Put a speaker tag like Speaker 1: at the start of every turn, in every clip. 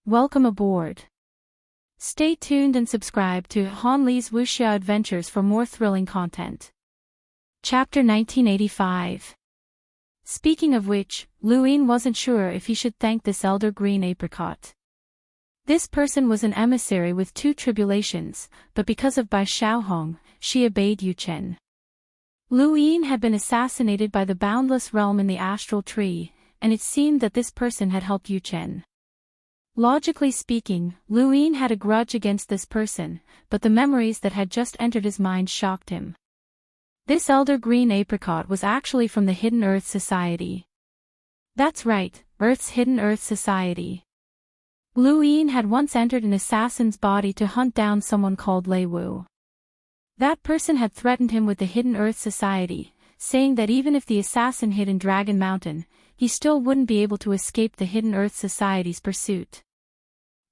Speaker 1: Welcome aboard. Stay tuned and subscribe to Han Li's Wuxia Adventures for more thrilling content. Chapter 1985. Speaking of which, Lu Yin wasn't sure if he should thank this elder green apricot. This person was an emissary with two tribulations, but because of Bai Xiaohong, she obeyed Yu Chen. Lu Yin had been assassinated by the boundless realm in the astral tree, and it seemed that this person had helped Yu Chen. Logically speaking, Lu Yin had a grudge against this person, but the memories that had just entered his mind shocked him. This elder green apricot was actually from the Hidden Earth Society. That's right, Earth's Hidden Earth Society. Lu Yin had once entered an assassin's body to hunt down someone called Lei Wu. That person had threatened him with the Hidden Earth Society, saying that even if the assassin hid in Dragon Mountain, he still wouldn't be able to escape the Hidden Earth Society's pursuit.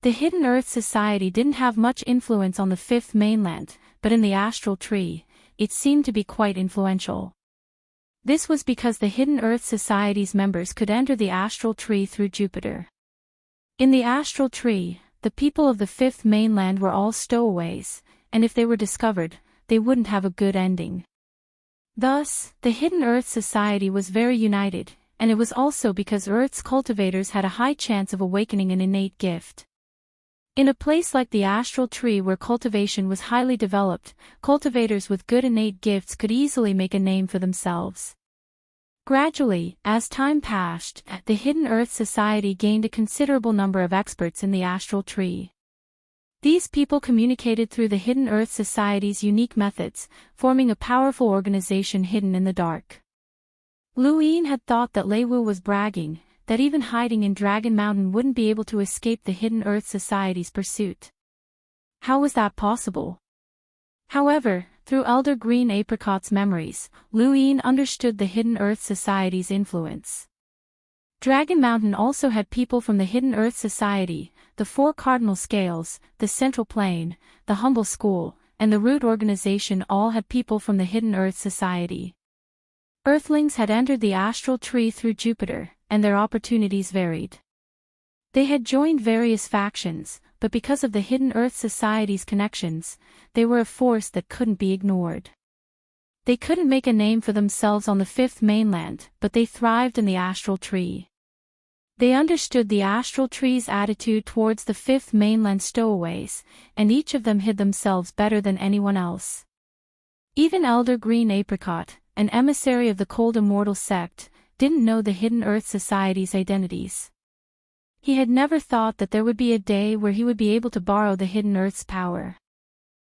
Speaker 1: The Hidden Earth Society didn't have much influence on the Fifth Mainland, but in the astral tree, it seemed to be quite influential. This was because the Hidden Earth Society's members could enter the astral tree through Jupiter. In the astral tree, the people of the Fifth Mainland were all stowaways, and if they were discovered, they wouldn't have a good ending. Thus, the Hidden Earth Society was very united, and it was also because Earth's cultivators had a high chance of awakening an innate gift. In a place like the astral tree where cultivation was highly developed, cultivators with good innate gifts could easily make a name for themselves. Gradually, as time passed, the Hidden Earth Society gained a considerable number of experts in the astral tree. These people communicated through the Hidden Earth Society's unique methods, forming a powerful organization hidden in the dark. Lu Yin had thought that Lei Wu was bragging, that even hiding in Dragon Mountain wouldn't be able to escape the Hidden Earth Society's pursuit. How was that possible? However, through Elder Green Apricot's memories, Lu Yin understood the Hidden Earth Society's influence. Dragon Mountain also had people from the Hidden Earth Society, the Four Cardinal Scales, the Central Plane, the Humble School, and the Root Organization all had people from the Hidden Earth Society. Earthlings had entered the astral tree through Jupiter, and their opportunities varied. They had joined various factions, but because of the Hidden Earth Society's connections, they were a force that couldn't be ignored. They couldn't make a name for themselves on the Fifth Mainland, but they thrived in the astral tree. They understood the astral tree's attitude towards the Fifth Mainland stowaways, and each of them hid themselves better than anyone else. Even Elder Green Apricot, an emissary of the Cold Immortal sect, didn't know the Hidden Earth Society's identities. He had never thought that there would be a day where he would be able to borrow the Hidden Earth's power.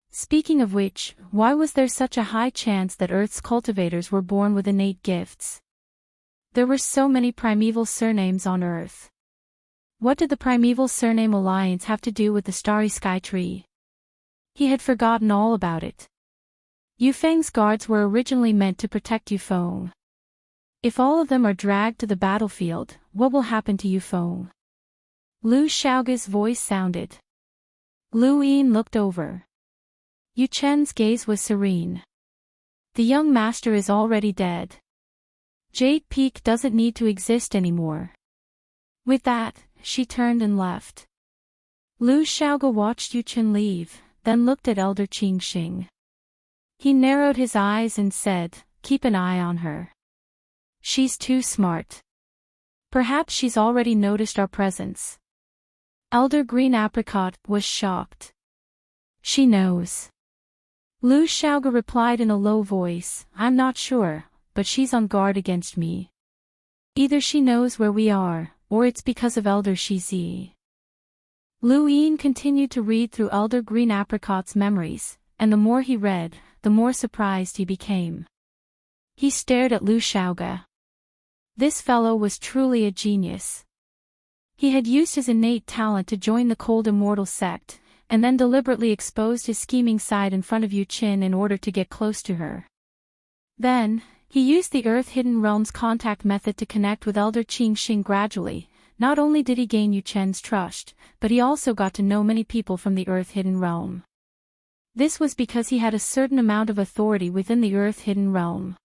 Speaker 1: Speaking of which, why was there such a high chance that Earth's cultivators were born with innate gifts? There were so many primeval surnames on Earth. What did the primeval surname alliance have to do with the starry sky tree? He had forgotten all about it. Yufeng's guards were originally meant to protect Yufeng. If all of them are dragged to the battlefield, what will happen to Yufeng? Lu Xiaoge's voice sounded. Lu Yin looked over. Yu Chen's gaze was serene. The young master is already dead. Jade Peak doesn't need to exist anymore. With that, she turned and left. Lu Xiaoge watched Yu Chen leave, then looked at Elder Qing Xing. He narrowed his eyes and said, "Keep an eye on her. She's too smart. Perhaps she's already noticed our presence." Elder Green Apricot was shocked. "She knows." Lu Xiaoge replied in a low voice, "I'm not sure, but she's on guard against me. Either she knows where we are, or it's because of Elder Shizi." Lu Yin continued to read through Elder Green Apricot's memories, and the more he read, the more surprised he became. He stared at Lu Xiaoge. This fellow was truly a genius. He had used his innate talent to join the Cold Immortal sect, and then deliberately exposed his scheming side in front of Yu Chen in order to get close to her. Then, he used the Earth Hidden Realm's contact method to connect with Elder Qing Xing gradually. Not only did he gain Yu Chen's trust, but he also got to know many people from the Earth Hidden Realm. This was because he had a certain amount of authority within the Earth Hidden Realm.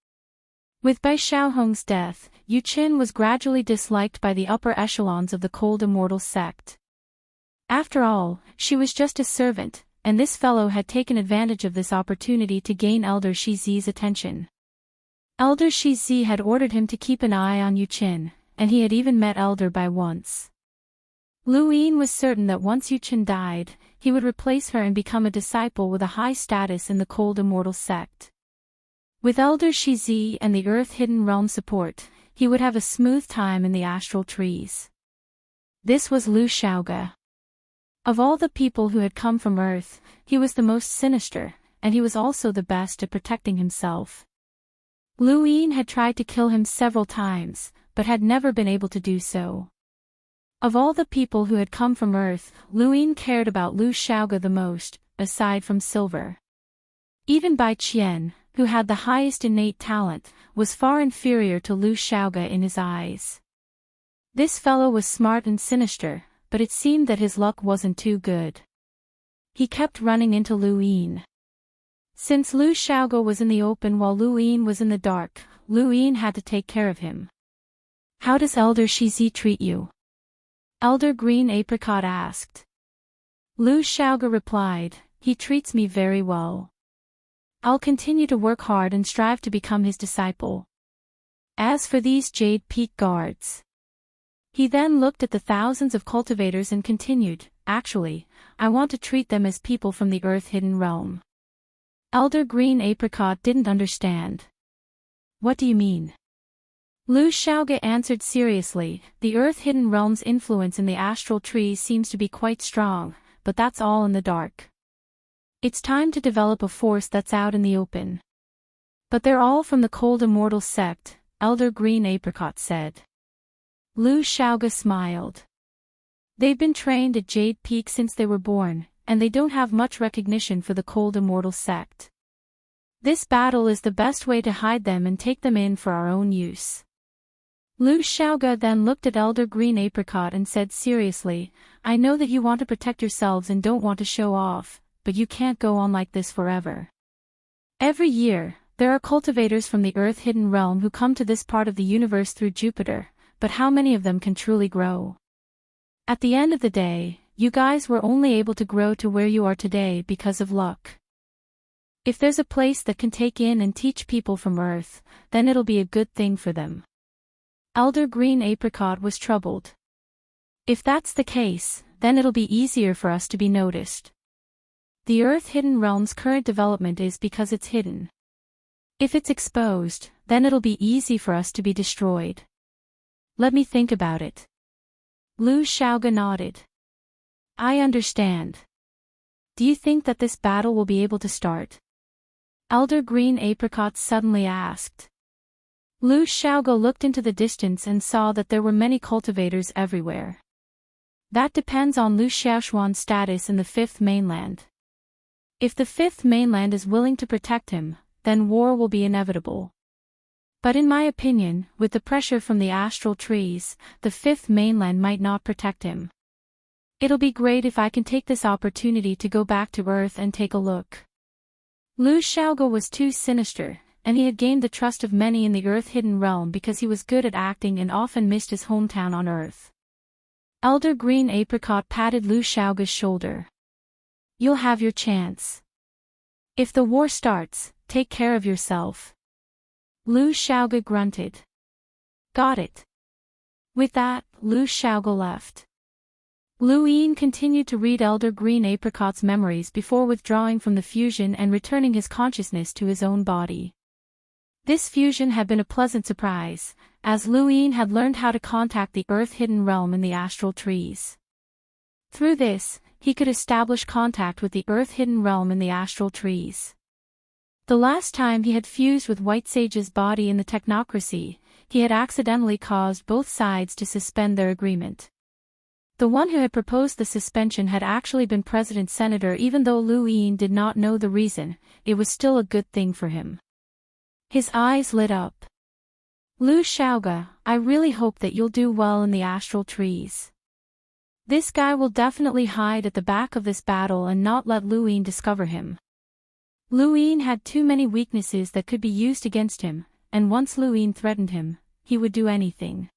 Speaker 1: With Bai Xiaohong's death, Yu Chen was gradually disliked by the upper echelons of the Cold Immortal sect. After all, she was just a servant, and this fellow had taken advantage of this opportunity to gain Elder Shizi's attention. Elder Shizi had ordered him to keep an eye on Yu Qin, and he had even met Elder Bai once. Lu Yin was certain that once Yu Qin died, he would replace her and become a disciple with a high status in the cold immortal sect. With Elder Shizi and the Earth Hidden Realm support, he would have a smooth time in the astral trees. This was Lu Xiaoge. Of all the people who had come from Earth, he was the most sinister, and he was also the best at protecting himself. Lu Yin had tried to kill him several times, but had never been able to do so. Of all the people who had come from Earth, Lu Yin cared about Lu Xiaoge the most, aside from Silver. Even Bai Qian, who had the highest innate talent, was far inferior to Lu Xiaoge in his eyes. This fellow was smart and sinister, but it seemed that his luck wasn't too good. He kept running into Lu Yin. Since Lu Xiaoge was in the open while Lu Yin was in the dark, Lu Yin had to take care of him. "How does Elder Shizi treat you?" Elder Green Apricot asked. Lu Xiaoge replied, "He treats me very well. I'll continue to work hard and strive to become his disciple. As for these Jade Peak guards..." He then looked at the thousands of cultivators and continued, "Actually, I want to treat them as people from the Earth Hidden Realm." Elder Green Apricot didn't understand. "What do you mean?" Lu Xiaoge answered seriously, "The Earth Hidden Realm's influence in the astral trees seems to be quite strong, but that's all in the dark. It's time to develop a force that's out in the open." "But they're all from the cold immortal sect," Elder Green Apricot said. Lu Xiaoge smiled. "They've been trained at Jade Peak since they were born, and they don't have much recognition for the cold immortal sect. This battle is the best way to hide them and take them in for our own use." Lu Xiaoge then looked at Elder Green Apricot and said seriously, "I know that you want to protect yourselves and don't want to show off, but you can't go on like this forever. Every year, there are cultivators from the Earth Hidden Realm who come to this part of the universe through Jupiter, but how many of them can truly grow? At the end of the day, you guys were only able to grow to where you are today because of luck. If there's a place that can take in and teach people from Earth, then it'll be a good thing for them." Elder Green Apricot was troubled. "If that's the case, then it'll be easier for us to be noticed. The Earth Hidden Realm's current development is because it's hidden. If it's exposed, then it'll be easy for us to be destroyed. Let me think about it." Lu Xiaoge nodded. "I understand. Do you think that this battle will be able to start?" Elder Green Apricot suddenly asked. Lu Xiaoge looked into the distance and saw that there were many cultivators everywhere. "That depends on Lu Xiaoshuan's status in the Fifth Mainland. If the Fifth Mainland is willing to protect him, then war will be inevitable. But in my opinion, with the pressure from the astral trees, the Fifth Mainland might not protect him. It'll be great if I can take this opportunity to go back to Earth and take a look." Lu Xiaoge was too sinister, and he had gained the trust of many in the Earth Hidden Realm because he was good at acting and often missed his hometown on Earth. Elder Green Apricot patted Lu Xiaoge's shoulder. "You'll have your chance. If the war starts, take care of yourself." Lu Xiaoge grunted. "Got it." With that, Lu Xiaoge left. Lu Yin continued to read Elder Green Apricot's memories before withdrawing from the fusion and returning his consciousness to his own body. This fusion had been a pleasant surprise, as Lu Yin had learned how to contact the Earth Hidden Realm in the astral trees. Through this, he could establish contact with the Earth Hidden Realm in the astral trees. The last time he had fused with White Sage's body in the technocracy, he had accidentally caused both sides to suspend their agreement. The one who had proposed the suspension had actually been President Senator. Even though Lu Yin did not know the reason, it was still a good thing for him. His eyes lit up. "Lu Xiaoge, I really hope that you'll do well in the astral trees. This guy will definitely hide at the back of this battle and not let Lu Yin discover him. Lu Yin had too many weaknesses that could be used against him, and once Lu Yin threatened him, he would do anything."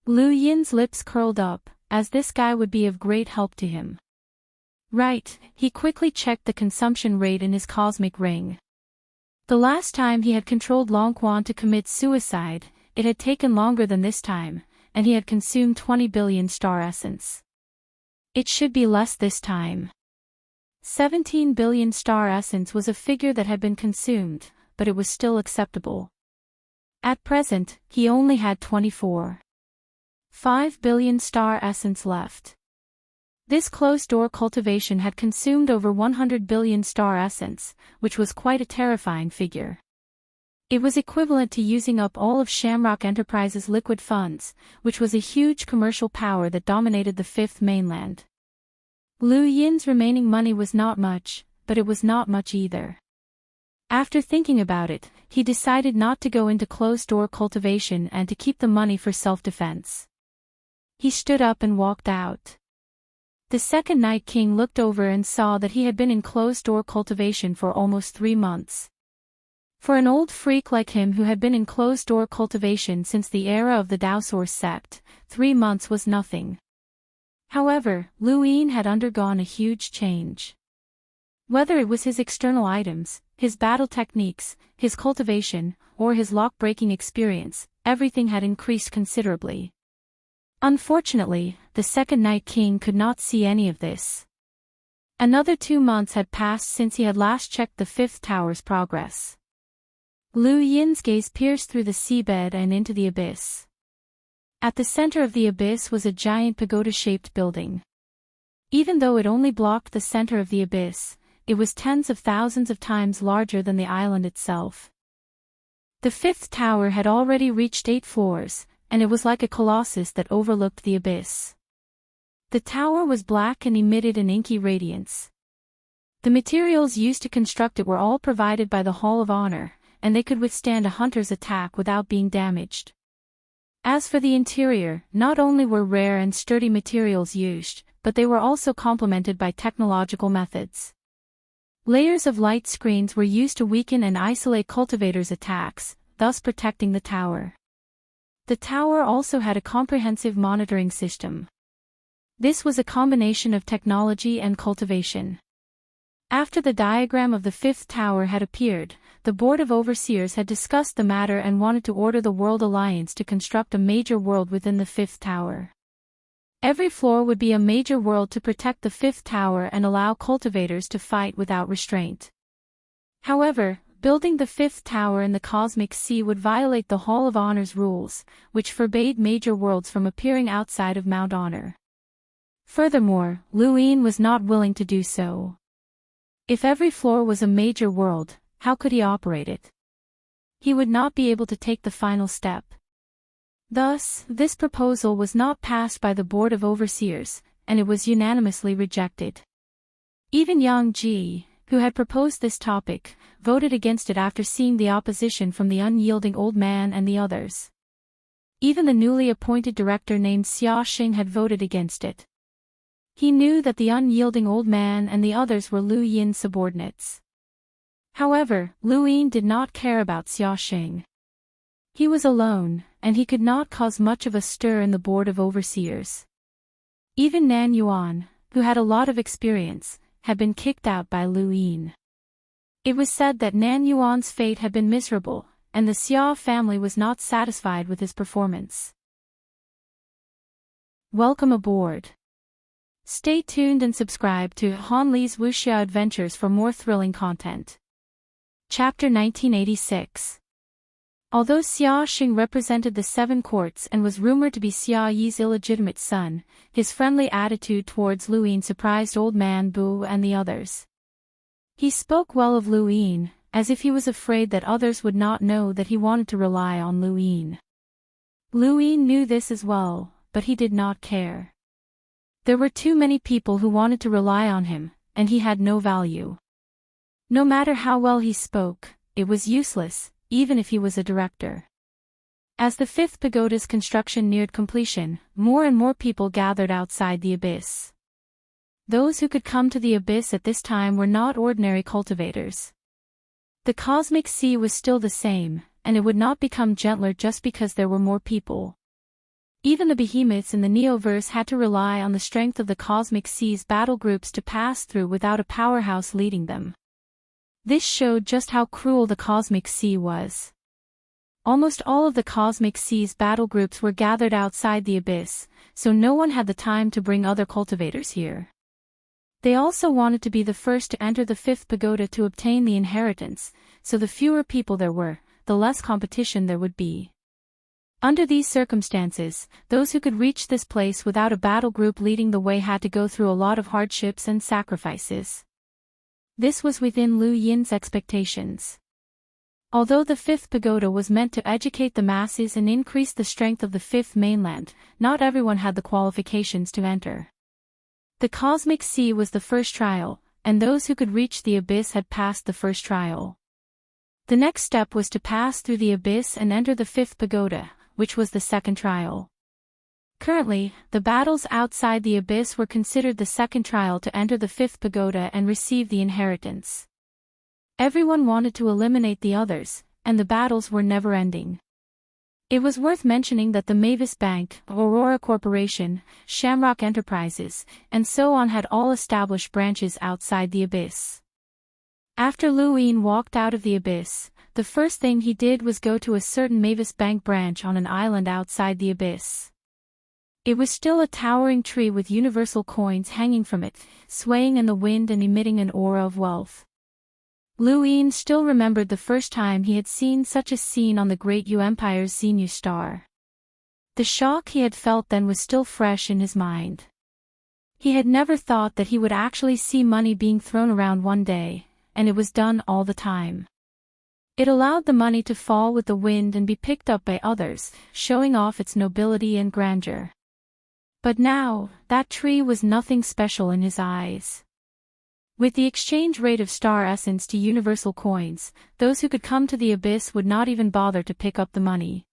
Speaker 1: Lu Yin's lips curled up, as this guy would be of great help to him. Right, he quickly checked the consumption rate in his cosmic ring. The last time he had controlled Long Quan to commit suicide, it had taken longer than this time, and he had consumed 20 billion star essence. It should be less this time. 17 billion star essence was a figure that had been consumed, but it was still acceptable. At present, he only had 24.5 billion star essence left. This closed-door cultivation had consumed over 100 billion star essence, which was quite a terrifying figure. It was equivalent to using up all of Shamrock Enterprises' liquid funds, which was a huge commercial power that dominated the fifth mainland. Liu Yin's remaining money was not much, but it was not much either. After thinking about it, he decided not to go into closed-door cultivation and to keep the money for self-defense. He stood up and walked out. The second Night King looked over and saw that he had been in closed-door cultivation for almost 3 months. For an old freak like him who had been in closed-door cultivation since the era of the Daosource sect, 3 months was nothing. However, Liu Yin had undergone a huge change. Whether it was his external items, his battle techniques, his cultivation, or his lock-breaking experience, everything had increased considerably. Unfortunately, the second Night King could not see any of this. Another 2 months had passed since he had last checked the fifth tower's progress. Liu Yin's gaze pierced through the seabed and into the abyss. At the center of the abyss was a giant pagoda-shaped building. Even though it only blocked the center of the abyss, it was tens of thousands of times larger than the island itself. The fifth tower had already reached 8 floors, and it was like a colossus that overlooked the abyss. The tower was black and emitted an inky radiance. The materials used to construct it were all provided by the Hall of Honor, and they could withstand a hunter's attack without being damaged. As for the interior, not only were rare and sturdy materials used, but they were also complemented by technological methods. Layers of light screens were used to weaken and isolate cultivators' attacks, thus protecting the tower. The tower also had a comprehensive monitoring system. This was a combination of technology and cultivation. After the diagram of the fifth tower had appeared, the Board of Overseers had discussed the matter and wanted to order the World Alliance to construct a major world within the fifth tower. Every floor would be a major world to protect the fifth tower and allow cultivators to fight without restraint. However, building the fifth tower in the cosmic sea would violate the Hall of Honor's rules, which forbade major worlds from appearing outside of Mount Honor. Furthermore, Liu Yin was not willing to do so. If every floor was a major world, how could he operate it? He would not be able to take the final step. Thus, this proposal was not passed by the Board of Overseers, and it was unanimously rejected. Even Yang Ji, who had proposed this topic, voted against it after seeing the opposition from the unyielding old man and the others. Even the newly appointed director named Xia Xing had voted against it. He knew that the unyielding old man and the others were Liu Yin's subordinates. However, Liu Yin did not care about Xia Xing. He was alone, and he could not cause much of a stir in the Board of Overseers. Even Nan Yuan, who had a lot of experience, had been kicked out by Liu Yin. It was said that Nan Yuan's fate had been miserable, and the Xia family was not satisfied with his performance. Welcome aboard. Stay tuned and subscribe to Han Li's Wuxia Adventures for more thrilling content. Chapter 1986. Although Xia Xing represented the 7 courts and was rumored to be Xia Yi's illegitimate son, his friendly attitude towards Liu Yin surprised Old Man Bu and the others. He spoke well of Liu Yin, as if he was afraid that others would not know that he wanted to rely on Liu Yin. Liu Yin knew this as well, but he did not care. There were too many people who wanted to rely on him, and he had no value. No matter how well he spoke, it was useless, even if he was a director. As the fifth pagoda's construction neared completion, more and more people gathered outside the abyss. Those who could come to the abyss at this time were not ordinary cultivators. The cosmic sea was still the same, and it would not become gentler just because there were more people. Even the behemoths in the Neoverse had to rely on the strength of the cosmic sea's battle groups to pass through without a powerhouse leading them. This showed just how cruel the cosmic sea was. Almost all of the cosmic sea's battle groups were gathered outside the abyss, so no one had the time to bring other cultivators here. They also wanted to be the first to enter the fifth pagoda to obtain the inheritance, so the fewer people there were, the less competition there would be. Under these circumstances, those who could reach this place without a battle group leading the way had to go through a lot of hardships and sacrifices. This was within Lu Yin's expectations. Although the fifth pagoda was meant to educate the masses and increase the strength of the fifth mainland, not everyone had the qualifications to enter. The cosmic sea was the first trial, and those who could reach the abyss had passed the first trial. The next step was to pass through the abyss and enter the fifth pagoda, which was the second trial. Currently, the battles outside the abyss were considered the second trial to enter the fifth pagoda and receive the inheritance. Everyone wanted to eliminate the others, and the battles were never-ending. It was worth mentioning that the Mavis Bank, Aurora Corporation, Shamrock Enterprises, and so on had all established branches outside the abyss. After Lu Yin walked out of the abyss, the first thing he did was go to a certain Mavis Bank branch on an island outside the abyss. It was still a towering tree with universal coins hanging from it, swaying in the wind and emitting an aura of wealth. Lu Yin still remembered the first time he had seen such a scene on the Great Yu Empire's Xenu star. The shock he had felt then was still fresh in his mind. He had never thought that he would actually see money being thrown around one day, and it was done all the time. It allowed the money to fall with the wind and be picked up by others, showing off its nobility and grandeur. But now, that tree was nothing special in his eyes. With the exchange rate of star essence to universal coins, those who could come to the abyss would not even bother to pick up the money.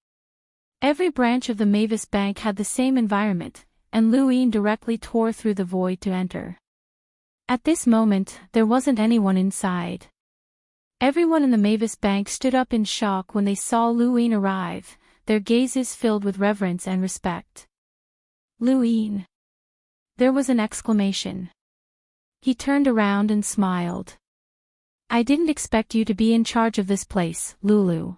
Speaker 1: Every branch of the Mavis Bank had the same environment, and Lu Yin directly tore through the void to enter. At this moment, there wasn't anyone inside. Everyone in the Mavis Bank stood up in shock when they saw Lu Yin arrive, their gazes filled with reverence and respect. Lu Yin! There was an exclamation. He turned around and smiled. I didn't expect you to be in charge of this place, Lulu.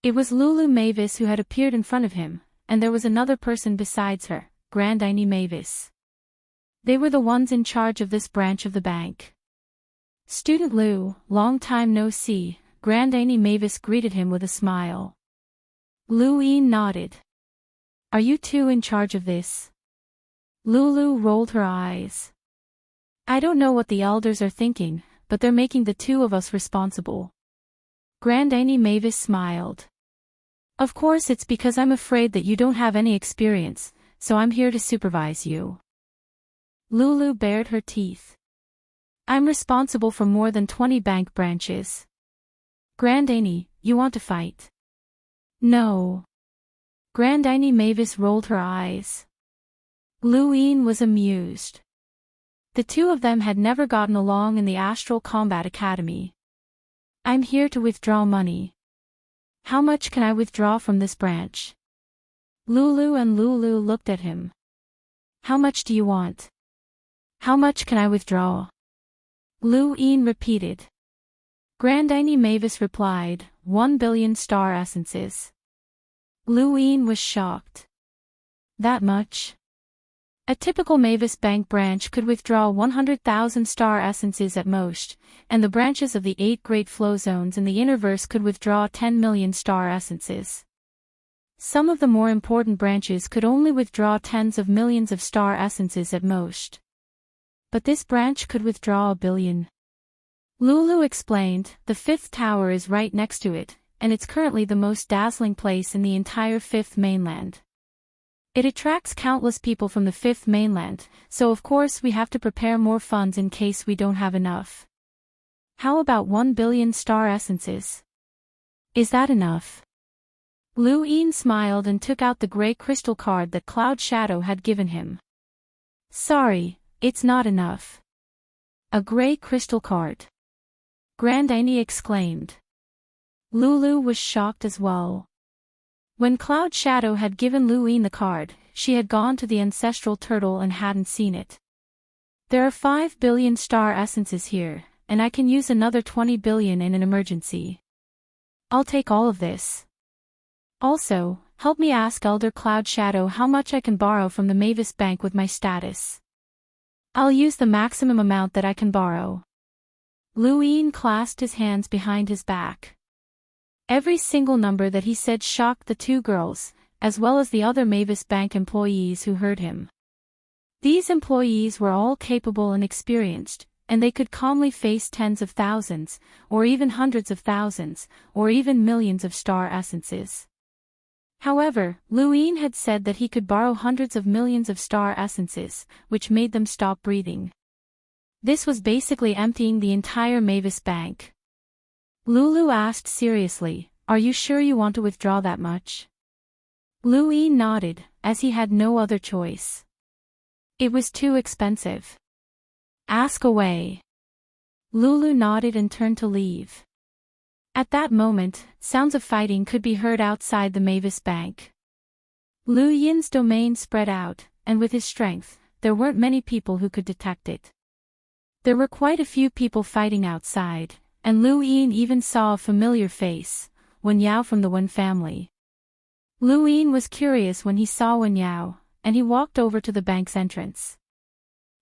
Speaker 1: It was Lulu Mavis who had appeared in front of him, and there was another person besides her, Grandine Mavis. They were the ones in charge of this branch of the bank. Student Lu, long time no see, Grandine Mavis greeted him with a smile. Lu Yin nodded. Are you two in charge of this? Lulu rolled her eyes. I don't know what the elders are thinking, but they're making the two of us responsible. Grandine Mavis smiled. Of course it's because I'm afraid that you don't have any experience, so I'm here to supervise you. Lulu bared her teeth. I'm responsible for more than 20 bank branches. Grandine, you want to fight? No. Grandine Mavis rolled her eyes. Lu Yin was amused. The two of them had never gotten along in the Astral Combat Academy. I'm here to withdraw money. How much can I withdraw from this branch? Lulu and Lulu looked at him. How much do you want? How much can I withdraw? Lu Yin repeated. Grandine Mavis replied, 1 billion star essences. Lu Yin was shocked. That much? A typical Mavis Bank branch could withdraw 100,000 star essences at most, and the branches of the 8 great flow zones in the Innerverse could withdraw 10 million star essences. Some of the more important branches could only withdraw tens of millions of star essences at most. But this branch could withdraw 1 billion. Lulu explained, the 5th tower is right next to it, and it's currently the most dazzling place in the entire 5th mainland. It attracts countless people from the 5th mainland, so of course we have to prepare more funds in case we don't have enough. How about 1 billion star essences? Is that enough? Lu Yin smiled and took out the gray crystal card that Cloud Shadow had given him. Sorry, it's not enough. A gray crystal card. Grandine exclaimed. Lulu was shocked as well. When Cloud Shadow had given Luine the card, she had gone to the ancestral turtle and hadn't seen it. There are 5 billion star essences here, and I can use another 20 billion in an emergency. I'll take all of this. Also, help me ask Elder Cloud Shadow how much I can borrow from the Mavis Bank with my status. I'll use the maximum amount that I can borrow. Luine clasped his hands behind his back. Every single number that he said shocked the two girls, as well as the other Mavis Bank employees who heard him. These employees were all capable and experienced, and they could calmly face tens of thousands, or even hundreds of thousands, or even millions of star essences. However, Luine had said that he could borrow hundreds of millions of star essences, which made them stop breathing. This was basically emptying the entire Mavis Bank. Lulu asked seriously, "Are you sure you want to withdraw that much?" Luine nodded, as he had no other choice. It was too expensive. Ask away. Lulu nodded and turned to leave. At that moment, sounds of fighting could be heard outside the Mavis Bank. Lu Yin's domain spread out, and with his strength, there weren't many people who could detect it. There were quite a few people fighting outside, and Lu Yin even saw a familiar face, Wen Yao from the Wen family. Lu Yin was curious when he saw Wen Yao, and he walked over to the bank's entrance.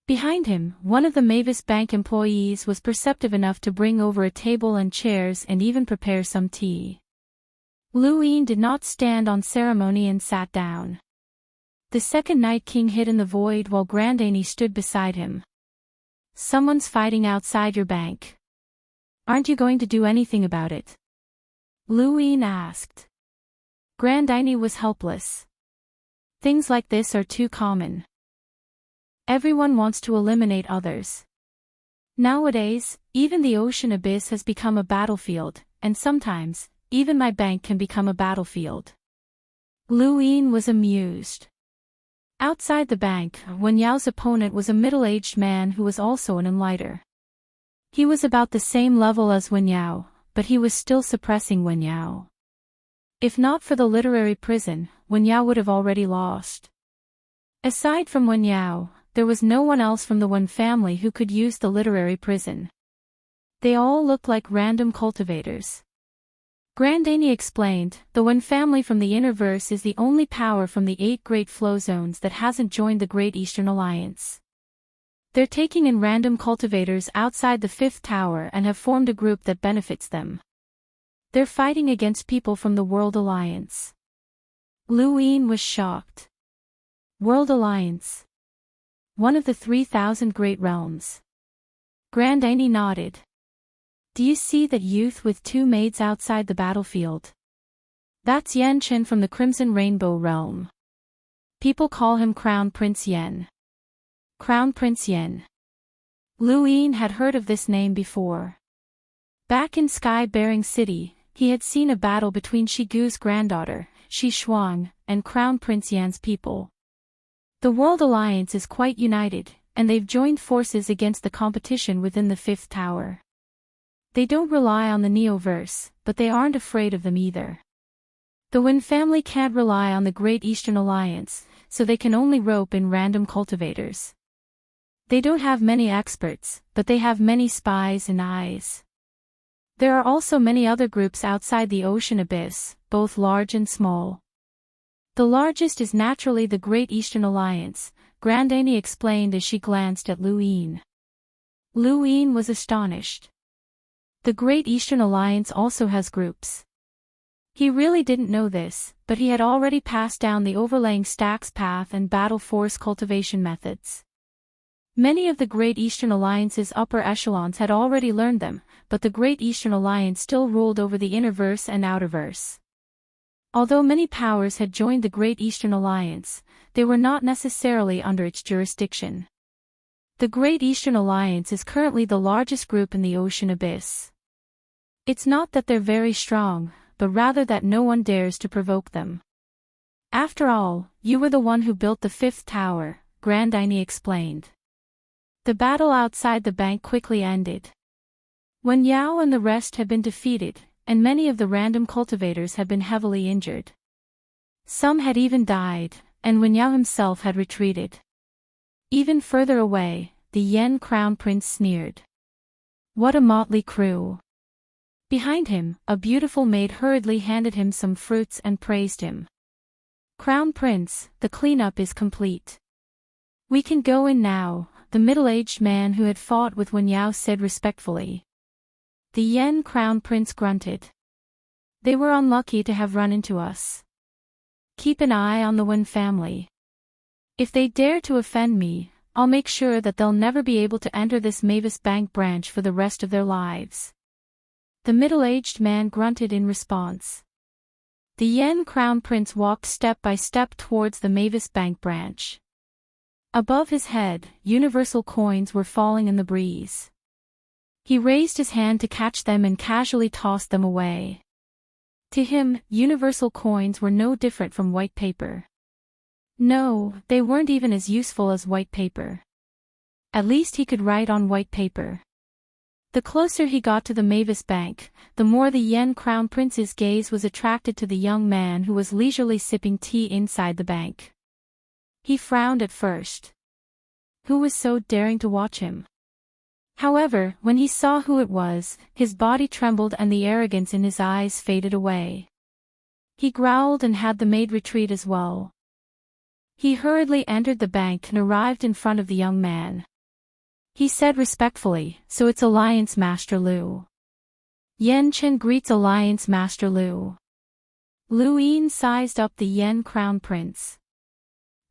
Speaker 1: Behind him, one of the Mavis Bank employees was perceptive enough to bring over a table and chairs and even prepare some tea. Lu Yin did not stand on ceremony and sat down. The second Night King hid in the void while Grandani stood beside him. "Someone's fighting outside your bank. Aren't you going to do anything about it?" Lu Yin asked. Grandani was helpless. Things like this are too common. Everyone wants to eliminate others. Nowadays, even the ocean abyss has become a battlefield, and sometimes, even my bank can become a battlefield. Lu Yin was amused. Outside the bank, Wen Yao's opponent was a middle-aged man who was also an enlighter. He was about the same level as Wen Yao, but he was still suppressing Wen Yao. If not for the literary prison, Wen Yao would have already lost. Aside from Wen Yao, there was no one else from the Wen family who could use the literary prison. They all looked like random cultivators. Grandani explained, the Wen family from the inner verse is the only power from the 8 great flow zones that hasn't joined the Great Eastern Alliance. They're taking in random cultivators outside the 5th tower and have formed a group that benefits them. They're fighting against people from the World Alliance. Lu Yin was shocked. World Alliance. One of the 3,000 great realms. Grandani nodded. Do you see that youth with 2 maids outside the battlefield? That's Yan Chen from the Crimson Rainbow realm. People call him Crown Prince Yen. Crown Prince Yen. Lu Yin had heard of this name before. Back in Sky-Bearing City, he had seen a battle between Shi Gu's granddaughter, Shi Shuang, and Crown Prince Yan's people. The World Alliance is quite united, and they've joined forces against the competition within the 5th tower. They don't rely on the Neoverse, but they aren't afraid of them either. The Wen family can't rely on the Great Eastern Alliance, so they can only rope in random cultivators. They don't have many experts, but they have many spies and eyes. There are also many other groups outside the ocean abyss, both large and small. The largest is naturally the Great Eastern Alliance, Grandani explained as she glanced at Lu Yin. Lu Yin was astonished. The Great Eastern Alliance also has groups. He really didn't know this, but he had already passed down the overlaying stacks path and battle force cultivation methods. Many of the Great Eastern Alliance's upper echelons had already learned them, but the Great Eastern Alliance still ruled over the innerverse and outerverse. Although many powers had joined the Great Eastern Alliance, they were not necessarily under its jurisdiction. The Great Eastern Alliance is currently the largest group in the ocean abyss. It's not that they're very strong, but rather that no one dares to provoke them. After all, you were the one who built the 5th tower, Grandani explained. The battle outside the bank quickly ended. Wen Yao and the rest had been defeated, and many of the random cultivators had been heavily injured. Some had even died, and Wen Yao himself had retreated. Even further away, the Yen Crown Prince sneered. What a motley crew! Behind him, a beautiful maid hurriedly handed him some fruits and praised him. Crown Prince, the cleanup is complete. We can go in now, the middle-aged man who had fought with Wen Yao said respectfully. The Yen Crown Prince grunted. They were unlucky to have run into us. Keep an eye on the Wen family. If they dare to offend me, I'll make sure that they'll never be able to enter this Mavis Bank branch for the rest of their lives. The middle-aged man grunted in response. The Yen Crown Prince walked step by step towards the Mavis Bank branch. Above his head, universal coins were falling in the breeze. He raised his hand to catch them and casually tossed them away. To him, universal coins were no different from white paper. No, they weren't even as useful as white paper. At least he could write on white paper. The closer he got to the Mavis Bank, the more the Yen Crown Prince's gaze was attracted to the young man who was leisurely sipping tea inside the bank. He frowned at first. Who was so daring to watch him? However, when he saw who it was, his body trembled and the arrogance in his eyes faded away. He growled and had the maid retreat as well. He hurriedly entered the bank and arrived in front of the young man. He said respectfully, "So it's Alliance Master Lu." Yen Chen greets Alliance Master Lu. Lu Yin sized up the Yen Crown Prince.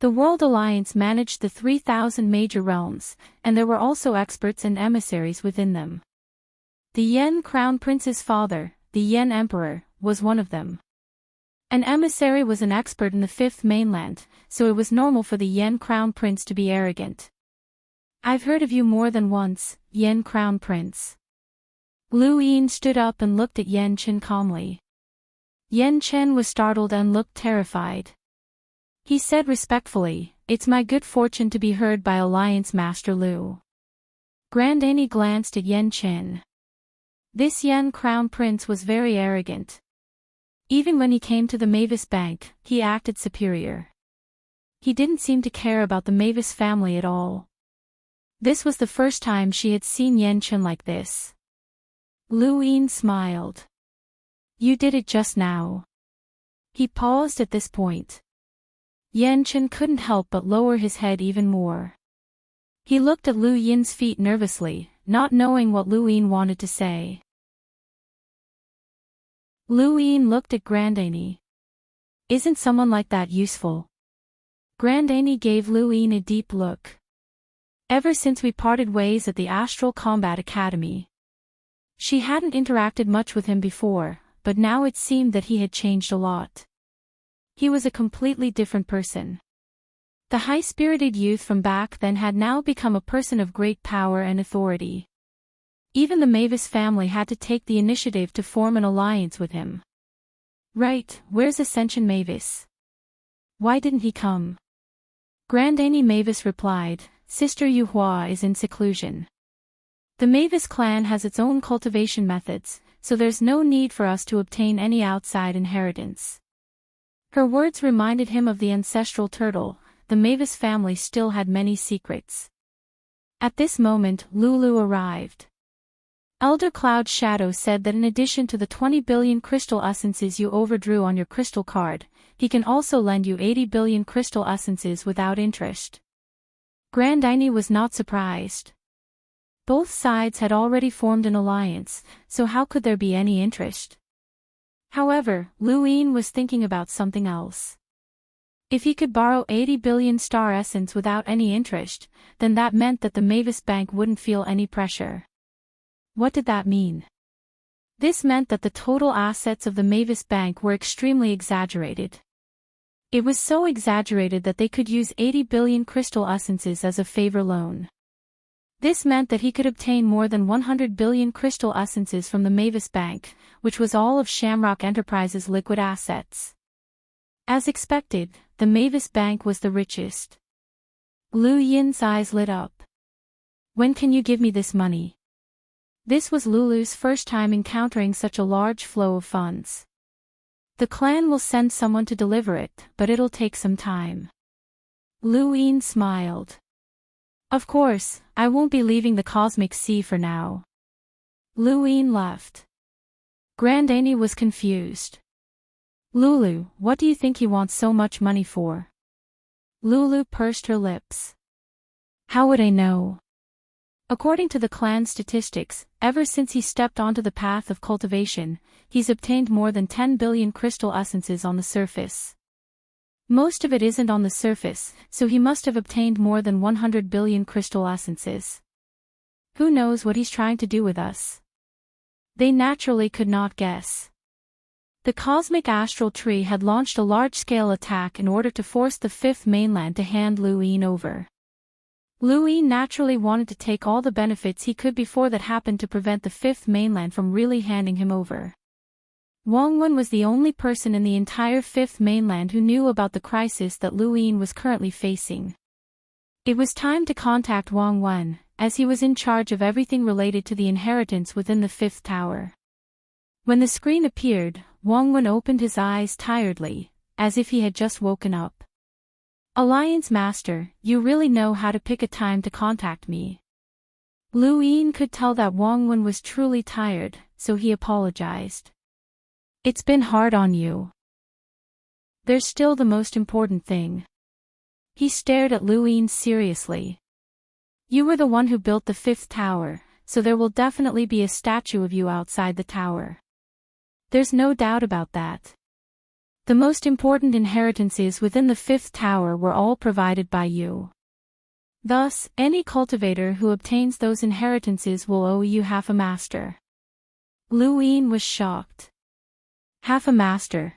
Speaker 1: The World Alliance managed the 3,000 major realms, and there were also experts and emissaries within them. The Yen Crown Prince's father, the Yen Emperor, was one of them. An emissary was an expert in the Fifth Mainland, so it was normal for the Yen Crown Prince to be arrogant. I've heard of you more than once, Yen Crown Prince. Lu Yin stood up and looked at Yen Chen calmly. Yen Chen was startled and looked terrified. He said respectfully, "It's my good fortune to be heard by Alliance Master Lu." Grand Annie glanced at Yen Chen. This Yen Crown Prince was very arrogant. Even when he came to the Mavis Bank, he acted superior. He didn't seem to care about the Mavis family at all. This was the first time she had seen Yen Chen like this. Lu Yin smiled. You did it just now. He paused at this point. Yen Chen couldn't help but lower his head even more. He looked at Lu Yin's feet nervously, not knowing what Lu Yin wanted to say. Lu Yin looked at Grand Annie. Isn't someone like that useful? Grand Annie gave Lu Yin a deep look. Ever since we parted ways at the Astral Combat Academy. She hadn't interacted much with him before, but now it seemed that he had changed a lot. He was a completely different person. The high-spirited youth from back then had now become a person of great power and authority. Even the Mavis family had to take the initiative to form an alliance with him. Right, where's Ascension Mavis? Why didn't he come? Grand Annie Mavis replied, Sister Yuhua is in seclusion. The Mavis clan has its own cultivation methods, so there's no need for us to obtain any outside inheritance. Her words reminded him of the ancestral turtle. The Mavis family still had many secrets. At this moment, Lulu arrived. Elder Cloud Shadow said that in addition to the 20 billion crystal essences you overdrew on your crystal card, he can also lend you 80 billion crystal essences without interest. Grand Annie was not surprised. Both sides had already formed an alliance, so how could there be any interest? However, Lu Yin was thinking about something else. If he could borrow 80 billion star essence without any interest, then that meant that the Mavis Bank wouldn't feel any pressure. What did that mean? This meant that the total assets of the Mavis Bank were extremely exaggerated. It was so exaggerated that they could use 80 billion crystal essences as a favor loan. This meant that he could obtain more than 100 billion crystal essences from the Mavis Bank, which was all of Shamrock Enterprises' liquid assets. As expected, the Mavis Bank was the richest. Lu Yin's eyes lit up. When can you give me this money? This was Lulu's first time encountering such a large flow of funds. The clan will send someone to deliver it, but it'll take some time. Lu Yin smiled. Of course, I won't be leaving the cosmic sea for now. Lu Yin left. Grand Annie was confused. Lulu, what do you think he wants so much money for? Lulu pursed her lips. How would I know? According to the clan statistics, ever since he stepped onto the path of cultivation, he's obtained more than 10 billion crystal essences on the surface. Most of it isn't on the surface, so he must have obtained more than 100 billion crystal essences. Who knows what he's trying to do with us? They naturally could not guess. The cosmic astral tree had launched a large-scale attack in order to force the fifth mainland to hand Lu Yin over. Lu Yin naturally wanted to take all the benefits he could before that happened to prevent the fifth mainland from really handing him over. Wang Wen was the only person in the entire fifth mainland who knew about the crisis that Lu Yin was currently facing. It was time to contact Wang Wen, as he was in charge of everything related to the inheritance within the fifth tower. When the screen appeared, Wang Wen opened his eyes tiredly, as if he had just woken up. Alliance Master, you really know how to pick a time to contact me. Lu Yin could tell that Wang Wen was truly tired, so he apologized. It's been hard on you. There's still the most important thing. He stared at Lu Yin seriously. You were the one who built the fifth tower, so there will definitely be a statue of you outside the tower. There's no doubt about that. The most important inheritances within the fifth tower were all provided by you. Thus, any cultivator who obtains those inheritances will owe you half a master. Lu Yin was shocked. Half a master.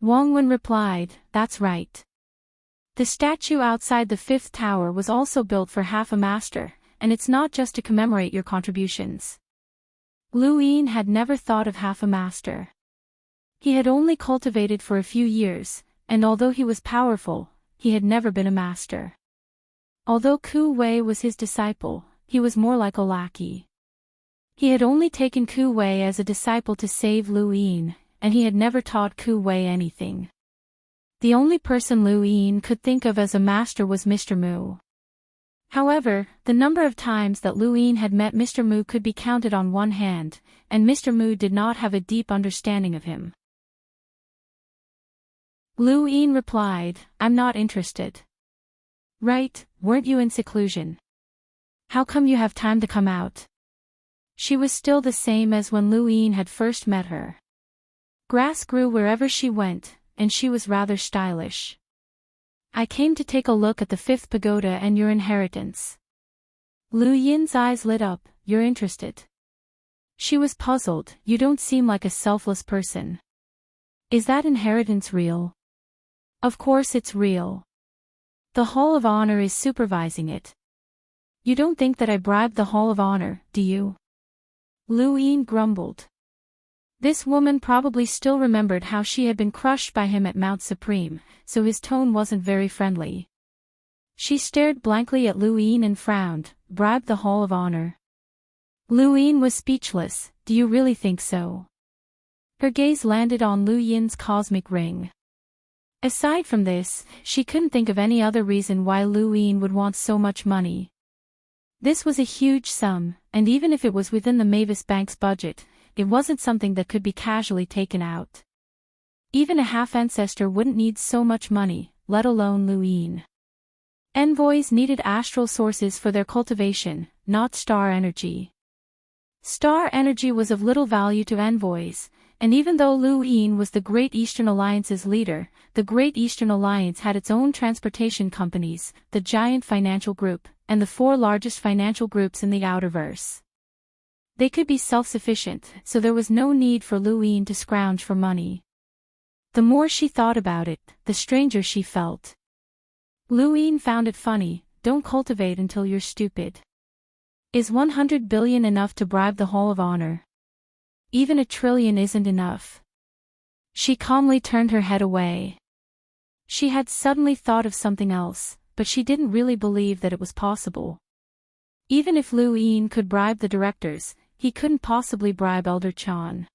Speaker 1: Wang Wen replied, that's right. The statue outside the fifth tower was also built for half a master, and it's not just to commemorate your contributions. Lu Yin had never thought of half a master. He had only cultivated for a few years, and although he was powerful, he had never been a master. Although Ku Wei was his disciple, he was more like a lackey. He had only taken Ku Wei as a disciple to save Lu Yin, and he had never taught Ku Wei anything. The only person Lu Yin could think of as a master was Mr. Mu. However, the number of times that Lu Yin had met Mr. Mu could be counted on one hand, and Mr. Mu did not have a deep understanding of him. Lu Yin replied, I'm not interested. Right, weren't you in seclusion? How come you have time to come out? She was still the same as when Lu Yin had first met her. Grass grew wherever she went, and she was rather stylish. I came to take a look at the fifth pagoda and your inheritance. Lu Yin's eyes lit up, you're interested. She was puzzled, you don't seem like a selfless person. Is that inheritance real? Of course it's real. The Hall of Honor is supervising it. You don't think that I bribed the Hall of Honor, do you? Lu Yin grumbled. This woman probably still remembered how she had been crushed by him at Mount Supreme, so his tone wasn't very friendly. She stared blankly at Lu Yin and frowned, bribed the Hall of Honor. Lu Yin was speechless, do you really think so? Her gaze landed on Lu Yin's cosmic ring. Aside from this, she couldn't think of any other reason why Lu Yin would want so much money. This was a huge sum, and even if it was within the Mavis Bank's budget, it wasn't something that could be casually taken out. Even a half-ancestor wouldn't need so much money, let alone Lu Yin. Envoys needed astral sources for their cultivation, not star energy. Star energy was of little value to envoys, and even though Lu Yin was the Great Eastern Alliance's leader, the Great Eastern Alliance had its own transportation companies, the giant financial group, and the 4 largest financial groups in the Outerverse. They could be self-sufficient, so there was no need for Lu Yin to scrounge for money. The more she thought about it, the stranger she felt. Lu Yin found it funny, don't cultivate until you're stupid. Is 100 billion enough to bribe the Hall of Honor? Even 1 trillion isn't enough. She calmly turned her head away. She had suddenly thought of something else, but she didn't really believe that it was possible. Even if Lu Yin could bribe the directors, he couldn't possibly bribe Elder Chan.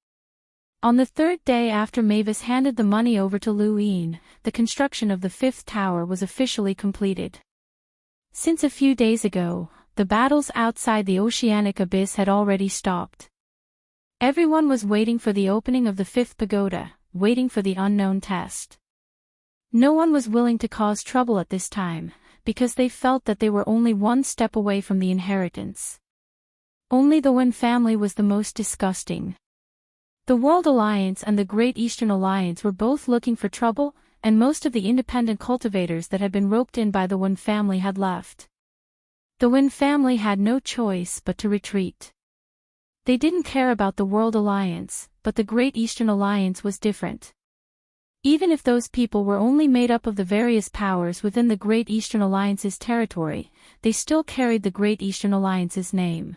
Speaker 1: On the third day after Mavis handed the money over to Luin, the construction of the fifth tower was officially completed. Since a few days ago, the battles outside the oceanic abyss had already stopped. Everyone was waiting for the opening of the fifth pagoda, waiting for the unknown test. No one was willing to cause trouble at this time, because they felt that they were only one step away from the inheritance. Only the Wen family was the most disgusting. The World Alliance and the Great Eastern Alliance were both looking for trouble, and most of the independent cultivators that had been roped in by the Wen family had left. The Wen family had no choice but to retreat. They didn't care about the World Alliance, but the Great Eastern Alliance was different. Even if those people were only made up of the various powers within the Great Eastern Alliance's territory, they still carried the Great Eastern Alliance's name.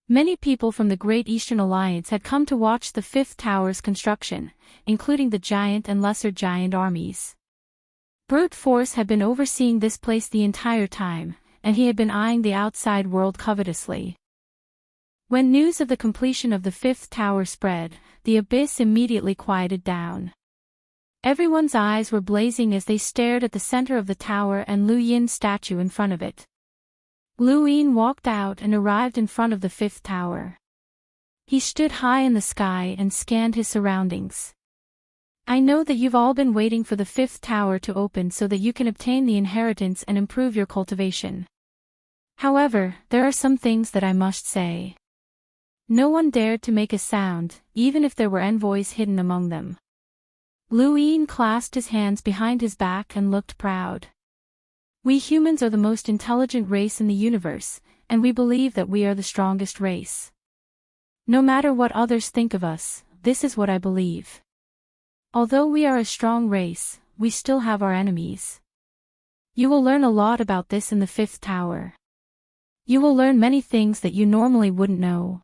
Speaker 1: Many people from the Great Eastern Alliance had come to watch the fifth tower's construction, including the giant and lesser giant armies. Brute Force had been overseeing this place the entire time, and he had been eyeing the outside world covetously. When news of the completion of the fifth tower spread, the abyss immediately quieted down. Everyone's eyes were blazing as they stared at the center of the tower and Lu Yin's statue in front of it. Lu Yin walked out and arrived in front of the fifth tower. He stood high in the sky and scanned his surroundings. I know that you've all been waiting for the fifth tower to open so that you can obtain the inheritance and improve your cultivation. However, there are some things that I must say. No one dared to make a sound, even if there were envoys hidden among them. Lu Yin clasped his hands behind his back and looked proud. We humans are the most intelligent race in the universe, and we believe that we are the strongest race. No matter what others think of us, this is what I believe. Although we are a strong race, we still have our enemies. You will learn a lot about this in the fifth tower. You will learn many things that you normally wouldn't know.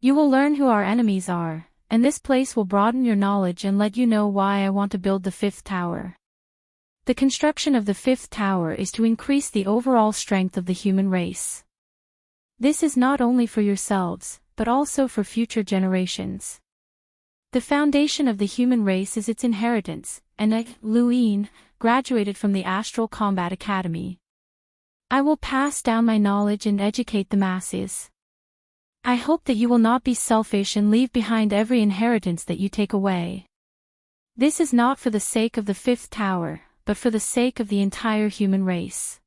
Speaker 1: You will learn who our enemies are, and this place will broaden your knowledge and let you know why I want to build the fifth tower. The construction of the fifth tower is to increase the overall strength of the human race. This is not only for yourselves, but also for future generations. The foundation of the human race is its inheritance, and Lu Yin graduated from the Astral Combat Academy. I will pass down my knowledge and educate the masses. I hope that you will not be selfish and leave behind every inheritance that you take away. This is not for the sake of the fifth tower, but for the sake of the entire human race.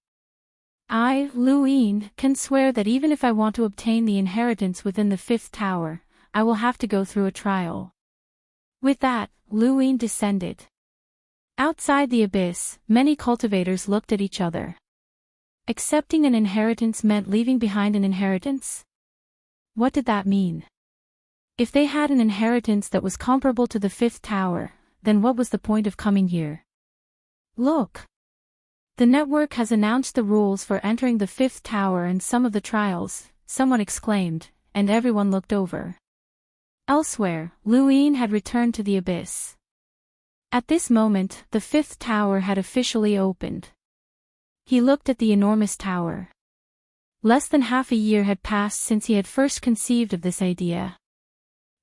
Speaker 1: I, Lu Yin, can swear that even if I want to obtain the inheritance within the fifth tower, I will have to go through a trial. With that, Lu Yin descended. Outside the abyss, many cultivators looked at each other. Accepting an inheritance meant leaving behind an inheritance? What did that mean? If they had an inheritance that was comparable to the fifth tower, then what was the point of coming here? Look! The network has announced the rules for entering the fifth tower and some of the trials, someone exclaimed, and everyone looked over. Elsewhere, Lu Yin had returned to the abyss. At this moment, the fifth tower had officially opened. He looked at the enormous tower. Less than half a year had passed since he had first conceived of this idea.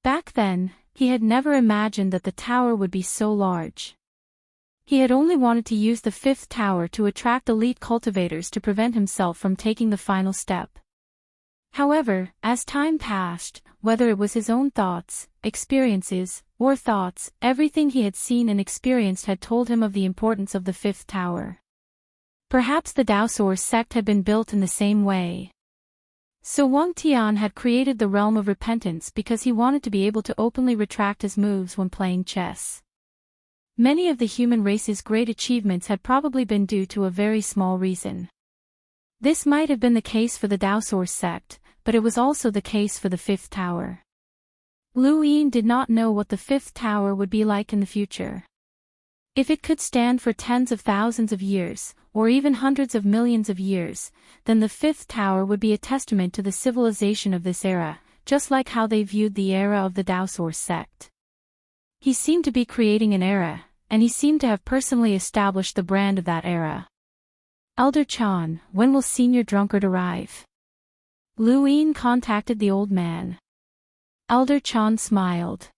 Speaker 1: Back then, he had never imagined that the tower would be so large. He had only wanted to use the fifth tower to attract elite cultivators to prevent himself from taking the final step. However, as time passed, whether it was his own thoughts, experiences, or thoughts, everything he had seen and experienced had told him of the importance of the fifth tower. Perhaps the Daosaur sect had been built in the same way. So Wang Tian had created the realm of repentance because he wanted to be able to openly retract his moves when playing chess. Many of the human race's great achievements had probably been due to a very small reason. This might have been the case for the Daosaur sect, but it was also the case for the fifth tower. Lu Yin did not know what the fifth tower would be like in the future. If it could stand for tens of thousands of years, or even hundreds of millions of years, then the fifth tower would be a testament to the civilization of this era, just like how they viewed the era of the Daosaur sect. He seemed to be creating an era, and he seemed to have personally established the brand of that era. Elder Chan, when will Senior Drunkard arrive? Lu Yin contacted the old man. Elder Chan smiled.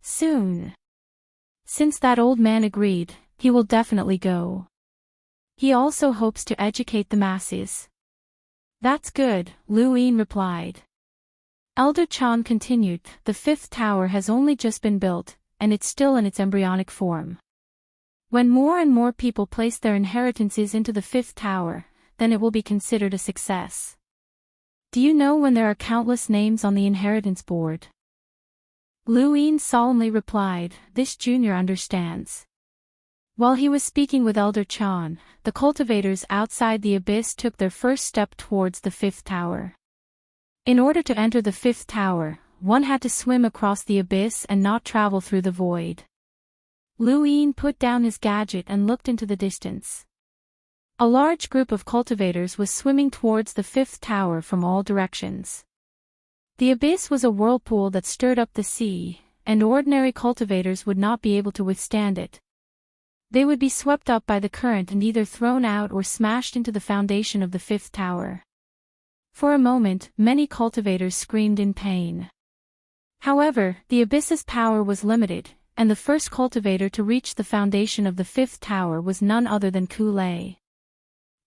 Speaker 1: Soon. Since that old man agreed, he will definitely go. He also hopes to educate the masses. That's good, Lu Yin replied. Elder Chan continued, the fifth tower has only just been built, and it's still in its embryonic form. When more and more people place their inheritances into the fifth tower, then it will be considered a success. Do you know when there are countless names on the inheritance board? Lu Yin solemnly replied, this junior understands. While he was speaking with Elder Chan, the cultivators outside the abyss took their first step towards the fifth tower. In order to enter the fifth tower, one had to swim across the abyss and not travel through the void. Lu Yin put down his gadget and looked into the distance. A large group of cultivators was swimming towards the fifth tower from all directions. The abyss was a whirlpool that stirred up the sea, and ordinary cultivators would not be able to withstand it. They would be swept up by the current and either thrown out or smashed into the foundation of the fifth tower. For a moment, many cultivators screamed in pain. However, the abyss's power was limited, and the first cultivator to reach the foundation of the fifth tower was none other than Ku Lei.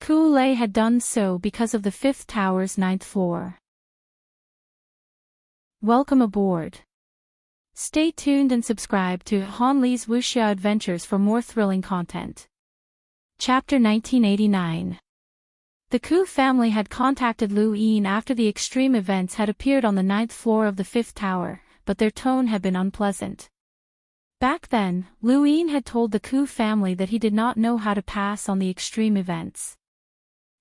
Speaker 1: Ku Lei had done so because of the fifth tower's ninth floor. Welcome aboard. Stay tuned and subscribe to Han Li's Wuxia Adventures for more thrilling content. Chapter 1989. The Ku family had contacted Lu Yin after the extreme events had appeared on the ninth floor of the fifth tower, but their tone had been unpleasant. Back then, Lu Yin had told the Ku family that he did not know how to pass on the extreme events.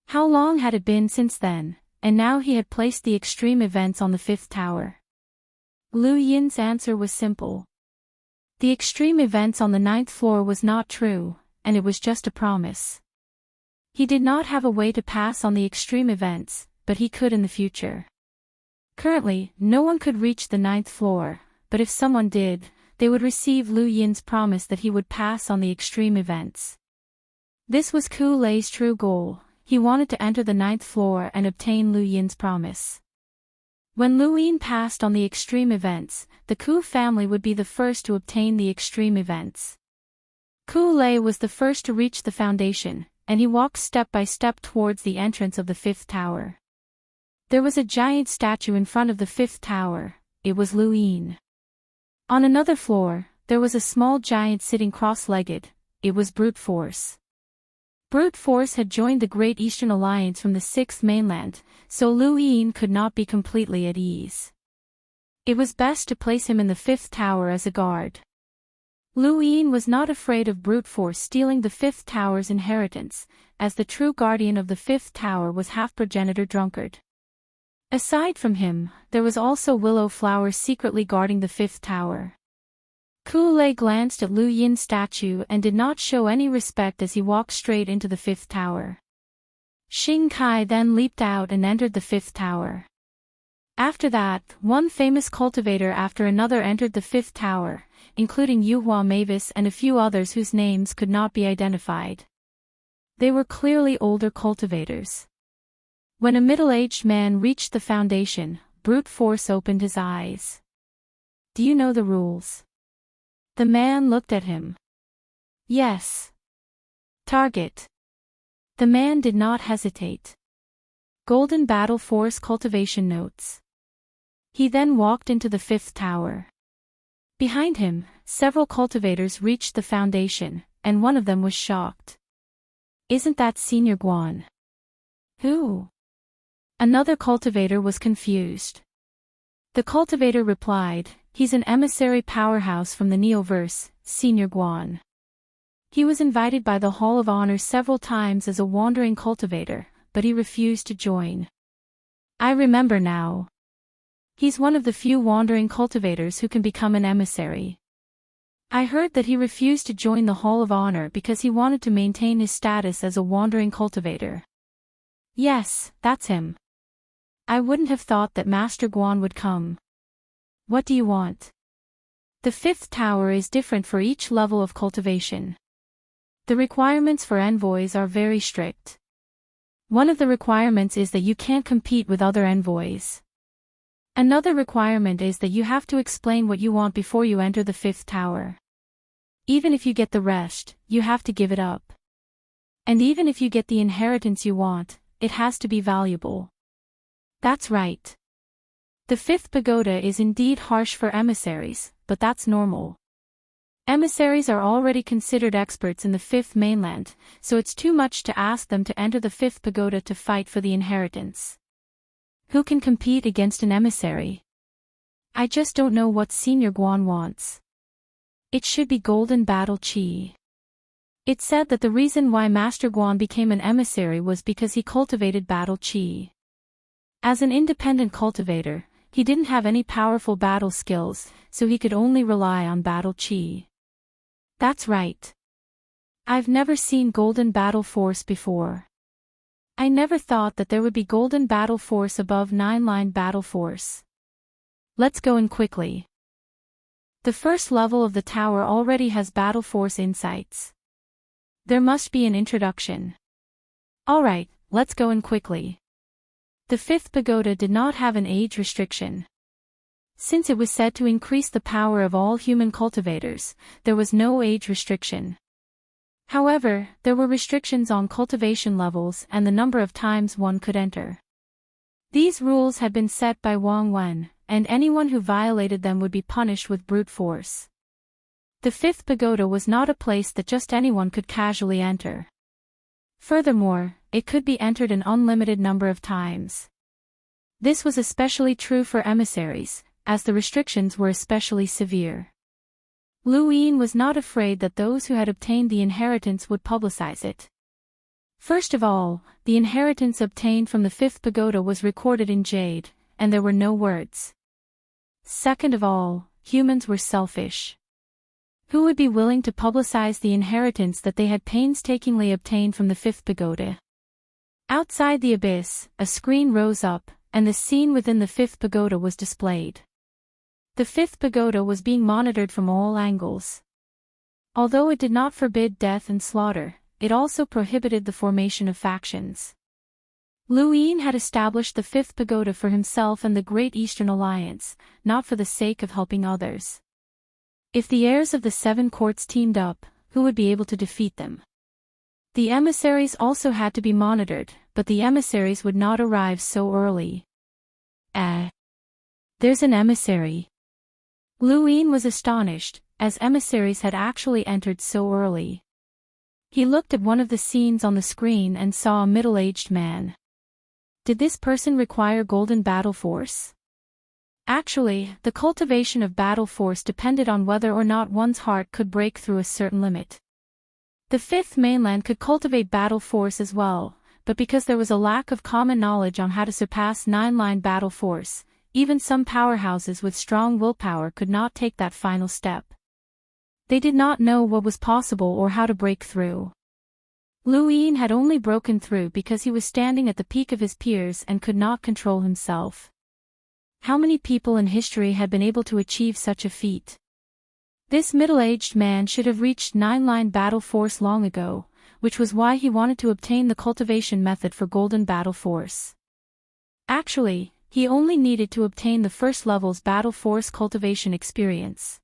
Speaker 1: How long had it been since then, and now he had placed the extreme events on the fifth tower? Lu Yin's answer was simple. The extreme events on the ninth floor was not true, and it was just a promise. He did not have a way to pass on the extreme events, but he could in the future. Currently, no one could reach the ninth floor, but if someone did, they would receive Lu Yin's promise that he would pass on the extreme events. This was Ku Lei's true goal. He wanted to enter the ninth floor and obtain Lu Yin's promise. When Lu Yin passed on the extreme events, the Ku family would be the first to obtain the extreme events. Ku Lei was the first to reach the foundation, and he walked step by step towards the entrance of the fifth tower. There was a giant statue in front of the fifth tower. It was Lu Yin. On another floor, there was a small giant sitting cross-legged. It was Brute Force. Brute Force had joined the Great Eastern Alliance from the Sixth Mainland, so Lu Yin could not be completely at ease. It was best to place him in the fifth tower as a guard. Lu Yin was not afraid of Brute Force stealing the fifth tower's inheritance, as the true guardian of the fifth tower was half-progenitor Drunkard. Aside from him, there was also Willow Flower secretly guarding the fifth tower. Ku Lei glanced at Lu Yin's statue and did not show any respect as he walked straight into the fifth tower. Xing Kai then leaped out and entered the fifth tower. After that, one famous cultivator after another entered the fifth tower, including Yuhua Mavis and a few others whose names could not be identified. They were clearly older cultivators. When a middle-aged man reached the foundation, Brute Force opened his eyes. Do you know the rules? The man looked at him. Yes. Target. The man did not hesitate. Golden Battle Force Cultivation Notes. He then walked into the fifth tower. Behind him, several cultivators reached the foundation, and one of them was shocked. Isn't that Senior Guan? Who? Another cultivator was confused. The cultivator replied, he's an emissary powerhouse from the Neoverse, Senior Guan. He was invited by the Hall of Honor several times as a wandering cultivator, but he refused to join. I remember now. He's one of the few wandering cultivators who can become an emissary. I heard that he refused to join the Hall of Honor because he wanted to maintain his status as a wandering cultivator. Yes, that's him. I wouldn't have thought that Master Guan would come. What do you want? The fifth tower is different for each level of cultivation. The requirements for envoys are very strict. One of the requirements is that you can't compete with other envoys. Another requirement is that you have to explain what you want before you enter the fifth tower. Even if you get the rest, you have to give it up. And even if you get the inheritance you want, it has to be valuable. That's right. The fifth pagoda is indeed harsh for emissaries, but that's normal. Emissaries are already considered experts in the fifth mainland, so it's too much to ask them to enter the fifth pagoda to fight for the inheritance. Who can compete against an emissary? I just don't know what Senior Guan wants. It should be golden battle chi. It's said that the reason why Master Guan became an emissary was because he cultivated battle chi. As an independent cultivator, he didn't have any powerful battle skills, so he could only rely on battle chi. That's right. I've never seen golden battle force before. I never thought that there would be golden battle force above 9-line battle force. Let's go in quickly. The first level of the tower already has battle force insights. There must be an introduction. Alright, let's go in quickly. The fifth pagoda did not have an age restriction. Since it was said to increase the power of all human cultivators, there was no age restriction. However, there were restrictions on cultivation levels and the number of times one could enter. These rules had been set by Wang Wen, and anyone who violated them would be punished with brute force. The fifth pagoda was not a place that just anyone could casually enter. Furthermore, it could be entered an unlimited number of times. This was especially true for emissaries, as the restrictions were especially severe. Lu Yin was not afraid that those who had obtained the inheritance would publicize it. First of all, the inheritance obtained from the fifth pagoda was recorded in jade, and there were no words. Second of all, humans were selfish. Who would be willing to publicize the inheritance that they had painstakingly obtained from the fifth pagoda? Outside the abyss, a screen rose up, and the scene within the fifth pagoda was displayed. The fifth pagoda was being monitored from all angles. Although it did not forbid death and slaughter, it also prohibited the formation of factions. Lu Yin had established the fifth pagoda for himself and the Great Eastern Alliance, not for the sake of helping others. If the heirs of the seven courts teamed up, who would be able to defeat them? The emissaries also had to be monitored, but the emissaries would not arrive so early. There's an emissary. Lu Yin was astonished, as emissaries had actually entered so early. He looked at one of the scenes on the screen and saw a middle-aged man. Did this person require golden battle force? Actually, the cultivation of battle force depended on whether or not one's heart could break through a certain limit. The fifth mainland could cultivate battle force as well, but because there was a lack of common knowledge on how to surpass 9-line battle force, even some powerhouses with strong willpower could not take that final step. They did not know what was possible or how to break through. Lu Yin had only broken through because he was standing at the peak of his peers and could not control himself. How many people in history had been able to achieve such a feat? This middle-aged man should have reached 9-line battle force long ago, which was why he wanted to obtain the cultivation method for golden battle force. Actually, he only needed to obtain the first level's battle force cultivation experience.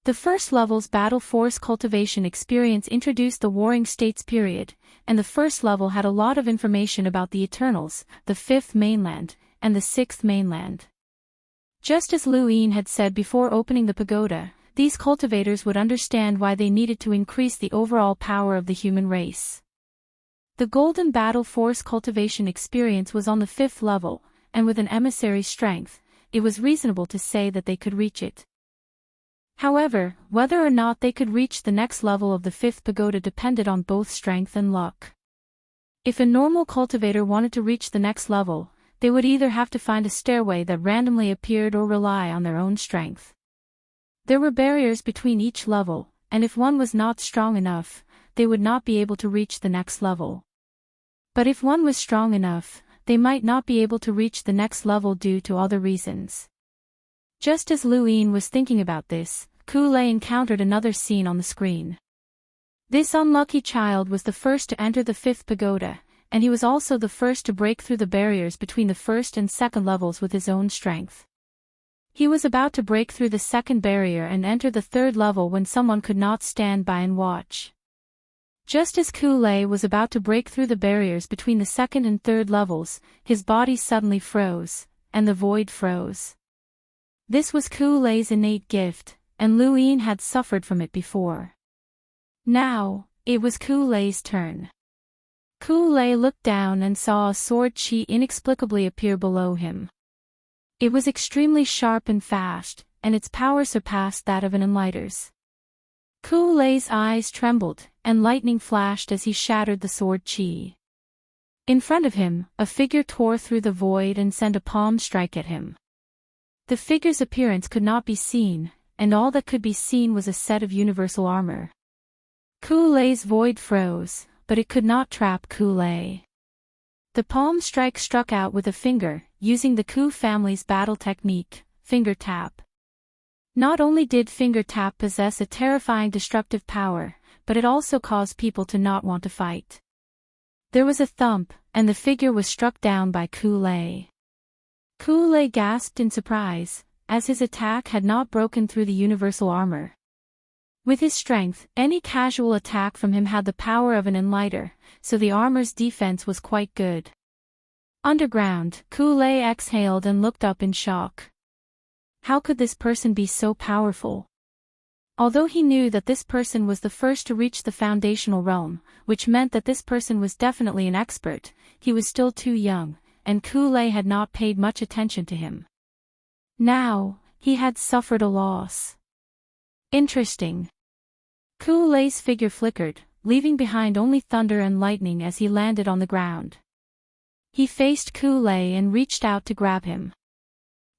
Speaker 1: The first level's battle force cultivation experience introduced the Warring States period, and the first level had a lot of information about the Eternals, the fifth mainland, and the sixth mainland. Just as Lu Yin had said before opening the pagoda, these cultivators would understand why they needed to increase the overall power of the human race. The golden battle force cultivation experience was on the fifth level, and with an emissary's strength, it was reasonable to say that they could reach it. However, whether or not they could reach the next level of the fifth pagoda depended on both strength and luck. If a normal cultivator wanted to reach the next level, they would either have to find a stairway that randomly appeared or rely on their own strength. There were barriers between each level, and if one was not strong enough, they would not be able to reach the next level. But if one was strong enough, they might not be able to reach the next level due to other reasons. Just as Lu Yin was thinking about this, Ku Lei encountered another scene on the screen. This unlucky child was the first to enter the fifth pagoda, and he was also the first to break through the barriers between the first and second levels with his own strength. He was about to break through the second barrier and enter the third level when someone could not stand by and watch. Just as Ku-lei was about to break through the barriers between the second and third levels, his body suddenly froze, and the void froze. This was Ku-lei's innate gift, and Lu-yin had suffered from it before. Now, it was Ku-lei's turn. Ku-lei looked down and saw a sword chi inexplicably appear below him. It was extremely sharp and fast, and its power surpassed that of an enlighter's. Ku-lei's eyes trembled, and lightning flashed as he shattered the sword chi. In front of him, a figure tore through the void and sent a palm strike at him. The figure's appearance could not be seen, and all that could be seen was a set of universal armor. Ku-lei's void froze, but it could not trap Ku-lei. The palm strike struck out with a finger, using the Ku family's battle technique, finger tap. Not only did finger tap possess a terrifying destructive power, but it also caused people to not want to fight. There was a thump, and the figure was struck down by Ku-lei. Ku-lei gasped in surprise, as his attack had not broken through the universal armor. With his strength, any casual attack from him had the power of an enlighter, so the armor's defense was quite good. Underground, Ku-lei exhaled and looked up in shock. How could this person be so powerful? Although he knew that this person was the first to reach the foundational realm, which meant that this person was definitely an expert, he was still too young, and Ku-lei had not paid much attention to him. Now, he had suffered a loss. Interesting. Ku-lei's figure flickered, leaving behind only thunder and lightning as he landed on the ground. He faced Ku-lei and reached out to grab him.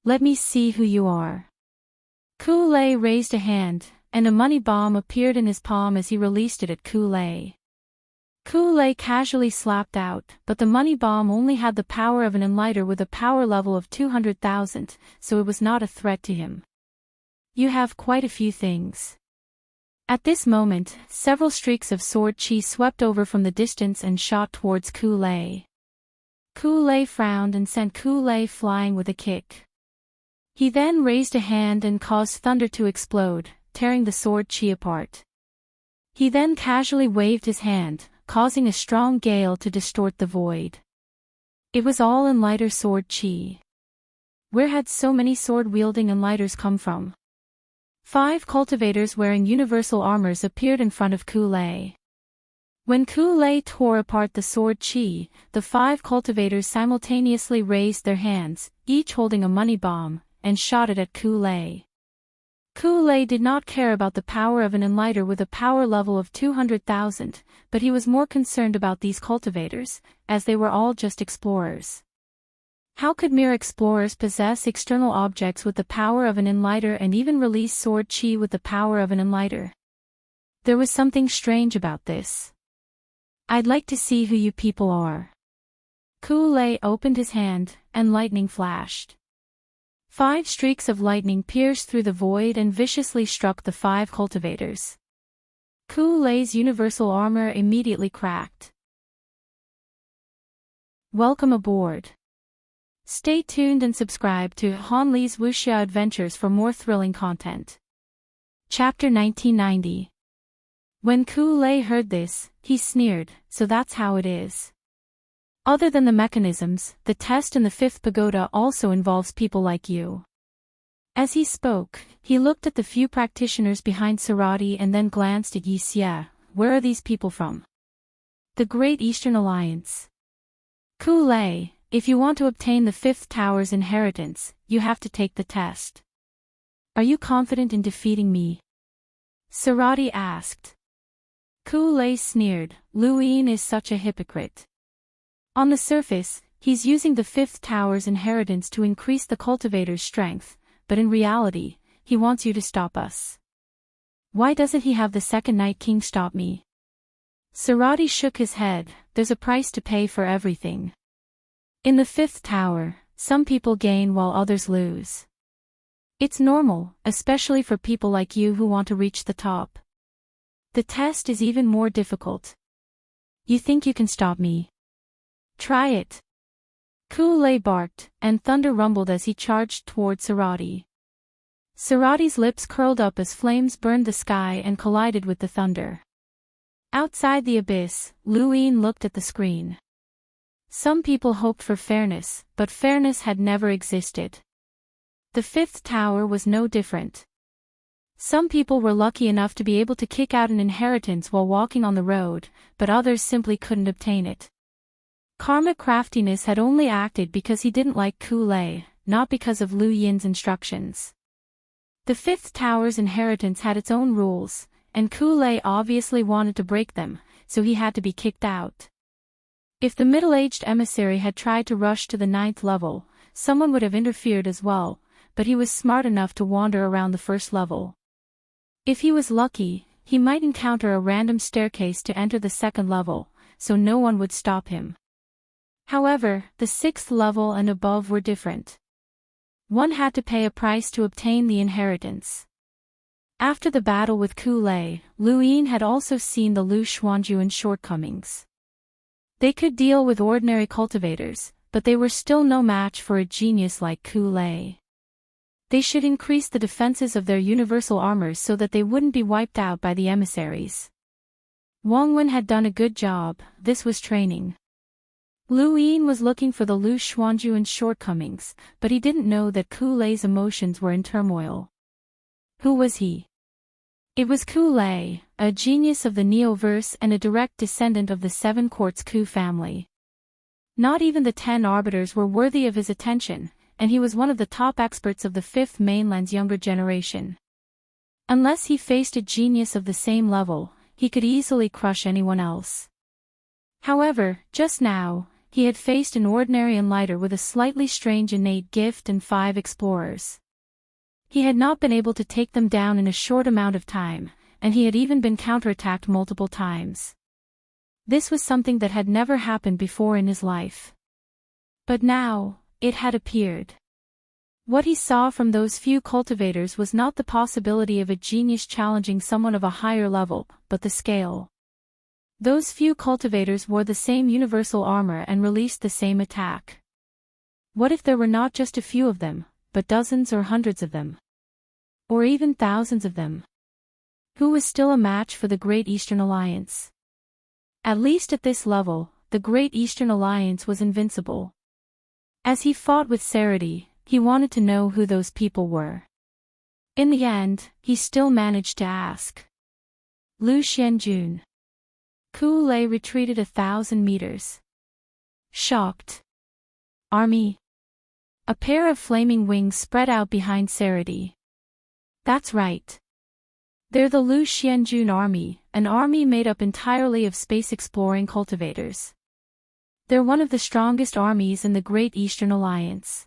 Speaker 1: Let me see who you are. Ku-lei raised a hand, and a money bomb appeared in his palm as he released it at Ku-lei. Ku-lei casually slapped out, but the money bomb only had the power of an enlighter with a power level of 200,000, so it was not a threat to him. You have quite a few things. At this moment, several streaks of sword chi swept over from the distance and shot towards Ku-lei. Ku-lei frowned and sent Ku-lei flying with a kick. He then raised a hand and caused thunder to explode, tearing the sword chi apart. He then casually waved his hand, causing a strong gale to distort the void. It was all enlighter sword chi. Where had so many sword-wielding enlighters come from? 5 cultivators wearing universal armors appeared in front of Ku-lei. When Ku-lei tore apart the sword chi, the 5 cultivators simultaneously raised their hands, each holding a money bomb, and shot it at Ku-lei. Ku-lei did not care about the power of an enlighter with a power level of 200,000, but he was more concerned about these cultivators, as they were all just explorers. How could mere explorers possess external objects with the power of an enlighter and even release sword chi with the power of an enlighter? There was something strange about this. I'd like to see who you people are. Ku-lei opened his hand, and lightning flashed. 5 streaks of lightning pierced through the void and viciously struck the 5 cultivators. Ku-lei's universal armor immediately cracked. Welcome aboard. Stay tuned and subscribe to Han Li's Wuxia Adventures for more thrilling content. Chapter 1990. When Ku-lei heard this, he sneered, so that's how it is. Other than the mechanisms, the test in the 5th pagoda also involves people like you. As he spoke, he looked at the few practitioners behind Sarati and then glanced at Yi Xie. Where are these people from? The Great Eastern Alliance. Ku-lei, if you want to obtain the 5th tower's inheritance, you have to take the test. Are you confident in defeating me? Sarati asked. Ku-lei sneered, Lu-yin is such a hypocrite. On the surface, he's using the 5th tower's inheritance to increase the cultivator's strength, but in reality, he wants you to stop us. Why doesn't he have the 2nd Night King stop me? Sarati shook his head, there's a price to pay for everything. In the 5th tower, some people gain while others lose. It's normal, especially for people like you who want to reach the top. The test is even more difficult. You think you can stop me? Try it. Ku-lay barked, and thunder rumbled as he charged toward Sarati. Sarati's lips curled up as flames burned the sky and collided with the thunder. Outside the abyss, Luin looked at the screen. Some people hoped for fairness, but fairness had never existed. The fifth tower was no different. Some people were lucky enough to be able to kick out an inheritance while walking on the road, but others simply couldn't obtain it. Karmic craftiness had only acted because he didn't like Ku-lay, not because of Lu Yin's instructions. The fifth tower's inheritance had its own rules, and Ku-lay obviously wanted to break them, so he had to be kicked out. If the middle-aged emissary had tried to rush to the 9th level, someone would have interfered as well, but he was smart enough to wander around the first level. If he was lucky, he might encounter a random staircase to enter the 2nd level, so no one would stop him. However, the 6th level and above were different. One had to pay a price to obtain the inheritance. After the battle with Ku-lay, Luin had also seen the Lu Xuanjuan's shortcomings. They could deal with ordinary cultivators, but they were still no match for a genius like Ku-lay. They should increase the defenses of their universal armors so that they wouldn't be wiped out by the emissaries. Wang Wen had done a good job, this was training. Luin was looking for the Lu Xuanjuan's shortcomings, but he didn't know that Ku-lay's emotions were in turmoil. Who was he? It was Ku-lay, a genius of the Neoverse and a direct descendant of the 7 Quartz Ku family. Not even the 10 arbiters were worthy of his attention, and he was one of the top experts of the 5th mainland's younger generation. Unless he faced a genius of the same level, he could easily crush anyone else. However, just now, he had faced an ordinary enlighter with a slightly strange innate gift and 5 explorers. He had not been able to take them down in a short amount of time, and he had even been counterattacked multiple times. This was something that had never happened before in his life. But now, it had appeared. What he saw from those few cultivators was not the possibility of a genius challenging someone of a higher level, but the scale. Those few cultivators wore the same universal armor and released the same attack. What if there were not just a few of them, but dozens or hundreds of them? Or even thousands of them? Who was still a match for the Great Eastern Alliance? At least at this level, the Great Eastern Alliance was invincible. As he fought with Sarati, he wanted to know who those people were. In the end, he still managed to ask. Lu Xianjun. Ku-lay retreated 1,000 meters. Shocked. Army. A pair of flaming wings spread out behind Sarati. That's right. They're the Lu Xianjun army, an army made up entirely of space-exploring cultivators. They're one of the strongest armies in the Great Eastern Alliance.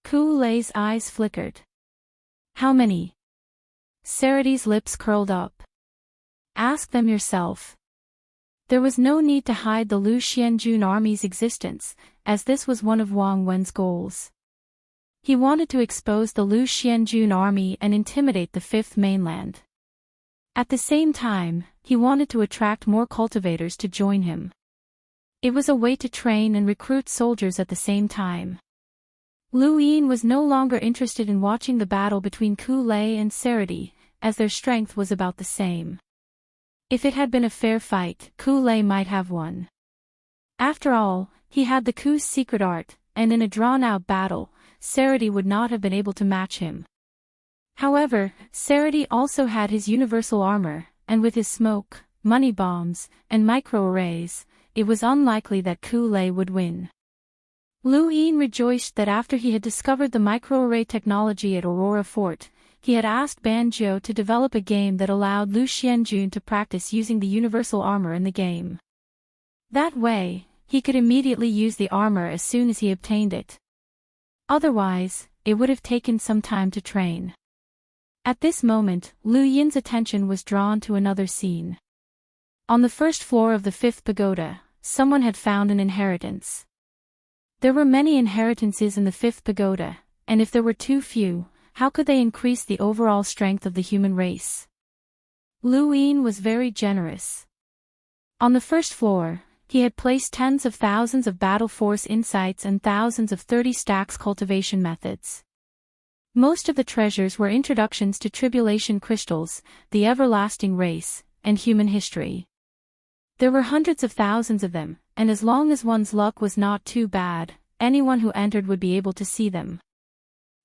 Speaker 1: Ku-lay's eyes flickered. How many? Sarati's lips curled up. Ask them yourself. There was no need to hide the Lu Xianjun army's existence, as this was one of Wang Wen's goals. He wanted to expose the Lu Xianjun army and intimidate the 5th mainland. At the same time, he wanted to attract more cultivators to join him. It was a way to train and recruit soldiers at the same time. Luin was no longer interested in watching the battle between Ku-lay and Sarati, as their strength was about the same. If it had been a fair fight, Ku-lay might have won. After all, he had the Ku's secret art, and in a drawn-out battle, Sarati would not have been able to match him. However, Sarati also had his universal armor, and with his smoke, money bombs, and microarrays, it was unlikely that Ku-lay would win. Luin rejoiced that after he had discovered the microarray technology at Aurora Fort, he had asked Banjo to develop a game that allowed Lu Xianjun to practice using the universal armor in the game. That way, he could immediately use the armor as soon as he obtained it. Otherwise, it would have taken some time to train. At this moment, Lu Yin's attention was drawn to another scene. On the 1st floor of the 5th pagoda, someone had found an inheritance. There were many inheritances in the 5th pagoda, and if there were too few, how could they increase the overall strength of the human race? Lu Yin was very generous. On the 1st floor, he had placed tens of thousands of battle force insights and thousands of 30 stacks cultivation methods. Most of the treasures were introductions to tribulation crystals, the everlasting race, and human history. There were hundreds of thousands of them, and as long as one's luck was not too bad, anyone who entered would be able to see them.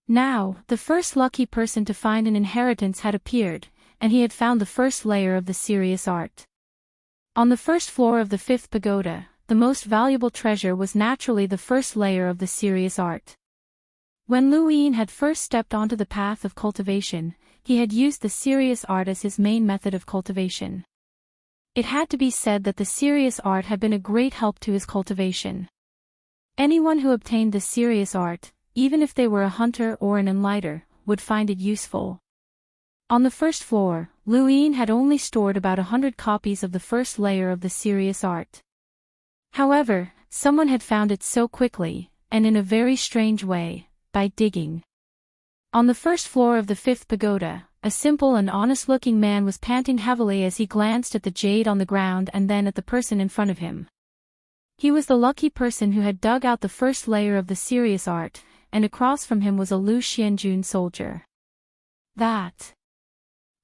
Speaker 1: Now, the first lucky person to find an inheritance had appeared, and he had found the first layer of the serious art. On the first floor of the 5th pagoda, the most valuable treasure was naturally the first layer of the serious art. When Luin had first stepped onto the path of cultivation, he had used the serious art as his main method of cultivation. It had to be said that the serious art had been a great help to his cultivation. Anyone who obtained the serious art, even if they were a hunter or an enlighter, would find it useful. On the first floor, Luin had only stored about 100 copies of the first layer of the serious art. However, someone had found it so quickly, and in a very strange way, by digging. On the first floor of the 5th pagoda, a simple and honest-looking man was panting heavily as he glanced at the jade on the ground and then at the person in front of him. He was the lucky person who had dug out the first layer of the serious art, and across from him was a Lu Xianjun soldier.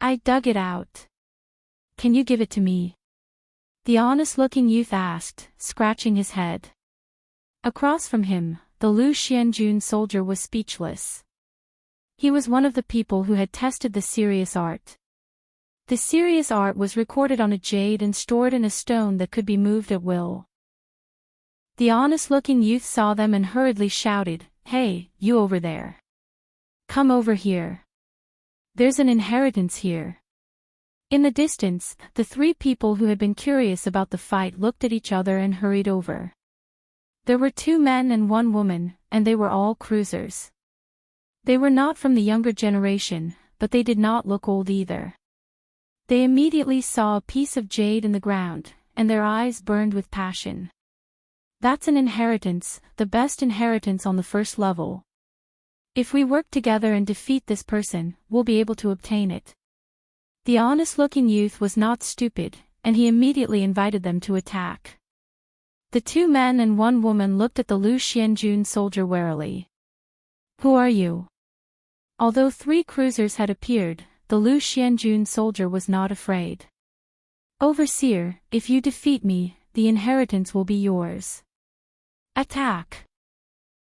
Speaker 1: I dug it out. Can you give it to me? The honest-looking youth asked, scratching his head. Across from him, the Lu Xianjun soldier was speechless. He was one of the people who had tested the serious art. The serious art was recorded on a jade and stored in a stone that could be moved at will. The honest-looking youth saw them and hurriedly shouted, "Hey, you over there. Come over here. There's an inheritance here." In the distance, the three people who had been curious about the fight looked at each other and hurried over. There were 2 men and 1 woman, and they were all cruisers. They were not from the younger generation, but they did not look old either. They immediately saw a piece of jade in the ground, and their eyes burned with passion. That's an inheritance, the best inheritance on the first level. If we work together and defeat this person, we'll be able to obtain it. The honest-looking youth was not stupid, and he immediately invited them to attack. The 2 men and 1 woman looked at the Lu Xianjun soldier warily. "Who are you?" Although 3 cruisers had appeared, the Lu Xianjun soldier was not afraid. "Overseer, if you defeat me, the inheritance will be yours. Attack!"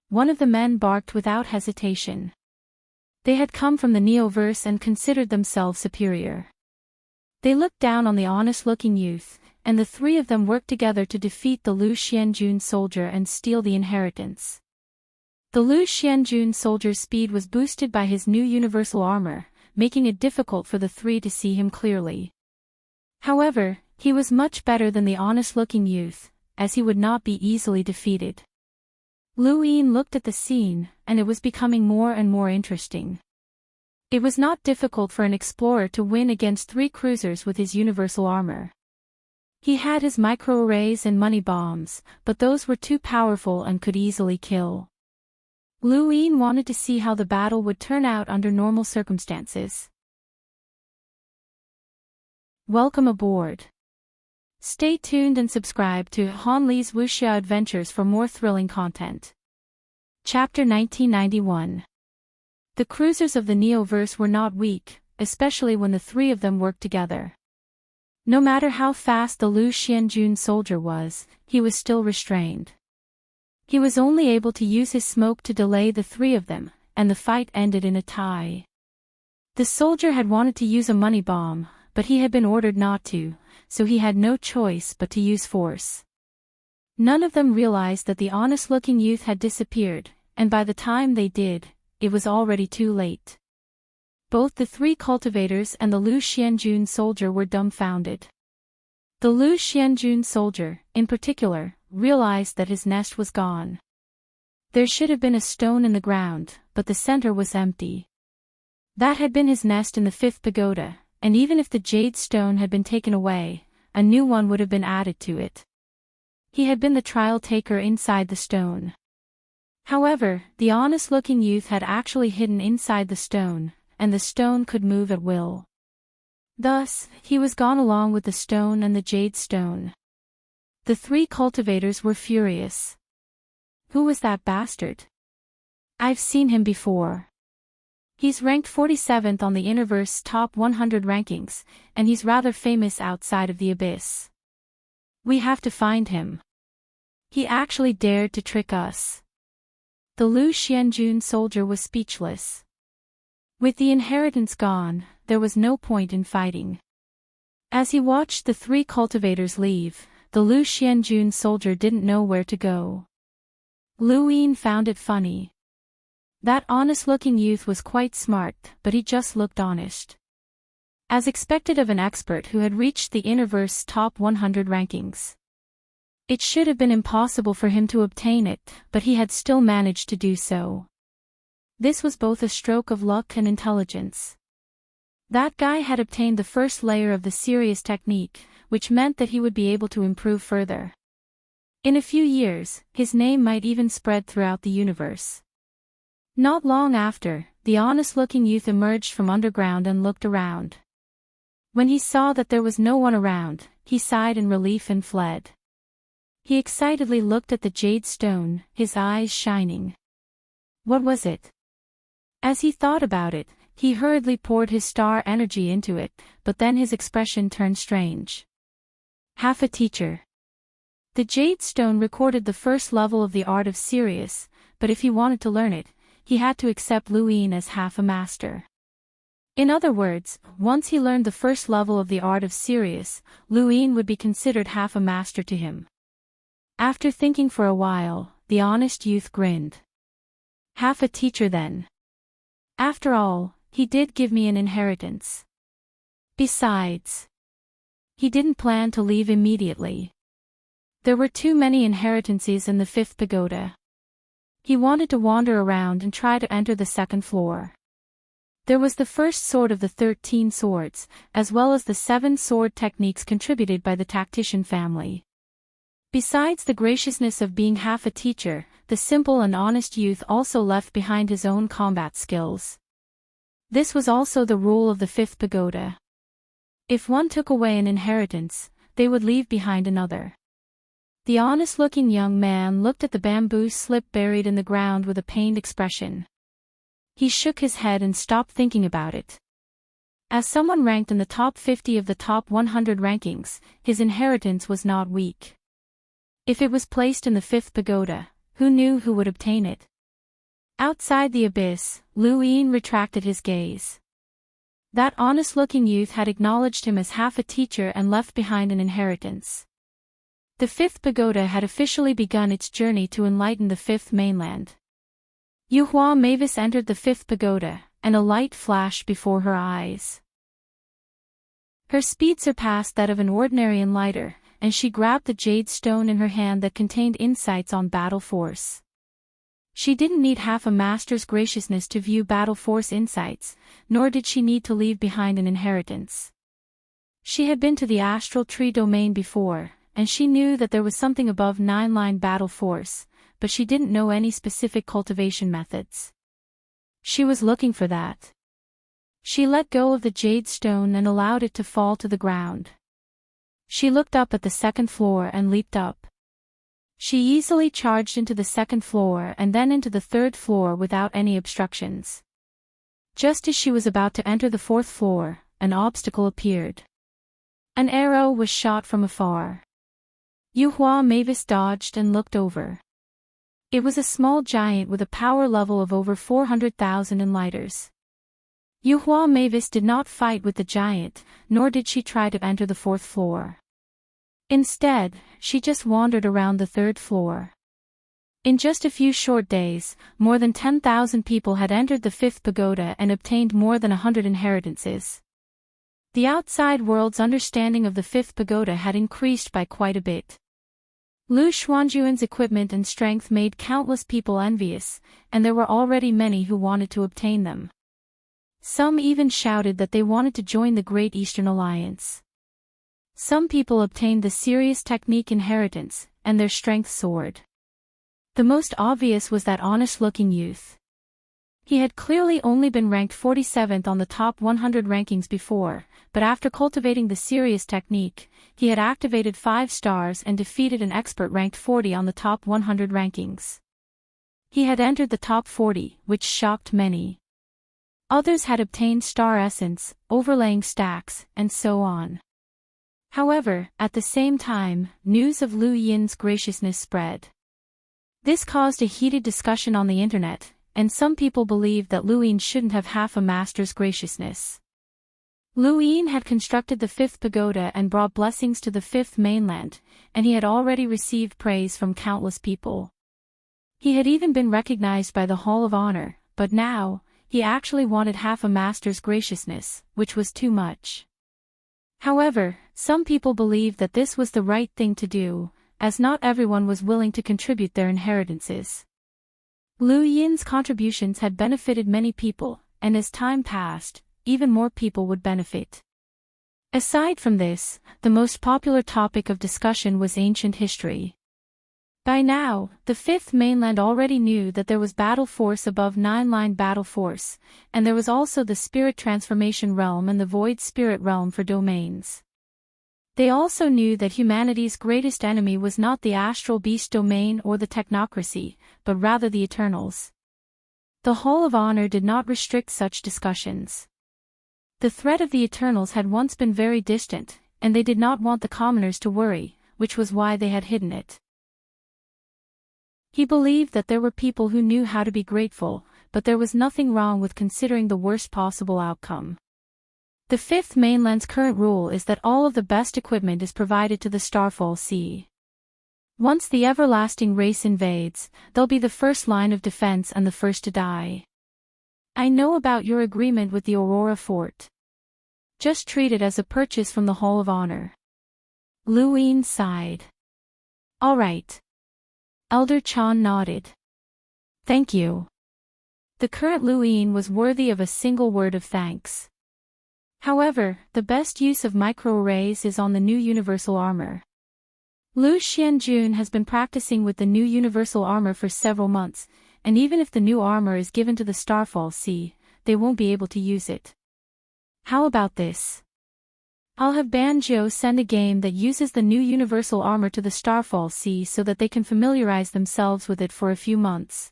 Speaker 1: One of the men barked without hesitation. They had come from the Neoverse and considered themselves superior. They looked down on the honest-looking youth, and the 3 of them worked together to defeat the Lu Xianjun soldier and steal the inheritance. The Lu Xianjun soldier's speed was boosted by his new universal armor, making it difficult for the 3 to see him clearly. However, he was much better than the honest-looking youth, as he would not be easily defeated. Luin looked at the scene, and it was becoming more and more interesting. It was not difficult for an explorer to win against 3 cruisers with his universal armor. He had his microarrays and money bombs, but those were too powerful and could easily kill. Luin wanted to see how the battle would turn out under normal circumstances. Welcome aboard. Stay tuned and subscribe to Han Li's Wuxia Adventures for more thrilling content. Chapter 1991. The cruisers of the Neoverse were not weak, especially when the 3 of them worked together. No matter how fast the Lu Xianjun soldier was, he was still restrained. He was only able to use his smoke to delay the 3 of them, and the fight ended in a tie. The soldier had wanted to use a money bomb, but he had been ordered not to, so he had no choice but to use force. None of them realized that the honest-looking youth had disappeared, and by the time they did, it was already too late. Both the 3 cultivators and the Lu Xianjun soldier were dumbfounded. The Lu Xianjun soldier, in particular, realized that his nest was gone. There should have been a stone in the ground, but the center was empty. That had been his nest in the 5th pagoda, and even if the jade stone had been taken away, a new one would have been added to it. He had been the trial taker inside the stone. However, the honest-looking youth had actually hidden inside the stone, and the stone could move at will. Thus, he was gone along with the stone and the jade stone. The three cultivators were furious. Who was that bastard? I've seen him before. He's ranked 47th on the Universe Top 100 rankings, and he's rather famous outside of the abyss. We have to find him. He actually dared to trick us. The Lu Xianjun soldier was speechless. With the inheritance gone, there was no point in fighting. As he watched the three cultivators leave, the Lu Xianjun soldier didn't know where to go. Lu Yin found it funny. That honest-looking youth was quite smart, but he just looked honest. As expected of an expert who had reached the Universe Top 100 rankings. It should have been impossible for him to obtain it, but he had still managed to do so. This was both a stroke of luck and intelligence. That guy had obtained the first layer of the serious technique, which meant that he would be able to improve further. In a few years, his name might even spread throughout the universe. Not long after, the honest-looking youth emerged from underground and looked around. When he saw that there was no one around, he sighed in relief and fled. He excitedly looked at the jade stone, his eyes shining. What was it? As he thought about it, he hurriedly poured his star energy into it, but then his expression turned strange. Half a teacher. The jade stone recorded the first level of the art of Sirius, but if he wanted to learn it, he had to accept Lu Yin as half a master. In other words, once he learned the first level of the art of Sirius, Lu Yin would be considered half a master to him. After thinking for a while, the honest youth grinned. Half a teacher then. After all, he did give me an inheritance. Besides, he didn't plan to leave immediately. There were too many inheritances in the 5th pagoda. He wanted to wander around and try to enter the 2nd floor. There was the first sword of the 13 swords, as well as the 7 sword techniques contributed by the tactician family. Besides the graciousness of being half a teacher, the simple and honest youth also left behind his own combat skills. This was also the rule of the 5th pagoda. If one took away an inheritance, they would leave behind another. The honest-looking young man looked at the bamboo slip buried in the ground with a pained expression. He shook his head and stopped thinking about it. As someone ranked in the top 50 of the top 100 rankings, his inheritance was not weak. If it was placed in the 5th pagoda, who knew who would obtain it? Outside the abyss, Lu Yin retracted his gaze. That honest-looking youth had acknowledged him as half a teacher and left behind an inheritance. The 5th pagoda had officially begun its journey to enlighten the 5th mainland. Yuhua Mavis entered the 5th pagoda, and a light flashed before her eyes. Her speed surpassed that of an ordinary enlighter, and she grabbed the jade stone in her hand that contained insights on battle force. She didn't need half a master's graciousness to view battle force insights, nor did she need to leave behind an inheritance. She had been to the astral tree domain before, and she knew that there was something above 9-line battle force, but she didn't know any specific cultivation methods. She was looking for that. She let go of the jade stone and allowed it to fall to the ground. She looked up at the 2nd floor and leaped up. She easily charged into the 2nd floor and then into the 3rd floor without any obstructions. Just as she was about to enter the 4th floor, an obstacle appeared. An arrow was shot from afar. Yuhua Mavis dodged and looked over. It was a small giant with a power level of over 400,000 enlighters. Yuhua Mavis did not fight with the giant, nor did she try to enter the 4th floor. Instead, she just wandered around the 3rd floor. In just a few short days, more than 10,000 people had entered the 5th pagoda and obtained more than 100 inheritances. The outside world's understanding of the 5th pagoda had increased by quite a bit. Lu Xuanjuan's equipment and strength made countless people envious, and there were already many who wanted to obtain them. Some even shouted that they wanted to join the Great Eastern Alliance. Some people obtained the Sirius technique inheritance, and their strength soared. The most obvious was that honest-looking youth. He had clearly only been ranked 47th on the top 100 rankings before, but after cultivating the serious technique, he had activated 5 stars and defeated an expert ranked 40 on the top 100 rankings. He had entered the top 40, which shocked many. Others had obtained star essence, overlaying stacks, and so on. However, at the same time, news of Lu Yin's graciousness spread. This caused a heated discussion on the internet, and some people believed that Lu Yin shouldn't have half a master's graciousness. Lu Yin had constructed the 5th pagoda and brought blessings to the 5th mainland, and he had already received praise from countless people. He had even been recognized by the Hall of Honor, but now, he actually wanted half a master's graciousness, which was too much. However, some people believed that this was the right thing to do, as not everyone was willing to contribute their inheritances. Lu Yin's contributions had benefited many people, and as time passed, even more people would benefit. Aside from this, the most popular topic of discussion was ancient history. By now, the 5th mainland already knew that there was battle force above 9-line battle force, and there was also the spirit transformation realm and the void spirit realm for domains. They also knew that humanity's greatest enemy was not the astral beast domain or the technocracy, but rather the Eternals. The Hall of Honor did not restrict such discussions. The threat of the Eternals had once been very distant, and they did not want the commoners to worry, which was why they had hidden it. He believed that there were people who knew how to be grateful, but there was nothing wrong with considering the worst possible outcome. The 5th mainland's current rule is that all of the best equipment is provided to the Starfall Sea. Once the everlasting race invades, they'll be the first line of defense and the first to die. I know about your agreement with the Aurora Fort. Just treat it as a purchase from the Hall of Honor. Lu Yin sighed. All right. Elder Chan nodded. Thank you. The current Lu Yin was worthy of a single word of thanks. However, the best use of microarrays is on the new universal armor. Lu Xianjun has been practicing with the new universal armor for several months, and even if the new armor is given to the Starfall Sea, they won't be able to use it. How about this? I'll have Banjo send a game that uses the new universal armor to the Starfall Sea so that they can familiarize themselves with it for a few months.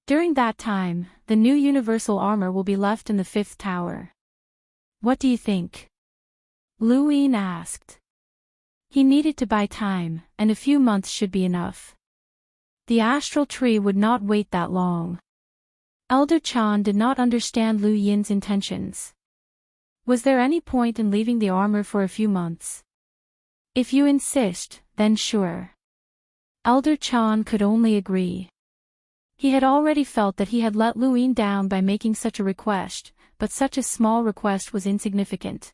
Speaker 1: During that time, the new universal armor will be left in the 5th tower. What do you think? Lu Yin asked. He needed to buy time, and a few months should be enough. The astral tree would not wait that long. Elder Chan did not understand Lu Yin's intentions. Was there any point in leaving the armor for a few months? If you insist, then sure. Elder Chan could only agree. He had already felt that he had let Lu Yin down by making such a request, but such a small request was insignificant.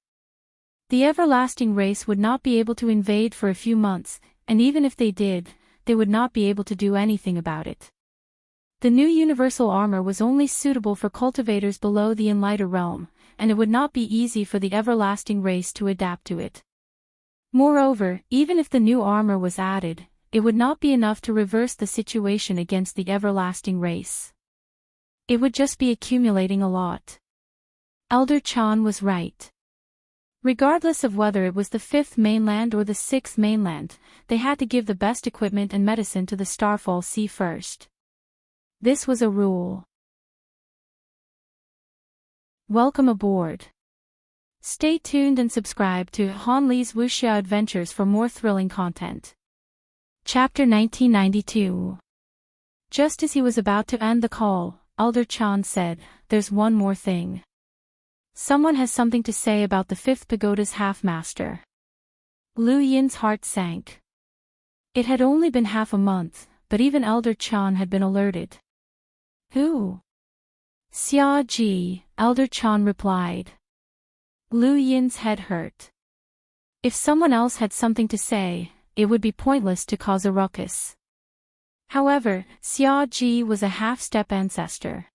Speaker 1: The everlasting race would not be able to invade for a few months, and even if they did, they would not be able to do anything about it. The new universal armor was only suitable for cultivators below the Enlighter realm, and it would not be easy for the everlasting race to adapt to it. Moreover, even if the new armor was added, it would not be enough to reverse the situation against the everlasting race. It would just be accumulating a lot. Elder Chan was right. Regardless of whether it was the 5th mainland or the 6th mainland, they had to give the best equipment and medicine to the Starfall Sea first. This was a rule. Welcome aboard. Stay tuned and subscribe to Han Li's Wuxia Adventures for more thrilling content. Chapter 1992. Just as he was about to end the call, Elder Chan said, "There's one more thing. Someone has something to say about the 5th pagoda's half-master." Lu Yin's heart sank. It had only been half a month, but even Elder Chan had been alerted. Who? Xia Ji, Elder Chan replied. Lu Yin's head hurt. If someone else had something to say, it would be pointless to cause a ruckus. However, Xia Ji was a half-step ancestor.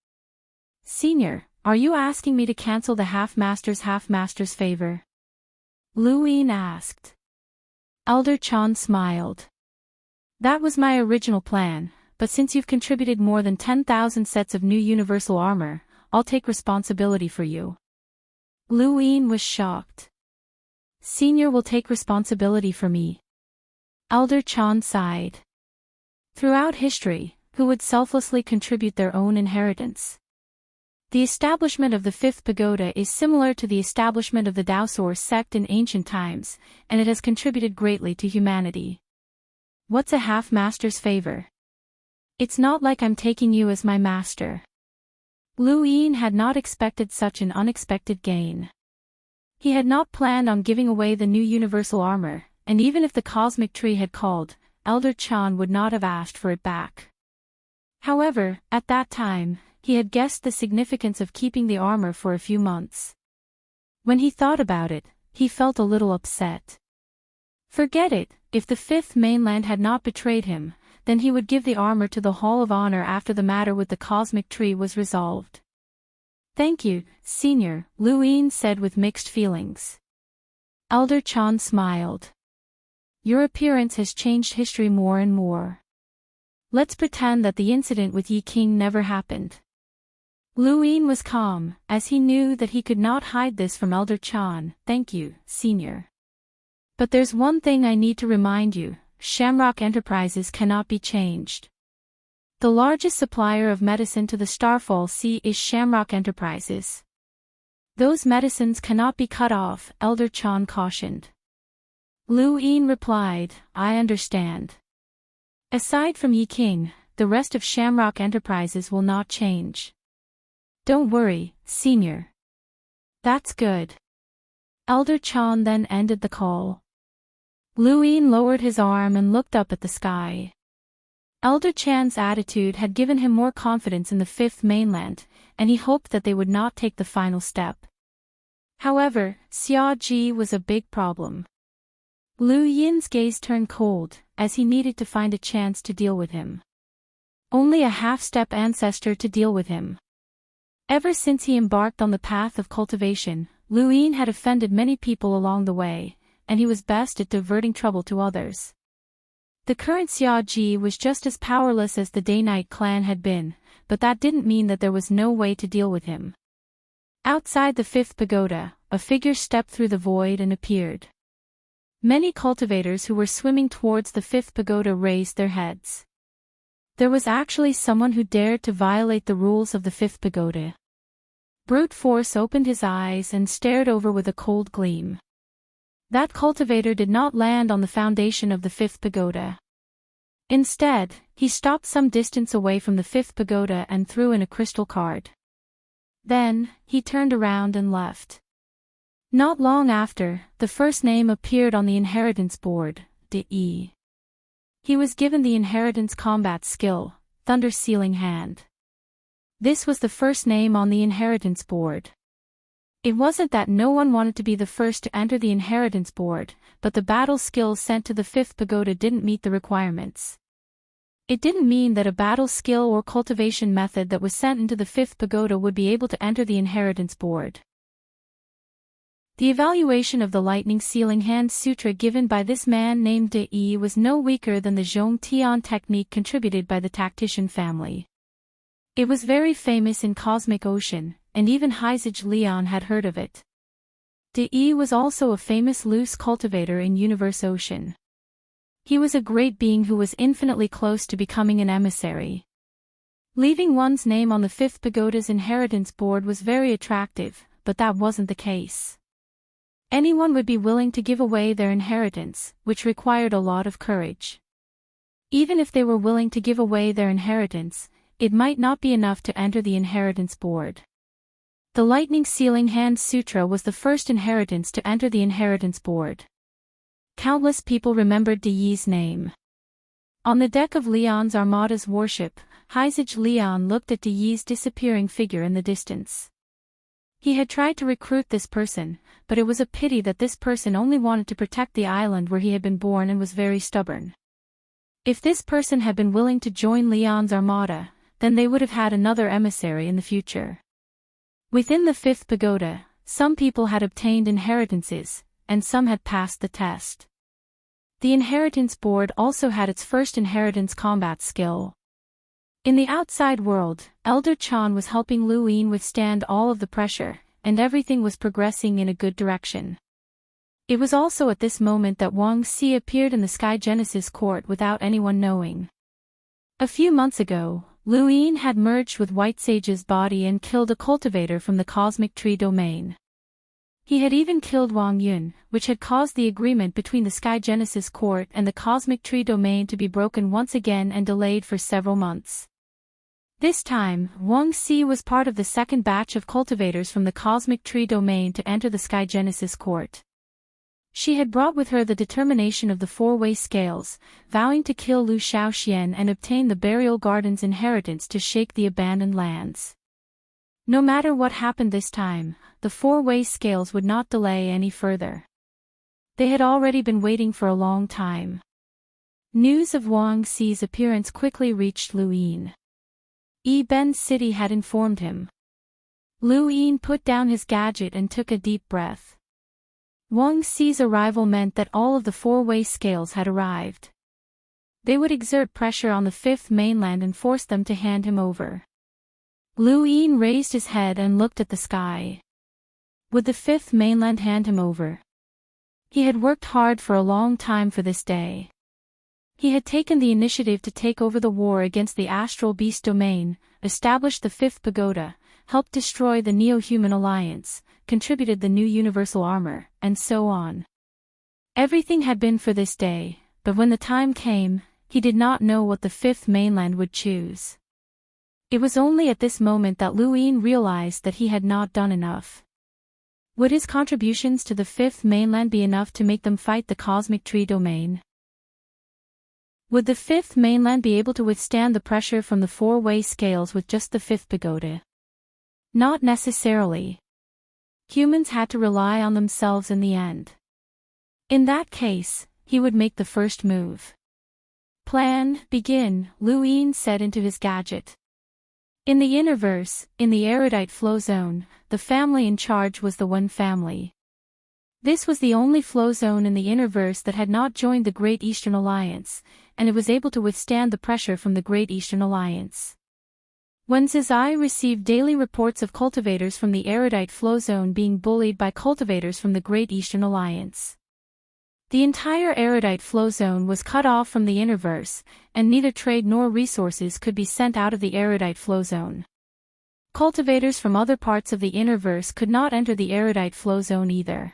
Speaker 1: Senior, are you asking me to cancel the half-master's favor? Lu Yin asked. Elder Chan smiled. That was my original plan, but since you've contributed more than 10,000 sets of new universal armor, I'll take responsibility for you." Lu Yin was shocked. "Senior will take responsibility for me?" Elder Chan sighed. Throughout history, who would selflessly contribute their own inheritance? The establishment of the fifth pagoda is similar to the establishment of the Daosuo sect in ancient times, and it has contributed greatly to humanity. What's a half-master's favor? It's not like I'm taking you as my master. Lu Yin had not expected such an unexpected gain. He had not planned on giving away the new universal armor, and even if the cosmic tree had called, Elder Chan would not have asked for it back. However, at that time, he had guessed the significance of keeping the armor for a few months. When he thought about it, he felt a little upset. Forget it, if the fifth mainland had not betrayed him, then he would give the armor to the Hall of Honor after the matter with the cosmic tree was resolved. "Thank you, Senior," Lu Yin said with mixed feelings. Elder Chan smiled. "Your appearance has changed history more and more. Let's pretend that the incident with Yi King never happened." Lu Yin was calm, as he knew that he could not hide this from Elder Chan. "Thank you, Senior. But there's one thing I need to remind you, Shamrock Enterprises cannot be changed. The largest supplier of medicine to the Starfall Sea is Shamrock Enterprises. Those medicines cannot be cut off," Elder Chan cautioned. Lu Yin replied, "I understand. Aside from Yi King, the rest of Shamrock Enterprises will not change. Don't worry, Senior." "That's good." Elder Chan then ended the call. Lu Yin lowered his arm and looked up at the sky. Elder Chan's attitude had given him more confidence in the fifth mainland, and he hoped that they would not take the final step. However, Xia Ji was a big problem. Lu Yin's gaze turned cold, as he needed to find a chance to deal with him. Only a half-step ancestor to deal with him. Ever since he embarked on the path of cultivation, Lu Yin had offended many people along the way, and he was best at diverting trouble to others. The current Xia Ji was just as powerless as the Day-Night clan had been, but that didn't mean that there was no way to deal with him. Outside the fifth pagoda, a figure stepped through the void and appeared. Many cultivators who were swimming towards the fifth pagoda raised their heads. There was actually someone who dared to violate the rules of the fifth pagoda. Brute Force opened his eyes and stared over with a cold gleam. That cultivator did not land on the foundation of the fifth pagoda. Instead, he stopped some distance away from the fifth pagoda and threw in a crystal card. Then, he turned around and left. Not long after, the first name appeared on the inheritance board, De. He was given the inheritance combat skill, Thunder Sealing Hand. This was the first name on the inheritance board. It wasn't that no one wanted to be the first to enter the inheritance board, but the battle skills sent to the fifth pagoda didn't meet the requirements. It didn't mean that a battle skill or cultivation method that was sent into the fifth pagoda would be able to enter the inheritance board. The evaluation of the Lightning Sealing Hand Sutra given by this man named De was no weaker than the Zhong Tian technique contributed by the tactician family. It was very famous in Cosmic Ocean, and even Heizage Leon had heard of it. De was also a famous loose cultivator in Universe Ocean. He was a great being who was infinitely close to becoming an emissary. Leaving one's name on the fifth pagoda's inheritance board was very attractive, but that wasn't the case. Anyone would be willing to give away their inheritance, which required a lot of courage. Even if they were willing to give away their inheritance, it might not be enough to enter the inheritance board. The Lightning Sealing Hand Sutra was the first inheritance to enter the inheritance board. Countless people remembered De's name. On the deck of Leon's Armada's warship, Heizage Leon looked at De's disappearing figure in the distance. He had tried to recruit this person, but it was a pity that this person only wanted to protect the island where he had been born and was very stubborn. If this person had been willing to join Leon's armada, then they would have had another emissary in the future. Within the fifth pagoda, some people had obtained inheritances, and some had passed the test. The inheritance board also had its first inheritance combat skill. In the outside world, Elder Chan was helping Lu Yin withstand all of the pressure, and everything was progressing in a good direction. It was also at this moment that Wang Xi appeared in the Sky Genesis court without anyone knowing. A few months ago, Lu Yin had merged with White Sage's body and killed a cultivator from the cosmic tree domain. He had even killed Wang Yun, which had caused the agreement between the Sky Genesis court and the cosmic tree domain to be broken once again and delayed for several months. This time, Wang Xi was part of the second batch of cultivators from the cosmic tree domain to enter the Sky Genesis court. She had brought with her the determination of the four-way scales, vowing to kill Lu Shaoxian and obtain the burial garden's inheritance to shake the abandoned lands. No matter what happened this time, the four-way scales would not delay any further. They had already been waiting for a long time. News of Wang Xi's appearance quickly reached Lu Yin. Ben's city had informed him. Lu Yin put down his gadget and took a deep breath. Wang Xi's arrival meant that all of the four-way scales had arrived. They would exert pressure on the fifth mainland and force them to hand him over. Lu Yin raised his head and looked at the sky. Would the fifth mainland hand him over? He had worked hard for a long time for this day. He had taken the initiative to take over the war against the astral beast domain, established the fifth pagoda, helped destroy the Neo-Human Alliance, contributed the new universal armor, and so on. Everything had been for this day, but when the time came, he did not know what the fifth mainland would choose. It was only at this moment that Lu Yin realized that he had not done enough. Would his contributions to the fifth mainland be enough to make them fight the cosmic tree domain? Would the fifth mainland be able to withstand the pressure from the four-way scales with just the fifth pagoda? Not necessarily. Humans had to rely on themselves in the end. In that case, he would make the first move. Plan, begin, Lu Yin said into his gadget. In the innerverse, in the erudite flow zone, the family in charge was the One family. This was the only flow zone in the innerverse that had not joined the Great Eastern Alliance, and it was able to withstand the pressure from the Great Eastern Alliance. When Zizai received daily reports of cultivators from the erudite flow zone being bullied by cultivators from the Great Eastern Alliance. The entire erudite flow zone was cut off from the innerverse, and neither trade nor resources could be sent out of the erudite flow zone. Cultivators from other parts of the innerverse could not enter the erudite flow zone either.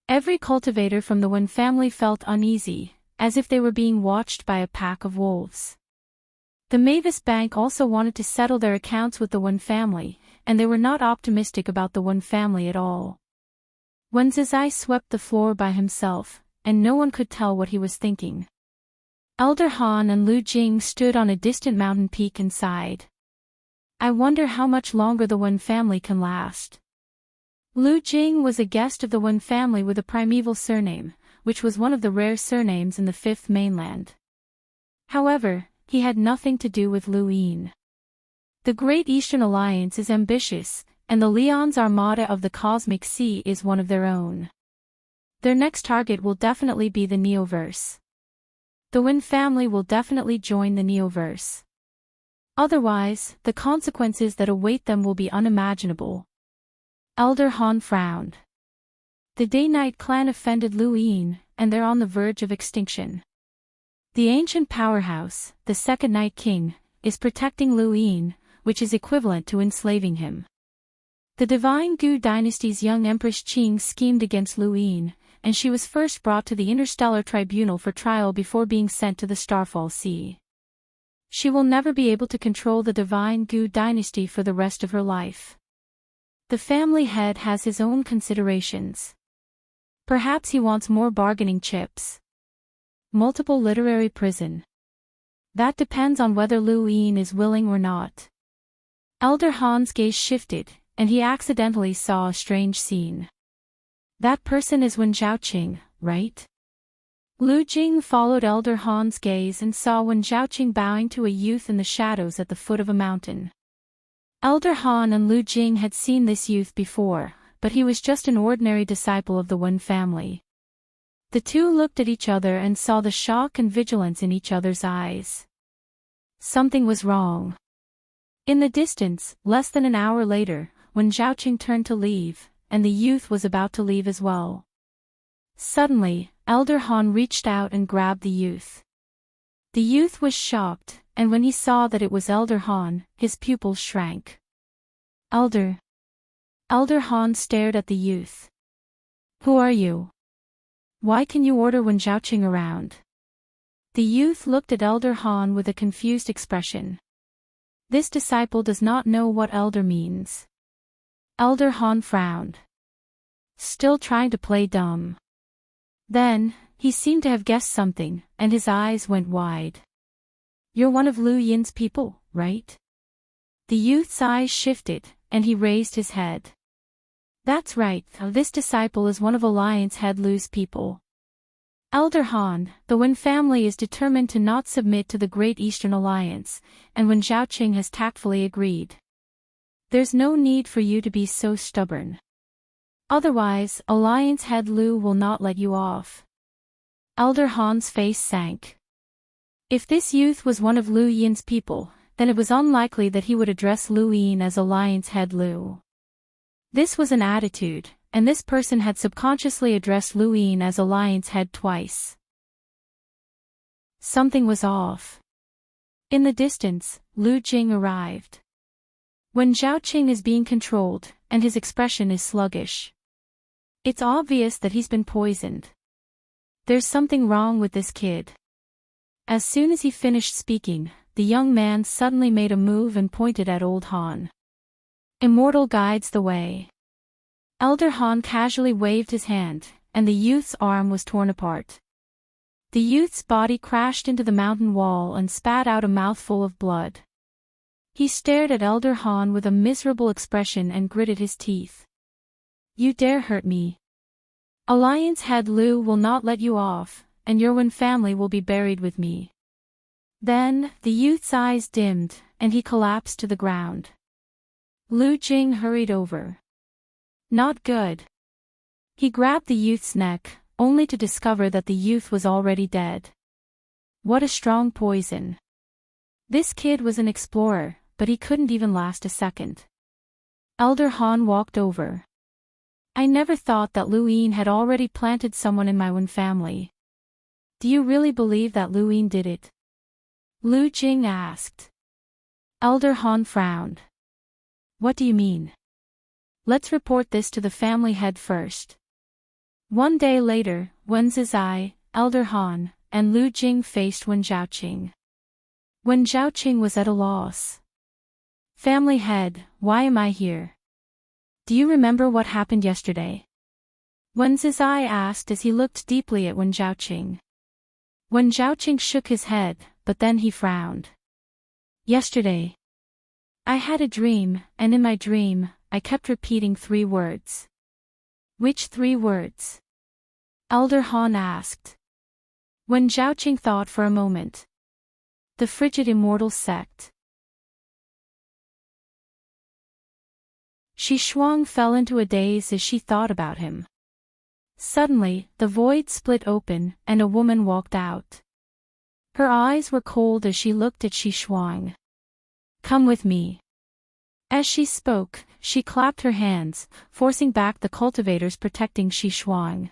Speaker 1: Every cultivator from the One family felt uneasy, as if they were being watched by a pack of wolves. The Mavis Bank also wanted to settle their accounts with the One family, and they were not optimistic about the One family at all. When Zizai swept the floor by himself, and no one could tell what he was thinking. Elder Han and Lu Jing stood on a distant mountain peak and sighed. I wonder how much longer the One family can last. Lu Jing was a guest of the One family with a primeval surname, which was one of the rare surnames in the fifth mainland. However, he had nothing to do with Lu Yin. The Great Eastern Alliance is ambitious, and the Leon's Armada of the Cosmic Sea is one of their own. Their next target will definitely be the Neoverse. The Wen family will definitely join the Neoverse. Otherwise, the consequences that await them will be unimaginable. Elder Han frowned. The Day-Night clan offended Lu Yin, and they're on the verge of extinction. The ancient powerhouse, the Second Night King, is protecting Lu Yin, which is equivalent to enslaving him. The Divine Gu dynasty's young Empress Qing schemed against Lu Yin, and she was first brought to the Interstellar Tribunal for trial before being sent to the Starfall Sea. She will never be able to control the Divine Gu dynasty for the rest of her life. The family head has his own considerations. Perhaps he wants more bargaining chips. Multiple literary prison. That depends on whether Lu Yin is willing or not. Elder Han's gaze shifted, and he accidentally saw a strange scene. That person is Wen Zhaoqing, right? Lu Jing followed Elder Han's gaze and saw Wen Zhaoqing bowing to a youth in the shadows at the foot of a mountain. Elder Han and Lu Jing had seen this youth before, but he was just an ordinary disciple of the Wen family. The two looked at each other and saw the shock and vigilance in each other's eyes. Something was wrong. In the distance, less than an hour later, when Zhaoqing turned to leave, and the youth was about to leave as well. Suddenly, Elder Han reached out and grabbed the youth. The youth was shocked, and when he saw that it was Elder Han, his pupils shrank. Elder Han stared at the youth. Who are you? Why can you order when Zhaoqing around? The youth looked at Elder Han with a confused expression. This disciple does not know what elder means. Elder Han frowned. Still trying to play dumb. Then, he seemed to have guessed something, and his eyes went wide. You're one of Lu Yin's people, right? The youth's eyes shifted, and he raised his head. That's right, this disciple is one of Alliance Head Lu's people. Elder Han, the Wen family is determined to not submit to the Great Eastern Alliance, and when Zhaoqing has tactfully agreed. There's no need for you to be so stubborn. Otherwise, Alliance Head Lu will not let you off. Elder Han's face sank. If this youth was one of Lu Yin's people, then it was unlikely that he would address Lu Yin as Alliance Head Lu. This was an attitude, and this person had subconsciously addressed Lu Yin as Alliance Head twice. Something was off. In the distance, Lu Jing arrived. When Zhaoqing is being controlled, and his expression is sluggish. It's obvious that he's been poisoned. There's something wrong with this kid. As soon as he finished speaking, the young man suddenly made a move and pointed at Old Han. Immortal guides the way. Elder Han casually waved his hand, and the youth's arm was torn apart. The youth's body crashed into the mountain wall and spat out a mouthful of blood. He stared at Elder Han with a miserable expression and gritted his teeth. You dare hurt me. Alliance Head Lu will not let you off, and your Wen family will be buried with me. Then, the youth's eyes dimmed, and he collapsed to the ground. Lu Jing hurried over. Not good. He grabbed the youth's neck, only to discover that the youth was already dead. What a strong poison. This kid was an explorer, but he couldn't even last a second. Elder Han walked over. I never thought that Lu Yin had already planted someone in my Wen family. Do you really believe that Lu Yin did it? Lu Jing asked. Elder Han frowned. What do you mean? Let's report this to the family head first. One day later, Wen Zizai, Elder Han, and Lu Jing faced Wen Zhaoqing. Wen Zhaoqing was at a loss. Family head, why am I here? Do you remember what happened yesterday? Wen Zizai asked as he looked deeply at Wen Zhaoqing. Wen Zhaoqing shook his head, but then he frowned. Yesterday. I had a dream, and in my dream, I kept repeating 3 words. Which 3 words? Elder Han asked. Wen Zhaoqing thought for a moment. The frigid immortal sect. Shi Shuang fell into a daze as she thought about him. Suddenly, the void split open, and a woman walked out. Her eyes were cold as she looked at Shi Shuang. Come with me. As she spoke, she clapped her hands, forcing back the cultivators protecting Shi Shuang.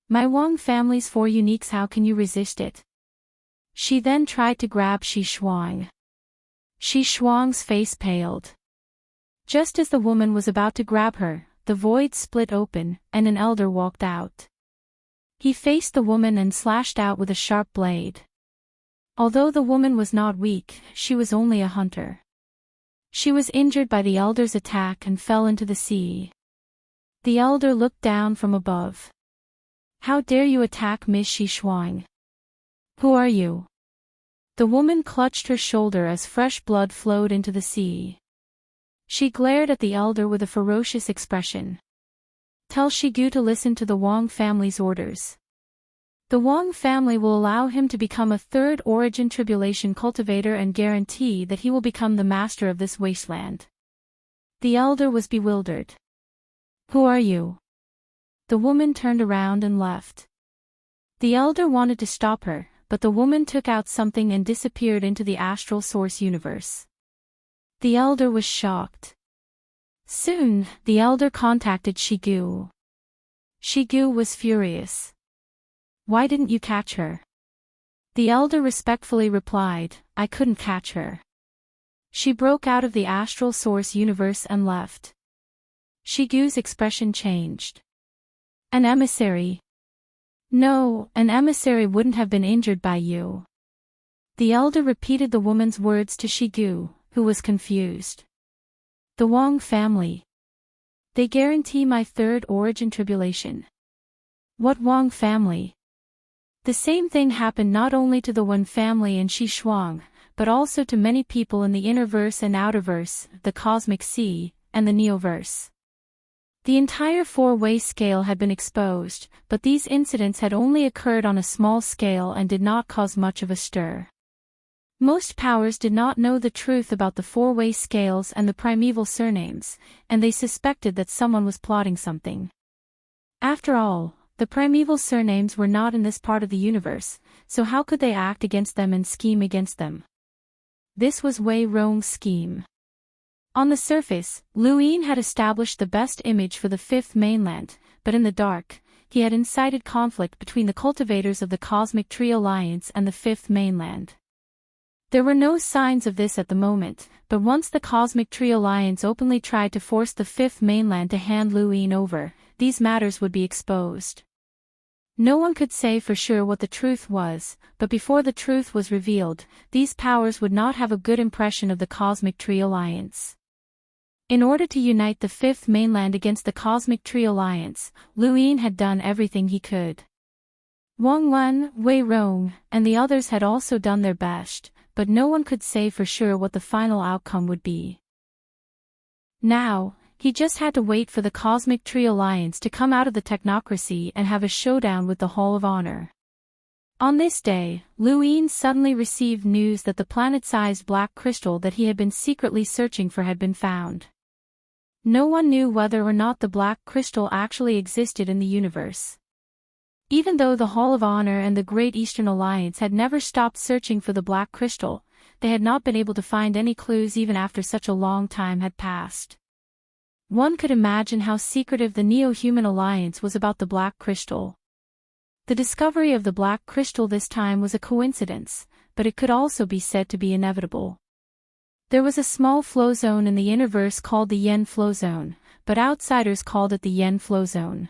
Speaker 1: My Wang family's 4 uniques, how can you resist it? She then tried to grab Shi Shuang. Shi Shuang's face paled. Just as the woman was about to grab her, the void split open, and an elder walked out. He faced the woman and slashed out with a sharp blade. Although the woman was not weak, she was only a hunter. She was injured by the elder's attack and fell into the sea. The elder looked down from above. How dare you attack Miss Shi Shuang? Who are you? The woman clutched her shoulder as fresh blood flowed into the sea. She glared at the elder with a ferocious expression. Tell Shigu to listen to the Wang family's orders. The Wang family will allow him to become a 3rd origin tribulation cultivator and guarantee that he will become the master of this wasteland. The elder was bewildered. Who are you? The woman turned around and left. The elder wanted to stop her, but the woman took out something and disappeared into the astral source universe. The elder was shocked. Soon, the elder contacted Shigu. Shigu was furious. "Why didn't you catch her?" The elder respectfully replied, "I couldn't catch her. She broke out of the astral source universe and left." Shigu's expression changed. "An emissary?" "No, an emissary wouldn't have been injured by you." The elder repeated the woman's words to Shigu, who was confused. "The Wang family. They guarantee my third origin tribulation." "What Wang family?" The same thing happened not only to the Wen family in Xishuang, but also to many people in the innerverse and outerverse, the cosmic sea, and the neoverse. The entire four-way scale had been exposed, but these incidents had only occurred on a small scale and did not cause much of a stir. Most powers did not know the truth about the four-way scales and the primeval surnames, and they suspected that someone was plotting something. After all, the primeval surnames were not in this part of the universe, so how could they act against them and scheme against them? This was Wei Rong's scheme. On the surface, Luyin had established the best image for the fifth mainland, but in the dark, he had incited conflict between the cultivators of the Cosmic Tree Alliance and the fifth mainland. There were no signs of this at the moment, but once the Cosmic Tree Alliance openly tried to force the fifth mainland to hand Luyin over, these matters would be exposed. No one could say for sure what the truth was, but before the truth was revealed, these powers would not have a good impression of the Cosmic Tree Alliance. In order to unite the fifth mainland against the Cosmic Tree Alliance, Luyin had done everything he could. Wang Wen, Wei Rong, and the others had also done their best, but no one could say for sure what the final outcome would be. Now, he just had to wait for the Cosmic Tree Alliance to come out of the technocracy and have a showdown with the Hall of Honor. On this day, Luyin suddenly received news that the planet-sized black crystal that he had been secretly searching for had been found. No one knew whether or not the black crystal actually existed in the universe. Even though the Hall of Honor and the Great Eastern Alliance had never stopped searching for the black crystal, they had not been able to find any clues even after such a long time had passed. One could imagine how secretive the Neo-Human Alliance was about the black crystal. The discovery of the black crystal this time was a coincidence, but it could also be said to be inevitable. There was a small flow zone in the innerverse called the Yen flow zone, but outsiders called it the Yen flow zone.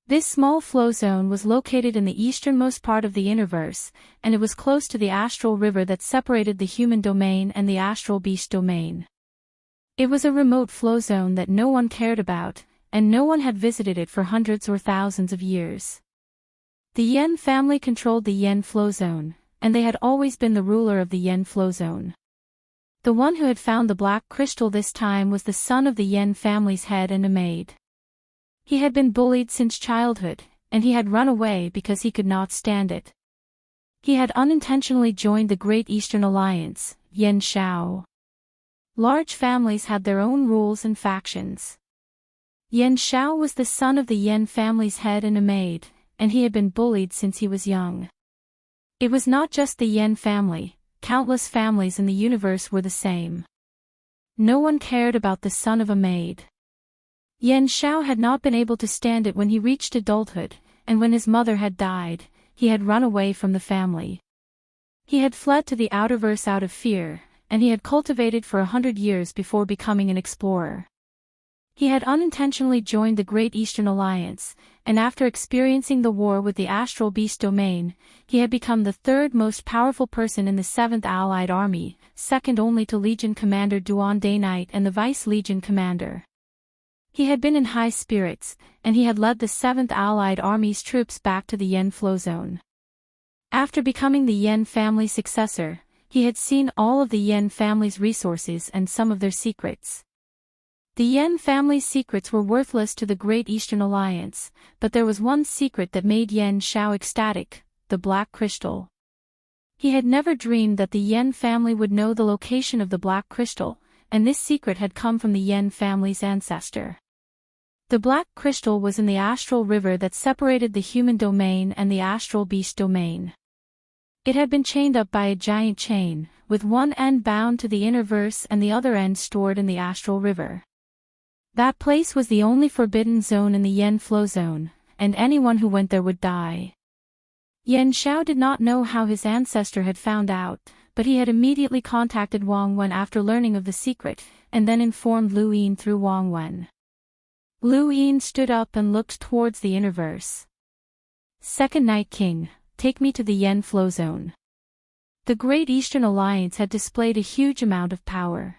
Speaker 1: This small flow zone was located in the easternmost part of the innerverse, and it was close to the astral river that separated the human domain and the astral beast domain. It was a remote flow zone that no one cared about, and no one had visited it for hundreds or thousands of years. The Yen family controlled the Yen flow zone, and they had always been the ruler of the Yen flow zone. The one who had found the black crystal this time was the son of the Yen family's head and a maid. He had been bullied since childhood, and he had run away because he could not stand it. He had unintentionally joined the Great Eastern Alliance, Yen Shao. Large families had their own rules and factions. Yen Shao was the son of the Yen family's head and a maid, and he had been bullied since he was young. It was not just the Yen family, countless families in the universe were the same. No one cared about the son of a maid. Yen Shao had not been able to stand it when he reached adulthood, and when his mother had died, he had run away from the family. He had fled to the outerverse out of fear, and he had cultivated for 100 years before becoming an explorer. He had unintentionally joined the Great Eastern Alliance, and after experiencing the war with the Astral Beast domain, he had become the third most powerful person in the 7th Allied Army, second only to Legion Commander Duan Day Knight and the Vice Legion Commander. He had been in high spirits, and he had led the 7th Allied Army's troops back to the Yen flow zone. After becoming the Yen family successor, he had seen all of the Yen family's resources and some of their secrets. The Yen family's secrets were worthless to the Great Eastern Alliance, but there was one secret that made Yen Shao ecstatic, the black crystal. He had never dreamed that the Yen family would know the location of the black crystal, and this secret had come from the Yen family's ancestor. The black crystal was in the astral river that separated the human domain and the astral beast domain. It had been chained up by a giant chain, with one end bound to the inner verse and the other end stored in the astral river. That place was the only forbidden zone in the yen flow zone, and anyone who went there would die. Yen Xiao did not know how his ancestor had found out, but he had immediately contacted Wang Wen after learning of the secret, and then informed Lu Yin through Wang Wen. Lu Yin stood up and looked towards the inner verse. Second Night King, take me to the yen flow zone. The Great Eastern Alliance had displayed a huge amount of power.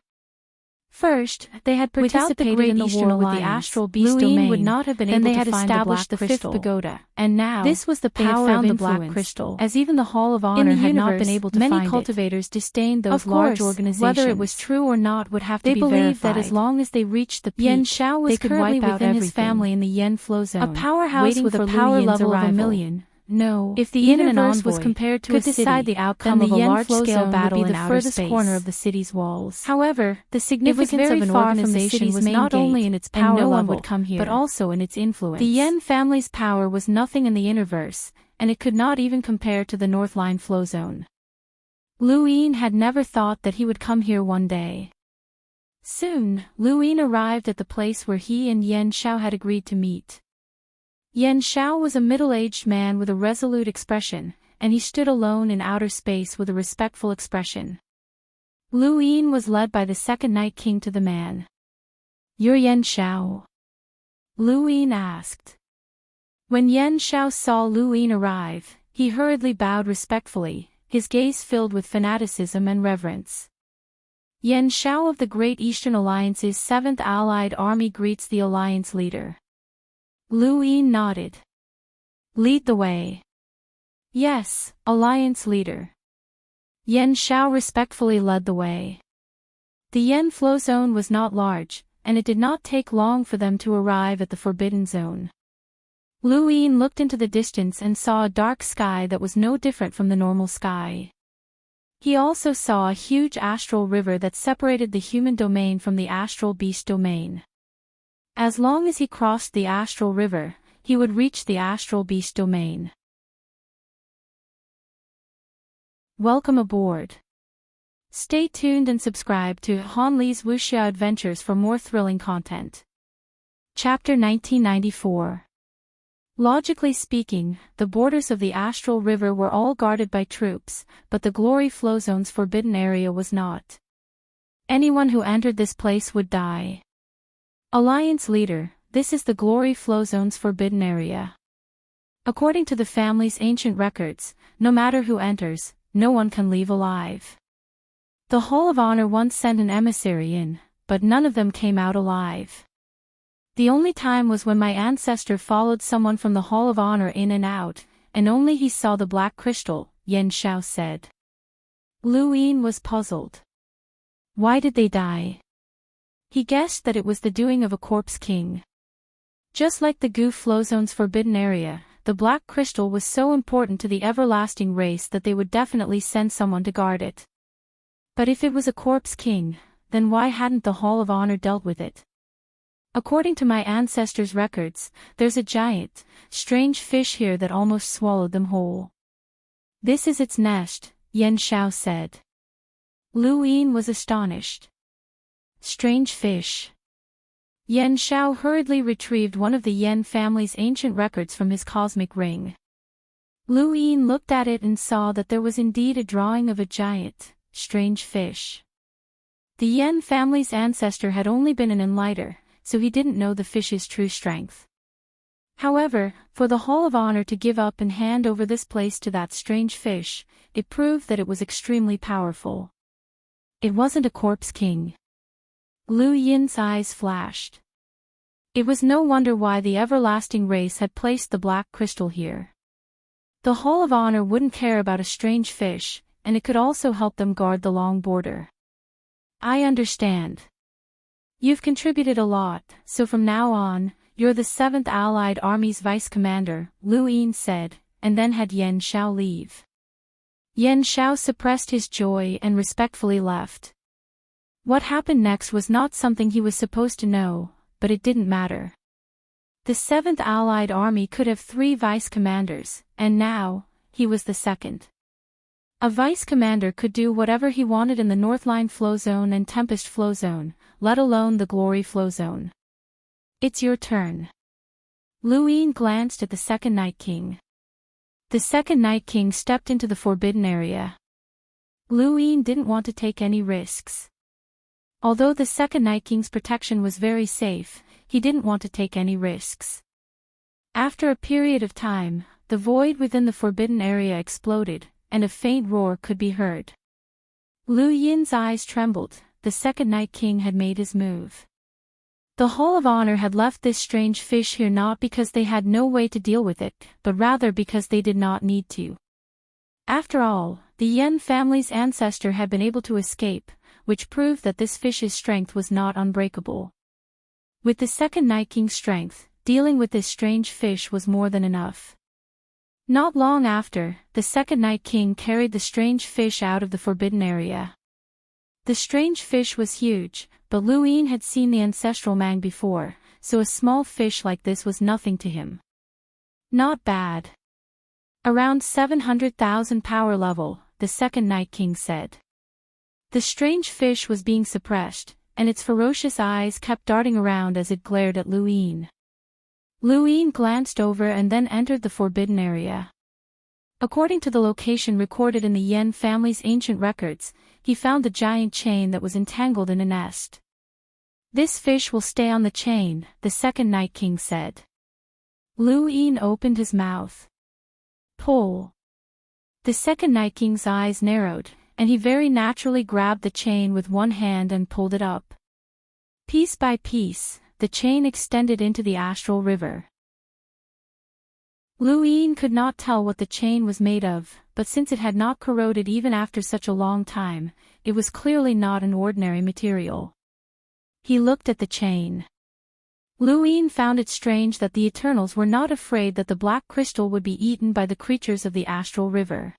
Speaker 1: First, they had participated in the war with the astral beast domain. Would not have been able to find the fifth pagoda, and now this was the power of the black crystal. As even the Hall of Honor had not been able to find it. Many cultivators disdained those large organizations. Whether it was true or not would have to be verified. They believed that as long as they reached the peak, Yen Xiao was currently within his family in the yen flow zone, a powerhouse with a power level of 1,000,000. No, if the universe was compared to a city, decide the outcome of a large-scale battle in outer space. The furthest corner of the city's walls. However, the significance of an organization was not only in its power level, but also in its influence. The Yen family's power was nothing in the innerverse, and it could not even compare to the North Line flow zone. Lu Yin had never thought that he would come here one day. Soon, Lu Yin arrived at the place where he and Yen Xiao had agreed to meet. Yen Xiao was a middle-aged man with a resolute expression, and he stood alone in outer space with a respectful expression. Lu Yin was led by the Second Night King to the man. "You're Yen Xiao?" Lu Yin asked. When Yen Xiao saw Lu Yin arrive, he hurriedly bowed respectfully, his gaze filled with fanaticism and reverence. Yen Xiao of the Great Eastern Alliance's 7th Allied Army greets the Alliance leader. Lu Yin nodded. "Lead the way." "Yes, Alliance leader." Yen Xiao respectfully led the way. The yen flow zone was not large, and it did not take long for them to arrive at the forbidden zone. Lu Yin looked into the distance and saw a dark sky that was no different from the normal sky. He also saw a huge astral river that separated the human domain from the astral beast domain. As long as he crossed the astral river, he would reach the astral beast domain. Welcome aboard. Stay tuned and subscribe to Han Li's Wuxia Adventures for more thrilling content. Chapter 1994. Logically speaking, the borders of the astral river were all guarded by troops, but the glory flow zone's forbidden area was not. Anyone who entered this place would die. Alliance leader, this is the glory flow zone's forbidden area. According to the family's ancient records, no matter who enters, no one can leave alive. The Hall of Honor once sent an emissary in, but none of them came out alive. The only time was when my ancestor followed someone from the Hall of Honor in and out, and only he saw the black crystal, Yen Xiao said. Lu Yin was puzzled. Why did they die? He guessed that it was the doing of a corpse king. Just like the Gu flow zone's forbidden area, the black crystal was so important to the everlasting race that they would definitely send someone to guard it. But if it was a corpse king, then why hadn't the Hall of Honor dealt with it? According to my ancestors' records, there's a giant, strange fish here that almost swallowed them whole. This is its nest, Yen Xiao said. Lu Yin was astonished. Strange fish. Yen Xiao hurriedly retrieved one of the Yen family's ancient records from his cosmic ring. Lu Yin looked at it and saw that there was indeed a drawing of a giant, strange fish. The Yen family's ancestor had only been an enlighter, so he didn't know the fish's true strength. However, for the Hall of Honor to give up and hand over this place to that strange fish, it proved that it was extremely powerful. It wasn't a corpse king. Lu Yin's eyes flashed. It was no wonder why the everlasting race had placed the black crystal here. The Hall of Honor wouldn't care about a strange fish, and it could also help them guard the long border. I understand. You've contributed a lot, so from now on, you're the 7th Allied Army's vice commander, Lu Yin said, and then had Yen Xiao leave. Yen Xiao suppressed his joy and respectfully left. What happened next was not something he was supposed to know, but it didn't matter. The 7th Allied Army could have 3 vice commanders, and now, he was the second. A vice commander could do whatever he wanted in the Northline flow zone and Tempest flow zone, let alone the Glory flow zone. It's your turn. Luin glanced at the second Night King. The second Night King stepped into the forbidden area. Luin didn't want to take any risks. Although the second Night King's protection was very safe, he didn't want to take any risks. After a period of time, the void within the forbidden area exploded, and a faint roar could be heard. Lu Yin's eyes trembled. The second Night King had made his move. The Hall of Honor had left this strange fish here not because they had no way to deal with it, but rather because they did not need to. After all, the Yen family's ancestor had been able to escape, which proved that this fish's strength was not unbreakable. With the second Night King's strength, dealing with this strange fish was more than enough. Not long after, the second Night King carried the strange fish out of the forbidden area. The strange fish was huge, but Luin had seen the ancestral Mang before, so a small fish like this was nothing to him. Not bad. Around 700,000 power level, the second Night King said. The strange fish was being suppressed, and its ferocious eyes kept darting around as it glared at Luin. Luin glanced over and then entered the forbidden area. According to the location recorded in the Yen family's ancient records, he found the giant chain that was entangled in a nest. This fish will stay on the chain, the second Night King said. Luin opened his mouth. Pull. The second Night King's eyes narrowed, and he very naturally grabbed the chain with one hand and pulled it up. Piece by piece, the chain extended into the astral river. Luin could not tell what the chain was made of, but since it had not corroded even after such a long time, it was clearly not an ordinary material. He looked at the chain. Luin found it strange that the Eternals were not afraid that the black crystal would be eaten by the creatures of the astral river.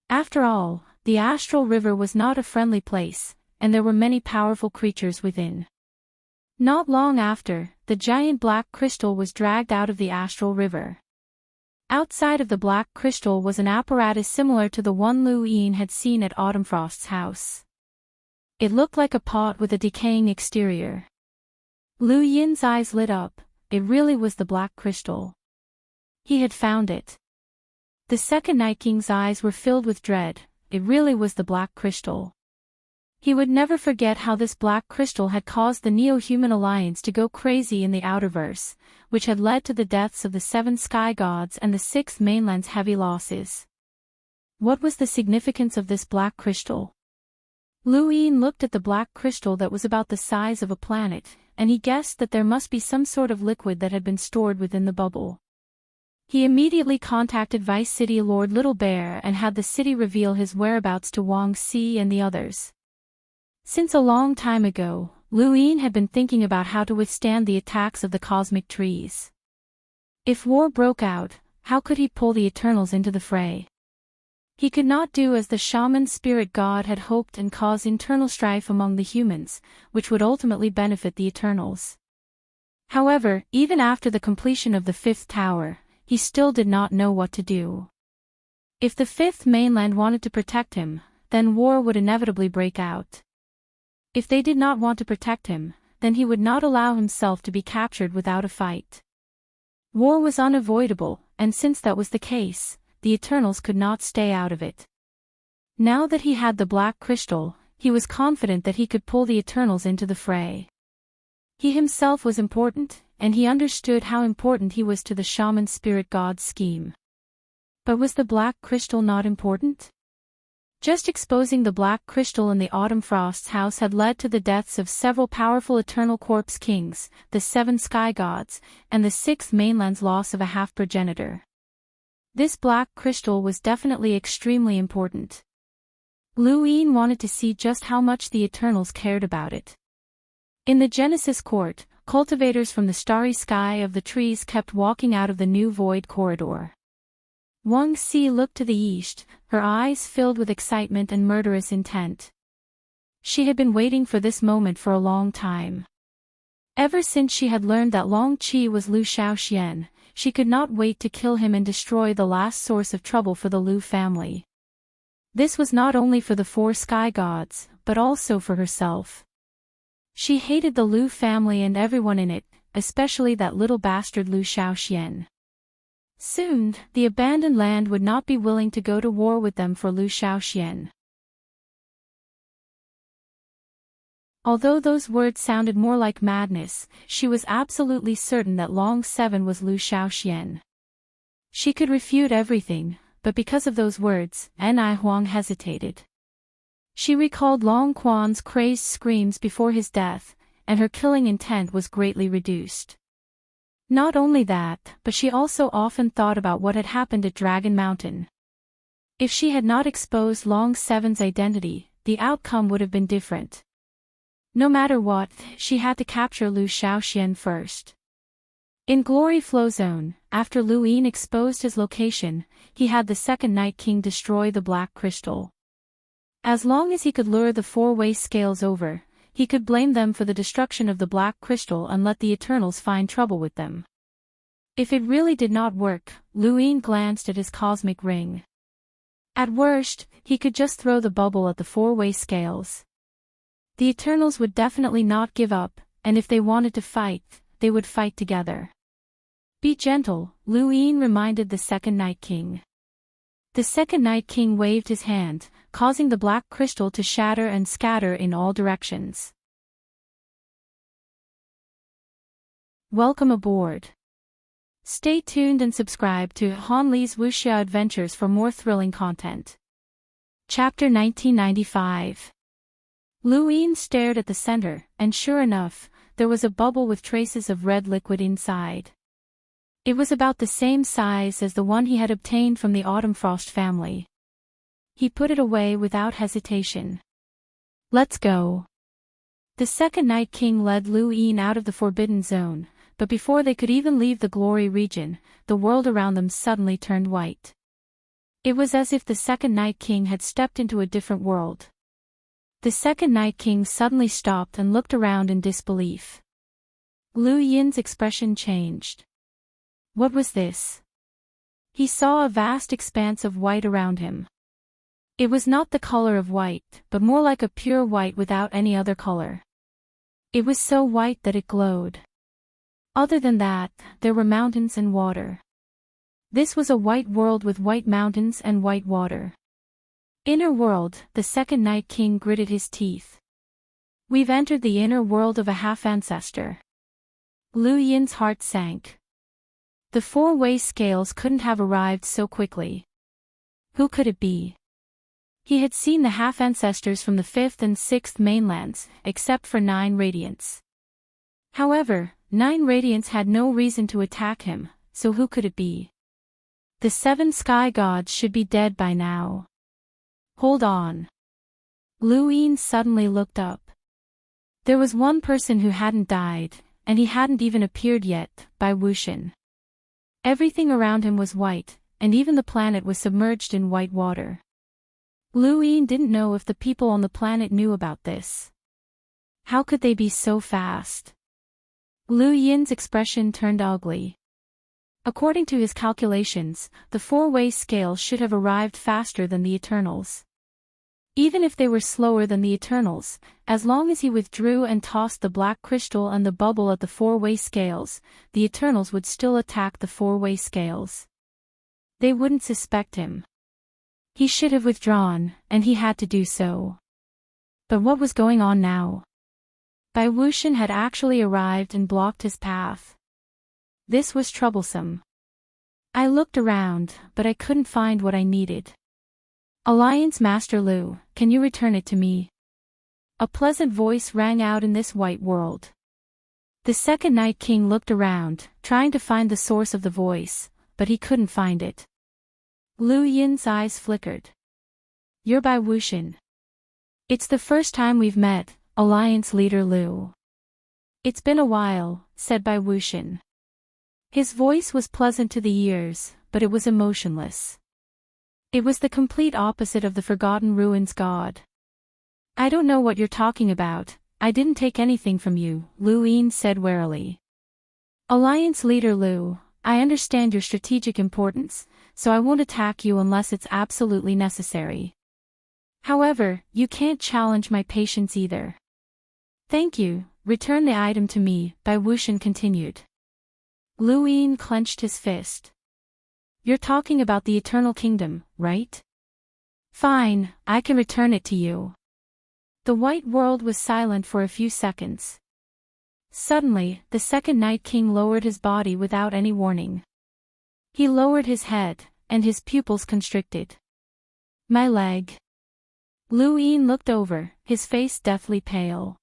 Speaker 1: After all, the astral river was not a friendly place, and there were many powerful creatures within. Not long after, the giant black crystal was dragged out of the astral river. Outside of the black crystal was an apparatus similar to the one Luin had seen at Autumnfrost's house. It looked like a pot with a decaying exterior. Lu Yin's eyes lit up. It really was the black crystal. He had found it. The second Night King's eyes were filled with dread. It really was the black crystal. He would never forget how this black crystal had caused the Neo-Human Alliance to go crazy in the Outerverse, which had led to the deaths of the 7 sky gods and the 6th mainland's heavy losses. What was the significance of this black crystal? Luin looked at the black crystal that was about the size of a planet, and he guessed that there must be some sort of liquid that had been stored within the bubble. He immediately contacted Vice City Lord Little Bear and had the city reveal his whereabouts to Wang Si and the others. Since a long time ago, Luin had been thinking about how to withstand the attacks of the cosmic trees. If war broke out, how could he pull the Eternals into the fray? He could not do as the shaman spirit god had hoped and cause internal strife among the humans, which would ultimately benefit the Eternals. However, even after the completion of the 5th tower, he still did not know what to do. If the 5th mainland wanted to protect him, then war would inevitably break out. If they did not want to protect him, then he would not allow himself to be captured without a fight. War was unavoidable, and since that was the case, the Eternals could not stay out of it. Now that he had the black crystal, he was confident that he could pull the Eternals into the fray. He himself was important, and he understood how important he was to the shaman spirit god's scheme. But was the black crystal not important? Just exposing the black crystal in the Autumnfrost's house had led to the deaths of several powerful Eternal Corpse kings, the 7 sky gods, and the 6th mainland's loss of a half-progenitor. This black crystal was definitely extremely important. Luin wanted to see just how much the Eternals cared about it. In the Genesis Court, cultivators from the starry sky of the trees kept walking out of the new void corridor. Wang Si looked to the east, her eyes filled with excitement and murderous intent. She had been waiting for this moment for a long time. Ever since she had learned that Long Qi was Lu Shaoxian, she could not wait to kill him and destroy the last source of trouble for the Lu family. This was not only for the four sky gods, but also for herself. She hated the Lu family and everyone in it, especially that little bastard Lu Shaoxian. Soon, the abandoned land would not be willing to go to war with them for Lu Shaoxian. Although those words sounded more like madness, she was absolutely certain that Long 7 was Lu Shaoxian. She could refute everything, but because of those words, Ni Huang hesitated. She recalled Long Quan's crazed screams before his death, and her killing intent was greatly reduced. Not only that, but she also often thought about what had happened at Dragon Mountain. If she had not exposed Long 7's identity, the outcome would have been different. No matter what, she had to capture Lu Shaoxian first. In Glory Flow Zone, after Lu Yin exposed his location, he had the Second Night King destroy the Black Crystal. As long as he could lure the four-way scales over, he could blame them for the destruction of the Black Crystal and let the Eternals find trouble with them. If it really did not work, Lu Yin glanced at his cosmic ring. At worst, he could just throw the bubble at the four-way scales. The Eternals would definitely not give up, and if they wanted to fight, they would fight together. Be gentle, Lu Yin reminded the Second Night King. The Second Night King waved his hand, causing the Black Crystal to shatter and scatter in all directions. Welcome aboard. Stay tuned and subscribe to Han Li's Wuxia Adventures for more thrilling content. Chapter 1995. Lu Yin stared at the center, and sure enough, there was a bubble with traces of red liquid inside. It was about the same size as the one he had obtained from the Autumn Frost family. He put it away without hesitation. Let's go. The Second Night King led Lu Yin out of the Forbidden Zone, but before they could even leave the Glory region, the world around them suddenly turned white. It was as if the Second Night King had stepped into a different world. The Second Night King suddenly stopped and looked around in disbelief. Lu Yin's expression changed. What was this? He saw a vast expanse of white around him. It was not the color of white, but more like a pure white without any other color. It was so white that it glowed. Other than that, there were mountains and water. This was a white world with white mountains and white water. Inner world, the Second Night King gritted his teeth. We've entered the inner world of a half-ancestor. Lu Yin's heart sank. The four-way scales couldn't have arrived so quickly. Who could it be? He had seen the half-ancestors from the 5th and 6th mainlands, except for 9 Radiants. However, 9 Radiants had no reason to attack him, so who could it be? The 7 sky gods should be dead by now. Hold on. Lu Yin suddenly looked up. There was one person who hadn't died, and he hadn't even appeared yet, Bai Wuxian. Everything around him was white, and even the planet was submerged in white water. Lu Yin didn't know if the people on the planet knew about this. How could they be so fast? Lu Yin's expression turned ugly. According to his calculations, the four-way scale should have arrived faster than the Eternals. Even if they were slower than the Eternals, as long as he withdrew and tossed the Black Crystal and the bubble at the four-way scales, the Eternals would still attack the four-way scales. They wouldn't suspect him. He should have withdrawn, and he had to do so. But what was going on now? Bai Wuxian had actually arrived and blocked his path. This was troublesome. I looked around, but I couldn't find what I needed. Alliance Master Lu, can you return it to me? A pleasant voice rang out in this white world. The Second Night King looked around, trying to find the source of the voice, but he couldn't find it. Lu Yin's eyes flickered. You're Bai Wuxian. It's the first time we've met, Alliance Leader Lu. It's been a while, said Bai Wuxian. His voice was pleasant to the ears, but it was emotionless. It was the complete opposite of the Forgotten Ruins god. I don't know what you're talking about, I didn't take anything from you, Lu Yin said warily. Alliance Leader Lu, I understand your strategic importance, so I won't attack you unless it's absolutely necessary. However, you can't challenge my patience either. Thank you, return the item to me, Bai Wuxian continued. Lu Yin clenched his fist. You're talking about the Eternal Kingdom, right? Fine, I can return it to you. The white world was silent for a few seconds. Suddenly, the second Night King lowered his body without any warning. He lowered his head, and his pupils constricted. My leg. Lu Yin looked over, his face deathly pale.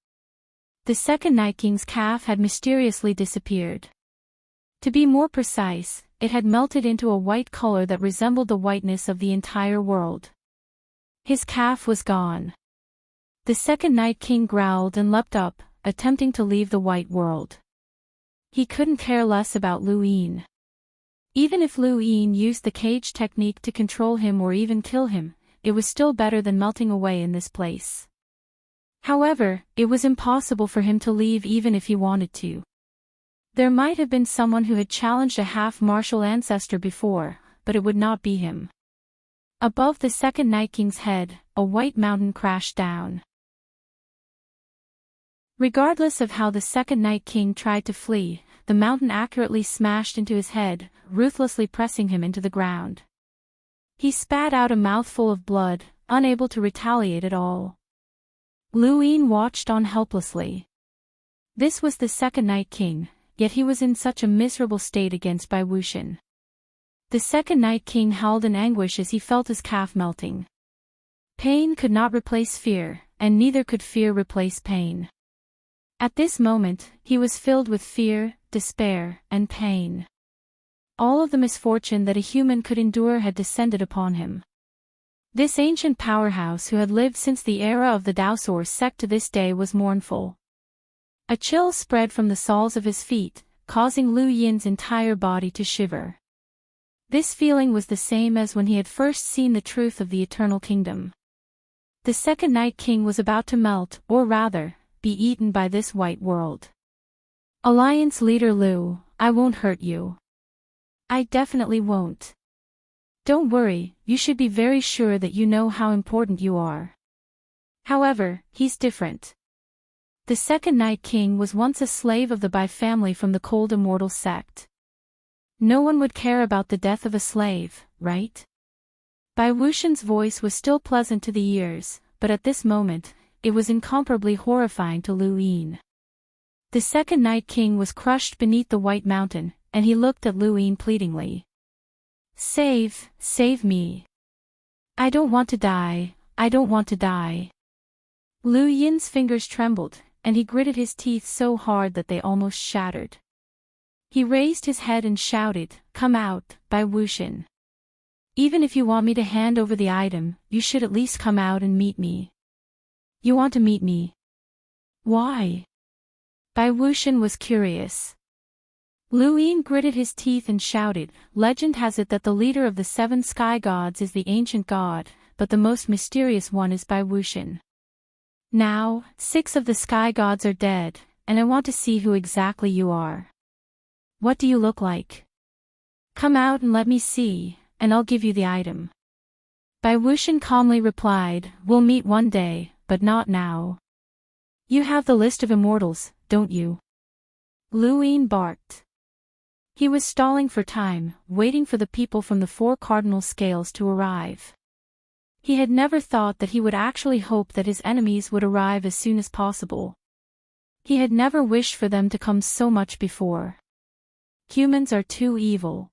Speaker 1: The second Night King's calf had mysteriously disappeared. To be more precise, it had melted into a white color that resembled the whiteness of the entire world. His calf was gone. The second Night King growled and leapt up, attempting to leave the white world. He couldn't care less about Lu Yin. Even if Lu Yin used the cage technique to control him or even kill him, it was still better than melting away in this place. However, it was impossible for him to leave even if he wanted to. There might have been someone who had challenged a half-martial ancestor before, but it would not be him. Above the second Night King's head, a white mountain crashed down. Regardless of how the second Night King tried to flee, the mountain accurately smashed into his head, ruthlessly pressing him into the ground. He spat out a mouthful of blood, unable to retaliate at all. Lu Yin watched on helplessly. This was the second Night King, yet he was in such a miserable state against Bai Wuxian. The second Night King howled in anguish as he felt his calf melting. Pain could not replace fear, and neither could fear replace pain. At this moment, he was filled with fear, despair, and pain. All of the misfortune that a human could endure had descended upon him. This ancient powerhouse who had lived since the era of the Daosuo sect to this day was mournful. A chill spread from the soles of his feet, causing Lu Yin's entire body to shiver. This feeling was the same as when he had first seen the truth of the Eternal Kingdom. The second Night King was about to melt, or rather, be eaten by this white world. Alliance leader Lu, I won't hurt you. I definitely won't. Don't worry, you should be very sure that you know how important you are. However, he's different. The second Night King was once a slave of the Bai family from the Cold Immortal sect. No one would care about the death of a slave, right? Bai Wuxian's voice was still pleasant to the ears, but at this moment, it was incomparably horrifying to Lu Yin. The second Night King was crushed beneath the white mountain, and he looked at Lu Yin pleadingly. Save me. I don't want to die, I don't want to die. Lu Yin's fingers trembled, and he gritted his teeth so hard that they almost shattered. He raised his head and shouted, Come out, Bai Wuxian. Even if you want me to hand over the item, you should at least come out and meet me. You want to meet me? Why? Bai Wuxian was curious. Lu Yin gritted his teeth and shouted, Legend has it that the leader of the 7 sky gods is the ancient god, but the most mysterious one is Bai Wuxian. Now, 6 of the sky gods are dead, and I want to see who exactly you are. What do you look like? Come out and let me see, and I'll give you the item. Bai Wuxian calmly replied, We'll meet one day, but not now. You have the list of immortals, don't you? Lu Yin barked. He was stalling for time, waiting for the people from the 4 cardinal scales to arrive. He had never thought that he would actually hope that his enemies would arrive as soon as possible. He had never wished for them to come so much before. Humans are too evil.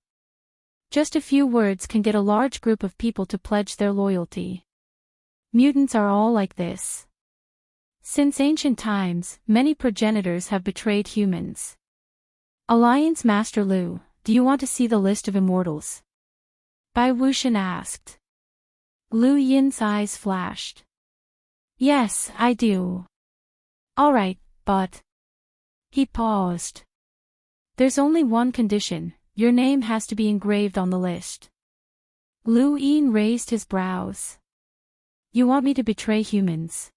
Speaker 1: Just a few words can get a large group of people to pledge their loyalty. Mutants are all like this. Since ancient times, many progenitors have betrayed humans. Alliance Master Lu, do you want to see the list of immortals? Bai Wuxian asked. Lu Yin's eyes flashed. Yes, I do. Alright, but... He paused. There's only one condition, your name has to be engraved on the list. Lu Yin raised his brows. You want me to betray humans?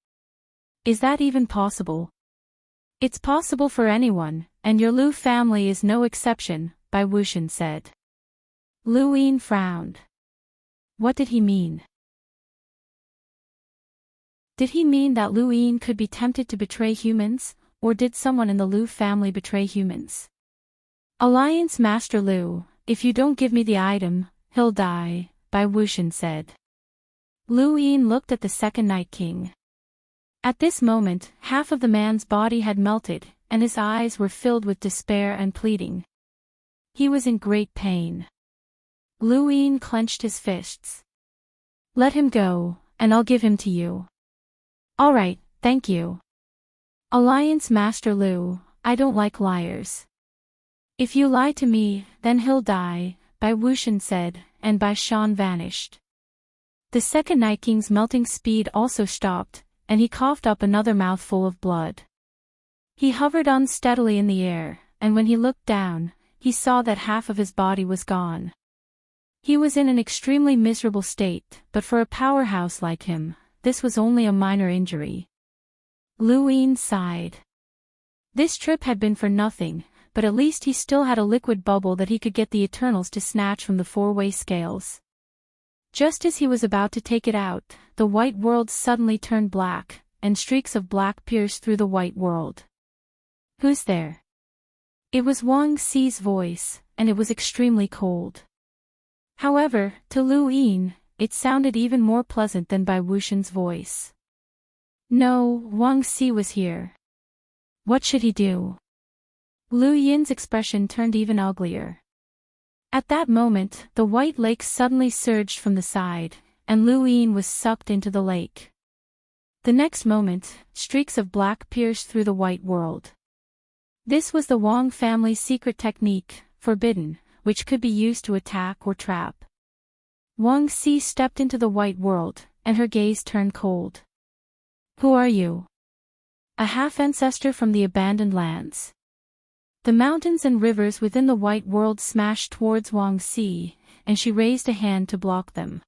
Speaker 1: Is that even possible? It's possible for anyone, and your Lu family is no exception, Bai Wuxian said. Lu Yin frowned. What did he mean? Did he mean that Lu Yin could be tempted to betray humans, or did someone in the Lu family betray humans? Alliance Master Lu, if you don't give me the item, he'll die, Bai Wuxian said. Lu Yin looked at the second Night King. At this moment, half of the man's body had melted, and his eyes were filled with despair and pleading. He was in great pain. Lu Yin clenched his fists. Let him go, and I'll give him to you. All right, thank you. Alliance Master Lu, I don't like liars. If you lie to me, then he'll die, Bai Wuxian said, and Bai Shan vanished. The second Night King's melting speed also stopped, and he coughed up another mouthful of blood. He hovered unsteadily in the air, and when he looked down, he saw that half of his body was gone. He was in an extremely miserable state, but for a powerhouse like him, this was only a minor injury. Lu Yin sighed. This trip had been for nothing, but at least he still had a liquid bubble that he could get the Eternals to snatch from the four-way scales. Just as he was about to take it out, the white world suddenly turned black, and streaks of black pierced through the white world. Who's there? It was Wang Xi's voice, and it was extremely cold. However, to Lu Yin, it sounded even more pleasant than Bai Wuxian's voice. No, Wang Xi was here. What should he do? Lu Yin's expression turned even uglier. At that moment, the white lake suddenly surged from the side, and Lu Yin was sucked into the lake. The next moment, streaks of black pierced through the white world. This was the Wang family's secret technique, forbidden, which could be used to attack or trap. Wang Xi stepped into the white world, and her gaze turned cold. Who are you? A half-ancestor from the abandoned lands. The mountains and rivers within the white world smashed towards Wang Xi, and she raised a hand to block them.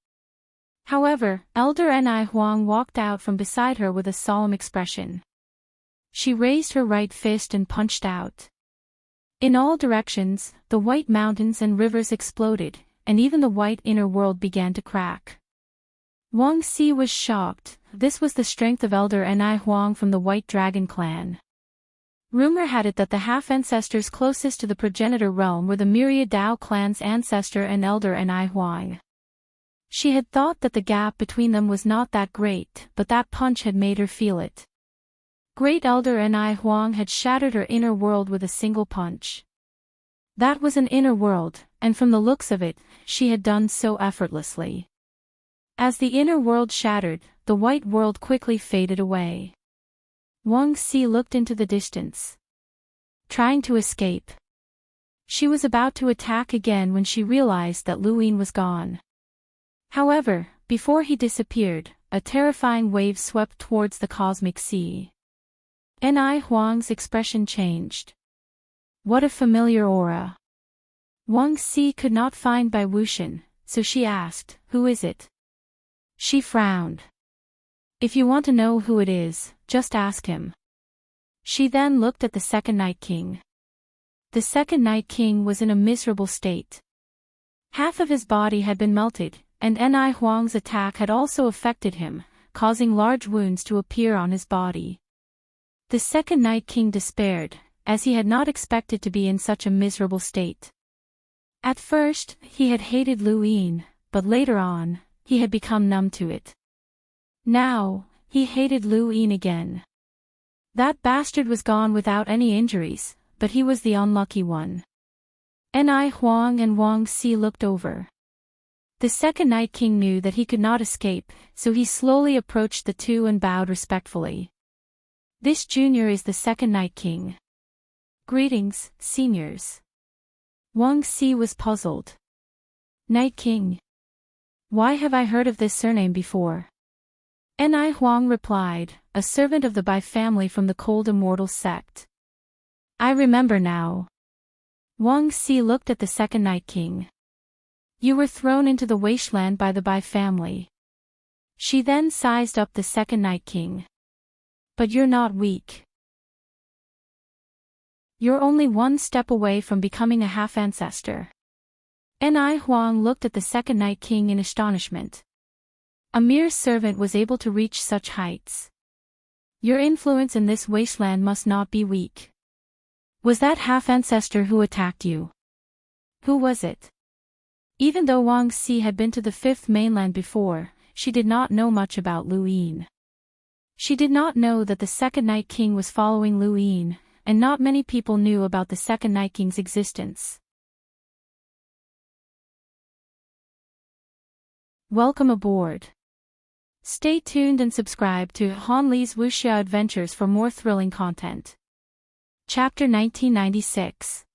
Speaker 1: However, Elder Ni Huang walked out from beside her with a solemn expression. She raised her right fist and punched out. In all directions, the white mountains and rivers exploded, and even the white inner world began to crack. Wang Xi was shocked. This was the strength of Elder Ni Huang from the White Dragon clan. Rumor had it that the half-ancestors closest to the progenitor realm were the Myriad Dao clan's ancestor and Elder Ni Huang. She had thought that the gap between them was not that great, but that punch had made her feel it. Great Elder Ni Huang had shattered her inner world with a single punch. That was an inner world, and from the looks of it, she had done so effortlessly. As the inner world shattered, the white world quickly faded away. Wang Xi looked into the distance, trying to escape. She was about to attack again when she realized that Lu Yin was gone. However, before he disappeared, a terrifying wave swept towards the cosmic sea. Ni Huang's expression changed. What a familiar aura. Wang Xi could not find Bai Wuxian, so she asked, "Who is it?" She frowned. "If you want to know who it is, just ask him." She then looked at the second Night King. The second Night King was in a miserable state. Half of his body had been melted, and Ni Huang's attack had also affected him, causing large wounds to appear on his body. The second Night King despaired, as he had not expected to be in such a miserable state. At first, he had hated Lu Yin, but later on, he had become numb to it. Now, he hated Lu Yin again. That bastard was gone without any injuries, but he was the unlucky one. Ni Huang and Wang Xi looked over. The second Night King knew that he could not escape, so he slowly approached the two and bowed respectfully. This junior is the second Night King. Greetings, seniors. Wang Xi was puzzled. Night King. Why have I heard of this surname before? Ni Huang replied, a servant of the Bai family from the Cold Immortals sect. I remember now. Wang Xi looked at the second Night King. You were thrown into the wasteland by the Bai family. She then sized up the second Night King. But you're not weak. You're only one step away from becoming a half-ancestor. Ni Huang looked at the second Night King in astonishment. A mere servant was able to reach such heights. Your influence in this wasteland must not be weak. Was that half-ancestor who attacked you? Who was it? Even though Wang Si had been to the fifth mainland before, she did not know much about Lu Yin. She did not know that the second Night King was following Lu Yin, and not many people knew about the second Night King's existence. Welcome aboard. Stay tuned and subscribe to Han Li's Wuxia Adventures for more thrilling content. Chapter 1996.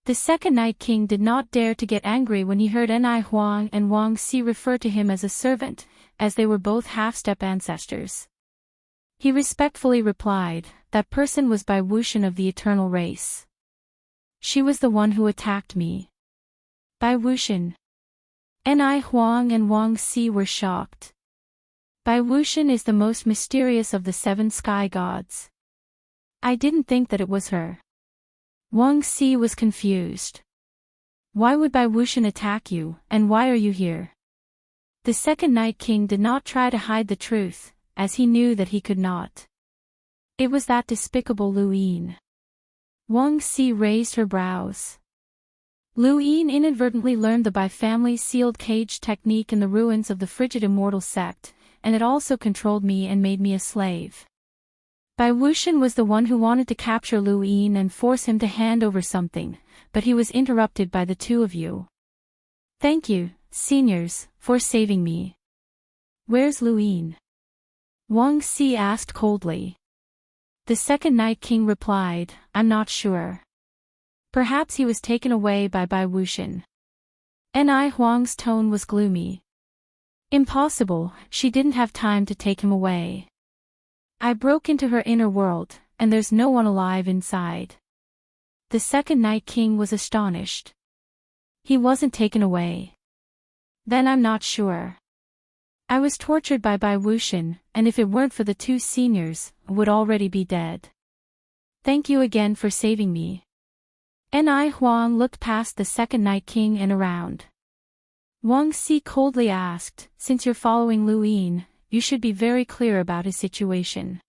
Speaker 1: The second Night King did not dare to get angry when he heard Ni Huang and Wang Si refer to him as a servant, as they were both half-step ancestors. He respectfully replied, "That person was Bai Wuxian of the eternal race. She was the one who attacked me." Bai Wuxian. Ni Huang and Wang Si were shocked. Bai Wuxian is the most mysterious of the seven sky gods. I didn't think that it was her. Wang Si was confused. Why would Bai Wuxian attack you, and why are you here? The second Night King did not try to hide the truth, as he knew that he could not. It was that despicable Lu Yin. Wang Si raised her brows. Lu Yin inadvertently learned the Bai family's sealed cage technique in the ruins of the frigid immortal sect, and it also controlled me and made me a slave. Bai Wuxian was the one who wanted to capture Lu Yin and force him to hand over something, but he was interrupted by the two of you. Thank you, seniors, for saving me. Where's Lu Yin? Wang Si asked coldly. The second Night King replied, I'm not sure. Perhaps he was taken away by Bai Wuxian. Ni Huang's tone was gloomy. Impossible, she didn't have time to take him away. I broke into her inner world, and there's no one alive inside. The second Night King was astonished. He wasn't taken away. Then I'm not sure. I was tortured by Bai Wuxian, and if it weren't for the two seniors, I would already be dead. Thank you again for saving me. Ni Huang looked past the second Night King and around. Wang Si coldly asked, since you're following Lu Yin, you should be very clear about his situation.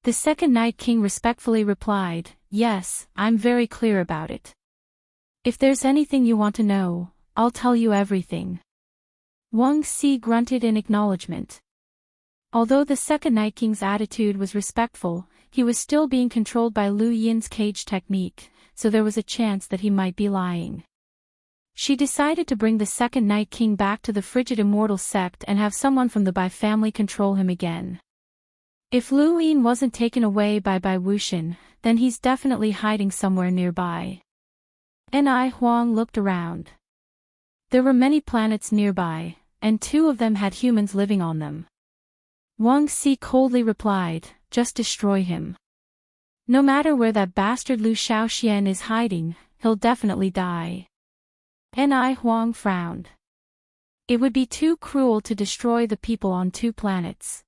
Speaker 1: The second Night King respectfully replied, yes, I'm very clear about it. If there's anything you want to know, I'll tell you everything. Wang Si grunted in acknowledgement. Although the second Night King's attitude was respectful, he was still being controlled by Lu Yin's cage technique, so there was a chance that he might be lying. She decided to bring the second Night King back to the frigid immortal sect and have someone from the Bai family control him again. If Lu Yin wasn't taken away by Bai Wuxian, then he's definitely hiding somewhere nearby. Ni Huang looked around. There were many planets nearby, and two of them had humans living on them. Wang Si coldly replied, just destroy him. No matter where that bastard Lu Shaoxian is hiding, he'll definitely die. Ni Huang frowned. It would be too cruel to destroy the people on two planets.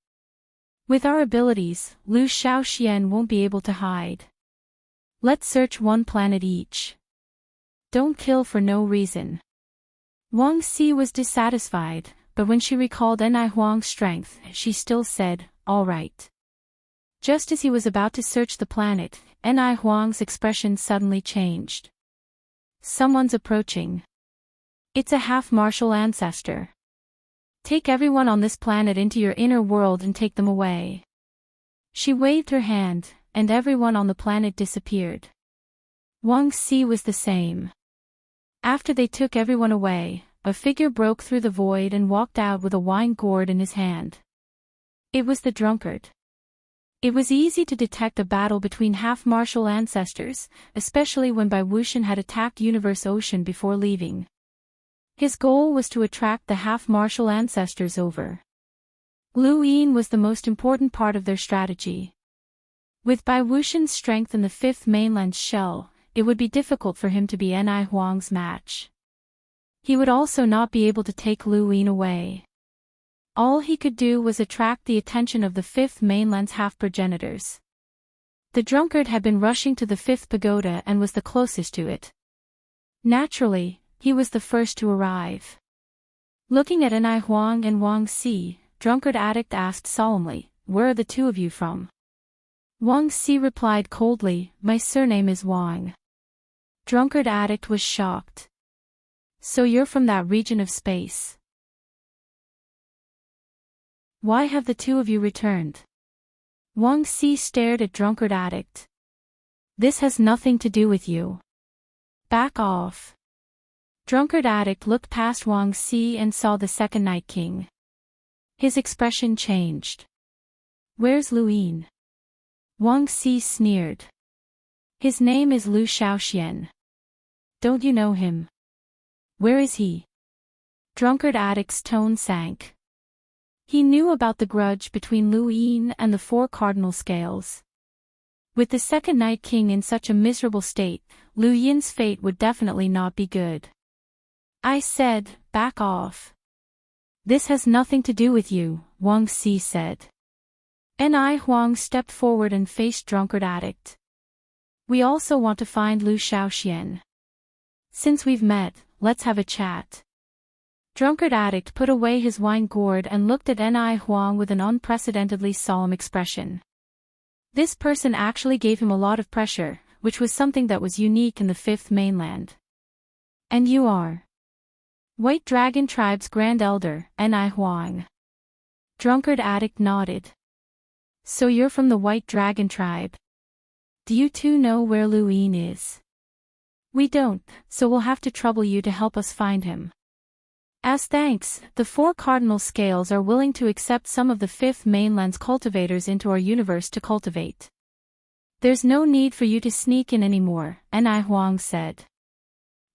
Speaker 1: With our abilities, Lu Shaoxian won't be able to hide. Let's search one planet each. Don't kill for no reason. Wang Si was dissatisfied, but when she recalled Ni Huang's strength, she still said, all right. Just as he was about to search the planet, Ni Huang's expression suddenly changed. Someone's approaching. It's a half-martial ancestor. Take everyone on this planet into your inner world and take them away. She waved her hand, and everyone on the planet disappeared. Wang Si was the same. After they took everyone away, a figure broke through the void and walked out with a wine gourd in his hand. It was the drunkard. It was easy to detect a battle between half-martial ancestors, especially when Bai Wuxian had attacked Universe Ocean before leaving. His goal was to attract the half-martial ancestors over. Lu Yin was the most important part of their strategy. With Bai Wuxian's strength in the fifth mainland's shell, it would be difficult for him to be Ni Huang's match. He would also not be able to take Lu Yin away. All he could do was attract the attention of the fifth mainland's half-progenitors. The drunkard had been rushing to the fifth pagoda and was the closest to it. Naturally, he was the first to arrive. Looking at Ni Huang and Wang Si, drunkard addict asked solemnly, "Where are the two of you from?" Wang Si replied coldly, "My surname is Wang." Drunkard addict was shocked. "So you're from that region of space? Why have the two of you returned?" Wang Si stared at drunkard addict. "This has nothing to do with you. Back off." Drunkard addict looked past Wang Si and saw the second Night King. His expression changed. "Where's Lu Yin?" Wang Si sneered. "His name is Lu Shaoxian. Don't you know him? Where is he?" Drunkard addict's tone sank. He knew about the grudge between Lu Yin and the four cardinal scales. With the second Night King in such a miserable state, Lu Yin's fate would definitely not be good. "I said, back off. This has nothing to do with you," Wang Si said. Ni Huang stepped forward and faced drunkard addict. "We also want to find Lu Shaoxian. Since we've met, let's have a chat." Drunkard addict put away his wine gourd and looked at Ni Huang with an unprecedentedly solemn expression. This person actually gave him a lot of pressure, which was something that was unique in the Fifth Mainland. "And you are?" "White Dragon Tribe's Grand Elder, Ni Huang." Drunkard addict nodded. "So you're from the White Dragon Tribe? Do you two know where Lu Yin is?" "We don't, so we'll have to trouble you to help us find him. As thanks, the four cardinal scales are willing to accept some of the Fifth Mainland's cultivators into our universe to cultivate. There's no need for you to sneak in anymore," Ni Huang said.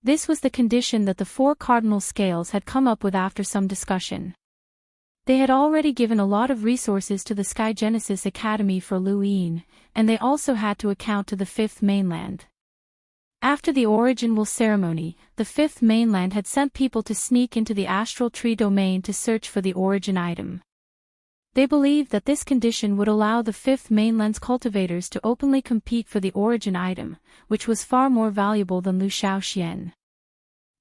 Speaker 1: This was the condition that the four cardinal scales had come up with after some discussion. They had already given a lot of resources to the Sky Genesis Academy for Lu Yin, and they also had to account to the Fifth Mainland. After the Original ceremony, the Fifth Mainland had sent people to sneak into the astral tree domain to search for the origin item. They believed that this condition would allow the Fifth Mainland's cultivators to openly compete for the origin item, which was far more valuable than Lu Shaoxian.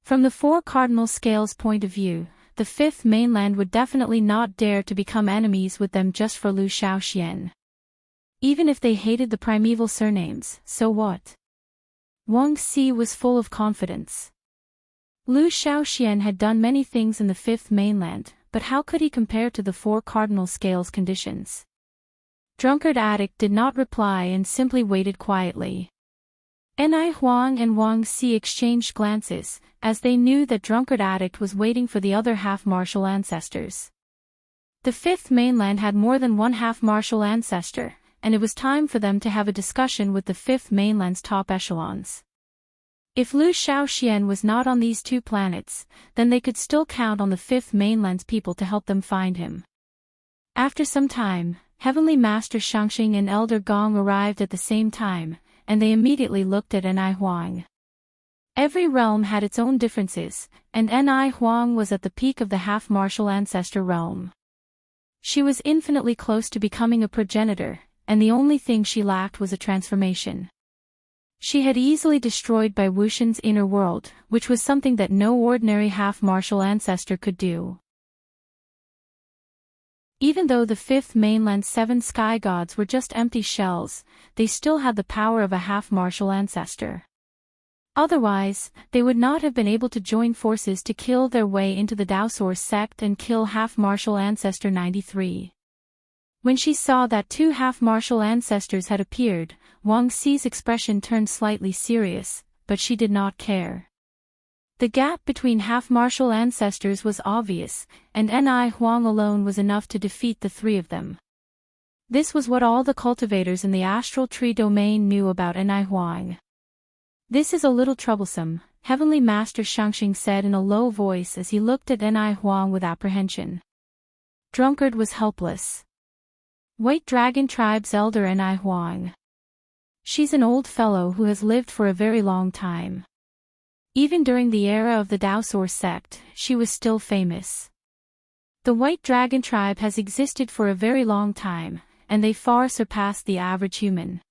Speaker 1: From the four cardinal scales' point of view, the Fifth Mainland would definitely not dare to become enemies with them just for Lu Shaoxian. Even if they hated the primeval surnames, so what? Wang Si was full of confidence. Lu Shaoxian had done many things in the Fifth Mainland, but how could he compare to the four cardinal scales conditions? Drunkard addict did not reply and simply waited quietly. Ni Huang and Wang Si exchanged glances, as they knew that drunkard addict was waiting for the other half-martial ancestors. The Fifth Mainland had more than one half-martial ancestor, and it was time for them to have a discussion with the Fifth Mainland's top echelons. If Lu Shaoxian was not on these two planets, then they could still count on the Fifth Mainland's people to help them find him. After some time, Heavenly Master Shangxing and Elder Gong arrived at the same time, and they immediately looked at Ni Huang. Every realm had its own differences, and Ni Huang was at the peak of the half-martial ancestor realm. She was infinitely close to becoming a progenitor, and the only thing she lacked was a transformation. She had easily destroyed Bai Wuxian's inner world, which was something that no ordinary half-martial ancestor could do. Even though the Fifth Mainland's 7 sky gods were just empty shells, they still had the power of a half-martial ancestor. Otherwise, they would not have been able to join forces to kill their way into the Daosaur sect and kill half-martial ancestor 93. When she saw that 2 half-martial ancestors had appeared, Wang Si's expression turned slightly serious, but she did not care. The gap between half-martial ancestors was obvious, and Ni Huang alone was enough to defeat the 3 of them. This was what all the cultivators in the astral tree domain knew about Ni Huang. "This is a little troublesome," Heavenly Master Shangxing said in a low voice as he looked at Ni Huang with apprehension. Drunkard was helpless. "White Dragon Tribe's Elder Ni Huang. She's an old fellow who has lived for a very long time. Even during the era of the Daosaur sect, she was still famous. The White Dragon Tribe has existed for a very long time, and they far surpass the average human.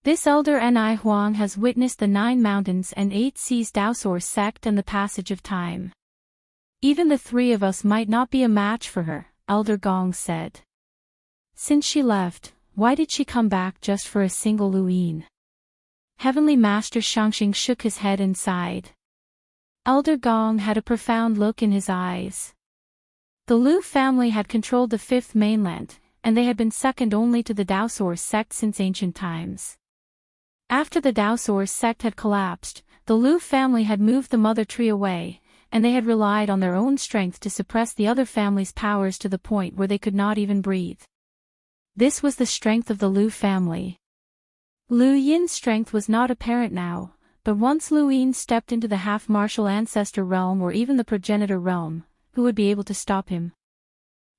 Speaker 1: This Elder Ni Huang has witnessed the 9 mountains and 8 seas Daosaur sect and the passage of time. Even the three of us might not be a match for her, Elder Gong said. Since she left, why did she come back just for a single Luin? Heavenly Master Shangxing shook his head and sighed. Elder Gong had a profound look in his eyes. The Lu family had controlled the fifth mainland, and they had been second only to the Daosaur sect since ancient times. After the Daosaur sect had collapsed, the Lu family had moved the mother tree away, and they had relied on their own strength to suppress the other family's powers to the point where they could not even breathe. This was the strength of the Lu family. Lu Yin's strength was not apparent now, but once Lu Yin stepped into the half-martial ancestor realm or even the progenitor realm, who would be able to stop him?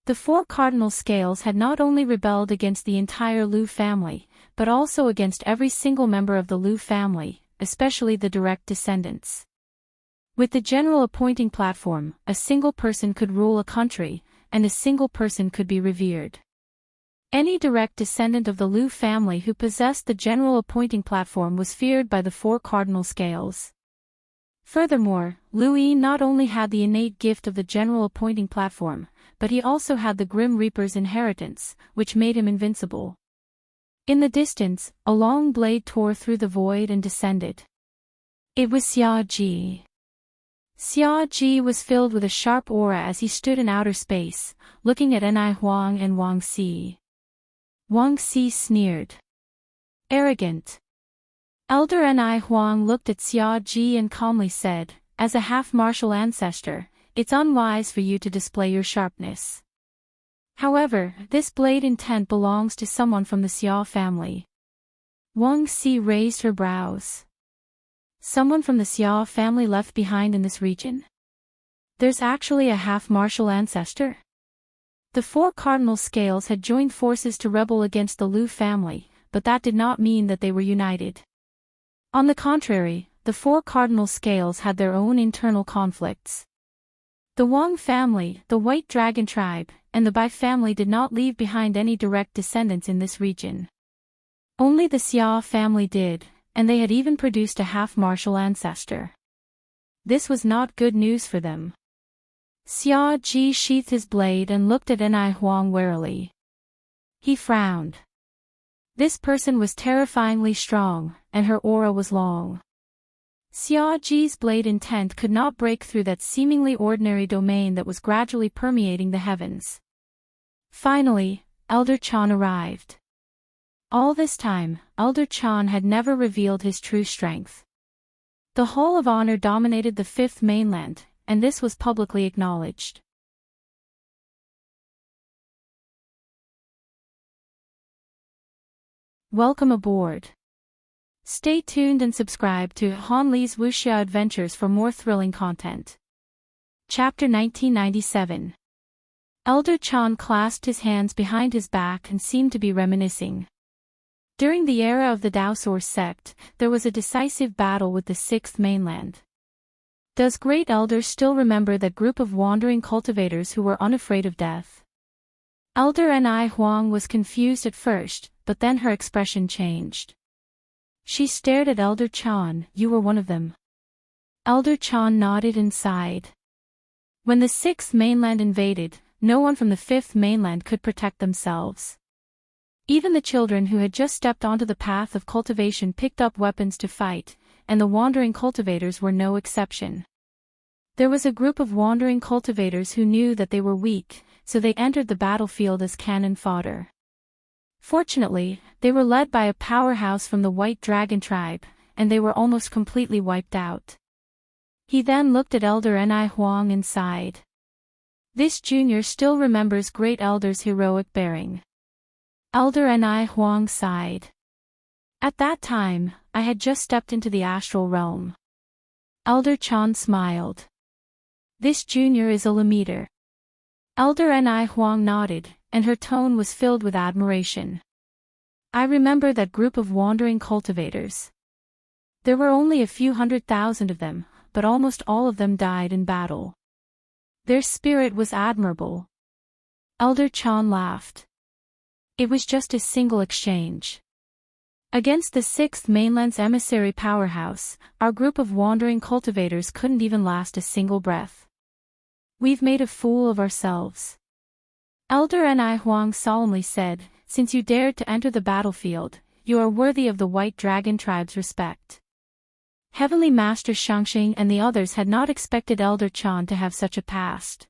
Speaker 1: The four cardinal scales had not only rebelled against the entire Lu family, but also against every single member of the Lu family, especially the direct descendants. With the general appointing platform, a single person could rule a country, and a single person could be revered. Any direct descendant of the Lu family who possessed the general appointing platform was feared by the four cardinal scales. Furthermore, Lu Yin not only had the innate gift of the general appointing platform, but he also had the Grim Reaper's inheritance, which made him invincible. In the distance, a long blade tore through the void and descended. It was Xia Ji. Xia Ji was filled with a sharp aura as he stood in outer space, looking at Ni Huang and Wang Xi. Wang Xi sneered. Arrogant. Elder Ni Huang looked at Xia Ji and calmly said, as a half-martial ancestor, it's unwise for you to display your sharpness. However, this blade intent belongs to someone from the Xia family. Wang Xi raised her brows. Someone from the Xia family left behind in this region? There's actually a half-martial ancestor? The four cardinal scales had joined forces to rebel against the Lu family, but that did not mean that they were united. On the contrary, the four cardinal scales had their own internal conflicts. The Wang family, the White Dragon tribe, and the Bai family did not leave behind any direct descendants in this region. Only the Xia family did, and they had even produced a half-martial ancestor. This was not good news for them. Xia Ji sheathed his blade and looked at Ni Huang warily. He frowned. This person was terrifyingly strong, and her aura was long. Xia Ji's blade intent could not break through that seemingly ordinary domain that was gradually permeating the heavens. Finally, Elder Chan arrived. All this time, Elder Chan had never revealed his true strength. The Hall of Honor dominated the fifth mainland, and this was publicly acknowledged. Welcome aboard. Stay tuned and subscribe to Han Li's Wuxia Adventures for more thrilling content. Chapter 1997. Elder Chan clasped his hands behind his back and seemed to be reminiscing. During the era of the Daosaur sect, there was a decisive battle with the sixth mainland. Does Great Elder still remember that group of wandering cultivators who were unafraid of death? Elder Ni Huang was confused at first, but then her expression changed. She stared at Elder Chan. You were one of them. Elder Chan nodded and sighed. When the sixth mainland invaded, no one from the fifth mainland could protect themselves. Even the children who had just stepped onto the path of cultivation picked up weapons to fight, and the wandering cultivators were no exception. There was a group of wandering cultivators who knew that they were weak, so they entered the battlefield as cannon fodder. Fortunately, they were led by a powerhouse from the White Dragon tribe, and they were almost completely wiped out. He then looked at Elder Ni Huang and sighed. This junior still remembers Great Elder's heroic bearing. Elder Ni Huang sighed. At that time, I had just stepped into the astral realm. Elder Chan smiled. This junior is a Lamiter. Elder Ni Huang nodded, and her tone was filled with admiration. I remember that group of wandering cultivators. There were only a few 100,000 of them, but almost all of them died in battle. Their spirit was admirable. Elder Chan laughed. It was just a single exchange. Against the sixth mainland's emissary powerhouse, our group of wandering cultivators couldn't even last a single breath. We've made a fool of ourselves. Elder Ni Huang solemnly said, since you dared to enter the battlefield, you are worthy of the White Dragon tribe's respect. Heavenly Master Shangxing and the others had not expected Elder Chan to have such a past.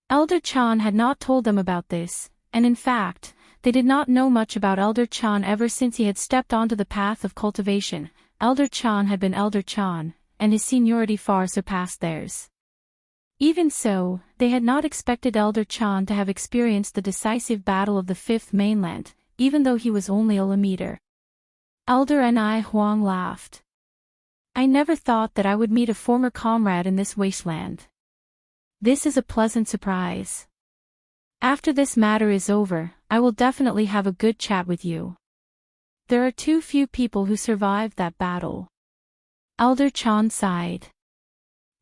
Speaker 1: Elder Chan had not told them about this, and in fact, they did not know much about Elder Chan ever since he had stepped onto the path of cultivation. Elder Chan had been Elder Chan, and his seniority far surpassed theirs. Even so, they had not expected Elder Chan to have experienced the decisive battle of the Fifth Mainland, even though he was only a Lammeter. Elder Ni Huang laughed. I never thought that I would meet a former comrade in this wasteland. This is a pleasant surprise. After this matter is over, I will definitely have a good chat with you. There are too few people who survived that battle. Elder Chan sighed.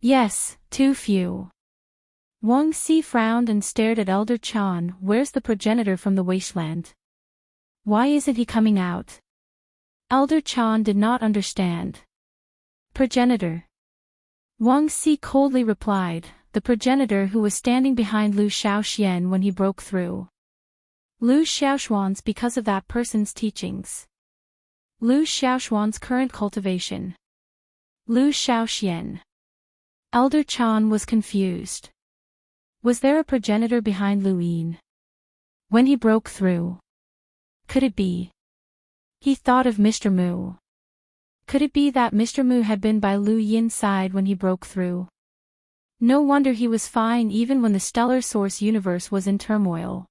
Speaker 1: Yes, too few. Wang Si frowned and stared at Elder Chan. Where's the progenitor from the wasteland? Why isn't he coming out? Elder Chan did not understand. Progenitor. Wang Si coldly replied, the progenitor who was standing behind Lu Xiaoxian when he broke through. Lu Xiaoxuan's because of that person's teachings. Lu Xiaoxuan's current cultivation. Lu Xiaoxian. Elder Chan was confused. Was there a progenitor behind Lu Yin? When he broke through? Could it be? He thought of Mr. Mu. Could it be that Mr. Mu had been by Lu Yin's side when he broke through? No wonder he was fine even when the stellar source universe was in turmoil.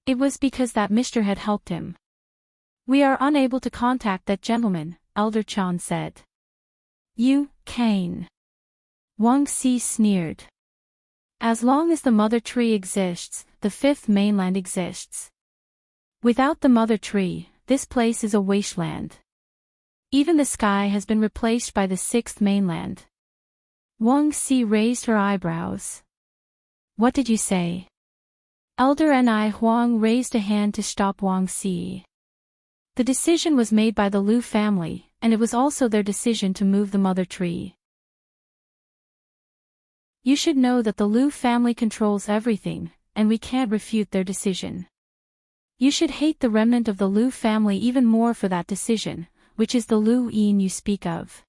Speaker 1: It was because that Mr. had helped him. We are unable to contact that gentleman, Elder Chan said. You, Cain. Wang Si sneered. As long as the mother tree exists, the Fifth Mainland exists. Without the mother tree, this place is a wasteland. Even the sky has been replaced by the Sixth Mainland. Wang Si raised her eyebrows. What did you say? Elder Ni Huang raised a hand to stop Wang Si. The decision was made by the Lu family, and it was also their decision to move the mother tree. You should know that the Lu family controls everything, and we can't refute their decision. You should hate the remnant of the Lu family even more for that decision, which is the Lu Yin you speak of.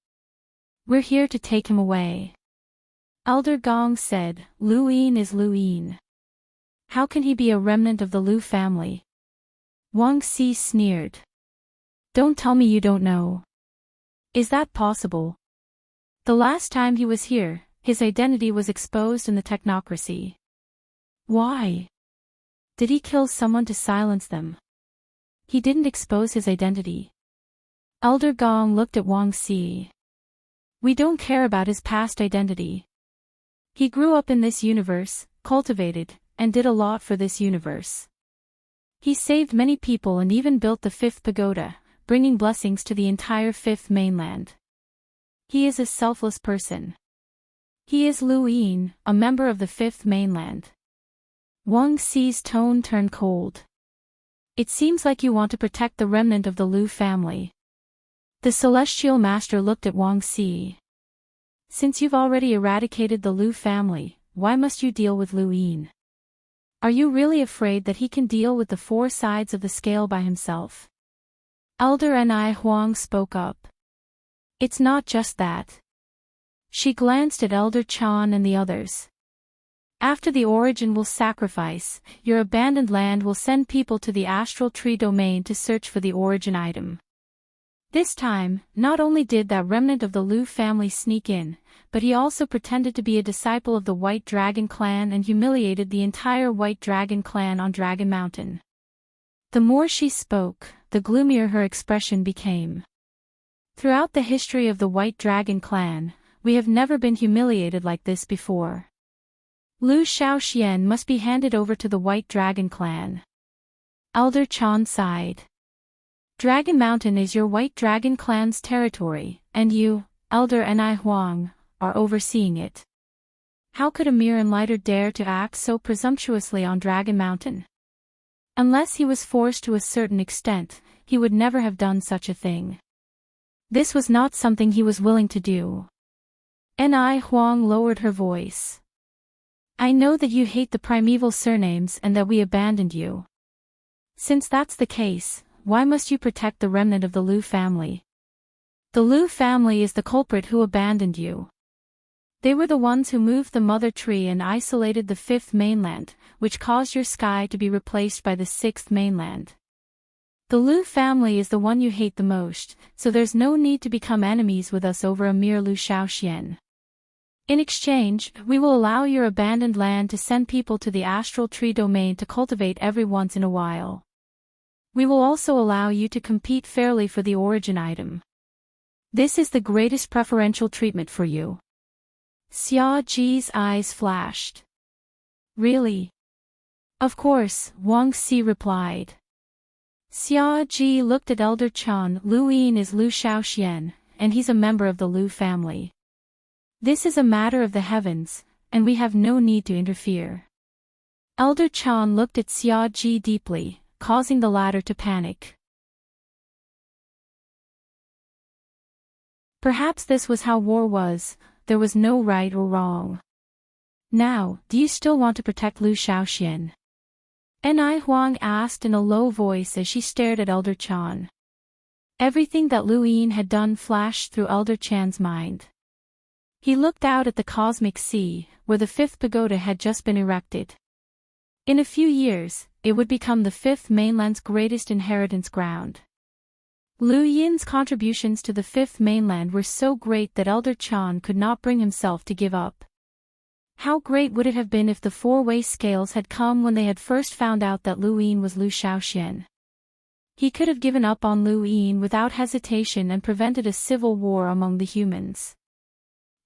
Speaker 1: We're here to take him away. Elder Gong said, Lu Yin is Lu Yin. How can he be a remnant of the Lu family? Wang Si sneered. Don't tell me you don't know. Is that possible? The last time he was here, his identity was exposed in the technocracy. Why? Did he kill someone to silence them? He didn't expose his identity. Elder Gong looked at Wang Si. We don't care about his past identity. He grew up in this universe, cultivated, and did a lot for this universe. He saved many people and even built the Fifth Pagoda, bringing blessings to the entire Fifth Mainland. He is a selfless person. He is Lu Yin, a member of the Fifth Mainland. Wang Si's tone turned cold. It seems like you want to protect the remnant of the Lu family. The Celestial Master looked at Wang Si. Since you've already eradicated the Lu family, why must you deal with Lu Yin? Are you really afraid that he can deal with the four sides of the scale by himself? Elder Ni Huang spoke up. It's not just that. She glanced at Elder Chan and the others. After the origin will sacrifice, your abandoned land will send people to the astral tree domain to search for the origin item. This time, not only did that remnant of the Lu family sneak in, but he also pretended to be a disciple of the White Dragon clan and humiliated the entire White Dragon clan on Dragon Mountain. The more she spoke, the gloomier her expression became. Throughout the history of the White Dragon clan, we have never been humiliated like this before. Lu Xiaoxian must be handed over to the White Dragon clan. Elder Chan sighed. Dragon Mountain is your White Dragon clan's territory, and you, Elder Ni Huang, are overseeing it. How could a mere enlightened dare to act so presumptuously on Dragon Mountain? Unless he was forced to a certain extent, he would never have done such a thing. This was not something he was willing to do. Ni Huang lowered her voice. I know that you hate the primeval surnames and that we abandoned you. Since that's the case, why must you protect the remnant of the Lu family? The Lu family is the culprit who abandoned you. They were the ones who moved the mother tree and isolated the fifth mainland, which caused your sky to be replaced by the sixth mainland. The Lu family is the one you hate the most, so there's no need to become enemies with us over a mere Lu Shaoxian. In exchange, we will allow your abandoned land to send people to the astral tree domain to cultivate every once in a while. We will also allow you to compete fairly for the origin item. This is the greatest preferential treatment for you. Xia Ji's eyes flashed. Really? Of course, Wang Xi replied. Xia Ji looked at Elder Chan. Lu Yin is Lu Shaoxian, and he's a member of the Lu family. This is a matter of the heavens, and we have no need to interfere. Elder Chan looked at Xia Ji deeply, causing the latter to panic. Perhaps this was how war was, there was no right or wrong. Now, do you still want to protect Lu Shaoxian? Ni Huang asked in a low voice as she stared at Elder Chan. Everything that Lu Yin had done flashed through Elder Chan's mind. He looked out at the cosmic sea, where the fifth pagoda had just been erected. In a few years, it would become the fifth mainland's greatest inheritance ground. Lu Yin's contributions to the fifth mainland were so great that Elder Chan could not bring himself to give up. How great would it have been if the four-way scales had come when they had first found out that Lu Yin was Lu Shaoxian. He could have given up on Lu Yin without hesitation and prevented a civil war among the humans.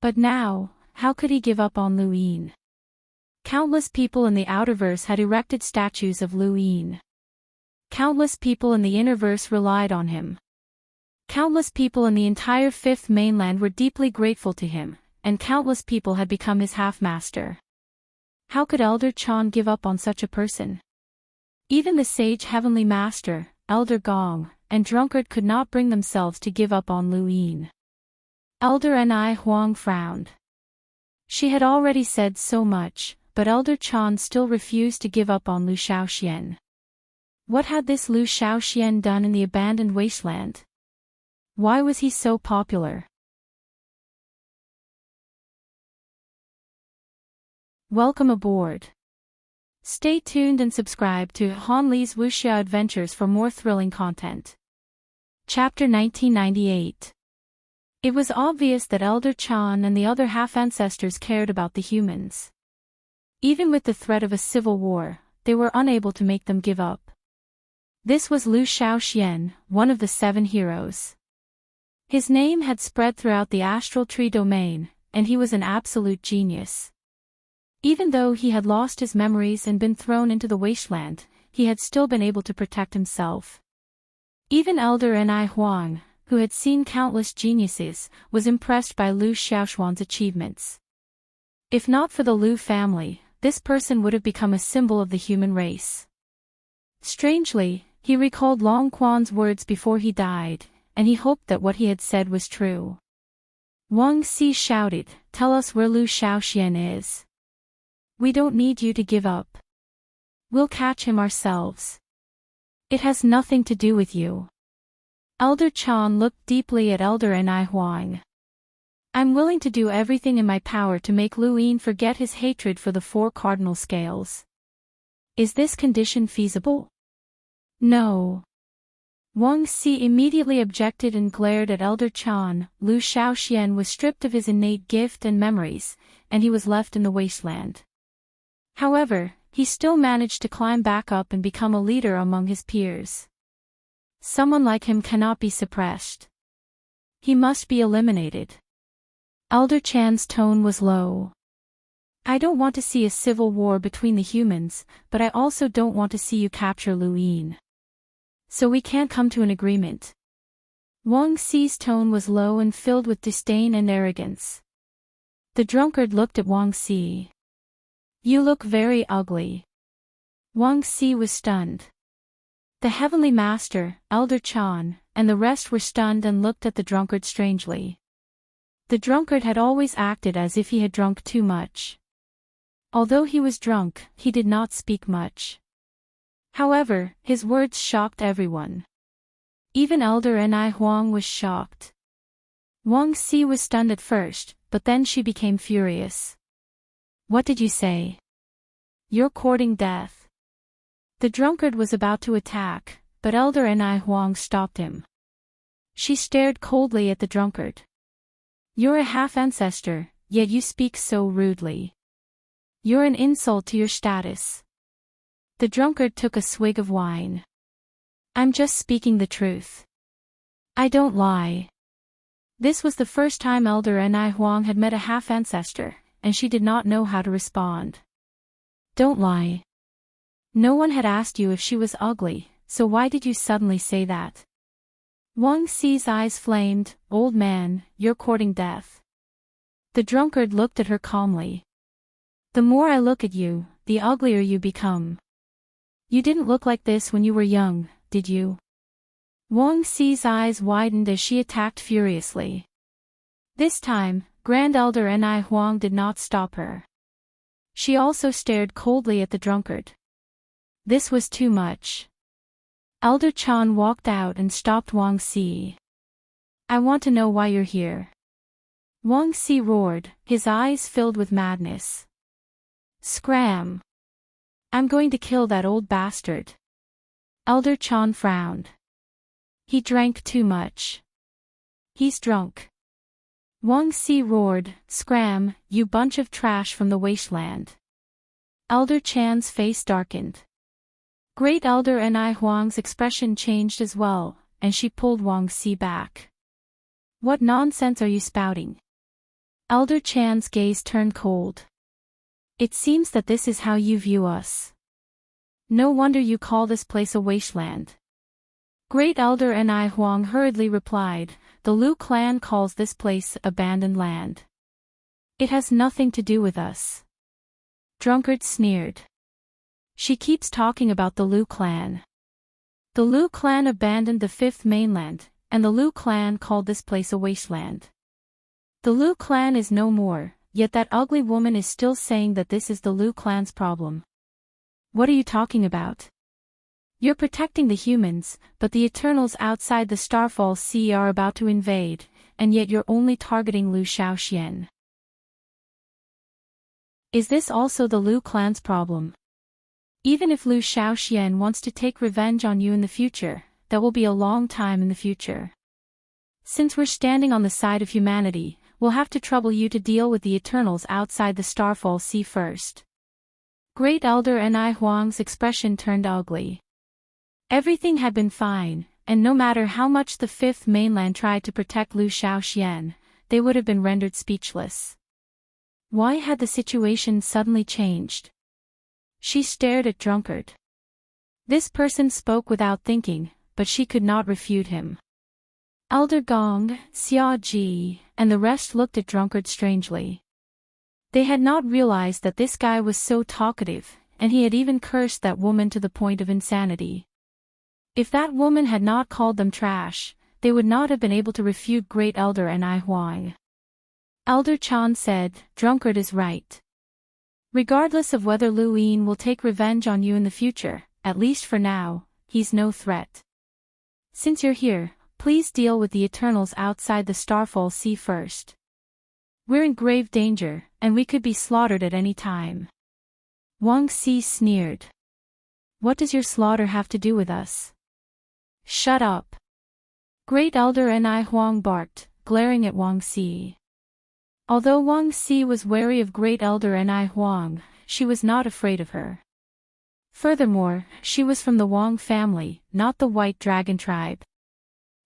Speaker 1: But now, how could he give up on Lu Yin? Countless people in the outerverse had erected statues of Lu Yin. Countless people in the innerverse relied on him. Countless people in the entire fifth mainland were deeply grateful to him, and countless people had become his half-master. How could Elder Chan give up on such a person? Even the sage heavenly master, Elder Gong, and drunkard could not bring themselves to give up on Lu Yin. Elder Ni Huang frowned. She had already said so much, but Elder Chan still refused to give up on Lu Shaoxian. What had this Lu Shaoxian done in the abandoned wasteland? Why was he so popular? Welcome aboard. Stay tuned and subscribe to Han Li's Wuxia Adventures for more thrilling content. Chapter 1998. It was obvious that Elder Chan and the other half-ancestors cared about the humans. Even with the threat of a civil war, they were unable to make them give up. This was Lu Shaoxian, one of the 7 heroes. His name had spread throughout the astral tree domain, and he was an absolute genius. Even though he had lost his memories and been thrown into the wasteland, he had still been able to protect himself. Even Elder Ni Huang, who had seen countless geniuses, was impressed by Lu Xiaoshuan's achievements. If not for the Lu family, this person would have become a symbol of the human race. Strangely, he recalled Long Quan's words before he died, and he hoped that what he had said was true. Wang Xi shouted, "Tell us where Lu Shaoxian is. We don't need you to give up. We'll catch him ourselves. It has nothing to do with you." Elder Chan looked deeply at Elder Ni Huang. "I'm willing to do everything in my power to make Lu Yin forget his hatred for the 4 cardinal scales. Is this condition feasible?" "No." Wang Xi immediately objected and glared at Elder Chan. Lu Shaoxian was stripped of his innate gift and memories, and he was left in the wasteland. However, he still managed to climb back up and become a leader among his peers. Someone like him cannot be suppressed. He must be eliminated. Elder Chan's tone was low. "I don't want to see a civil war between the humans, but I also don't want to see you capture Lu Yin. So we can't come to an agreement." Wang Xi's tone was low and filled with disdain and arrogance. The drunkard looked at Wang Xi. "You look very ugly." Wang Xi was stunned. The heavenly master, Elder Chan, and the rest were stunned and looked at the drunkard strangely. The drunkard had always acted as if he had drunk too much. Although he was drunk, he did not speak much. However, his words shocked everyone. Even Elder Ni Huang was shocked. Wang Si was stunned at first, but then she became furious. What did you say? You're courting death. The drunkard was about to attack, but Elder Ni Huang stopped him. She stared coldly at the drunkard. You're a half-ancestor, yet you speak so rudely. You're an insult to your status. The drunkard took a swig of wine. I'm just speaking the truth. I don't lie. This was the first time Elder Ni Huang had met a half-ancestor, and she did not know how to respond. Don't lie. No one had asked you if she was ugly, so why did you suddenly say that? Wang Si's eyes flamed. Old man, you're courting death. The drunkard looked at her calmly. The more I look at you, the uglier you become. You didn't look like this when you were young, did you? Wang Si's eyes widened as she attacked furiously. This time, Grand Elder Ni Huang did not stop her. She also stared coldly at the drunkard. This was too much. Elder Chan walked out and stopped Wang Si. I want to know why you're here. Wang Si roared, his eyes filled with madness. Scram! I'm going to kill that old bastard. Elder Chan frowned. He drank too much. He's drunk. Wang Si roared, Scram, you bunch of trash from the wasteland. Elder Chan's face darkened. Great Elder Ni Huang's expression changed as well, and she pulled Wang Si back. What nonsense are you spouting? Elder Chan's gaze turned cold. It seems that this is how you view us. No wonder you call this place a wasteland. Great Elder Ni Huang hurriedly replied, the Lu clan calls this place abandoned land. It has nothing to do with us. Drunkard sneered. She keeps talking about the Lu clan. The Lu clan abandoned the fifth mainland, and the Lu clan called this place a wasteland. The Lu clan is no more, yet that ugly woman is still saying that this is the Lu clan's problem. What are you talking about? You're protecting the humans, but the Eternals outside the Starfall Sea are about to invade, and yet you're only targeting Lu Shaoxian. Is this also the Lu clan's problem? Even if Lu Shaoxian wants to take revenge on you in the future, that will be a long time in the future. Since we're standing on the side of humanity, we'll have to trouble you to deal with the Eternals outside the Starfall Sea first. Great Elder Ni Huang's expression turned ugly. Everything had been fine, and no matter how much the fifth mainland tried to protect Lu Shaoxian, they would have been rendered speechless. Why had the situation suddenly changed? She stared at Drunkard. This person spoke without thinking, but she could not refute him. Elder Gong, Xia Ji, and the rest looked at Drunkard strangely. They had not realized that this guy was so talkative, and he had even cursed that woman to the point of insanity. If that woman had not called them trash, they would not have been able to refute Great Elder Ni Huang. Elder Chan said, Drunkard is right. Regardless of whether Lu Yin will take revenge on you in the future, at least for now, he's no threat. Since you're here, please deal with the Eternals outside the Starfall Sea first. We're in grave danger, and we could be slaughtered at any time. Wang Si sneered. What does your slaughter have to do with us? Shut up. Great Elder Ni Huang barked, glaring at Wang Si. Although Wang Si was wary of Great Elder Ni Huang, she was not afraid of her. Furthermore, she was from the Wang family, not the White Dragon tribe.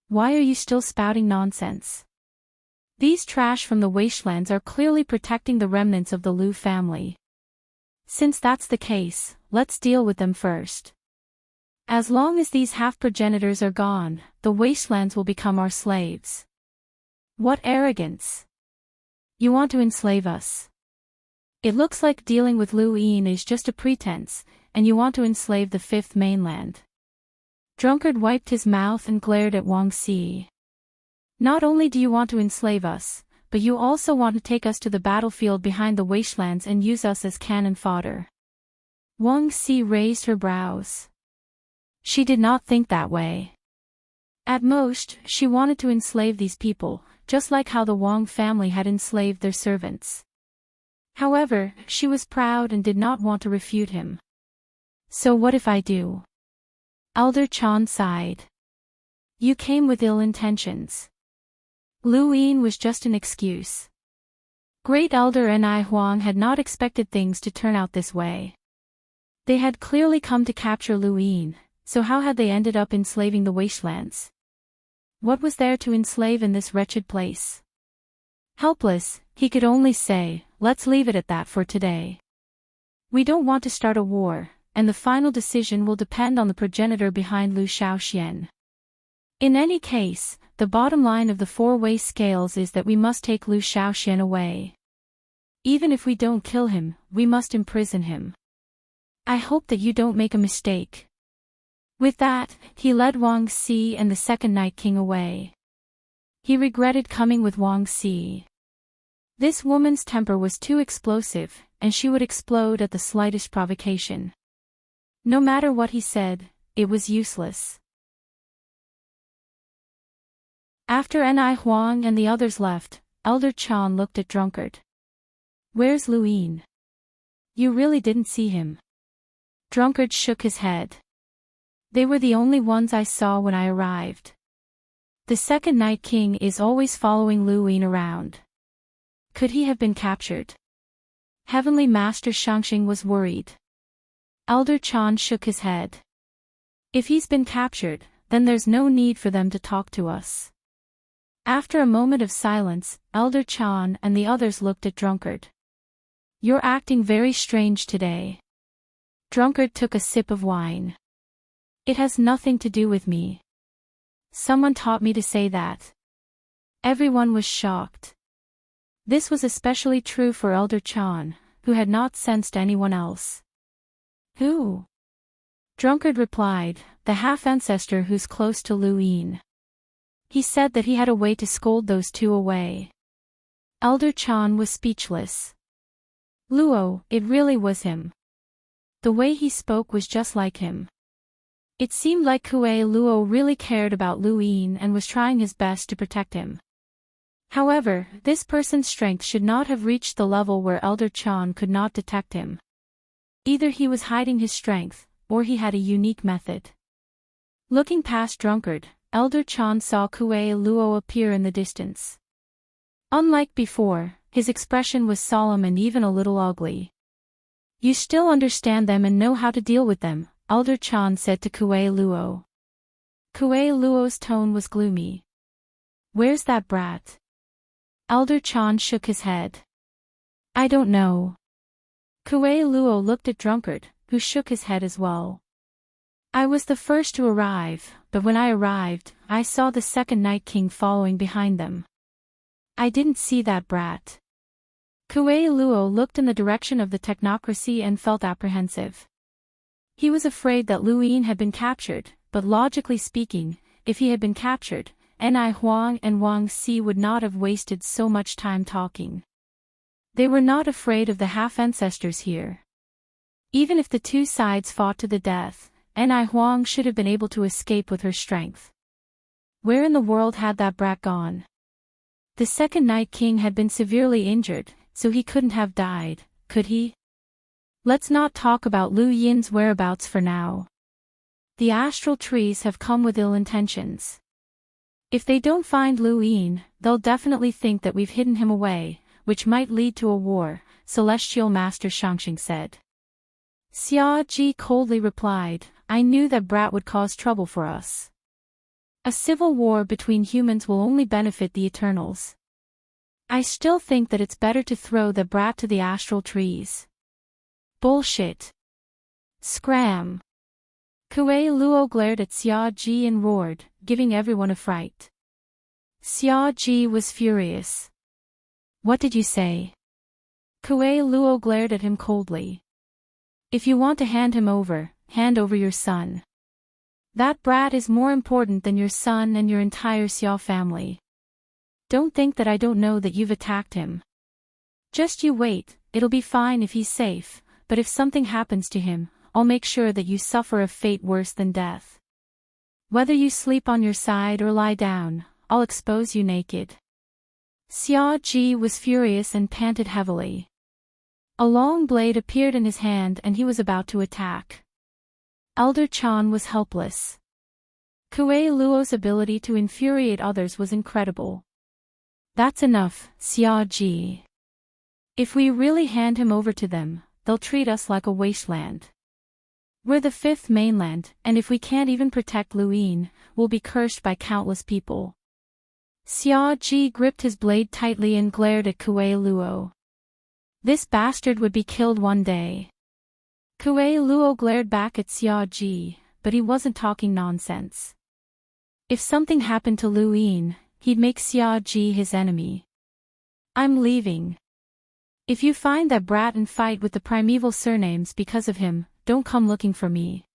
Speaker 1: Why are you still spouting nonsense? These trash from the wastelands are clearly protecting the remnants of the Lu family. Since that's the case, let's deal with them first. As long as these half-progenitors are gone, the wastelands will become our slaves. What arrogance! You want to enslave us. It looks like dealing with Lu Yin is just a pretense, and you want to enslave the fifth mainland. Drunkard wiped his mouth and glared at Wang Si. Not only do you want to enslave us, but you also want to take us to the battlefield behind the wastelands and use us as cannon fodder. Wang Si raised her brows. She did not think that way. At most, she wanted to enslave these people, just like how the Wang family had enslaved their servants. However, she was proud and did not want to refute him. So what if I do? Elder Chan sighed. You came with ill intentions. Lu Yin was just an excuse. Great Elder Ni Huang had not expected things to turn out this way. They had clearly come to capture Lu Yin, so how had they ended up enslaving the wastelands? What was there to enslave in this wretched place? Helpless, he could only say, let's leave it at that for today. We don't want to start a war, and the final decision will depend on the progenitor behind Lu Shaoxian. In any case, the bottom line of the four-way scales is that we must take Lu Shaoxian away. Even if we don't kill him, we must imprison him. I hope that you don't make a mistake. With that, he led Wang Si and the second Night King away. He regretted coming with Wang Si. This woman's temper was too explosive, and she would explode at the slightest provocation. No matter what he said, it was useless. After Ni Huang and the others left, Elder Chan looked at Drunkard. Where's Lu Yin? You really didn't see him? Drunkard shook his head. They were the only ones I saw when I arrived. The second Night King is always following Lu Yin around. Could he have been captured? Heavenly Master Shangxing was worried. Elder Chan shook his head. If he's been captured, then there's no need for them to talk to us. After a moment of silence, Elder Chan and the others looked at Drunkard. You're acting very strange today. Drunkard took a sip of wine. It has nothing to do with me. Someone taught me to say that. Everyone was shocked. This was especially true for Elder Chan, who had not sensed anyone else. Who? Drunkard replied, the half-ancestor who's close to Lu Yin. He said that he had a way to scold those two away. Elder Chan was speechless. Luo, it really was him. The way he spoke was just like him. It seemed like Kuei Luo really cared about Lu Yin and was trying his best to protect him. However, this person's strength should not have reached the level where Elder Chan could not detect him. Either he was hiding his strength, or he had a unique method. Looking past Drunkard, Elder Chan saw Kuei Luo appear in the distance. Unlike before, his expression was solemn and even a little ugly. You still understand them and know how to deal with them, Elder Chan said to Kuei Luo. Kuei Luo's tone was gloomy. Where's that brat? Elder Chan shook his head. I don't know. Kuei Luo looked at Drunkard, who shook his head as well. I was the first to arrive, but when I arrived, I saw the second Night King following behind them. I didn't see that brat. Kuei Luo looked in the direction of the technocracy and felt apprehensive. He was afraid that Lu Yin had been captured, but logically speaking, if he had been captured, Ni Huang and Wang Si would not have wasted so much time talking. They were not afraid of the half-ancestors here. Even if the two sides fought to the death, Ni Huang should have been able to escape with her strength. Where in the world had that brat gone? The second Night King had been severely injured, so he couldn't have died, could he? Let's not talk about Lu Yin's whereabouts for now. The astral trees have come with ill intentions. If they don't find Lu Yin, they'll definitely think that we've hidden him away, which might lead to a war, Celestial Master Shangxing said. Xia Ji coldly replied, I knew that brat would cause trouble for us. A civil war between humans will only benefit the Eternals. I still think that it's better to throw the brat to the astral trees. Bullshit. Scram. Kuei Luo glared at Xia Ji and roared, giving everyone a fright. Xia Ji was furious. What did you say? Kuei Luo glared at him coldly. If you want to hand him over, hand over your son. That brat is more important than your son and your entire Xiao family. Don't think that I don't know that you've attacked him. Just you wait, it'll be fine if he's safe, but if something happens to him, I'll make sure that you suffer a fate worse than death. Whether you sleep on your side or lie down, I'll expose you naked. Xiao Ji was furious and panted heavily. A long blade appeared in his hand and he was about to attack. Elder Chan was helpless. Kuei Luo's ability to infuriate others was incredible. That's enough, Xiao Ji. If we really hand him over to them, they'll treat us like a wasteland. We're the fifth mainland, and if we can't even protect Luyin, we'll be cursed by countless people. Xiao Ji gripped his blade tightly and glared at Kuei Luo. This bastard would be killed one day. Kuei Luo glared back at Xiao Ji, but he wasn't talking nonsense. If something happened to Luyin, he'd make Xiao Ji his enemy. I'm leaving. If you find that brat and fight with the primeval surnames because of him, don't come looking for me.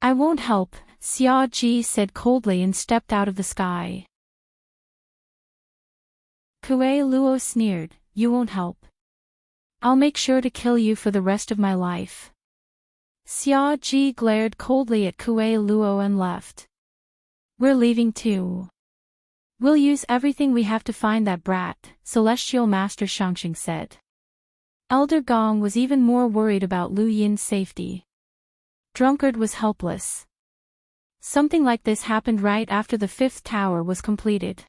Speaker 1: I won't help, Xiao Ji said coldly and stepped out of the sky. Kuei Luo sneered, you won't help. I'll make sure to kill you for the rest of my life. Xiao Ji glared coldly at Kuei Luo and left. We're leaving too. We'll use everything we have to find that brat, Celestial Master Shangxing said. Elder Gong was even more worried about Lu Yin's safety. Drunkard was helpless. Something like this happened right after the fifth tower was completed.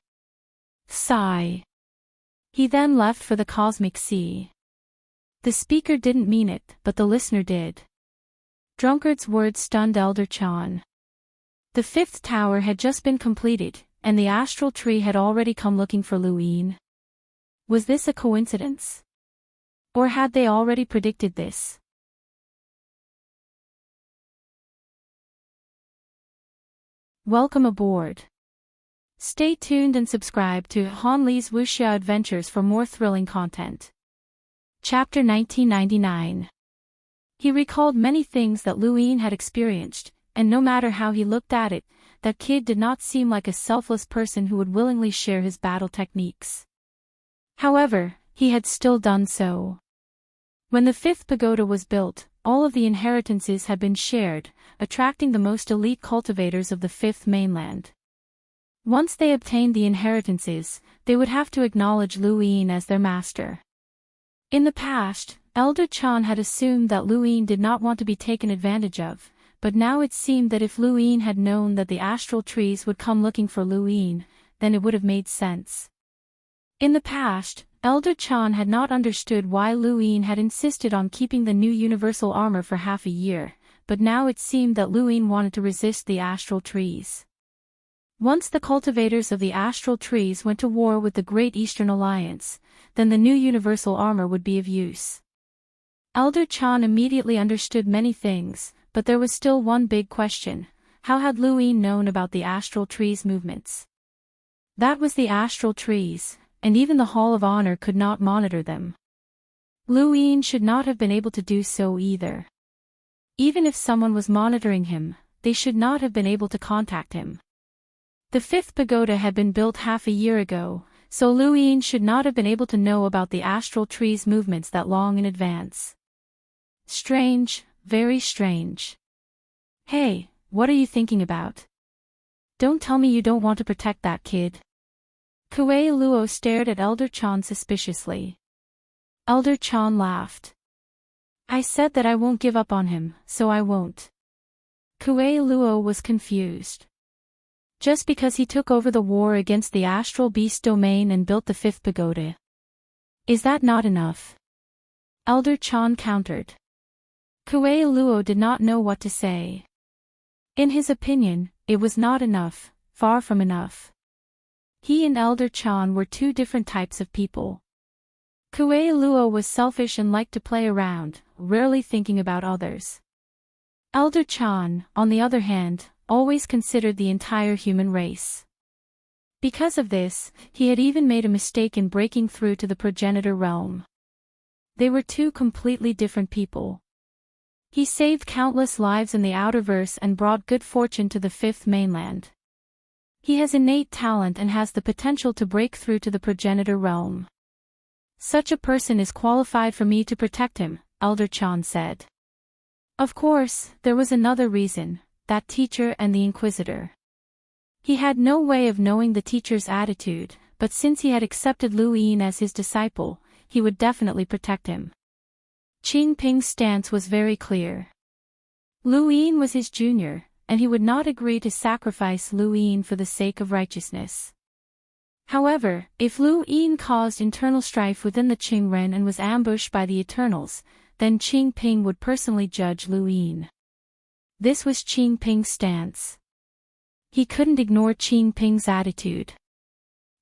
Speaker 1: Sigh. He then left for the cosmic sea. The speaker didn't mean it, but the listener did. Drunkard's words stunned Elder Chan. The fifth tower had just been completed, and the astral tree had already come looking for Lu Yin. Was this a coincidence? Or had they already predicted this? Welcome aboard. Stay tuned and subscribe to Han Li's Wuxia Adventures for more thrilling content. Chapter 1999. He recalled many things that Lu Yin had experienced, and no matter how he looked at it, that kid did not seem like a selfless person who would willingly share his battle techniques. However, he had still done so. When the fifth pagoda was built, all of the inheritances had been shared, attracting the most elite cultivators of the fifth mainland. Once they obtained the inheritances, they would have to acknowledge Lu Yin as their master. In the past, Elder Chan had assumed that Lu Yin did not want to be taken advantage of, but now it seemed that if Lu Yin had known that the astral trees would come looking for Lu Yin, then it would have made sense. In the past, Elder Chan had not understood why Lu Yin had insisted on keeping the new universal armor for half a year, but now it seemed that Lu Yin wanted to resist the astral trees. Once the cultivators of the astral trees went to war with the Great Eastern Alliance, then the new universal armor would be of use. Elder Chan immediately understood many things, but there was still one big question: how had Lu Yin known about the astral trees' movements? That was the astral trees, and even the Hall of Honor could not monitor them. Lu Yin should not have been able to do so either. Even if someone was monitoring him, they should not have been able to contact him. The fifth pagoda had been built half a year ago, so Lu Yin should not have been able to know about the astral trees' movements that long in advance. Strange, very strange. Hey, what are you thinking about? Don't tell me you don't want to protect that kid. Kuei Luo stared at Elder Chan suspiciously. Elder Chan laughed. I said that I won't give up on him, so I won't. Kuei Luo was confused. Just because he took over the war against the astral beast domain and built the fifth pagoda. Is that not enough? Elder Chan countered. Kuei Luo did not know what to say. In his opinion, it was not enough, far from enough. He and Elder Chan were two different types of people. Kuei Luo was selfish and liked to play around, rarely thinking about others. Elder Chan, on the other hand, always considered the entire human race. Because of this, he had even made a mistake in breaking through to the progenitor realm. They were two completely different people. He saved countless lives in the outerverse and brought good fortune to the fifth mainland. He has innate talent and has the potential to break through to the progenitor realm. Such a person is qualified for me to protect him, Elder Chan said. Of course, there was another reason, that teacher and the Inquisitor. He had no way of knowing the teacher's attitude, but since he had accepted Lu Yin as his disciple, he would definitely protect him. Qing Ping's stance was very clear. Lu Yin was his junior, and he would not agree to sacrifice Lu Yin for the sake of righteousness. However, if Lu Yin caused internal strife within the Qingren and was ambushed by the Eternals, then Qing Ping would personally judge Lu Yin. This was Qing Ping's stance. He couldn't ignore Qing Ping's attitude.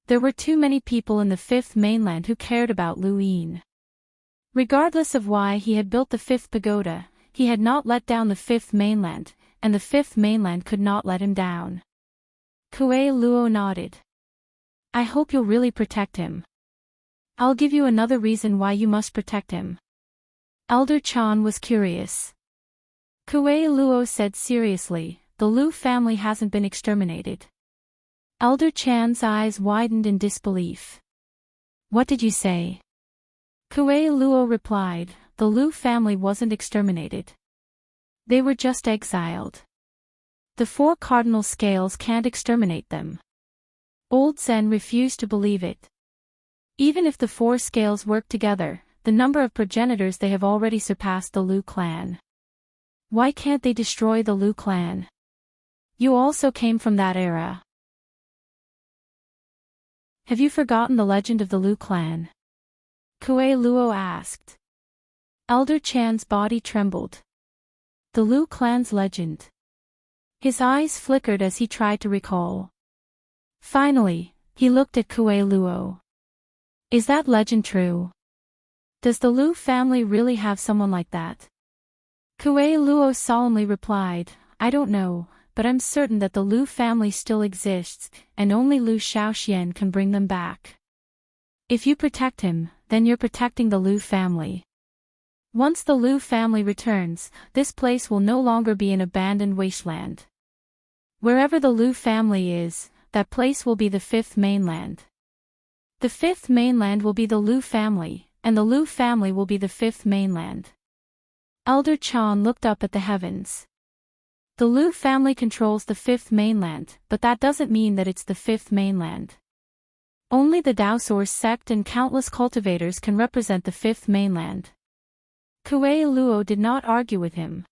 Speaker 1: There were too many people in the Fifth Mainland who cared about Lu Yin. Regardless of why he had built the Fifth Pagoda, he had not let down the Fifth Mainland, and the Fifth Mainland could not let him down. Kuei Luo nodded. I hope you'll really protect him. I'll give you another reason why you must protect him. Elder Chan was curious. Kuei Luo said seriously, the Lu family hasn't been exterminated. Elder Chan's eyes widened in disbelief. What did you say? Kuei Luo replied, the Lu family wasn't exterminated. They were just exiled. The four cardinal scales can't exterminate them. Old Zen refused to believe it. Even if the four scales work together, the number of progenitors they have already surpassed the Lu clan. Why can't they destroy the Lu clan? You also came from that era. Have you forgotten the legend of the Lu clan? Kuei Luo asked. Elder Chan's body trembled. The Lu clan's legend. His eyes flickered as he tried to recall. Finally, he looked at Kuei Luo. Is that legend true? Does the Lu family really have someone like that? Kuei Luo solemnly replied, I don't know, but I'm certain that the Lu family still exists, and only Lu Shaoxian can bring them back. If you protect him, then you're protecting the Lu family. Once the Lu family returns, this place will no longer be an abandoned wasteland. Wherever the Lu family is, that place will be the Fifth Mainland. The Fifth Mainland will be the Lu family, and the Lu family will be the Fifth Mainland. Elder Chan looked up at the heavens. The Lu family controls the Fifth Mainland, but that doesn't mean that it's the Fifth Mainland. Only the Daosaur sect and countless cultivators can represent the Fifth Mainland. Kuei Luo did not argue with him.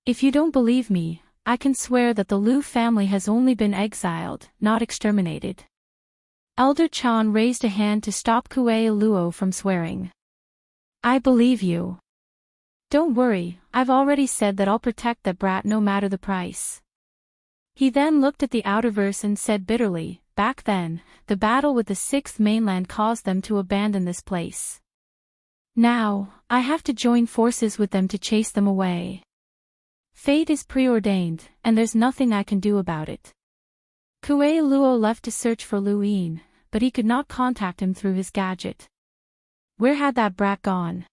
Speaker 1: If you don't believe me, I can swear that the Lu family has only been exiled, not exterminated. Elder Chan raised a hand to stop Kuei Luo from swearing. I believe you. Don't worry, I've already said that I'll protect that brat no matter the price. He then looked at the Outerverse and said bitterly, back then, the battle with the Sixth Mainland caused them to abandon this place. Now, I have to join forces with them to chase them away. Fate is preordained, and there's nothing I can do about it. Kuei Luo left to search for Lu Yin, but he could not contact him through his gadget. Where had that brat gone?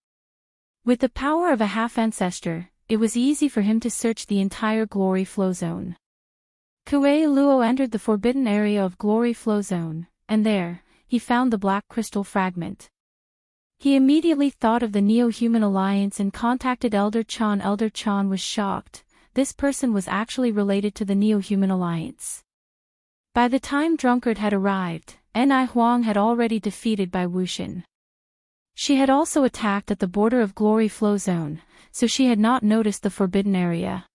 Speaker 1: With the power of a half-ancestor, it was easy for him to search the entire Glory Flow Zone. Kuei Luo entered the forbidden area of Glory Flow Zone, and there, he found the black crystal fragment. He immediately thought of the Neo-Human Alliance and contacted Elder Chan. Elder Chan was shocked. This person was actually related to the Neo-Human Alliance. By the time Drunkard had arrived, Ni Huang had already defeated Bai Wuxian. She had also attacked at the border of Glory Flow Zone, so she had not noticed the forbidden area.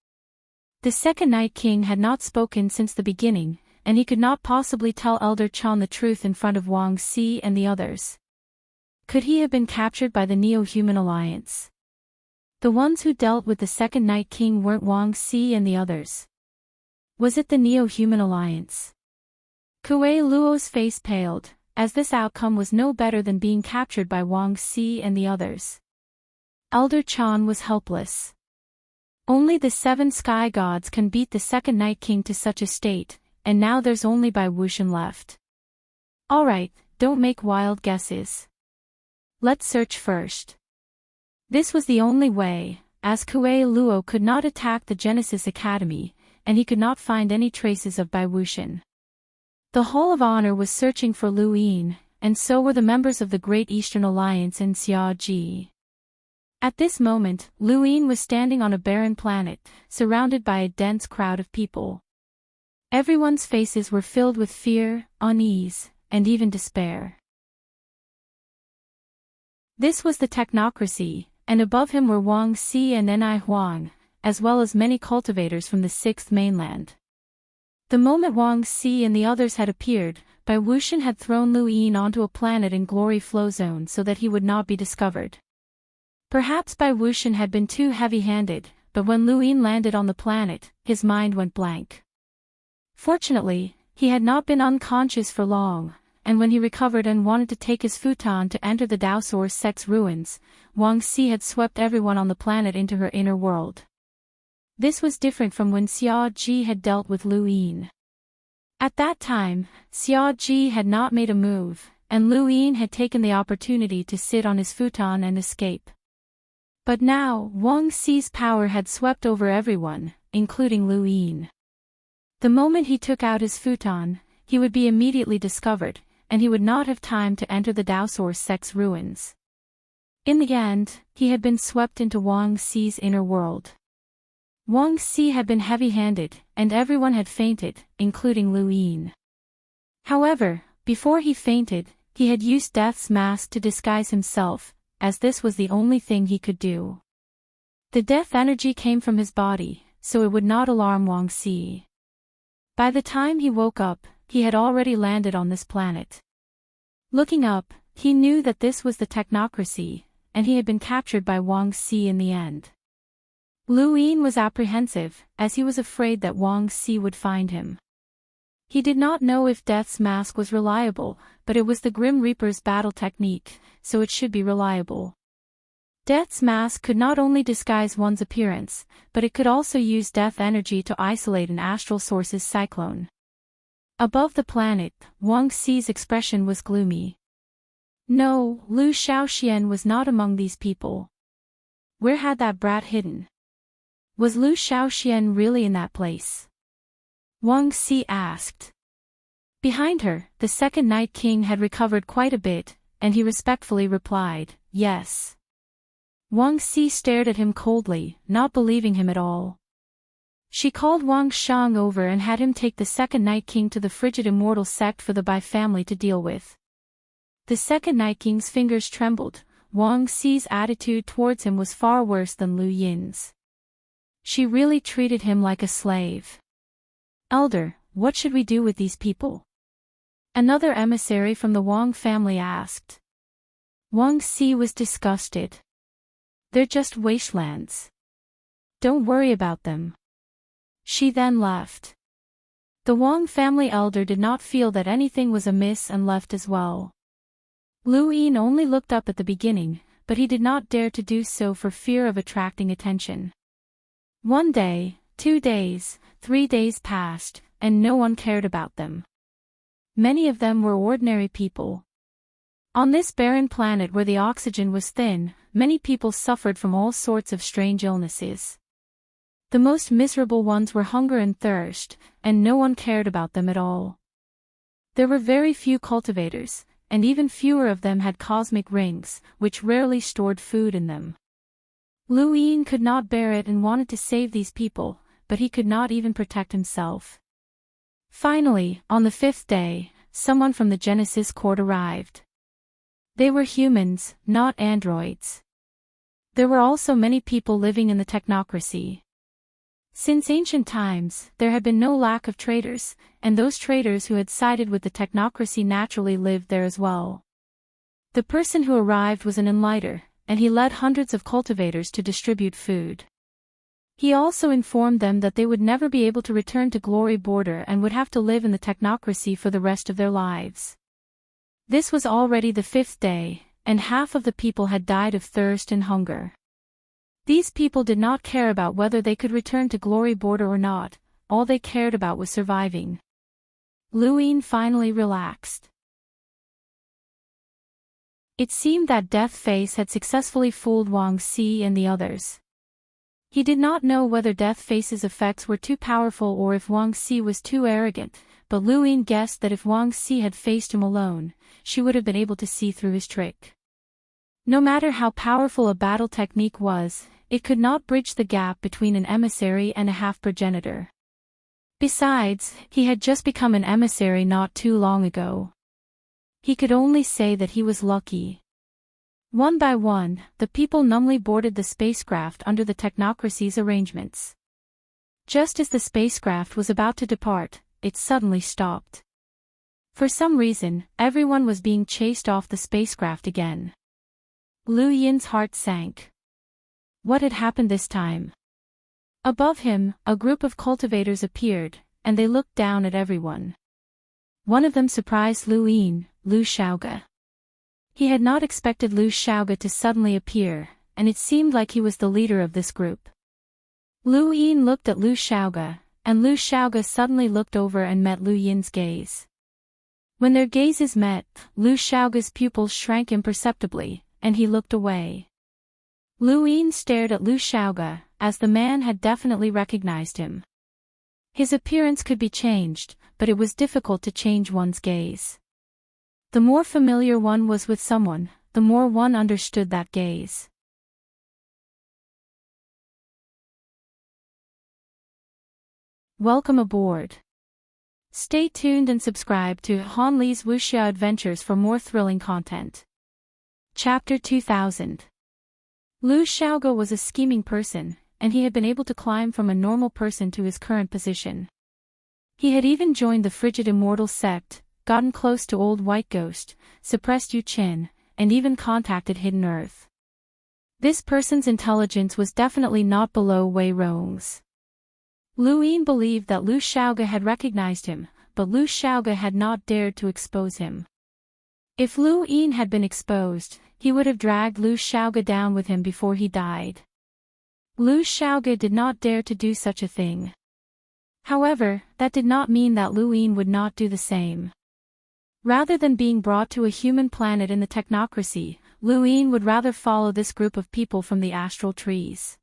Speaker 1: The Second Night King had not spoken since the beginning, and he could not possibly tell Elder Chan the truth in front of Wang Si and the others. Could he have been captured by the Neo-Human Alliance? The ones who dealt with the Second Night King weren't Wang Si and the others. Was it the Neo-Human Alliance? Kuei Luo's face paled, as this outcome was no better than being captured by Wang Si and the others. Elder Chan was helpless. Only the 7 sky gods can beat the Second Night King to such a state, and now there's only Bai Wuxian left. Alright, don't make wild guesses. Let's search first. This was the only way, as Kuei Luo could not attack the Genesis Academy, and he could not find any traces of Bai Wuxian. The Hall of Honor was searching for Lu Yin, and so were the members of the Great Eastern Alliance in Xiaoji. At this moment, Lu Yin was standing on a barren planet, surrounded by a dense crowd of people. Everyone's faces were filled with fear, unease, and even despair. This was the technocracy, and above him were Wang Xi and Ni Huang, as well as many cultivators from the Sixth Mainland. The moment Wang Xi and the others had appeared, Bai Wuxian had thrown Lu Yin onto a planet in Glory Flow Zone so that he would not be discovered. Perhaps Bai Wuxian had been too heavy-handed, but when Lu Yin landed on the planet, his mind went blank. Fortunately, he had not been unconscious for long, and when he recovered and wanted to take his futon to enter the Daosaur sect's ruins, Wang Xi had swept everyone on the planet into her inner world. This was different from when Xia Ji had dealt with Lu Yin. At that time, Xia Ji had not made a move, and Lu Yin had taken the opportunity to sit on his futon and escape. But now, Wang Xi's power had swept over everyone, including Lu Yin. The moment he took out his futon, he would be immediately discovered, and he would not have time to enter the Daosaur sect's ruins. In the end, he had been swept into Wang Xi's inner world. Wang Xi had been heavy-handed, and everyone had fainted, including Lu Yin. However, before he fainted, he had used Death's mask to disguise himself, as this was the only thing he could do. The death energy came from his body, so it would not alarm Wang Xi. By the time he woke up, he had already landed on this planet. Looking up, he knew that this was the technocracy, and he had been captured by Wang Xi in the end. Lu Yin was apprehensive, as he was afraid that Wang Xi would find him. He did not know if Death's mask was reliable, but it was the Grim Reaper's battle technique, so it should be reliable. Death's mask could not only disguise one's appearance, but it could also use death energy to isolate an astral source's cyclone. Above the planet, Wang Xi's expression was gloomy. No, Lu Shaoxian was not among these people. Where had that brat hidden? Was Lu Shaoxian really in that place? Wang Xi asked. Behind her, the second Night King had recovered quite a bit, and he respectfully replied, yes. Wang Xi stared at him coldly, not believing him at all. She called Wang Shang over and had him take the second Night King to the frigid immortal sect for the Bai family to deal with. The second Night King's fingers trembled. Wang Xi's attitude towards him was far worse than Lu Yin's. She really treated him like a slave. Elder, what should we do with these people? Another emissary from the Wang family asked. Wang Xi was disgusted. They're just wastelands. Don't worry about them. She then left. The Wang family elder did not feel that anything was amiss and left as well. Lu Yin only looked up at the beginning, but he did not dare to do so for fear of attracting attention. 1 day, 2 days, 3 days passed, and no one cared about them. Many of them were ordinary people. On this barren planet where the oxygen was thin, many people suffered from all sorts of strange illnesses. The most miserable ones were hunger and thirst, and no one cared about them at all. There were very few cultivators, and even fewer of them had cosmic rings, which rarely stored food in them. Lu Yin could not bear it and wanted to save these people, but he could not even protect himself. Finally, on the 5th day, someone from the Genesis court arrived. They were humans, not androids. There were also many people living in the technocracy. Since ancient times, there had been no lack of traders, and those traders who had sided with the technocracy naturally lived there as well. The person who arrived was an enlighter, and he led hundreds of cultivators to distribute food. He also informed them that they would never be able to return to Glory Border and would have to live in the technocracy for the rest of their lives. This was already the 5th day, and half of the people had died of thirst and hunger. These people did not care about whether they could return to Glory Border or not, all they cared about was surviving. Lu Yin finally relaxed. It seemed that Death Face had successfully fooled Wang Xi and the others. He did not know whether Death Face's effects were too powerful or if Wang Xi was too arrogant, but Lu Yin guessed that if Wang Xi had faced him alone, she would have been able to see through his trick. No matter how powerful a battle technique was, it could not bridge the gap between an emissary and a half-progenitor. Besides, he had just become an emissary not too long ago. He could only say that he was lucky. One by one, the people numbly boarded the spacecraft under the technocracy's arrangements. Just as the spacecraft was about to depart, it suddenly stopped. For some reason, everyone was being chased off the spacecraft again. Lu Yin's heart sank. What had happened this time? Above him, a group of cultivators appeared, and they looked down at everyone. One of them surprised Lu Yin, Lu Xiaoge. He had not expected Lu Xiaoge to suddenly appear, and it seemed like he was the leader of this group. Lu Yin looked at Lu Xiaoge, and Lu Xiaoge suddenly looked over and met Lu Yin's gaze. When their gazes met, Lu Xiaoge's pupils shrank imperceptibly, and he looked away. Lu Yin stared at Lu Xiaoge, as the man had definitely recognized him. His appearance could be changed, but it was difficult to change one's gaze. The more familiar one was with someone, the more one understood that gaze. Welcome aboard. Stay tuned and subscribe to Han Li's Wuxia Adventures for more thrilling content. Chapter 2000. Lu Xiaoge was a scheming person, and he had been able to climb from a normal person to his current position. He had even joined the frigid immortal sect, gotten close to Old White Ghost, suppressed Yu Qin, and even contacted Hidden Earth. This person's intelligence was definitely not below Wei Rong's. Lu Yin believed that Lu Xiaoge had recognized him, but Lu Xiaoge had not dared to expose him. If Lu Yin had been exposed, he would have dragged Lu Xiaoge down with him before he died. Lu Xiaoge did not dare to do such a thing. However, that did not mean that Lu Yin would not do the same. Rather than being brought to a human planet in the technocracy, Lu Yin would rather follow this group of people from the astral trees.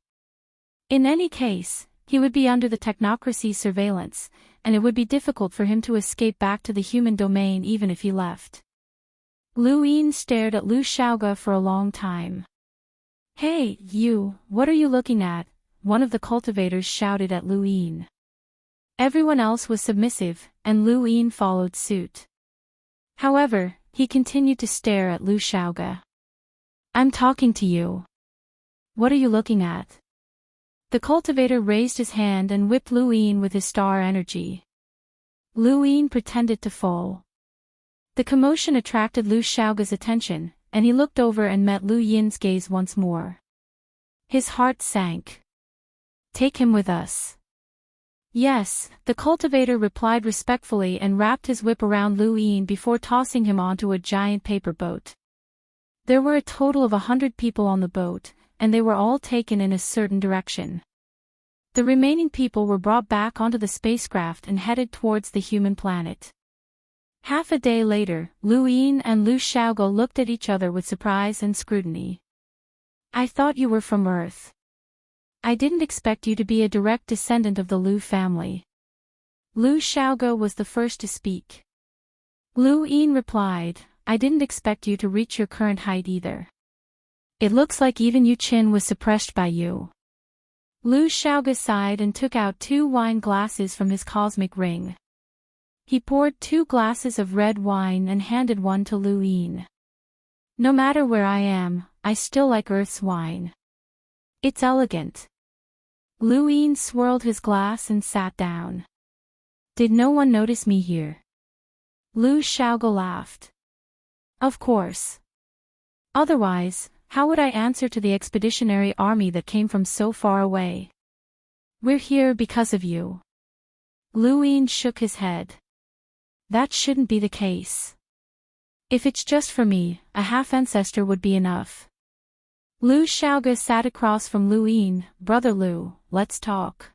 Speaker 1: In any case, he would be under the technocracy's surveillance, and it would be difficult for him to escape back to the human domain even if he left. Lu Yin stared at Lu Xiaoge for a long time. "Hey, you, what are you looking at?" one of the cultivators shouted at Lu Yin. Everyone else was submissive, and Lu Yin followed suit. However, he continued to stare at Lu Xiaoge. "I'm talking to you. What are you looking at?" The cultivator raised his hand and whipped Lu Yin with his star energy. Lu Yin pretended to fall. The commotion attracted Lu Xiaoge's attention, and he looked over and met Lu Yin's gaze once more. His heart sank. "Take him with us." "Yes," the cultivator replied respectfully and wrapped his whip around Lu Yin before tossing him onto a giant paper boat. There were a total of 100 people on the boat, and they were all taken in a certain direction. The remaining people were brought back onto the spacecraft and headed towards the human planet. Half a day later, Lu Yin and Lu Xiaoge looked at each other with surprise and scrutiny. "I thought you were from Earth. I didn't expect you to be a direct descendant of the Lu family." Lu Xiaoge was the first to speak. Lu Yin replied, "I didn't expect you to reach your current height either. It looks like even Yu Qin was suppressed by you." Lu Xiaoge sighed and took out 2 wine glasses from his cosmic ring. He poured 2 glasses of red wine and handed one to Lu Yin. "No matter where I am, I still like Earth's wine. It's elegant." Lu Yin swirled his glass and sat down. "Did no one notice me here?" Lu Xiaoge laughed. "Of course. Otherwise, how would I answer to the expeditionary army that came from so far away? We're here because of you." Lu Yin shook his head. "That shouldn't be the case. If it's just for me, a half-ancestor would be enough." Lu Xiaoge sat across from Lu Yin. "Brother Lu, let's talk."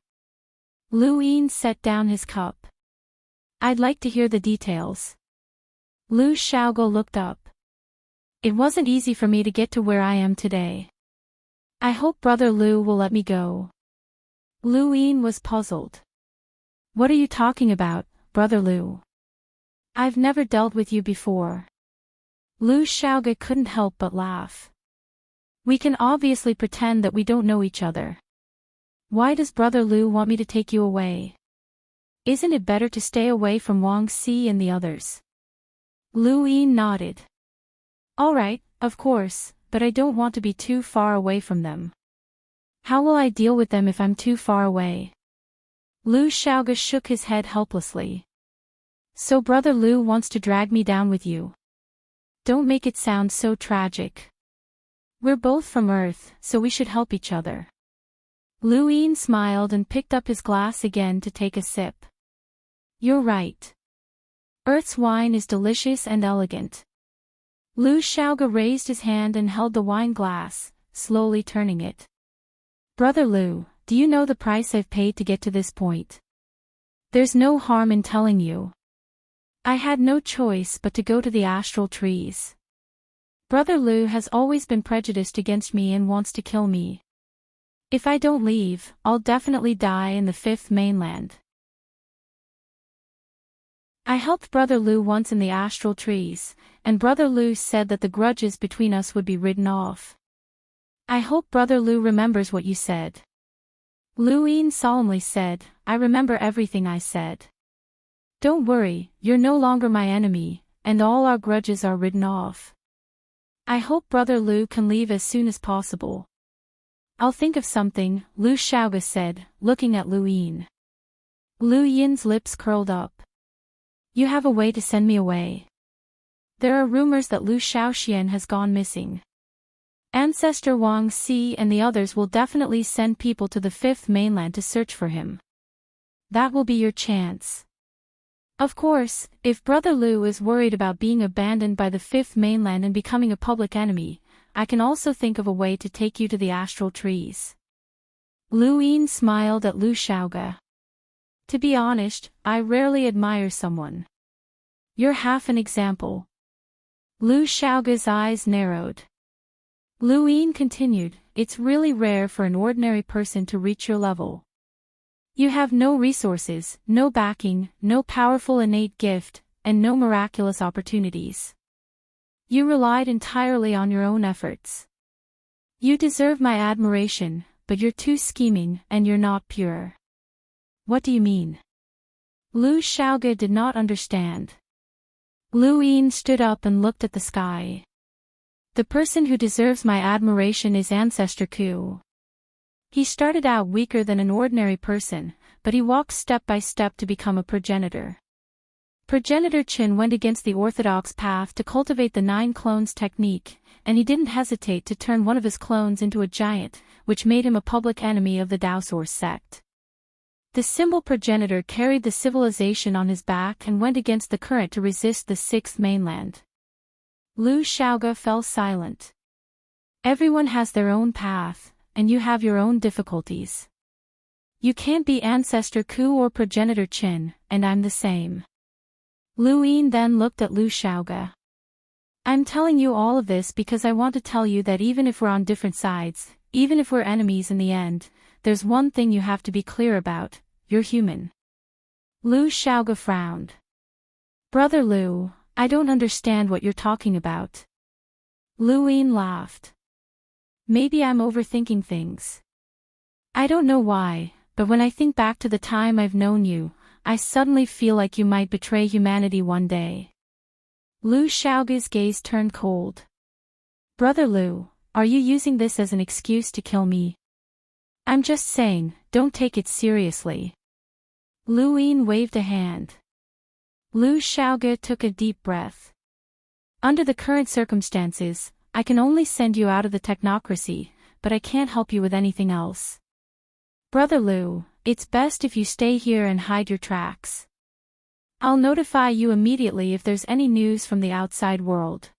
Speaker 1: Lu Yin set down his cup. "I'd like to hear the details." Lu Xiaoge looked up. "It wasn't easy for me to get to where I am today. I hope Brother Lu will let me go." Lu Yin was puzzled. What are you talking about, Brother Lu? I've never dealt with you before. Lu Xiaoge couldn't help but laugh. We can obviously pretend that we don't know each other. Why does Brother Lu want me to take you away? Isn't it better to stay away from Wang Xi and the others? Lu Yin nodded. All right, of course, but I don't want to be too far away from them. How will I deal with them if I'm too far away? Lu Xiaoge shook his head helplessly. So Brother Lu wants to drag me down with you. Don't make it sound so tragic. We're both from Earth, so we should help each other. Lu Yin smiled and picked up his glass again to take a sip. You're right. Earth's wine is delicious and elegant. Lu Xiaoge raised his hand and held the wine glass, slowly turning it. Brother Lu, do you know the price I've paid to get to this point? There's no harm in telling you. I had no choice but to go to the astral trees. Brother Lu has always been prejudiced against me and wants to kill me. If I don't leave, I'll definitely die in the fifth mainland. I helped Brother Lu once in the astral trees, and Brother Lu said that the grudges between us would be ridden off. I hope Brother Lu remembers what you said. Lu Yin solemnly said, I remember everything I said. Don't worry, you're no longer my enemy, and all our grudges are ridden off. I hope Brother Lu can leave as soon as possible. I'll think of something, Lu Xiaoge said, looking at Lu Yin. Lu Yin's lips curled up. You have a way to send me away. There are rumors that Lu Xiaoxian has gone missing. Ancestor Wang Xi and the others will definitely send people to the fifth mainland to search for him. That will be your chance. Of course, if Brother Lu is worried about being abandoned by the fifth mainland and becoming a public enemy, I can also think of a way to take you to the astral trees. Lu Yin smiled at Lu Xiaoge. To be honest, I rarely admire someone. You're half an example. Lu Xiaoge's eyes narrowed. Lu Yin continued, it's really rare for an ordinary person to reach your level. You have no resources, no backing, no powerful innate gift, and no miraculous opportunities. You relied entirely on your own efforts. You deserve my admiration, but you're too scheming and you're not pure. What do you mean? Lu Xiaoge did not understand. Lu Yin stood up and looked at the sky. The person who deserves my admiration is Ancestor Ku. He started out weaker than an ordinary person, but he walked step by step to become a progenitor. Progenitor Qin went against the orthodox path to cultivate the 9 clones technique, and he didn't hesitate to turn one of his clones into a giant, which made him a public enemy of the Daosource sect. The symbol progenitor carried the civilization on his back and went against the current to resist the 6th mainland. Lu Xiaoge fell silent. Everyone has their own path, and you have your own difficulties. You can't be Ancestor Ku or Progenitor Qin, and I'm the same. Lu Yin then looked at Lu Xiaoge. I'm telling you all of this because I want to tell you that even if we're on different sides, even if we're enemies in the end, there's one thing you have to be clear about, you're human. Lu Xiaoge frowned. Brother Lu, I don't understand what you're talking about. Lu Yin laughed. Maybe I'm overthinking things. I don't know why, but when I think back to the time I've known you, I suddenly feel like you might betray humanity one day. Lu Xiaoge's gaze turned cold. Brother Lu, are you using this as an excuse to kill me? I'm just saying, don't take it seriously. Lu Yin waved a hand. Lu Xiaoge took a deep breath. Under the current circumstances, I can only send you out of the technocracy, but I can't help you with anything else. Brother Lu, it's best if you stay here and hide your tracks. I'll notify you immediately if there's any news from the outside world.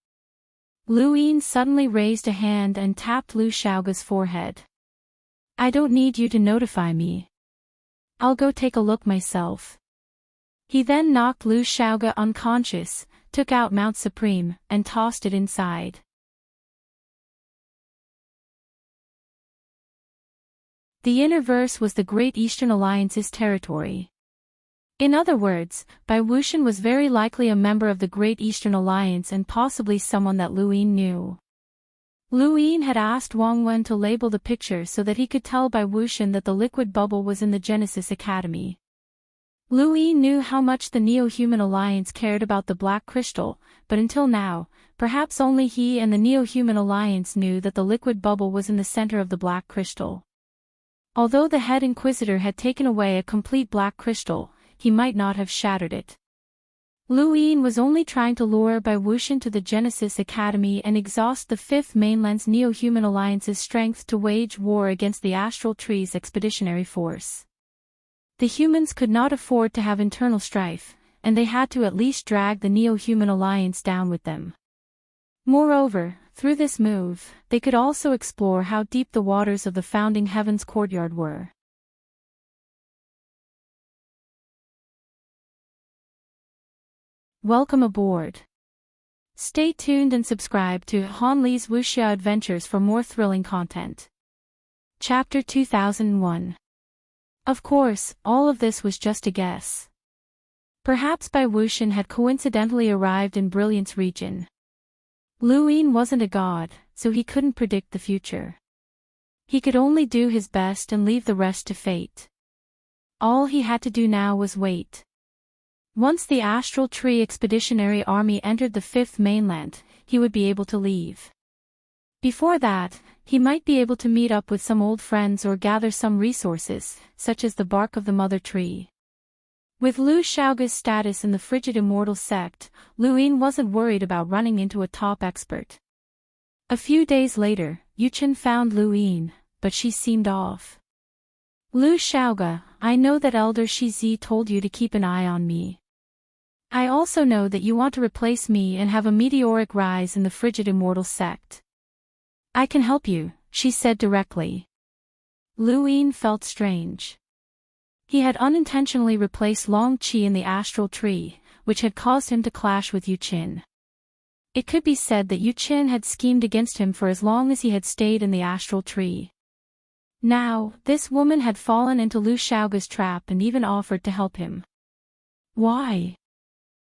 Speaker 1: Lu Yin suddenly raised a hand and tapped Lu Xiaoge's forehead. I don't need you to notify me. I'll go take a look myself. He then knocked Lu Xiaoge unconscious, took out Mount Supreme, and tossed it inside. The Innerverse was the Great Eastern Alliance's territory. In other words, Bai Wuxian was very likely a member of the Great Eastern Alliance and possibly someone that Lu Yin knew. Lu Yin had asked Wang Wen to label the picture so that he could tell Bai Wuxian that the liquid bubble was in the Genesis Academy. Lu Yin knew how much the Neo-Human Alliance cared about the Black Crystal, but until now, perhaps only he and the Neo-Human Alliance knew that the liquid bubble was in the center of the Black Crystal. Although the head Inquisitor had taken away a complete Black Crystal, he might not have shattered it. Lu Yin was only trying to lure Bai Wuxian to the Genesis Academy and exhaust the Fifth Mainland's Neo-Human Alliance's strength to wage war against the Astral Tree's expeditionary force. The humans could not afford to have internal strife, and they had to at least drag the Neo-Human Alliance down with them. Moreover, through this move, they could also explore how deep the waters of the Founding Heaven's courtyard were. Welcome aboard. Stay tuned and subscribe to Han Li's Wuxia Adventures for more thrilling content. Chapter 2001. Of course, all of this was just a guess. Perhaps Bai Wuxian had coincidentally arrived in Brilliance region. Lu Yin wasn't a god, so he couldn't predict the future. He could only do his best and leave the rest to fate. All he had to do now was wait. Once the Astral Tree Expeditionary Army entered the Fifth Mainland, he would be able to leave. Before that, he might be able to meet up with some old friends or gather some resources, such as the bark of the Mother Tree. With Lu Xiaoge's status in the Frigid Immortal sect, Lu Yin wasn't worried about running into a top expert. A few days later, Yu Chen found Lu Yin, but she seemed off. Lu Xiaoge, I know that Elder Shizi told you to keep an eye on me. I also know that you want to replace me and have a meteoric rise in the Frigid Immortal sect. I can help you, she said directly. Lu Yin felt strange. He had unintentionally replaced Long Qi in the Astral Tree, which had caused him to clash with Yu Qin. It could be said that Yu Qin had schemed against him for as long as he had stayed in the Astral Tree. Now, this woman had fallen into Lu Xiaoge's trap and even offered to help him. Why?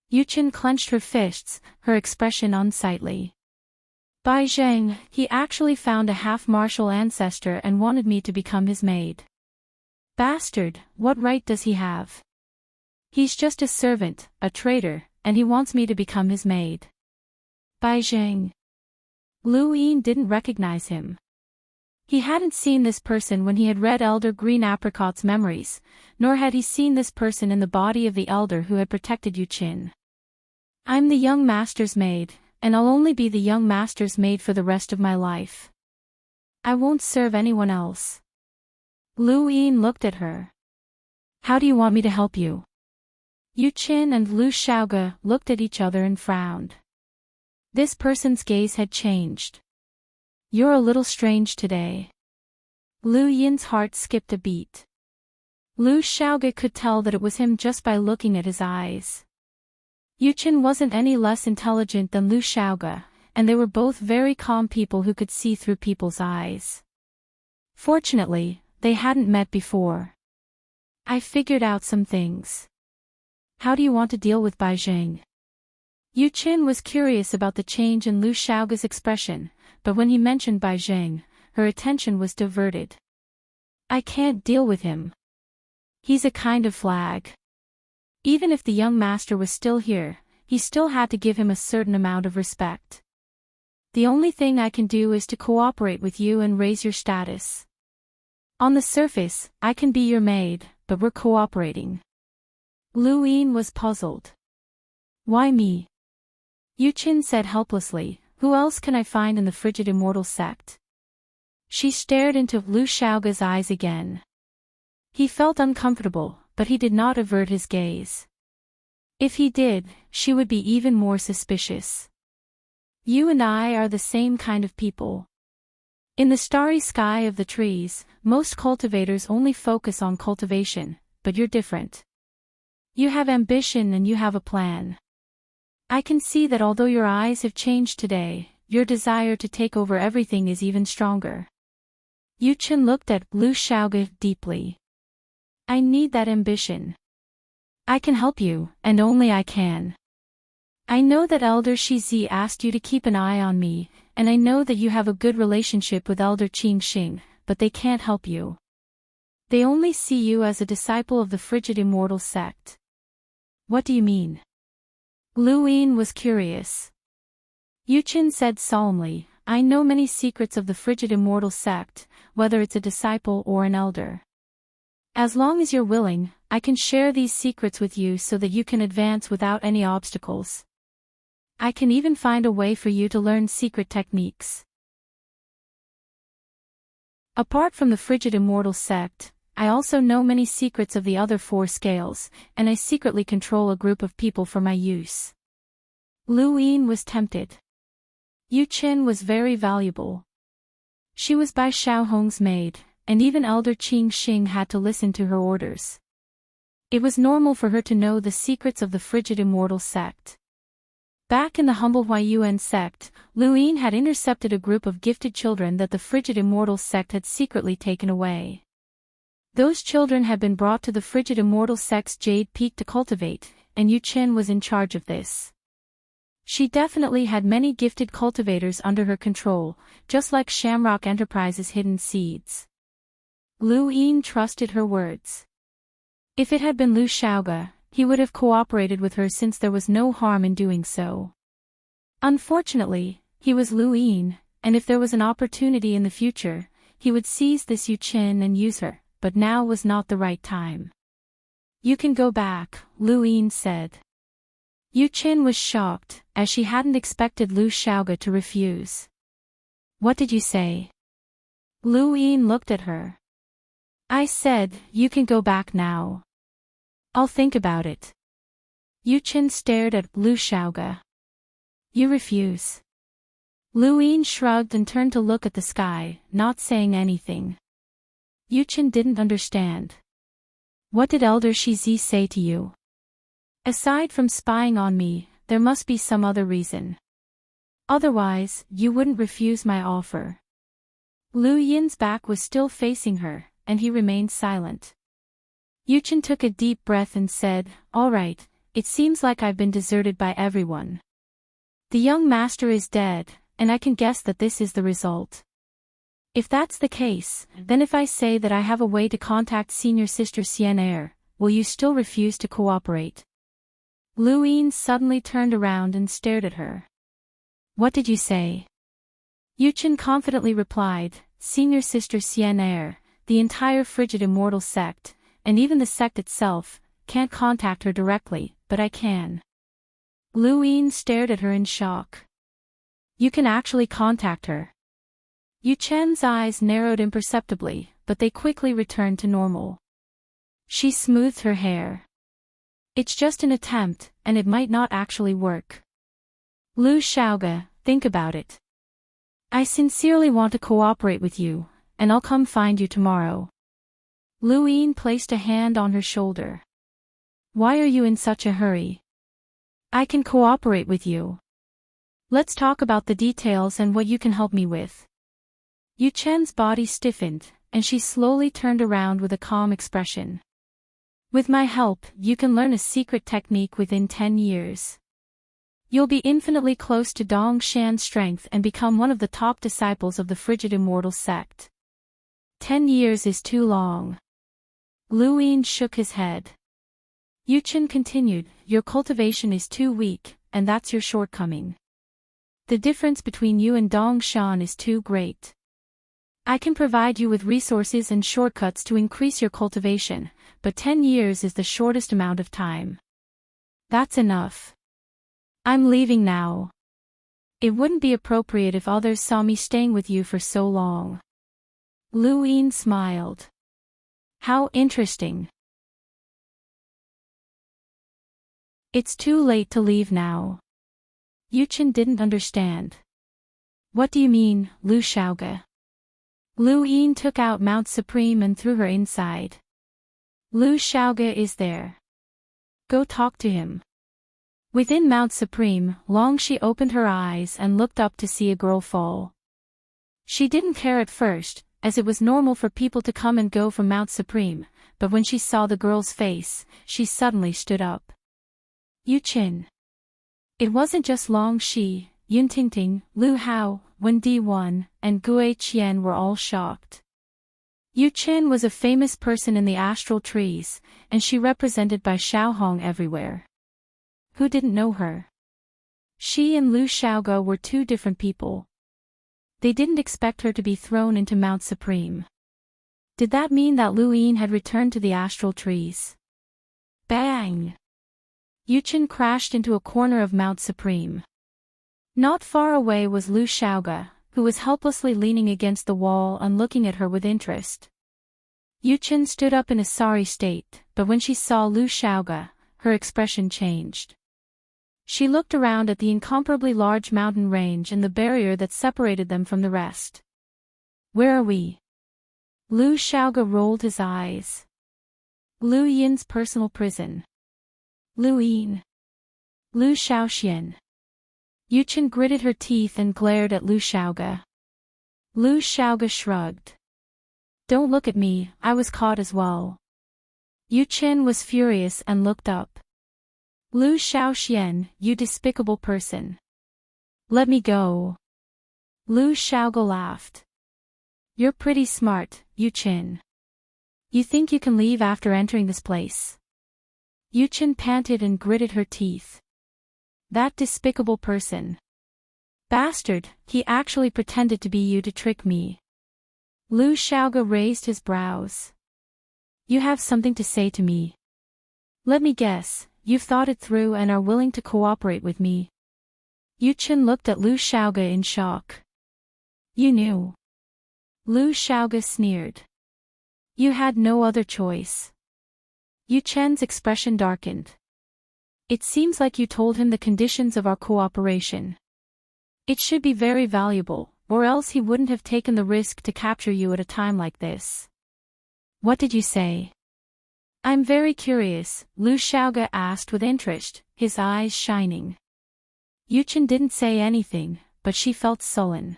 Speaker 1: Yu Qin clenched her fists, her expression unsightly. Bai Zheng, he actually found a half-martial ancestor and wanted me to become his maid. Bastard, what right does he have? He's just a servant, a traitor, and he wants me to become his maid. Bai Zheng. Lu Yin didn't recognize him. He hadn't seen this person when he had read Elder Green Apricot's memories, nor had he seen this person in the body of the elder who had protected Yu Qin. I'm the young master's maid, and I'll only be the young master's maid for the rest of my life. I won't serve anyone else. Lu Yin looked at her. How do you want me to help you? Yu Qin and Lu Xiaoge looked at each other and frowned. This person's gaze had changed. You're a little strange today. Lu Yin's heart skipped a beat. Lu Xiaoge could tell that it was him just by looking at his eyes. Yu Qin wasn't any less intelligent than Lu Xiaoge, and they were both very calm people who could see through people's eyes. Fortunately, they hadn't met before. I figured out some things. How do you want to deal with Bai Zheng? Yu Qin was curious about the change in Lu Xiaoge's expression, but when he mentioned Bai Zheng, her attention was diverted. I can't deal with him. He's a kind of flag. Even if the young master was still here, he still had to give him a certain amount of respect. The only thing I can do is to cooperate with you and raise your status. On the surface, I can be your maid, but we're cooperating. Lu Yin was puzzled. Why me? Yu Qin said helplessly, who else can I find in the Frigid Immortal sect? She stared into Lu Xiaoge's eyes again. He felt uncomfortable, but he did not avert his gaze. If he did, she would be even more suspicious. You and I are the same kind of people. In the starry sky of the trees, most cultivators only focus on cultivation, but you're different. You have ambition and you have a plan. I can see that although your eyes have changed today, your desire to take over everything is even stronger. Yu Chen looked at Lu Xiaoge deeply. I need that ambition. I can help you, and only I can. I know that Elder Shizi asked you to keep an eye on me, and I know that you have a good relationship with Elder Qing Xing, but they can't help you. They only see you as a disciple of the frigid immortal sect. What do you mean? Lu Yin was curious. Yu Chen said solemnly, I know many secrets of the frigid immortal sect, whether it's a disciple or an elder. As long as you're willing, I can share these secrets with you so that you can advance without any obstacles. I can even find a way for you to learn secret techniques. Apart from the frigid immortal sect, I also know many secrets of the other 4 scales, and I secretly control a group of people for my use. Lu Yin was tempted. Yu Chen was very valuable. She was Bai Xiaohong's maid, and even Elder Qing Xing had to listen to her orders. It was normal for her to know the secrets of the frigid immortal sect. Back in the humble Huayuan sect, Lu Yin had intercepted a group of gifted children that the frigid immortal sect had secretly taken away. Those children had been brought to the frigid immortal sect's jade peak to cultivate, and Yu Chen was in charge of this. She definitely had many gifted cultivators under her control, just like Shamrock Enterprises' hidden seeds. Lu Yin trusted her words. If it had been Lu Xiaoge, he would have cooperated with her since there was no harm in doing so. Unfortunately, he was Lu Yin, and if there was an opportunity in the future, he would seize this Yu Chen and use her, but now was not the right time. You can go back, Lu Yin said. Yu Chen was shocked, as she hadn't expected Lu Xiaoge to refuse. What did you say? Lu Yin looked at her. I said, you can go back now. I'll think about it. Yu Chen stared at Lu Xiaoge. You refuse. Lu Yin shrugged and turned to look at the sky, not saying anything. Yu Chen didn't understand. What did Elder Shizi say to you? Aside from spying on me, there must be some other reason. Otherwise, you wouldn't refuse my offer. Lu Yin's back was still facing her, and he remained silent. Yu Chen took a deep breath and said, all right, it seems like I've been deserted by everyone. The young master is dead, and I can guess that this is the result. If that's the case, then if I say that I have a way to contact senior sister Xian, will you still refuse to cooperate? Lu Yin suddenly turned around and stared at her. What did you say? Yu Chen confidently replied, senior sister Xian, the entire frigid immortal sect, and even the sect itself, can't contact her directly, but I can. Lu Yin stared at her in shock. You can actually contact her. Yu Chen's eyes narrowed imperceptibly, but they quickly returned to normal. She smoothed her hair. It's just an attempt, and it might not actually work. Lu Xiaoge, think about it. I sincerely want to cooperate with you, and I'll come find you tomorrow. Lu Yin placed a hand on her shoulder. Why are you in such a hurry? I can cooperate with you. Let's talk about the details and what you can help me with. Yu Chen's body stiffened, and she slowly turned around with a calm expression. With my help, you can learn a secret technique within 10 years. You'll be infinitely close to Dong Shan's strength and become one of the top disciples of the frigid immortal sect. 10 years is too long. Lu Yin shook his head. Yu Chen continued, your cultivation is too weak, and that's your shortcoming. The difference between you and Dong Shan is too great. I can provide you with resources and shortcuts to increase your cultivation, but 10 years is the shortest amount of time. That's enough. I'm leaving now. It wouldn't be appropriate if others saw me staying with you for so long. Lu Yin smiled. How interesting. It's too late to leave now. Yu Chen didn't understand. What do you mean, Lu Xiaoge? Lu Yin took out Mount Supreme and threw her inside. Lu Xiaoge is there. Go talk to him. Within Mount Supreme, Longxi opened her eyes and looked up to see a girl fall. She didn't care at first, as it was normal for people to come and go from Mount Supreme, but when she saw the girl's face, she suddenly stood up. Yu Qin. It wasn't just Long Shi, Yun Tingting, Lu Hao, Wen Di1, and Gue Qian were all shocked. Yu Qin was a famous person in the astral trees, and she represented by Xiaohong everywhere. Who didn't know her? She and Lu Xiaoge were two different people. They didn't expect her to be thrown into Mount Supreme. Did that mean that Lu Yin had returned to the astral trees? Bang! Yu Qin crashed into a corner of Mount Supreme. Not far away was Lu Xiaoge, who was helplessly leaning against the wall and looking at her with interest. Yu Qin stood up in a sorry state, but when she saw Lu Xiaoge, her expression changed. She looked around at the incomparably large mountain range and the barrier that separated them from the rest. Where are we? Lu Xiaoge rolled his eyes. Lu Yin's personal prison. Lu Yin. Lu Xiaoxian. Yu Qin gritted her teeth and glared at Lu Xiaoge. Lu Xiaoge shrugged. Don't look at me, I was caught as well. Yu Qin was furious and looked up. Lu Xiaoxian, you despicable person. Let me go. Lu Xiaoge laughed. You're pretty smart, Yu Qin. You think you can leave after entering this place? Yu Qin panted and gritted her teeth. That despicable person. Bastard, he actually pretended to be you to trick me. Lu Xiaoge raised his brows. You have something to say to me. Let me guess, you've thought it through and are willing to cooperate with me. Yu Qin looked at Lu Xiaoge in shock. You knew. Lu Xiaoge sneered. You had no other choice. Yu Qin's expression darkened. It seems like you told him the conditions of our cooperation. It should be very valuable, or else he wouldn't have taken the risk to capture you at a time like this. What did you say? I'm very curious, Lu Xiaoge asked with interest, his eyes shining. Yu Qin didn't say anything, but she felt sullen.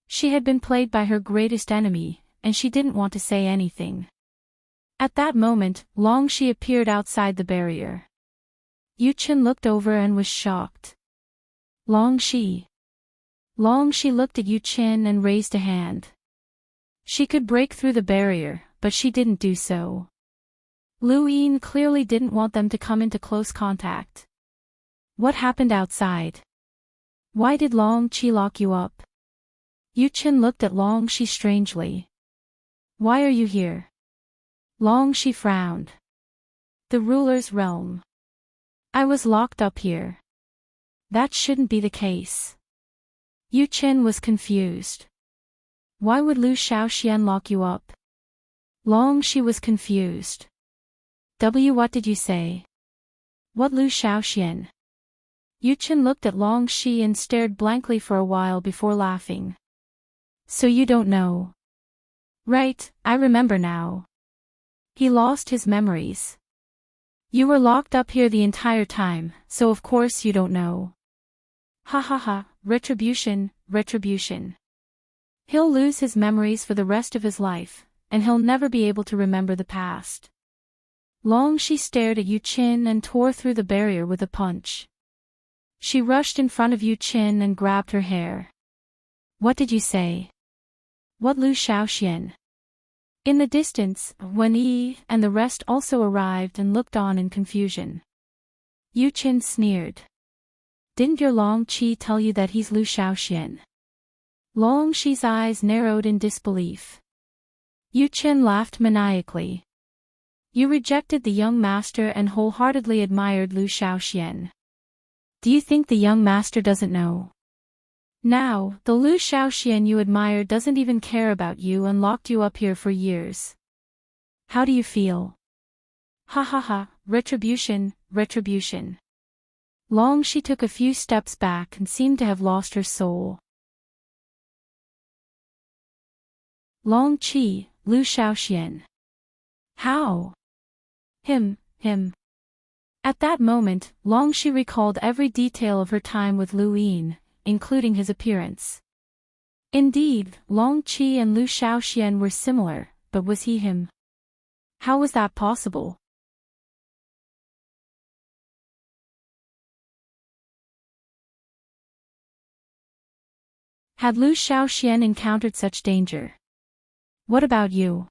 Speaker 1: She had been played by her greatest enemy, and she didn't want to say anything. At that moment, Long Shi appeared outside the barrier. Yu Qin looked over and was shocked. Long Shi. Long Shi looked at Yu Qin and raised a hand. She could break through the barrier, but she didn't do so. Lu Yin clearly didn't want them to come into close contact. What happened outside? Why did Long Qi lock you up? Yu Qin looked at Long Shi strangely. Why are you here? Long Shi frowned. The ruler's realm. I was locked up here. That shouldn't be the case. Yu Qin was confused. Why would Lu Xiaoxian lock you up? Long Shi was confused. What did you say? What Lu Xiaoxian? Yu Qin looked at Long Shi and stared blankly for a while before laughing. So you don't know? Right, I remember now. He lost his memories. You were locked up here the entire time, so of course you don't know. Ha ha ha, retribution, retribution. He'll lose his memories for the rest of his life, and he'll never be able to remember the past. Long Shi stared at Yu Qin and tore through the barrier with a punch. She rushed in front of Yu Qin and grabbed her hair. What did you say? What Lu Xiaoxian? In the distance, Wen Yi and the rest also arrived and looked on in confusion. Yu Qin sneered. Didn't your Long Qi tell you that he's Lu Xiaoxian? Long Shi's eyes narrowed in disbelief. Yu Qin laughed maniacally. You rejected the young master and wholeheartedly admired Lu Xiaoxian. Do you think the young master doesn't know? Now, the Lu Xiaoxian you admire doesn't even care about you and locked you up here for years. How do you feel? Ha ha ha, retribution, retribution. Long Shi took a few steps back and seemed to have lost her soul. Long Qi, Lu Xiaoxian. How? Him. At that moment, Long Shi recalled every detail of her time with Lu Yin, including his appearance. Indeed, Long Qi and Lu Shaoxian were similar, but was he him? How was that possible? Had Lu Shaoxian encountered such danger? What about you?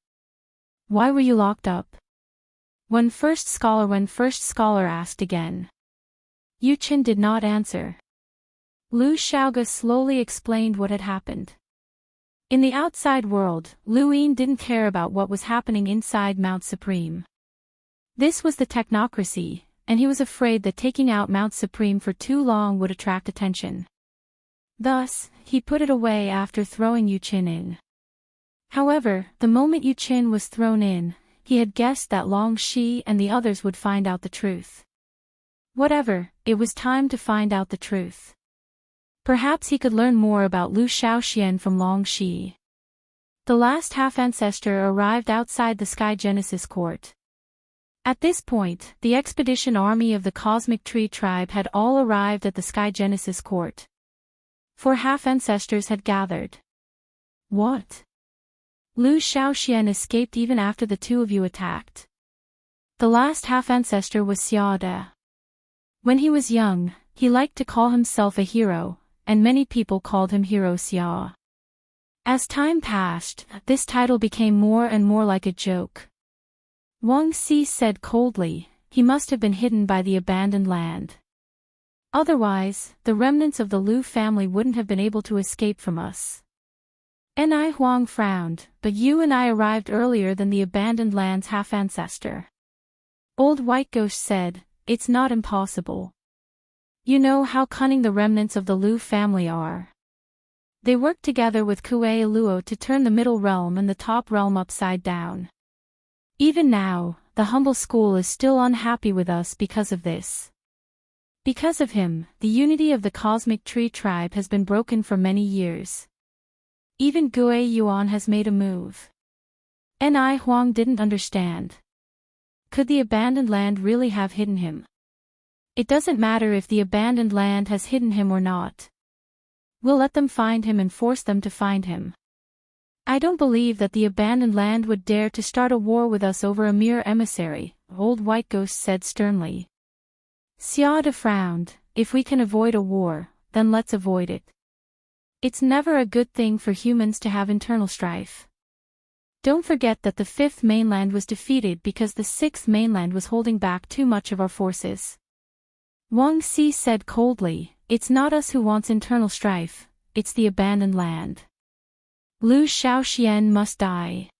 Speaker 1: Why were you locked up? When first scholar asked again. Yu Qin did not answer. Lu Shaoge slowly explained what had happened. In the outside world, Lu Yin didn't care about what was happening inside Mount Supreme. This was the technocracy, and he was afraid that taking out Mount Supreme for too long would attract attention. Thus, he put it away after throwing Yu Qin in. However, the moment Yu Qin was thrown in, he had guessed that Long Shi and the others would find out the truth. Whatever, it was time to find out the truth. Perhaps he could learn more about Lu Shaoxian from Long Shi. The last half-ancestor arrived outside the Sky Genesis Court. At this point, the expedition army of the Cosmic Tree Tribe had all arrived at the Sky Genesis Court. 4 half-ancestors had gathered. What? Lu Shaoxian escaped even after the 2 of you attacked. The last half-ancestor was Xia De. When he was young, he liked to call himself a hero, and many people called him Hero Xia. As time passed, this title became more and more like a joke. Wang Si said coldly, he must have been hidden by the abandoned land. Otherwise, the remnants of the Lu family wouldn't have been able to escape from us. Ni Huang frowned, but you and I arrived earlier than the abandoned land's half-ancestor. Old White Ghost said, it's not impossible. You know how cunning the remnants of the Lu family are. They worked together with Kuei Luo to turn the middle realm and the top realm upside down. Even now, the humble school is still unhappy with us because of this. Because of him, the unity of the Cosmic Tree Tribe has been broken for many years. Even Gui Yuan has made a move. Ni Huang didn't understand. Could the abandoned land really have hidden him? It doesn't matter if the abandoned land has hidden him or not. We'll let them find him and force them to find him. I don't believe that the abandoned land would dare to start a war with us over a mere emissary, Old White Ghost said sternly. Xia De frowned, if we can avoid a war, then let's avoid it. It's never a good thing for humans to have internal strife. Don't forget that the 5th mainland was defeated because the 6th mainland was holding back too much of our forces. Wang Si said coldly, it's not us who wants internal strife, it's the abandoned land. Lu Shaoxian must die.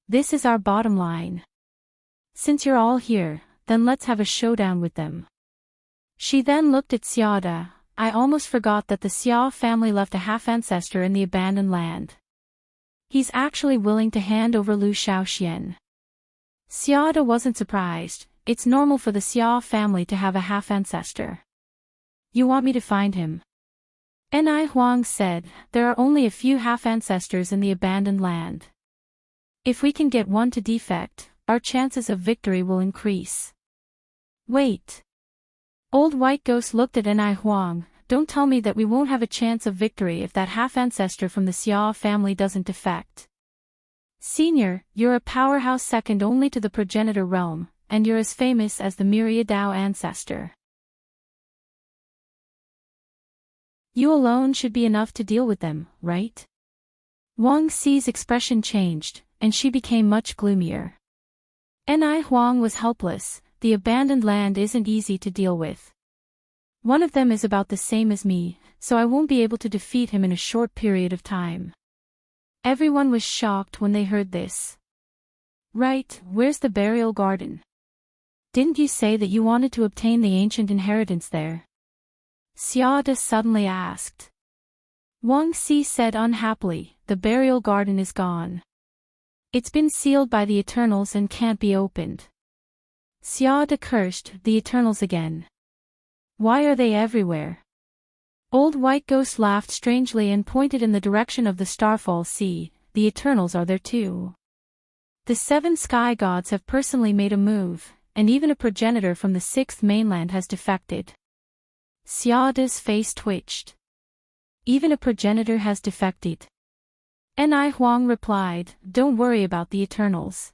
Speaker 1: This is our bottom line. Since you're all here, then let's have a showdown with them. She then looked at Xia De. I almost forgot that the Xia family left a half-ancestor in the abandoned land. He's actually willing to hand over Lu Shaoxian. Xia De wasn't surprised. It's normal for the Xia family to have a half-ancestor. You want me to find him? Ni Huang said, there are only a few half-ancestors in the abandoned land. If we can get one to defect, our chances of victory will increase. Wait. Old White Ghost looked at Ni Huang, don't tell me that we won't have a chance of victory if that half-ancestor from the Xia family doesn't defect. Senior, you're a powerhouse second only to the progenitor realm, and you're as famous as the Myriadao ancestor. You alone should be enough to deal with them, right? Wang Si's expression changed, and she became much gloomier. Ni Huang was helpless. The abandoned land isn't easy to deal with. One of them is about the same as me, so I won't be able to defeat him in a short period of time. Everyone was shocked when they heard this. Right, where's the burial garden? Didn't you say that you wanted to obtain the ancient inheritance there? Xia De suddenly asked. Wang Si said unhappily, the burial garden is gone. It's been sealed by the Eternals and can't be opened. Xia De cursed, the Eternals again. Why are they everywhere? Old White Ghost laughed strangely and pointed in the direction of the Starfall Sea, the Eternals are there too. The 7 sky gods have personally made a move, and even a progenitor from the 6th mainland has defected. Xia De's face twitched. Even a progenitor has defected. Ni Huang replied, don't worry about the Eternals.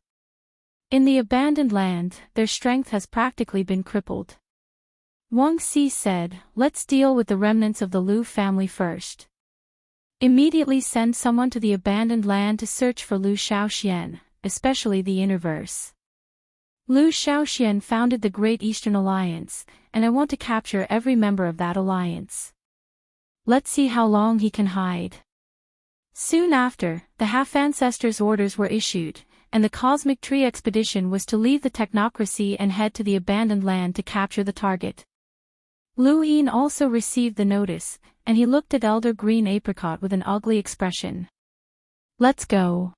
Speaker 1: In the abandoned land, their strength has practically been crippled. Wang Xi said, let's deal with the remnants of the Lu family first. Immediately send someone to the abandoned land to search for Lu Shaoxian, especially the Innerverse. Lu Shaoxian founded the Great Eastern Alliance, and I want to capture every member of that alliance. Let's see how long he can hide. Soon after, the half-ancestors' orders were issued, and the Cosmic Tree expedition was to leave the technocracy and head to the abandoned land to capture the target. Lu Yin also received the notice, and he looked at Elder Green Apricot with an ugly expression. Let's go.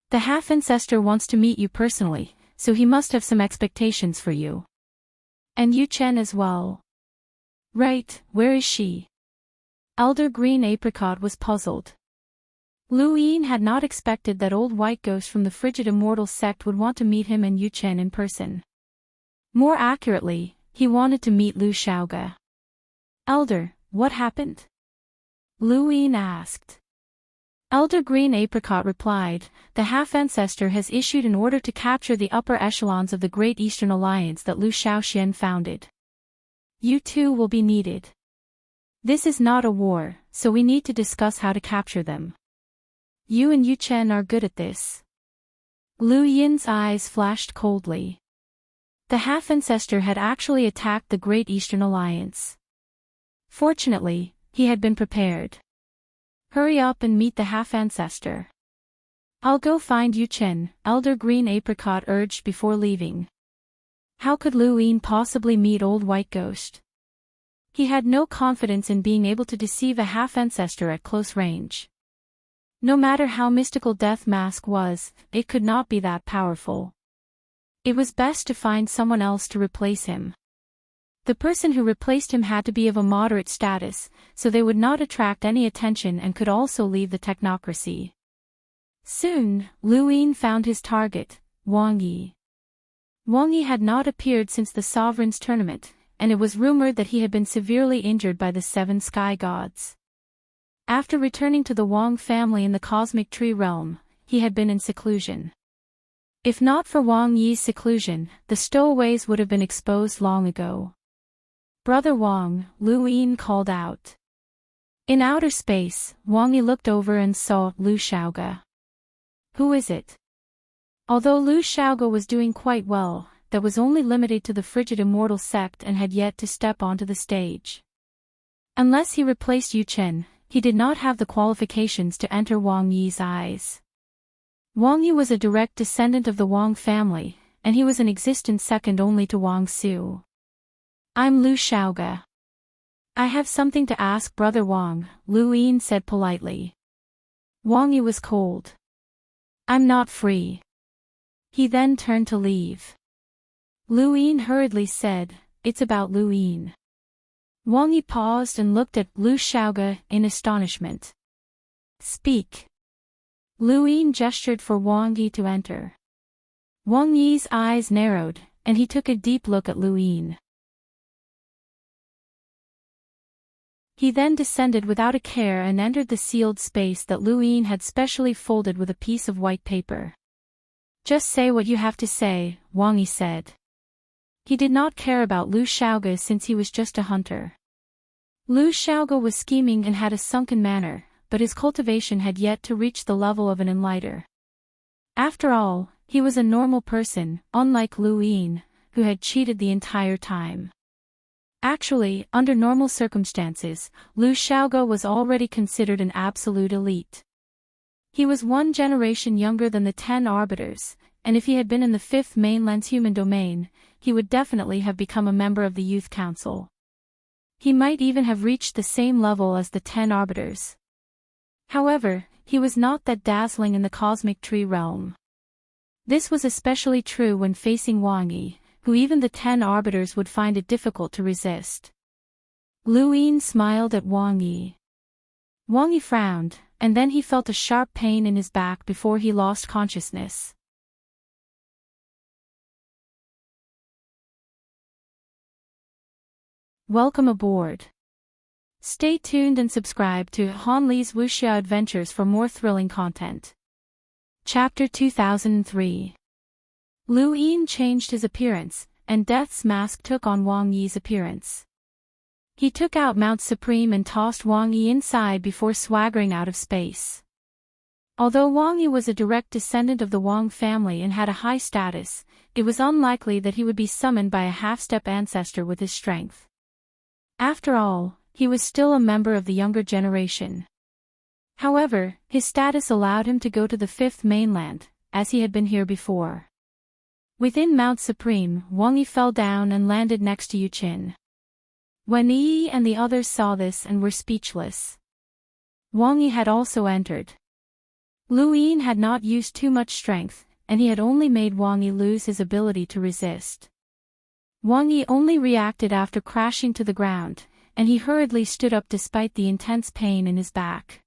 Speaker 1: The half-ancestor wants to meet you personally, so he must have some expectations for you. And Yu Chen as well. Right, where is she? Elder Green Apricot was puzzled. Lu Yin had not expected that old white ghost from the frigid immortal sect would want to meet him and Yu Chen in person. More accurately, he wanted to meet Lu Shaoge. Elder, what happened? Lu Yin asked. Elder Green Apricot replied, the half-ancestor has issued an order to capture the upper echelons of the Great Eastern Alliance that Lu Shaoxian founded. You too will be needed. This is not a war, so we need to discuss how to capture them. You and Yu Chen are good at this. Lu Yin's eyes flashed coldly. The half-ancestor had actually attacked the Great Eastern Alliance. Fortunately, he had been prepared. Hurry up and meet the half-ancestor. I'll go find Yu Chen, Elder Green Apricot urged before leaving. How could Lu Yin possibly meet Old White Ghost? He had no confidence in being able to deceive a half-ancestor at close range. No matter how mystical Death Mask was, it could not be that powerful. It was best to find someone else to replace him. The person who replaced him had to be of a moderate status, so they would not attract any attention and could also leave the technocracy. Soon, Lu Yin found his target, Wang Yi. Wang Yi had not appeared since the Sovereign's tournament, and it was rumored that he had been severely injured by the 7 sky gods. After returning to the Wang family in the Cosmic Tree realm, he had been in seclusion. If not for Wang Yi's seclusion, the stowaways would have been exposed long ago. Brother Wang, Lu Yin called out. In outer space, Wang Yi looked over and saw Lu Shaoge. Who is it? Although Lu Shaoge was doing quite well, that was only limited to the frigid immortal sect and had yet to step onto the stage. Unless he replaced Yu Chen, he did not have the qualifications to enter Wang Yi's eyes. Wang Yi was a direct descendant of the Wang family, and he was in existence second only to Wang Su. I'm Lu Shaoge. I have something to ask Brother Wang, Lu Yin said politely. Wang Yi was cold. I'm not free. He then turned to leave. Lu Yin hurriedly said, it's about Lu Yin. Wang Yi paused and looked at Lu Shaoge in astonishment. Speak. Lu Yin gestured for Wang Yi to enter. Wang Yi's eyes narrowed, and he took a deep look at Lu Yin. He then descended without a care and entered the sealed space that Lu Yin had specially folded with a piece of white paper. Just say what you have to say, Wang Yi said. He did not care about Lu Shaoge since he was just a hunter. Lu Shaoge was scheming and had a sunken manner, but his cultivation had yet to reach the level of an enlighter. After all, he was a normal person, unlike Lu Yin, who had cheated the entire time. Actually, under normal circumstances, Lu Shaoge was already considered an absolute elite. He was 1 generation younger than the 10 arbiters, and if he had been in the 5th mainland's human domain, he would definitely have become a member of the Youth Council. He might even have reached the same level as the 10 arbiters. However, he was not that dazzling in the Cosmic Tree realm. This was especially true when facing Wang Yi, who even the 10 arbiters would find it difficult to resist. Lu Yin smiled at Wang Yi. Wang Yi frowned, and then he felt a sharp pain in his back before he lost consciousness. Welcome aboard. Stay tuned and subscribe to Han Li's Wuxia Adventures for more thrilling content. Chapter 2003. Lu Yin changed his appearance, and Death's mask took on Wang Yi's appearance. He took out Mount Supreme and tossed Wang Yi inside before swaggering out of space. Although Wang Yi was a direct descendant of the Wang family and had a high status, it was unlikely that he would be summoned by a half-step ancestor with his strength. After all, he was still a member of the younger generation. However, his status allowed him to go to the Fifth Mainland, as he had been here before. Within Mount Supreme, Wang Yi fell down and landed next to Yu Qin. Wen Yi and the others saw this and were speechless. Wang Yi had also entered. Lu Yin had not used too much strength, and he had only made Wang Yi lose his ability to resist. Wang Yi only reacted after crashing to the ground, and he hurriedly stood up despite the intense pain in his back.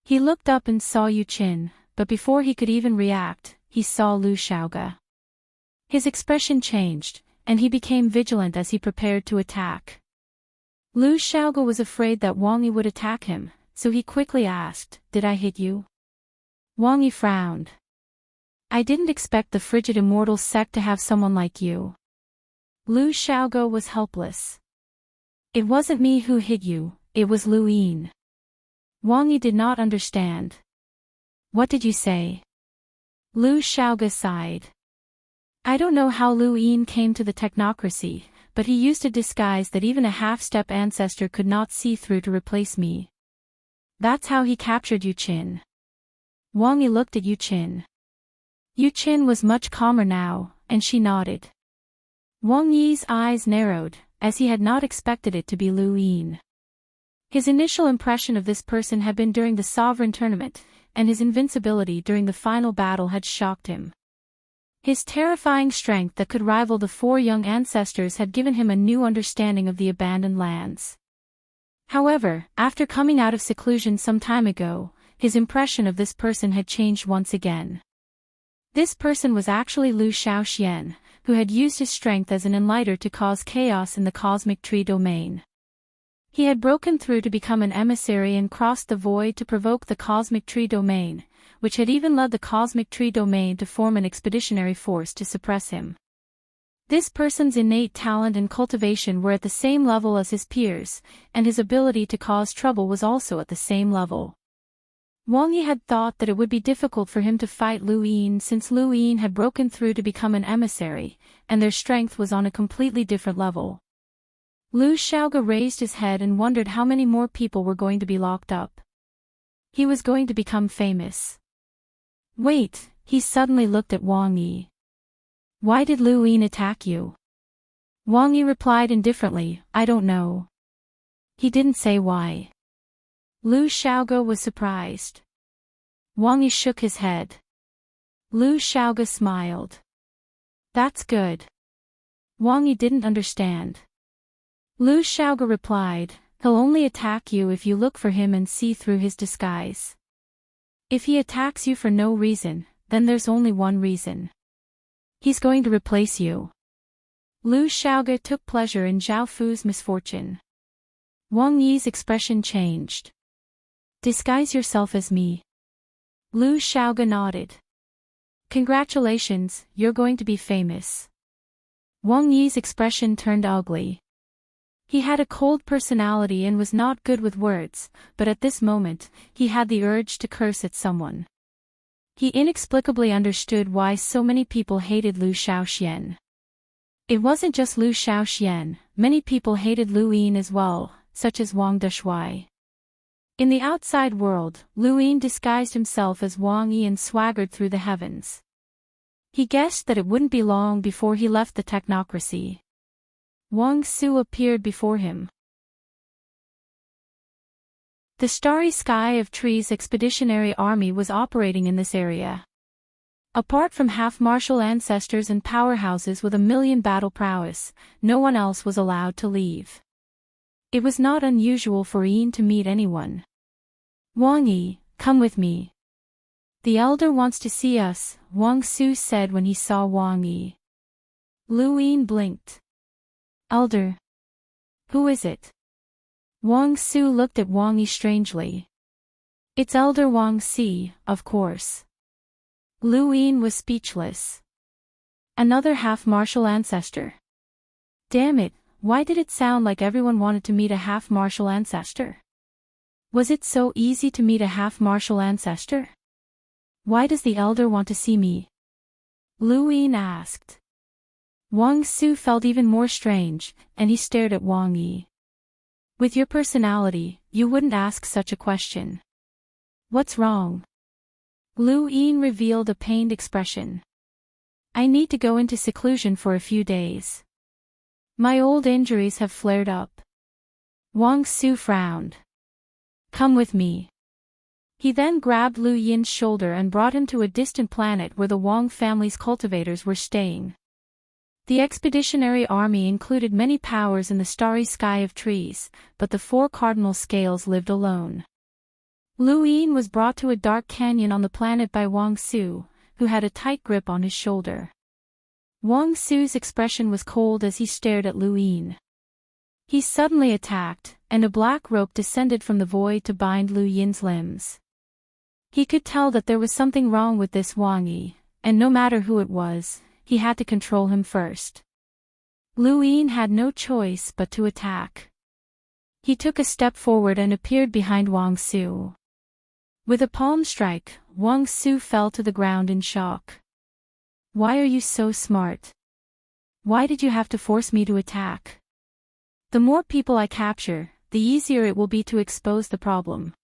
Speaker 1: He looked up and saw Yu Qin, but before he could even react, he saw Lu Xiaoge. His expression changed, and he became vigilant as he prepared to attack. Lu Xiaoge was afraid that Wang Yi would attack him, so he quickly asked, "Did I hit you?" Wang Yi frowned. "I didn't expect the frigid immortal sect to have someone like you." Lu Xiaoge was helpless. "It wasn't me who hit you, it was Lu Yin." Wang Yi did not understand. "What did you say?" Lu Xiaoge sighed. "I don't know how Lu Yin came to the technocracy, but he used a disguise that even a half-step ancestor could not see through to replace me. That's how he captured Yu Qin." Wang Yi looked at Yu Qin. Yu Qin was much calmer now, and she nodded. Wang Yi's eyes narrowed, as he had not expected it to be Lu Yin. His initial impression of this person had been during the Sovereign Tournament, and his invincibility during the final battle had shocked him. His terrifying strength that could rival the four young ancestors had given him a new understanding of the abandoned lands. However, after coming out of seclusion some time ago, his impression of this person had changed once again. This person was actually Lu Xiaoxian, who had used his strength as an enlighter to cause chaos in the cosmic tree domain. He had broken through to become an emissary and crossed the void to provoke the cosmic tree domain, which had even led the cosmic tree domain to form an expeditionary force to suppress him. This person's innate talent and cultivation were at the same level as his peers, and his ability to cause trouble was also at the same level. Wang Yi had thought that it would be difficult for him to fight Lu Yin since Lu Yin had broken through to become an emissary, and their strength was on a completely different level. Lu Xiaoge raised his head and wondered how many more people were going to be locked up. He was going to become famous. "Wait," he suddenly looked at Wang Yi. "Why did Lu Yin attack you?" Wang Yi replied indifferently, "I don't know." He didn't say why. Lu Xiaoge was surprised. Wang Yi shook his head. Lu Xiaoge smiled. "That's good." Wang Yi didn't understand. Lu Xiaoge replied, "He'll only attack you if you look for him and see through his disguise. If he attacks you for no reason, then there's only one reason. He's going to replace you." Lu Xiaoge took pleasure in Zhao Fu's misfortune. Wang Yi's expression changed. "Disguise yourself as me." Lu Xiaoge nodded. "Congratulations, you're going to be famous." Wang Yi's expression turned ugly. He had a cold personality and was not good with words, but at this moment, he had the urge to curse at someone. He inexplicably understood why so many people hated Lu Xiaoxian. It wasn't just Lu Xiaoxian, many people hated Lu Yin as well, such as Wang Deshuai. In the outside world, Lu Yin disguised himself as Wang Yi and swaggered through the heavens. He guessed that it wouldn't be long before he left the technocracy. Wang Su appeared before him. The Starry Sky of Trees Expeditionary Army was operating in this area. Apart from half-martial ancestors and powerhouses with 1,000,000 battle prowess, no one else was allowed to leave. It was not unusual for Yin to meet anyone. "Wang Yi, come with me. The elder wants to see us," Wang Su said when he saw Wang Yi. Lu Yin blinked. "Elder? Who is it?" Wang Su looked at Wang Yi strangely. It's Elder Wang Si, of course. Lu Yin was speechless. Another half-martial ancestor. Damn it, why did it sound like everyone wanted to meet a half-martial ancestor? Was it so easy to meet a half-martial ancestor? Why does the elder want to see me? Lu Yin asked. Wang Su felt even more strange, and he stared at Wang Yi. With your personality, you wouldn't ask such a question. What's wrong? Lu Yin revealed a pained expression. I need to go into seclusion for a few days. My old injuries have flared up. Wang Su frowned. Come with me. He then grabbed Lu Yin's shoulder and brought him to a distant planet where the Wang family's cultivators were staying. The expeditionary army included many powers in the starry sky of trees, but the four cardinal scales lived alone. Lu Yin was brought to a dark canyon on the planet by Wang Su, who had a tight grip on his shoulder. Wang Su's expression was cold as he stared at Lu Yin. He suddenly attacked, and a black rope descended from the void to bind Lu Yin's limbs. He could tell that there was something wrong with this Wang Yi, and no matter who it was, he had to control him first. Lu Yin had no choice but to attack. He took a step forward and appeared behind Wang Su. With a palm strike, Wang Su fell to the ground in shock. Why are you so smart? Why did you have to force me to attack? The more people I capture, the easier it will be to expose the problem.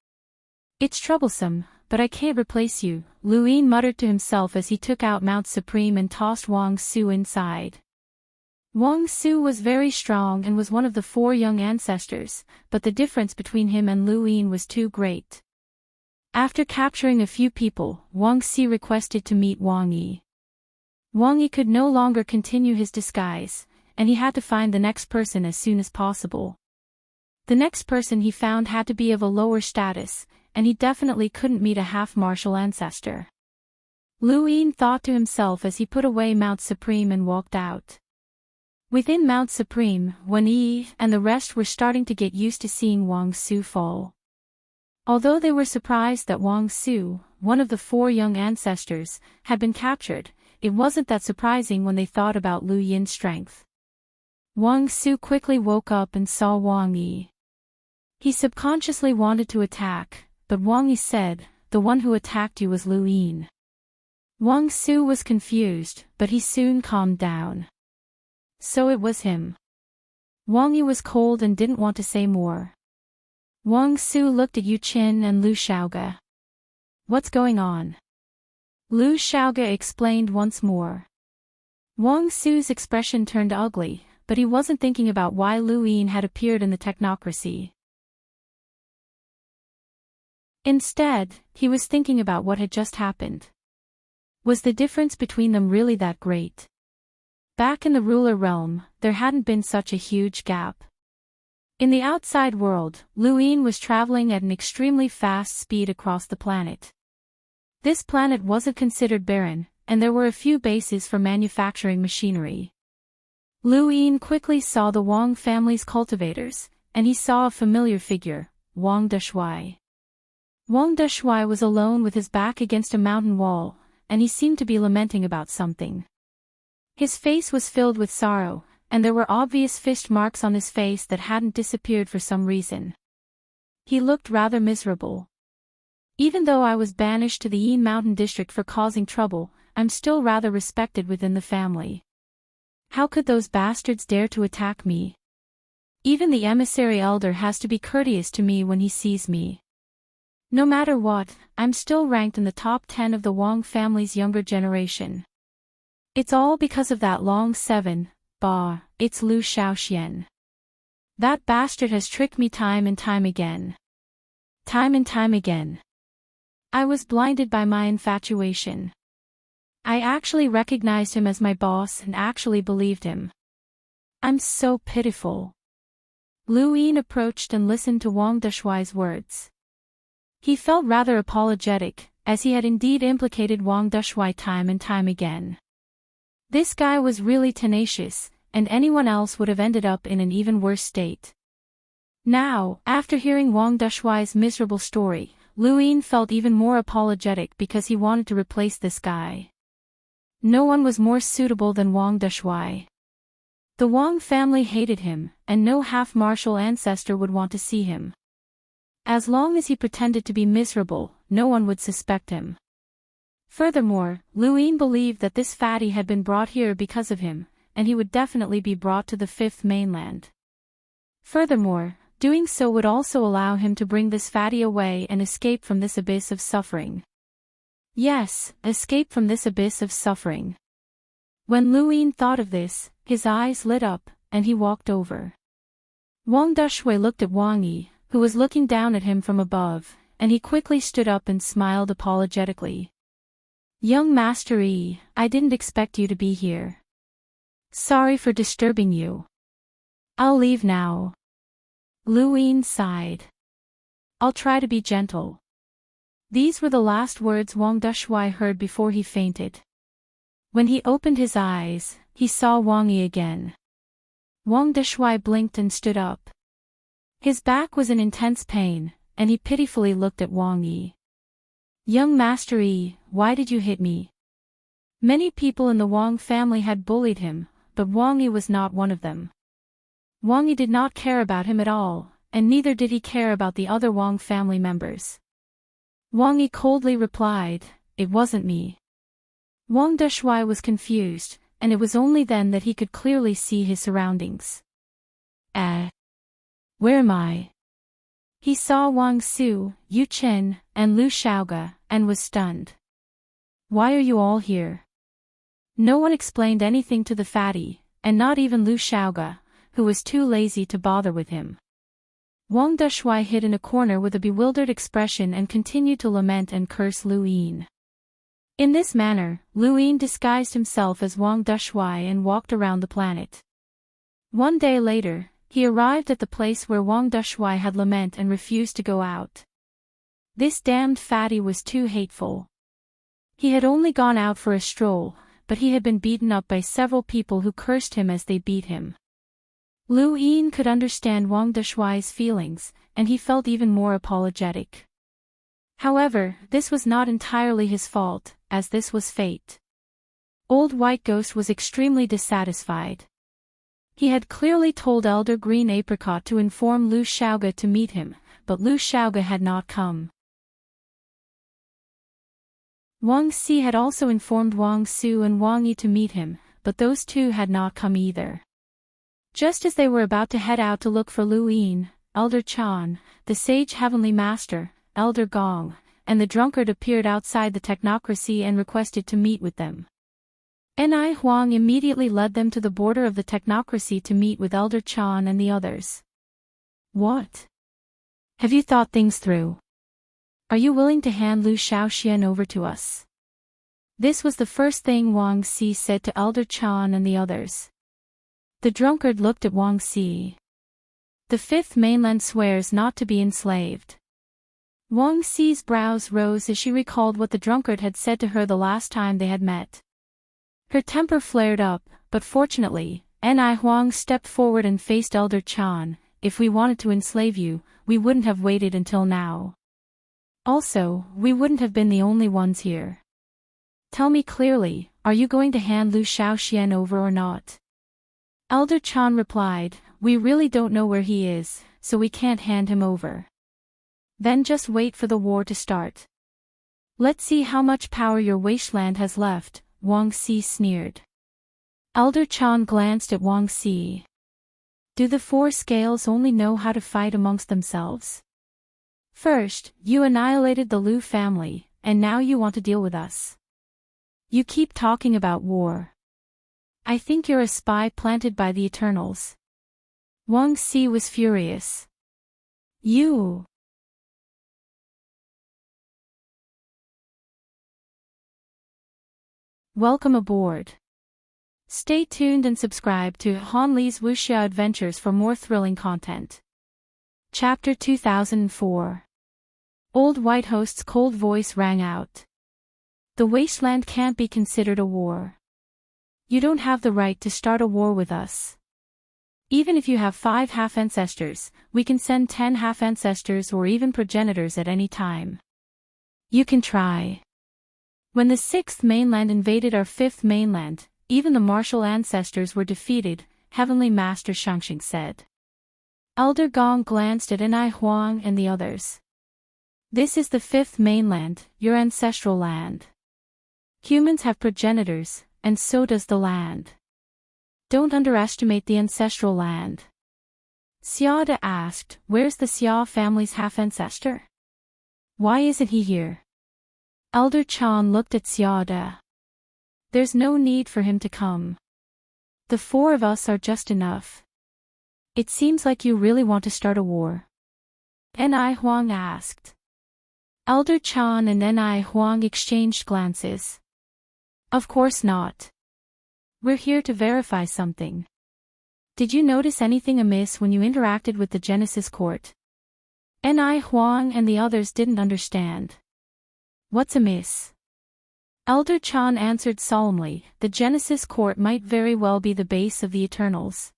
Speaker 1: It's troublesome, but I can't replace you, Lu Yin muttered to himself as he took out Mount Supreme and tossed Wang Su inside. Wang Su was very strong and was one of the four young ancestors, but the difference between him and Lu Yin was too great. After capturing a few people, Wang Si requested to meet Wang Yi. Wang Yi could no longer continue his disguise, and he had to find the next person as soon as possible. The next person he found had to be of a lower status, and he definitely couldn't meet a half-martial ancestor. Lu Yin thought to himself as he put away Mount Supreme and walked out. Within Mount Supreme, Wen Yi and the rest were starting to get used to seeing Wang Su fall. Although they were surprised that Wang Su, one of the four young ancestors, had been captured, it wasn't that surprising when they thought about Lu Yin's strength. Wang Su quickly woke up and saw Wang Yi. He subconsciously wanted to attack, but Wang Yi said, "The one who attacked you was Lu Yin." Wang Su was confused, but he soon calmed down. So it was him. Wang Yi was cold and didn't want to say more. Wang Su looked at Yu Qin and Lu Xiaoge. What's going on? Lu Xiaoge explained once more. Wang Su's expression turned ugly, but he wasn't thinking about why Lu Yin had appeared in the technocracy. Instead, he was thinking about what had just happened. Was the difference between them really that great? Back in the ruler realm, there hadn't been such a huge gap. In the outside world, Lu Yin was traveling at an extremely fast speed across the planet. This planet wasn't considered barren, and there were a few bases for manufacturing machinery. Lu Yin quickly saw the Wang family's cultivators, and he saw a familiar figure, Wang Deshuai. Wang Deshuai was alone with his back against a mountain wall, and he seemed to be lamenting about something. His face was filled with sorrow, and there were obvious fist marks on his face that hadn't disappeared for some reason. He looked rather miserable. Even though I was banished to the Yin Mountain district for causing trouble, I'm still rather respected within the family. How could those bastards dare to attack me? Even the emissary elder has to be courteous to me when he sees me. No matter what, I'm still ranked in the top 10 of the Wang family's younger generation. It's all because of that long 7, it's Lu Xiaoxian. That bastard has tricked me time and time again. Time and time again. I was blinded by my infatuation. I actually recognized him as my boss and actually believed him. I'm so pitiful. Lu Yin approached and listened to Wang Deshuai's words. He felt rather apologetic, as he had indeed implicated Wang Deshuai time and time again. This guy was really tenacious, and anyone else would have ended up in an even worse state. Now, after hearing Wang Dushui's miserable story, Lu Yin felt even more apologetic because he wanted to replace this guy. No one was more suitable than Wang Dushui. The Wang family hated him, and no half-martial ancestor would want to see him. As long as he pretended to be miserable, no one would suspect him. Furthermore, Lu Yin believed that this fatty had been brought here because of him, and he would definitely be brought to the fifth mainland. Furthermore, doing so would also allow him to bring this fatty away and escape from this abyss of suffering. Yes, escape from this abyss of suffering. When Lu Yin thought of this, his eyes lit up, and he walked over. Wang Dushui looked at Wang Yi, who was looking down at him from above, and he quickly stood up and smiled apologetically. "Young Master Yi, I didn't expect you to be here. Sorry for disturbing you. I'll leave now." Lu Yin sighed. "I'll try to be gentle." These were the last words Wang Dushui heard before he fainted. When he opened his eyes, he saw Wang Yi again. Wang Dushui blinked and stood up. His back was in intense pain, and he pitifully looked at Wang Yi. "Young Master Yi, why did you hit me?" Many people in the Wang family had bullied him, but Wang Yi was not one of them. Wang Yi did not care about him at all, and neither did he care about the other Wang family members. Wang Yi coldly replied, "It wasn't me." Wang Dushui was confused, and it was only then that he could clearly see his surroundings. Where am I? He saw Wang Su, Yu Chen, and Lu Shaoge, and was stunned. "Why are you all here?" No one explained anything to the fatty, and not even Lu Shaoge, who was too lazy to bother with him. Wang Dushui hid in a corner with a bewildered expression and continued to lament and curse Lu Yin. In this manner, Lu Yin disguised himself as Wang Dushui and walked around the planet. One day later, he arrived at the place where Wang Dushui had lament and refused to go out. This damned fatty was too hateful. He had only gone out for a stroll, but he had been beaten up by several people who cursed him as they beat him. Lu Yin could understand Wang Dushui's feelings, and he felt even more apologetic. However, this was not entirely his fault, as this was fate. Old White Ghost was extremely dissatisfied. He had clearly told Elder Green Apricot to inform Lu Shaoge to meet him, but Lu Shaoge had not come. Wang Si had also informed Wang Su and Wang Yi to meet him, but those two had not come either. Just as they were about to head out to look for Lu Yin, Elder Chan, the Sage Heavenly Master, Elder Gong, and the drunkard appeared outside the technocracy and requested to meet with them. Ni Huang immediately led them to the border of the technocracy to meet with Elder Chan and the others. "What? Have you thought things through? Are you willing to hand Lu Shaoxian over to us?" This was the first thing Wang Si said to Elder Chan and the others. The drunkard looked at Wang Si. "The fifth mainland swears not to be enslaved." Wang Si's brows rose as she recalled what the drunkard had said to her the last time they had met. Her temper flared up, but fortunately, Ni Huang stepped forward and faced Elder Chan. "If we wanted to enslave you, we wouldn't have waited until now. Also, we wouldn't have been the only ones here. Tell me clearly, are you going to hand Lu Shaoxian over or not?" Elder Chan replied, "We really don't know where he is, so we can't hand him over." "Then just wait for the war to start. Let's see how much power your wasteland has left," Wang Si sneered. Elder Chan glanced at Wang Si. "Do the four scales only know how to fight amongst themselves? First, you annihilated the Lu family, and now you want to deal with us. You keep talking about war. I think you're a spy planted by the Eternals." Wang Si was furious. "You..." Welcome aboard. Stay tuned and subscribe to Han Li's Wuxia Adventures for more thrilling content. Chapter 2004. Old White Host's cold voice rang out. "The wasteland can't be considered a war. You don't have the right to start a war with us. Even if you have 5 half-ancestors, we can send 10 half-ancestors or even progenitors at any time. You can try. When the 6th mainland invaded our 5th mainland, even the martial ancestors were defeated, Heavenly Master Shangxing said. Elder Gong glanced at Enai Huang and the others. This is the 5th mainland, your ancestral land. Humans have progenitors, and so does the land. Don't underestimate the ancestral land. Xiaoda asked, where's the Xia family's half-ancestor? Why isn't he here? Elder Chan looked at Xiaoda. There's no need for him to come. The 4 of us are just enough. It seems like you really want to start a war. Enai Huang asked. Elder Chan and Enai Huang exchanged glances. Of course not. We're here to verify something. Did you notice anything amiss when you interacted with the Genesis Court? Enai Huang and the others didn't understand. What's amiss? Elder Chan answered solemnly, the Genesis Court might very well be the base of the Eternals.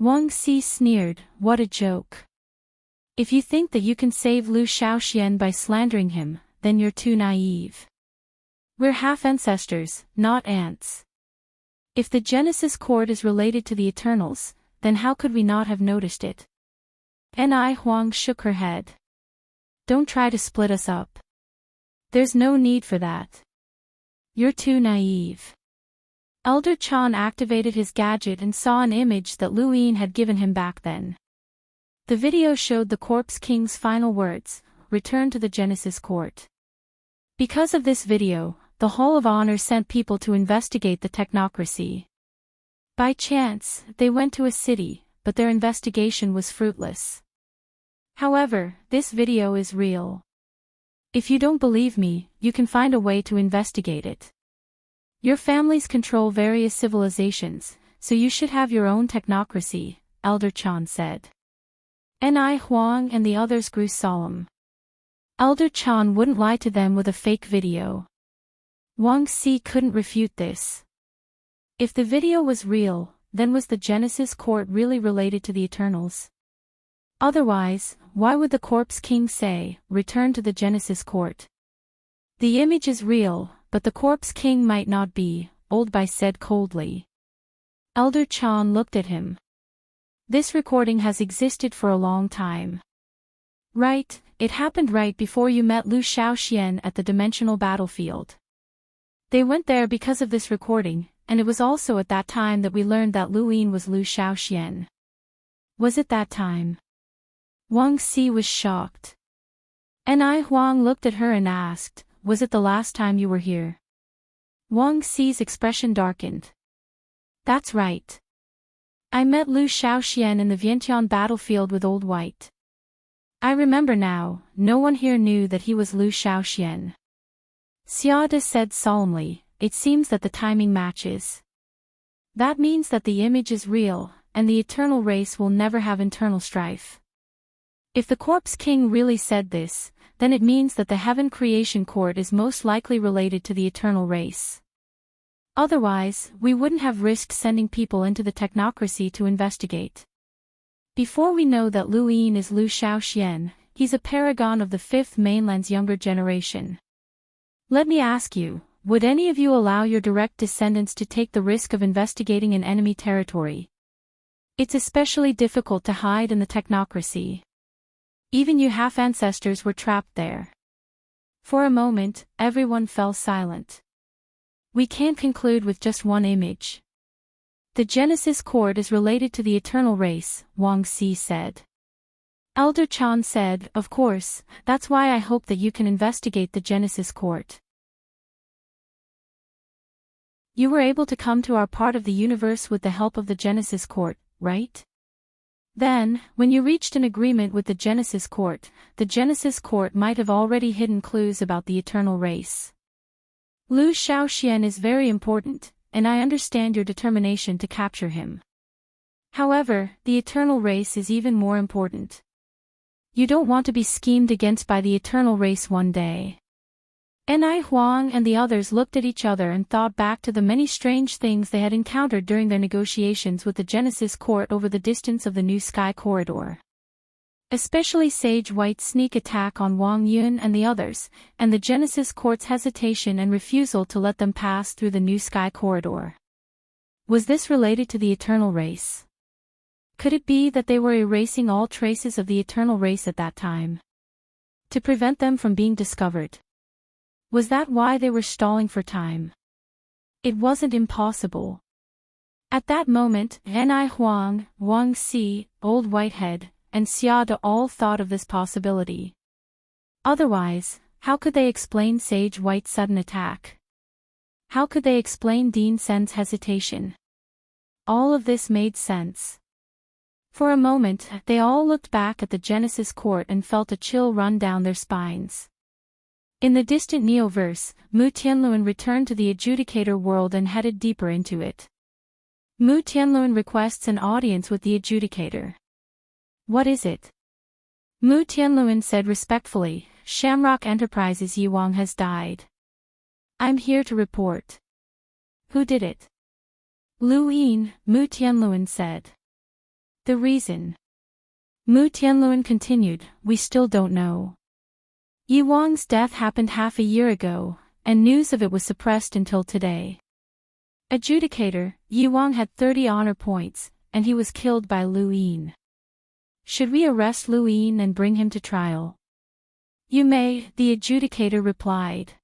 Speaker 1: Wang Xi sneered, what a joke. If you think that you can save Lu Shaoxian by slandering him, then you're too naive. We're half-ancestors, not ants. If the Genesis Court is related to the Eternals, then how could we not have noticed it? Enai Huang shook her head. Don't try to split us up. There's no need for that. You're too naive. Elder Chan activated his gadget and saw an image that Lu Yin had given him back then. The video showed the Corpse King's final words, return to the Genesis Court. Because of this video, the Hall of Honor sent people to investigate the technocracy. By chance, they went to a city, but their investigation was fruitless. However, this video is real. If you don't believe me, you can find a way to investigate it. Your families control various civilizations, so you should have your own technocracy, Elder Chan said. Enai Huang and the others grew solemn. Elder Chan wouldn't lie to them with a fake video. Wang Xi couldn't refute this. If the video was real, then was the Genesis Court really related to the Eternals? Otherwise, why would the Corpse King say, return to the Genesis Court? The image is real, but the Corpse King might not be, Old Bai said coldly. Elder Chan looked at him. This recording has existed for a long time. Right, it happened right before you met Lu Shaoxian at the dimensional battlefield. They went there because of this recording, and it was also at that time that we learned that Lu Yin was Lu Shaoxian. Was it that time? Wang Xi was shocked. Enai Huang looked at her and asked, was it the last time you were here? Wang Xi's expression darkened. That's right. I met Lu Shaoxian in the Vientiane battlefield with Old White. I remember now, no one here knew that he was Lu Shaoxian. Xiaoda said solemnly, it seems that the timing matches. That means that the image is real, and the eternal race will never have internal strife. If the Corpse King really said this, then it means that the Heaven Creation Court is most likely related to the eternal race. Otherwise, we wouldn't have risked sending people into the technocracy to investigate. Before we know that Lu Yin is Lu Shaoxian, he's a paragon of the 5th mainland's younger generation. Let me ask you, would any of you allow your direct descendants to take the risk of investigating an enemy territory? It's especially difficult to hide in the technocracy. Even you half-ancestors were trapped there. For a moment, everyone fell silent. We can't conclude with just one image. The Genesis Court is related to the eternal race, Wang Xi said. Elder Chan said, of course, that's why I hope that you can investigate the Genesis Court. You were able to come to our part of the universe with the help of the Genesis Court, right? Then, when you reached an agreement with the Genesis Court might have already hidden clues about the eternal race. Lu Shaoxian is very important, and I understand your determination to capture him. However, the eternal race is even more important. You don't want to be schemed against by the eternal race one day. Ni Huang and the others looked at each other and thought back to the many strange things they had encountered during their negotiations with the Genesis Court over the distance of the New Sky Corridor. Especially Sage White's sneak attack on Wang Yun and the others, and the Genesis Court's hesitation and refusal to let them pass through the New Sky Corridor. Was this related to the eternal race? Could it be that they were erasing all traces of the eternal race at that time, to prevent them from being discovered? Was that why they were stalling for time? It wasn't impossible. At that moment, Ni Huang, Wang Si, Old Whitehead, and Xia De all thought of this possibility. Otherwise, how could they explain Sage White's sudden attack? How could they explain Dean Sen's hesitation? All of this made sense. For a moment, they all looked back at the Genesis Court and felt a chill run down their spines. In the distant Neoverse, Mu Tianluan returned to the adjudicator world and headed deeper into it. Mu Tianluan requests an audience with the adjudicator. What is it? Mu Tianluan said respectfully, Shamrock Enterprises Yiwang has died. I'm here to report. Who did it? Lu Yin, Mu Tianluan said. The reason? Mu Tianluan continued, we still don't know. Yiwang's death happened half a year ago, and news of it was suppressed until today. Adjudicator, Yiwang had 30 honor points, and he was killed by Lu Yin. Should we arrest Lu Yin and bring him to trial? You may, the adjudicator replied.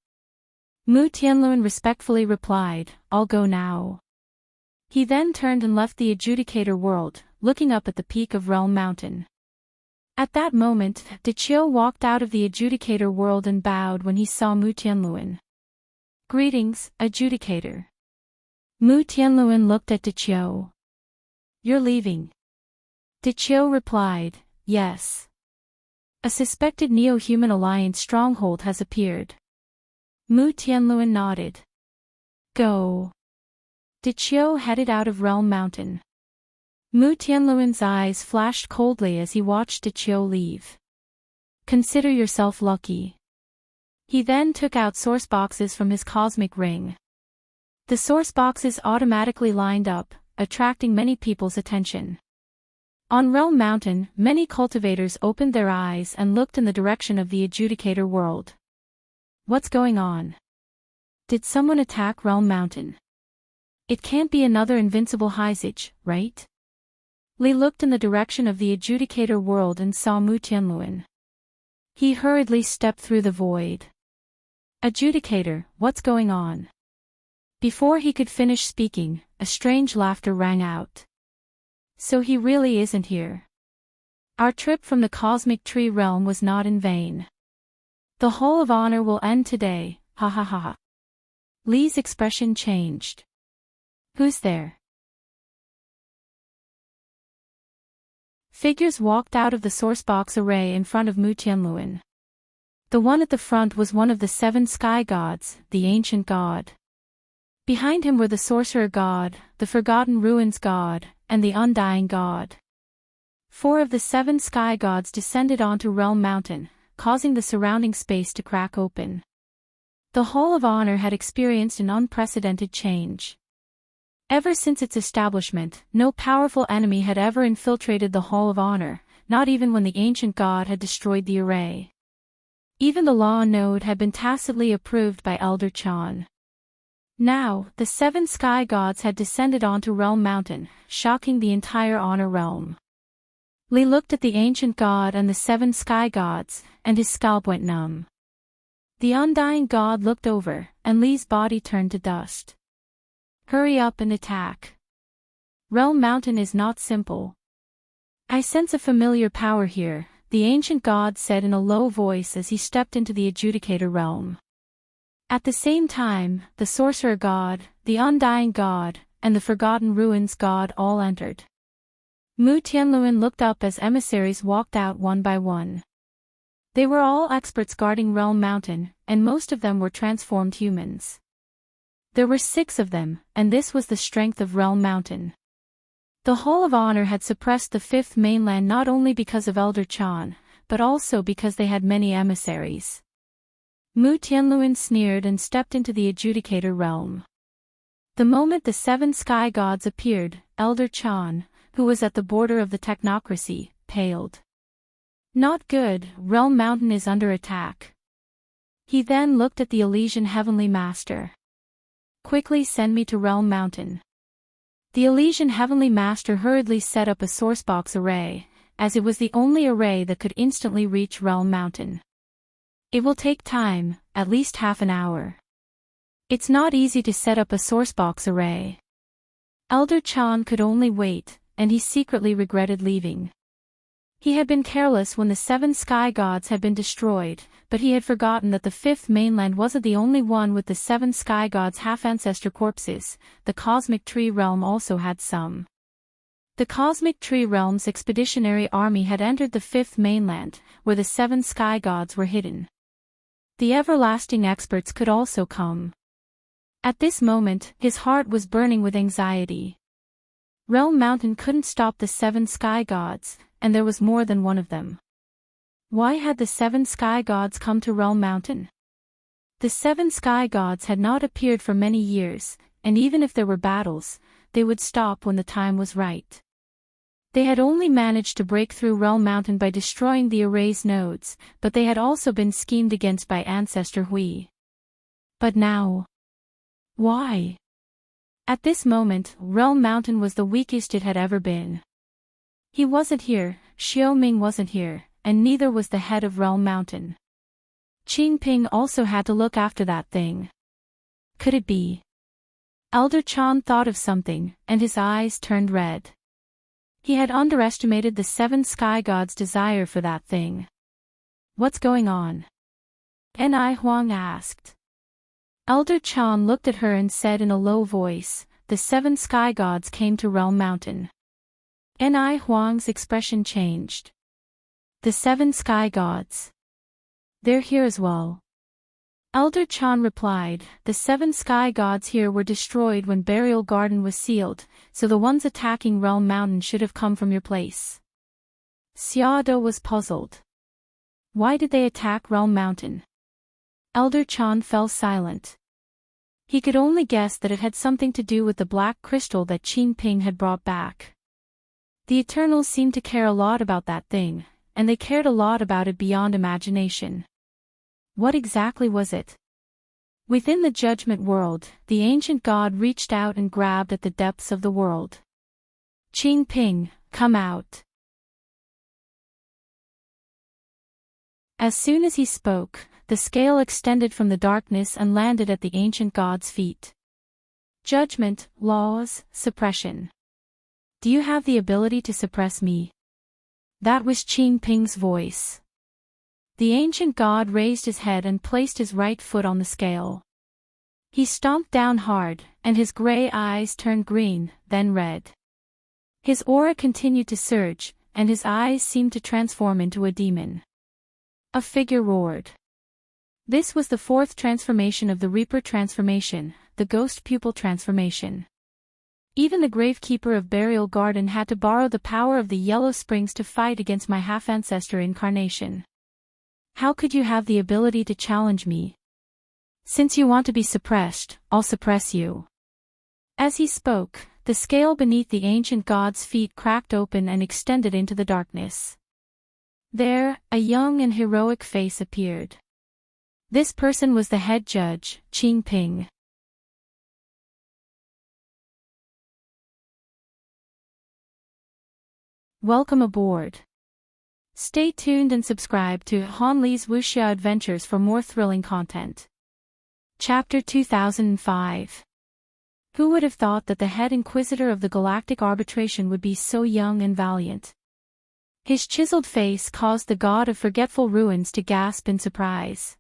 Speaker 1: Mu Tianluan respectfully replied, I'll go now. He then turned and left the adjudicator world, looking up at the peak of Realm Mountain. At that moment, Deqiu walked out of the adjudicator world and bowed when he saw Mu Tianluan. Greetings, adjudicator. Mu Tianluan looked at Deqiu. You're leaving. Deqiu replied, yes. A suspected Neo-Human Alliance stronghold has appeared. Mu Tianluan nodded. Go. Deqiu headed out of Realm Mountain. Mu Tianluan's eyes flashed coldly as he watched Deqiu leave. Consider yourself lucky. He then took out source boxes from his cosmic ring. The source boxes automatically lined up, attracting many people's attention. On Realm Mountain, many cultivators opened their eyes and looked in the direction of the adjudicator world. What's going on? Did someone attack Realm Mountain? It can't be another invincible Heizage, right? Li looked in the direction of the adjudicator world and saw Mu Tianluan. He hurriedly stepped through the void. Adjudicator, what's going on? Before he could finish speaking, a strange laughter rang out. So he really isn't here. Our trip from the cosmic tree realm was not in vain. The Hall of Honor will end today, ha ha ha ha. Li's expression changed. Who's there? Figures walked out of the sourcebox array in front of Mu Tianluan. The one at the front was one of the 7 sky gods, the ancient god. Behind him were the sorcerer god, the forgotten ruins god, and the undying god. 4 of the 7 sky gods descended onto Realm Mountain, causing the surrounding space to crack open. The Hall of Honor had experienced an unprecedented change. Ever since its establishment, no powerful enemy had ever infiltrated the Hall of Honor, not even when the ancient god had destroyed the array. Even the law node had been tacitly approved by Elder Chan. Now, the 7 sky gods had descended onto Realm Mountain, shocking the entire honor realm. Li looked at the ancient god and the 7 sky gods, and his scalp went numb. The undying god looked over, and Li's body turned to dust. Hurry up and attack. Realm Mountain is not simple. I sense a familiar power here, the ancient god said in a low voice as he stepped into the adjudicator realm. At the same time, the sorcerer god, the undying god, and the forgotten ruins god all entered. Mu Tianluan looked up as emissaries walked out one by one. They were all experts guarding Realm Mountain, and most of them were transformed humans. There were 6 of them, and this was the strength of Realm Mountain. The Hall of Honor had suppressed the 5th mainland not only because of Elder Chan, but also because they had many emissaries. Mu Tianluan sneered and stepped into the adjudicator realm. The moment the 7 sky gods appeared, Elder Chan, who was at the border of the technocracy, paled. Not good, Realm Mountain is under attack. He then looked at the Elysian Heavenly Master. Quickly send me to Realm Mountain. The Elysian Heavenly Master hurriedly set up a sourcebox array, as it was the only array that could instantly reach Realm Mountain. It will take time, at least half an hour. It's not easy to set up a sourcebox array. Elder Chan could only wait, and he secretly regretted leaving. He had been careless when the 7 sky gods had been destroyed, but he had forgotten that the 5th mainland wasn't the only one with the 7 sky gods' half-ancestor corpses. The Cosmic Tree Realm also had some. The Cosmic Tree Realm's expeditionary army had entered the 5th mainland, where the 7 sky gods were hidden. The everlasting experts could also come. At this moment, his heart was burning with anxiety. Realm Mountain couldn't stop the 7 sky gods, and there was more than one of them. Why had the 7 sky gods come to Realm Mountain? The 7 sky gods had not appeared for many years, and even if there were battles, they would stop when the time was right. They had only managed to break through Realm Mountain by destroying the array's nodes, but they had also been schemed against by Ancestor Hui. But now... why? At this moment, Realm Mountain was the weakest it had ever been. He wasn't here, Xiao Ming wasn't here, and neither was the head of Realm Mountain. Qing Ping also had to look after that thing. Could it be? Elder Chan thought of something, and his eyes turned red. He had underestimated the 7 sky gods' desire for that thing. What's going on? Ni Huang asked. Elder Chan looked at her and said in a low voice, the 7 sky gods came to Realm Mountain. Ni Huang's expression changed. The 7 sky gods. They're here as well. Elder Chan replied, the 7 sky gods here were destroyed when Burial Garden was sealed, so the ones attacking Realm Mountain should have come from your place. Xiado was puzzled. Why did they attack Realm Mountain? Elder Chan fell silent. He could only guess that it had something to do with the black crystal that Qing Ping had brought back. The Eternals seemed to care a lot about that thing, and they cared a lot about it beyond imagination. What exactly was it? Within the judgment world, the ancient god reached out and grabbed at the depths of the world. Qing Ping, come out. As soon as he spoke, the scale extended from the darkness and landed at the ancient god's feet. Judgment, laws, suppression. Do you have the ability to suppress me? That was Qing Ping's voice. The ancient god raised his head and placed his right foot on the scale. He stomped down hard, and his gray eyes turned green, then red. His aura continued to surge, and his eyes seemed to transform into a demon. A figure roared. This was the 4th transformation of the Reaper transformation, the Ghost Pupil transformation. Even the Gravekeeper of Burial Garden had to borrow the power of the Yellow Springs to fight against my half-ancestor incarnation. How could you have the ability to challenge me? Since you want to be suppressed, I'll suppress you. As he spoke, the scale beneath the ancient god's feet cracked open and extended into the darkness. There, a young and heroic face appeared. This person was the head judge, Qing Ping. Welcome aboard. Stay tuned and subscribe to Han Li's Wuxia Adventures for more thrilling content. Chapter 2005. Who would have thought that the head inquisitor of the Galactic Arbitration would be so young and valiant? His chiseled face caused the god of forgetful ruins to gasp in surprise.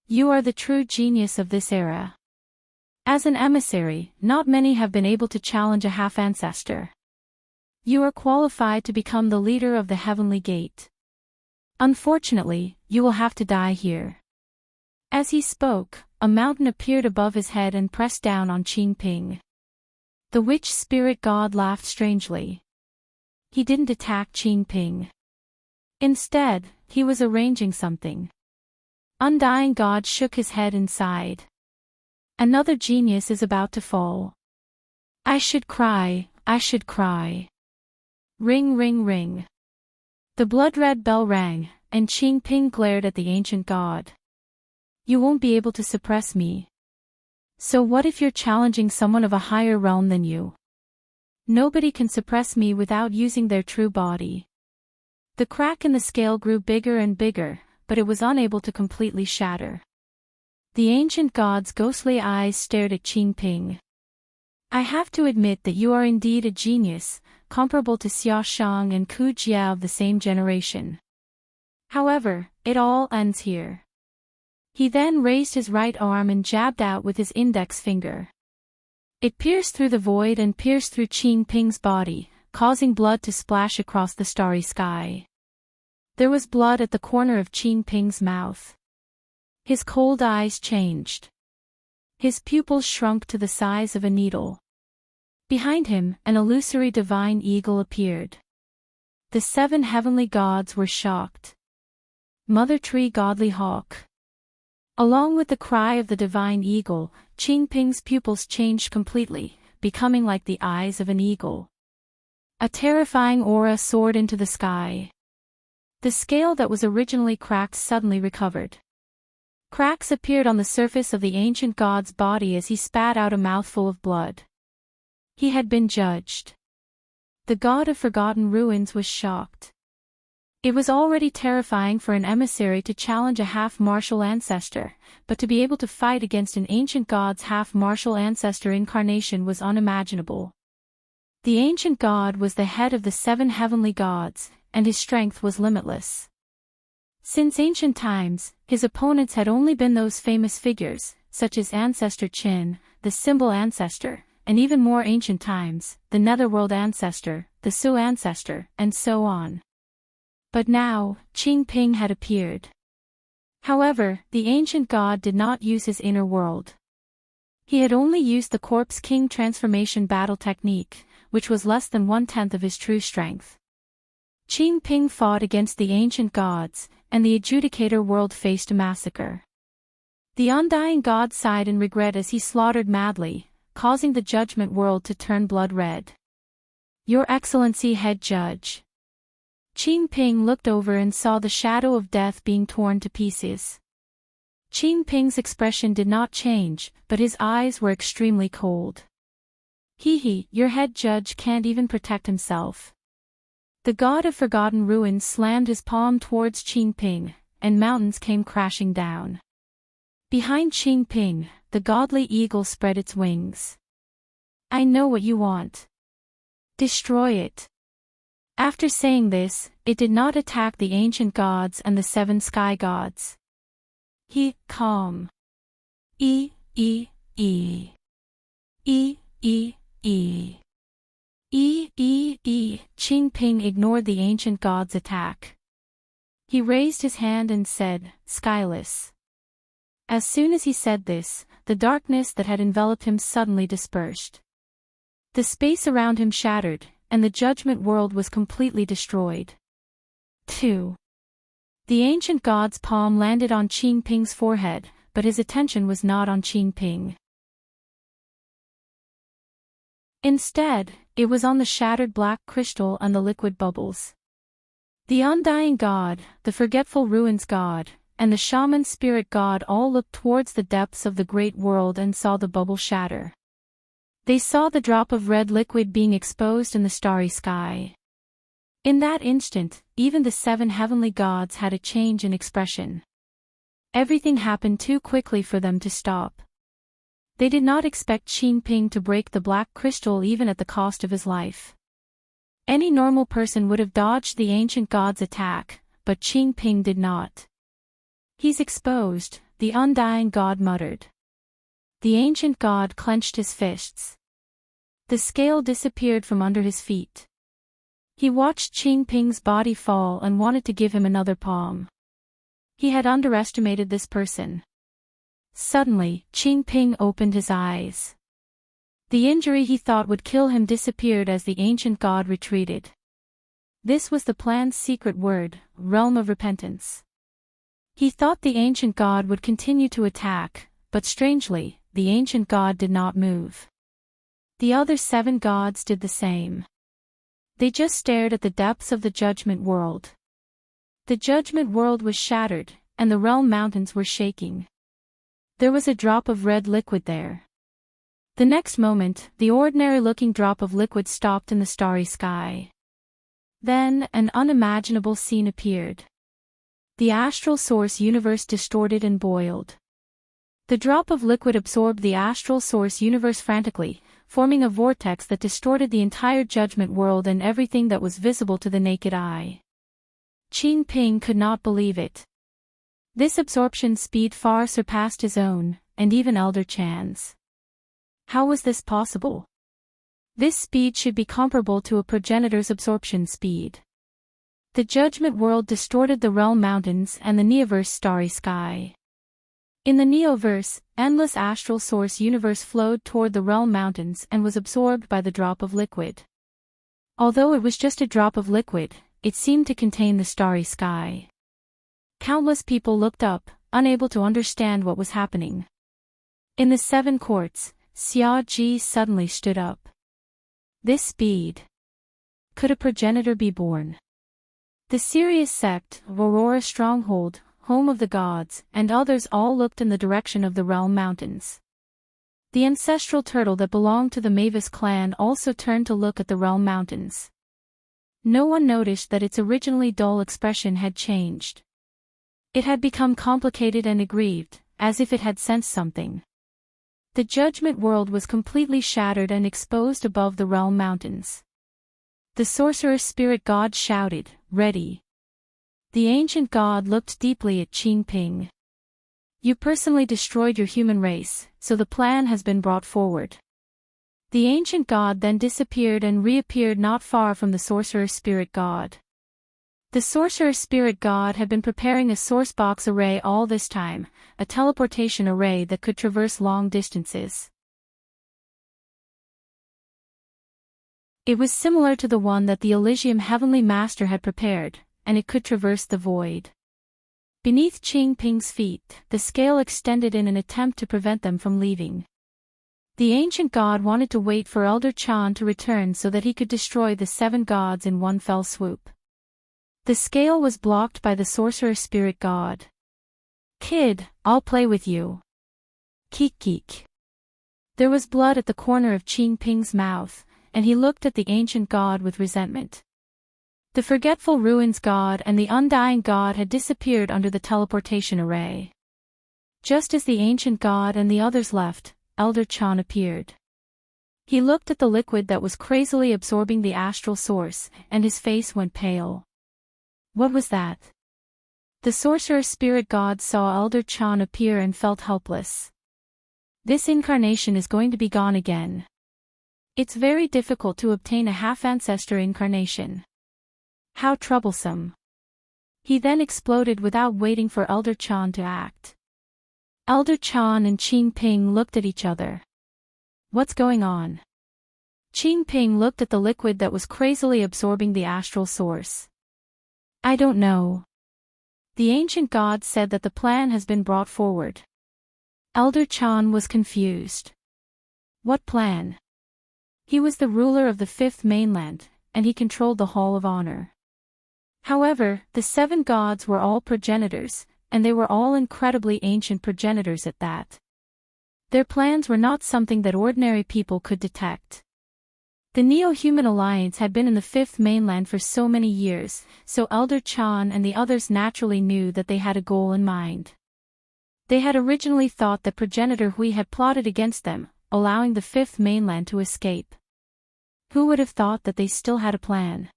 Speaker 1: You are the true genius of this era. As an emissary, not many have been able to challenge a half-ancestor. You are qualified to become the leader of the Heavenly Gate. Unfortunately, you will have to die here. As he spoke, a mountain appeared above his head and pressed down on Qing Ping. The witch spirit god laughed strangely. He didn't attack Qing Ping. Instead, he was arranging something. Undying God shook his head and sighed. Another genius is about to fall. I should cry, I should cry. Ring ring ring. The blood-red bell rang, and Qing Ping glared at the ancient god. You won't be able to suppress me. So what if you're challenging someone of a higher realm than you? Nobody can suppress me without using their true body. The crack in the scale grew bigger and bigger, but it was unable to completely shatter. The ancient god's ghostly eyes stared at Qing Ping. I have to admit that you are indeed a genius, comparable to Xia Shang and Ku Jia of the same generation. However, it all ends here. He then raised his right arm and jabbed out with his index finger. It pierced through the void and pierced through Qing Ping's body, causing blood to splash across the starry sky. There was blood at the corner of Qing Ping's mouth. His cold eyes changed. His pupils shrunk to the size of a needle. Behind him, an illusory divine eagle appeared. The 7 heavenly gods were shocked. Mother Tree Godly Hawk. Along with the cry of the divine eagle, Qing Ping's pupils changed completely, becoming like the eyes of an eagle. A terrifying aura soared into the sky. The scale that was originally cracked suddenly recovered. Cracks appeared on the surface of the ancient god's body as he spat out a mouthful of blood. He had been judged. The god of forgotten ruins was shocked. It was already terrifying for an emissary to challenge a half-martial ancestor, but to be able to fight against an ancient god's half-martial ancestor incarnation was unimaginable. The ancient god was the head of the 7 heavenly gods, and his strength was limitless. Since ancient times, his opponents had only been those famous figures, such as Ancestor Qin, the symbol ancestor, and even more ancient times, the Netherworld ancestor, the Su ancestor, and so on. But now, Qing Ping had appeared. However, the ancient god did not use his inner world. He had only used the Corpse King transformation battle technique, which was less than 1/10 of his true strength. Qing Ping fought against the ancient gods, and the adjudicator world faced a massacre. The undying god sighed in regret as he slaughtered madly, causing the judgment world to turn blood red. Your Excellency, head judge. Qing Ping looked over and saw the shadow of death being torn to pieces. Qing Ping's expression did not change, but his eyes were extremely cold. Your head judge can't even protect himself. The god of forgotten ruins slammed his palm towards Qing Ping, and mountains came crashing down. Behind Qing Ping, the godly eagle spread its wings. I know what you want. Destroy it. After saying this, it did not attack the ancient gods and the 7 sky gods. Calm. E. Qing Ping ignored the ancient god's attack. He raised his hand and said, Skyless. As soon as he said this, the darkness that had enveloped him suddenly dispersed. The space around him shattered, and the judgment world was completely destroyed. 2. The ancient god's palm landed on Qing Ping's forehead, but his attention was not on Qing Ping. Instead, it was on the shattered black crystal and the liquid bubbles. The undying god, the forgetful ruins god, and the shaman spirit god all looked towards the depths of the great world and saw the bubble shatter. They saw the drop of red liquid being exposed in the starry sky. In that instant, even the 7 heavenly gods had a change in expression. Everything happened too quickly for them to stop. They did not expect Qing Ping to break the black crystal even at the cost of his life. Any normal person would have dodged the ancient god's attack, but Qing Ping did not. He's exposed, the undying god muttered. The ancient god clenched his fists. The scale disappeared from under his feet. He watched Qing Ping's body fall and wanted to give him another palm. He had underestimated this person. Suddenly, Qing Ping opened his eyes. The injury he thought would kill him disappeared as the ancient god retreated. This was the plan's secret word, realm of repentance. He thought the ancient god would continue to attack, but strangely, the ancient god did not move. The other 7 gods did the same. They just stared at the depths of the judgment world. The judgment world was shattered, and the realm mountains were shaking. There was a drop of red liquid there. The next moment, the ordinary-looking drop of liquid stopped in the starry sky. Then, an unimaginable scene appeared. The astral source universe distorted and boiled. The drop of liquid absorbed the astral source universe frantically, forming a vortex that distorted the entire judgment world and everything that was visible to the naked eye. Qing Ping could not believe it. This absorption speed far surpassed his own, and even Elder Chan's. How was this possible? This speed should be comparable to a progenitor's absorption speed. The judgment world distorted the realm mountains and the neoverse starry sky. In the neoverse, endless astral source universe flowed toward the realm mountains and was absorbed by the drop of liquid. Although it was just a drop of liquid, it seemed to contain the starry sky. Countless people looked up, unable to understand what was happening. In the 7 courts, Xia Ji suddenly stood up. This speed. Could a progenitor be born? The Sirius sect, Aurora Stronghold, home of the gods, and others all looked in the direction of the realm mountains. The ancestral turtle that belonged to the Mavis clan also turned to look at the realm mountains. No one noticed that its originally dull expression had changed. It had become complicated and aggrieved, as if it had sensed something. The judgment world was completely shattered and exposed above the realm mountains. The sorcerer spirit god shouted, "Ready." The ancient god looked deeply at Qing Ping. You personally destroyed your human race, so the plan has been brought forward. The ancient god then disappeared and reappeared not far from the sorcerer spirit god. The sorcerer spirit god had been preparing a sourcebox array all this time, a teleportation array that could traverse long distances. It was similar to the one that the Elysium Heavenly Master had prepared, and it could traverse the void. Beneath Qing Ping's feet, the scale extended in an attempt to prevent them from leaving. The ancient god wanted to wait for Elder Chan to return so that he could destroy the 7 gods in one fell swoop. The scale was blocked by the sorcerer spirit god. "Kid, I'll play with you." Keek keek. There was blood at the corner of Qing Ping's mouth, and he looked at the ancient god with resentment. The forgetful ruins god and the undying god had disappeared under the teleportation array. Just as the ancient god and the others left, Elder Chan appeared. He looked at the liquid that was crazily absorbing the astral source, and his face went pale. What was that? The sorcerer spirit god saw Elder Chan appear and felt helpless. This incarnation is going to be gone again. It's very difficult to obtain a half-ancestor incarnation. How troublesome. He then exploded without waiting for Elder Chan to act. Elder Chan and Qing Ping looked at each other. What's going on? Qing Ping looked at the liquid that was crazily absorbing the astral source. I don't know. The ancient god said that the plan has been brought forward. Elder Chan was confused. What plan? He was the ruler of the 5th mainland, and he controlled the Hall of Honor. However, the 7 gods were all progenitors, and they were all incredibly ancient progenitors at that. Their plans were not something that ordinary people could detect. The Neo-Human Alliance had been in the 5th mainland for so many years, so Elder Chan and the others naturally knew that they had a goal in mind. They had originally thought that progenitor Hui had plotted against them, allowing the 5th mainland to escape. Who would have thought that they still had a plan?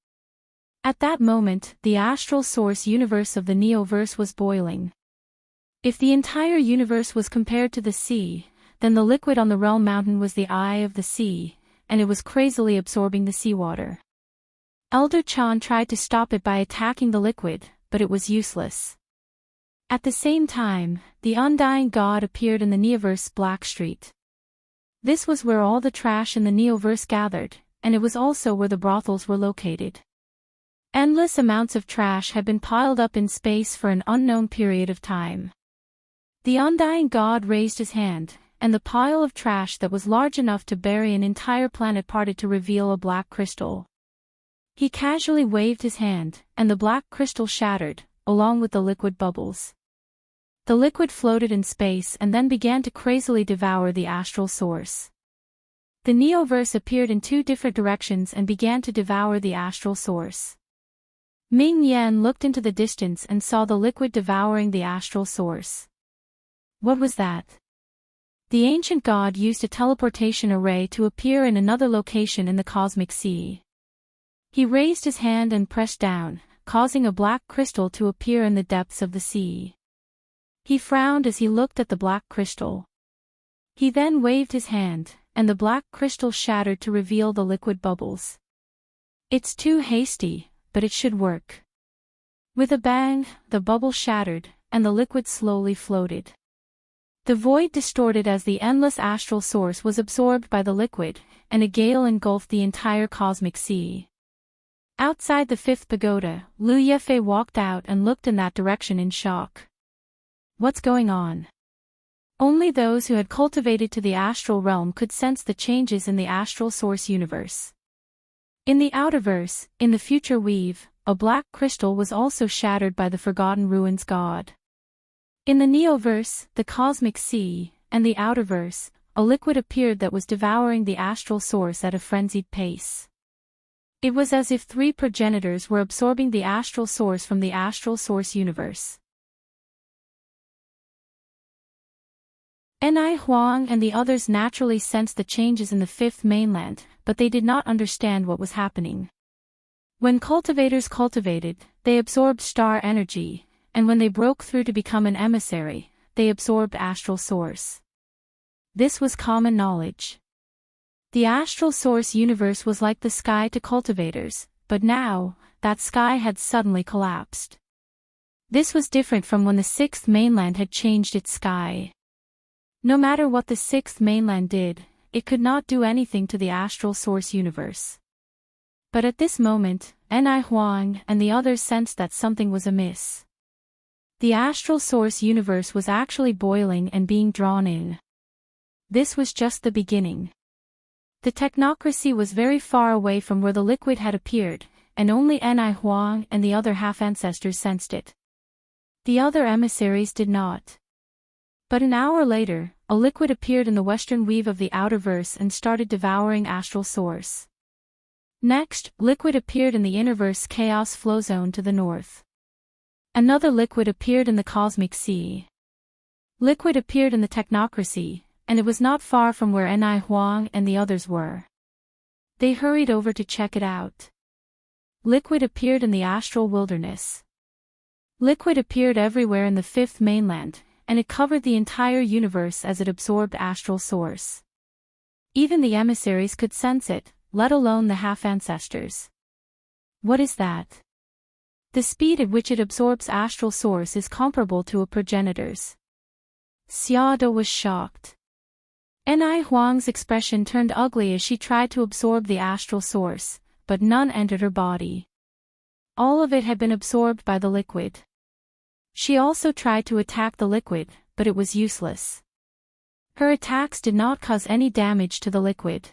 Speaker 1: At that moment, the astral source universe of the Neoverse was boiling. If the entire universe was compared to the sea, then the liquid on the realm mountain was the eye of the sea, and it was crazily absorbing the seawater. Elder Chan tried to stop it by attacking the liquid, but it was useless. At the same time, the undying god appeared in the Neoverse Black Street. This was where all the trash in the Neoverse gathered, and it was also where the brothels were located. Endless amounts of trash had been piled up in space for an unknown period of time. The undying god raised his hand, and the pile of trash that was large enough to bury an entire planet parted to reveal a black crystal. He casually waved his hand, and the black crystal shattered, along with the liquid bubbles. The liquid floated in space and then began to crazily devour the astral source. The Neoverse appeared in two different directions and began to devour the astral source. Ming Yan looked into the distance and saw the liquid devouring the astral source. What was that? The ancient god used a teleportation array to appear in another location in the cosmic sea. He raised his hand and pressed down, causing a black crystal to appear in the depths of the sea. He frowned as he looked at the black crystal. He then waved his hand, and the black crystal shattered to reveal the liquid bubbles. It's too hasty, but it should work. With a bang, the bubble shattered, and the liquid slowly floated. The void distorted as the endless astral source was absorbed by the liquid, and a gale engulfed the entire cosmic sea. Outside the fifth pagoda, Liu Yefei walked out and looked in that direction in shock. What's going on? Only those who had cultivated to the astral realm could sense the changes in the astral source universe. In the outerverse, in the future weave, a black crystal was also shattered by the Forgotten Ruins god. In the Neoverse, the cosmic sea, and the outerverse, a liquid appeared that was devouring the astral source at a frenzied pace. It was as if three progenitors were absorbing the astral source from the astral source universe. Ni Huang and the others naturally sensed the changes in the fifth mainland, but they did not understand what was happening. When cultivators cultivated, they absorbed star energy, and when they broke through to become an emissary, they absorbed astral source. This was common knowledge. The astral source universe was like the sky to cultivators, but now, that sky had suddenly collapsed. This was different from when the sixth mainland had changed its sky. No matter what the sixth mainland did, it could not do anything to the astral source universe. But at this moment, Ni Huang and the others sensed that something was amiss. The astral source universe was actually boiling and being drawn in. This was just the beginning. The technocracy was very far away from where the liquid had appeared, and only Ni Huang and the other half-ancestors sensed it. The other emissaries did not. But an hour later, a liquid appeared in the western weave of the outerverse and started devouring astral source. Next, liquid appeared in the innerverse chaos flow zone to the north. Another liquid appeared in the cosmic sea. Liquid appeared in the technocracy, and it was not far from where Ni Huang and the others were. They hurried over to check it out. Liquid appeared in the astral wilderness. Liquid appeared everywhere in the fifth mainland, and it covered the entire universe as it absorbed astral source. Even the emissaries could sense it, let alone the half-ancestors. What is that? The speed at which it absorbs astral source is comparable to a progenitor's. Xiaoda was shocked. Ni Huang's expression turned ugly as she tried to absorb the astral source, but none entered her body. All of it had been absorbed by the liquid. She also tried to attack the liquid, but it was useless. Her attacks did not cause any damage to the liquid.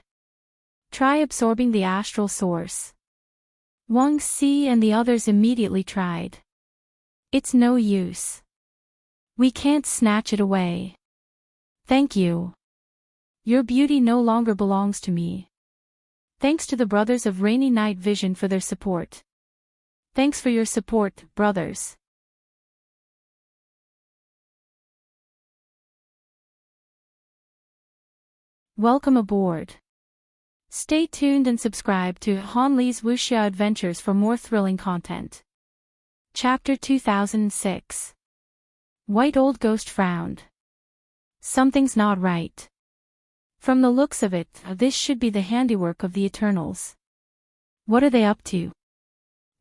Speaker 1: Try absorbing the astral source. Wang Xi and the others immediately tried. It's no use. We can't snatch it away. Thank you. Your beauty no longer belongs to me. Thanks to the brothers of Rainy Night Vision for their support. Thanks for your support, brothers. Welcome aboard. Stay tuned and subscribe to Han Li's Wuxia Adventures for more thrilling content. Chapter 2006. White Old Ghost frowned. Something's not right. From the looks of it, this should be the handiwork of the Eternals. What are they up to?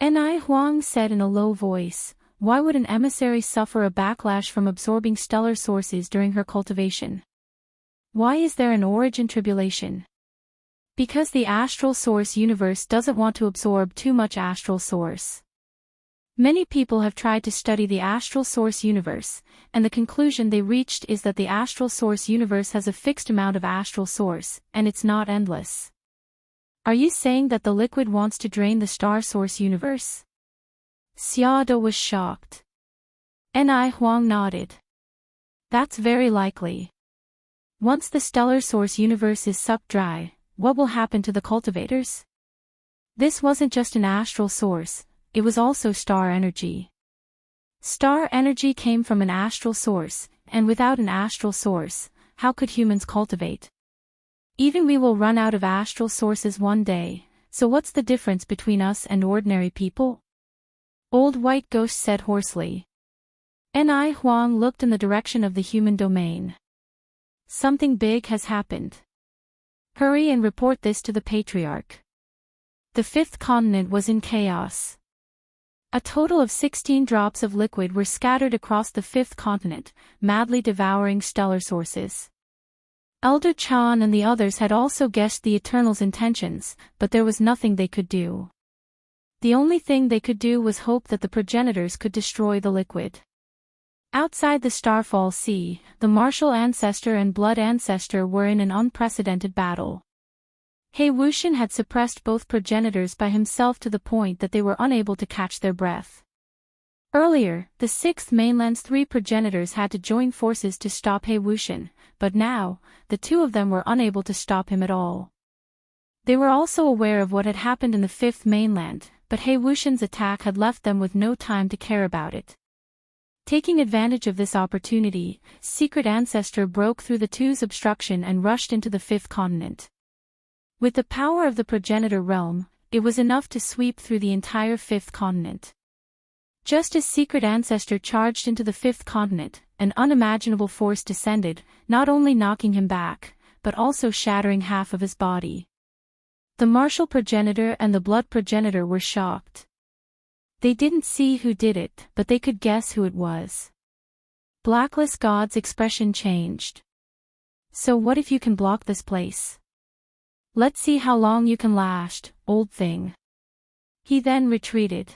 Speaker 1: Ni Huang said in a low voice. Why would an emissary suffer a backlash from absorbing stellar sources during her cultivation? Why is there an origin tribulation? Because the astral source universe doesn't want to absorb too much astral source. Many people have tried to study the astral source universe, and the conclusion they reached is that the astral source universe has a fixed amount of astral source, and it's not endless. Are you saying that the liquid wants to drain the star source universe? Xiaoda was shocked. Ni Huang nodded. That's very likely. Once the stellar source universe is sucked dry, what will happen to the cultivators? This wasn't just an astral source, it was also star energy. Star energy came from an astral source, and without an astral source, how could humans cultivate? Even we will run out of astral sources one day, so what's the difference between us and ordinary people? Old White Ghost said hoarsely. Ni Huang looked in the direction of the human domain. Something big has happened. Hurry and report this to the Patriarch. The fifth continent was in chaos. A total of 16 drops of liquid were scattered across the fifth continent, madly devouring stellar sources. Elder Chan and the others had also guessed the Eternal's intentions, but there was nothing they could do. The only thing they could do was hope that the progenitors could destroy the liquid. Outside the Starfall Sea, the martial ancestor and blood ancestor were in an unprecedented battle. He Wuxian had suppressed both progenitors by himself to the point that they were unable to catch their breath. Earlier, the sixth mainland's three progenitors had to join forces to stop He Wuxian, but now, the two of them were unable to stop him at all. They were also aware of what had happened in the fifth mainland, but He Wuxian's attack had left them with no time to care about it. Taking advantage of this opportunity, Secret Ancestor broke through the two's obstruction and rushed into the fifth continent. With the power of the progenitor realm, it was enough to sweep through the entire fifth continent. Just as Secret Ancestor charged into the fifth continent, an unimaginable force descended, not only knocking him back, but also shattering half of his body. The martial progenitor and the blood progenitor were shocked. They didn't see who did it, but they could guess who it was. Blacklist God's expression changed. So what if you can block this place? Let's see how long you can last, old thing. He then retreated.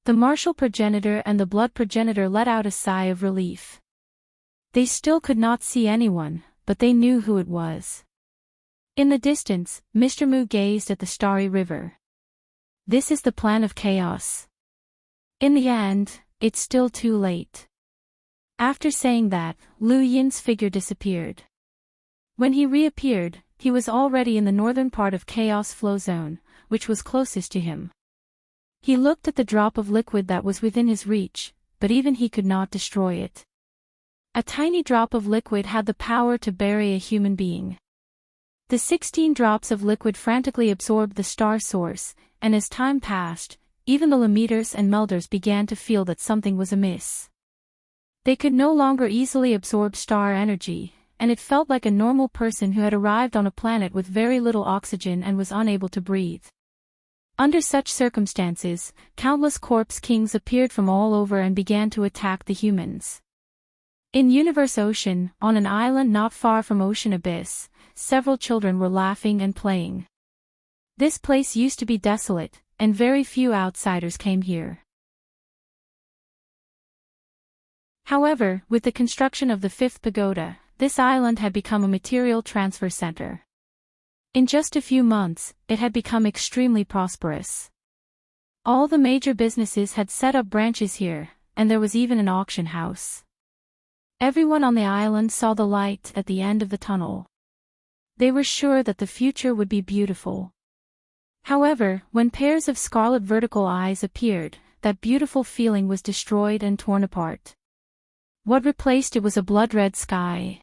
Speaker 1: The martial progenitor and the blood progenitor let out a sigh of relief. They still could not see anyone, but they knew who it was. In the distance, Mr. Mu gazed at the starry river. This is the plan of chaos. In the end, it's still too late. After saying that, Lu Yin's figure disappeared. When he reappeared, he was already in the northern part of Chaos Flow Zone, which was closest to him. He looked at the drop of liquid that was within his reach, but even he could not destroy it. A tiny drop of liquid had the power to bury a human being. The 16 drops of liquid frantically absorbed the star source, and as time passed, even the Lemeters and Melders began to feel that something was amiss. They could no longer easily absorb star energy, and it felt like a normal person who had arrived on a planet with very little oxygen and was unable to breathe. Under such circumstances, countless corpse kings appeared from all over and began to attack the humans. In Universe Ocean, on an island not far from Ocean Abyss, several children were laughing and playing. This place used to be desolate, and very few outsiders came here. However, with the construction of the fifth pagoda, this island had become a material transfer center. In just a few months, it had become extremely prosperous. All the major businesses had set up branches here, and there was even an auction house. Everyone on the island saw the light at the end of the tunnel. They were sure that the future would be beautiful. However, when pairs of scarlet vertical eyes appeared, that beautiful feeling was destroyed and torn apart. What replaced it was a blood-red sky.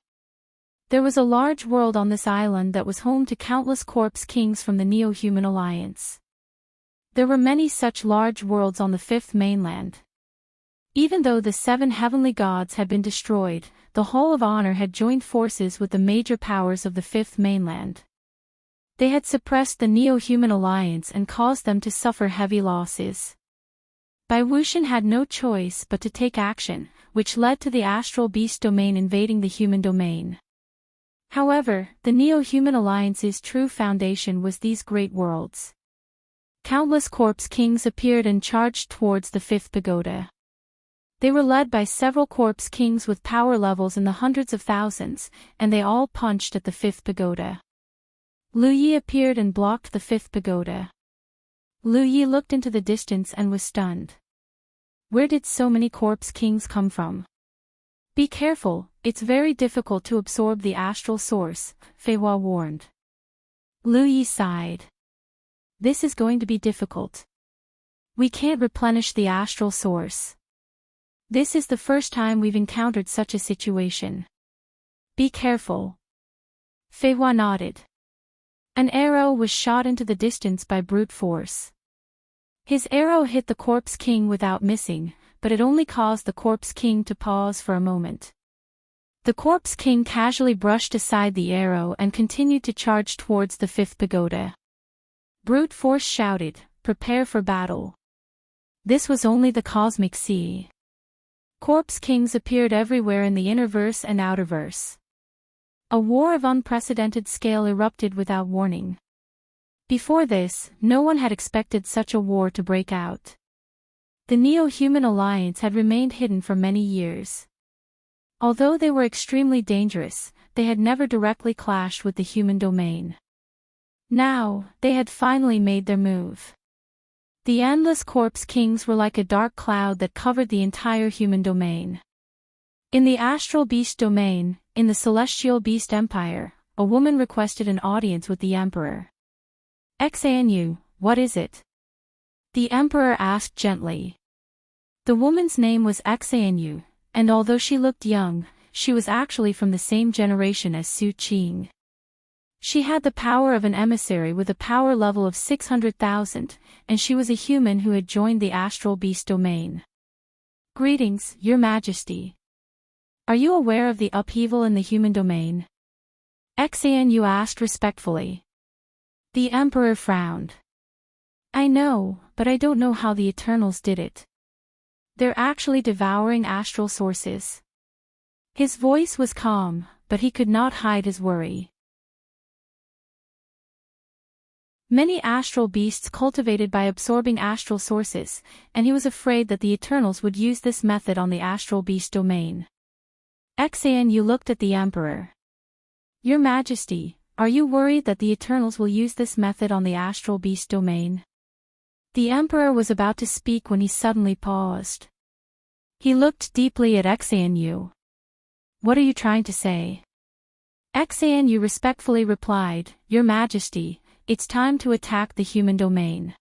Speaker 1: There was a large world on this island that was home to countless corpse kings from the Neo-Human Alliance. There were many such large worlds on the fifth mainland. Even though the 7 heavenly gods had been destroyed, the Hall of Honor had joined forces with the major powers of the fifth mainland. They had suppressed the Neo-Human Alliance and caused them to suffer heavy losses. Bai Wuxian had no choice but to take action, which led to the astral beast domain invading the human domain. However, the Neo-Human Alliance's true foundation was these great worlds. Countless corpse kings appeared and charged towards the fifth pagoda. They were led by several corpse kings with power levels in the hundreds of thousands, and they all punched at the fifth pagoda. Lu Yi appeared and blocked the fifth pagoda. Lu Yi looked into the distance and was stunned. Where did so many corpse kings come from? Be careful, it's very difficult to absorb the astral source, Fei Hua warned. Lu Yi sighed. This is going to be difficult. We can't replenish the astral source. This is the first time we've encountered such a situation. Be careful. Fei Hua nodded. An arrow was shot into the distance by brute force. His arrow hit the corpse king without missing, but it only caused the corpse king to pause for a moment. The corpse king casually brushed aside the arrow and continued to charge towards the fifth pagoda. Brute force shouted, "Prepare for battle." This was only the cosmic sea. Corpse kings appeared everywhere in the innerverse and outerverse. A war of unprecedented scale erupted without warning. Before this, no one had expected such a war to break out. The Neo-Human Alliance had remained hidden for many years. Although they were extremely dangerous, they had never directly clashed with the human domain. Now, they had finally made their move. The endless corpse kings were like a dark cloud that covered the entire human domain. In the astral beast domain, in the celestial beast empire, a woman requested an audience with the emperor. "Xanu, what is it?" the emperor asked gently. The woman's name was Xanu, and although she looked young, she was actually from the same generation as Su Qing. She had the power of an emissary with a power level of 600,000, and she was a human who had joined the astral beast domain. "Greetings, Your Majesty. Are you aware of the upheaval in the human domain?" Xanu asked respectfully. The emperor frowned. "I know, but I don't know how the Eternals did it. They're actually devouring astral sources." His voice was calm, but he could not hide his worry. Many astral beasts cultivated by absorbing astral sources, and he was afraid that the Eternals would use this method on the astral beast domain. Xanu looked at the emperor. "Your Majesty, are you worried that the Eternals will use this method on the astral beast domain?" The emperor was about to speak when he suddenly paused. He looked deeply at Xanu. "What are you trying to say?" Xanu respectfully replied, "Your Majesty, it's time to attack the human domain."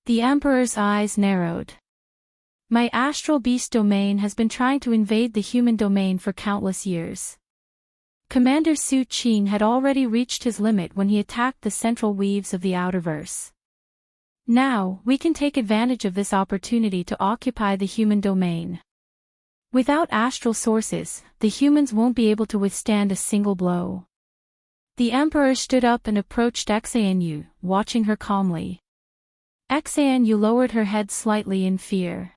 Speaker 1: The emperor's eyes narrowed. "My astral beast domain has been trying to invade the human domain for countless years. Commander Su Qing had already reached his limit when he attacked the central weaves of the outerverse. Now, we can take advantage of this opportunity to occupy the human domain. Without astral sources, the humans won't be able to withstand a single blow." The emperor stood up and approached Xanu, watching her calmly. Xanu lowered her head slightly in fear.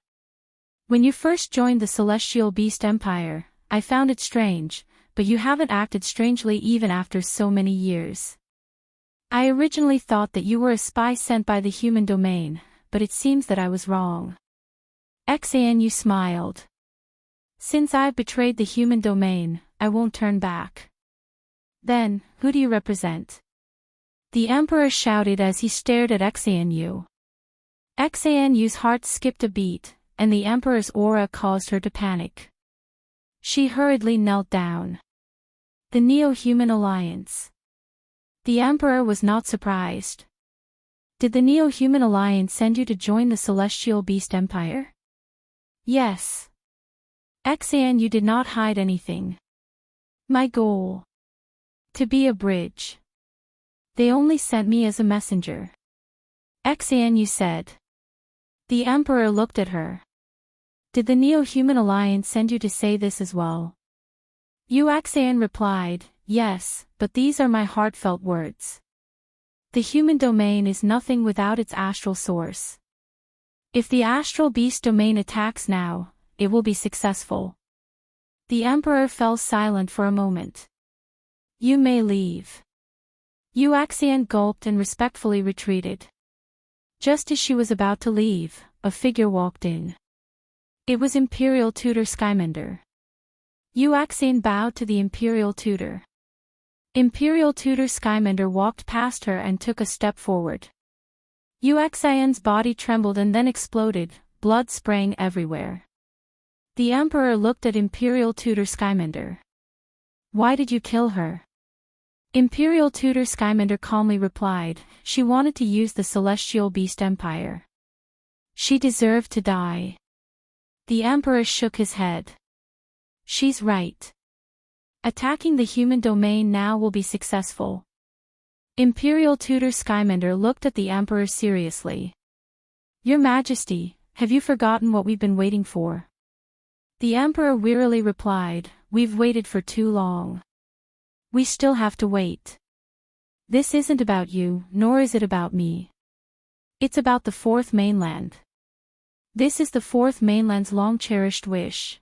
Speaker 1: "When you first joined the Celestial Beast Empire, I found it strange, but you haven't acted strangely even after so many years. I originally thought that you were a spy sent by the human domain, but it seems that I was wrong." Xanu smiled. "Since I've betrayed the human domain, I won't turn back." "Then, who do you represent?" the emperor shouted as he stared at Xanu. Xanu's heart skipped a beat, and the emperor's aura caused her to panic. She hurriedly knelt down. The Neo-Human Alliance. The emperor was not surprised. "Did the Neo-Human Alliance send you to join the Celestial Beast Empire?" "Yes." Xanu did not hide anything. "My goal? To be a bridge. They only sent me as a messenger," Xanu said. The emperor looked at her. "Did the Neo-Human Alliance send you to say this as well?" Xanu replied, "Yes, but these are my heartfelt words. The human domain is nothing without its astral source. If the astral beast domain attacks now, it will be successful." The emperor fell silent for a moment. You may leave. Yuaxian gulped and respectfully retreated. Just as she was about to leave, a figure walked in. It was Imperial Tutor Skymender. Yuaxian bowed to the Imperial Tutor. Imperial Tutor Skymender walked past her and took a step forward. Yuaxian's body trembled and then exploded, blood spraying everywhere. The Emperor looked at Imperial Tutor Skymender. Why did you kill her? Imperial Tutor Skymender calmly replied, she wanted to use the Celestial Beast Empire. She deserved to die. The Emperor shook his head. She's right. Attacking the human domain now will be successful. Imperial Tutor Skymender looked at the Emperor seriously. Your Majesty, have you forgotten what we've been waiting for? The Emperor wearily replied, we've waited for too long. We still have to wait. This isn't about you, nor is it about me. It's about the Fourth Mainland. This is the Fourth Mainland's long-cherished wish.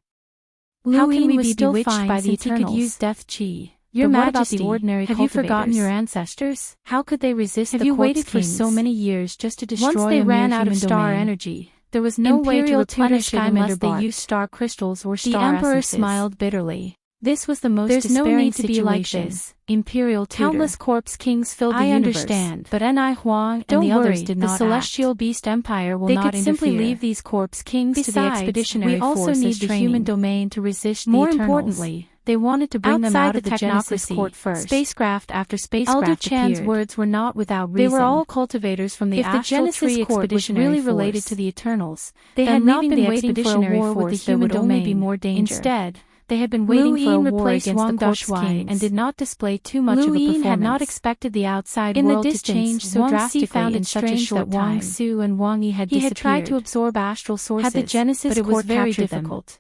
Speaker 1: How can we be bewitched by the Eternals? He could use death chi. Your Majesty, the ordinary have you forgotten your ancestors? How could they resist the Corpse Kings? Have you waited for so many years just to destroy Once they ran out of star energy, there was no way to replenish it unless they used star crystals or star essences. The Emperor smiled bitterly. This was the most despairing situation. There's no need to be like this, Imperial Tutor. Countless Corpse Kings filled the universe. I understand, but Ni Huang and the others did not act. The Celestial Beast Empire will not interfere. They could simply leave these Corpse Kings to the expeditionary force. We also need the human domain to resist the Eternals. More importantly, they wanted to bring them out of the Technocracy court first. Spacecraft after spacecraft Elder Chan's words were not without reason. They were all cultivators from the Astral Tree Expeditionary really related to the Eternals. They had not been waiting for a war with the human domain. Be more danger. Instead, they had been waiting for a war against the Corpse Kings and did not display too much of a performance. Had not expected the outside world to change so drastically found it strange that Wang Su and Wang Yi had disappeared. He had tried to absorb astral sources, but it was very difficult.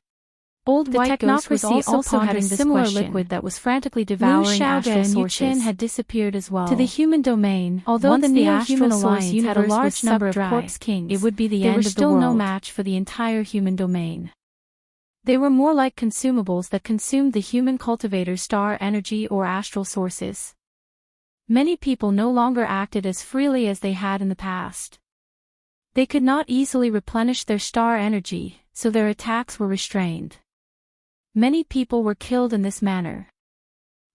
Speaker 1: Old White Ghost was also had a similar liquid that was frantically devouring astral sources. Yu Chen had disappeared as well. To the human domain, although the Neo-Human Alliance had a large number of Corpse Kings, it would be the end of the world. They were still no match for the entire human domain. They were more like consumables that consumed the human cultivator's star energy or astral sources. Many people no longer acted as freely as they had in the past. They could not easily replenish their star energy, so their attacks were restrained. Many people were killed in this manner.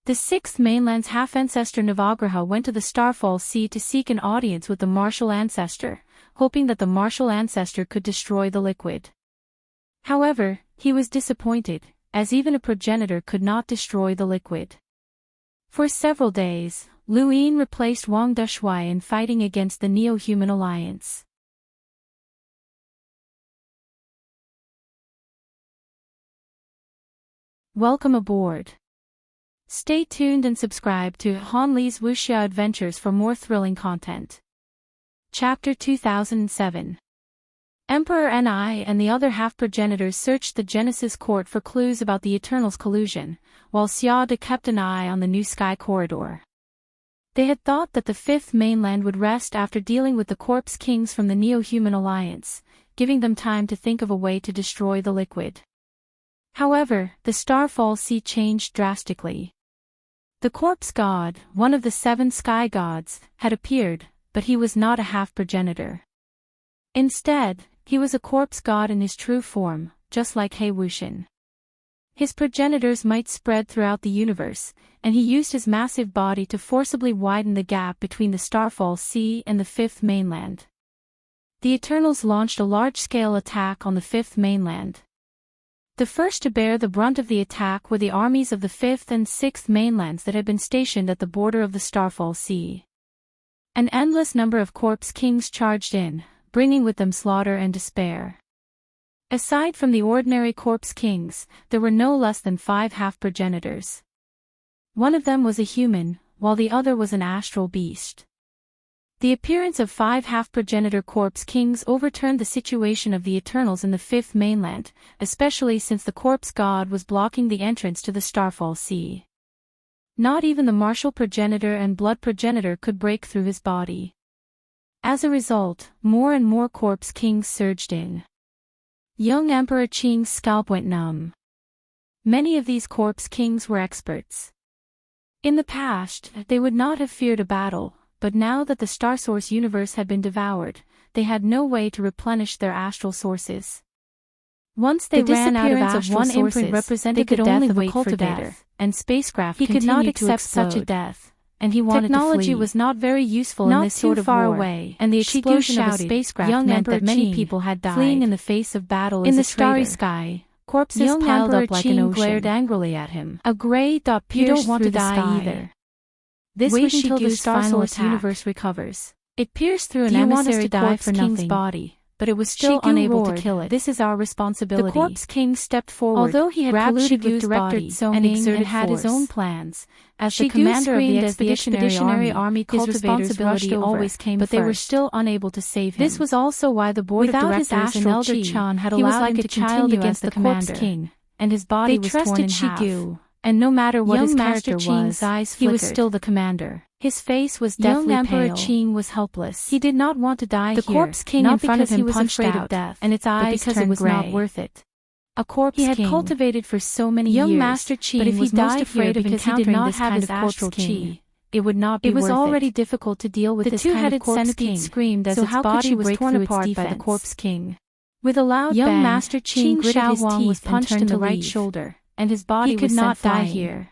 Speaker 1: The Sixth Mainland's half-ancestor Navagraha went to the Starfall Sea to seek an audience with the Martial Ancestor, hoping that the Martial Ancestor could destroy the liquid. However, he was disappointed, as even a progenitor could not destroy the liquid. For several days, Lu Yin replaced Wang Dushui in fighting against the Neo-Human Alliance. Welcome aboard. Stay tuned and subscribe to Han Li's Wuxia Adventures for more thrilling content. Chapter 2007. Emperor Ni and the other half-progenitors searched the Genesis court for clues about the Eternals' collusion, while Xia De kept an eye on the New Sky corridor. They had thought that the Fifth Mainland would rest after dealing with the Corpse Kings from the Neo-Human Alliance, giving them time to think of a way to destroy the liquid. However, the Starfall Sea changed drastically. The Corpse God, one of the 7 sky gods, had appeared, but he was not a half-progenitor. Instead, he was a corpse god in his true form, just like He Wuxian. His progenitors might spread throughout the universe, and he used his massive body to forcibly widen the gap between the Starfall Sea and the Fifth Mainland. The Eternals launched a large-scale attack on the Fifth Mainland. The first to bear the brunt of the attack were the armies of the Fifth and Sixth Mainlands that had been stationed at the border of the Starfall Sea. An endless number of Corpse Kings charged in, bringing with them slaughter and despair. Aside from the ordinary Corpse Kings, there were no less than 5 half-progenitors. One of them was a human, while the other was an astral beast. The appearance of 5 half-progenitor Corpse Kings overturned the situation of the Eternals in the Fifth Mainland, especially since the Corpse God was blocking the entrance to the Starfall Sea. Not even the martial progenitor and blood progenitor could break through his body. As a result, more and more Corpse Kings surged in. Young Emperor Qing's scalp went numb. Many of these Corpse Kings were experts. In the past, they would not have feared a battle, but now that the star source universe had been devoured, they had no way to replenish their astral sources. Once they ran out of astral
Speaker 2: one
Speaker 1: sources,
Speaker 2: imprint represented
Speaker 1: they could
Speaker 2: the
Speaker 1: only
Speaker 2: death of a
Speaker 1: wait for
Speaker 2: cultivator,
Speaker 1: death, and spacecraft
Speaker 2: He could not
Speaker 1: continued to
Speaker 2: accept such a
Speaker 1: explode.
Speaker 2: death,
Speaker 1: And he wanted
Speaker 2: Technology
Speaker 1: to flee.
Speaker 2: was not very useful
Speaker 1: Not
Speaker 2: in this
Speaker 1: too
Speaker 2: sort of
Speaker 1: far
Speaker 2: war,
Speaker 1: away,
Speaker 2: and the
Speaker 1: Shigu
Speaker 2: explosion of a
Speaker 1: shouted,
Speaker 2: spacecraft
Speaker 1: young
Speaker 2: meant
Speaker 1: Emperor
Speaker 2: that many
Speaker 1: Qing,
Speaker 2: people had died.
Speaker 1: fleeing in the face of battle
Speaker 2: In
Speaker 1: as
Speaker 2: the
Speaker 1: a
Speaker 2: starry
Speaker 1: traitor.
Speaker 2: sky, corpses
Speaker 1: Young
Speaker 2: piled
Speaker 1: Emperor
Speaker 2: up like an
Speaker 1: Qing
Speaker 2: ocean.
Speaker 1: glared angrily at him.
Speaker 2: A gray dot
Speaker 1: You
Speaker 2: pierced
Speaker 1: don't want
Speaker 2: through
Speaker 1: to
Speaker 2: the
Speaker 1: die
Speaker 2: sky.
Speaker 1: either.
Speaker 2: This
Speaker 1: Wait
Speaker 2: was
Speaker 1: until the
Speaker 2: Shigu's
Speaker 1: star
Speaker 2: final
Speaker 1: source
Speaker 2: attack.
Speaker 1: universe recovers.
Speaker 2: It pierced through an
Speaker 1: Do you want us
Speaker 2: emissary
Speaker 1: to die
Speaker 2: corpse
Speaker 1: for
Speaker 2: king's
Speaker 1: nothing?
Speaker 2: body, but it was still
Speaker 1: Shigu
Speaker 2: unable
Speaker 1: roared,
Speaker 2: to kill it.
Speaker 1: This is our responsibility.
Speaker 2: The corpse king stepped forward,
Speaker 1: Although he had
Speaker 2: grabbed
Speaker 1: colluded with
Speaker 2: Shigu's
Speaker 1: Director
Speaker 2: body,
Speaker 1: Tsung
Speaker 2: and
Speaker 1: Ning
Speaker 2: exerted
Speaker 1: and had his
Speaker 2: force.
Speaker 1: own plans. As
Speaker 2: Shigu
Speaker 1: the commander of the
Speaker 2: screamed as the
Speaker 1: expeditionary army, his
Speaker 2: cultivators
Speaker 1: responsibility
Speaker 2: rushed over,
Speaker 1: always came
Speaker 2: but
Speaker 1: first.
Speaker 2: they were still unable to save him.
Speaker 1: This was also why the board
Speaker 2: Without
Speaker 1: of
Speaker 2: his
Speaker 1: directors and
Speaker 2: astral
Speaker 1: Elder
Speaker 2: chi,
Speaker 1: Chan had
Speaker 2: he was
Speaker 1: allowed
Speaker 2: like
Speaker 1: him
Speaker 2: a
Speaker 1: to
Speaker 2: child
Speaker 1: continue
Speaker 2: against
Speaker 1: as the
Speaker 2: the
Speaker 1: corpse
Speaker 2: commander.
Speaker 1: king, and his body
Speaker 2: They
Speaker 1: was torn
Speaker 2: trusted
Speaker 1: in half.
Speaker 2: Shigu,
Speaker 1: And no matter what his
Speaker 2: Young
Speaker 1: character
Speaker 2: Master Qing's
Speaker 1: was,
Speaker 2: eyes
Speaker 1: he was
Speaker 2: flickered.
Speaker 1: still the commander.
Speaker 2: His face was
Speaker 1: Young
Speaker 2: deathly
Speaker 1: Emperor
Speaker 2: pale.
Speaker 1: Qing was helpless.
Speaker 2: He did not want to die
Speaker 1: The
Speaker 2: here,
Speaker 1: corpse king
Speaker 2: not
Speaker 1: in front of
Speaker 2: because
Speaker 1: him
Speaker 2: he was
Speaker 1: punched
Speaker 2: afraid
Speaker 1: out,
Speaker 2: of death,
Speaker 1: and its
Speaker 2: but
Speaker 1: eyes
Speaker 2: because
Speaker 1: turned
Speaker 2: it was not
Speaker 1: gray.
Speaker 2: worth it.
Speaker 1: A corpse
Speaker 2: He had
Speaker 1: king.
Speaker 2: cultivated for so many
Speaker 1: Young
Speaker 2: years,
Speaker 1: Master Qing
Speaker 2: but if he
Speaker 1: was most
Speaker 2: died
Speaker 1: afraid
Speaker 2: here
Speaker 1: of
Speaker 2: because he did
Speaker 1: encountering
Speaker 2: not
Speaker 1: this
Speaker 2: have
Speaker 1: kind
Speaker 2: his
Speaker 1: of astral
Speaker 2: astral
Speaker 1: king.
Speaker 2: chi,
Speaker 1: It would not be
Speaker 2: it was
Speaker 1: worth
Speaker 2: already
Speaker 1: it.
Speaker 2: difficult to deal with
Speaker 1: The
Speaker 2: this kind of
Speaker 1: two-headed
Speaker 2: corpse
Speaker 1: centipede
Speaker 2: king,
Speaker 1: screamed as
Speaker 2: so
Speaker 1: its
Speaker 2: how could
Speaker 1: body
Speaker 2: she
Speaker 1: was
Speaker 2: break
Speaker 1: torn
Speaker 2: through its
Speaker 1: apart by the
Speaker 2: defense?
Speaker 1: corpse king.
Speaker 2: With a loud
Speaker 1: Young
Speaker 2: bang,
Speaker 1: Master Qing gritted his
Speaker 2: Xiaohuang
Speaker 1: teeth
Speaker 2: was
Speaker 1: and
Speaker 2: punched
Speaker 1: turned
Speaker 2: in the
Speaker 1: to
Speaker 2: right
Speaker 1: leave.
Speaker 2: shoulder,
Speaker 1: And his body
Speaker 2: he
Speaker 1: was
Speaker 2: could
Speaker 1: sent
Speaker 2: not die
Speaker 1: flying.
Speaker 2: here.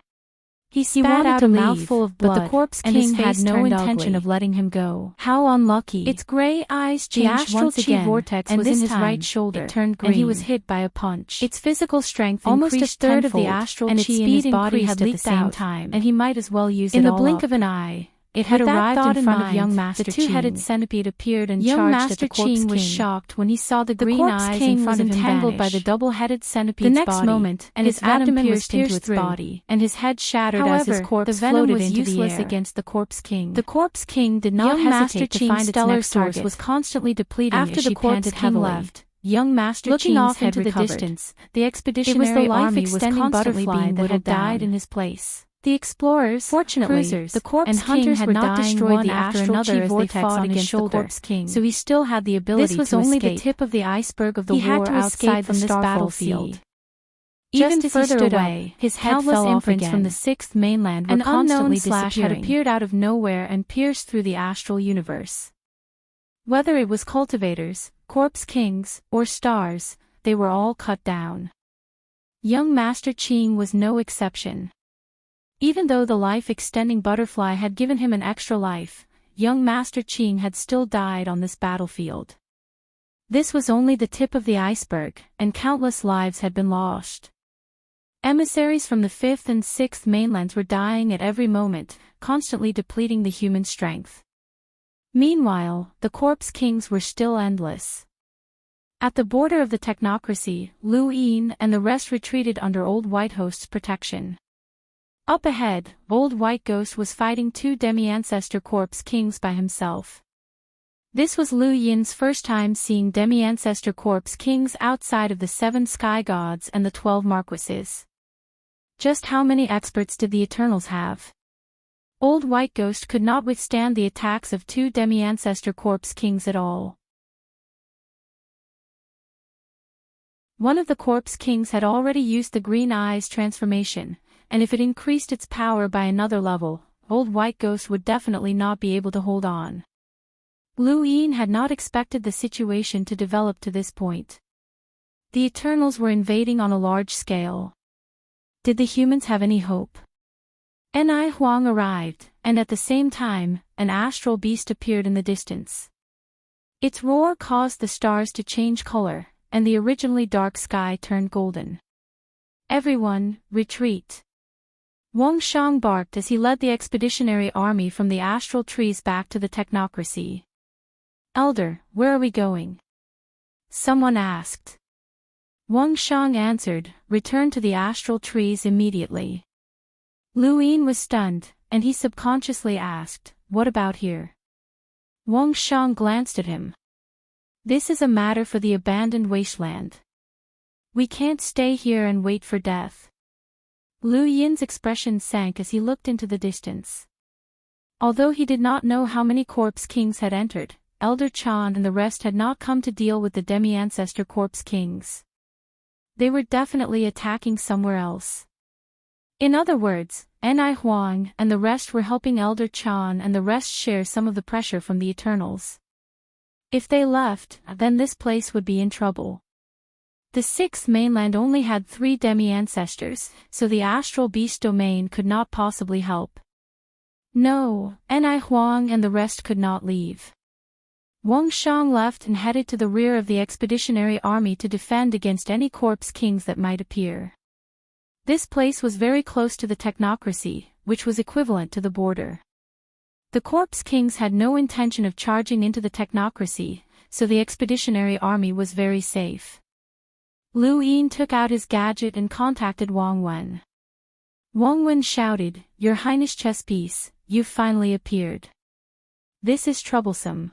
Speaker 1: He
Speaker 2: He
Speaker 1: spat
Speaker 2: wanted
Speaker 1: out
Speaker 2: to
Speaker 1: a
Speaker 2: leave,
Speaker 1: mouthful of blood,
Speaker 2: but the corpse
Speaker 1: and his
Speaker 2: king had
Speaker 1: face
Speaker 2: no
Speaker 1: turned
Speaker 2: intention
Speaker 1: ugly.
Speaker 2: of letting him go.
Speaker 1: How unlucky.
Speaker 2: Its gray eyes
Speaker 1: The
Speaker 2: changed
Speaker 1: astral
Speaker 2: once
Speaker 1: chi
Speaker 2: again,
Speaker 1: vortex
Speaker 2: and
Speaker 1: was
Speaker 2: this
Speaker 1: in his
Speaker 2: time,
Speaker 1: right shoulder,
Speaker 2: it turned green.
Speaker 1: and he was hit by a punch.
Speaker 2: Its physical strength
Speaker 1: Almost a
Speaker 2: increased
Speaker 1: third of the
Speaker 2: tenfold,
Speaker 1: astral
Speaker 2: and
Speaker 1: chi
Speaker 2: its
Speaker 1: in
Speaker 2: speed
Speaker 1: his body
Speaker 2: increased
Speaker 1: had
Speaker 2: at the
Speaker 1: leaked
Speaker 2: same
Speaker 1: out,
Speaker 2: time,
Speaker 1: and he might as well use
Speaker 2: in
Speaker 1: it
Speaker 2: the
Speaker 1: all
Speaker 2: blink
Speaker 1: up.
Speaker 2: of an eye.
Speaker 1: It had
Speaker 2: With that
Speaker 1: arrived
Speaker 2: thought
Speaker 1: in
Speaker 2: in
Speaker 1: front of
Speaker 2: mind,
Speaker 1: young Master
Speaker 2: the two-headed
Speaker 1: Qing.
Speaker 2: centipede appeared and
Speaker 1: Young
Speaker 2: charged
Speaker 1: Master
Speaker 2: at the corpse
Speaker 1: Qing was
Speaker 2: king.
Speaker 1: shocked when he saw the
Speaker 2: The
Speaker 1: green
Speaker 2: corpse
Speaker 1: eyes
Speaker 2: king
Speaker 1: in front
Speaker 2: was
Speaker 1: of him
Speaker 2: entangled by
Speaker 1: vanish.
Speaker 2: the double-headed
Speaker 1: The
Speaker 2: centipede's
Speaker 1: next
Speaker 2: body,
Speaker 1: moment,
Speaker 2: and
Speaker 1: his
Speaker 2: his abdomen
Speaker 1: abdomen was
Speaker 2: was pierced
Speaker 1: pierced
Speaker 2: through,
Speaker 1: body,
Speaker 2: and his head shattered
Speaker 1: However,
Speaker 2: as his corpse
Speaker 1: the venom
Speaker 2: floated
Speaker 1: was
Speaker 2: into
Speaker 1: useless
Speaker 2: the air.
Speaker 1: against the corpse king.
Speaker 2: The corpse king did not
Speaker 1: Young Master
Speaker 2: hesitate to
Speaker 1: Qing's
Speaker 2: find its
Speaker 1: stellar
Speaker 2: next
Speaker 1: source
Speaker 2: target.
Speaker 1: was constantly depleting
Speaker 2: After
Speaker 1: as
Speaker 2: the
Speaker 1: she
Speaker 2: corpse
Speaker 1: panted
Speaker 2: king
Speaker 1: heavily.
Speaker 2: left, young Master
Speaker 1: Looking
Speaker 2: Qing's
Speaker 1: off
Speaker 2: head
Speaker 1: into the
Speaker 2: recovered.
Speaker 1: distance, the
Speaker 2: It
Speaker 1: expeditionary
Speaker 2: was the
Speaker 1: army was
Speaker 2: life-extending
Speaker 1: constantly
Speaker 2: butterfly
Speaker 1: being
Speaker 2: that had
Speaker 1: whittled
Speaker 2: died
Speaker 1: down.
Speaker 2: in his place.
Speaker 1: The explorers,
Speaker 2: Fortunately,
Speaker 1: cruisers,
Speaker 2: the corpse
Speaker 1: and
Speaker 2: king
Speaker 1: hunters
Speaker 2: had
Speaker 1: were
Speaker 2: not
Speaker 1: dying
Speaker 2: destroyed
Speaker 1: one
Speaker 2: the
Speaker 1: after
Speaker 2: astral
Speaker 1: another
Speaker 2: chi
Speaker 1: as they
Speaker 2: vortex
Speaker 1: fought
Speaker 2: on
Speaker 1: against
Speaker 2: his
Speaker 1: the
Speaker 2: shoulder,
Speaker 1: corpse king.
Speaker 2: so he still had the ability
Speaker 1: This was
Speaker 2: to
Speaker 1: only
Speaker 2: escape.
Speaker 1: the tip of the iceberg of the
Speaker 2: He had
Speaker 1: war
Speaker 2: to escape
Speaker 1: outside
Speaker 2: from
Speaker 1: the
Speaker 2: this
Speaker 1: starfall
Speaker 2: battlefield.
Speaker 1: field.
Speaker 2: Even
Speaker 1: Just as
Speaker 2: further
Speaker 1: he stood
Speaker 2: away,
Speaker 1: up, his head
Speaker 2: countless
Speaker 1: fell off
Speaker 2: imprints
Speaker 1: again.
Speaker 2: from the sixth mainland were
Speaker 1: An unknown
Speaker 2: constantly
Speaker 1: slash had
Speaker 2: disappearing.
Speaker 1: appeared out of nowhere and pierced through the astral universe. Whether it was cultivators, corpse kings, or stars, they were all cut down. Young Master Qing was no exception. Even though the life-extending butterfly had given him an extra life, young Master Qing had still died on this battlefield. This was only the tip of the iceberg, and countless lives had been lost. Emissaries from the 5th and 6th mainlands were dying at every moment, constantly depleting the human strength. Meanwhile, the corpse kings were still endless. At the border of the technocracy, Lu Yin and the rest retreated under Old White Host's protection. Up ahead, Old White Ghost was fighting two demi-ancestor corpse kings by himself. This was Lu Yin's first time seeing demi-ancestor corpse kings outside of the 7 sky gods and the 12 marquises. Just how many experts did the Eternals have? Old White Ghost could not withstand the attacks of two demi-ancestor corpse kings at all. One of the corpse kings had already used the green eyes transformation, and if it increased its power by another level, Old White Ghost would definitely not be able to hold on. Lu Yin had not expected the situation to develop to this point. The Eternals were invading on a large scale. Did the humans have any hope? Ni Huang arrived, and at the same time, an astral beast appeared in the distance. Its roar caused the stars to change color, and the originally dark sky turned golden. Everyone, retreat. Wang Shang barked as he led the expeditionary army from the astral trees back to the technocracy. Elder, where are we going? Someone asked. Wang Shang answered, return to the astral trees immediately. Lu Yin was stunned, and he subconsciously asked, what about here? Wang Shang glanced at him. This is a matter for the abandoned wasteland. We can't stay here and wait for death. Lu Yin's expression sank as he looked into the distance. Although he did not know how many corpse kings had entered, Elder Chan and the rest had not come to deal with the demi-ancestor corpse kings. They were definitely attacking somewhere else. In other words, Ni Huang and the rest were helping Elder Chan, and the rest share some of the pressure from the Eternals. If they left, then this place would be in trouble. The sixth mainland only had 3 demi-ancestors, so the astral beast domain could not possibly help. No, Ni Huang and the rest could not leave. Wang Shang left and headed to the rear of the expeditionary army to defend against any corpse kings that might appear. This place was very close to the technocracy, which was equivalent to the border. The corpse kings had no intention of charging into the technocracy, so the expeditionary army was very safe. Lu Yin took out his gadget and contacted Wang Wen. Wang Wen shouted, "Your Highness chess piece, you've finally appeared. This is troublesome.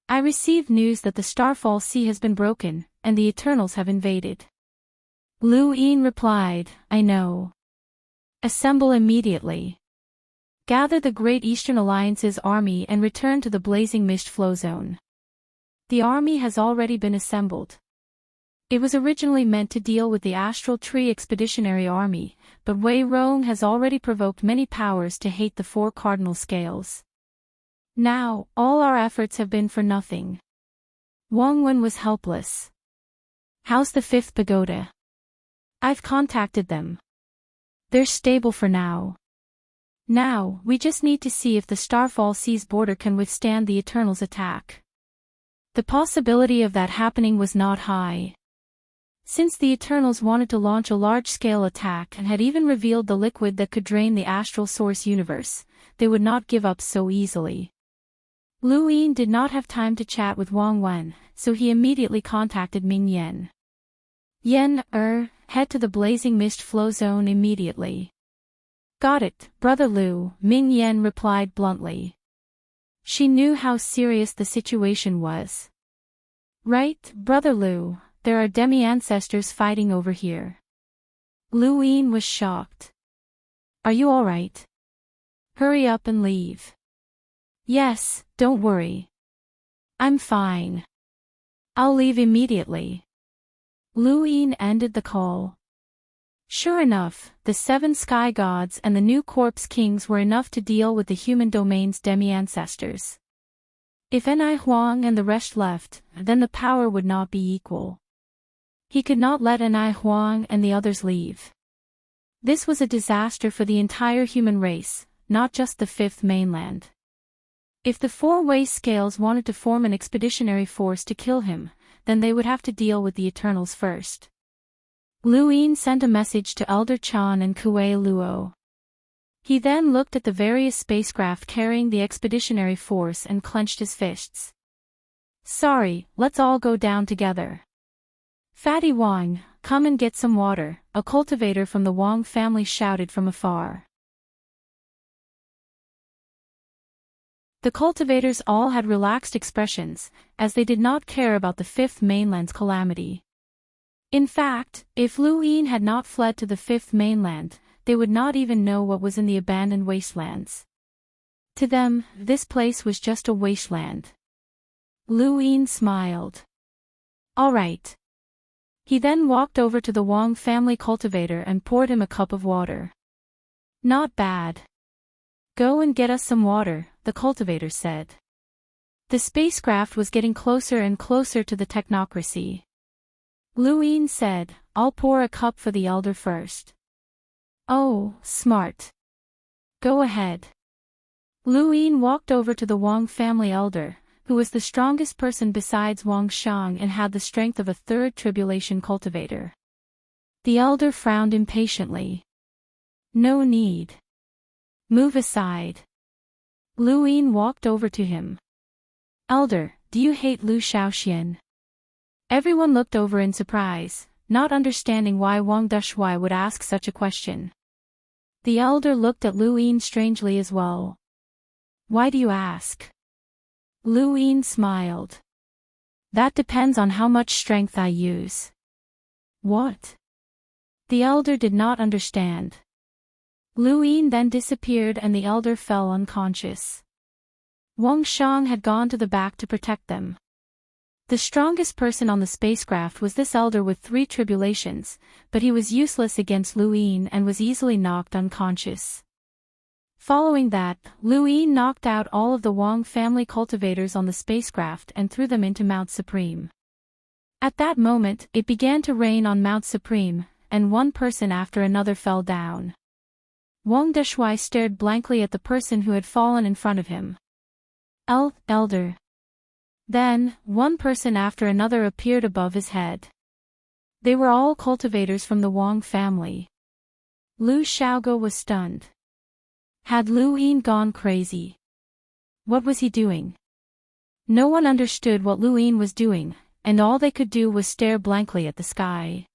Speaker 1: I received news that the Starfall Sea has been broken, and the Eternals have invaded." Lu Yin replied, "I know. Assemble immediately. Gather the Great Eastern Alliance's army and return to the Blazing Mist Flow Zone. The army has already been assembled. It was originally meant to deal with the Astral Tree Expeditionary Army, but Wei Rong has already provoked many powers to hate the 4 cardinal scales. Now, all our efforts have been for nothing." Wang Wen was helpless. "How's the 5th pagoda?" "I've contacted them. They're stable for now. Now, we just need to see if the Starfall Sea's border can withstand the Eternals' attack." The possibility of that happening was not high. Since the Eternals wanted to launch a large-scale attack and had even revealed the liquid that could drain the astral source universe, they would not give up so easily. Lu Yin did not have time to chat with Wang Wen, so he immediately contacted Ming Yen. "Yen, head to the Blazing Mist Flow Zone immediately." "Got it, Brother Lu," Ming Yen replied bluntly. She knew how serious the situation was. "Right, Brother Lu, there are demi-ancestors fighting over here." Lu Yin was shocked. "Are you alright? Hurry up and leave." "Yes, don't worry. I'm fine. I'll leave immediately." Lu Yin ended the call. Sure enough, the 7 sky gods and the new corpse kings were enough to deal with the human domain's demi-ancestors. If Ni Huang and the rest left, then the power would not be equal. He could not let Ni Huang and the others leave. This was a disaster for the entire human race, not just the 5th mainland. If the 4 Wei scales wanted to form an expeditionary force to kill him, then they would have to deal with the Eternals first. Lu Yin sent a message to Elder Chan and Kuei Luo. He then looked at the various spacecraft carrying the expeditionary force and clenched his fists. "Sorry, let's all go down together. Fatty Wang, come and get some water," a cultivator from the Wang family shouted from afar. The cultivators all had relaxed expressions, as they did not care about the 5th mainland's calamity. In fact, if Lu Yin had not fled to the 5th mainland, they would not even know what was in the abandoned wastelands. To them, this place was just a wasteland. Lu Yin smiled. "All right." He then walked over to the Wang family cultivator and poured him a cup of water. "Not bad. Go and get us some water," the cultivator said. The spacecraft was getting closer and closer to the technocracy. Lu Yin said, "I'll pour a cup for the elder first." "Oh, smart. Go ahead." Lu Yin walked over to the Wang family elder, who was the strongest person besides Wang Shang and had the strength of a 3rd tribulation cultivator. The elder frowned impatiently. "No need. Move aside." Lu Yin walked over to him. "Elder, do you hate Lu Shaoxian?" Everyone looked over in surprise, not understanding why Wang Dushui would ask such a question. The elder looked at Lu Yin strangely as well. "Why do you ask?" Lu Yin smiled. "That depends on how much strength I use." "What?" The elder did not understand. Lu Yin then disappeared and the elder fell unconscious. Wang Shang had gone to the back to protect them. The strongest person on the spacecraft was this elder with 3 tribulations, but he was useless against Luin and was easily knocked unconscious. Following that, Luin knocked out all of the Wang family cultivators on the spacecraft and threw them into Mount Supreme. At that moment, it began to rain on Mount Supreme, and one person after another fell down. Wang Deshui stared blankly at the person who had fallen in front of him. Elder. Then, one person after another appeared above his head. They were all cultivators from the Wang family. Lu Xiaoge was stunned. Had Lu Yin gone crazy? What was he doing? No one understood what Lu Yin was doing, and all they could do was stare blankly at the sky.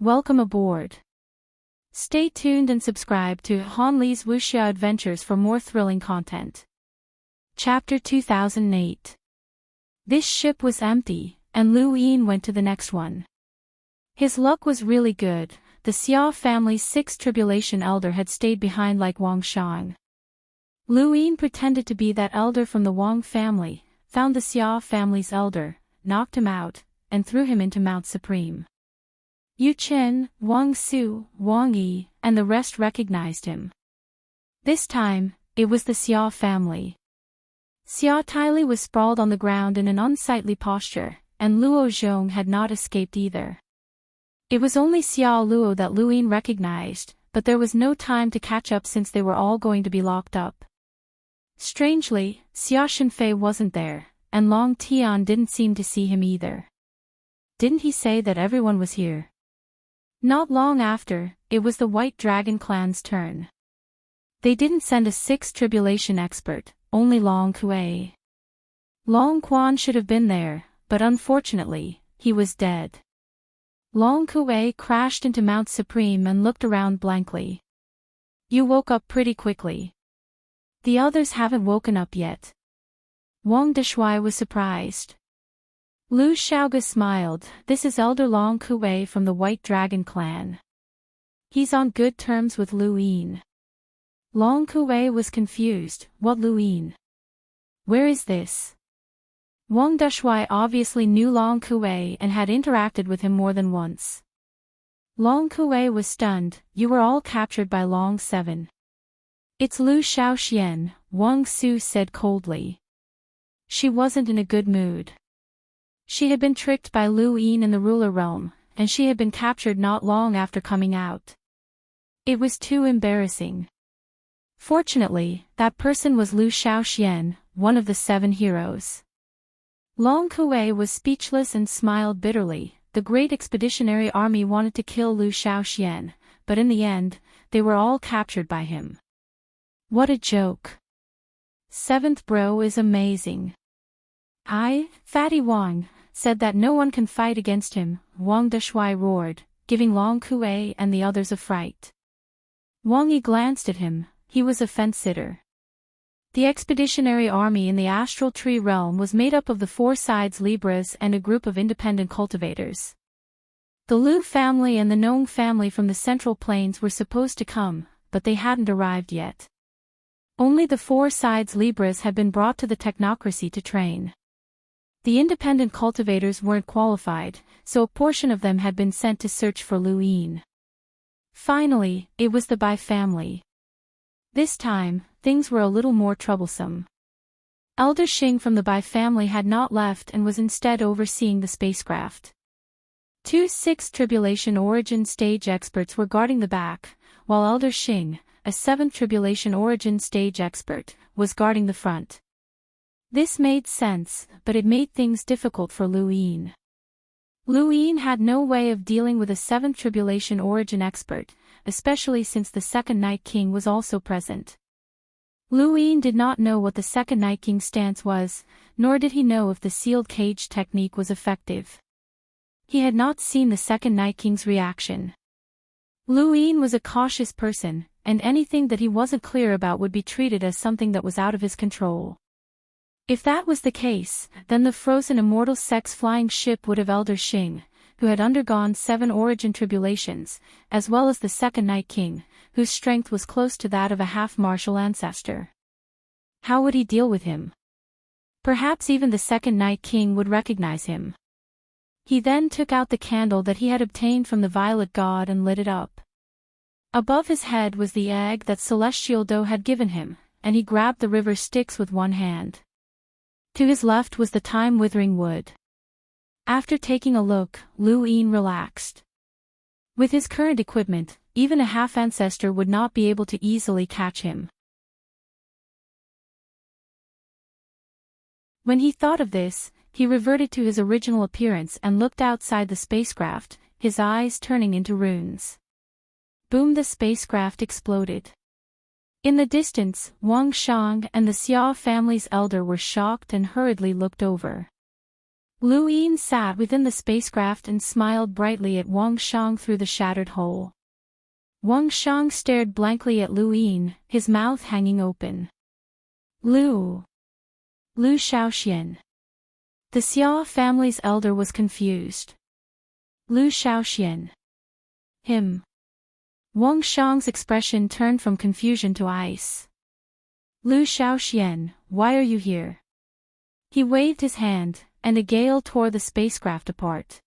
Speaker 1: Welcome aboard. Stay tuned and subscribe to Han Li's Wuxia Adventures for more thrilling content. Chapter 2008. This ship was empty, and Lu Yin went to the next one. His luck was really good. The Xia family's 6th tribulation elder had stayed behind like Wang Shang. Lu Yin pretended to be that elder from the Wang family, found the Xia family's elder, knocked him out, and threw him into Mount Supreme. Yu Qin, Wang Su, Wang Yi, and the rest recognized him. This time, it was the Xia family. Xia Taili was sprawled on the ground in an unsightly posture, and Luo Zhong had not escaped either. It was only Xia Luo that Lu Yin recognized, but there was no time to catch up since they were all going to be locked up. Strangely, Xia Shenfei wasn't there, and Long Tian didn't seem to see him either. Didn't he say that everyone was here? Not long after, it was the White Dragon clan's turn. They didn't send a 6th tribulation expert, only Long Kuei. Long Quan should have been there, but unfortunately, he was dead. Long Kuei crashed into Mount Supreme and looked around blankly. You woke up pretty quickly. The others haven't woken up yet. Wang Deshui was surprised. Lu Xiaoge smiled. This is Elder Long Kuei from the White Dragon clan. He's on good terms with Lu Yin. Long Kuei was confused. What Lu Yin? Where is this? Wang Deshui obviously knew Long Kuei and had interacted with him more than once. Long Kuei was stunned. You were all captured by Long 7. It's Lu Shaoxian, Wang Su said coldly. She wasn't in a good mood. She had been tricked by Lu Yin in the ruler realm, and she had been captured not long after coming out. It was too embarrassing. Fortunately, that person was Lu Shaoxian, one of the 7 heroes. Long Kuei was speechless and smiled bitterly. The great expeditionary army wanted to kill Lu Shaoxian, but in the end, they were all captured by him. What a joke. 7th bro is amazing. Fatty Wang, said that no one can fight against him, Wang Deshui roared, giving Long Kuei and the others a fright. Wang Yi glanced at him. He was a fence-sitter. The expeditionary army in the astral tree realm was made up of the 4 sides Libras and a group of independent cultivators. The Lu family and the Nong family from the Central Plains were supposed to come, but they hadn't arrived yet. Only the 4 sides Libras had been brought to the technocracy to train. The independent cultivators weren't qualified, so a portion of them had been sent to search for Lu Yin. Finally, it was the Bai family. This time, things were a little more troublesome. Elder Xing from the Bai family had not left and was instead overseeing the spacecraft. 2 6th tribulation origin stage experts were guarding the back, while Elder Xing, a 7th tribulation origin stage expert, was guarding the front. This made sense, but it made things difficult for Lu Yin. Lu Yin had no way of dealing with a 7th tribulation origin expert, especially since the Second Night King was also present. Lu Yin did not know what the Second Night King's stance was, nor did he know if the sealed cage technique was effective. He had not seen the Second Night King's reaction. Lu Yin was a cautious person, and anything that he wasn't clear about would be treated as something that was out of his control. If that was the case, then the frozen immortal sex flying ship would have Elder Xing, who had undergone 7 origin tribulations, as well as the Second Night King, whose strength was close to that of a half-martial ancestor. How would he deal with him? Perhaps even the Second Night King would recognize him. He then took out the candle that he had obtained from the Violet God and lit it up. Above his head was the egg that Celestial Do had given him, and he grabbed the river Styx with one hand. To his left was the time-withering wood. After taking a look, Lu Yin relaxed. With his current equipment, even a half-ancestor would not be able to easily catch him. When he thought of this, he reverted to his original appearance and looked outside the spacecraft, his eyes turning into runes. Boom! The spacecraft exploded. In the distance, Wang Shang and the Xia family's elder were shocked and hurriedly looked over. Lu Yin sat within the spacecraft and smiled brightly at Wang Shang through the shattered hole. Wang Shang stared blankly at Lu Yin, his mouth hanging open. Lu Shaoxian. The Xia family's elder was confused. Lu Shaoxian. Him. Wang Shang's expression turned from confusion to ice. Lu Shaoxian, why are you here? He waved his hand, and a gale tore the spacecraft apart.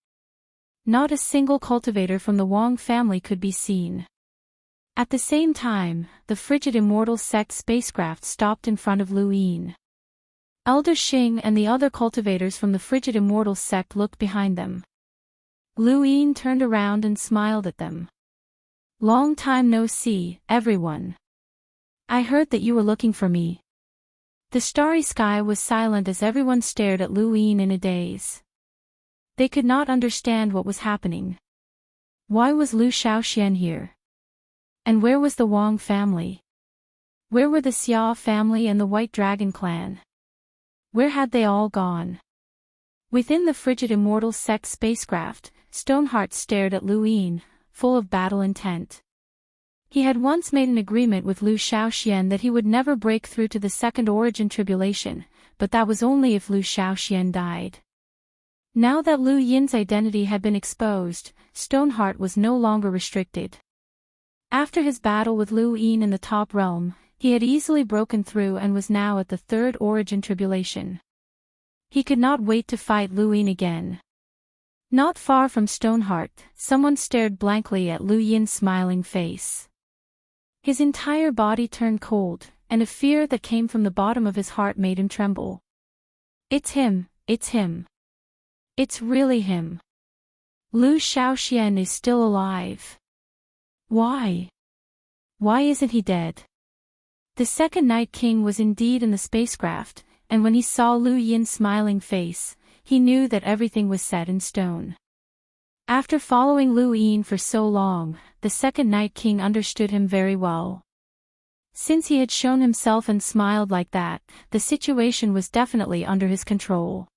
Speaker 1: Not a single cultivator from the Wang family could be seen. At the same time, the frigid immortal sect spacecraft stopped in front of Lu Yin. Elder Xing and the other cultivators from the frigid immortal sect looked behind them. Lu Yin turned around and smiled at them. Long time no see, everyone. I heard that you were looking for me. The starry sky was silent as everyone stared at Lu Yin in a daze. They could not understand what was happening. Why was Lu Shaoxian here? And where was the Wang family? Where were the Xia family and the White Dragon clan? Where had they all gone? Within the frigid immortal sect spacecraft, Stoneheart stared at Lu Yin, full of battle intent. He had once made an agreement with Lu Shaoxian that he would never break through to the second origin tribulation, but that was only if Lu Shaoxian died. Now that Lu Yin's identity had been exposed, Stoneheart was no longer restricted. After his battle with Lu Yin in the top realm, he had easily broken through and was now at the third origin tribulation. He could not wait to fight Lu Yin again. Not far from Stoneheart, someone stared blankly at Lu Yin's smiling face. His entire body turned cold, and a fear that came from the bottom of his heart made him tremble. It's him, it's him. It's really him. Lu Shaoxian is still alive. Why? Why isn't he dead? The second Night King was indeed in the spacecraft, and when he saw Lu Yin's smiling face, he knew that everything was set in stone. After following Lu Yin for so long, the second Night King understood him very well. Since he had shown himself and smiled like that, the situation was definitely under his control.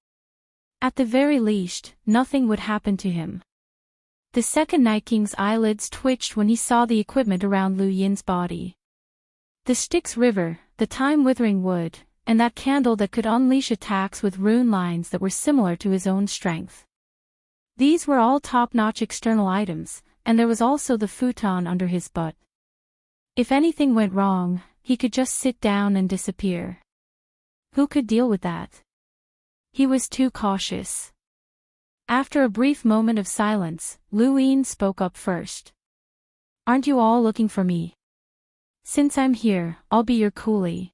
Speaker 1: At the very least, nothing would happen to him. The second Night King's eyelids twitched when he saw the equipment around Lu Yin's body. The Styx River, the time-withering wood, and that candle that could unleash attacks with rune lines that were similar to his own strength. These were all top-notch external items, and there was also the futon under his butt. If anything went wrong, he could just sit down and disappear. Who could deal with that? He was too cautious. After a brief moment of silence, Lu Yin spoke up first. Aren't you all looking for me? Since I'm here, I'll be your coolie.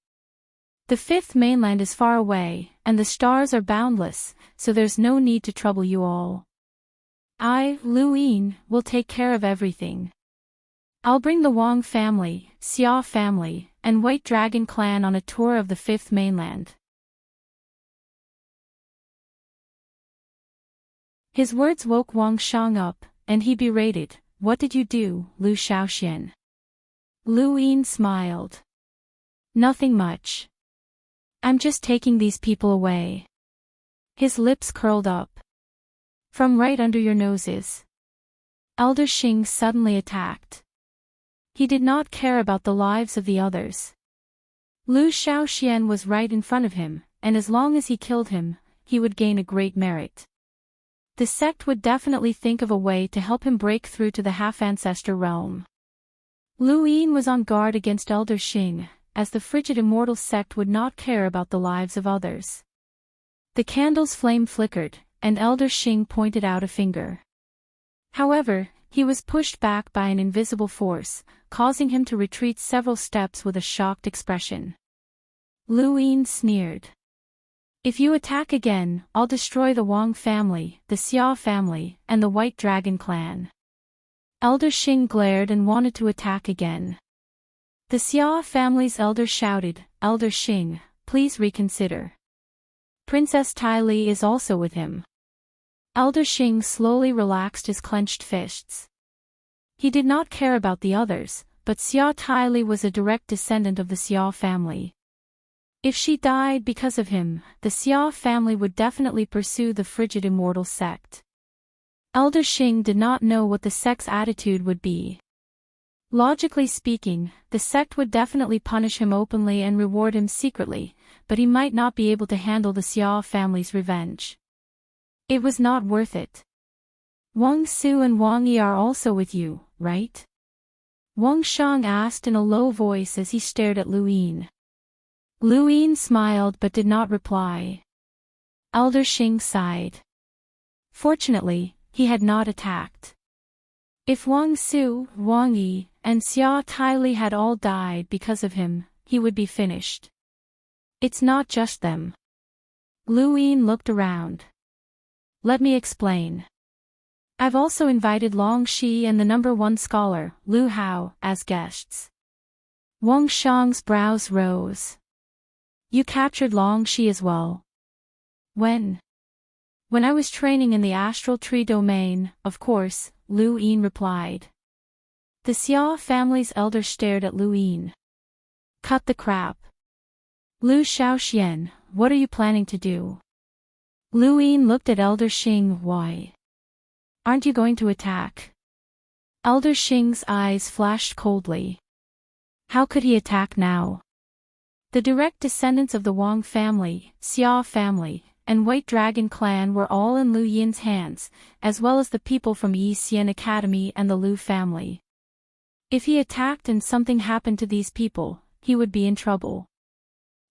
Speaker 1: The fifth mainland is far away, and the stars are boundless, so there's no need to trouble you all. I, Lu Yin, will take care of everything. I'll bring the Wang family, Xia family, and White Dragon clan on a tour of the fifth mainland. His words woke Wang Shang up, and he berated, What did you do, Lu Shaoxian? Lu Yin smiled. Nothing much. I'm just taking these people away. His lips curled up. From right under your noses. Elder Xing suddenly attacked. He did not care about the lives of the others. Lu Shaoxian was right in front of him, and as long as he killed him, he would gain a great merit. The sect would definitely think of a way to help him break through to the half-ancestor realm. Lu Yin was on guard against Elder Xing, as the frigid immortal sect would not care about the lives of others. The candle's flame flickered, and Elder Xing pointed out a finger. However, he was pushed back by an invisible force, causing him to retreat several steps with a shocked expression. Lu Yin sneered. If you attack again, I'll destroy the Wang family, the Xia family, and the White Dragon clan. Elder Xing glared and wanted to attack again. The Xia family's elder shouted, Elder Xing, please reconsider. Princess Tai Li is also with him. Elder Xing slowly relaxed his clenched fists. He did not care about the others, but Xia Tai Li was a direct descendant of the Xia family. If she died because of him, the Xia family would definitely pursue the frigid immortal sect. Elder Xing did not know what the sect's attitude would be. Logically speaking, the sect would definitely punish him openly and reward him secretly, but he might not be able to handle the Xia family's revenge. It was not worth it. Wang Su and Wang Yi are also with you, right? Wang Shang asked in a low voice as he stared at Lu Yin. Lu Yin smiled but did not reply. Elder Xing sighed. Fortunately, he had not attacked. If Wang Su, Wang Yi, and Xia Tai Li had all died because of him, he would be finished. It's not just them. Lu Yin looked around. Let me explain. I've also invited Long Shi and the #1 scholar, Lu Hao, as guests. Wang Shang's brows rose. You captured Long Shi as well? When? When I was training in the astral tree domain, of course, Lu Yin replied. The Xia family's elder stared at Lu Yin. Cut the crap. Lu Shaoxian, what are you planning to do? Lu Yin looked at Elder Xing. Why? Aren't you going to attack? Elder Xing's eyes flashed coldly. How could he attack now? The direct descendants of the Wang family, Xia family, and White Dragon clan were all in Lu Yin's hands, as well as the people from Yi Xian Academy and the Lu family. If he attacked and something happened to these people, he would be in trouble.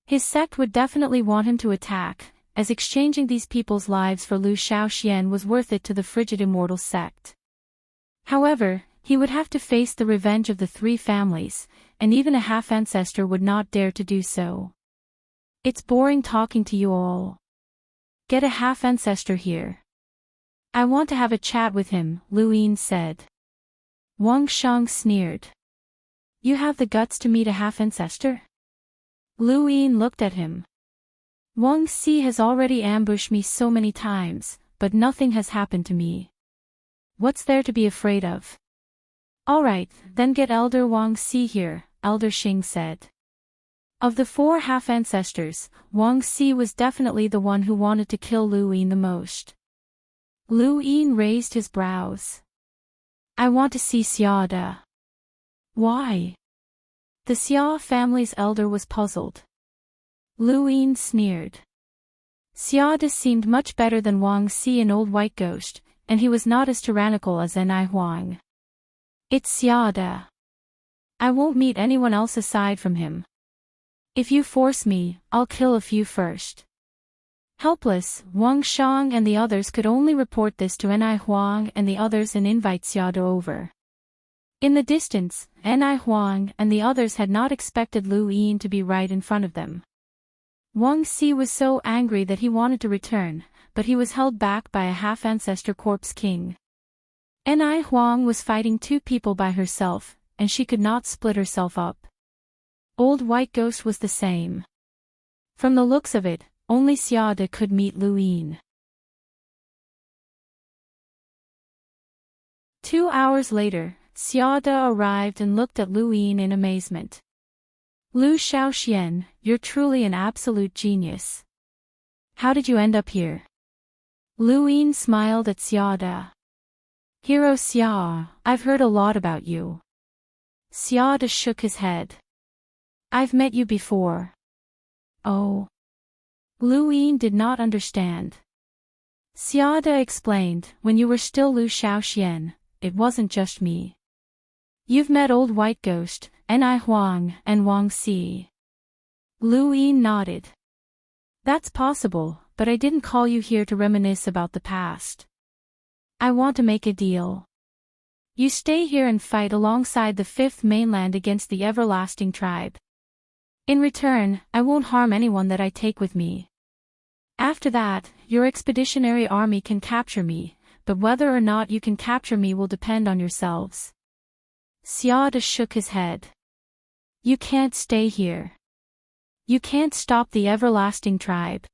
Speaker 1: His sect would definitely want him to attack, as exchanging these people's lives for Lu Shaoxian was worth it to the frigid immortal sect. However, he would have to face the revenge of the three families, and even a half-ancestor would not dare to do so. It's boring talking to you all. Get a half-ancestor here. I want to have a chat with him, Lu Yin said. Wang Shang sneered. You have the guts to meet a half-ancestor? Lu Yin looked at him. Wang Si has already ambushed me so many times, but nothing has happened to me. What's there to be afraid of? Alright, then get Elder Wang Si here, Elder Xing said. Of the 4 half-ancestors, Wang Si was definitely the one who wanted to kill Lu Yin the most. Lu Yin raised his brows. I want to see Xiada. Why? The Xia family's elder was puzzled. Lu Yin sneered. Xiada seemed much better than Wang Si and Old White Ghost, and he was not as tyrannical as Enai Huang. It's Xiada. I won't meet anyone else aside from him. If you force me, I'll kill a few first. Helpless, Wang Shang and the others could only report this to Enai Huang and the others and invite Xiada over. In the distance, Enai Huang and the others had not expected Lu Yin to be right in front of them. Wang Si was so angry that he wanted to return, but he was held back by a half-ancestor corpse king. Enai Huang was fighting 2 people by herself, and she could not split herself up. Old White Ghost was the same. From the looks of it, only Xiada could meet Lu Yin. 2 hours later, Xiada arrived and looked at Lu Yin in amazement. Lu Shaoxian, you're truly an absolute genius. How did you end up here? Lu Yin smiled at Xiada. Hero Xia, I've heard a lot about you. Xiada shook his head. I've met you before. Oh. Lu Yin did not understand. Xiada explained, when you were still Lu Shaoxian, it wasn't just me. You've met Old White Ghost, Enai Huang, and Wang Si. Lu Yin nodded. That's possible, but I didn't call you here to reminisce about the past. I want to make a deal. You stay here and fight alongside the 5th mainland against the everlasting tribe. In return, I won't harm anyone that I take with me. After that, your expeditionary army can capture me, but whether or not you can capture me will depend on yourselves. Xiada shook his head. You can't stay here. You can't stop the everlasting tribe.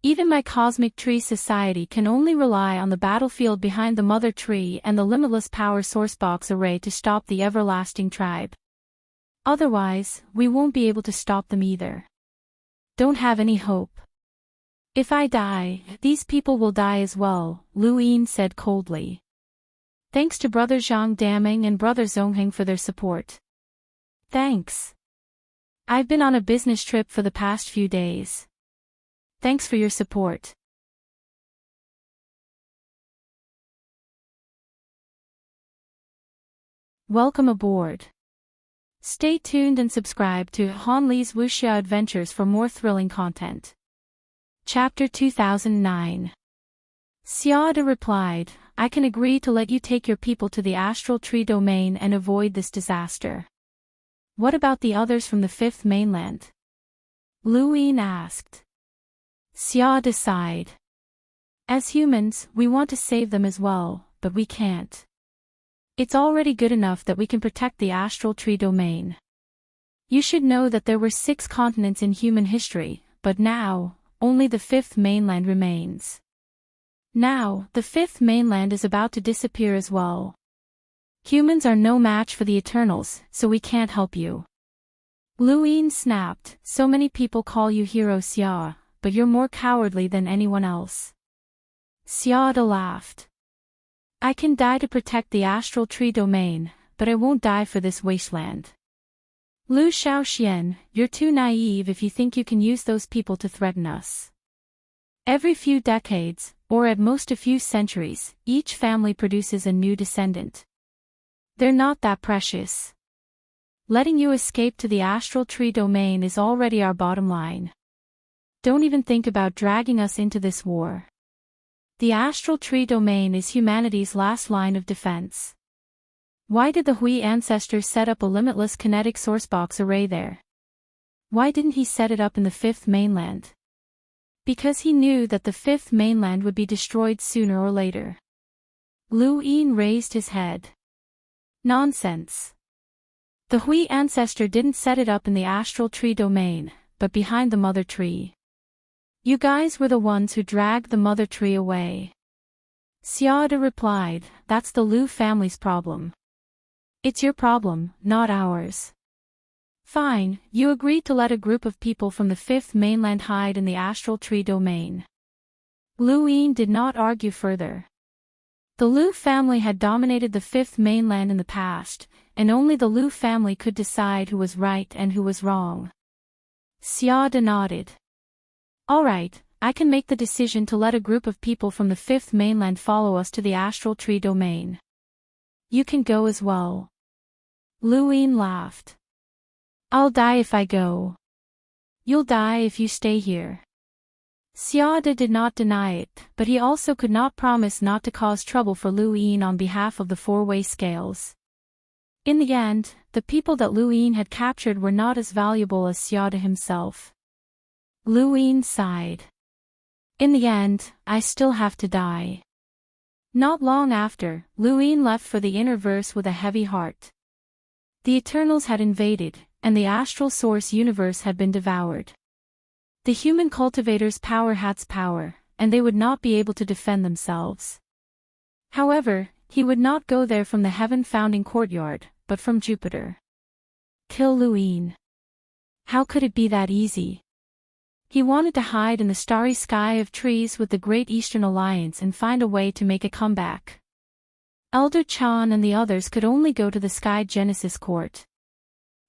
Speaker 1: Even my cosmic tree society can only rely on the battlefield behind the mother tree and the limitless power source box array to stop the everlasting tribe. Otherwise, we won't be able to stop them either. Don't have any hope. If I die, these people will die as well, Lu Yin said coldly. Thanks to Brother Zhang Daming and Brother Zongheng for their support. Thanks. I've been on a business trip for the past few days. Thanks for your support. Welcome aboard. Stay tuned and subscribe to Han Li's Wuxia Adventures for more thrilling content. Chapter 2009. Xiada replied, I can agree to let you take your people to the astral tree domain and avoid this disaster. What about the others from the 5th mainland? Lu Yin asked. Xiada sighed. As humans, we want to save them as well, but we can't. It's already good enough that we can protect the astral tree domain. You should know that there were 6 continents in human history, but now, only the 5th mainland remains. Now, the 5th mainland is about to disappear as well. Humans are no match for the Eternals, so we can't help you. Lu Yin snapped, so many people call you Hero Xia, but you're more cowardly than anyone else. Xiada laughed. I can die to protect the astral tree domain, but I won't die for this wasteland. Lu Shaoxian, you're too naive if you think you can use those people to threaten us. Every few decades, or at most a few centuries, each family produces a new descendant. They're not that precious. Letting you escape to the astral tree domain is already our bottom line. Don't even think about dragging us into this war. The astral tree domain is humanity's last line of defense. Why did the Hui ancestors set up a limitless kinetic sourcebox array there? Why didn't he set it up in the fifth mainland? Because he knew that the fifth mainland would be destroyed sooner or later. Lu Yin raised his head. Nonsense. The Hui ancestor didn't set it up in the astral tree domain, but behind the mother tree. You guys were the ones who dragged the mother tree away. Xiaoda replied, that's the Lu family's problem. It's your problem, not ours. Fine, you agreed to let a group of people from the fifth mainland hide in the astral tree domain. Lu Yin did not argue further. The Lu family had dominated the fifth mainland in the past, and only the Lu family could decide who was right and who was wrong. Xiaoda nodded. Alright, I can make the decision to let a group of people from the fifth mainland follow us to the astral tree domain. You can go as well. Lu Yin laughed. I'll die if I go. You'll die if you stay here. Xiaoda did not deny it, but he also could not promise not to cause trouble for Lu Yin on behalf of the four-way scales. In the end, the people that Lu Yin had captured were not as valuable as Xiaoda himself. Lu Yin sighed. In the end, I still have to die. Not long after, Lu Yin left for the inner verse with a heavy heart. The Eternals had invaded, and the astral source universe had been devoured. The human cultivators' power had's power, and they would not be able to defend themselves. However, he would not go there from the heaven-founding courtyard, but from Jupiter. Kill Lu Yin. How could it be that easy? He wanted to hide in the starry sky of trees with the Great Eastern Alliance and find a way to make a comeback. Elder Chan and the others could only go to the Sky Genesis Court.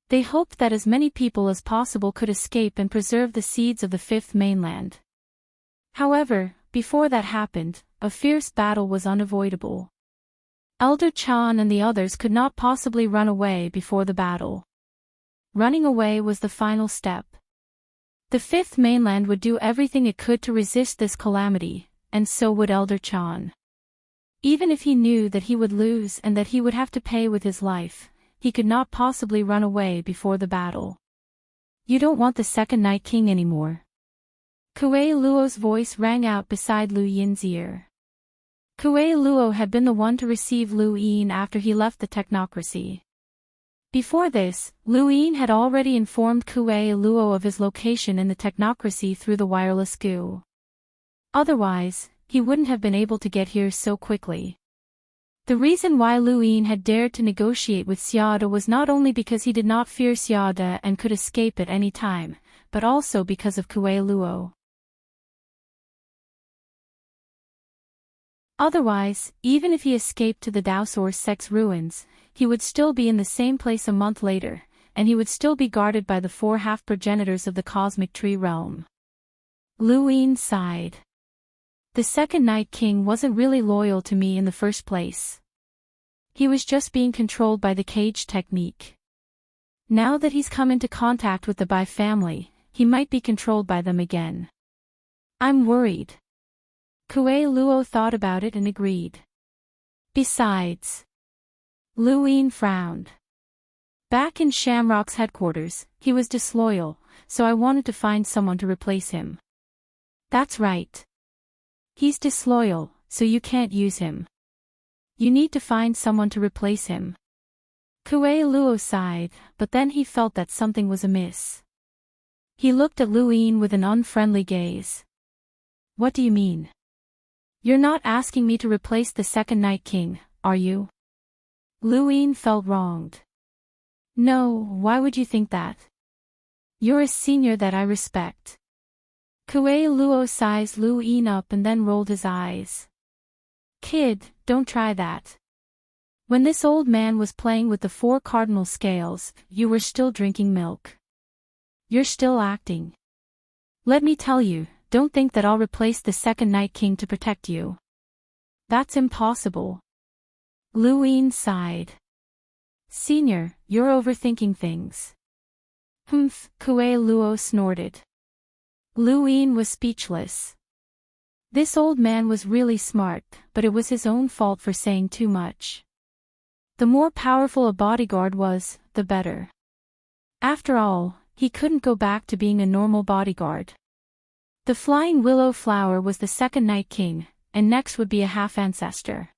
Speaker 1: They hoped that as many people as possible could escape and preserve the seeds of the fifth mainland. However, before that happened, a fierce battle was unavoidable. Elder Chan and the others could not possibly run away before the battle. Running away was the final step. The fifth mainland would do everything it could to resist this calamity, and so would Elder Chan. Even if he knew that he would lose and that he would have to pay with his life, he could not possibly run away before the battle. You don't want the second Night King anymore. Kuei Luo's voice rang out beside Lu Yin's ear. Kuei Luo had been the one to receive Lu Yin after he left the technocracy. Before this, Lu Yin had already informed Kuei Luo of his location in the technocracy through the wireless goo. Otherwise, he wouldn't have been able to get here so quickly. The reason why Lu Yin had dared to negotiate with Xiaoda was not only because he did not fear Xiaoda and could escape at any time, but also because of Kuei Luo. Otherwise, even if he escaped to the Daosaur's sex ruins, he would still be in the same place a month later, and he would still be guarded by the four half-progenitors of the cosmic tree realm. Lu Yin sighed. The second Night King wasn't really loyal to me in the first place. He was just being controlled by the cage technique. Now that he's come into contact with the Bai family, he might be controlled by them again. I'm worried. Kuei Luo thought about it and agreed. Besides, Lu Yin frowned. Back in Shamrock's headquarters, he was disloyal, so I wanted to find someone to replace him. That's right. He's disloyal, so you can't use him. You need to find someone to replace him. Kuei Luo sighed, but then he felt that something was amiss. He looked at Lu Yin with an unfriendly gaze. What do you mean? You're not asking me to replace the second Night King, are you? Lu Yin felt wronged. No, why would you think that? You're a senior that I respect. Kuei Luo sized Lu Yin up and then rolled his eyes. Kid, don't try that. When this old man was playing with the four cardinal scales, you were still drinking milk. You're still acting. Let me tell you, don't think that I'll replace the second Night King to protect you. That's impossible. Lu Yin sighed. Senior, you're overthinking things. Humph, Kuei Luo snorted. Lu Yin was speechless. This old man was really smart, but it was his own fault for saying too much. The more powerful a bodyguard was, the better. After all, he couldn't go back to being a normal bodyguard. The flying willow flower was the second Night King, and next would be a half-ancestor.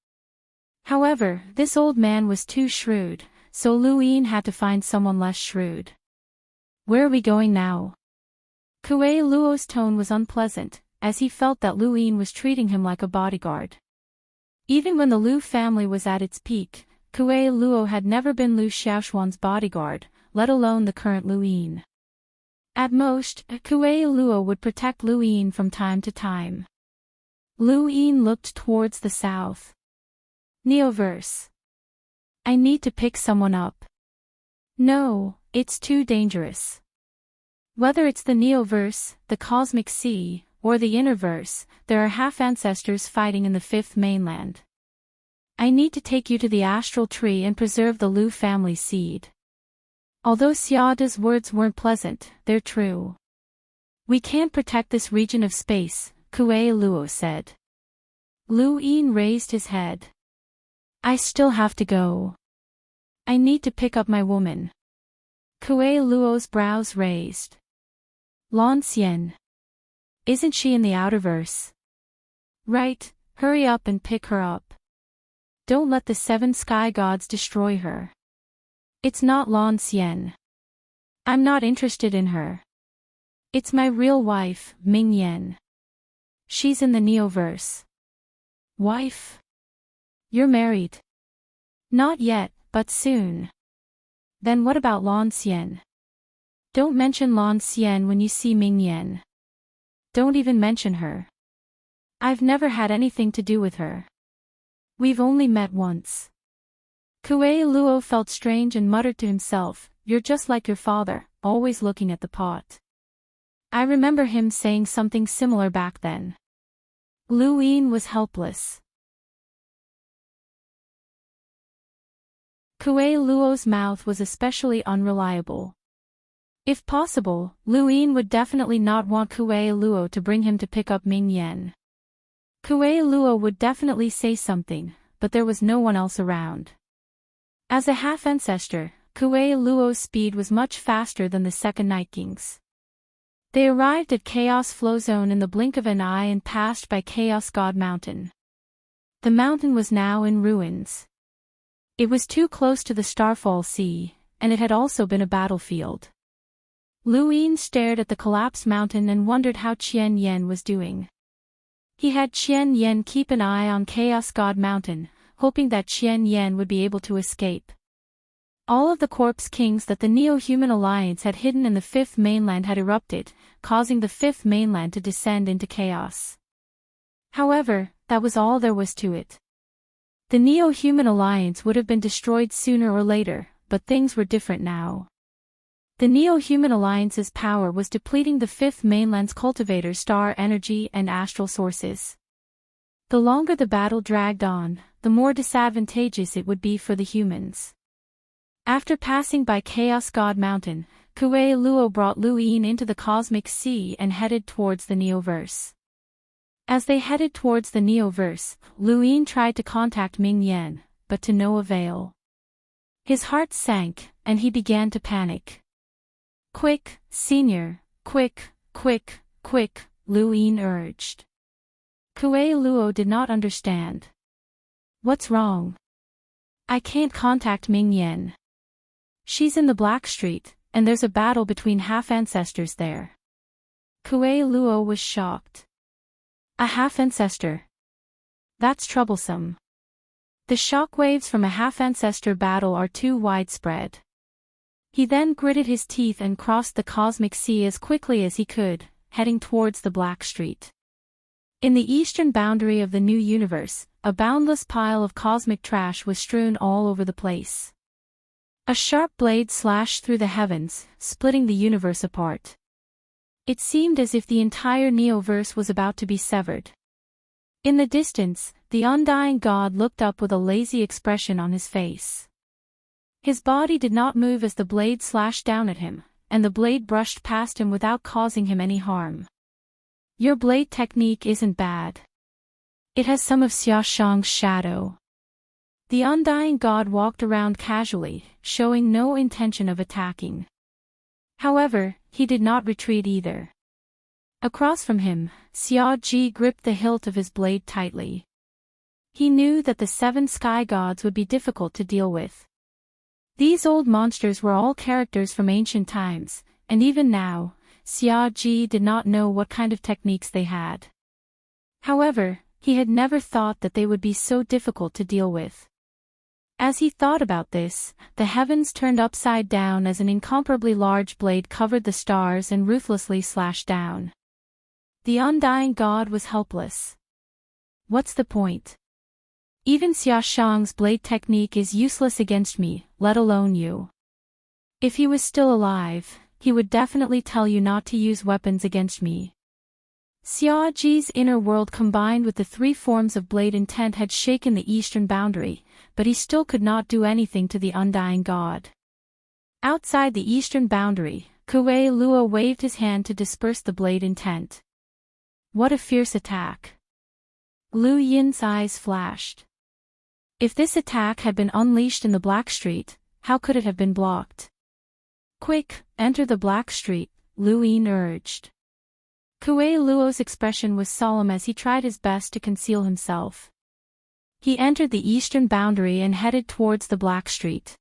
Speaker 1: However, this old man was too shrewd, so Lu Yin had to find someone less shrewd. Where are we going now? Kuei Luo's tone was unpleasant, as he felt that Lu Yin was treating him like a bodyguard. Even when the Lu family was at its peak, Kuei Luo had never been Lu Xiaoshuan's bodyguard, let alone the current Lu Yin. At most, Kuei Luo would protect Lu Yin from time to time. Lu Yin looked towards the south. Neoverse. I need to pick someone up. No, it's too dangerous. Whether it's the Neoverse, the cosmic sea, or the innerverse, there are half-ancestors fighting in the fifth mainland. I need to take you to the astral tree and preserve the Lu family seed. Although Xiada's words weren't pleasant, they're true. We can't protect this region of space, Kuei Luo said. Lu Yin raised his head. I still have to go. I need to pick up my woman. Kuei Luo's brows raised. Lan Xian. Isn't she in the outerverse? Right, hurry up and pick her up. Don't let the seven sky gods destroy her. It's not Lan Xian. I'm not interested in her. It's my real wife, Ming Yan. She's in the Neoverse. Wife? You're married? Not yet, but soon. Then what about Lan Xian? Don't mention Lan Xian when you see Ming Yan. Don't even mention her. I've never had anything to do with her. We've only met once. Kuei Luo felt strange and muttered to himself, You're just like your father, always looking at the pot. I remember him saying something similar back then. Lu Yin was helpless. Kuei Luo's mouth was especially unreliable. If possible, Lu Yin would definitely not want Kuei Luo to bring him to pick up Ming Yan. Kuei Luo would definitely say something, but there was no one else around. As a half-ancestor, Kuei Luo's speed was much faster than the second Night King's. They arrived at Chaos Flow Zone in the blink of an eye and passed by Chaos God Mountain. The mountain was now in ruins. It was too close to the Starfall Sea, and it had also been a battlefield. Lu Yin stared at the collapsed mountain and wondered how Qian Yen was doing. He had Qian Yen keep an eye on Chaos God Mountain, hoping that Qian Yen would be able to escape. All of the corpse kings that the Neo-Human Alliance had hidden in the fifth mainland had erupted, causing the fifth mainland to descend into chaos. However, that was all there was to it. The Neo-Human Alliance would have been destroyed sooner or later, but things were different now. The Neo-Human Alliance's power was depleting the fifth mainland's cultivator star energy and astral sources. The longer the battle dragged on, the more disadvantageous it would be for the humans. After passing by Chaos God Mountain, Kuei Luo brought Lu Yin into the cosmic sea and headed towards the Neoverse. As they headed towards the Neoverse, Lu Yin tried to contact Ming Yan, but to no avail. His heart sank, and he began to panic. Quick, senior, quick, quick, quick, Lu Yin urged. Kuei Luo did not understand. What's wrong? I can't contact Ming Yan. She's in the Black Street, and there's a battle between half-ancestors there. Kuei Luo was shocked. A half-ancestor? That's troublesome. The shockwaves from a half-ancestor battle are too widespread. He then gritted his teeth and crossed the cosmic sea as quickly as he could, heading towards the Black Street. In the eastern boundary of the new universe, a boundless pile of cosmic trash was strewn all over the place. A sharp blade slashed through the heavens, splitting the universe apart. It seemed as if the entire Neoverse was about to be severed. In the distance, the undying god looked up with a lazy expression on his face. His body did not move as the blade slashed down at him, and the blade brushed past him without causing him any harm. Your blade technique isn't bad. It has some of Xiaoshang's shadow. The undying god walked around casually, showing no intention of attacking. However, he did not retreat either. Across from him, Xiao Ji gripped the hilt of his blade tightly. He knew that the 7 sky gods would be difficult to deal with. These old monsters were all characters from ancient times, and even now, Xiao Ji did not know what kind of techniques they had. However, he had never thought that they would be so difficult to deal with. As he thought about this, the heavens turned upside down as an incomparably large blade covered the stars and ruthlessly slashed down. The undying god was helpless. What's the point? Even Xia Shang's blade technique is useless against me, let alone you. If he was still alive, he would definitely tell you not to use weapons against me. Xiao Ji's inner world combined with the 3 forms of blade intent had shaken the eastern boundary, but he still could not do anything to the undying god. Outside the eastern boundary, Kuei Luo waved his hand to disperse the blade intent. What a fierce attack! Lu Yin's eyes flashed. If this attack had been unleashed in the Black Street, how could it have been blocked? Quick, enter the Black Street, Lu Yin urged. Kuei Luo's expression was solemn as he tried his best to conceal himself. He entered the eastern boundary and headed towards the Black Street.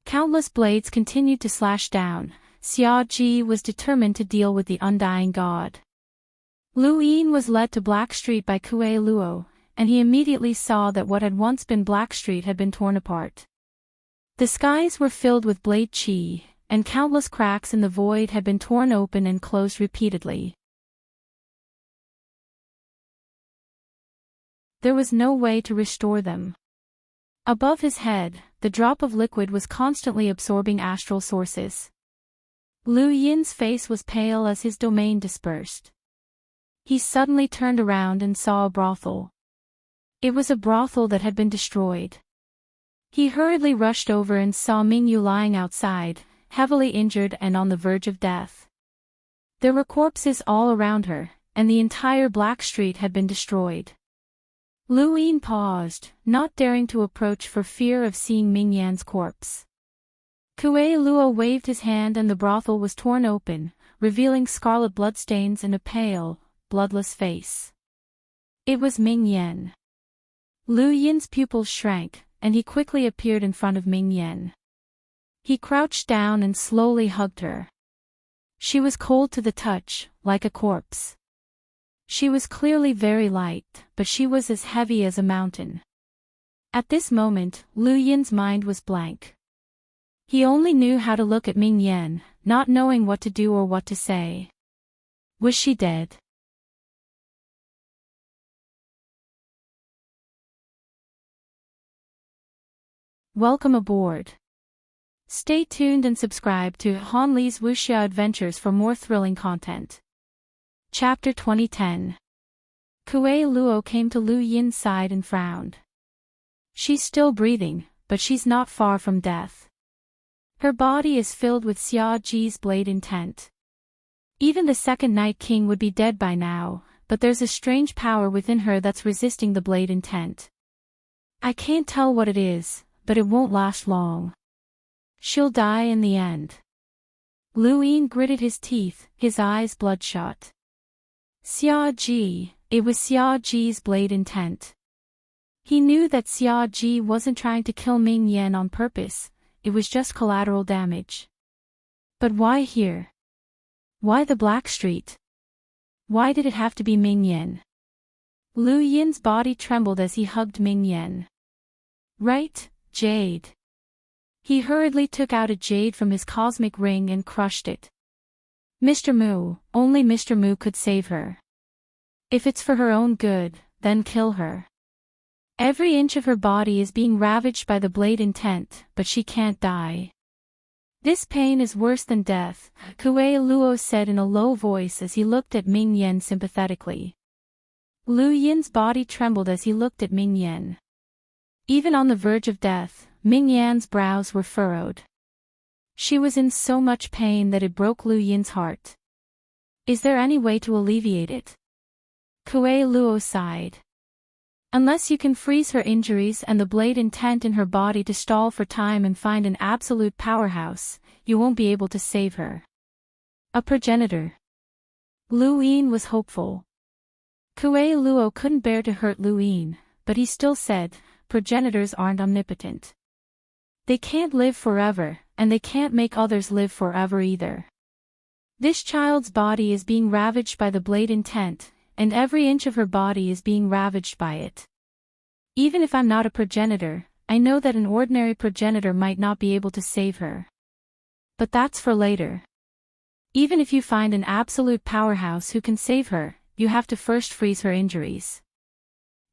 Speaker 1: Countless blades continued to slash down. Xiao Ji was determined to deal with the undying god. Lu Yin was led to Black Street by Kuei Luo, and he immediately saw that what had once been Black Street had been torn apart. The skies were filled with blade qi, and countless cracks in the void had been torn open and closed repeatedly. There was no way to restore them. Above his head, the drop of liquid was constantly absorbing astral sources. Lu Yin's face was pale as his domain dispersed. He suddenly turned around and saw a brothel. It was a brothel that had been destroyed. He hurriedly rushed over and saw Mingyu lying outside, heavily injured and on the verge of death. There were corpses all around her, and the entire Black Street had been destroyed. Lu Yin paused, not daring to approach for fear of seeing Ming Yan's corpse. Kuei Luo waved his hand and the brothel was torn open, revealing scarlet bloodstains and a pale, bloodless face. It was Ming Yan. Lu Yin's pupils shrank, and he quickly appeared in front of Ming Yan. He crouched down and slowly hugged her. She was cold to the touch, like a corpse. She was clearly very light, but she was as heavy as a mountain. At this moment, Lu Yin's mind was blank. He only knew how to look at Ming Yan, not knowing what to do or what to say. Was she dead? Welcome aboard. Stay tuned and subscribe to Han Li's Wuxia Adventures for more thrilling content. Chapter 2010. Kuei Luo came to Lu Yin's side and frowned. She's still breathing, but she's not far from death. Her body is filled with Xia Ji's blade intent. Even the second Night King would be dead by now, but there's a strange power within her that's resisting the blade intent. I can't tell what it is, but it won't last long. She'll die in the end. Lu Yin gritted his teeth, his eyes bloodshot. Xia Ji, it was Xia Ji's blade intent. He knew that Xia Ji wasn't trying to kill Ming Yan on purpose, it was just collateral damage. But why here? Why the Black Street? Why did it have to be Ming Yan? Lu Yin's body trembled as he hugged Ming Yan. Right, jade. He hurriedly took out a jade from his cosmic ring and crushed it. Mr. Mu, only Mr. Mu could save her. If it's for her own good, then kill her. Every inch of her body is being ravaged by the blade intent, but she can't die. This pain is worse than death, Kuei Luo said in a low voice as he looked at Ming Yan sympathetically. Lu Yin's body trembled as he looked at Ming Yan. Even on the verge of death, Ming Yan's brows were furrowed. She was in so much pain that it broke Lu Yin's heart. Is there any way to alleviate it? Kuei Luo sighed. Unless you can freeze her injuries and the blade intent in her body to stall for time and find an absolute powerhouse, you won't be able to save her. A progenitor. Luin was hopeful. Kuei Luo couldn't bear to hurt Luin, but he still said, progenitors aren't omnipotent. They can't live forever, and they can't make others live forever either. This child's body is being ravaged by the blade intent, and every inch of her body is being ravaged by it. Even if I'm not a progenitor, I know that an ordinary progenitor might not be able to save her. But that's for later. Even if you find an absolute powerhouse who can save her, you have to first freeze her injuries.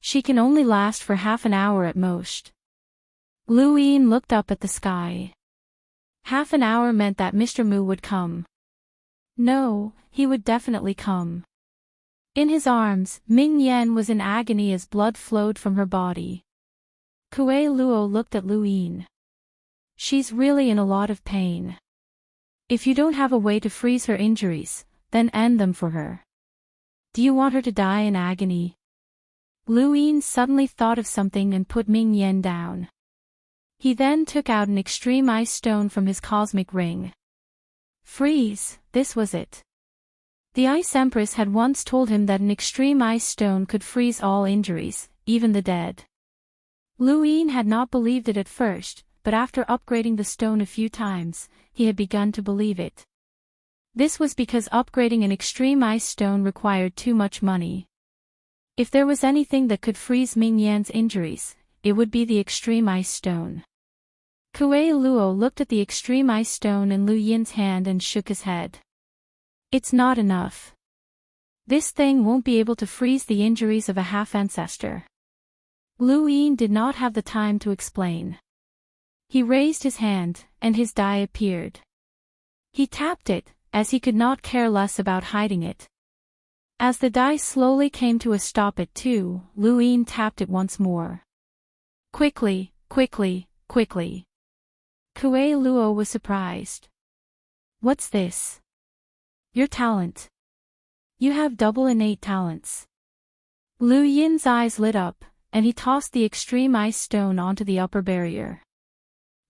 Speaker 1: She can only last for half an hour at most. Luin looked up at the sky. Half an hour meant that Mr. Mu would come. No, he would definitely come. In his arms, Ming Yen was in agony as blood flowed from her body. Kuei Luo looked at Luin. She's really in a lot of pain. If you don't have a way to freeze her injuries, then end them for her. Do you want her to die in agony? Luin suddenly thought of something and put Ming Yen down. He then took out an extreme ice stone from his cosmic ring. Freeze, this was it. The Ice Empress had once told him that an extreme ice stone could freeze all injuries, even the dead. Luin had not believed it at first, but after upgrading the stone a few times, he had begun to believe it. This was because upgrading an extreme ice stone required too much money. If there was anything that could freeze Ming Yan's injuries, it would be the extreme ice stone. Kuei Luo looked at the extreme ice stone in Lu Yin's hand and shook his head. It's not enough. This thing won't be able to freeze the injuries of a half-ancestor. Lu Yin did not have the time to explain. He raised his hand, and his die appeared. He tapped it, as he could not care less about hiding it. As the die slowly came to a stop at 2, Lu Yin tapped it once more. Quickly, quickly, quickly. Kuei Luo was surprised. What's this? Your talent. You have double innate talents. Lu Yin's eyes lit up, and he tossed the extreme ice stone onto the upper barrier.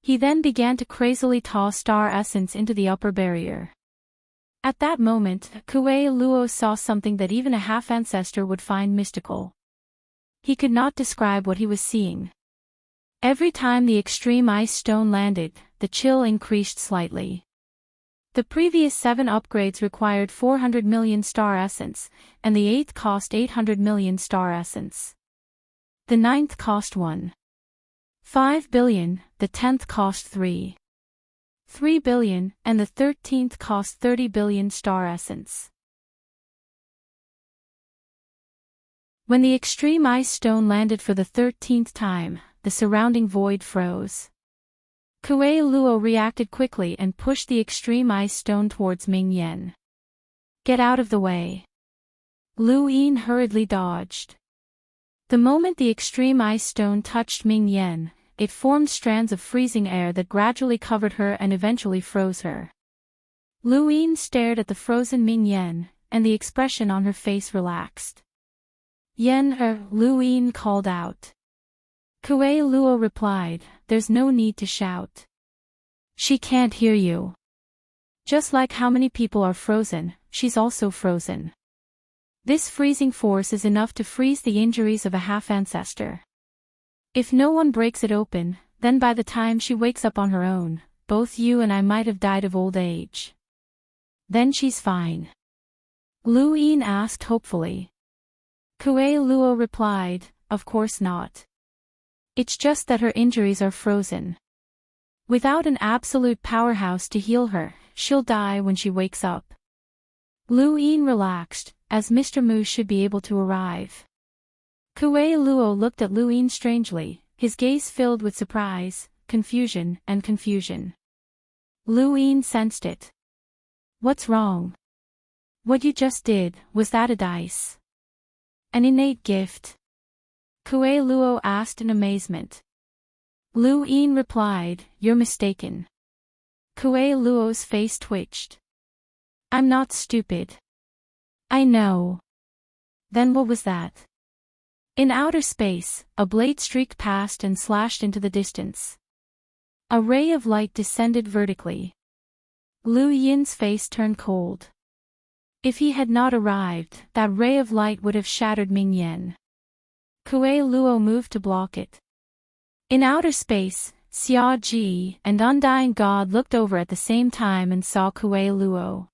Speaker 1: He then began to crazily toss star essence into the upper barrier. At that moment, Kuei Luo saw something that even a half-ancestor would find mystical. He could not describe what he was seeing. Every time the extreme ice stone landed, the chill increased slightly. The previous 7 upgrades required 400 million star essence, and the 8th cost 800 million star essence. The 9th cost 1.5 billion, the 10th cost 3 billion, and the 13th cost 30 billion star essence. When the extreme ice stone landed for the 13th time, the surrounding void froze. Kuei Luo reacted quickly and pushed the extreme ice stone towards Ming Yen. Get out of the way. Lu Yin hurriedly dodged. The moment the extreme ice stone touched Ming Yen, it formed strands of freezing air that gradually covered her and eventually froze her. Lu Yin stared at the frozen Ming Yen, and the expression on her face relaxed. Lu Yin called out. Kuei Luo replied, there's no need to shout. She can't hear you. Just like how many people are frozen, she's also frozen. This freezing force is enough to freeze the injuries of a half-ancestor. If no one breaks it open, then by the time she wakes up on her own, both you and I might have died of old age. Then she's fine. Lu Yin asked hopefully. Kuei Luo replied, of course not. It's just that her injuries are frozen. Without an absolute powerhouse to heal her, she'll die when she wakes up. Lu Yin relaxed, as Mr. Mu should be able to arrive. Kuei Luo looked at Lu Yin strangely, his gaze filled with surprise, confusion. Lu Yin sensed it. What's wrong? What you just did, was that a dice? An innate gift? Kuei Luo asked in amazement. Lu Yin replied, you're mistaken. Kuei Luo's face twitched. I'm not stupid. I know. Then what was that? In outer space, a blade streaked past and slashed into the distance. A ray of light descended vertically. Lu Yin's face turned cold. If he had not arrived, that ray of light would have shattered Ming Yen. Kuei Luo moved to block it. In outer space, Xia Ji and Undying God looked over at the same time and saw Kuei Luo.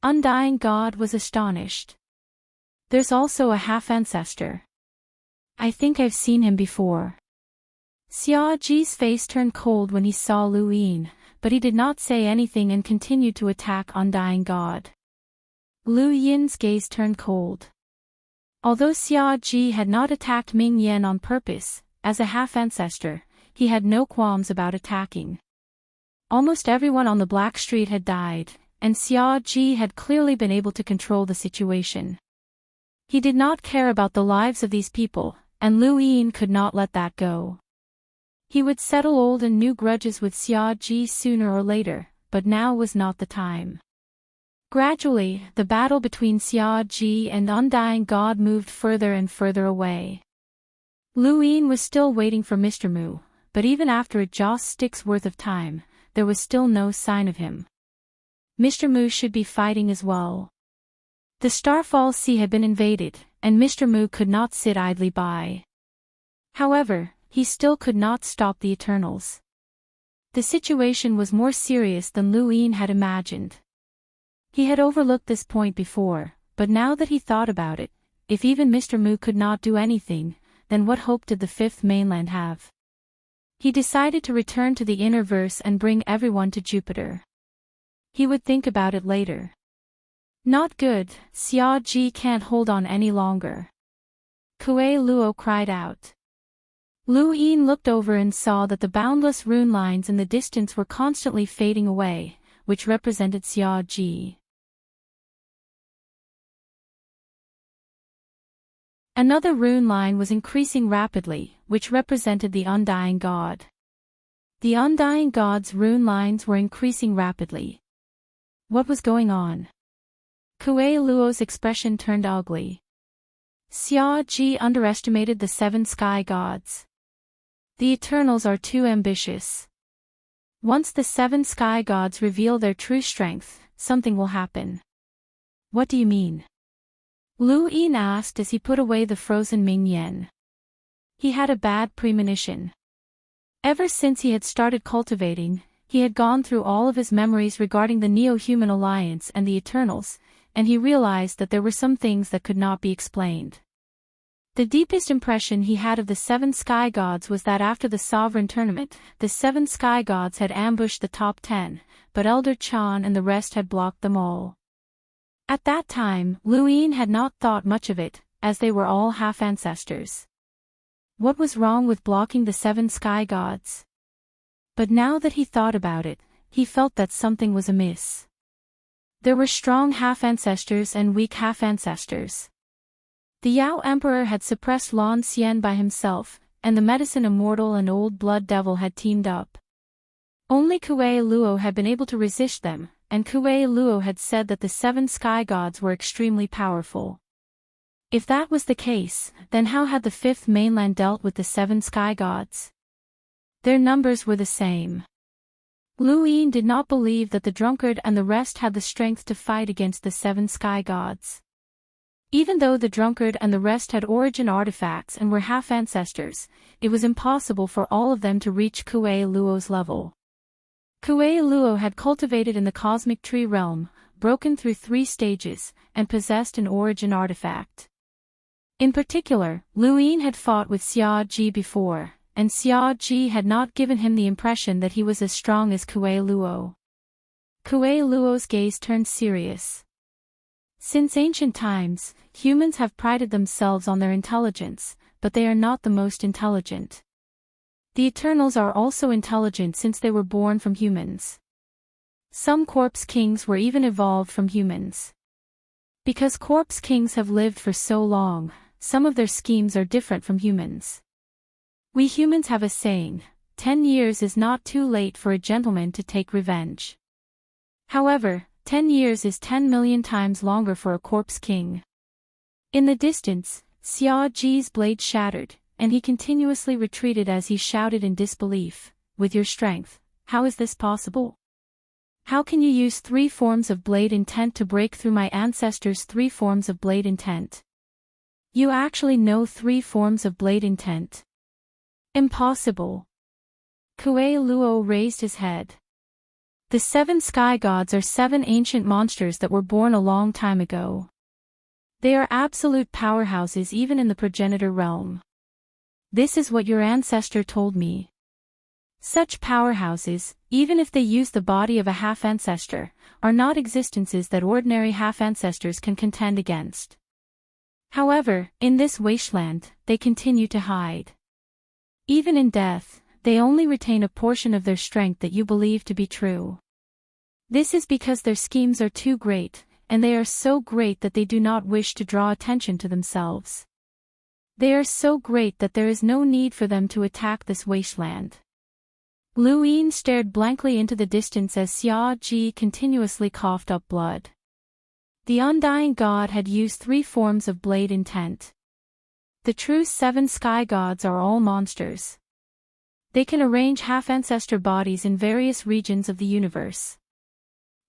Speaker 1: Undying God was astonished. There's also a half-ancestor. I think I've seen him before. Xia Ji's face turned cold when he saw Lu Yin, but he did not say anything and continued to attack Undying God. Lu Yin's gaze turned cold. Although Xia Ji had not attacked Ming Yen on purpose, as a half-ancestor, he had no qualms about attacking. Almost everyone on the Black Street had died, and Xia Ji had clearly been able to control the situation. He did not care about the lives of these people, and Lu Yin could not let that go. He would settle old and new grudges with Xia Ji sooner or later, but now was not the time. Gradually, the battle between Xia Ji and Undying God moved further and further away. Lu Yin was still waiting for Mr. Mu, but even after a joss stick's worth of time, there was still no sign of him. Mr. Mu should be fighting as well. The Starfall Sea had been invaded, and Mr. Mu could not sit idly by. However, he still could not stop the Eternals. The situation was more serious than Lu Yin had imagined. He had overlooked this point before, but now that he thought about it, if even Mr. Mu could not do anything, then what hope did the Fifth Mainland have? He decided to return to the inner verse and bring everyone to Jupiter. He would think about it later. Not good, Xia Ji can't hold on any longer. Kuei Luo cried out. Lu Yin looked over and saw that the boundless rune lines in the distance were constantly fading away, which represented Xia Ji. Another rune line was increasing rapidly, which represented the Undying God. The Undying God's rune lines were increasing rapidly. What was going on? Kuei Luo's expression turned ugly. Xia Ji underestimated the seven sky gods. The Eternals are too ambitious. Once the seven sky gods reveal their true strength, something will happen. What do you mean? Lu Yin asked as he put away the frozen Ming Yen. He had a bad premonition. Ever since he had started cultivating, he had gone through all of his memories regarding the Neo-Human Alliance and the Eternals, and he realized that there were some things that could not be explained. The deepest impression he had of the seven sky gods was that after the Sovereign Tournament, the seven sky gods had ambushed the top 10, but Elder Chan and the rest had blocked them all. At that time, Lu Yin had not thought much of it, as they were all half-ancestors. What was wrong with blocking the seven sky gods? But now that he thought about it, he felt that something was amiss. There were strong half-ancestors and weak half-ancestors. The Yao Emperor had suppressed Lan Xian by himself, and the Medicine Immortal and Old Blood Devil had teamed up. Only Kuei Luo had been able to resist them, and Kuei Luo had said that the seven sky gods were extremely powerful. If that was the case, then how had the Fifth Mainland dealt with the seven sky gods? Their numbers were the same. Lu Yin did not believe that the drunkard and the rest had the strength to fight against the seven sky gods. Even though the drunkard and the rest had origin artifacts and were half-ancestors, it was impossible for all of them to reach Kuei Luo's level. Kuei Luo had cultivated in the cosmic tree realm, broken through 3 stages, and possessed an origin artifact. In particular, Lu Yin had fought with Xia Ji before, and Xia Ji had not given him the impression that he was as strong as Kuei Luo. Kuei Luo's gaze turned serious. Since ancient times, humans have prided themselves on their intelligence, but they are not the most intelligent. The Eternals are also intelligent since they were born from humans. Some corpse kings were even evolved from humans. Because corpse kings have lived for so long, some of their schemes are different from humans. We humans have a saying, 10 years is not too late for a gentleman to take revenge. However, 10 years is 10 million times longer for a corpse king. In the distance, Xia Ji's blade shattered, and he continuously retreated as he shouted in disbelief, "With your strength, how is this possible? How can you use 3 forms of blade intent to break through my ancestors' 3 forms of blade intent? You actually know 3 forms of blade intent? Impossible." Kuei Luo raised his head. The 7 sky gods are 7 ancient monsters that were born a long time ago. They are absolute powerhouses even in the progenitor realm. This is what your ancestor told me. Such powerhouses, even if they use the body of a half-ancestor, are not existences that ordinary half-ancestors can contend against. However, in this wasteland, they continue to hide. Even in death, they only retain a portion of their strength that you believe to be true. This is because their schemes are too great, and they are so great that they do not wish to draw attention to themselves. They are so great that there is no need for them to attack this wasteland. Lu Yin stared blankly into the distance as Xia Ji continuously coughed up blood. The undying god had used 3 forms of blade intent. The true 7 sky gods are all monsters. They can arrange half-ancestor bodies in various regions of the universe.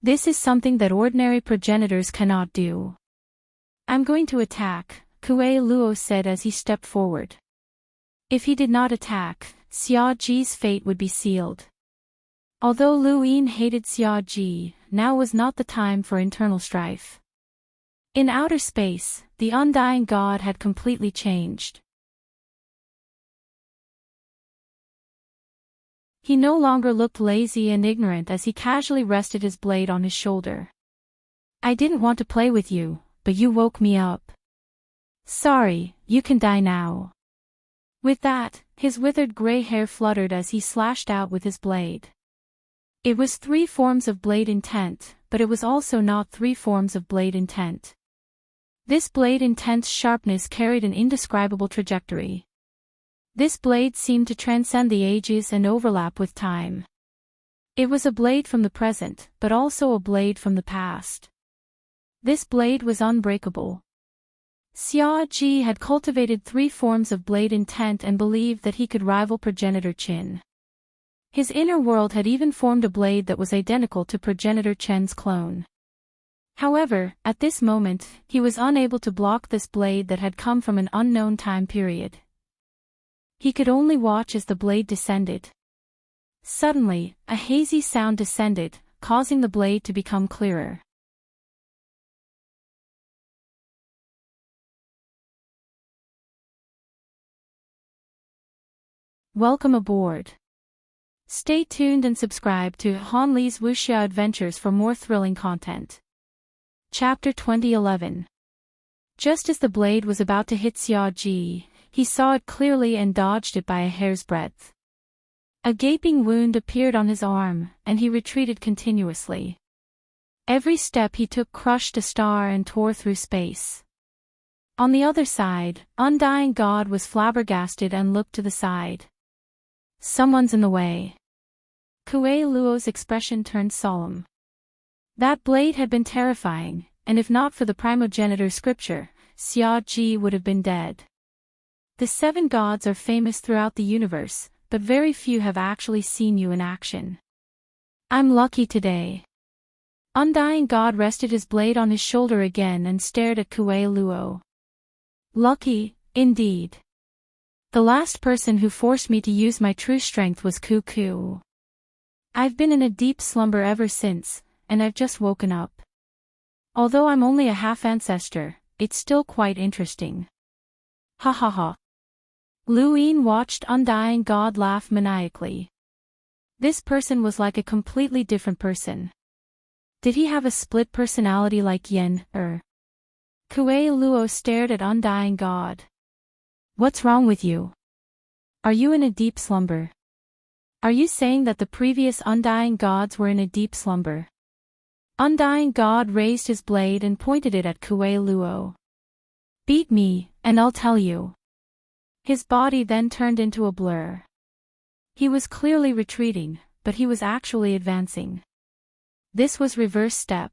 Speaker 1: This is something that ordinary progenitors cannot do. "I'm going to attack," Kuei Luo said as he stepped forward. If he did not attack, Xia Ji's fate would be sealed. Although Lu Yin hated Xia Ji, now was not the time for internal strife. In outer space, the undying god had completely changed. He no longer looked lazy and ignorant as he casually rested his blade on his shoulder. "I didn't want to play with you, but you woke me up. Sorry, you can die now." With that, his withered gray hair fluttered as he slashed out with his blade. It was 3 forms of blade intent, but it was also not 3 forms of blade intent. This blade intent's sharpness carried an indescribable trajectory. This blade seemed to transcend the ages and overlap with time. It was a blade from the present, but also a blade from the past. This blade was unbreakable. Xia Ji had cultivated 3 forms of blade intent and believed that he could rival progenitor Qin. His inner world had even formed a blade that was identical to progenitor Chen's clone. However, at this moment, he was unable to block this blade that had come from an unknown time period. He could only watch as the blade descended. Suddenly, a hazy sound descended, causing the blade to become clearer. Welcome aboard. Stay tuned and subscribe to Han Li's Wuxia Adventures for more thrilling content. Chapter 2011. Just as the blade was about to hit Xia Ji, he saw it clearly and dodged it by a hair's breadth. A gaping wound appeared on his arm, and he retreated continuously. Every step he took crushed a star and tore through space. On the other side, Undying God was flabbergasted and looked to the side. "Someone's in the way." Kuei Luo's expression turned solemn. That blade had been terrifying, and if not for the primogenitor scripture, Xia Ji would have been dead. The 7 gods are famous throughout the universe, but very few have actually seen you in action. I'm lucky today. Undying God rested his blade on his shoulder again and stared at Kuei Luo. Lucky, indeed. The last person who forced me to use my true strength was Ku. I've been in a deep slumber ever since, and I've just woken up. Although I'm only a half-ancestor, it's still quite interesting. Ha ha ha. Lu Yin watched Undying God laugh maniacally. This person was like a completely different person. Did he have a split personality like Yen, Kuei Luo stared at Undying God. What's wrong with you? Are you in a deep slumber? Are you saying that the previous Undying Gods were in a deep slumber? Undying God raised his blade and pointed it at Kuei Luo. Beat me, and I'll tell you. His body then turned into a blur. He was clearly retreating, but he was actually advancing. This was reverse step.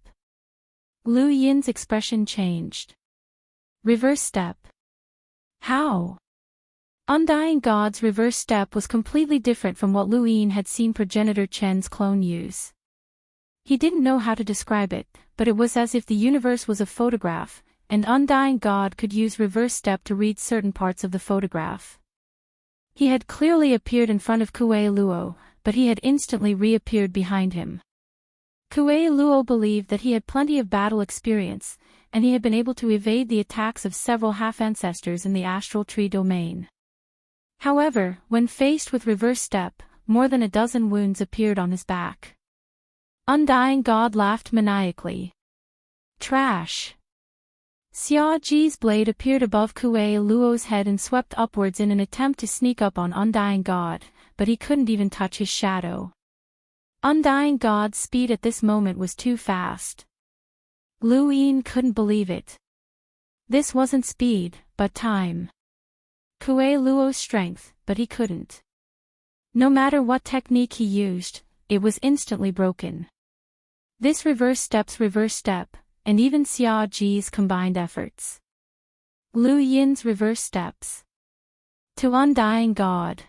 Speaker 1: Lu Yin's expression changed. Reverse step. How? Undying God's reverse step was completely different from what Lu Yin had seen progenitor Chen's clone use. He didn't know how to describe it, but it was as if the universe was a photograph, and Undying God could use reverse step to read certain parts of the photograph. He had clearly appeared in front of Kuei Luo, but he had instantly reappeared behind him. Kuei Luo believed that he had plenty of battle experience, and he had been able to evade the attacks of several half-ancestors in the astral tree domain. However, when faced with reverse step, more than a dozen wounds appeared on his back. Undying God laughed maniacally. Trash. Xia Ji's blade appeared above Kuei Luo's head and swept upwards in an attempt to sneak up on Undying God, but he couldn't even touch his shadow. Undying God's speed at this moment was too fast. Lu Yin couldn't believe it. This wasn't speed, but time. Kuei Luo's strength, but he couldn't. No matter what technique he used, it was instantly broken. This reverse step's reverse step, and even Xia Ji's combined efforts. Lu Yin's reverse steps. To Undying God.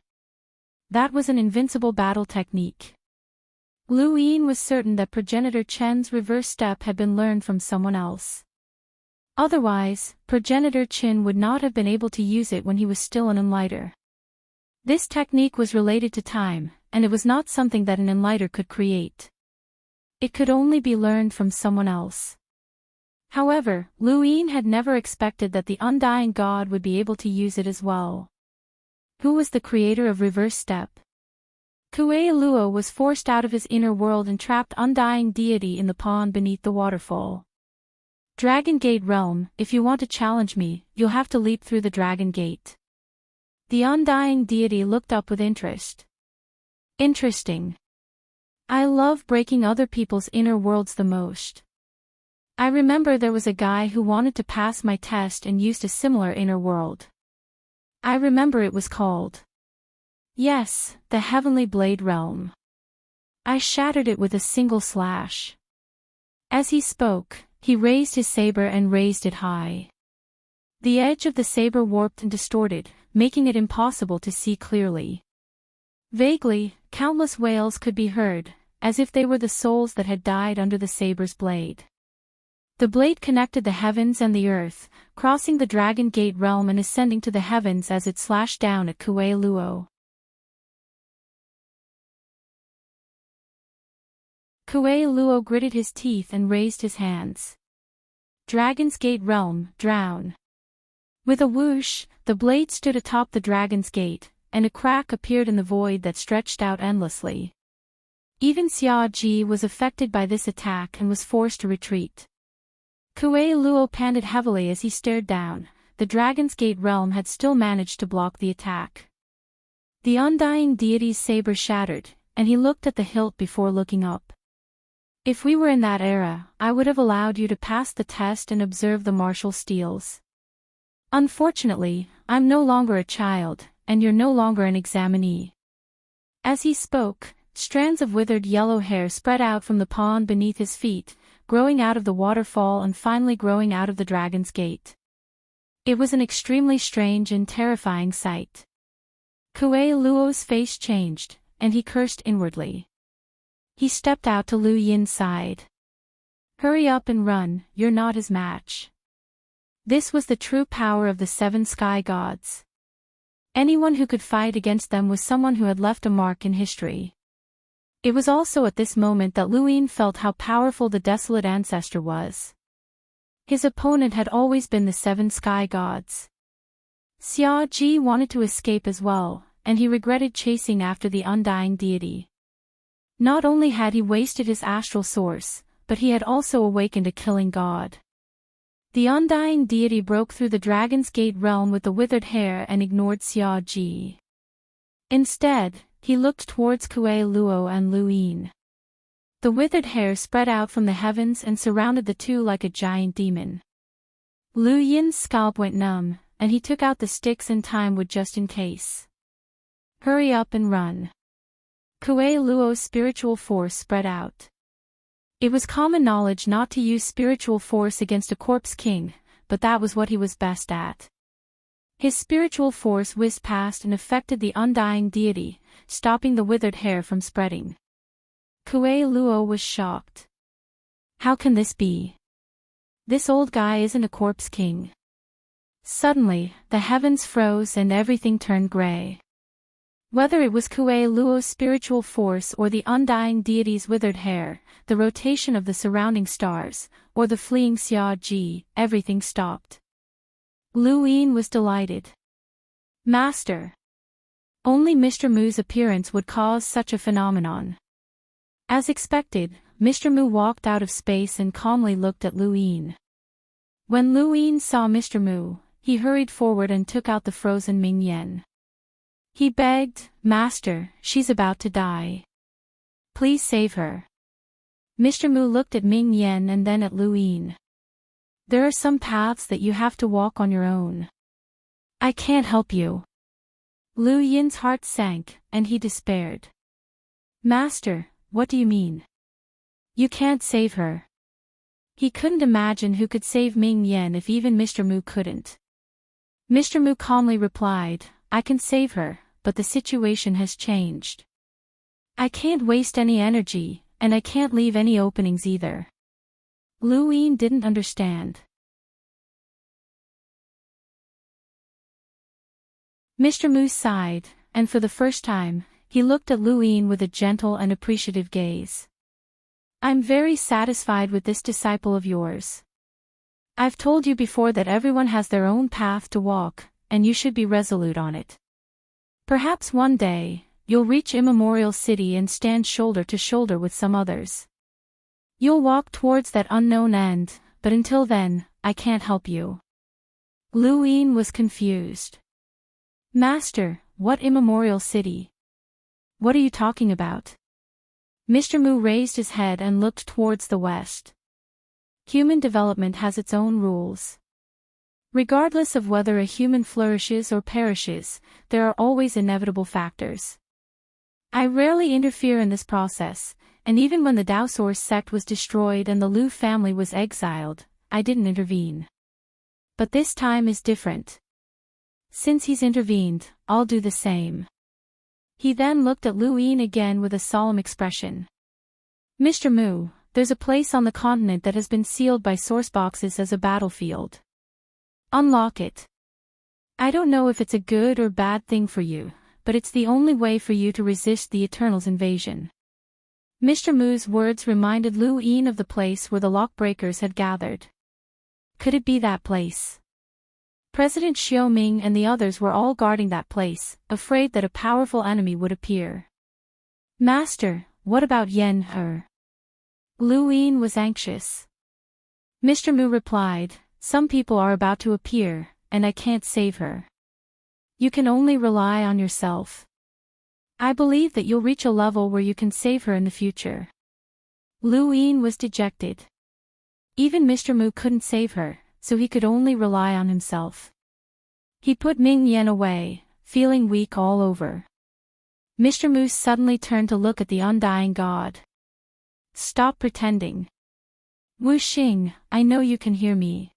Speaker 1: That was an invincible battle technique. Lu Yin was certain that progenitor Chen's reverse step had been learned from someone else. Otherwise, progenitor Chen would not have been able to use it when he was still an enlighter. This technique was related to time, and it was not something that an enlighter could create. It could only be learned from someone else. However, Lu Yin had never expected that the Undying God would be able to use it as well. Who was the creator of reverse step? Kuei Luo was forced out of his inner world and trapped Undying Deity in the pond beneath the waterfall. Dragon Gate Realm, if you want to challenge me, you'll have to leap through the Dragon Gate. The Undying Deity looked up with interest. Interesting. I love breaking other people's inner worlds the most. I remember there was a guy who wanted to pass my test and used a similar inner world. I remember it was called. Yes, the Heavenly Blade Realm. I shattered it with a single slash. As he spoke, he raised his saber and raised it high. The edge of the saber warped and distorted, making it impossible to see clearly. Vaguely, countless wails could be heard, as if they were the souls that had died under the saber's blade. The blade connected the heavens and the earth, crossing the Dragon Gate realm and ascending to the heavens as it slashed down at Kuei Luo. Kuei Luo gritted his teeth and raised his hands. Dragon's Gate Realm, drown. With a whoosh, the blade stood atop the Dragon's Gate, and a crack appeared in the void that stretched out endlessly. Even Xia Ji was affected by this attack and was forced to retreat. Kuei Luo panted heavily as he stared down. The Dragon's Gate realm had still managed to block the attack. The Undying Deity's saber shattered, and he looked at the hilt before looking up. If we were in that era, I would have allowed you to pass the test and observe the martial steels. Unfortunately, I'm no longer a child, and you're no longer an examinee. As he spoke, strands of withered yellow hair spread out from the pond beneath his feet, growing out of the waterfall and finally growing out of the Dragon's Gate. It was an extremely strange and terrifying sight. Kuei Luo's face changed, and he cursed inwardly. He stepped out to Lu Yin's side. Hurry up and run, you're not his match. This was the true power of the 7 sky gods. Anyone who could fight against them was someone who had left a mark in history. It was also at this moment that Lu Yin felt how powerful the desolate ancestor was. His opponent had always been the 7 sky gods. Xia Ji wanted to escape as well, and he regretted chasing after the Undying Deity. Not only had he wasted his astral source, but he had also awakened a killing god. The Undying Deity broke through the Dragon's Gate realm with the withered hair and ignored Xia Ji. Instead, he looked towards Kuei Luo and Lu Yin. The withered hair spread out from the heavens and surrounded the two like a giant demon. Lu Yin's scalp went numb, and he took out the sticks and time wood just in case. Hurry up and run. Kuei Luo's spiritual force spread out. It was common knowledge not to use spiritual force against a corpse king, but that was what he was best at. His spiritual force whizzed past and affected the undying deity, stopping the withered hair from spreading. Kuei Luo was shocked. How can this be? This old guy isn't a corpse king. Suddenly, the heavens froze and everything turned gray. Whether it was Kuei Luo's spiritual force or the undying deity's withered hair, the rotation of the surrounding stars, or the fleeing Xia Ji, everything stopped. Lu Yin was delighted. Master! Only Mr. Mu's appearance would cause such a phenomenon. As expected, Mr. Mu walked out of space and calmly looked at Lu Yin. When Lu Yin saw Mr. Mu, he hurried forward and took out the frozen Ming Yen. He begged, Master, she's about to die. Please save her. Mr. Mu looked at Ming Yen and then at Lu Yin. There are some paths that you have to walk on your own. I can't help you. Lu Yin's heart sank, and he despaired. Master, what do you mean? You can't save her. He couldn't imagine who could save Ming Yen if even Mr. Mu couldn't. Mr. Mu calmly replied, I can save her, but the situation has changed. I can't waste any energy, and I can't leave any openings either. Lu Yin didn't understand. Mr. Mu sighed, and for the first time, he looked at Lu Yin with a gentle and appreciative gaze. I'm very satisfied with this disciple of yours. I've told you before that everyone has their own path to walk, and you should be resolute on it. Perhaps one day, you'll reach Immemorial City and stand shoulder to shoulder with some others. You'll walk towards that unknown end, but until then, I can't help you. Lu Yin was confused. Master, what Immemorial City? What are you talking about? Mr. Mu raised his head and looked towards the west. Human development has its own rules. Regardless of whether a human flourishes or perishes, there are always inevitable factors. I rarely interfere in this process, and even when the Dao Source sect was destroyed and the Lu family was exiled, I didn't intervene. But this time is different. Since he's intervened, I'll do the same. He then looked at Lu Yin again with a solemn expression. Mr. Mu, there's a place on the continent that has been sealed by source boxes as a battlefield. Unlock it. I don't know if it's a good or bad thing for you, but it's the only way for you to resist the Eternal's invasion. Mr. Mu's words reminded Lu Yin of the place where the lockbreakers had gathered. Could it be that place? President Xiaoming and the others were all guarding that place, afraid that a powerful enemy would appear. Master, what about Yen He? Lu Yin was anxious. Mr. Mu replied, some people are about to appear, and I can't save her. You can only rely on yourself. I believe that you'll reach a level where you can save her in the future. Lu Yin was dejected. Even Mr. Mu couldn't save her, so he could only rely on himself. He put Ming Yen away, feeling weak all over. Mr. Mu suddenly turned to look at the undying god. Stop pretending. Wu Xing, I know you can hear me.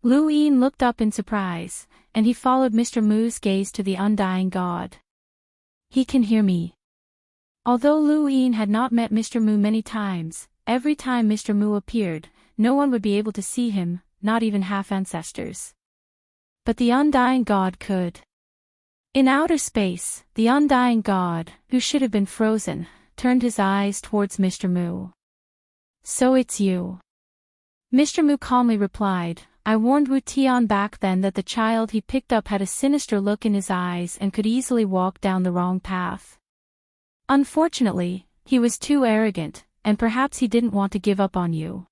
Speaker 1: Lu Yin looked up in surprise, and he followed Mr. Mu's gaze to the undying god. He can hear me. Although Lu Yin had not met Mr. Mu many times, every time Mr. Mu appeared, no one would be able to see him, not even half-ancestors. But the undying god could. In outer space, the undying god, who should have been frozen, turned his eyes towards Mr. Mu. So it's you. Mr. Mu calmly replied, I warned Wu Tian back then that the child he picked up had a sinister look in his eyes and could easily walk down the wrong path. Unfortunately, he was too arrogant, and perhaps he didn't want to give up on you.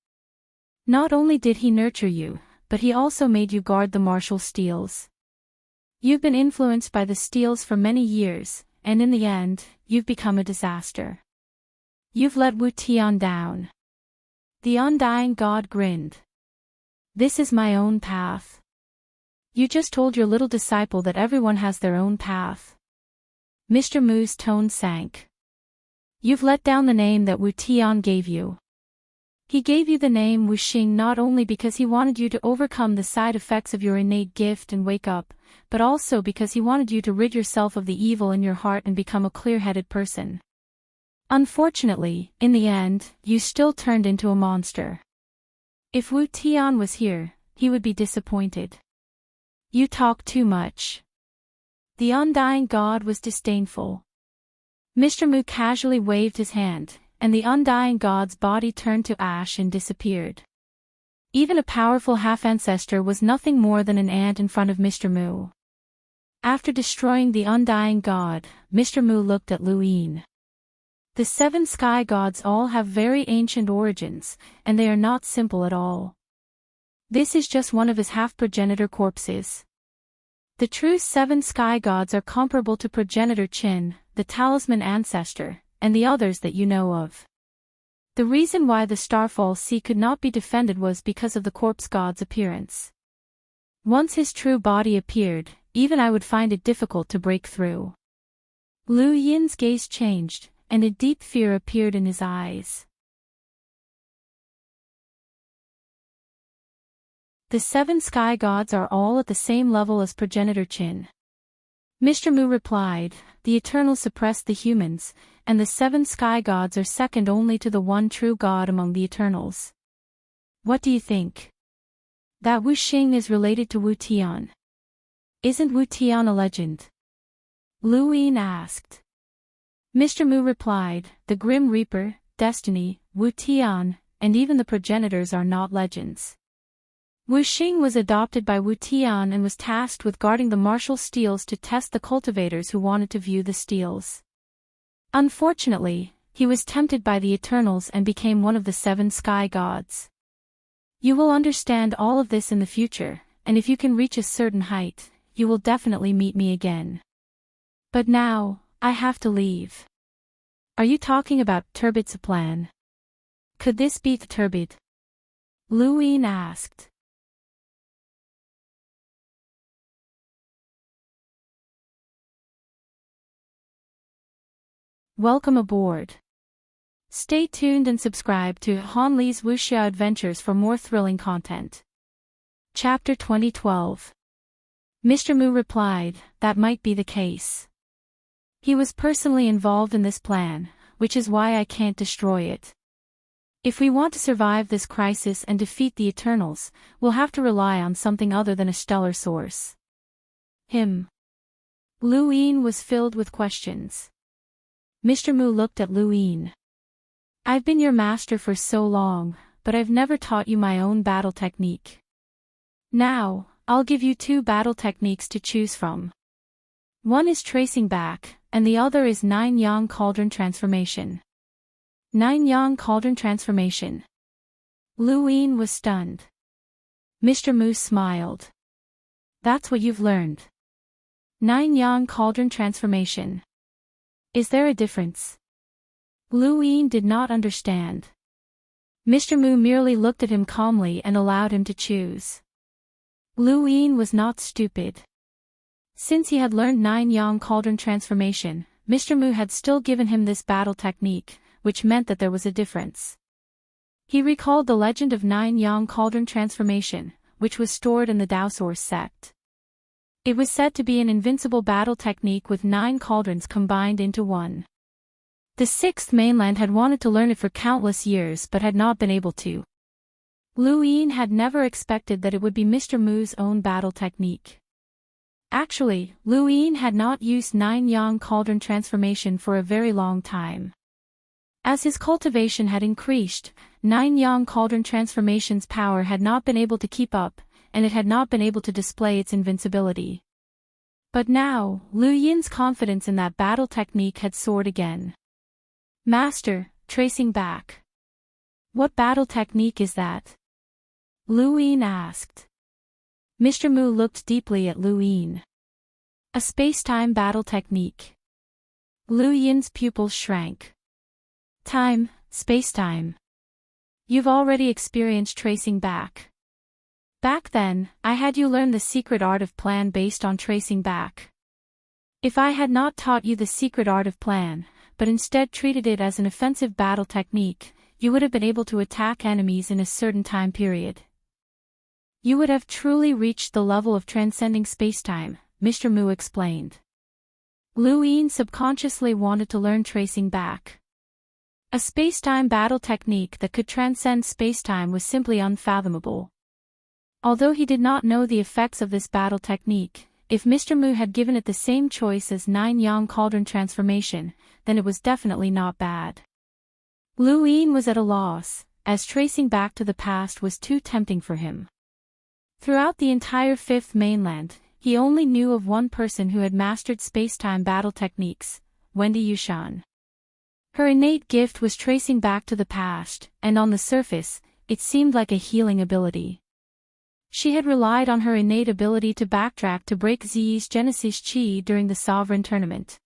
Speaker 1: Not only did he nurture you, but he also made you guard the martial steels. You've been influenced by the steels for many years, and in the end, you've become a disaster. You've let Wu Tian down. The undying god grinned. This is my own path. You just told your little disciple that everyone has their own path. Mr. Mu's tone sank. You've let down the name that Wu Tian gave you. He gave you the name Wuxing not only because he wanted you to overcome the side effects of your innate gift and wake up, but also because he wanted you to rid yourself of the evil in your heart and become a clear-headed person. Unfortunately, in the end, you still turned into a monster. If Wu Tian was here, he would be disappointed. You talk too much. The undying god was disdainful. Mr. Mu casually waved his hand, and the undying god's body turned to ash and disappeared. Even a powerful half-ancestor was nothing more than an ant in front of Mr. Mu. After destroying the undying god, Mr. Mu looked at Lu Yin. The 7 sky gods all have very ancient origins, and they are not simple at all. This is just one of his half-progenitor corpses. The true 7 sky gods are comparable to progenitor Qin, the talisman ancestor, and the others that you know of. The reason why the Starfall Sea could not be defended was because of the corpse god's appearance. Once his true body appeared, even I would find it difficult to break through. Lu Yin's gaze changed, and a deep fear appeared in his eyes. The 7 sky gods are all at the same level as progenitor Qin. Mr. Mu replied, the Eternals suppressed the humans, and the 7 sky gods are second only to the one true god among the Eternals. What do you think? That Wu Xing is related to Wu Tian. Isn't Wu Tian a legend? Lu Yin asked. Mr. Mu replied, the Grim Reaper, Destiny, Wu Tian, and even the progenitors are not legends. Wu Xing was adopted by Wu Tian and was tasked with guarding the martial steels to test the cultivators who wanted to view the steels. Unfortunately, he was tempted by the Eternals and became one of the 7 sky gods. You will understand all of this in the future, and if you can reach a certain height, you will definitely meet me again. But now, I have to leave. Are you talking about Turbid's plan? Could this be the Turbid? Lu Yin asked. Welcome aboard. Stay tuned and subscribe to Han Li's Wuxia Adventures for more thrilling content. Chapter 2012. Mr. Mu replied, that might be the case. He was personally involved in this plan, which is why I can't destroy it. If we want to survive this crisis and defeat the Eternals, we'll have to rely on something other than a stellar source. Him. Lu Yin was filled with questions. Mr. Mu looked at Lu Yin. I've been your master for so long, but I've never taught you my own battle technique. Now, I'll give you 2 battle techniques to choose from. One is tracing back, and the other is 9-yang cauldron transformation. 9-yang cauldron transformation. Lu Yin was stunned. Mr. Mu smiled. That's what you've learned. 9-yang cauldron transformation. Is there a difference? Lu Yin did not understand. Mr. Mu merely looked at him calmly and allowed him to choose. Lu Yin was not stupid. Since he had learned 9-yang cauldron transformation, Mr. Mu had still given him this battle technique, which meant that there was a difference. He recalled the legend of 9-yang cauldron transformation, which was stored in the Daosource sect. It was said to be an invincible battle technique with 9 cauldrons combined into one. The 6th mainland had wanted to learn it for countless years but had not been able to. Lu Yin had never expected that it would be Mr. Mu's own battle technique. Actually, Lu Yin had not used 9-yang cauldron transformation for a very long time. As his cultivation had increased, 9-yang cauldron transformation's power had not been able to keep up, and it had not been able to display its invincibility. But now, Lu Yin's confidence in that battle technique had soared again. Master, tracing back. What battle technique is that? Lu Yin asked. Mr. Mu looked deeply at Lu Yin. A space-time battle technique. Lu Yin's pupils shrank. Time, space-time. You've already experienced tracing back. Back then, I had you learn the secret art of plan based on tracing back. If I had not taught you the secret art of plan, but instead treated it as an offensive battle technique, you would have been able to attack enemies in a certain time period. You would have truly reached the level of transcending spacetime, Mr. Mu explained. Lu Yin subconsciously wanted to learn tracing back. A spacetime battle technique that could transcend spacetime was simply unfathomable. Although he did not know the effects of this battle technique, if Mr. Mu had given it the same choice as 9-yang cauldron transformation, then it was definitely not bad. Lu Yin was at a loss, as tracing back to the past was too tempting for him. Throughout the entire Fifth Mainland, he only knew of one person who had mastered spacetime battle techniques, Wendy Yushan. Her innate gift was tracing back to the past, and on the surface, it seemed like a healing ability. She had relied on her innate ability to backtrack to break Ziyi's Genesis Chi during the Sovereign Tournament.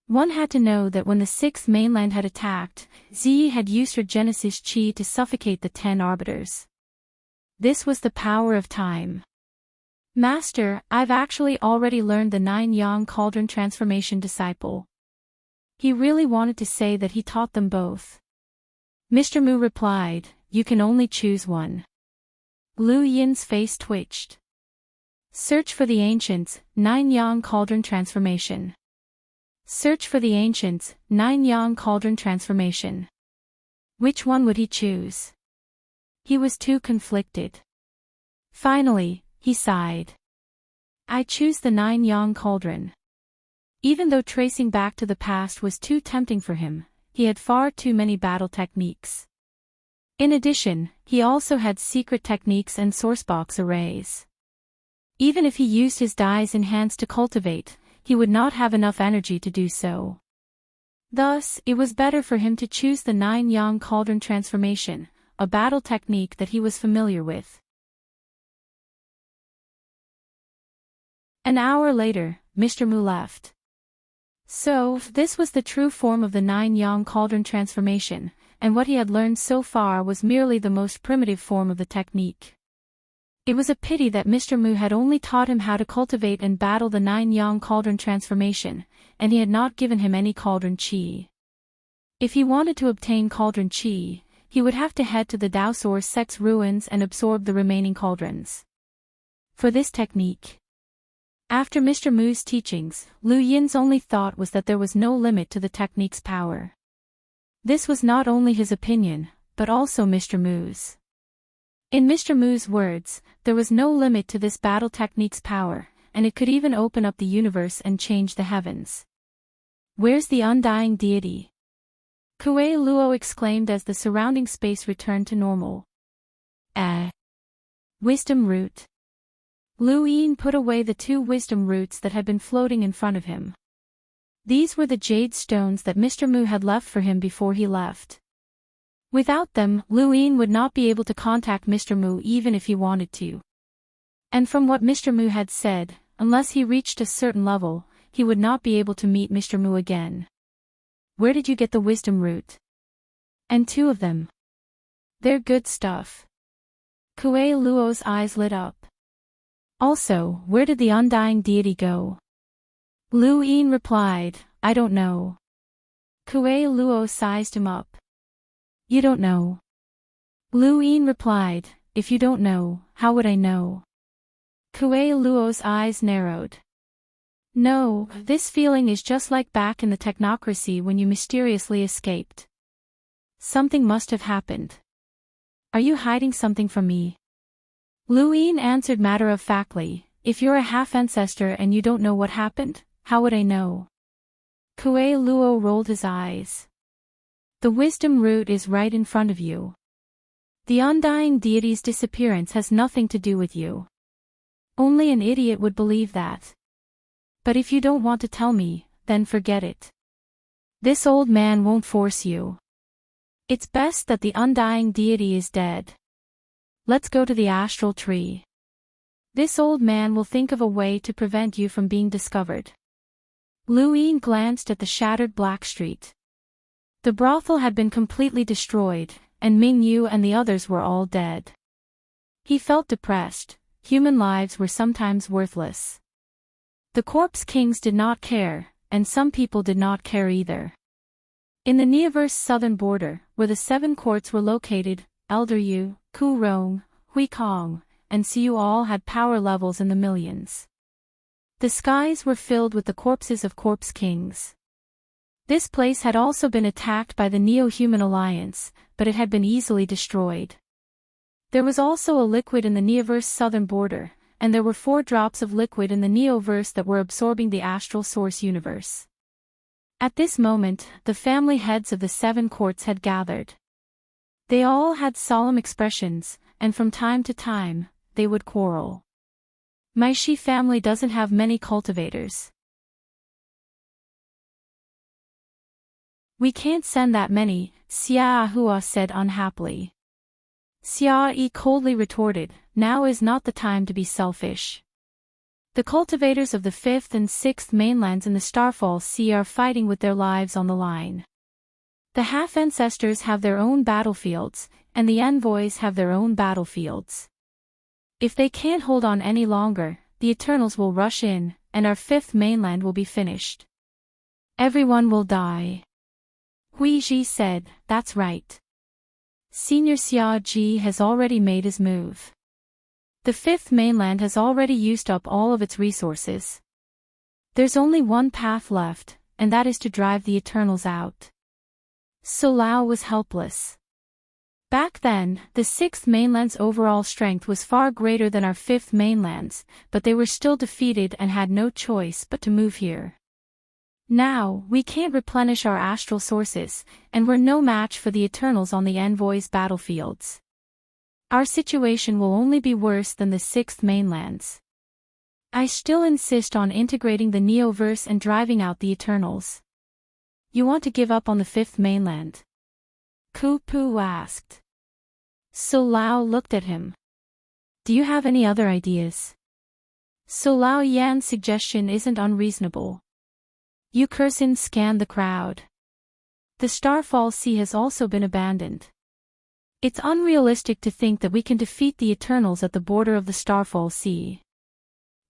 Speaker 1: One had to know that when the Sixth Mainland had attacked, Ziyi had used her Genesis Chi to suffocate the 10 arbiters. This was the power of time. Master, I've actually already learned the 9-yang cauldron transformation disciple. He really wanted to say that he taught them both. Mr. Mu replied, you can only choose one. Lu Yin's face twitched. Search for the ancients, 9-yang cauldron transformation. Search for the ancients, 9-yang cauldron transformation. Which one would he choose? He was too conflicted. Finally, he sighed. I choose the 9-yang cauldron. Even though tracing back to the past was too tempting for him, he had far too many battle techniques. In addition, he also had secret techniques and sourcebox arrays. Even if he used his dies in hands to cultivate, he would not have enough energy to do so. Thus, it was better for him to choose the 9-yang cauldron transformation, a battle technique that he was familiar with. An hour later, Mr. Mu left. So, this was the true form of the 9-yang cauldron transformation, and what he had learned so far was merely the most primitive form of the technique. It was a pity that Mr. Mu had only taught him how to cultivate and battle the 9-yang cauldron transformation, and he had not given him any cauldron chi. If he wanted to obtain cauldron chi, he would have to head to the Daosor sect's ruins and absorb the remaining cauldrons. For this technique, after Mr. Mu's teachings, Lu Yin's only thought was that there was no limit to the technique's power. This was not only his opinion, but also Mr. Mu's. In Mr. Mu's words, there was no limit to this battle technique's power, and it could even open up the universe and change the heavens. Where's the undying deity? Kuei Luo exclaimed as the surrounding space returned to normal. Wisdom root. Lu Yin put away the 2 wisdom roots that had been floating in front of him. These were the jade stones that Mr. Mu had left for him before he left. Without them, Lu Yin would not be able to contact Mr. Mu even if he wanted to. And from what Mr. Mu had said, unless he reached a certain level, he would not be able to meet Mr. Mu again. Where did you get the wisdom root? And 2 of them. They're good stuff. Kuei Luo's eyes lit up. Also, where did the undying deity go? Lu Yin replied, I don't know. Kuei Luo sized him up. You don't know. Lu Yin replied, if you don't know, how would I know? Kuei Luo's eyes narrowed. No, this feeling is just like back in the technocracy when you mysteriously escaped. Something must have happened. Are you hiding something from me? Lu Yin answered matter-of-factly, if you're a half-ancestor and you don't know what happened, how would I know? Kuei Luo rolled his eyes. The wisdom root is right in front of you. The undying deity's disappearance has nothing to do with you. Only an idiot would believe that. But if you don't want to tell me, then forget it. This old man won't force you. It's best that the undying deity is dead. Let's go to the astral tree. This old man will think of a way to prevent you from being discovered. Lu Yin glanced at the shattered black street. The brothel had been completely destroyed, and Ming Yu and the others were all dead. He felt depressed. Human lives were sometimes worthless. The corpse kings did not care, and some people did not care either. In the Neoverse southern border, where the 7 courts were located, Elder Yu, Ku Rong, Hui Kong, and Siu all had power levels in the millions. The skies were filled with the corpses of corpse kings. This place had also been attacked by the Neo-Human Alliance, but it had been easily destroyed. There was also a liquid in the Neoverse southern border, and there were 4 drops of liquid in the Neoverse that were absorbing the astral source universe. At this moment, the family heads of the 7 courts had gathered. They all had solemn expressions, and from time to time, they would quarrel. My Shi family doesn't have many cultivators. We can't send that many, Xia Hua said unhappily. Xia Yi coldly retorted, now is not the time to be selfish. The cultivators of the 5th and 6th mainlands in the Starfall Sea are fighting with their lives on the line. The half-ancestors have their own battlefields, and the envoys have their own battlefields. If they can't hold on any longer, the Eternals will rush in, and our 5th mainland will be finished. Everyone will die. Hui Ji said, that's right. Senior Xia Ji has already made his move. The 5th mainland has already used up all of its resources. There's only one path left, and that is to drive the Eternals out. So Lao was helpless. Back then, the 6th mainland's overall strength was far greater than our 5th mainland's, but they were still defeated and had no choice but to move here. Now, we can't replenish our astral sources, and we're no match for the Eternals on the envoys' battlefields. Our situation will only be worse than the 6th mainland's. I still insist on integrating the Neoverse and driving out the Eternals. You want to give up on the 5th mainland? Ku Pu asked. So Lao looked at him. Do you have any other ideas? So Lao Yan's suggestion isn't unreasonable. Yu Kursin scanned the crowd. The Starfall Sea has also been abandoned. It's unrealistic to think that we can defeat the Eternals at the border of the Starfall Sea.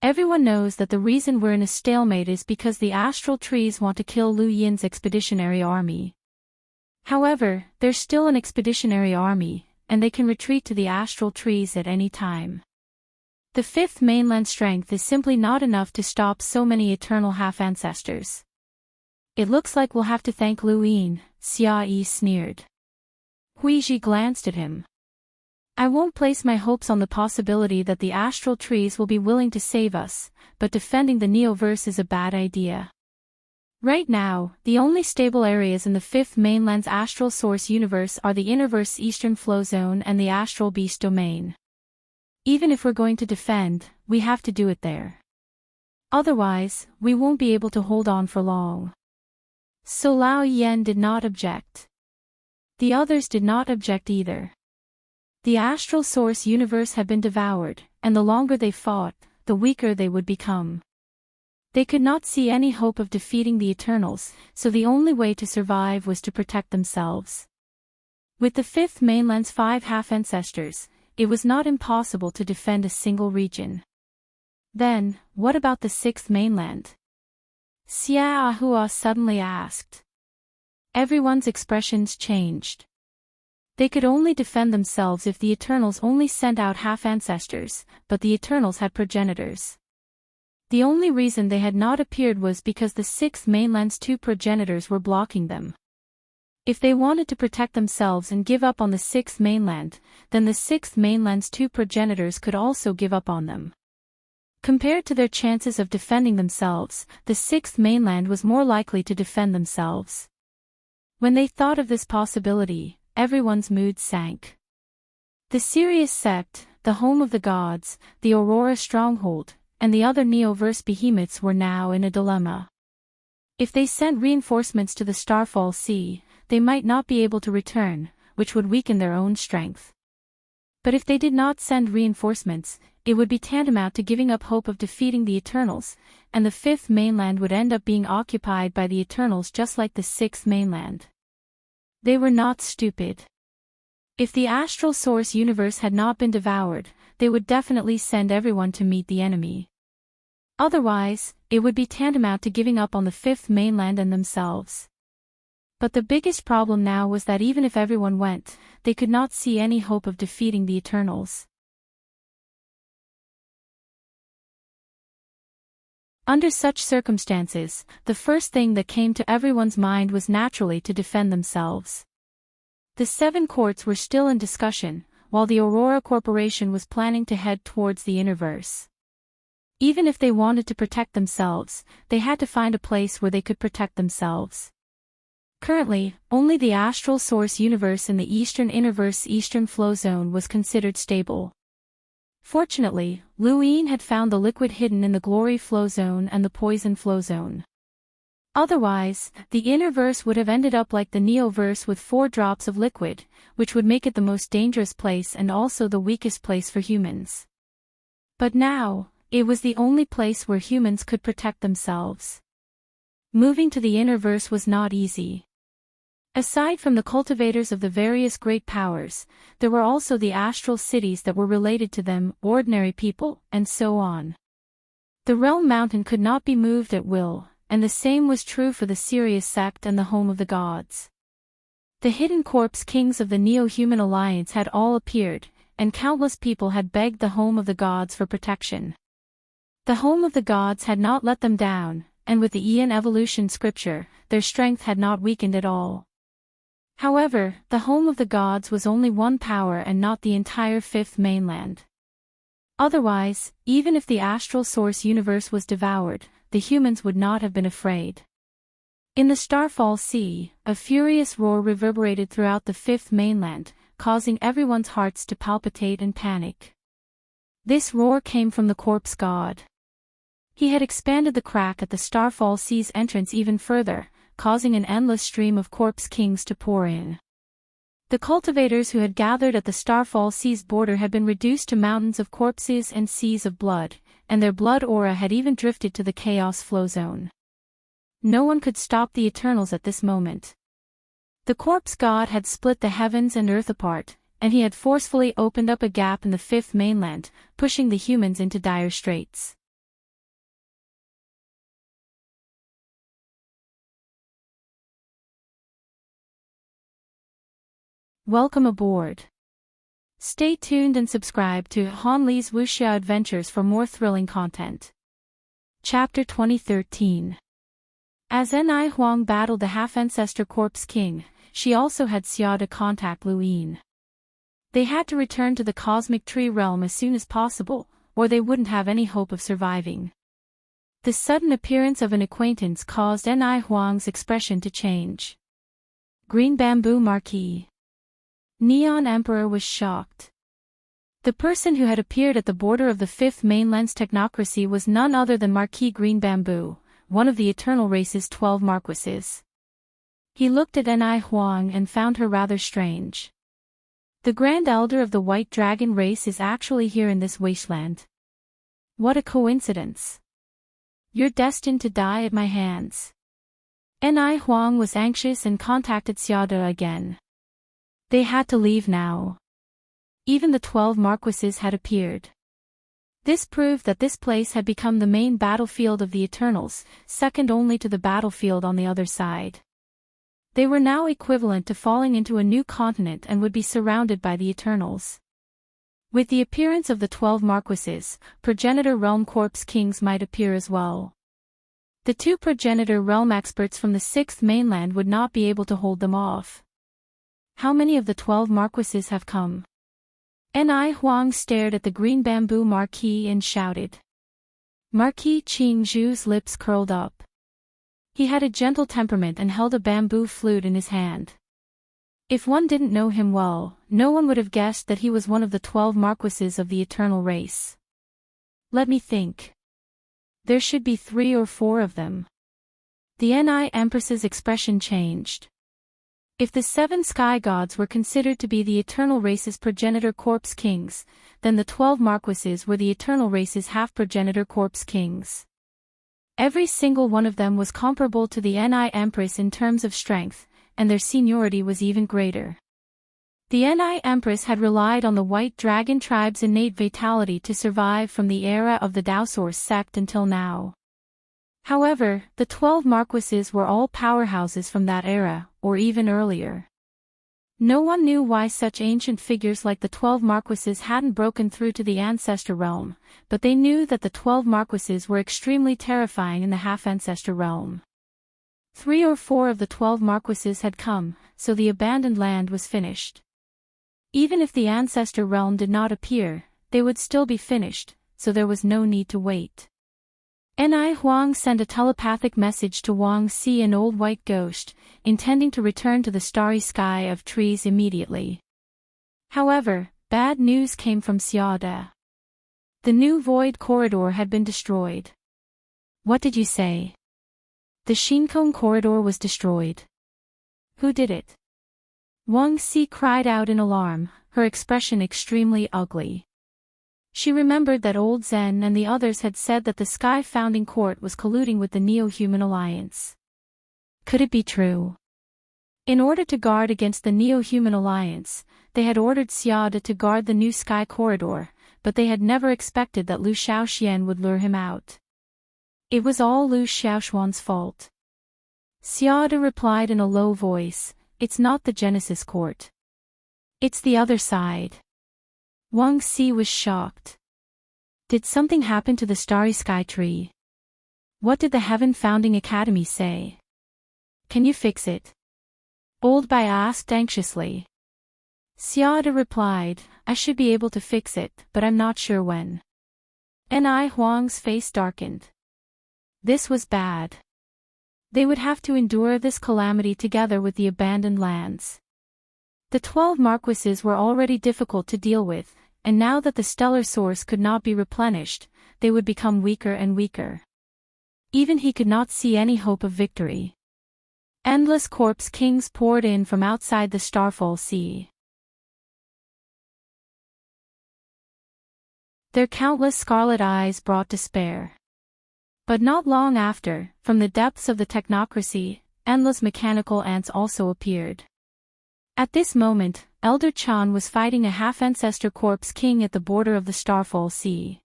Speaker 1: Everyone knows that the reason we're in a stalemate is because the astral trees want to kill Lu Yin's expeditionary army. However, there's still an expeditionary army, and they can retreat to the astral trees at any time. The 5th mainland strength is simply not enough to stop so many eternal half-ancestors. It looks like we'll have to thank Lu Yin, Xia Yi sneered. Hui Ji glanced at him. I won't place my hopes on the possibility that the astral trees will be willing to save us, but defending the Neoverse is a bad idea. Right now, the only stable areas in the 5th mainland's astral source universe are the Innerverse Eastern Flow Zone and the Astral Beast Domain. Even if we're going to defend, we have to do it there. Otherwise, we won't be able to hold on for long. So Lao Yen did not object. The others did not object either. The astral source universe had been devoured, and the longer they fought, the weaker they would become. They could not see any hope of defeating the Eternals, so the only way to survive was to protect themselves. With the 5th mainland's 5 half-ancestors, it was not impossible to defend a single region. Then, what about the 6th mainland? Xia Ahua suddenly asked. Everyone's expressions changed. They could only defend themselves if the Eternals only sent out half-ancestors, but the Eternals had progenitors. The only reason they had not appeared was because the 6th mainland's 2 progenitors were blocking them. If they wanted to protect themselves and give up on the 6th mainland, then the 6th mainland's 2 progenitors could also give up on them. Compared to their chances of defending themselves, the 6th mainland was more likely to defend themselves. When they thought of this possibility, everyone's mood sank. The Sirius sect, the home of the gods, the Aurora stronghold, and the other Neoverse behemoths were now in a dilemma. If they sent reinforcements to the Starfall Sea, they might not be able to return, which would weaken their own strength. But if they did not send reinforcements, it would be tantamount to giving up hope of defeating the Eternals, and the 5th mainland would end up being occupied by the Eternals just like the 6th mainland. They were not stupid. If the astral source universe had not been devoured, they would definitely send everyone to meet the enemy. Otherwise, it would be tantamount to giving up on the 5th mainland and themselves. But the biggest problem now was that even if everyone went, they could not see any hope of defeating the Eternals. Under such circumstances, the first thing that came to everyone's mind was naturally to defend themselves. The 7 courts were still in discussion, while the Aurora Corporation was planning to head towards the Innerverse. Even if they wanted to protect themselves, they had to find a place where they could protect themselves. Currently, only the astral source universe in the Eastern Innerverse Eastern Flow Zone was considered stable. Fortunately, Luine had found the liquid hidden in the Glory Flow Zone and the Poison Flow Zone. Otherwise, the Innerverse would have ended up like the Neoverse with 4 drops of liquid, which would make it the most dangerous place and also the weakest place for humans. But now, it was the only place where humans could protect themselves. Moving to the Innerverse was not easy. Aside from the cultivators of the various great powers, there were also the astral cities that were related to them, ordinary people, and so on. The Realm Mountain could not be moved at will, and the same was true for the Sirius sect and the Home of the Gods. The hidden corpse kings of the Neo-Human Alliance had all appeared, and countless people had begged the Home of the Gods for protection. The Home of the Gods had not let them down, and with the Aeon evolution scripture, their strength had not weakened at all. However, the Home of the Gods was only one power and not the entire 5th mainland. Otherwise, even if the astral source universe was devoured, the humans would not have been afraid. In the Starfall Sea, a furious roar reverberated throughout the 5th mainland, causing everyone's hearts to palpitate and panic. This roar came from the corpse god. He had expanded the crack at the Starfall Sea's entrance even further, causing an endless stream of corpse kings to pour in. The cultivators who had gathered at the Starfall Sea's border had been reduced to mountains of corpses and seas of blood, and their blood aura had even drifted to the Chaos Flow Zone. No one could stop the Eternals at this moment. The corpse god had split the heavens and earth apart, and he had forcefully opened up a gap in the 5th mainland, pushing the humans into dire straits. Welcome aboard. Stay tuned and subscribe to Han Li's Wuxia Adventures for more thrilling content. Chapter 2013. As Ni Huang battled the half-ancestor corpse king, she also had Xia to contact Luine. They had to return to the cosmic tree realm as soon as possible, or they wouldn't have any hope of surviving. The sudden appearance of an acquaintance caused Ni Huang's expression to change. Green Bamboo Marquis. Neon Emperor was shocked. The person who had appeared at the border of the 5th mainland's technocracy was none other than Marquis Green Bamboo, one of the Eternal Race's 12 Marquises. He looked at Ni Huang and found her rather strange. The Grand Elder of the White Dragon race is actually here in this wasteland. What a coincidence. You're destined to die at my hands. Ni Huang was anxious and contacted Xiada again. They had to leave now. Even the 12 Marquises had appeared. This proved that this place had become the main battlefield of the Eternals, second only to the battlefield on the other side. They were now equivalent to falling into a new continent and would be surrounded by the Eternals. With the appearance of the 12 Marquises, Progenitor Realm Corpse Kings might appear as well. The 2 Progenitor Realm experts from the 6th mainland would not be able to hold them off. How many of the 12 Marquises have come? Ni Huang stared at the Green Bamboo Marquis and shouted. Marquis Qing Zhu's lips curled up. He had a gentle temperament and held a bamboo flute in his hand. If one didn't know him well, no one would have guessed that he was one of the 12 Marquises of the Eternal Race. Let me think. There should be 3 or 4 of them. The Ni Empress's expression changed. If the 7 sky gods were considered to be the Eternal Race's progenitor corpse kings, then the 12 Marquises were the Eternal Race's half-progenitor corpse kings. Every single one of them was comparable to the Ni Empress in terms of strength, and their seniority was even greater. The Ni Empress had relied on the White Dragon tribe's innate vitality to survive from the era of the Daosaurus sect until now. However, the 12 marquises were all powerhouses from that era, or even earlier. No one knew why such ancient figures like the 12 marquises hadn't broken through to the ancestor realm, but they knew that the 12 marquises were extremely terrifying in the half-ancestor realm. 3 or 4 of the 12 marquises had come, so the abandoned land was finished. Even if the ancestor realm did not appear, they would still be finished, so there was no need to wait. Ni Huang sent a telepathic message to Wang Si, an old white ghost, intending to return to the starry sky of trees immediately. However, bad news came from Xiaoda. The new void corridor had been destroyed. What did you say? The Shinkong corridor was destroyed. Who did it? Wang Si cried out in alarm, her expression extremely ugly. She remembered that old Zen and the others had said that the Sky Founding Court was colluding with the Neo-Human Alliance. Could it be true? In order to guard against the Neo-Human Alliance, they had ordered Xiaoda to guard the new Sky Corridor, but they had never expected that Lu Xiaoxian would lure him out. It was all Lu Xiaoxuan's fault. Xiaoda replied in a low voice, "It's not the Genesis Court. It's the other side." Wang Si was shocked. Did something happen to the Starry Sky Tree? What did the Heaven Founding Academy say? Can you fix it? Old Bai asked anxiously. Xiaoda replied, "I should be able to fix it, but I'm not sure when." Ni Huang's face darkened. This was bad. They would have to endure this calamity together with the abandoned lands. The 12 marquises were already difficult to deal with, and now that the stellar source could not be replenished, they would become weaker and weaker. Even he could not see any hope of victory. Endless corpse kings poured in from outside the Starfall Sea. Their countless scarlet eyes brought despair. But not long after, from the depths of the technocracy, endless mechanical ants also appeared. At this moment, Elder Chan was fighting a half-ancestor corpse king at the border of the Starfall Sea.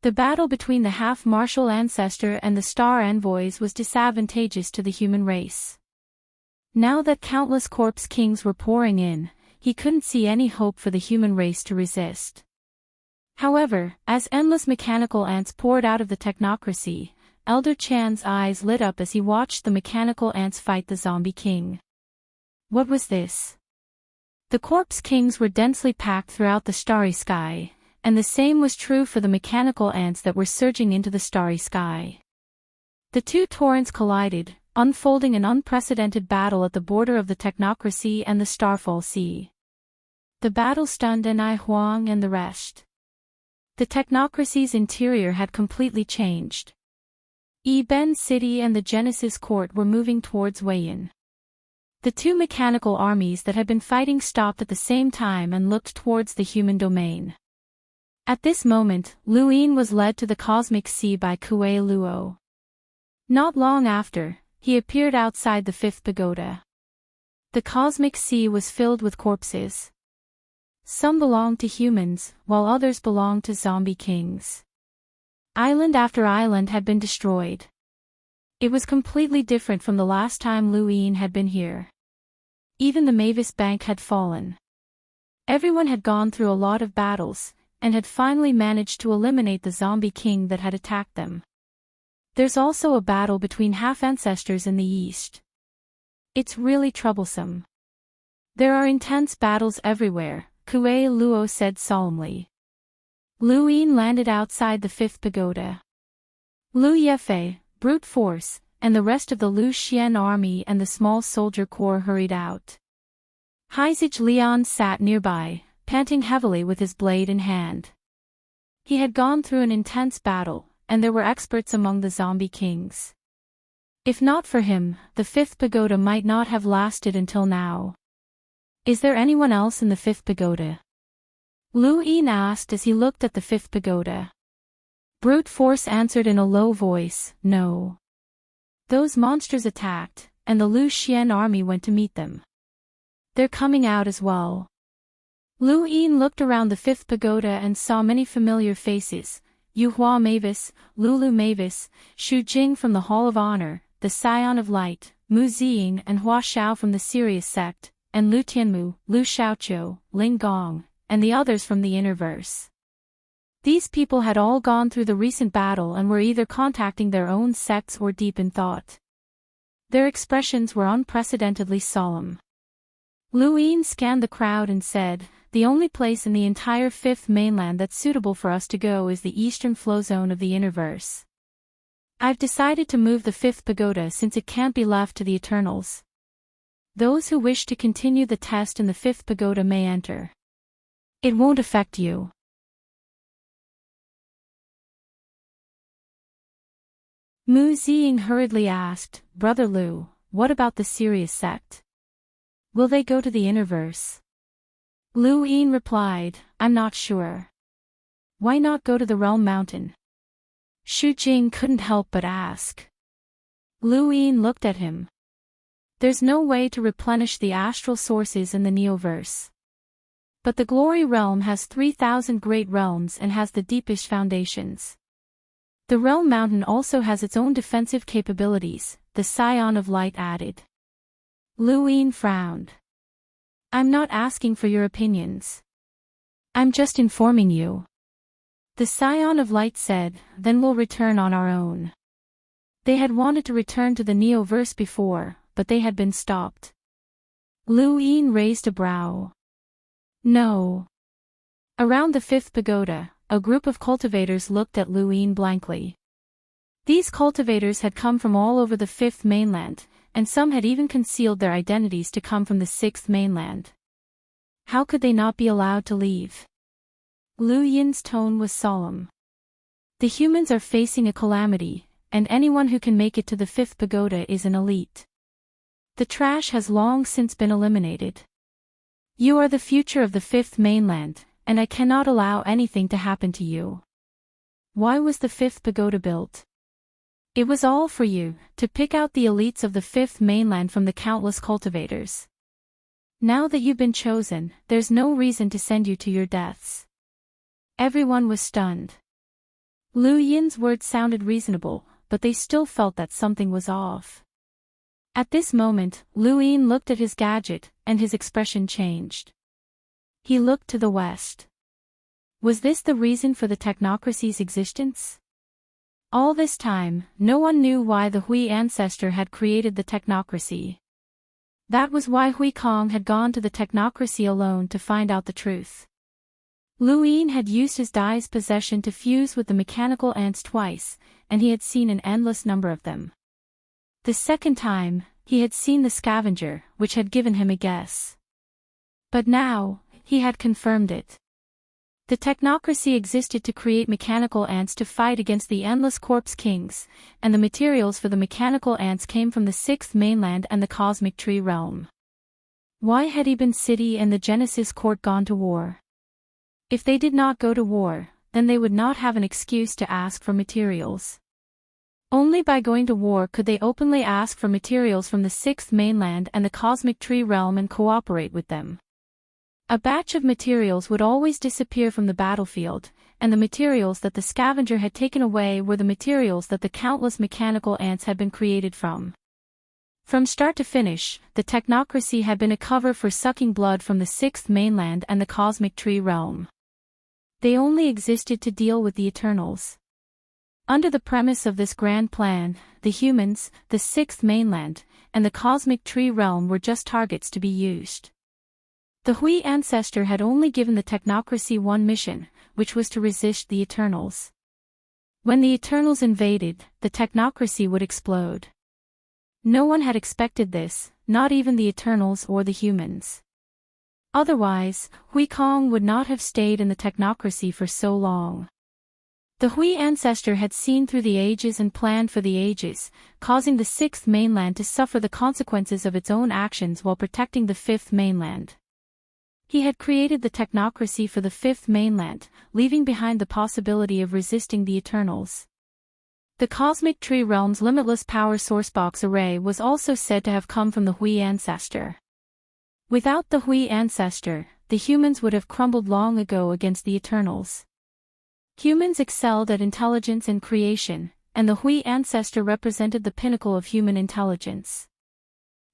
Speaker 1: The battle between the half-martial ancestor and the star envoys was disadvantageous to the human race. Now that countless corpse kings were pouring in, he couldn't see any hope for the human race to resist. However, as endless mechanical ants poured out of the technocracy, Elder Chan's eyes lit up as he watched the mechanical ants fight the zombie king. What was this? The corpse kings were densely packed throughout the starry sky, and the same was true for the mechanical ants that were surging into the starry sky. The two torrents collided, unfolding an unprecedented battle at the border of the technocracy and the Starfall Sea. The battle stunned Ni Huang and the rest. The technocracy's interior had completely changed. Ben City and the Genesis Court were moving towards Weiyan. The two mechanical armies that had been fighting stopped at the same time and looked towards the human domain. At this moment, Luin was led to the cosmic sea by Kuei Luo. Not long after, he appeared outside the fifth pagoda. The cosmic sea was filled with corpses. Some belonged to humans, while others belonged to zombie kings. Island after island had been destroyed. It was completely different from the last time Luin had been here. Even the Mavis Bank had fallen. Everyone had gone through a lot of battles, and had finally managed to eliminate the zombie king that had attacked them. There's also a battle between half-ancestors in the east. It's really troublesome. There are intense battles everywhere, Kuei Luo said solemnly. Luin landed outside the fifth pagoda. Lu Yefei, brute force, and the rest of the Lu Xian army and the small soldier corps hurried out. Heizij Lian sat nearby, panting heavily with his blade in hand. He had gone through an intense battle, and there were experts among the zombie kings. If not for him, the fifth pagoda might not have lasted until now. Is there anyone else in the fifth pagoda? Lu Yin asked as he looked at the fifth pagoda. Brute force answered in a low voice, "No." Those monsters attacked, and the Lu Xian army went to meet them. They're coming out as well. Lu Yin looked around the fifth pagoda and saw many familiar faces, Yu Hua Mavis, Lulu Mavis, Xu Jing from the Hall of Honor, the Scion of Light, Mu Ziying and Hua Xiao from the Sirius sect, and Lu Tianmu, Lu Xiaoqiu, Ling Gong, and the others from the Innerverse. These people had all gone through the recent battle and were either contacting their own sects or deep in thought. Their expressions were unprecedentedly solemn. Lu Yin scanned the crowd and said, "The only place in the entire fifth mainland that's suitable for us to go is the eastern flow zone of the Innerverse. I've decided to move the fifth pagoda since it can't be left to the Eternals. Those who wish to continue the test in the fifth pagoda may enter. It won't affect you." Mu Ziying hurriedly asked, "Brother Lu, what about the Sirius sect? Will they go to the Innerverse?" Lu Yin replied, "I'm not sure. Why not go to the Realm Mountain?" Xu Jing couldn't help but ask. Lu Yin looked at him. "There's no way to replenish the astral sources in the Neoverse. But the Glory Realm has 3,000 great realms and has the deepest foundations. The Realm Mountain also has its own defensive capabilities," the Scion of Light added. Lu Yin frowned. "I'm not asking for your opinions. I'm just informing you." The Scion of Light said, "Then we'll return on our own." They had wanted to return to the Neoverse before, but they had been stopped. Lu Yin raised a brow. "No." Around the fifth pagoda, a group of cultivators looked at Lu Yin blankly. These cultivators had come from all over the fifth mainland, and some had even concealed their identities to come from the sixth mainland. How could they not be allowed to leave? Lu Yin's tone was solemn. "The humans are facing a calamity, and anyone who can make it to the fifth pagoda is an elite. The trash has long since been eliminated. You are the future of the fifth mainland, and I cannot allow anything to happen to you. Why was the fifth pagoda built? It was all for you, to pick out the elites of the fifth mainland from the countless cultivators. Now that you've been chosen, there's no reason to send you to your deaths." Everyone was stunned. Lu Yin's words sounded reasonable, but they still felt that something was off. At this moment, Lu Yin looked at his gadget, and his expression changed. He looked to the west. Was this the reason for the technocracy's existence? All this time, no one knew why the Hui ancestor had created the technocracy. That was why Hui Kong had gone to the technocracy alone to find out the truth. Lu Yin had used his Dai's possession to fuse with the mechanical ants twice, and he had seen an endless number of them. The second time, he had seen the scavenger, which had given him a guess. But now, he had confirmed it. The technocracy existed to create mechanical ants to fight against the endless corpse kings, and the materials for the mechanical ants came from the sixth mainland and the cosmic tree realm. Why had Eben City and the Genesis court gone to war? If they did not go to war, then they would not have an excuse to ask for materials. Only by going to war could they openly ask for materials from the sixth mainland and the cosmic tree realm and cooperate with them. A batch of materials would always disappear from the battlefield, and the materials that the scavenger had taken away were the materials that the countless mechanical ants had been created from. From start to finish, the technocracy had been a cover for sucking blood from the sixth mainland and the cosmic tree realm. They only existed to deal with the Eternals. Under the premise of this grand plan, the humans, the sixth mainland, and the cosmic tree realm were just targets to be used. The Hui ancestor had only given the technocracy one mission, which was to resist the Eternals. When the Eternals invaded, the technocracy would explode. No one had expected this, not even the Eternals or the humans. Otherwise, Hui Kong would not have stayed in the technocracy for so long. The Hui ancestor had seen through the ages and planned for the ages, causing the sixth mainland to suffer the consequences of its own actions while protecting the fifth mainland. He had created the technocracy for the fifth mainland, leaving behind the possibility of resisting the Eternals. The cosmic tree realm's limitless power sourcebox array was also said to have come from the Hui ancestor. Without the Hui ancestor, the humans would have crumbled long ago against the Eternals. Humans excelled at intelligence and creation, and the Hui ancestor represented the pinnacle of human intelligence.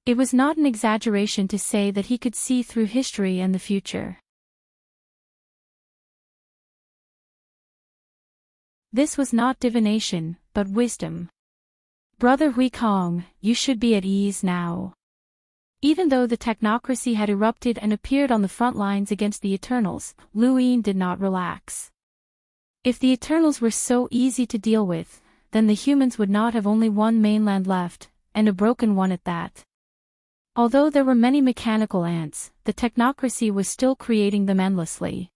Speaker 1: It was not an exaggeration to say that he could see through history and the future. This was not divination, but wisdom. Brother Hui Kong, you should be at ease now. Even though the technocracy had erupted and appeared on the front lines against the Eternals, Lu Yin did not relax. If the Eternals were so easy to deal with, then the humans would not have only one mainland left, and a broken one at that. Although there were many mechanical ants, the technocracy was still creating them endlessly.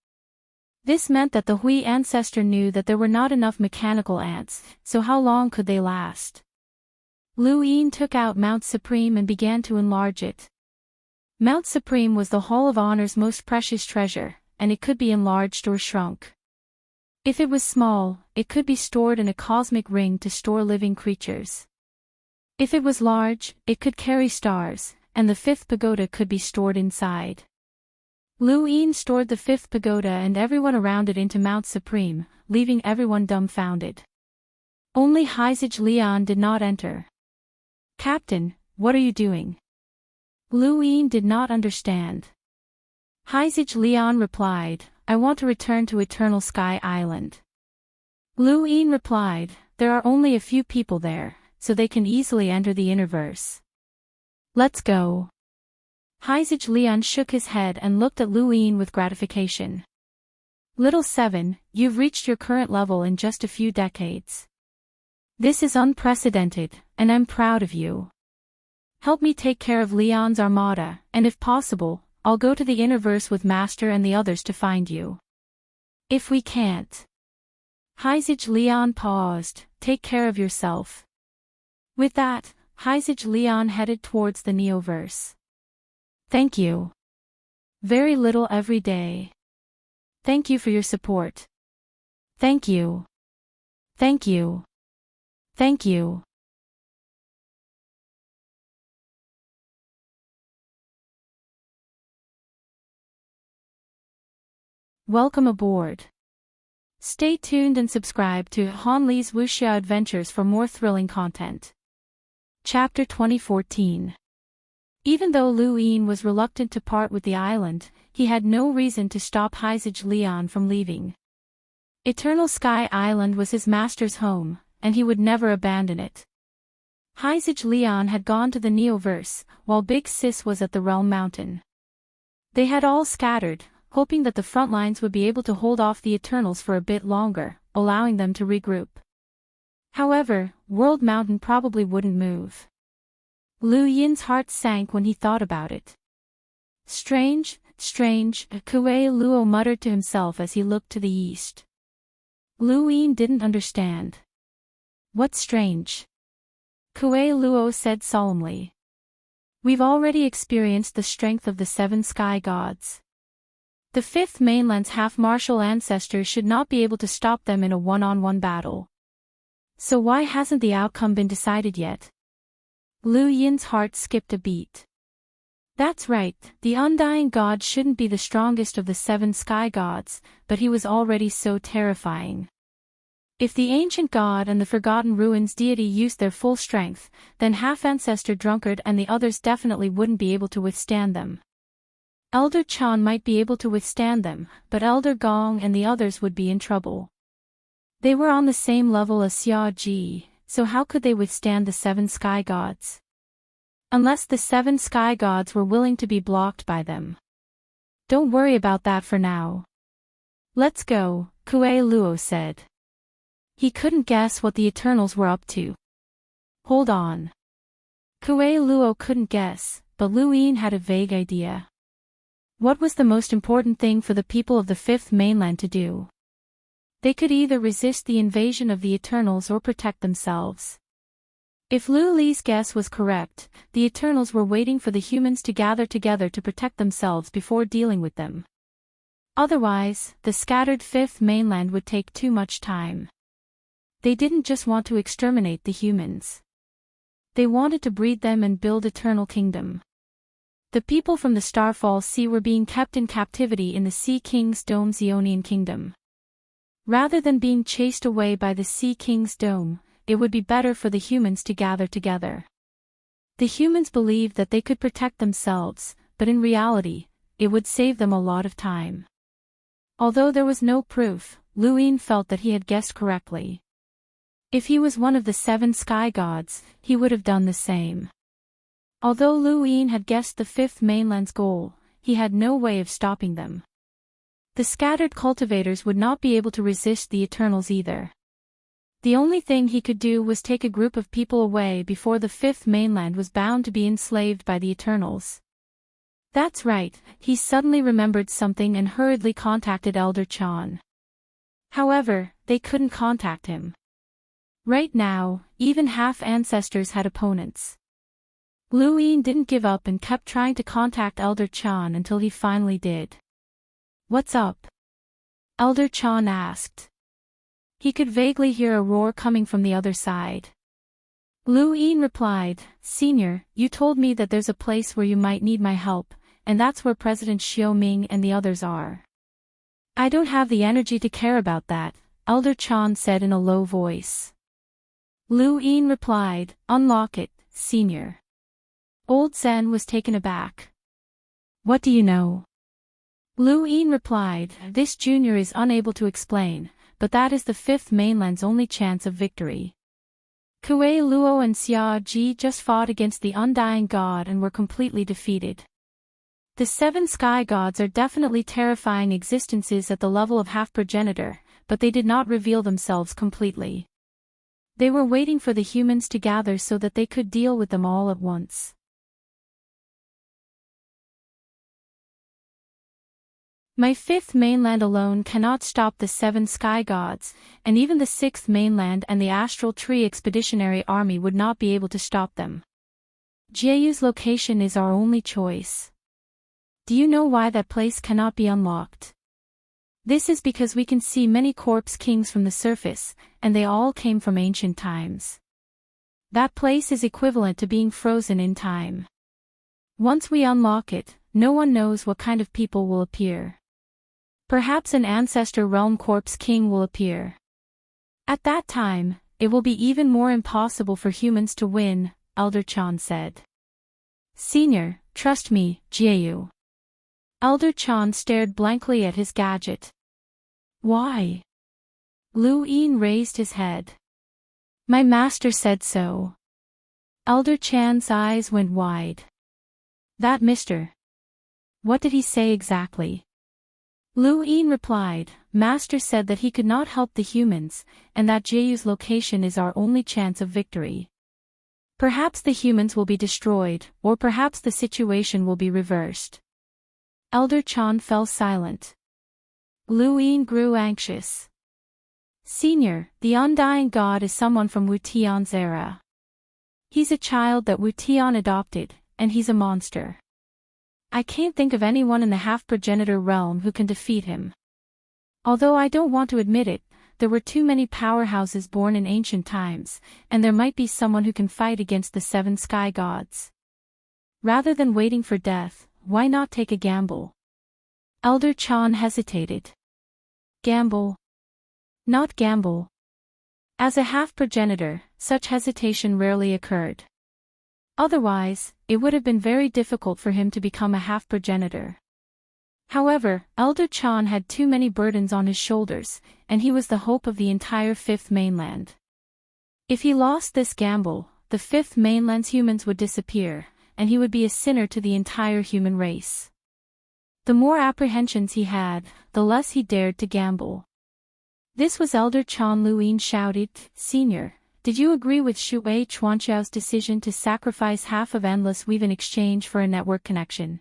Speaker 1: This meant that the Hui ancestor knew that there were not enough mechanical ants, so how long could they last? Lu Yin took out Mount Supreme and began to enlarge it. Mount Supreme was the Hall of Honor's most precious treasure, and it could be enlarged or shrunk. If it was small, it could be stored in a cosmic ring to store living creatures. If it was large, it could carry stars, and the fifth pagoda could be stored inside. Lu Yin stored the fifth pagoda and everyone around it into Mount Supreme, leaving everyone dumbfounded. Only Heizij Lian did not enter. "Captain, what are you doing?" Lu Yin did not understand. Heizij Lian replied, "I want to return to Eternal Sky Island." Lu Yin replied, "There are only a few people there, so they can easily enter the Innerverse. Let's go." Heizij Lian shook his head and looked at Lu Yin with gratification. "Little Seven, you've reached your current level in just a few decades. This is unprecedented, and I'm proud of you. Help me take care of Lian's armada, and if possible, I'll go to the Innerverse with Master and the others to find you. If we can't..." Heizij Lian paused, "Take care of yourself." With that, Heizij Lian headed towards the Neoverse. "Thank you. Very little every day. Thank you for your support. Thank you. Thank you. Thank you." Welcome aboard. Stay tuned and subscribe to Han Li's Wuxia Adventures for more thrilling content. Chapter 2014. Even though Lu Yin was reluctant to part with the island, he had no reason to stop Heizij Lian from leaving. Eternal Sky Island was his master's home, and he would never abandon it. Heizij Lian had gone to the Neoverse, while Big Sis was at the Realm Mountain. They had all scattered, hoping that the front lines would be able to hold off the Eternals for a bit longer, allowing them to regroup. However, World Mountain probably wouldn't move. Lu Yin's heart sank when he thought about it. "Strange, strange," Kuei Luo muttered to himself as he looked to the east. Lu Yin didn't understand. "What's strange?" Kuei Luo said solemnly. "We've already experienced the strength of the seven sky gods. The fifth mainland's half-martial ancestors should not be able to stop them in a one-on-one battle. So why hasn't the outcome been decided yet?" Lu Yin's heart skipped a beat. That's right, the undying god shouldn't be the strongest of the seven sky gods, but he was already so terrifying. If the ancient god and the Forgotten Ruins deity used their full strength, then half-ancestor Drunkard and the others definitely wouldn't be able to withstand them. Elder Chan might be able to withstand them, but Elder Gong and the others would be in trouble. They were on the same level as Xia Ji, so how could they withstand the seven sky gods? Unless the seven sky gods were willing to be blocked by them. "Don't worry about that for now. Let's go," Kuei Luo said. He couldn't guess what the Eternals were up to. Hold on. Kuei Luo couldn't guess, but Lu Yin had a vague idea. What was the most important thing for the people of the fifth mainland to do? They could either resist the invasion of the Eternals or protect themselves. If Lu Li's guess was correct, the Eternals were waiting for the humans to gather together to protect themselves before dealing with them. Otherwise, the scattered fifth mainland would take too much time. They didn't just want to exterminate the humans. They wanted to breed them and build eternal kingdom. The people from the Starfall Sea were being kept in captivity in the Sea King's Dome Zeonian Kingdom. Rather than being chased away by the Sea King's dome, it would be better for the humans to gather together. The humans believed that they could protect themselves, but in reality, it would save them a lot of time. Although there was no proof, Luin felt that he had guessed correctly. If he was one of the 7 sky gods, he would have done the same. Although Luin had guessed the 5th mainland's goal, he had no way of stopping them. The scattered cultivators would not be able to resist the Eternals either. The only thing he could do was take a group of people away before the 5th mainland was bound to be enslaved by the Eternals. That's right, he suddenly remembered something and hurriedly contacted Elder Chan. However, they couldn't contact him. Right now, even half-ancestors had opponents. Luin didn't give up and kept trying to contact Elder Chan until he finally did. "What's up?" Elder Chan asked. He could vaguely hear a roar coming from the other side. Luin replied, "Senior, you told me that there's a place where you might need my help, and that's where President Xiaoming and the others are." "I don't have the energy to care about that," Elder Chan said in a low voice. Luin replied, "Unlock it, Senior." Old Zen was taken aback. "What do you know?" Luin replied, "This junior is unable to explain, but that is the 5th mainland's only chance of victory. Kuei Luo and Xia Ji just fought against the undying god and were completely defeated. The 7 sky gods are definitely terrifying existences at the level of half-progenitor, but they did not reveal themselves completely. They were waiting for the humans to gather so that they could deal with them all at once. My 5th mainland alone cannot stop the 7 sky gods, and even the 6th mainland and the Astral Tree Expeditionary Army would not be able to stop them. Jieyu's location is our only choice. Do you know why that place cannot be unlocked? This is because we can see many corpse kings from the surface, and they all came from ancient times. That place is equivalent to being frozen in time. Once we unlock it, no one knows what kind of people will appear. Perhaps an ancestor realm corpse king will appear. At that time, it will be even more impossible for humans to win, Elder Chan said. "Senior, trust me, Jieyu." Elder Chan stared blankly at his gadget. "Why?" Luin raised his head. "My master said so." Elder Chan's eyes went wide. "That mister. What did he say exactly?" Luin replied, "Master said that he could not help the humans, and that Jieyu's location is our only chance of victory. Perhaps the humans will be destroyed, or perhaps the situation will be reversed." Elder Chan fell silent. Luin grew anxious. "Senior, the undying god is someone from Wu Tian's era. He's a child that Wu Tian adopted, and he's a monster. I can't think of anyone in the half-progenitor realm who can defeat him. Although I don't want to admit it, there were too many powerhouses born in ancient times, and there might be someone who can fight against the 7 sky gods. Rather than waiting for death, why not take a gamble?" Elder Chan hesitated. "Gamble? Not gamble." As a half-progenitor, such hesitation rarely occurred. Otherwise, it would have been very difficult for him to become a half-progenitor. However, Elder Chan had too many burdens on his shoulders, and he was the hope of the entire 5th mainland. If he lost this gamble, the 5th mainland's humans would disappear, and he would be a sinner to the entire human race. The more apprehensions he had, the less he dared to gamble. This was Elder Chan. Luin shouted, "Senior, did you agree with Shui Chuanqiao's decision to sacrifice half of Endless Weave in exchange for a network connection?"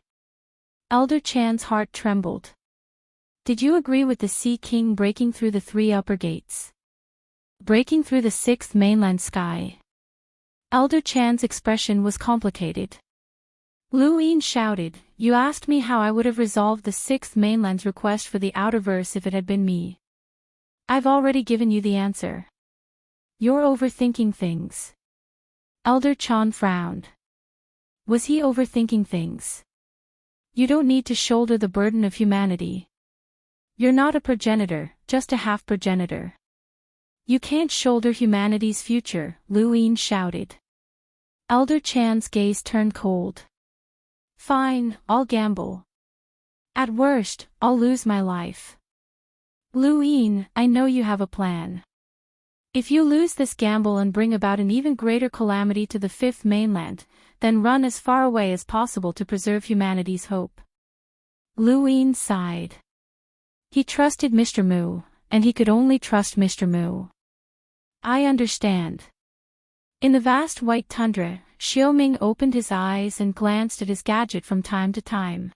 Speaker 1: Elder Chan's heart trembled. "Did you agree with the Sea King breaking through the 3 upper gates? Breaking through the 6th mainland sky?" Elder Chan's expression was complicated. Luin shouted, "You asked me how I would have resolved the 6th mainland's request for the Outerverse if it had been me. I've already given you the answer. You're overthinking things." Elder Chan frowned. Was he overthinking things? You don't need to shoulder the burden of humanity. You're not a progenitor, just a half-progenitor. You can't shoulder humanity's future, Luin shouted. Elder Chan's gaze turned cold. Fine, I'll gamble. At worst, I'll lose my life. Luin, I know you have a plan. If you lose this gamble and bring about an even greater calamity to the fifth mainland, then run as far away as possible to preserve humanity's hope. Luin sighed. He trusted Mr. Mu, and he could only trust Mr. Mu. I understand. In the vast white tundra, Xiaoming opened his eyes and glanced at his gadget from time to time.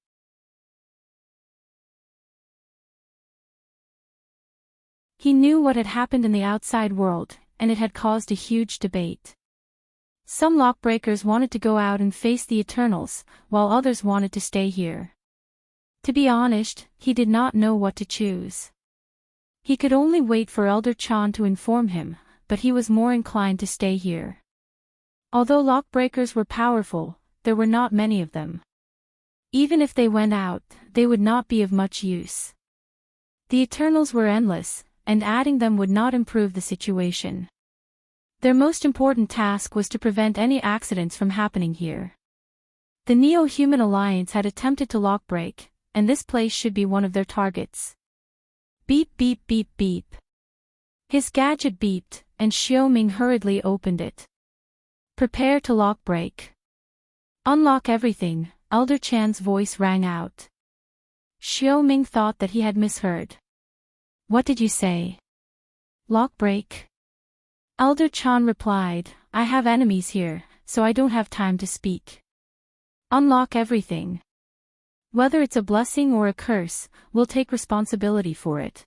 Speaker 1: He knew what had happened in the outside world, and it had caused a huge debate. Some lockbreakers wanted to go out and face the Eternals, while others wanted to stay here. To be honest, he did not know what to choose. He could only wait for Elder Chan to inform him, but he was more inclined to stay here. Although lockbreakers were powerful, there were not many of them. Even if they went out, they would not be of much use. The Eternals were endless, and adding them would not improve the situation. Their most important task was to prevent any accidents from happening here. The Neo-Human Alliance had attempted to lockbreak, and this place should be one of their targets. Beep beep beep beep. His gadget beeped, and Xiaoming hurriedly opened it. Prepare to lockbreak. Unlock everything, Elder Chan's voice rang out. Xiaoming thought that he had misheard. What did you say? Lockbreak? Elder Chan replied, I have enemies here, so I don't have time to speak. Unlock everything. Whether it's a blessing or a curse, we'll take responsibility for it.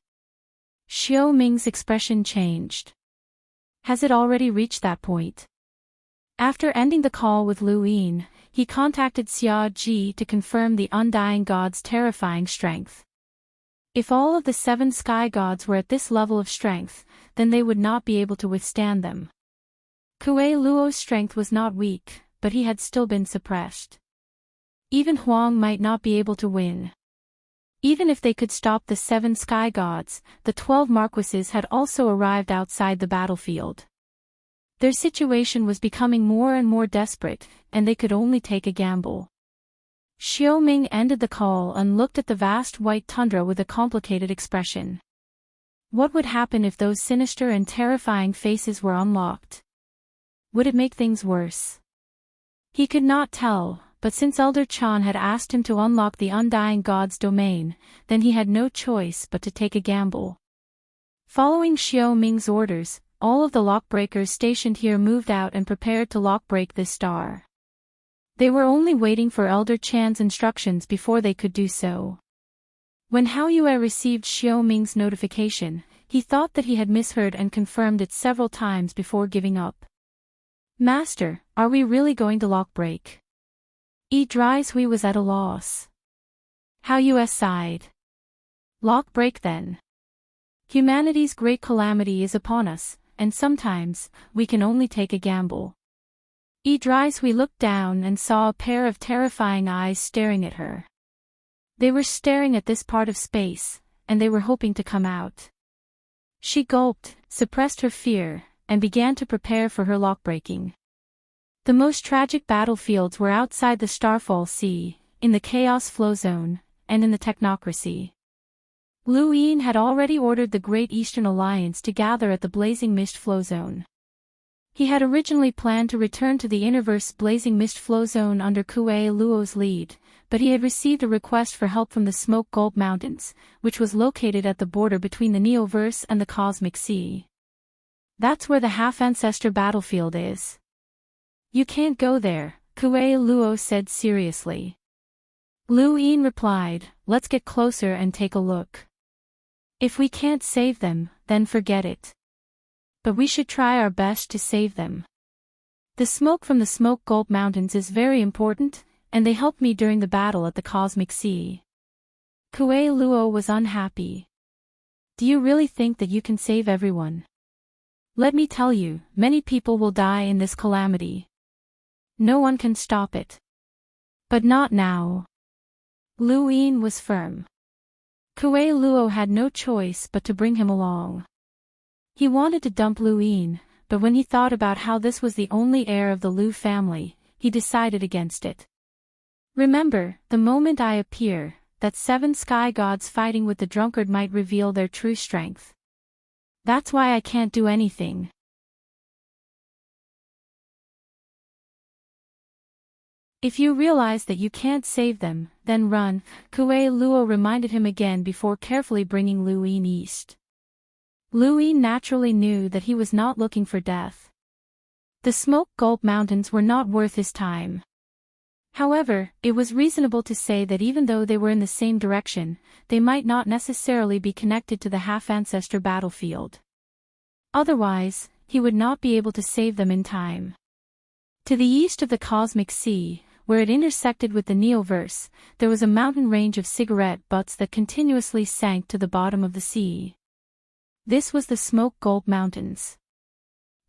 Speaker 1: Xiaoming's expression changed. Has it already reached that point? After ending the call with Luin, he contacted Xia Ji to confirm the Undying God's terrifying strength. If all of the 7 sky gods were at this level of strength, then they would not be able to withstand them. Kuei Luo's strength was not weak, but he had still been suppressed. Even Huang might not be able to win. Even if they could stop the 7 sky gods, the 12 marquises had also arrived outside the battlefield. Their situation was becoming more and more desperate, and they could only take a gamble. Xiaoming ended the call and looked at the vast white tundra with a complicated expression. What would happen if those sinister and terrifying faces were unlocked? Would it make things worse? He could not tell, but since Elder Chan had asked him to unlock the Undying God's domain, then he had no choice but to take a gamble. Following Xiaoming's orders, all of the lockbreakers stationed here moved out and prepared to lockbreak this star. They were only waiting for Elder Chan's instructions before they could do so. When Hao Yue received Xiaoming's notification, he thought that he had misheard and confirmed it several times before giving up. Master, are we really going to lockbreak? Hui was at a loss. Hao Yue sighed. Lockbreak then. Humanity's great calamity is upon us, and sometimes, we can only take a gamble. Hui looked down and saw a pair of terrifying eyes staring at her. They were staring at this part of space, and they were hoping to come out. She gulped, suppressed her fear, and began to prepare for her lockbreaking. The most tragic battlefields were outside the Starfall Sea, in the Chaos Flow Zone, and in the Technocracy. Luin had already ordered the Great Eastern Alliance to gather at the Blazing Mist Flow Zone. He had originally planned to return to the Innerverse Blazing Mist Flow Zone under Kuei Luo's lead, but he had received a request for help from the Smoke Gulp Mountains, which was located at the border between the Neoverse and the Cosmic Sea. That's where the half-ancestor battlefield is. You can't go there, Kuei Luo said seriously. Luin replied, let's get closer and take a look. If we can't save them, then forget it. But we should try our best to save them. The smoke from the Smoke Gulp Mountains is very important, and they helped me during the battle at the Cosmic Sea. Kuei Luo was unhappy. Do you really think that you can save everyone? Let me tell you, many people will die in this calamity. No one can stop it. But not now. Luin was firm. Kuei Luo had no choice but to bring him along. He wanted to dump Luin, but when he thought about how this was the only heir of the Lu family, he decided against it. Remember, the moment I appear, that 7 sky gods fighting with the drunkard might reveal their true strength. That's why I can't do anything. If you realize that you can't save them, then run, Kuei Luo reminded him again before carefully bringing Luin east. Luin naturally knew that he was not looking for death. The Smoke Gulp Mountains were not worth his time. However, it was reasonable to say that even though they were in the same direction, they might not necessarily be connected to the half-ancestor battlefield. Otherwise, he would not be able to save them in time. To the east of the Cosmic Sea, where it intersected with the Neoverse, there was a mountain range of cigarette butts that continuously sank to the bottom of the sea. This was the Smoke Gulp Mountains.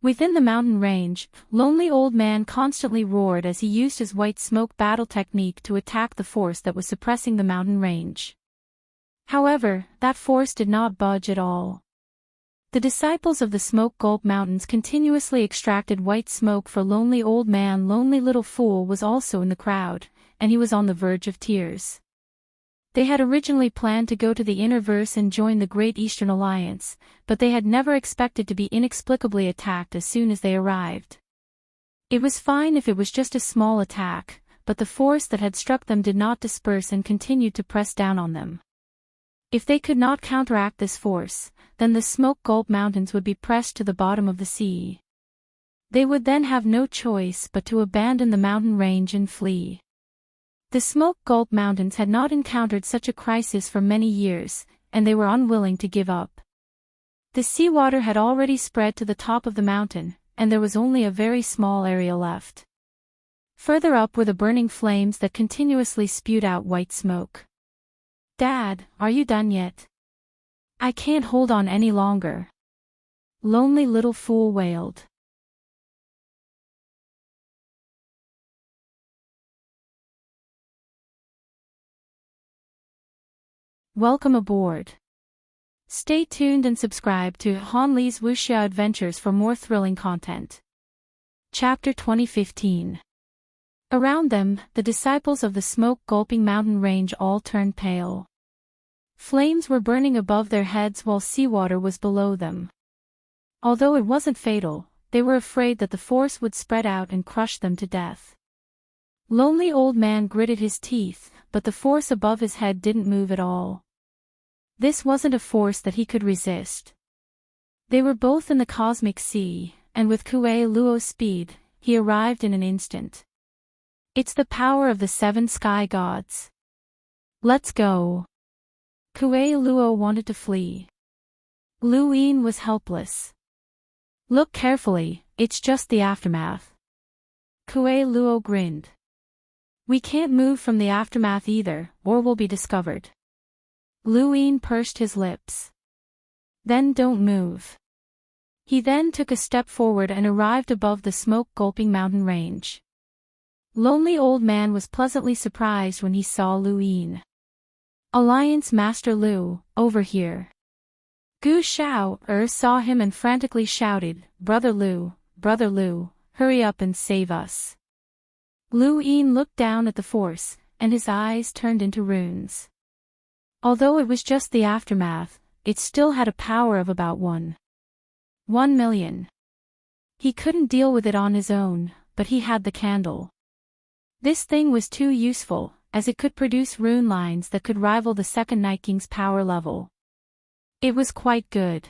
Speaker 1: Within the mountain range, Lonely Old Man constantly roared as he used his white smoke battle technique to attack the force that was suppressing the mountain range. However, that force did not budge at all. The disciples of the Smoke Gulp Mountains continuously extracted white smoke for Lonely Old Man. Lonely Little Fool was also in the crowd, and he was on the verge of tears. They had originally planned to go to the Innerverse and join the Great Eastern Alliance, but they had never expected to be inexplicably attacked as soon as they arrived. It was fine if it was just a small attack, but the force that had struck them did not disperse and continued to press down on them. If they could not counteract this force, then the Smoke Gulp Mountains would be pressed to the bottom of the sea. They would then have no choice but to abandon the mountain range and flee. The Smoke Gulp Mountains had not encountered such a crisis for many years, and they were unwilling to give up. The seawater had already spread to the top of the mountain, and there was only a very small area left. Further up were the burning flames that continuously spewed out white smoke. "Dad, are you done yet? I can't hold on any longer." Lonely Little Fool wailed. Welcome aboard. Stay tuned and subscribe to Han Li's Wuxia Adventures for more thrilling content. Chapter 2015. Around them, the disciples of the smoke-gulping mountain range all turned pale. Flames were burning above their heads while seawater was below them. Although it wasn't fatal, they were afraid that the force would spread out and crush them to death. Lonely Old Man gritted his teeth, but the force above his head didn't move at all. This wasn't a force that he could resist. They were both in the Cosmic Sea, and with Kuei Luo's speed, he arrived in an instant. It's the power of the 7 sky gods. Let's go. Kuei Luo wanted to flee. Luin was helpless. Look carefully, it's just the aftermath. Kuei Luo grinned. We can't move from the aftermath either, or we'll be discovered. Luin pursed his lips. Then don't move. He then took a step forward and arrived above the smoke-gulping mountain range. Lonely Old Man was pleasantly surprised when he saw Luin. Alliance Master Lu, over here. Gu Shao saw him and frantically shouted, Brother Lu, hurry up and save us." Luin looked down at the force, and his eyes turned into runes. Although it was just the aftermath, it still had a power of about 1,000,000. He couldn't deal with it on his own, but he had the candle. This thing was too useful, as it could produce rune lines that could rival the second Night King's power level. It was quite good.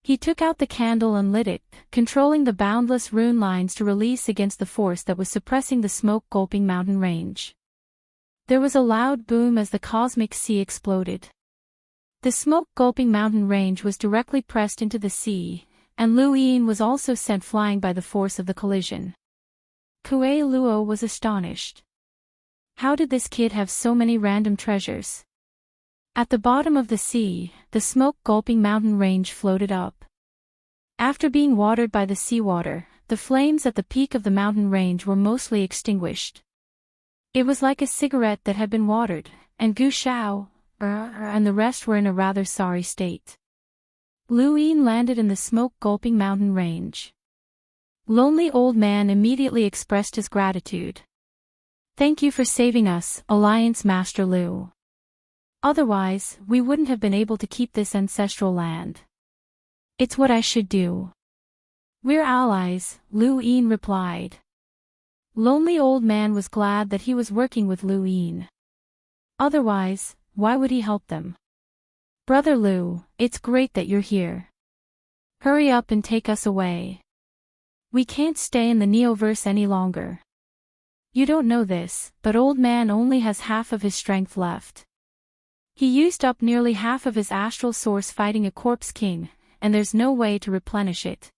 Speaker 1: He took out the candle and lit it, controlling the boundless rune lines to release against the force that was suppressing the smoke-gulping mountain range. There was a loud boom as the Cosmic Sea exploded. The smoke-gulping mountain range was directly pressed into the sea, and Luin was also sent flying by the force of the collision. Kuei Luo was astonished. How did this kid have so many random treasures? At the bottom of the sea, the smoke-gulping mountain range floated up. After being watered by the seawater, the flames at the peak of the mountain range were mostly extinguished. It was like a cigarette that had been watered, and Gu Shao and the rest were in a rather sorry state. Luin landed in the smoke-gulping mountain range. Lonely Old Man immediately expressed his gratitude. "Thank you for saving us, Alliance Master Lu. Otherwise, we wouldn't have been able to keep this ancestral land. It's what I should do." "We're allies," Luin replied. Lonely Old Man was glad that he was working with Luin. Otherwise, why would he help them? "Brother Lu, it's great that you're here. Hurry up and take us away. We can't stay in the Neoverse any longer. You don't know this, but Old Man only has half of his strength left. He used up nearly half of his astral source fighting a corpse king, and there's no way to replenish it."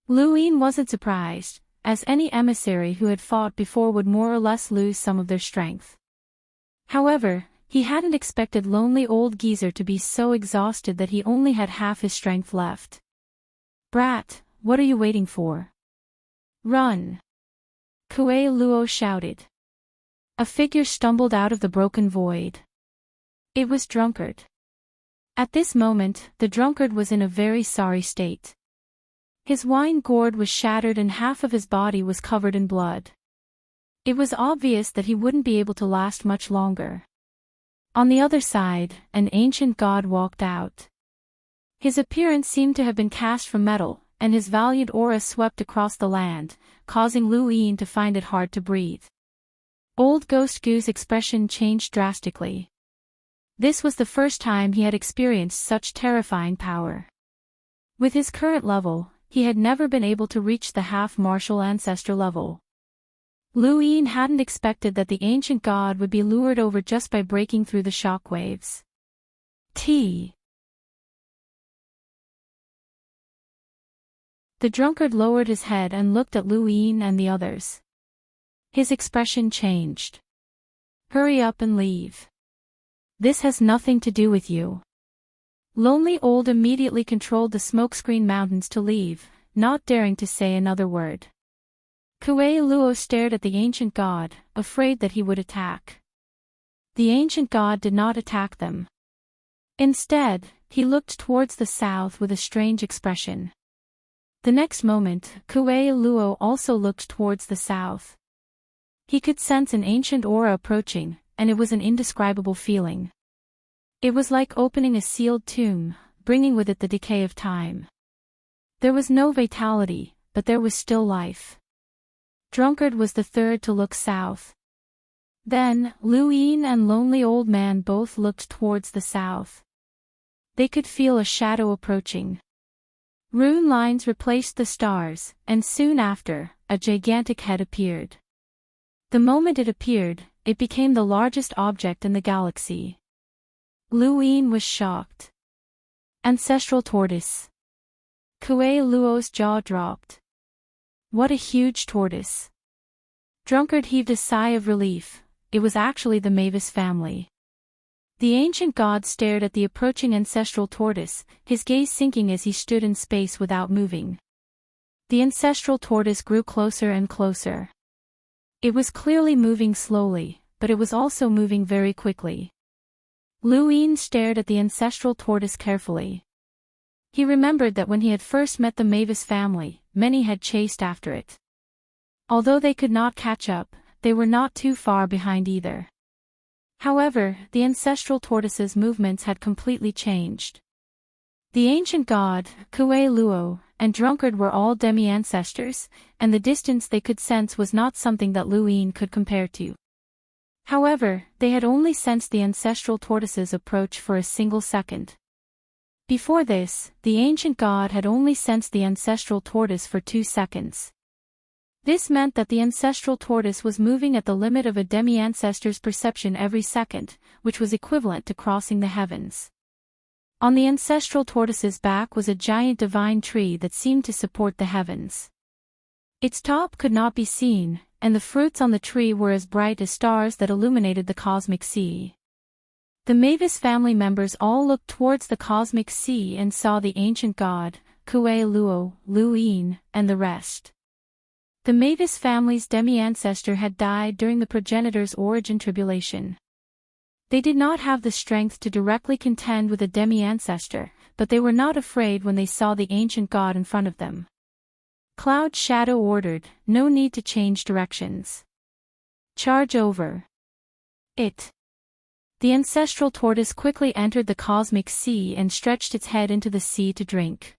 Speaker 1: Luin wasn't surprised, as any emissary who had fought before would more or less lose some of their strength. However, he hadn't expected Lonely Old Geezer to be so exhausted that he only had half his strength left. "Brat, what are you waiting for? Run!" Kuei Luo shouted. A figure stumbled out of the broken void. It was Drunkard. At this moment, the drunkard was in a very sorry state. His wine gourd was shattered and half of his body was covered in blood. It was obvious that he wouldn't be able to last much longer. On the other side, an ancient god walked out. His appearance seemed to have been cast from metal, and his valiant aura swept across the land, causing Luin to find it hard to breathe. Old Ghost Goo's expression changed drastically. This was the first time he had experienced such terrifying power. With his current level, he had never been able to reach the half-martial ancestor level. Luin hadn't expected that the ancient god would be lured over just by breaking through the shockwaves. The drunkard lowered his head and looked at Luin and the others. His expression changed. "Hurry up and leave. This has nothing to do with you." Lonely Old immediately controlled the smokescreen mountains to leave, not daring to say another word. Kuei Luo stared at the ancient god, afraid that he would attack. The ancient god did not attack them. Instead, he looked towards the south with a strange expression. The next moment, Kuei Luo also looked towards the south. He could sense an ancient aura approaching, and it was an indescribable feeling. It was like opening a sealed tomb, bringing with it the decay of time. There was no vitality, but there was still life. Drunkard was the third to look south. Then, Luin and Lonely Old Man both looked towards the south. They could feel a shadow approaching. Rune lines replaced the stars, and soon after, a gigantic head appeared. The moment it appeared, it became the largest object in the galaxy. Luin was shocked. Ancestral tortoise. Kuei Luo's jaw dropped. What a huge tortoise. Drunkard heaved a sigh of relief. It was actually the Mavis family. The ancient god stared at the approaching ancestral tortoise, his gaze sinking as he stood in space without moving. The ancestral tortoise grew closer and closer. It was clearly moving slowly, but it was also moving very quickly. Luin stared at the ancestral tortoise carefully. He remembered that when he had first met the Mavis family, many had chased after it. Although they could not catch up, they were not too far behind either. However, the ancestral tortoise's movements had completely changed. The ancient god, Kuei Luo, and Drunkard were all demi-ancestors, and the distance they could sense was not something that Luin could compare to. However, they had only sensed the ancestral tortoise's approach for a single second. Before this, the ancient god had only sensed the ancestral tortoise for 2 seconds. This meant that the ancestral tortoise was moving at the limit of a demi-ancestor's perception every second, which was equivalent to crossing the heavens. On the ancestral tortoise's back was a giant divine tree that seemed to support the heavens. Its top could not be seen, and the fruits on the tree were as bright as stars that illuminated the cosmic sea. The Mavis family members all looked towards the cosmic sea and saw the ancient god, Kuei Luo, Luin, and the rest. The Mavis family's demi-ancestor had died during the progenitor's origin tribulation. They did not have the strength to directly contend with a demi-ancestor, but they were not afraid when they saw the ancient god in front of them. Cloud Shadow ordered, "No need to change directions. Charge over it." The ancestral tortoise quickly entered the cosmic sea and stretched its head into the sea to drink.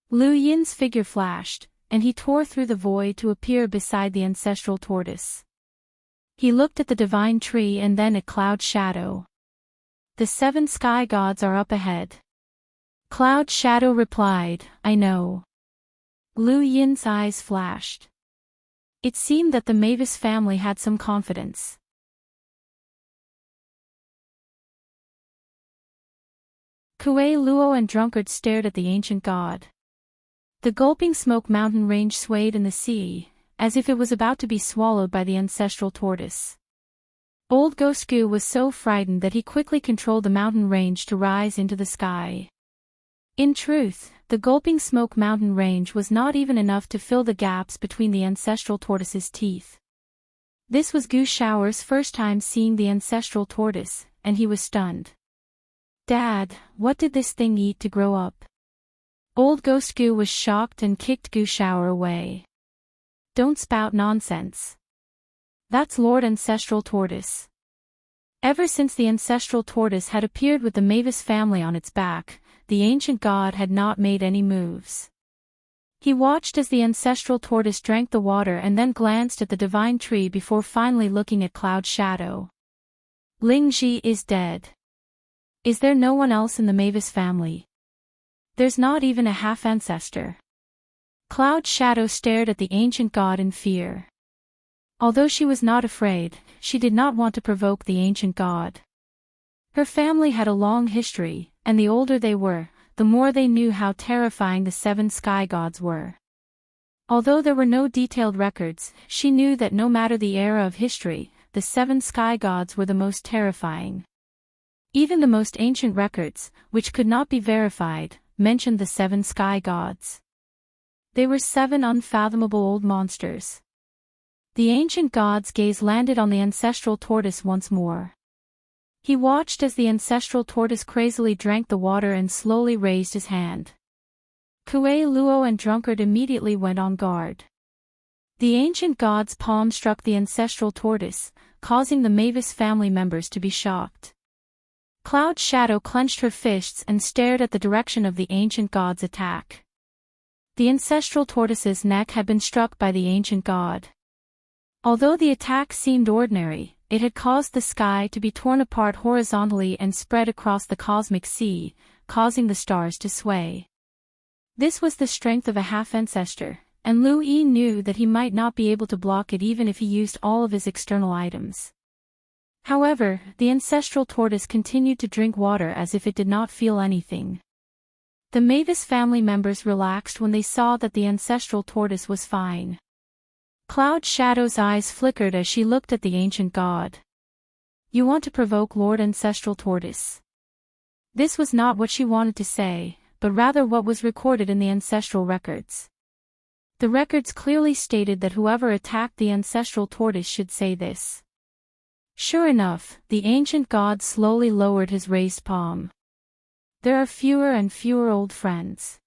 Speaker 1: Lu Yin's figure flashed, and he tore through the void to appear beside the ancestral tortoise. He looked at the divine tree and then at Cloud Shadow. "The 7 sky gods are up ahead." Cloud Shadow replied, "I know." Lu Yin's eyes flashed. It seemed that the Mavis family had some confidence. Kuei Luo and Drunkard stared at the ancient god. The gulping smoke mountain range swayed in the sea, as if it was about to be swallowed by the ancestral tortoise. Old Ghost Gu was so frightened that he quickly controlled the mountain range to rise into the sky. In truth, the gulping smoke mountain range was not even enough to fill the gaps between the ancestral tortoise's teeth. This was Gu Shao'er's first time seeing the ancestral tortoise, and he was stunned. "Dad, what did this thing eat to grow up?" Old Ghost Gu was shocked and kicked Gu Shao'er away. "Don't spout nonsense. That's Lord Ancestral Tortoise." Ever since the ancestral tortoise had appeared with the Mavis family on its back, the ancient god had not made any moves. He watched as the ancestral tortoise drank the water and then glanced at the divine tree before finally looking at Cloud Shadow. "Ling Ji is dead. Is there no one else in the Mavis family? There's not even a half-ancestor." Cloud Shadow stared at the ancient god in fear. Although she was not afraid, she did not want to provoke the ancient god. Her family had a long history, and the older they were, the more they knew how terrifying the 7 sky gods were. Although there were no detailed records, she knew that no matter the era of history, the 7 sky gods were the most terrifying. Even the most ancient records, which could not be verified, mentioned the 7 sky gods. They were 7 unfathomable old monsters. The ancient god's gaze landed on the ancestral tortoise once more. He watched as the ancestral tortoise crazily drank the water and slowly raised his hand. Kuei Luo and Drunkard immediately went on guard. The ancient god's palm struck the ancestral tortoise, causing the Mavis family members to be shocked. Cloud Shadow clenched her fists and stared at the direction of the ancient god's attack. The ancestral tortoise's neck had been struck by the ancient god. Although the attack seemed ordinary, it had caused the sky to be torn apart horizontally and spread across the cosmic sea, causing the stars to sway. This was the strength of a half-ancestor, and Lu Yi knew that he might not be able to block it even if he used all of his external items. However, the ancestral tortoise continued to drink water as if it did not feel anything. The Mavis family members relaxed when they saw that the ancestral tortoise was fine. Cloud Shadow's eyes flickered as she looked at the ancient god. "You want to provoke Lord Ancestral Tortoise?" This was not what she wanted to say, but rather what was recorded in the ancestral records. The records clearly stated that whoever attacked the ancestral tortoise should say this. Sure enough, the ancient god slowly lowered his raised palm. "There are fewer and fewer old friends.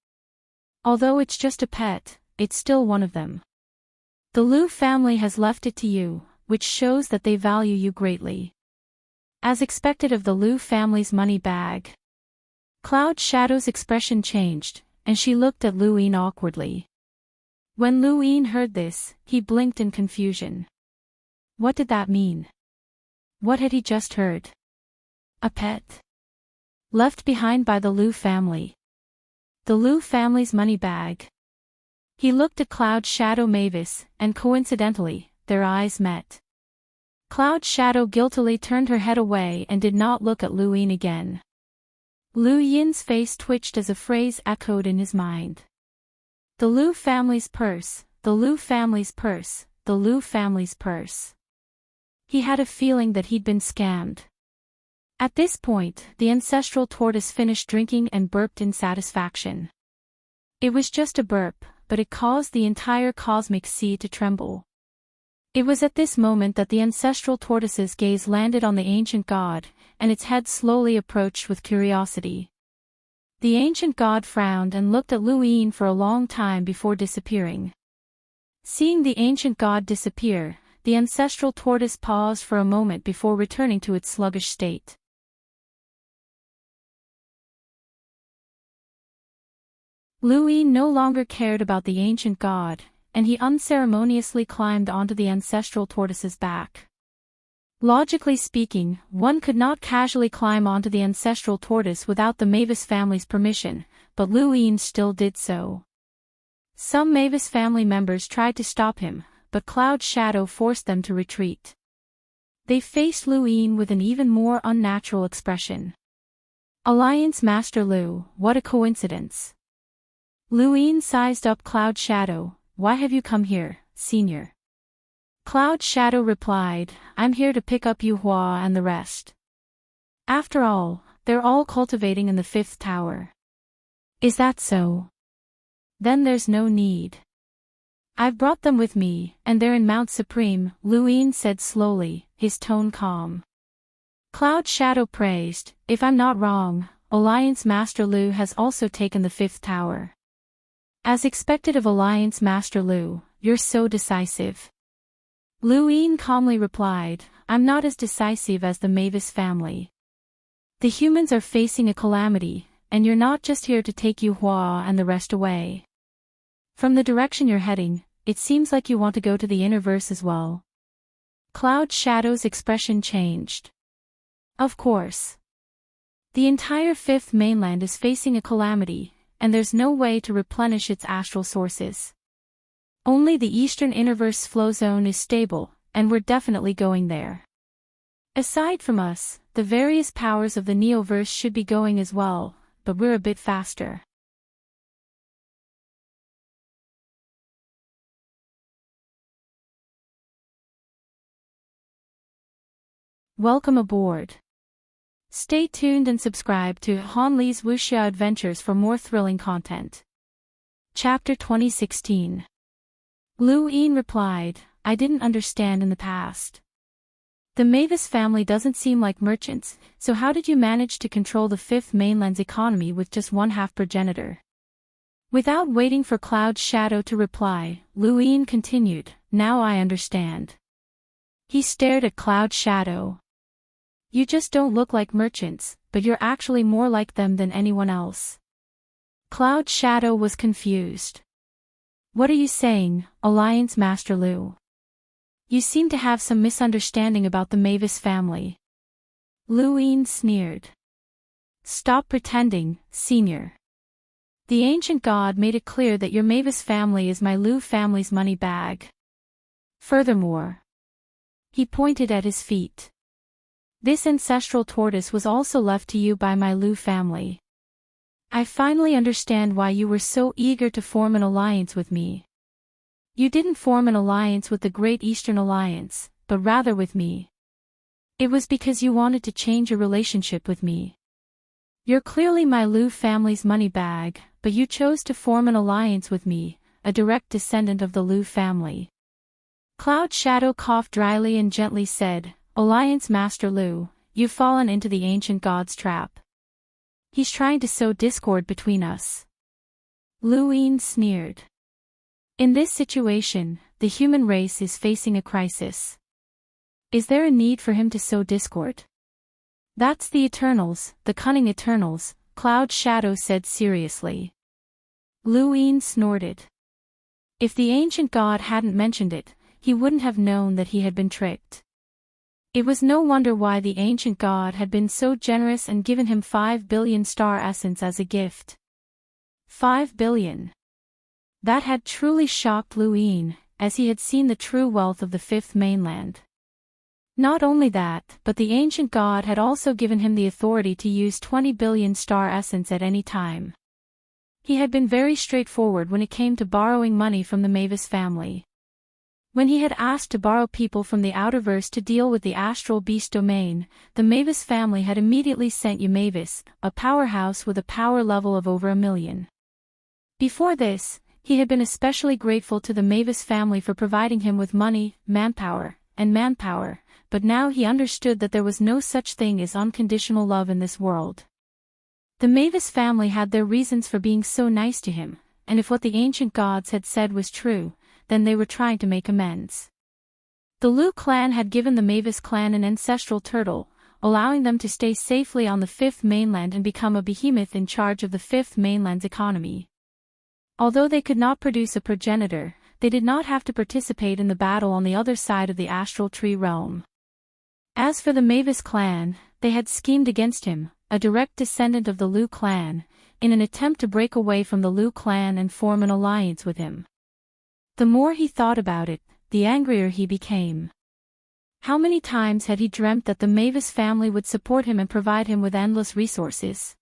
Speaker 1: Although it's just a pet, it's still one of them. The Lu family has left it to you, which shows that they value you greatly." As expected of the Lu family's money bag. Cloud Shadow's expression changed, and she looked at Lu Yin awkwardly. When Lu Yin heard this, he blinked in confusion. What did that mean? What had he just heard? A pet? Left behind by the Lu family. The Lu family's money bag. He looked at Cloud Shadow Mavis, and coincidentally, their eyes met. Cloud Shadow guiltily turned her head away and did not look at Lu Yin again. Lu Yin's face twitched as a phrase echoed in his mind. The Lu family's purse, the Lu family's purse, the Lu family's purse. He had a feeling that he'd been scammed. At this point, the ancestral tortoise finished drinking and burped in satisfaction. It was just a burp, but it caused the entire cosmic sea to tremble. It was at this moment that the ancestral tortoise's gaze landed on the ancient god, and its head slowly approached with curiosity. The ancient god frowned and looked at Lu Yin for a long time before disappearing. Seeing the ancient god disappear, the ancestral tortoise paused for a moment before returning to its sluggish state. Lu Yin no longer cared about the ancient god, and he unceremoniously climbed onto the ancestral tortoise's back. Logically speaking, one could not casually climb onto the ancestral tortoise without the Mavis family's permission, but Lu Yin still did so. Some Mavis family members tried to stop him, but Cloud Shadow forced them to retreat. They faced Lu Yin with an even more unnatural expression. Alliance Master Lu, what a coincidence. Lu Yin sized up Cloud Shadow. Why have you come here, senior? Cloud Shadow replied, I'm here to pick up Yu Hua and the rest. After all, they're all cultivating in the 5th tower. Is that so? Then there's no need. I've brought them with me, and they're in Mount Supreme, Lu Yin said slowly, his tone calm. Cloud Shadow praised, if I'm not wrong, Alliance Master Lu has also taken the 5th tower. As expected of Alliance Master Lu, you're so decisive. Lu Yin calmly replied, I'm not as decisive as the Mavis family. The humans are facing a calamity, and you're not just here to take Yu Hua and the rest away. From the direction you're heading, it seems like you want to go to the innerverse as well. Cloud Shadow's expression changed. Of course. The entire 5th mainland is facing a calamity, and there's no way to replenish its astral sources. Only the eastern innerverse flow zone is stable, and we're definitely going there. Aside from us, the various powers of the neoverse should be going as well, but we're a bit faster. Welcome aboard. Stay tuned and subscribe to Han Li's Wuxia Adventures for more thrilling content. Chapter 2016. Lu Yin replied, I didn't understand in the past. The Mavis family doesn't seem like merchants, so how did you manage to control the 5th mainland's economy with just 1/2 progenitor? Without waiting for Cloud Shadow to reply, Lu Yin continued, now I understand. He stared at Cloud Shadow. You just don't look like merchants, but you're actually more like them than anyone else. Cloud Shadow was confused. What are you saying, Alliance Master Lu? You seem to have some misunderstanding about the Mavis family. Lu Yin sneered. Stop pretending, senior. The ancient god made it clear that your Mavis family is my Lu family's money bag. Furthermore, he pointed at his feet. This ancestral tortoise was also left to you by my Lu family. I finally understand why you were so eager to form an alliance with me. You didn't form an alliance with the Great Eastern Alliance, but rather with me. It was because you wanted to change your relationship with me. You're clearly my Lu family's money bag, but you chose to form an alliance with me, a direct descendant of the Lu family. Cloud Shadow coughed dryly and gently said, Alliance Master Lu, you've fallen into the ancient god's trap. He's trying to sow discord between us. Lu Yin sneered. In this situation, the human race is facing a crisis. Is there a need for him to sow discord? That's the Eternals, the cunning Eternals, Cloud Shadow said seriously. Lu Yin snorted. If the ancient god hadn't mentioned it, he wouldn't have known that he had been tricked. It was no wonder why the ancient god had been so generous and given him 5 billion star essence as a gift. 5 billion. That had truly shocked Lu Yin, as he had seen the true wealth of the 5th mainland. Not only that, but the ancient god had also given him the authority to use 20 billion star essence at any time. He had been very straightforward when it came to borrowing money from the Mavis family. When he had asked to borrow people from the outerverse to deal with the astral beast domain, the Mavis family had immediately sent you Mavis, a powerhouse with a power level of over 1 million. Before this, He had been especially grateful to the Mavis family for providing him with money, manpower, but now he understood that there was no such thing as unconditional love in this world. The Mavis family had their reasons for being so nice to him, and if what the ancient gods had said was true, then they were trying to make amends. The Lu clan had given the Mavis clan an ancestral turtle, allowing them to stay safely on the fifth mainland and become a behemoth in charge of the fifth mainland's economy. Although they could not produce a progenitor, they did not have to participate in the battle on the other side of the astral tree realm. As for the Mavis clan, they had schemed against him, a direct descendant of the Lu clan, in an attempt to break away from the Lu clan and form an alliance with him. The more he thought about it, the angrier he became. How many times had he dreamt that the Mavis family would support him and provide him with endless resources?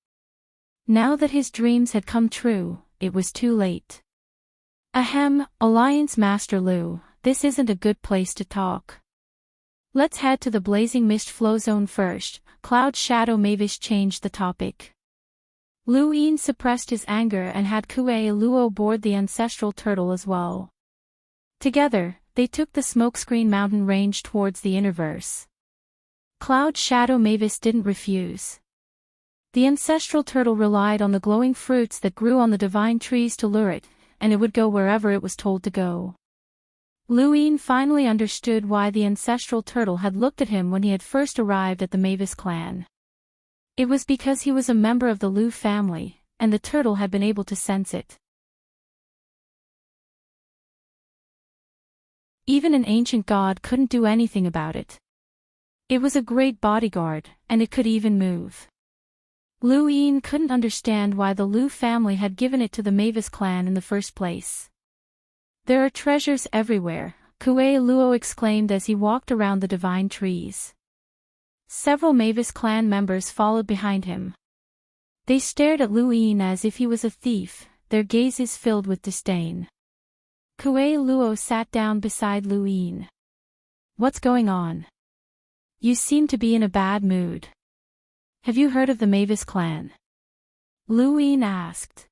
Speaker 1: Now that his dreams had come true, it was too late. Ahem, Alliance Master Lu, this isn't a good place to talk. Let's head to the blazing mist flow zone first. Cloud Shadow Mavis changed the topic. Lu Yin suppressed his anger and had Kuei Luo board the ancestral turtle as well. Together, they took the smokescreen mountain range towards the innerverse. Cloud Shadow Mavis didn't refuse. The ancestral turtle relied on the glowing fruits that grew on the divine trees to lure it, and it would go wherever it was told to go. Lu Yin finally understood why the ancestral turtle had looked at him when he had first arrived at the Mavis clan. It was because he was a member of the Lu family, and the turtle had been able to sense it. Even an ancient god couldn't do anything about it. It was a great bodyguard, and it could even move. Lu Yin couldn't understand why the Lu family had given it to the Mavis clan in the first place. There are treasures everywhere, Kuei Luo exclaimed as he walked around the divine trees. Several Mavis clan members followed behind him. They stared at Lu Yin as if he was a thief, their gazes filled with disdain. Kuei Luo sat down beside Lu Yin. What's going on? You seem to be in a bad mood. Have you heard of the Mavis clan? Lu Yin asked.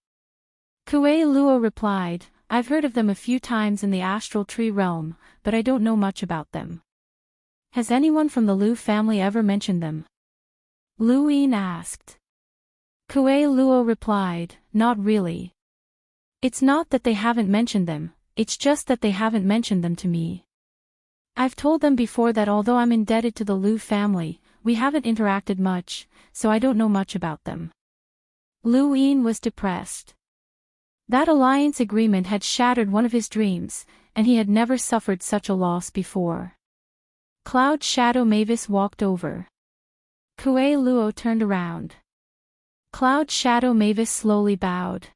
Speaker 1: Kuei Luo replied, I've heard of them a few times in the astral tree realm, but I don't know much about them. Has anyone from the Lu family ever mentioned them? Lu Yin asked. Kuei Luo replied, not really. It's not that they haven't mentioned them, it's just that they haven't mentioned them to me. I've told them before that although I'm indebted to the Lu family, we haven't interacted much, so I don't know much about them. Lu Yin was depressed. That alliance agreement had shattered one of his dreams, and he had never suffered such a loss before. Cloud Shadow Mavis walked over. Kuei Luo turned around. Cloud Shadow Mavis slowly bowed.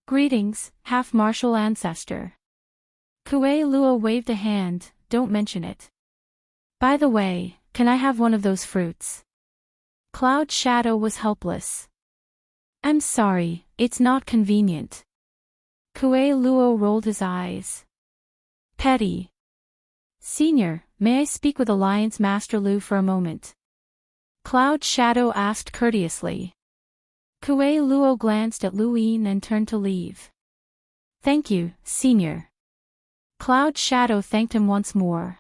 Speaker 1: Greetings, half-martial ancestor. Kuei Luo waved a hand, don't mention it. By the way, can I have one of those fruits? Cloud Shadow was helpless. I'm sorry, it's not convenient. Kuei Luo rolled his eyes. Petty. Senior, may I speak with Alliance Master Lu for a moment? Cloud Shadow asked courteously. Kuei Luo glanced at Lu Yin and turned to leave. Thank you, Senior. Cloud Shadow thanked him once more.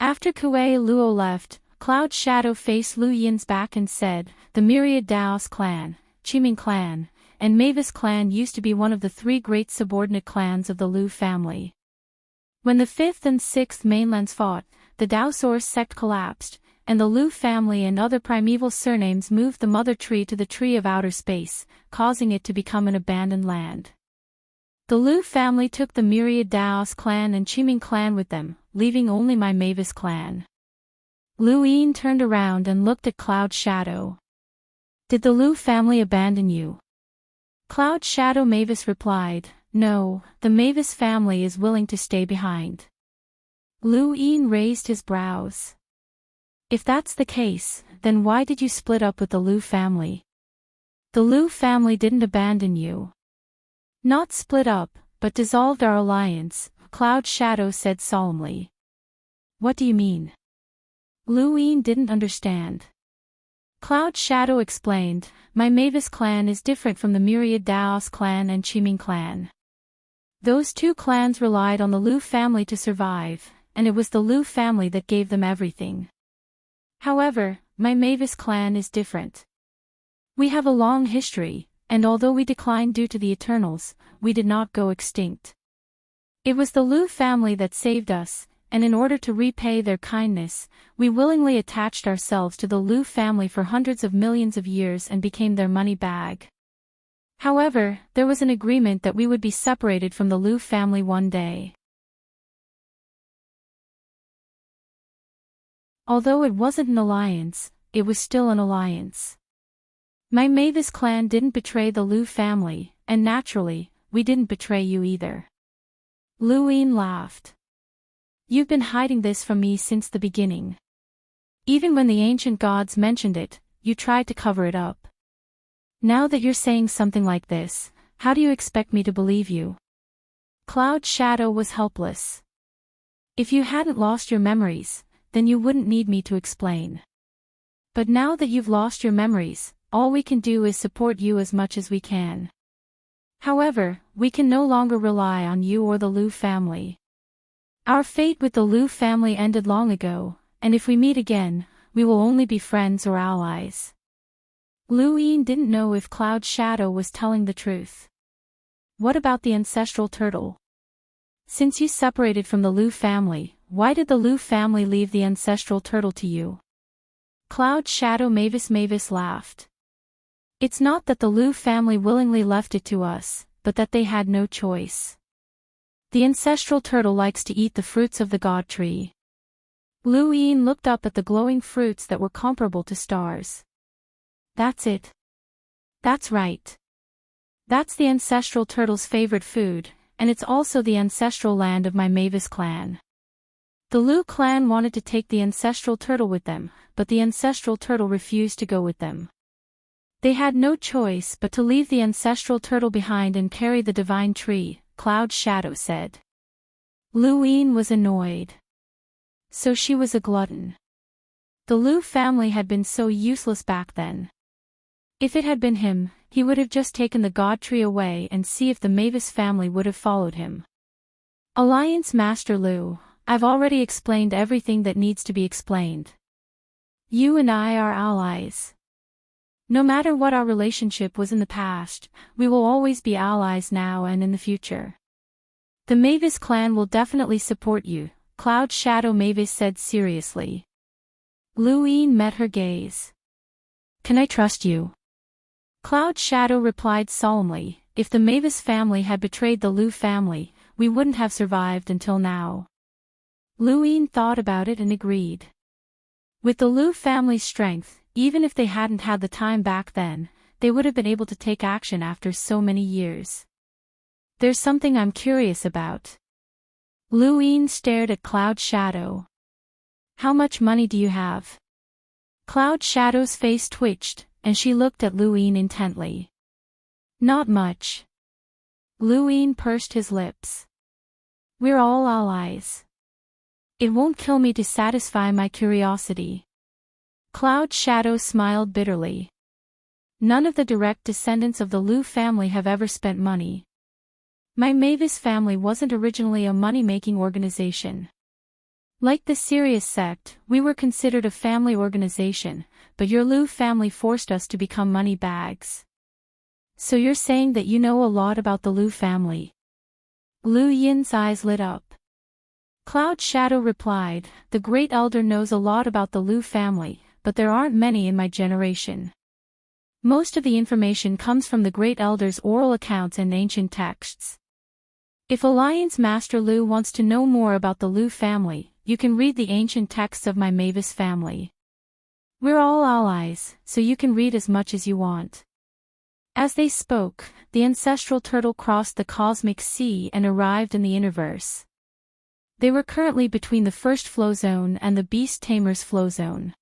Speaker 1: After Kuei Luo left, Cloud Shadow faced Lu Yin's back and said, the Myriad Daos clan, Qiming clan, and Mavis clan used to be one of the three great subordinate clans of the Lu family. When the 5th and 6th mainlands fought, the Daosaurus sect collapsed, and the Lu family and other primeval surnames moved the mother tree to the Tree of Outer Space, causing it to become an abandoned land. The Lu family took the Myriad Daos clan and Qiming clan with them, leaving only my Mavis clan. Lu Yin turned around and looked at Cloud Shadow. Did the Lu family abandon you? Cloud Shadow Mavis replied, no, the Mavis family is willing to stay behind. Lu Yin raised his brows. If that's the case, then why did you split up with the Lu family? The Lu family didn't abandon you. Not split up, but dissolved our alliance, Cloud Shadow said solemnly. What do you mean? Lu Yin didn't understand. Cloud Shadow explained, my Mavis clan is different from the Myriad Daos clan and Qiming clan. Those two clans relied on the Lu family to survive, and it was the Lu family that gave them everything. However, my Mavis clan is different. We have a long history, and although we declined due to the Eternals, we did not go extinct. It was the Lu family that saved us, and in order to repay their kindness, we willingly attached ourselves to the Lu family for hundreds of millions of years and became their money bag. However, there was an agreement that we would be separated from the Lu family one day. Although it wasn't an alliance, it was still an alliance. My Mavis clan didn't betray the Lu family, and naturally, we didn't betray you either. Luin laughed. You've been hiding this from me since the beginning. Even when the ancient gods mentioned it, you tried to cover it up. Now that you're saying something like this, how do you expect me to believe you? Cloud Shadow was helpless. If you hadn't lost your memories, then you wouldn't need me to explain. But now that you've lost your memories, all we can do is support you as much as we can. However, we can no longer rely on you or the Lu family. Our fate with the Lu family ended long ago, and if we meet again, we will only be friends or allies. Luin didn't know if Cloud Shadow was telling the truth. What about the ancestral turtle? Since you separated from the Lu family, why did the Lu family leave the ancestral turtle to you? Cloud Shadow Mavis laughed. It's not that the Lu family willingly left it to us, but that they had no choice. The ancestral turtle likes to eat the fruits of the god tree. Luin looked up at the glowing fruits that were comparable to stars. That's it. That's right. That's the ancestral turtle's favorite food, and it's also the ancestral land of my Mavis clan. The Lu clan wanted to take the ancestral turtle with them, but the ancestral turtle refused to go with them. They had no choice but to leave the ancestral turtle behind and carry the divine tree, Cloud Shadow said. Luin was annoyed. So she was a glutton. The Lu family had been so useless back then. If it had been him, he would have just taken the god tree away and see if the Mavis family would have followed him. Alliance Master Lu, I've already explained everything that needs to be explained. You and I are allies. No matter what our relationship was in the past, we will always be allies now and in the future. The Mavis clan will definitely support you, Cloud Shadow Mavis said seriously. Luin met her gaze. Can I trust you? Cloud Shadow replied solemnly, if the Mavis family had betrayed the Lu family, we wouldn't have survived until now. Luin thought about it and agreed. With the Lu family's strength, even if they hadn't had the time back then, they would have been able to take action after so many years. There's something I'm curious about. Luin stared at Cloud Shadow. How much money do you have? Cloud Shadow's face twitched, and she looked at Luin intently. Not much. Luin pursed his lips. We're all allies. It won't kill me to satisfy my curiosity. Cloud Shadow smiled bitterly. None of the direct descendants of the Lu family have ever spent money. My Mavis family wasn't originally a money-making organization. Like the Sirius sect, we were considered a family organization, but your Lu family forced us to become money bags. So you're saying that you know a lot about the Lu family? Lu Yin's eyes lit up. Cloud Shadow replied, the Great Elder knows a lot about the Lu family, but there aren't many in my generation. Most of the information comes from the Great Elder's oral accounts and ancient texts. If Alliance Master Lu wants to know more about the Lu family, you can read the ancient texts of my Mavis family. We're all allies, so you can read as much as you want. As they spoke, the ancestral turtle crossed the cosmic sea and arrived in the Innerverse. They were currently between the first flow zone and the Beast Tamer's flow zone.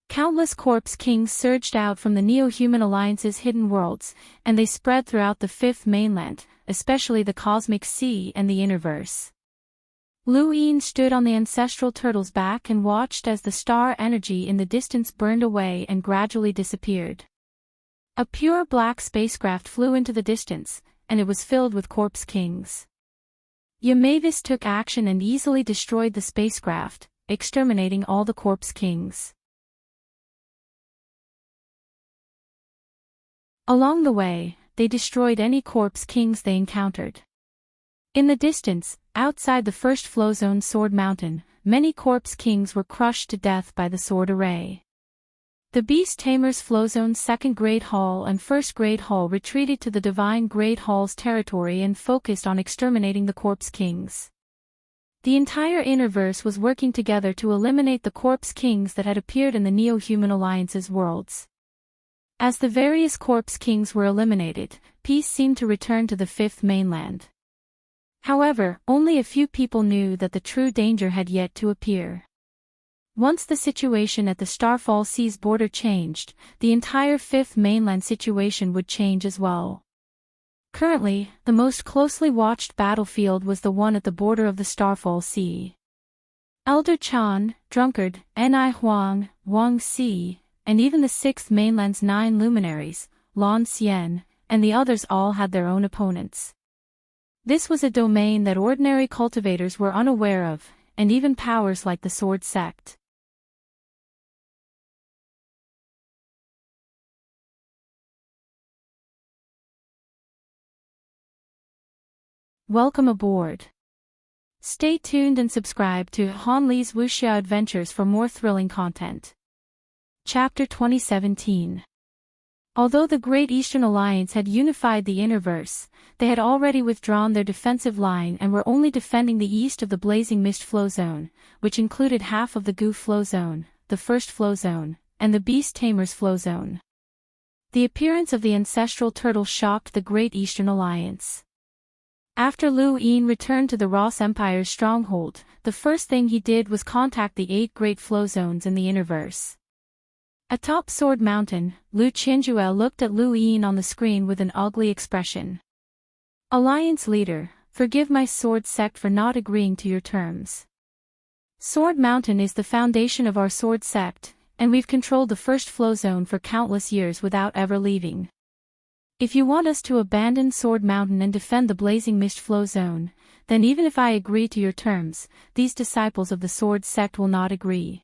Speaker 1: Countless corpse kings surged out from the Neo-Human Alliance's hidden worlds, and they spread throughout the fifth mainland, especially the cosmic sea and the Innerverse. Luin stood on the ancestral turtle's back and watched as the star energy in the distance burned away and gradually disappeared. A pure black spacecraft flew into the distance, and it was filled with corpse kings. Yamavis took action and easily destroyed the spacecraft, exterminating all the corpse kings. Along the way, they destroyed any corpse kings they encountered. In the distance, outside the first flow zone Sword Mountain, many corpse kings were crushed to death by the sword array. The Beast Tamers Flow Zone's second Great Hall and first Great Hall retreated to the Divine Great Hall's territory and focused on exterminating the corpse kings. The entire Innerverse was working together to eliminate the corpse kings that had appeared in the Neo-Human Alliance's worlds. As the various corpse kings were eliminated, peace seemed to return to the fifth mainland. However, only a few people knew that the true danger had yet to appear. Once the situation at the Starfall Sea's border changed, the entire fifth mainland situation would change as well. Currently, the most closely watched battlefield was the one at the border of the Starfall Sea. Elder Chan, Drunkard, Ni Huang, Wang Si, and even the sixth mainland's 9 luminaries, Lan Xian, and the others all had their own opponents. This was a domain that ordinary cultivators were unaware of, and even powers like the Sword Sect. Welcome aboard. Stay tuned and subscribe to Han Li's Wuxia Adventures for more thrilling content. Chapter 2017. Although the Great Eastern Alliance had unified the Innerverse, they had already withdrawn their defensive line and were only defending the east of the Blazing Mist Flow Zone, which included half of the Gu Flow Zone, the First Flow Zone, and the Beast Tamers Flow Zone. The appearance of the ancestral turtle shocked the Great Eastern Alliance. After Lu Yin returned to the Ross Empire's stronghold, the first thing he did was contact the 8 great flow zones in the Innerverse. Atop Sword Mountain, Lu Qianjue looked at Lu Yin on the screen with an ugly expression. Alliance leader, forgive my sword sect for not agreeing to your terms. Sword Mountain is the foundation of our sword sect, and we've controlled the first flow zone for countless years without ever leaving. If you want us to abandon Sword Mountain and defend the Blazing Mist Flow Zone, then even if I agree to your terms, these disciples of the Sword Sect will not agree.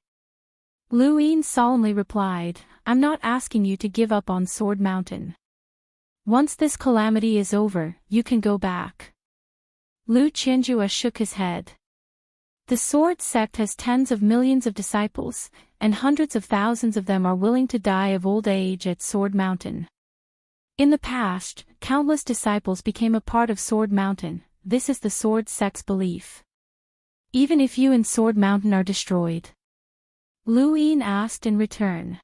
Speaker 1: Lu Yin solemnly replied, I'm not asking you to give up on Sword Mountain. Once this calamity is over, you can go back. Lu Qianjue shook his head. The Sword Sect has tens of millions of disciples, and hundreds of thousands of them are willing to die of old age at Sword Mountain. In the past, countless disciples became a part of Sword Mountain. This is the Sword Sect's belief. Even if you and Sword Mountain are destroyed? Lu Yin asked in return.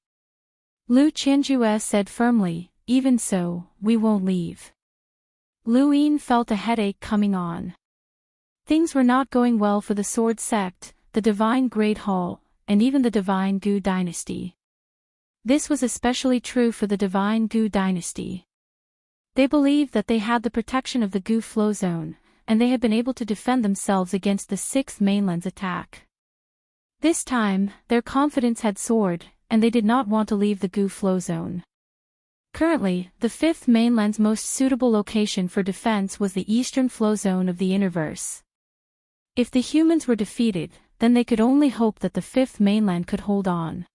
Speaker 1: Lu Qianjue said firmly, even so, we won't leave. Lu Yin felt a headache coming on. Things were not going well for the Sword Sect, the Divine Great Hall, and even the Divine Gu Dynasty. This was especially true for the Divine Gu Dynasty. They believed that they had the protection of the Gu Flow Zone, and they had been able to defend themselves against the Sixth Mainland's attack. This time, their confidence had soared, and they did not want to leave the Gu Flow Zone. Currently, the Fifth Mainland's most suitable location for defense was the Eastern Flow Zone of the Innerverse. If the humans were defeated, then they could only hope that the Fifth Mainland could hold on.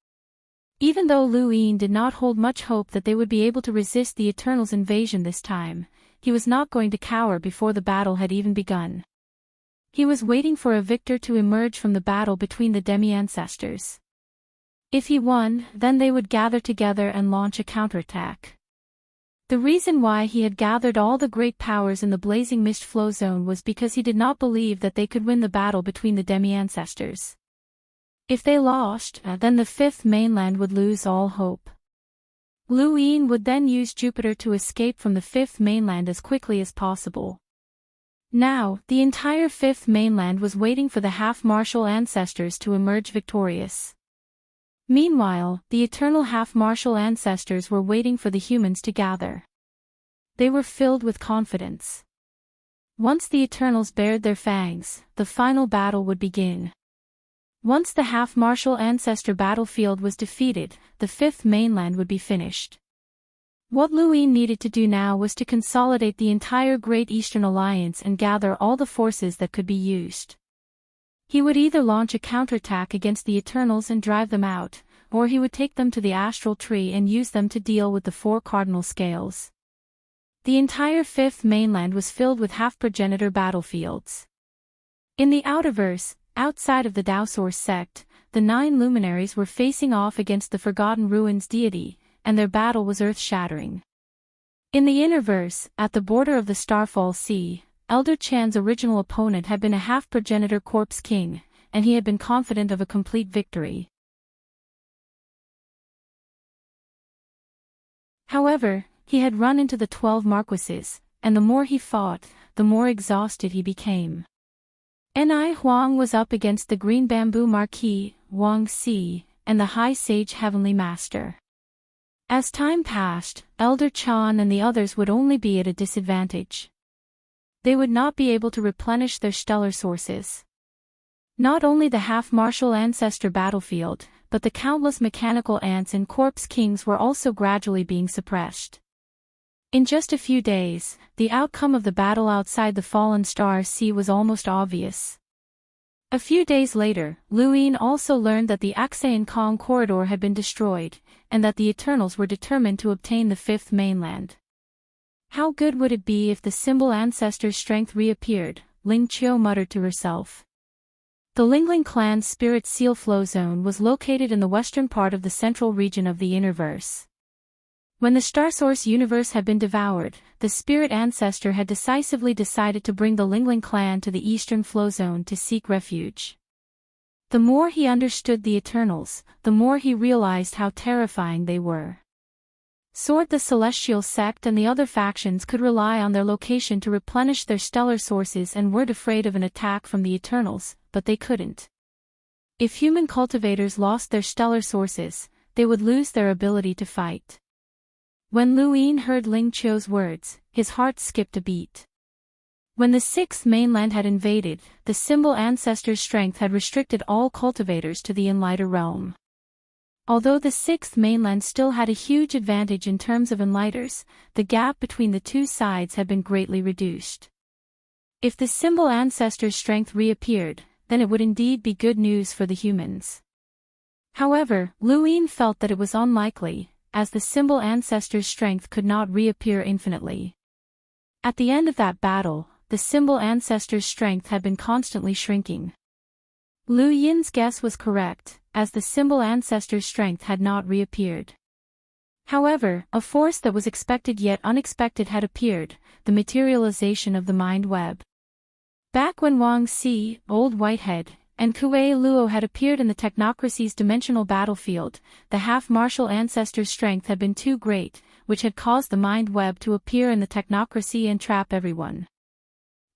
Speaker 1: Even though Lu Yin did not hold much hope that they would be able to resist the Eternals' invasion this time, he was not going to cower before the battle had even begun. He was waiting for a victor to emerge from the battle between the demi-ancestors. If he won, then they would gather together and launch a counterattack. The reason why he had gathered all the great powers in the Blazing Mist Flow Zone was because he did not believe that they could win the battle between the demi-ancestors. If they lost, then the Fifth Mainland would lose all hope. Lu Yin would then use Jupiter to escape from the Fifth Mainland as quickly as possible. Now, the entire Fifth Mainland was waiting for the half-martial ancestors to emerge victorious. Meanwhile, the eternal half-martial ancestors were waiting for the humans to gather. They were filled with confidence. Once the Eternals bared their fangs, the final battle would begin. Once the half-martial ancestor battlefield was defeated, the Fifth Mainland would be finished. What Luin needed to do now was to consolidate the entire Great Eastern Alliance and gather all the forces that could be used. He would either launch a counterattack against the Eternals and drive them out, or he would take them to the astral tree and use them to deal with the four cardinal scales. The entire fifth mainland was filled with half-progenitor battlefields. In the outerverse, outside of the Dowsource sect, the 9 luminaries were facing off against the Forgotten Ruins deity, and their battle was earth-shattering. In the innerverse, at the border of the Starfall Sea, Elder Chan's original opponent had been a half-progenitor corpse king, and he had been confident of a complete victory. However, he had run into the 12 marquises, and the more he fought, the more exhausted he became. Ni Huang was up against the Green Bamboo Marquis, Wang Si, and the High Sage Heavenly Master. As time passed, Elder Chan and the others would only be at a disadvantage. They would not be able to replenish their stellar sources. Not only the half-martial ancestor battlefield, but the countless mechanical ants and corpse kings were also gradually being suppressed. In just a few days, the outcome of the battle outside the Fallen Star Sea was almost obvious. A few days later, Luin also learned that the Axayan Kong corridor had been destroyed, and that the Eternals were determined to obtain the fifth mainland. How good would it be if the symbol ancestor's strength reappeared, Ling Qiu muttered to herself. The Lingling clan's spirit seal flow zone was located in the western part of the central region of the Innerverse. When the Starsource universe had been devoured, the spirit ancestor had decisively decided to bring the Lingling clan to the eastern flow zone to seek refuge. The more he understood the Eternals, the more he realized how terrifying they were. Sword the Celestial sect and the other factions could rely on their location to replenish their stellar sources and weren't afraid of an attack from the Eternals, but they couldn't. If human cultivators lost their stellar sources, they would lose their ability to fight. When Luin heard Ling Qiu's words, his heart skipped a beat. When the sixth mainland had invaded, the symbol ancestor's strength had restricted all cultivators to the Enlighter realm. Although the sixth mainland still had a huge advantage in terms of Enlighters, the gap between the two sides had been greatly reduced. If the symbol ancestor's strength reappeared, then it would indeed be good news for the humans. However, Luin felt that it was unlikely, as the symbol ancestor's strength could not reappear infinitely. At the end of that battle, the symbol ancestor's strength had been constantly shrinking. Lu Yin's guess was correct, as the symbol ancestor's strength had not reappeared. However, a force that was expected yet unexpected had appeared, the materialization of the mind web. Back when Wang Si, Old Whitehead, and Kuei Luo had appeared in the technocracy's dimensional battlefield, the half-martial ancestor's strength had been too great, which had caused the mind web to appear in the technocracy and trap everyone.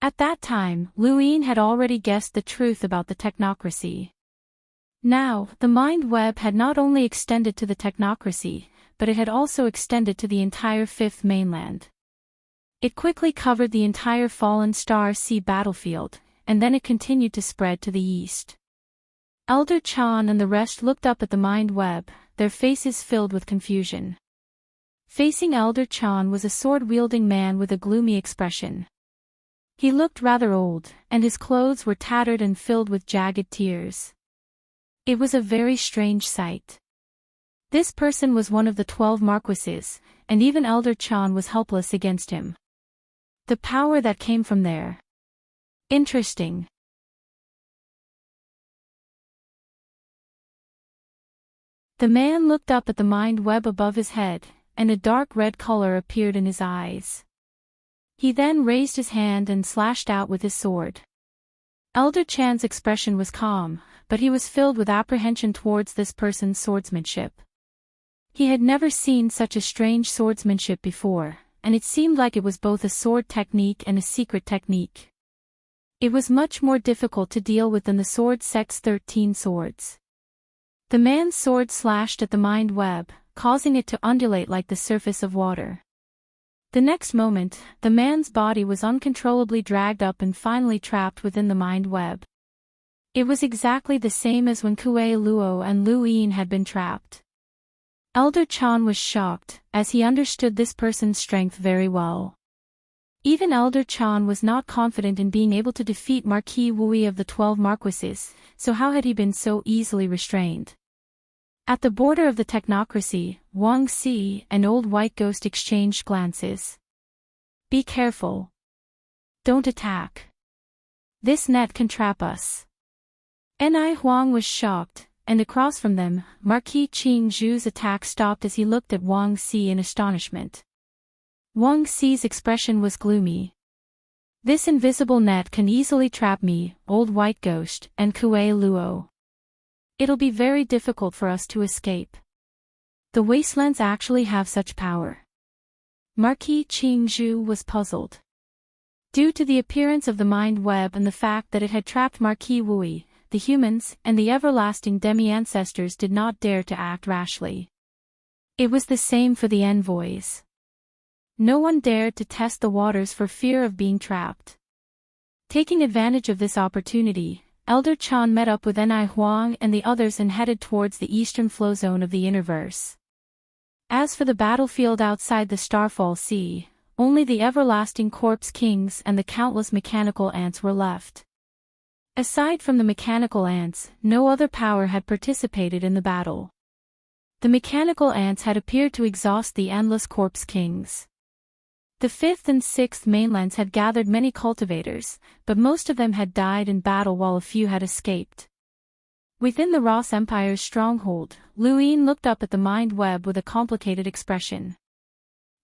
Speaker 1: At that time, Luin had already guessed the truth about the technocracy. Now, the mind web had not only extended to the technocracy, but it had also extended to the entire fifth mainland. It quickly covered the entire Fallen Star Sea battlefield, and then it continued to spread to the east. Elder Chan and the rest looked up at the mind web, their faces filled with confusion. Facing Elder Chan was a sword-wielding man with a gloomy expression. He looked rather old, and his clothes were tattered and filled with jagged tears. It was a very strange sight. This person was one of the 12 marquises, and even Elder Chan was helpless against him. The power that came from there. Interesting. The man looked up at the mind web above his head, and a dark red color appeared in his eyes. He then raised his hand and slashed out with his sword. Elder Chan's expression was calm, but he was filled with apprehension towards this person's swordsmanship. He had never seen such a strange swordsmanship before, and it seemed like it was both a sword technique and a secret technique. It was much more difficult to deal with than the sword sect's 13 swords. The man's sword slashed at the mind web, causing it to undulate like the surface of water. The next moment, the man's body was uncontrollably dragged up and finally trapped within the mind web. It was exactly the same as when Kuei Luo and Lu Yin had been trapped. Elder Chan was shocked, as he understood this person's strength very well. Even Elder Chan was not confident in being able to defeat Marquis Wui of the 12 Marquises, so how had he been so easily restrained? At the border of the technocracy, Wang Si and Old White Ghost exchanged glances. Be careful. Don't attack. This net can trap us. Ni Huang was shocked, and across from them, Marquis Qing Zhu's attack stopped as he looked at Wang Si in astonishment. Wang Si's expression was gloomy. This invisible net can easily trap me, Old White Ghost, and Kuei Luo. It'll be very difficult for us to escape. The wastelands actually have such power. Marquis Qing Zhu was puzzled. Due to the appearance of the mind web and the fact that it had trapped Marquis Wui, the humans and the everlasting demi-ancestors did not dare to act rashly. It was the same for the envoys. No one dared to test the waters for fear of being trapped. Taking advantage of this opportunity, Elder Chan met up with Ni Huang and the others and headed towards the eastern flow zone of the universe. As for the battlefield outside the Starfall Sea, only the everlasting corpse kings and the countless mechanical ants were left. Aside from the mechanical ants, no other power had participated in the battle. The mechanical ants had appeared to exhaust the endless corpse kings. The 5th and 6th mainlands had gathered many cultivators, but most of them had died in battle while a few had escaped. Within the Ross Empire's stronghold, Luin looked up at the mind web with a complicated expression.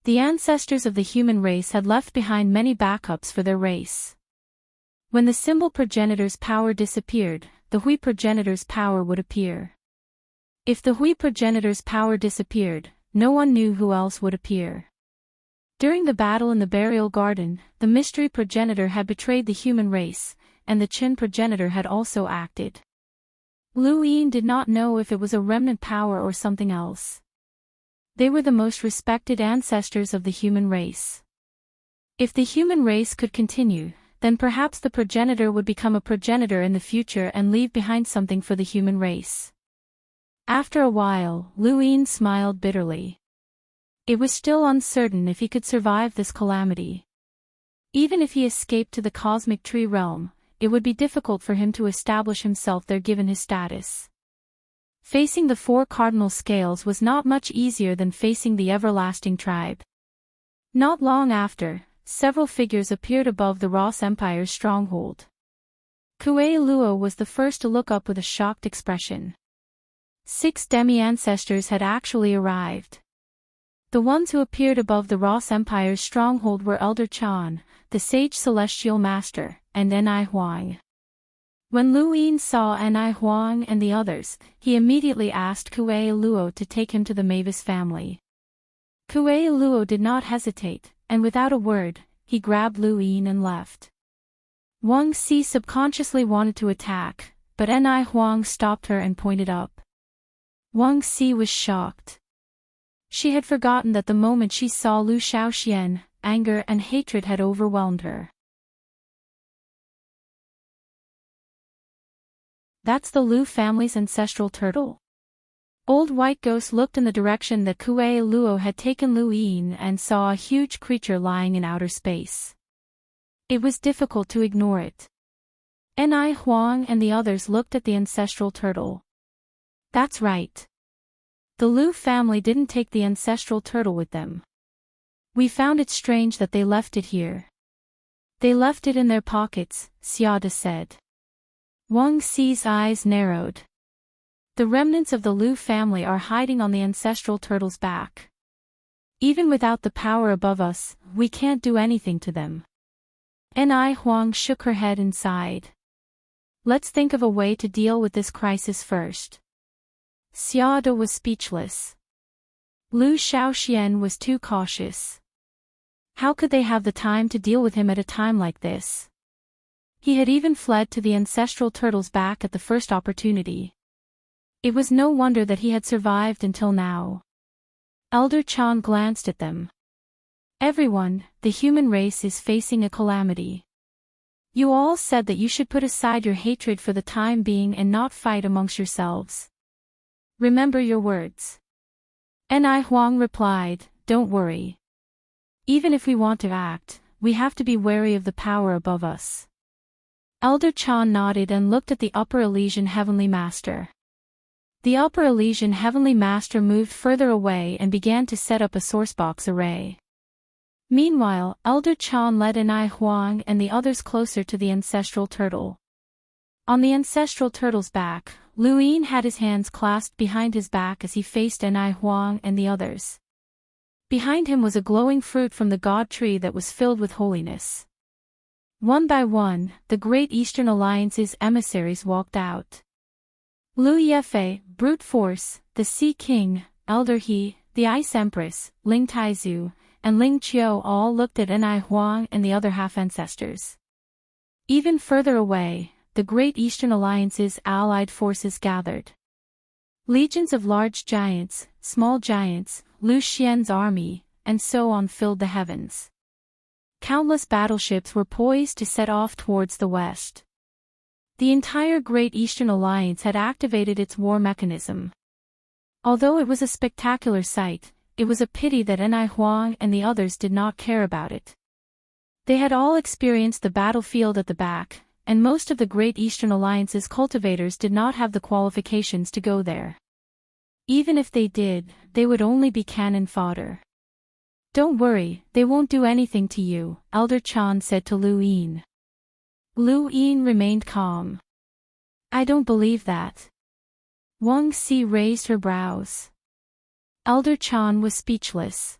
Speaker 1: The ancestors of the human race had left behind many backups for their race. When the symbol progenitor's power disappeared, the Hui progenitor's power would appear. If the Hui progenitor's power disappeared, no one knew who else would appear. During the battle in the burial garden, the mystery progenitor had betrayed the human race, and the Qin progenitor had also acted. Luin did not know if it was a remnant power or something else. They were the most respected ancestors of the human race. If the human race could continue, then perhaps the progenitor would become a progenitor in the future and leave behind something for the human race. After a while, Luin smiled bitterly. It was still uncertain if he could survive this calamity. Even if he escaped to the cosmic tree realm, it would be difficult for him to establish himself there given his status. Facing the 4 cardinal scales was not much easier than facing the everlasting tribe. Not long after, several figures appeared above the Ross Empire's stronghold. Kuei Luo was the first to look up with a shocked expression. 6 demi-ancestors had actually arrived. The ones who appeared above the Ross Empire's stronghold were Elder Chan, the Sage Celestial Master, and Ni Huang. When Luin saw Ni Huang and the others, he immediately asked Kuei Luo to take him to the Mavis family. Kuei Luo did not hesitate, and without a word, he grabbed Luin and left. Wang Si subconsciously wanted to attack, but Ni Huang stopped her and pointed up. Wang Si was shocked. She had forgotten that the moment she saw Lu Shaoxian, anger and hatred had overwhelmed her. That's the Lu family's ancestral turtle? Old White Ghost looked in the direction that Kuei Luo had taken Luin and saw a huge creature lying in outer space. It was difficult to ignore it. Ni Huang and the others looked at the ancestral turtle. That's right. The Lu family didn't take the ancestral turtle with them. We found it strange that they left it here. They left it in their pockets, Xiada said. Wang Si's eyes narrowed. The remnants of the Lu family are hiding on the ancestral turtle's back. Even without the power above us, we can't do anything to them. Ni Huang shook her head and sighed. Let's think of a way to deal with this crisis first. Xiada was speechless. Lu Shaoxian was too cautious. How could they have the time to deal with him at a time like this? He had even fled to the ancestral turtle's back at the first opportunity. It was no wonder that he had survived until now. Elder Chan glanced at them. Everyone, the human race is facing a calamity. You all said that you should put aside your hatred for the time being and not fight amongst yourselves. Remember your words. Nai Huang replied, "Don't worry. Even if we want to act, we have to be wary of the power above us." Elder Chan nodded and looked at the Upper Elysian Heavenly Master. The Upper Elysian Heavenly Master moved further away and began to set up a sourcebox array. Meanwhile, Elder Chan led Nai Huang and the others closer to the ancestral turtle. On the ancestral turtle's back, Lu Yin had his hands clasped behind his back as he faced Nai Huang and the others. Behind him was a glowing fruit from the god tree that was filled with holiness. One by one, the Great Eastern Alliance's emissaries walked out. Lu Yefei, Brute Force, the Sea King, Elder He, the Ice Empress, Ling Taizu, and Ling Qiu all looked at Nai Huang and the other half-ancestors. Even further away, the Great Eastern Alliance's allied forces gathered. Legions of large giants, small giants, Lu Xian's army, and so on filled the heavens. Countless battleships were poised to set off towards the west. The entire Great Eastern Alliance had activated its war mechanism. Although it was a spectacular sight, it was a pity that Nai Huang and the others did not care about it. They had all experienced the battlefield at the back, and most of the Great Eastern Alliance's cultivators did not have the qualifications to go there. Even if they did, they would only be cannon fodder. "Don't worry, they won't do anything to you," Elder Chan said to Lu Yin. Lu Yin remained calm. "I don't believe that." Wang Si raised her brows. Elder Chan was speechless.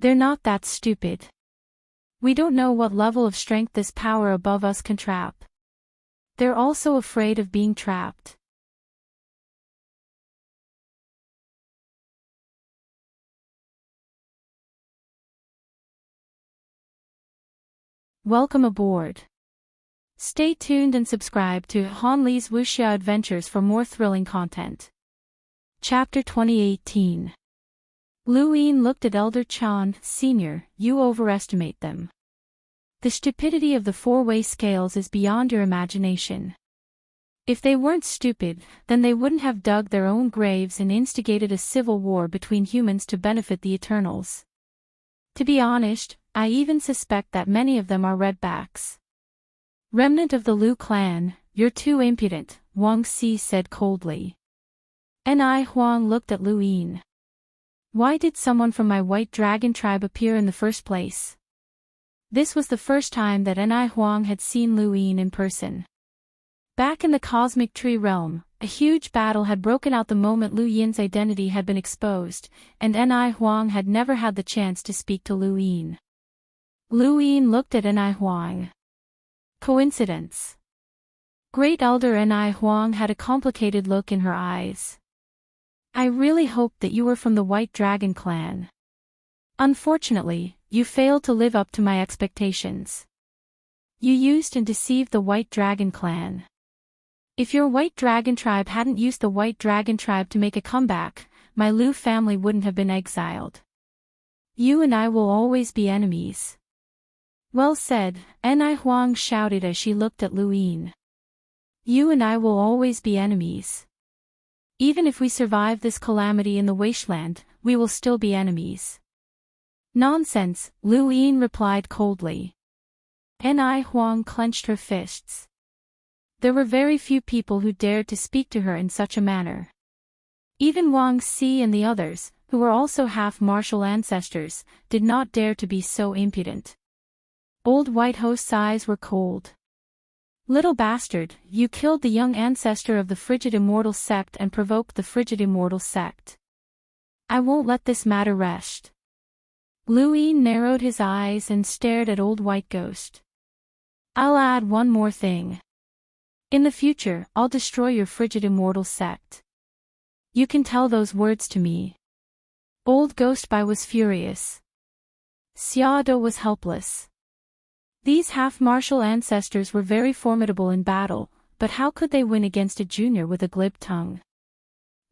Speaker 1: "They're not that stupid. We don't know what level of strength this power above us can trap. They're also afraid of being trapped." Welcome aboard. Stay tuned and subscribe to Han Li's Wuxia Adventures for more thrilling content. Chapter 2018. Lu Yin looked at Elder Chan. "Senior, you overestimate them. The stupidity of the four-way scales is beyond your imagination. If they weren't stupid, then they wouldn't have dug their own graves and instigated a civil war between humans to benefit the Eternals. To be honest, I even suspect that many of them are redbacks. Remnant of the Lu clan, you're too impudent," Wang Si said coldly. Nai Huang looked at Lu Yin. "Why did someone from my White Dragon tribe appear in the first place?" This was the first time that Nai Huang had seen Lu Yin in person. Back in the Cosmic Tree realm, a huge battle had broken out the moment Lu Yin's identity had been exposed, and Nai Huang had never had the chance to speak to Lu Yin. Lu Yin looked at Nai Huang. Coincidence? Great Elder Nai Huang had a complicated look in her eyes. "I really hoped that you were from the White Dragon clan. Unfortunately, you failed to live up to my expectations. You used and deceived the White Dragon clan. If your White Dragon tribe hadn't used the White Dragon tribe to make a comeback, my Lu family wouldn't have been exiled. You and I will always be enemies." "Well said," Nai Huang shouted as she looked at Lu Yin. "You and I will always be enemies. Even if we survive this calamity in the wasteland, we will still be enemies." "Nonsense," Lu Yin replied coldly. Nai Huang clenched her fists. There were very few people who dared to speak to her in such a manner. Even Wang Si and the others, who were also half-martial ancestors, did not dare to be so impudent. Old White Host's eyes were cold. "Little bastard, you killed the young ancestor of the Frigid Immortal sect and provoked the Frigid Immortal sect. I won't let this matter rest." Lu Yin narrowed his eyes and stared at Old White Ghost. "I'll add one more thing. In the future, I'll destroy your Frigid Immortal sect. You can tell those words to me." Old Ghost Bai was furious. Xiaoda was helpless. These half-martial ancestors were very formidable in battle, but how could they win against a junior with a glib tongue?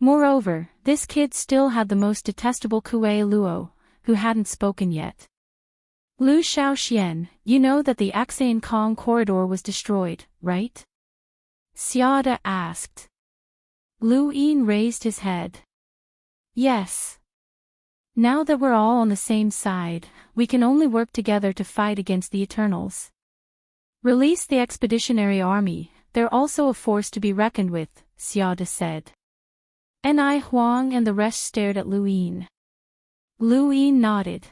Speaker 1: Moreover, this kid still had the most detestable Kuei Luo, who hadn't spoken yet. "Lu Shaoxian, you know that the Axian Kong corridor was destroyed, right?" Xiaoda asked. Lu Yin raised his head. "Yes. Now that we're all on the same side, we can only work together to fight against the Eternals. Release the expeditionary army, they're also a force to be reckoned with, Xiada said. Ni Huang and the rest stared at Lu Yin. Lu Yin nodded.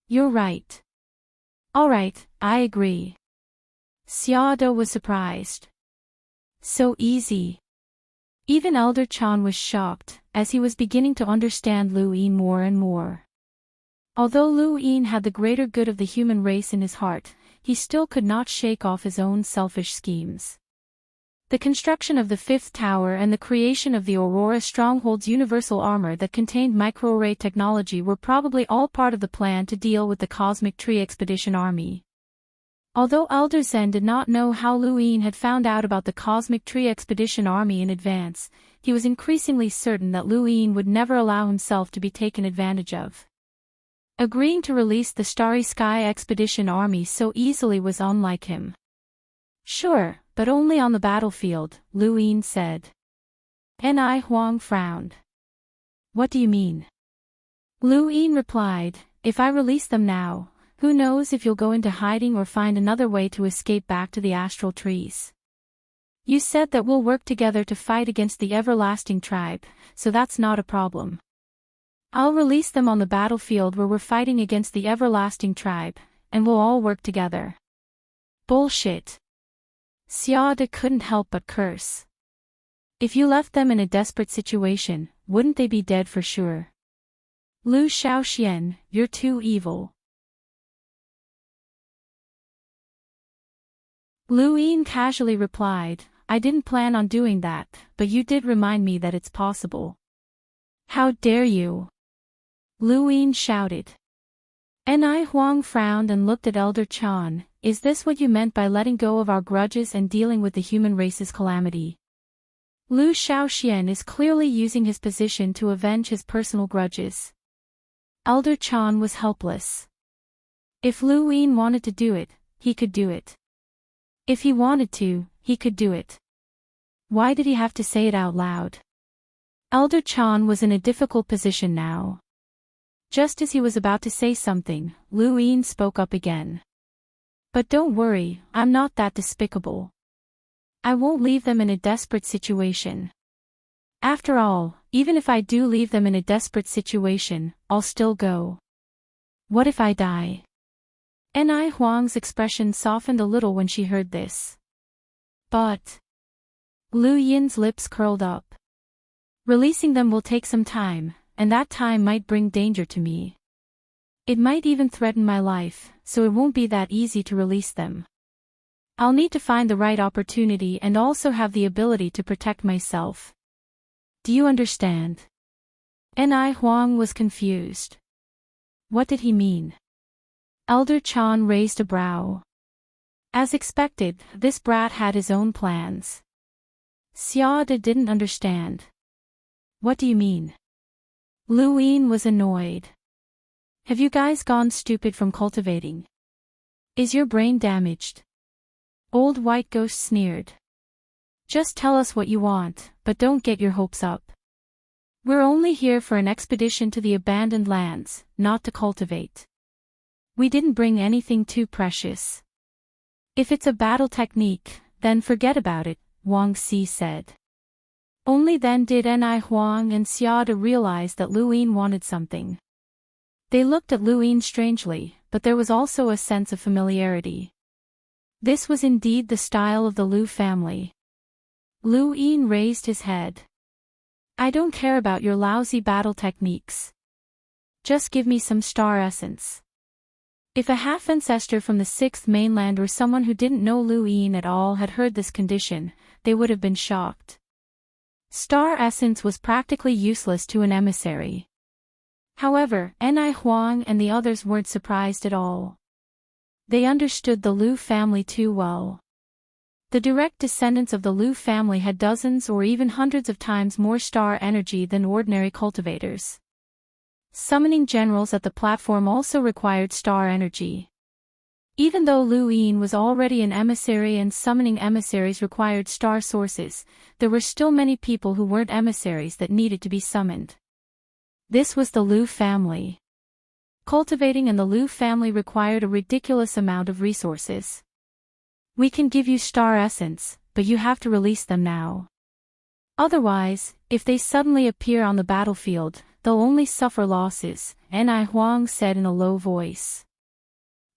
Speaker 1: You're right. Alright, I agree. Xiada was surprised. So easy. Even Elder Chan was shocked, as he was beginning to understand Lu Yin more and more. Although Lu Yin had the greater good of the human race in his heart, he still could not shake off his own selfish schemes. The construction of the fifth tower and the creation of the Aurora Stronghold's universal armor that contained microarray technology were probably all part of the plan to deal with the Cosmic Tree Expedition Army. Although Elder Zen did not know how Lu Yin had found out about the Cosmic Tree Expedition Army in advance, he was increasingly certain that Lu Yin would never allow himself to be taken advantage of. Agreeing to release the Starry Sky Expedition Army so easily was unlike him. Sure, but only on the battlefield, Lu Yin said. Ni Huang frowned. What do you mean? Lu Yin replied, if I release them now, who knows if you'll go into hiding or find another way to escape back to the astral trees. You said that we'll work together to fight against the everlasting tribe, so that's not a problem. I'll release them on the battlefield where we're fighting against the everlasting tribe, and we'll all work together. Bullshit. Xiada couldn't help but curse. If you left them in a desperate situation, wouldn't they be dead for sure? Lu Shaoxian, you're too evil. Lu Yin casually replied, I didn't plan on doing that, but you did remind me that it's possible. How dare you? Lu Yin shouted. Ni Huang frowned and looked at Elder Chan, is this what you meant by letting go of our grudges and dealing with the human race's calamity? Lu Shaoxian is clearly using his position to avenge his personal grudges. Elder Chan was helpless. If Lu Yin wanted to do it, he could do it. If he wanted to, he could do it. Why did he have to say it out loud? Elder Chan was in a difficult position now. Just as he was about to say something, Lu Yin spoke up again. But don't worry, I'm not that despicable. I won't leave them in a desperate situation. After all, even if I do leave them in a desperate situation, I'll still go. What if I die? Ni Huang's expression softened a little when she heard this. But Lu Yin's lips curled up. Releasing them will take some time, and that time might bring danger to me. It might even threaten my life, so it won't be that easy to release them. I'll need to find the right opportunity and also have the ability to protect myself. Do you understand? Ni Huang was confused. What did he mean? Elder Chan raised a brow. As expected, this brat had his own plans. Xiada didn't understand. What do you mean? Lu Yin was annoyed. Have you guys gone stupid from cultivating? Is your brain damaged? Old White Ghost sneered. Just tell us what you want, but don't get your hopes up. We're only here for an expedition to the abandoned lands, not to cultivate. We didn't bring anything too precious. If it's a battle technique, then forget about it, Wang Xi said. Only then did Ni Huang and Xiada realize that Lu Yin wanted something. They looked at Lu Yin strangely, but there was also a sense of familiarity. This was indeed the style of the Lu family. Lu Yin raised his head. I don't care about your lousy battle techniques. Just give me some star essence. If a half-ancestor from the sixth mainland or someone who didn't know Lu Yin at all had heard this condition, they would have been shocked. Star essence was practically useless to an emissary. However, Ni Huang and the others weren't surprised at all. They understood the Lu family too well. The direct descendants of the Lu family had dozens or even hundreds of times more star energy than ordinary cultivators. Summoning generals at the platform also required star energy. Even though Lu Yin was already an emissary and summoning emissaries required star sources, there were still many people who weren't emissaries that needed to be summoned. This was the Liu family. Cultivating in the Liu family required a ridiculous amount of resources. We can give you star essence, but you have to release them now. Otherwise, if they suddenly appear on the battlefield, they'll only suffer losses, Ni Huang said in a low voice.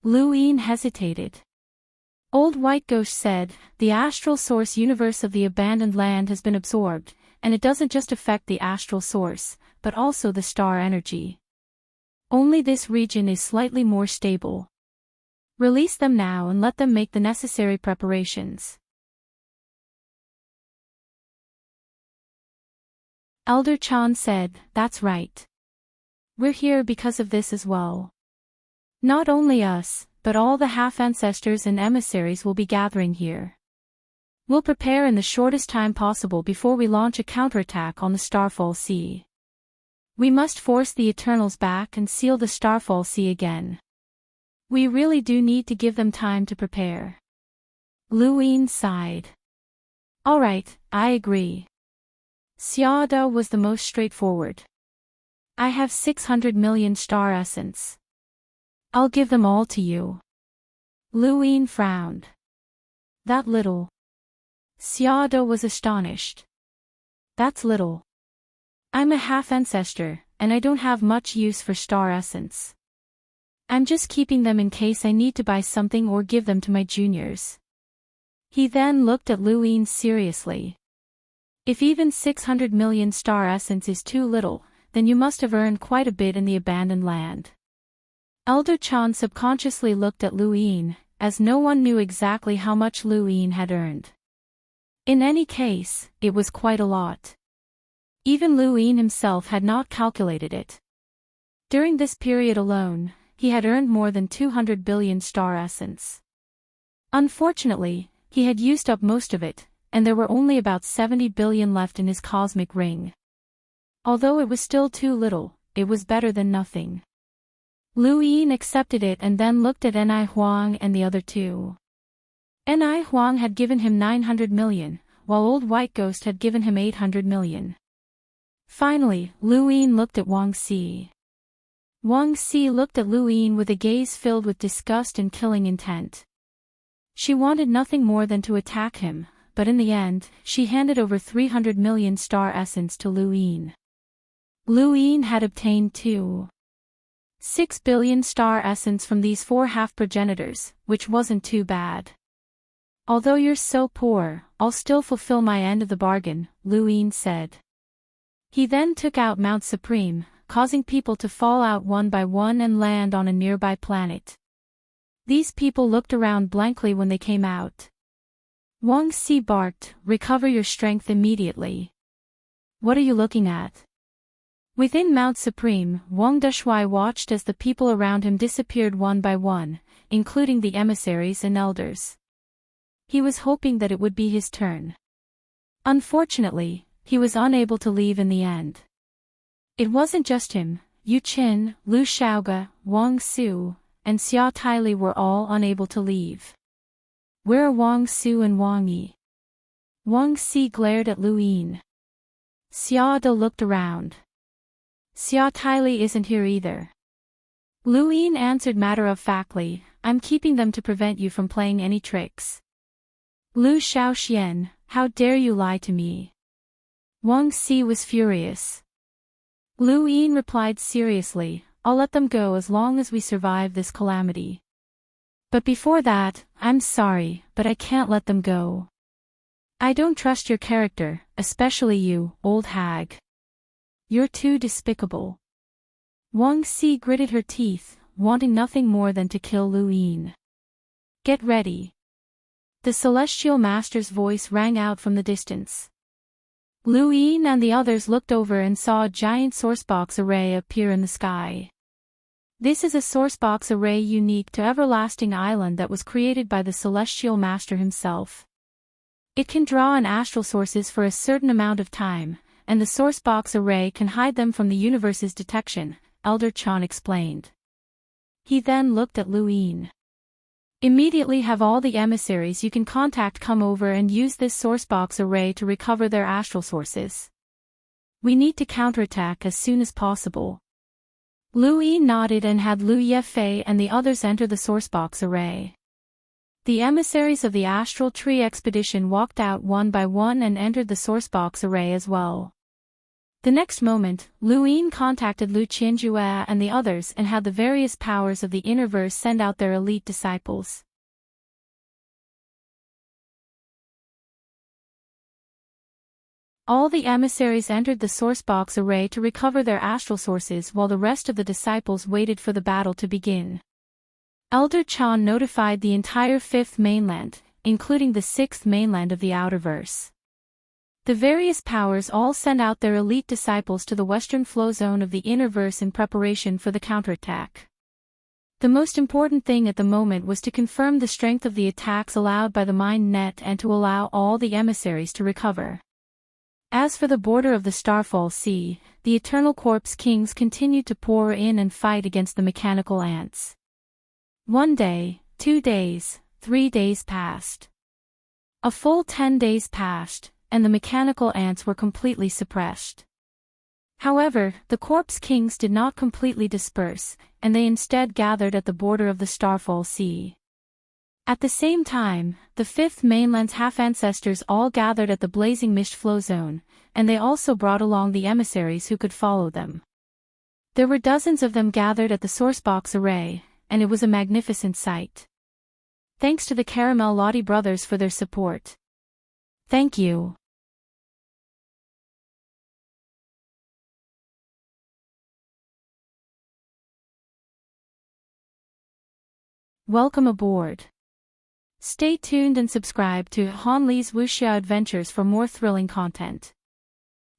Speaker 1: Lu Yin hesitated. Old White Ghost said, the astral source universe of the abandoned land has been absorbed, and it doesn't just affect the astral source, but also the star energy. Only this region is slightly more stable. Release them now and let them make the necessary preparations. Elder Chan said, that's right. We're here because of this as well. Not only us, but all the half-ancestors and emissaries will be gathering here. We'll prepare in the shortest time possible before we launch a counterattack on the Starfall Sea. We must force the Eternals back and seal the Starfall Sea again. We really do need to give them time to prepare. Lu Yin sighed. All right, I agree. Xiaoda was the most straightforward. I have 600 million star essence. I'll give them all to you. Lu Yin frowned. That little? Xiaoda was astonished. That's little. I'm a half-ancestor, and I don't have much use for star essence. I'm just keeping them in case I need to buy something or give them to my juniors. He then looked at Lu Yin seriously. If even 600 million star essence is too little, then you must have earned quite a bit in the abandoned land. Elder Chan subconsciously looked at Lu Yin, as no one knew exactly how much Lu Yin had earned. In any case, it was quite a lot. Even Lu Yin himself had not calculated it. During this period alone, he had earned more than 200 billion star essence. Unfortunately, he had used up most of it, and there were only about 70 billion left in his cosmic ring. Although it was still too little, it was better than nothing. Lu Yin accepted it and then looked at Ni Huang and the other two. Ni Huang had given him 900 million, while Old White Ghost had given him 800 million. Finally, Lu Yin looked at Wang Xi. Wang Xi looked at Lu Yin with a gaze filled with disgust and killing intent. She wanted nothing more than to attack him, but in the end, she handed over 300 million star essence to Lu Yin. Lu Yin had obtained 2.6 billion star essence from these 4 half-progenitors, which wasn't too bad. Although you're so poor, I'll still fulfill my end of the bargain, Lu Yin said. He then took out Mount Supreme, causing people to fall out one by one and land on a nearby planet. These people looked around blankly when they came out. Wang Xi barked, recover your strength immediately. What are you looking at? Within Mount Supreme, Wang Deshuai watched as the people around him disappeared one by one, including the emissaries and elders. He was hoping that it would be his turn. Unfortunately, he was unable to leave in the end. It wasn't just him. Yu Qin, Lu Shaoge, Wang Su, and Xia Taili were all unable to leave. Where are Wang Su and Wang Yi? Wang Xi glared at Lu Yin. Xia De looked around. Xia Taili isn't here either. Lu Yin answered matter-of-factly, I'm keeping them to prevent you from playing any tricks. Lu Shaoxian, how dare you lie to me? Wang Xi was furious. Lu Yin replied seriously, I'll let them go as long as we survive this calamity. But before that, I'm sorry, but I can't let them go. I don't trust your character, especially you, old hag. You're too despicable. Wang Xi gritted her teeth, wanting nothing more than to kill Lu Yin. Get ready. The celestial master's voice rang out from the distance. Lu Yin and the others looked over and saw a giant sourcebox array appear in the sky. This is a sourcebox array unique to Everlasting Island that was created by the celestial master himself. It can draw in astral sources for a certain amount of time, and the sourcebox array can hide them from the universe's detection, Elder Chan explained. He then looked at Lu Yin. Immediately have all the emissaries you can contact come over and use this sourcebox array to recover their astral sources. We need to counterattack as soon as possible. Lu Yi nodded and had Lu Yefei and the others enter the sourcebox array. The emissaries of the Astral Tree expedition walked out one by one and entered the sourcebox array as well. The next moment, Lu Yin contacted Lu Qianjue and the others and had the various powers of the Innerverse send out their elite disciples. All the emissaries entered the sourcebox array to recover their astral sources while the rest of the disciples waited for the battle to begin. Elder Chan notified the entire fifth mainland, including the sixth mainland of the Outerverse. The various powers all sent out their elite disciples to the western flow zone of the Innerverse in preparation for the counterattack. The most important thing at the moment was to confirm the strength of the attacks allowed by the mind net and to allow all the emissaries to recover. As for the border of the Starfall Sea, the Eternal Corpse Kings continued to pour in and fight against the mechanical ants. 1 day, 2 days, 3 days passed. A full 10 days passed, and the mechanical ants were completely suppressed. However, the Corpse Kings did not completely disperse, and they instead gathered at the border of the Starfall Sea. At the same time, the fifth mainland's half-ancestors all gathered at the blazing mist flow zone, and they also brought along the emissaries who could follow them. There were dozens of them gathered at the sourcebox array, and it was a magnificent sight. Thanks to the Caramel Lottie brothers for their support. Thank you. Welcome aboard. Stay tuned and subscribe to Han Li's Wuxia Adventures for more thrilling content.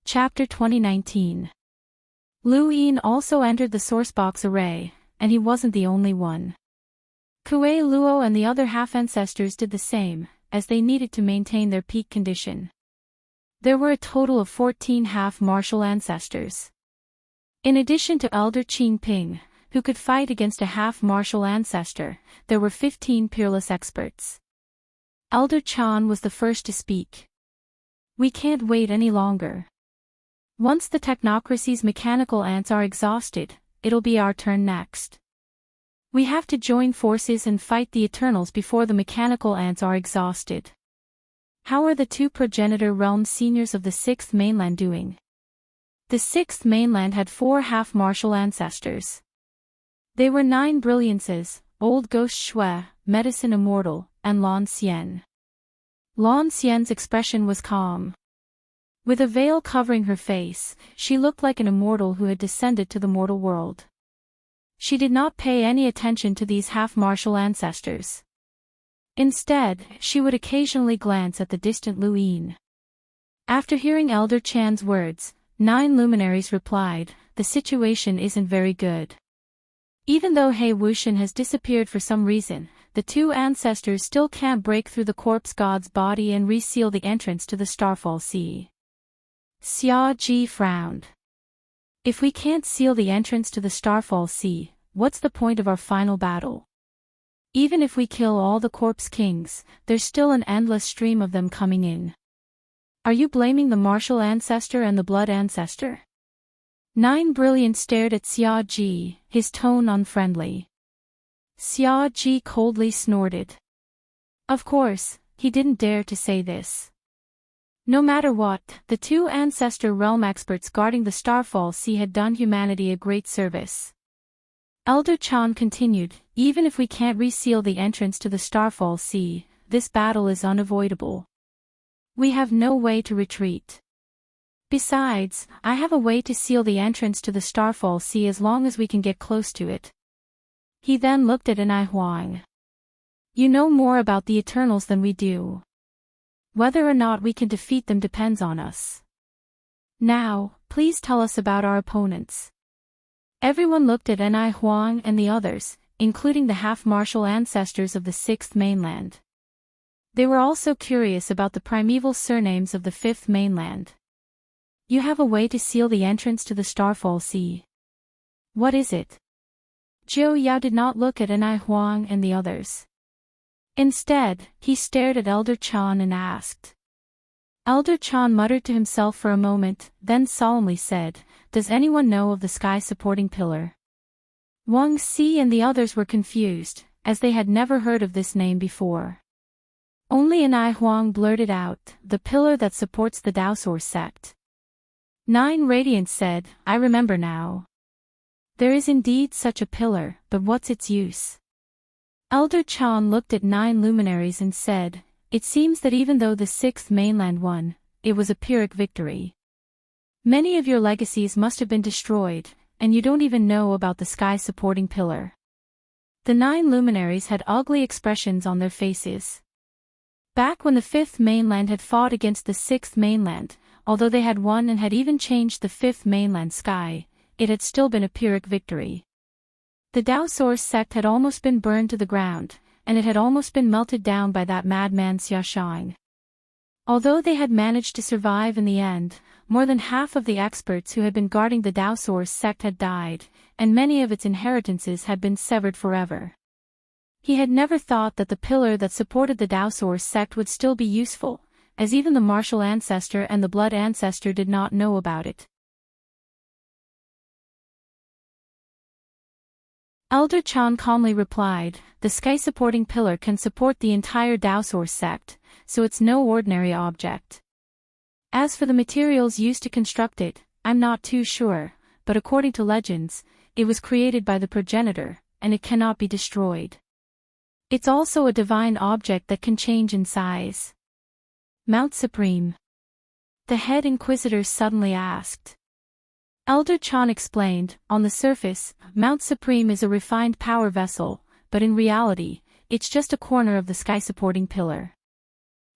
Speaker 1: Chapter 2019. Lu Yin also entered the sourcebox array, and he wasn't the only one. Kuei Luo and the other half-ancestors did the same, as they needed to maintain their peak condition. There were a total of 14 half-martial ancestors. In addition to Elder Qing Ping, who could fight against a half-martial ancestor, there were 15 peerless experts. Elder Chan was the first to speak. We can't wait any longer. Once the technocracy's mechanical ants are exhausted, it'll be our turn next. We have to join forces and fight the Eternals before the mechanical ants are exhausted. How are the 2 progenitor realm seniors of the 6th mainland doing? The 6th mainland had 4 half-martial ancestors. They were 9 brilliances, Old Ghost Shui, Medicine Immortal, and Lan Xian. Lan Xian's expression was calm. With a veil covering her face, she looked like an immortal who had descended to the mortal world. She did not pay any attention to these half-martial ancestors. Instead, she would occasionally glance at the distant Lu Yin. After hearing Elder Chan's words, 9 luminaries replied, "The situation isn't very good." Even though He Wuxian has disappeared for some reason, the 2 ancestors still can't break through the corpse god's body and reseal the entrance to the Starfall Sea. Xia Ji frowned. If we can't seal the entrance to the Starfall Sea, what's the point of our final battle? Even if we kill all the Corpse Kings, there's still an endless stream of them coming in. Are you blaming the martial ancestor and the blood ancestor? 9 Brilliant stared at Xia Ji, his tone unfriendly. Xia Ji coldly snorted. Of course, he didn't dare to say this. No matter what, the 2 ancestor realm experts guarding the Starfall Sea had done humanity a great service. Elder Chan continued, even if we can't reseal the entrance to the Starfall Sea, this battle is unavoidable. We have no way to retreat. Besides, I have a way to seal the entrance to the Starfall Sea as long as we can get close to it. He then looked at Anai Huang. You know more about the Eternals than we do. Whether or not we can defeat them depends on us. Now, please tell us about our opponents. Everyone looked at Anai Huang and the others, including the half-martial ancestors of the 6th mainland. They were also curious about the primeval surnames of the 5th mainland. You have a way to seal the entrance to the Starfall Sea. What is it? Zhou Yao did not look at Anai Huang and the others. Instead, he stared at Elder Chan and asked. Elder Chan muttered to himself for a moment, then solemnly said, "Does anyone know of the sky-supporting pillar?" Wang Si and the others were confused, as they had never heard of this name before. Only Anai Huang blurted out, "The pillar that supports the Daosource sect." Nine Radiants said, "I remember now. There is indeed such a pillar, but what's its use?" Elder Chan looked at nine luminaries and said, "It seems that even though the sixth mainland won, it was a Pyrrhic victory. Many of your legacies must have been destroyed, and you don't even know about the sky-supporting pillar." The nine luminaries had ugly expressions on their faces. Back when the fifth mainland had fought against the sixth mainland, although they had won and had even changed the fifth mainland sky, it had still been a Pyrrhic victory. The Daosource sect had almost been burned to the ground, and it had almost been melted down by that madman Xia Shang. Although they had managed to survive in the end, more than half of the experts who had been guarding the Daosource sect had died, and many of its inheritances had been severed forever. He had never thought that the pillar that supported the Daosource sect would still be useful, as even the martial ancestor and the blood ancestor did not know about it. Elder Chan calmly replied, "The sky-supporting pillar can support the entire Daosource sect, so it's no ordinary object. As for the materials used to construct it, I'm not too sure, but according to legends, it was created by the progenitor, and it cannot be destroyed. It's also a divine object that can change in size." "Mount Supreme?" the head inquisitor suddenly asked. Elder Chan explained, "On the surface, Mount Supreme is a refined power vessel, but in reality, it's just a corner of the sky-supporting pillar.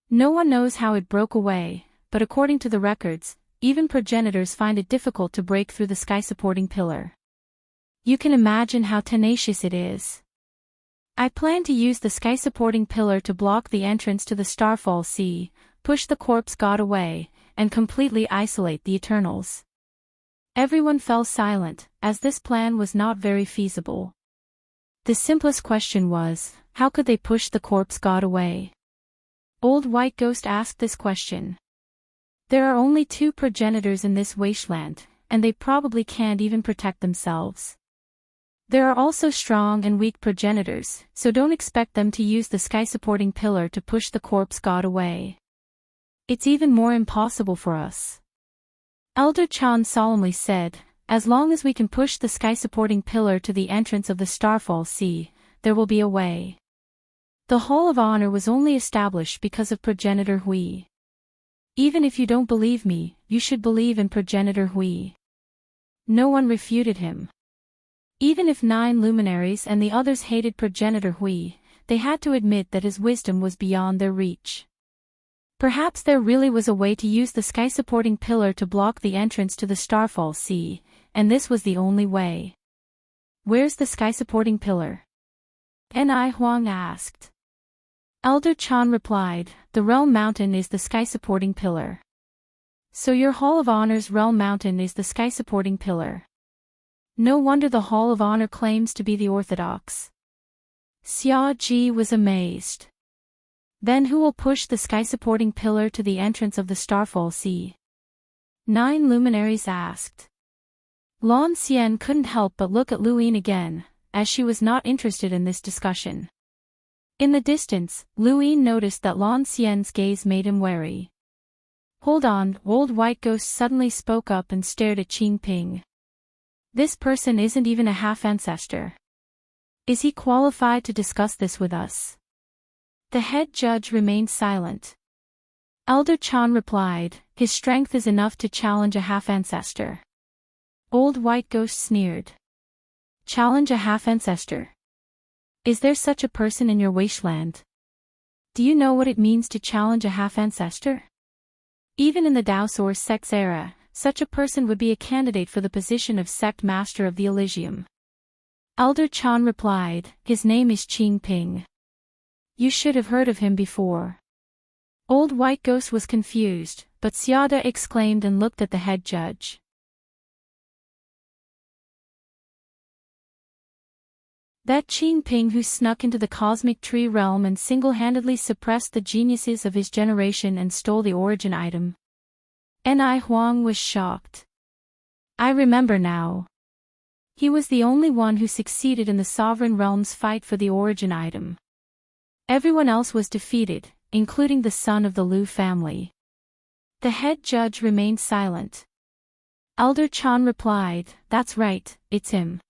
Speaker 1: No one knows how it broke away, but according to the records, even progenitors find it difficult to break through the sky-supporting pillar. You can imagine how tenacious it is. I plan to use the sky-supporting pillar to block the entrance to the Starfall Sea, push the corpse god away, and completely isolate the Eternals." Everyone fell silent, as this plan was not very feasible. The simplest question was, how could they push the corpse god away? Old White Ghost asked this question. "There are only two progenitors in this wasteland, and they probably can't even protect themselves. There are also strong and weak progenitors, so don't expect them to use the sky-supporting pillar to push the corpse god away. It's even more impossible for us." Elder Chan solemnly said, "As long as we can push the sky-supporting pillar to the entrance of the Starfall Sea, there will be a way." The Hall of Honor was only established because of Progenitor Hui. Even if you don't believe me, you should believe in Progenitor Hui. No one refuted him. Even if 9 luminaries and the others hated Progenitor Hui, they had to admit that his wisdom was beyond their reach. Perhaps there really was a way to use the sky-supporting pillar to block the entrance to the Starfall Sea, and this was the only way. "Where's the sky-supporting pillar?" Ni Huang asked. Elder Chan replied, "The Realm Mountain is the sky-supporting pillar." "So your Hall of Honor's Realm Mountain is the sky-supporting pillar. No wonder the Hall of Honor claims to be the orthodox." Xia Ji was amazed. "Then who will push the sky-supporting pillar to the entrance of the Starfall Sea?" 9 luminaries asked. Lan Xian couldn't help but look at Lu Yin again, as she was not interested in this discussion. In the distance, Lu Yin noticed that Lan Xian's gaze made him wary. "Hold on," Old White Ghost suddenly spoke up and stared at Qing Ping. "This person isn't even a half-ancestor. Is he qualified to discuss this with us?" The head judge remained silent. Elder Chan replied, "His strength is enough to challenge a half-ancestor." Old White Ghost sneered. "Challenge a half-ancestor? Is there such a person in your wasteland? Do you know what it means to challenge a half-ancestor? Even in the Daosource sect's era, such a person would be a candidate for the position of sect master of the Elysium." Elder Chan replied, "His name is Qing Ping. You should have heard of him before." Old White Ghost was confused, but Xiada exclaimed and looked at the head judge. That Qing Ping who snuck into the cosmic tree realm and single-handedly suppressed the geniuses of his generation and stole the origin item. Ni Huang was shocked. I remember now. He was the only one who succeeded in the sovereign realm's fight for the origin item. Everyone else was defeated, including the son of the Liu family. The head judge remained silent. Elder Chan replied, "That's right, it's him.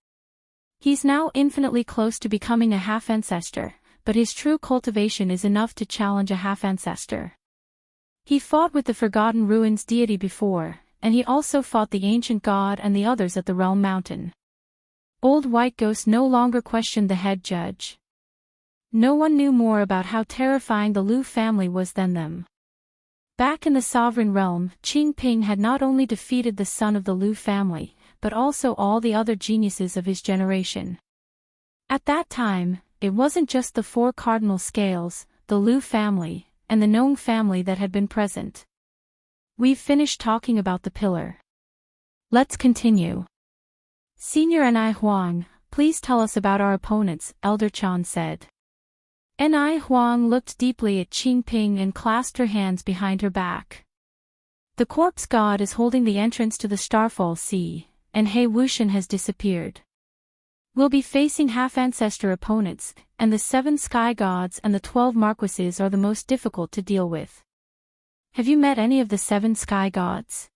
Speaker 1: He's now infinitely close to becoming a half-ancestor, but his true cultivation is enough to challenge a half-ancestor. He fought with the Forgotten Ruins deity before, and he also fought the ancient god and the others at the Realm Mountain." Old White Ghost no longer questioned the head judge. No one knew more about how terrifying the Liu family was than them. Back in the sovereign realm, Qing Ping had not only defeated the son of the Liu family, but also all the other geniuses of his generation. At that time, it wasn't just the four cardinal scales, the Liu family, and the Nong family that had been present. We've finished talking about the pillar. Let's continue. Senior Ni Huang, please tell us about our opponents, Elder Chan said. Ni Huang looked deeply at Qing Ping and clasped her hands behind her back. The corpse god is holding the entrance to the Starfall Sea, and He Wuxian has disappeared. We'll be facing half-ancestor opponents, and the 7 sky gods and the 12 marquises are the most difficult to deal with. Have you met any of the 7 sky gods?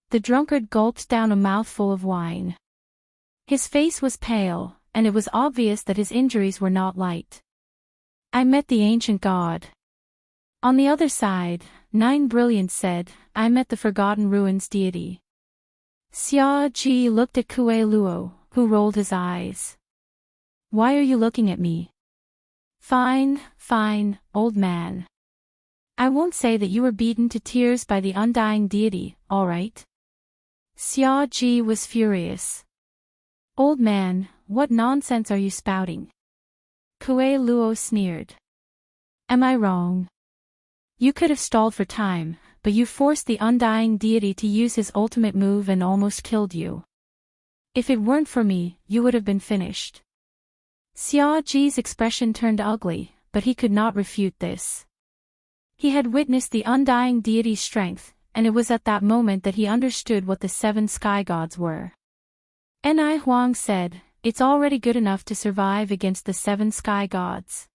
Speaker 1: The drunkard gulped down a mouthful of wine. His face was pale, and it was obvious that his injuries were not light. I met the ancient god. On the other side, Nine Brilliant said, I met the Forgotten Ruins deity. Xia Ji looked at Kue Luo, who rolled his eyes. Why are you looking at me? Fine, old man. I won't say that you were beaten to tears by the undying deity, all right? Xia Ji was furious. Old man, what nonsense are you spouting? Kue Luo sneered. Am I wrong? You could have stalled for time, but you forced the undying deity to use his ultimate move and almost killed you. If it weren't for me, you would have been finished. Xia Ji's expression turned ugly, but he could not refute this. He had witnessed the undying deity's strength, and it was at that moment that he understood what the 7 sky gods were. Ni Huang said, it's already good enough to survive against the 7 sky gods.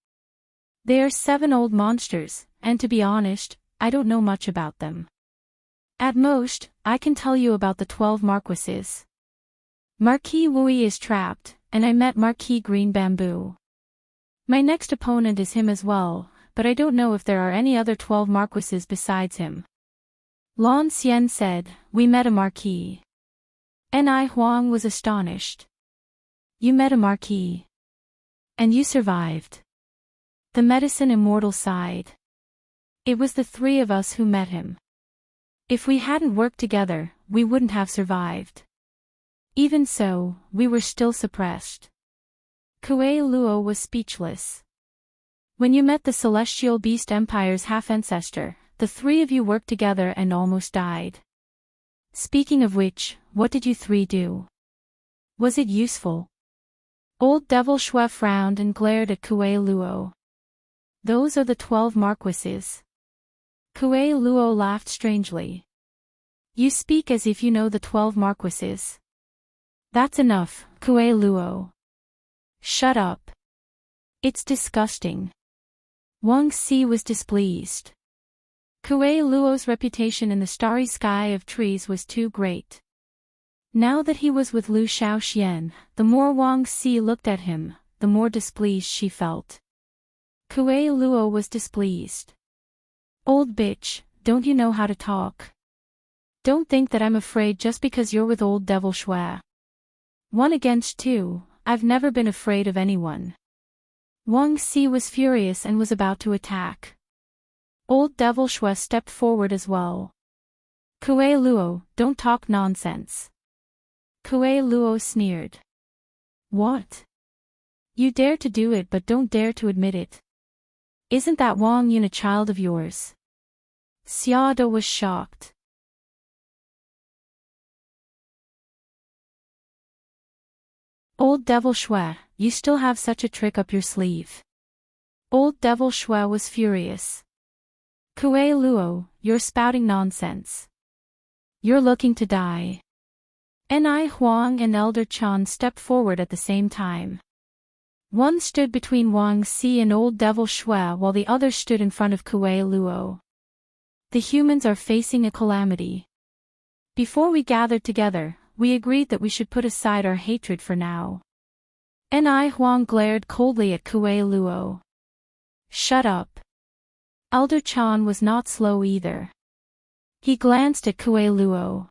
Speaker 1: They are 7 old monsters, and to be honest, I don't know much about them. At most, I can tell you about the 12 marquises. Marquis Wui is trapped, and I met Marquis Green Bamboo. My next opponent is him as well, but I don't know if there are any other 12 marquises besides him. Lan Xian said, we met a marquis. Ni Huang was astonished. You met a marquis. And you survived. The medicine immortal sighed. It was the 3 of us who met him. If we hadn't worked together, we wouldn't have survived. Even so, we were still suppressed. Kue Luo was speechless. When you met the Celestial Beast Empire's half-ancestor, the 3 of you worked together and almost died. Speaking of which, what did you 3 do? Was it useful? Old Devil Shui frowned and glared at Kue Luo. Those are the 12 marquises. Kue Luo laughed strangely. You speak as if you know the 12 marquises. That's enough, Kue Luo. Shut up. It's disgusting. Wang Xi was displeased. Kue Luo's reputation in the starry sky of trees was too great. Now that he was with Liu Shaoxian, the more Wang Xi looked at him, the more displeased she felt. Kue Luo was displeased. Old bitch, don't you know how to talk? Don't think that I'm afraid just because you're with old Devil Shui. 1 against 2, I've never been afraid of anyone. Wang Xi was furious and was about to attack. Old Devil Shui stepped forward as well. Kue Luo, don't talk nonsense. Kue Luo sneered. What? You dare to do it but don't dare to admit it. Isn't that Wang Yun a child of yours? Xiado was shocked. Old Devil Shui, you still have such a trick up your sleeve. Old devil Shui was furious. Kue Luo, you're spouting nonsense. You're looking to die. Ni Huang and Elder Chan stepped forward at the same time. One stood between Wang Si and old devil Shui while the other stood in front of Kue Luo. The humans are facing a calamity. Before we gathered together, we agreed that we should put aside our hatred for now. Ni Huang glared coldly at Kue Luo. Shut up. Elder Chan was not slow either. He glanced at Kue Luo.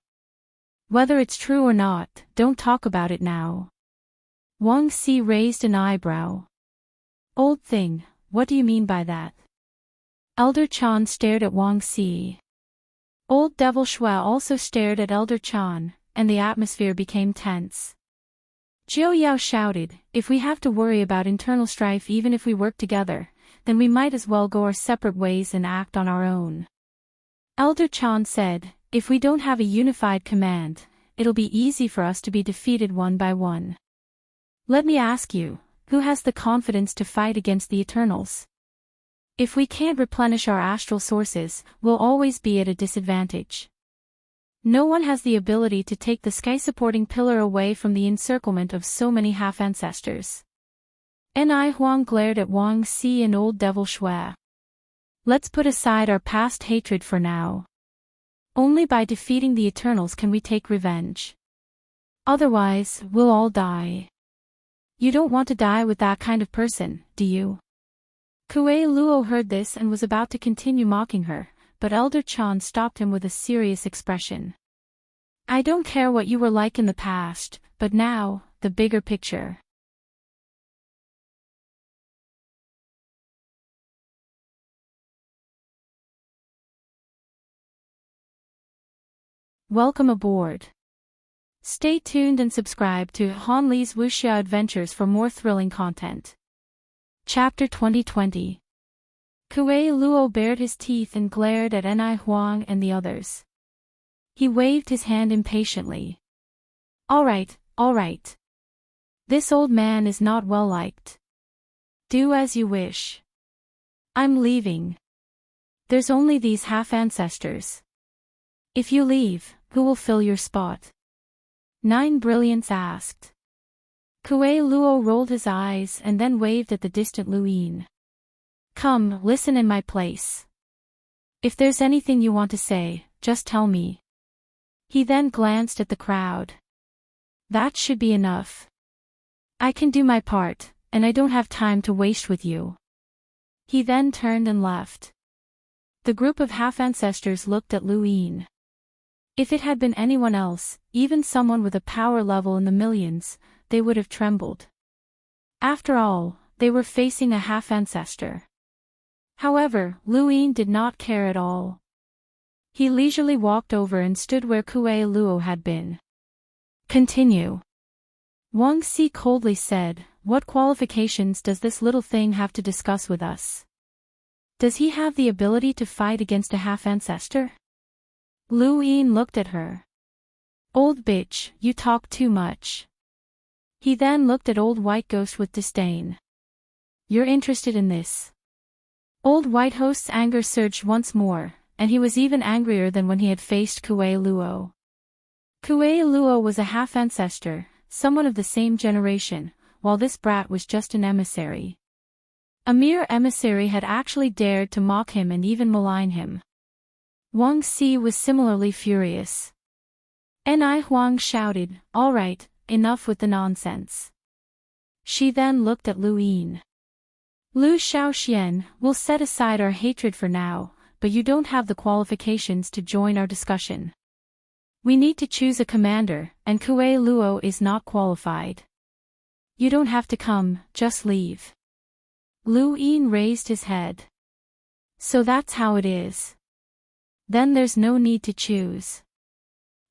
Speaker 1: Whether it's true or not, don't talk about it now. Wang Si raised an eyebrow. Old thing, what do you mean by that? Elder Chan stared at Wang Si. Old devil Shui also stared at Elder Chan, and the atmosphere became tense. Jiu Yao shouted, if we have to worry about internal strife even if we work together, then we might as well go our separate ways and act on our own. Elder Chan said, if we don't have a unified command, it'll be easy for us to be defeated one by one. Let me ask you, who has the confidence to fight against the Eternals? If we can't replenish our astral sources, we'll always be at a disadvantage. No one has the ability to take the sky-supporting pillar away from the encirclement of so many half-ancestors. Ni Huang glared at Wang Si and old devil Shui. Let's put aside our past hatred for now. Only by defeating the Eternals can we take revenge. Otherwise, we'll all die. You don't want to die with that kind of person, do you? Kue Luo heard this and was about to continue mocking her, but Elder Chan stopped him with a serious expression. I don't care what you were like in the past, but now, the bigger picture. Welcome aboard. Stay tuned and subscribe to Han Li's Wuxia Adventures for more thrilling content. Chapter 2020. Kue Luo bared his teeth and glared at Ni Huang and the others. He waved his hand impatiently. All right. This old man is not well liked. Do as you wish. I'm leaving. There's only these half-ancestors. If you leave, who will fill your spot? Nine Brilliants asked. Kue Luo rolled his eyes and then waved at the distant Luin. Come, listen in my place. If there's anything you want to say, just tell me. He then glanced at the crowd. That should be enough. I can do my part, and I don't have time to waste with you. He then turned and left. The group of half-ancestors looked at Luin. If it had been anyone else, even someone with a power level in the millions, they would have trembled. After all, they were facing a half-ancestor. However, Luin did not care at all. He leisurely walked over and stood where Kue Luo had been. Continue. Wang Si coldly said, what qualifications does this little thing have to discuss with us? Does he have the ability to fight against a half-ancestor? Luin looked at her. Old bitch, you talk too much. He then looked at Old White Ghost with disdain. You're interested in this? Old White Host's anger surged once more, and he was even angrier than when he had faced Kue Luo. Kue Luo was a half-ancestor, someone of the same generation, while this brat was just an emissary. A mere emissary had actually dared to mock him and even malign him. Wang Si was similarly furious. Ni Huang shouted, all right, enough with the nonsense. She then looked at Luin. Lu Shaoxian, we'll set aside our hatred for now, but you don't have the qualifications to join our discussion. We need to choose a commander, and Kue Luo is not qualified. You don't have to come, just leave. Luin raised his head. So that's how it is. Then there's no need to choose.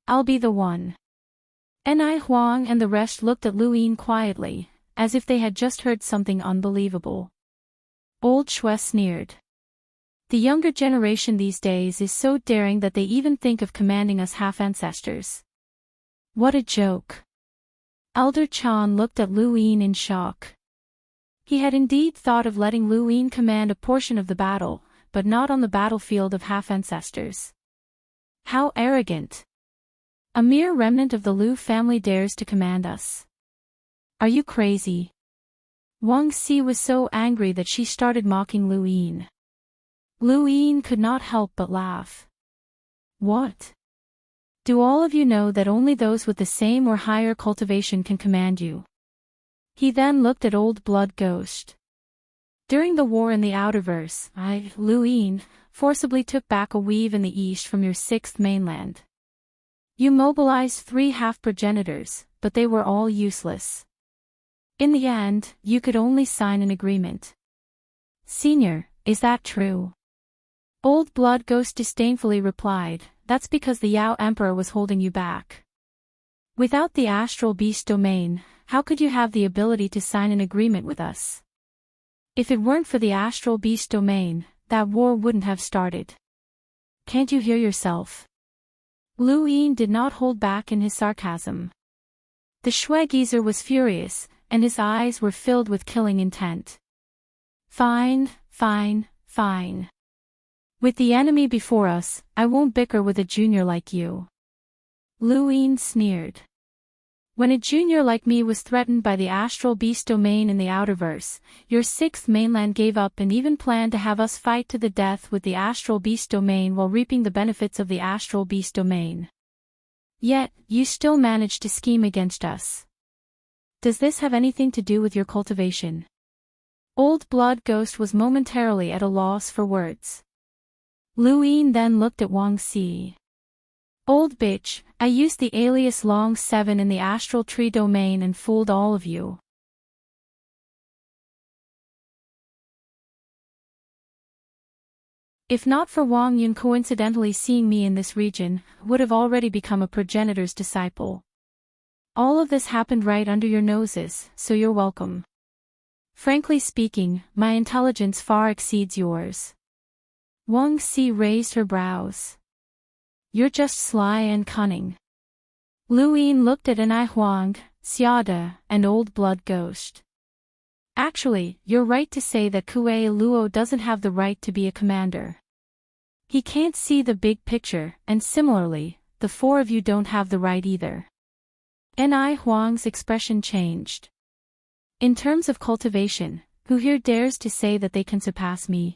Speaker 1: I'll be the one. Ni Huang and the rest looked at Luin quietly, as if they had just heard something unbelievable. Old Shui sneered. The younger generation these days is so daring that they even think of commanding us half-ancestors. What a joke. Elder Chan looked at Lu Yin in shock. He had indeed thought of letting Lu Yin command a portion of the battle, but not on the battlefield of half-ancestors. How arrogant! A mere remnant of the Lu family dares to command us. Are you crazy? Wang Si was so angry that she started mocking Lu Yin. Lu Yin could not help but laugh. What? Do all of you know that only those with the same or higher cultivation can command you? He then looked at Old Blood Ghost. During the war in the Outerverse, I, Lu Yin, forcibly took back a weave in the east from your sixth mainland. You mobilized 3 half-progenitors, but they were all useless. In the end, you could only sign an agreement. Senior, is that true? Old Blood Ghost disdainfully replied, that's because the Yao Emperor was holding you back. Without the astral beast domain, how could you have the ability to sign an agreement with us? If it weren't for the astral beast domain, that war wouldn't have started. Can't you hear yourself? Lu Yin did not hold back in his sarcasm. The Shui geezer was furious, and his eyes were filled with killing intent. Fine, fine, fine. With the enemy before us, I won't bicker with a junior like you. Lu Yin sneered. When a junior like me was threatened by the astral beast domain in the Outerverse, your sixth mainland gave up and even planned to have us fight to the death with the astral beast domain while reaping the benefits of the astral beast domain. Yet, you still managed to scheme against us. Does this have anything to do with your cultivation? Old Blood Ghost was momentarily at a loss for words. Lu Yin then looked at Wang Si. Old bitch, I used the alias Long 7 in the astral tree domain and fooled all of you. If not for Wang Yun coincidentally seeing me in this region, would have already become a progenitor's disciple. All of this happened right under your noses, so you're welcome. Frankly speaking, my intelligence far exceeds yours. Wang Si raised her brows. You're just sly and cunning. Lu Yin looked at Anai Huang, Xiada, and Old Blood Ghost. Actually, you're right to say that Kuei Luo doesn't have the right to be a commander. He can't see the big picture, and similarly, the 4 of you don't have the right either. Anai Huang's expression changed. In terms of cultivation, who here dares to say that they can surpass me?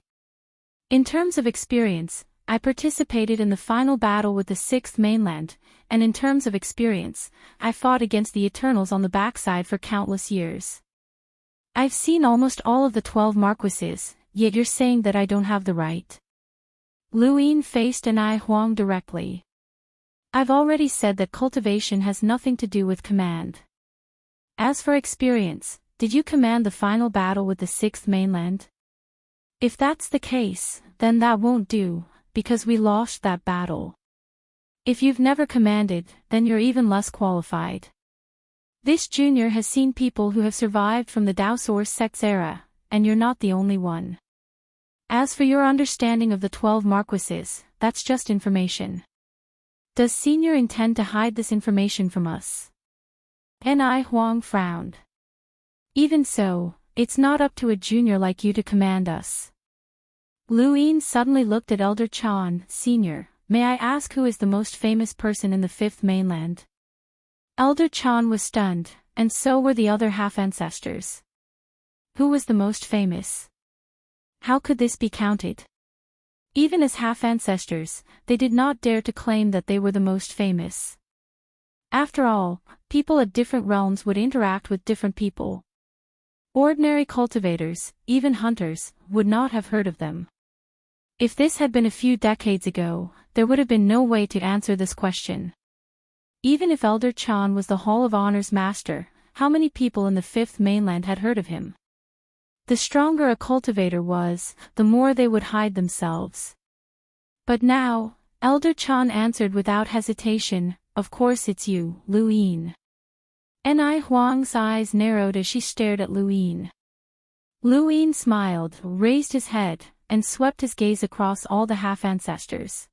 Speaker 1: In terms of experience, I participated in the final battle with the 6th mainland, and in terms of experience, I fought against the Eternals on the backside for countless years. I've seen almost all of the 12 marquises, yet you're saying that I don't have the right. Lu Yin faced Anai Huang directly. I've already said that cultivation has nothing to do with command. As for experience, did you command the final battle with the 6th mainland? If that's the case, then that won't do, because we lost that battle. If you've never commanded, then you're even less qualified. This junior has seen people who have survived from the Daosaurus sect's era, and you're not the only one. As for your understanding of the 12 marquises, that's just information. Does Senior intend to hide this information from us? Anai Huang frowned. Even so, it's not up to a junior like you to command us. Lu Yin suddenly looked at Elder Chan, Senior, may I ask who is the most famous person in the 5th mainland? Elder Chan was stunned, and so were the other half-ancestors. Who was the most famous? How could this be counted? Even as half-ancestors, they did not dare to claim that they were the most famous. After all, people at different realms would interact with different people. Ordinary cultivators, even hunters, would not have heard of them. If this had been a few decades ago, there would have been no way to answer this question. Even if Elder Chan was the Hall of Honor's master, how many people in the 5th mainland had heard of him? The stronger a cultivator was, the more they would hide themselves. But now, Elder Chan answered without hesitation, of course it's you, Lu Yin. Anai Huang's eyes narrowed as she stared at Lu Yin. Lu Yin smiled, raised his head, and swept his gaze across all the half-ancestors.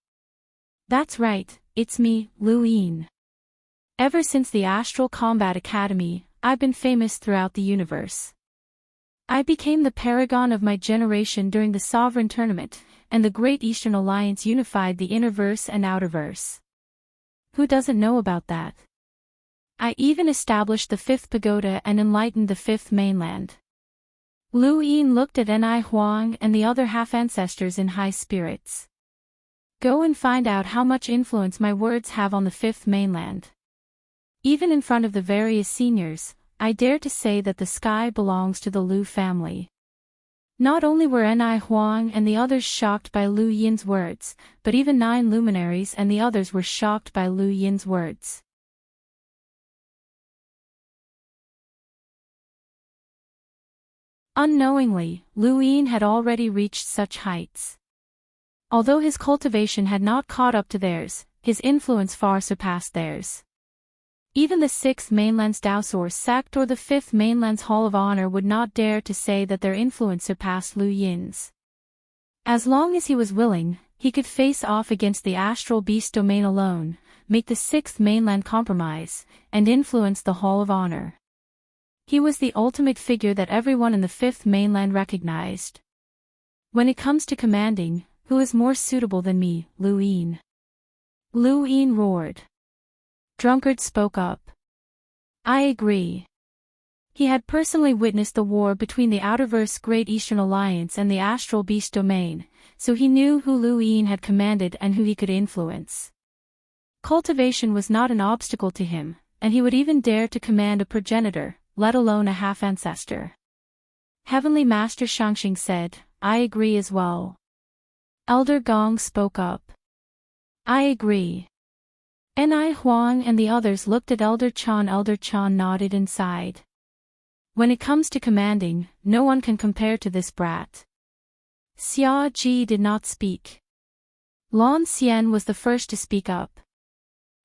Speaker 1: That's right, it's me, Lu Yin. Ever since the Astral Combat Academy, I've been famous throughout the universe. I became the paragon of my generation during the Sovereign Tournament, and the Great Eastern Alliance unified the Innerverse and Outerverse. Who doesn't know about that? I even established the fifth pagoda and enlightened the fifth mainland. Lu Yin looked at Ni Huang and the other half-ancestors in high spirits. Go and find out how much influence my words have on the fifth mainland. Even in front of the various seniors, I dare to say that the sky belongs to the Lu family. Not only were Ni Huang and the others shocked by Lu Yin's words, but even 9 luminaries and the others were shocked by Lu Yin's words. Unknowingly, Lu Yin had already reached such heights. Although his cultivation had not caught up to theirs, his influence far surpassed theirs. Even the 6th mainland's Daosor sect or the 5th mainland's Hall of Honor would not dare to say that their influence surpassed Lu Yin's. As long as he was willing, he could face off against the astral beast domain alone, make the 6th mainland compromise, and influence the Hall of Honor. He was the ultimate figure that everyone in the 5th mainland recognized. When it comes to commanding, who is more suitable than me, Lu Yin? Lu Yin roared. Drunkard spoke up. I agree. He had personally witnessed the war between the Outerverse Great Eastern Alliance and the Astral Beast Domain, so he knew who Lu Yin had commanded and who he could influence. Cultivation was not an obstacle to him, and he would even dare to command a progenitor, let alone a half-ancestor. Heavenly Master Shangxing said, I agree as well. Elder Gong spoke up. I agree. Ni Huang and the others looked at Elder Chan. Elder Chan nodded and sighed. When it comes to commanding, no one can compare to this brat. Xia Ji did not speak. Lan Xian was the first to speak up.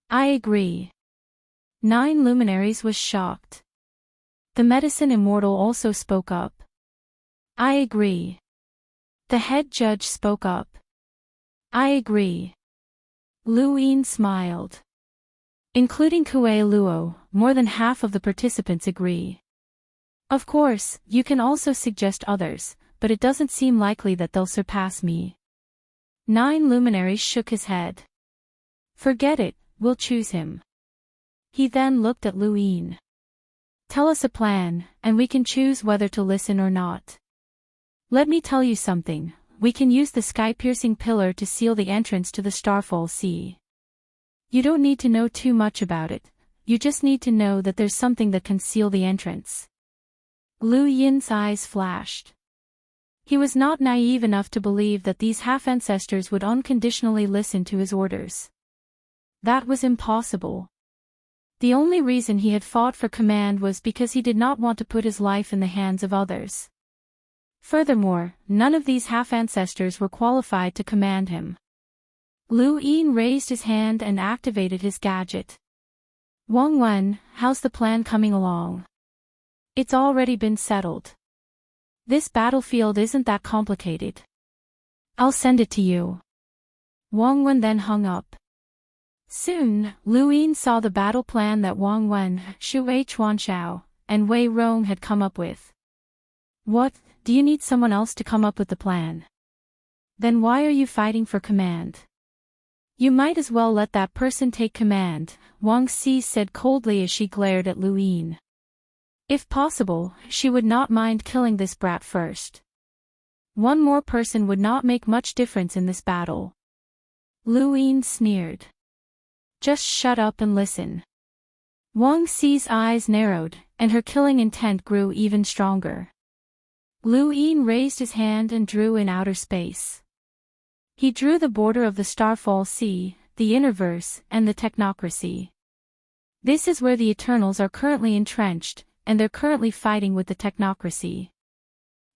Speaker 1: I agree. 9 luminaries was shocked. The medicine immortal also spoke up. I agree. The head judge spoke up. I agree. Lu Yin smiled. Including Kuei Luo, more than half of the participants agree. Of course, you can also suggest others, but it doesn't seem likely that they'll surpass me. 9 luminaries shook his head. Forget it, we'll choose him. He then looked at Lu Yin. Tell us a plan, and we can choose whether to listen or not. Let me tell you something, we can use the sky-piercing pillar to seal the entrance to the Starfall Sea. You don't need to know too much about it, you just need to know that there's something that can seal the entrance. Lu Yin's eyes flashed. He was not naive enough to believe that these half-ancestors would unconditionally listen to his orders. That was impossible. The only reason he had fought for command was because he did not want to put his life in the hands of others. Furthermore, none of these half-ancestors were qualified to command him. Lu Yin raised his hand and activated his gadget. Wang Wen, how's the plan coming along? It's already been settled. This battlefield isn't that complicated. I'll send it to you. Wang Wen then hung up. Soon, Lu Yin saw the battle plan that Wang Wen, Shu Chuanshao, and Wei Rong had come up with. What, do you need someone else to come up with the plan? Then why are you fighting for command? You might as well let that person take command, Wang Si said coldly as she glared at Lu Yin. If possible, she would not mind killing this brat first. One more person would not make much difference in this battle. Lu Yin sneered. Just shut up and listen. Wang Si's eyes narrowed, and her killing intent grew even stronger. Lu Yin raised his hand and drew in outer space. He drew the border of the Starfall Sea, the Innerverse, and the Technocracy. This is where the Eternals are currently entrenched, and they're currently fighting with the Technocracy.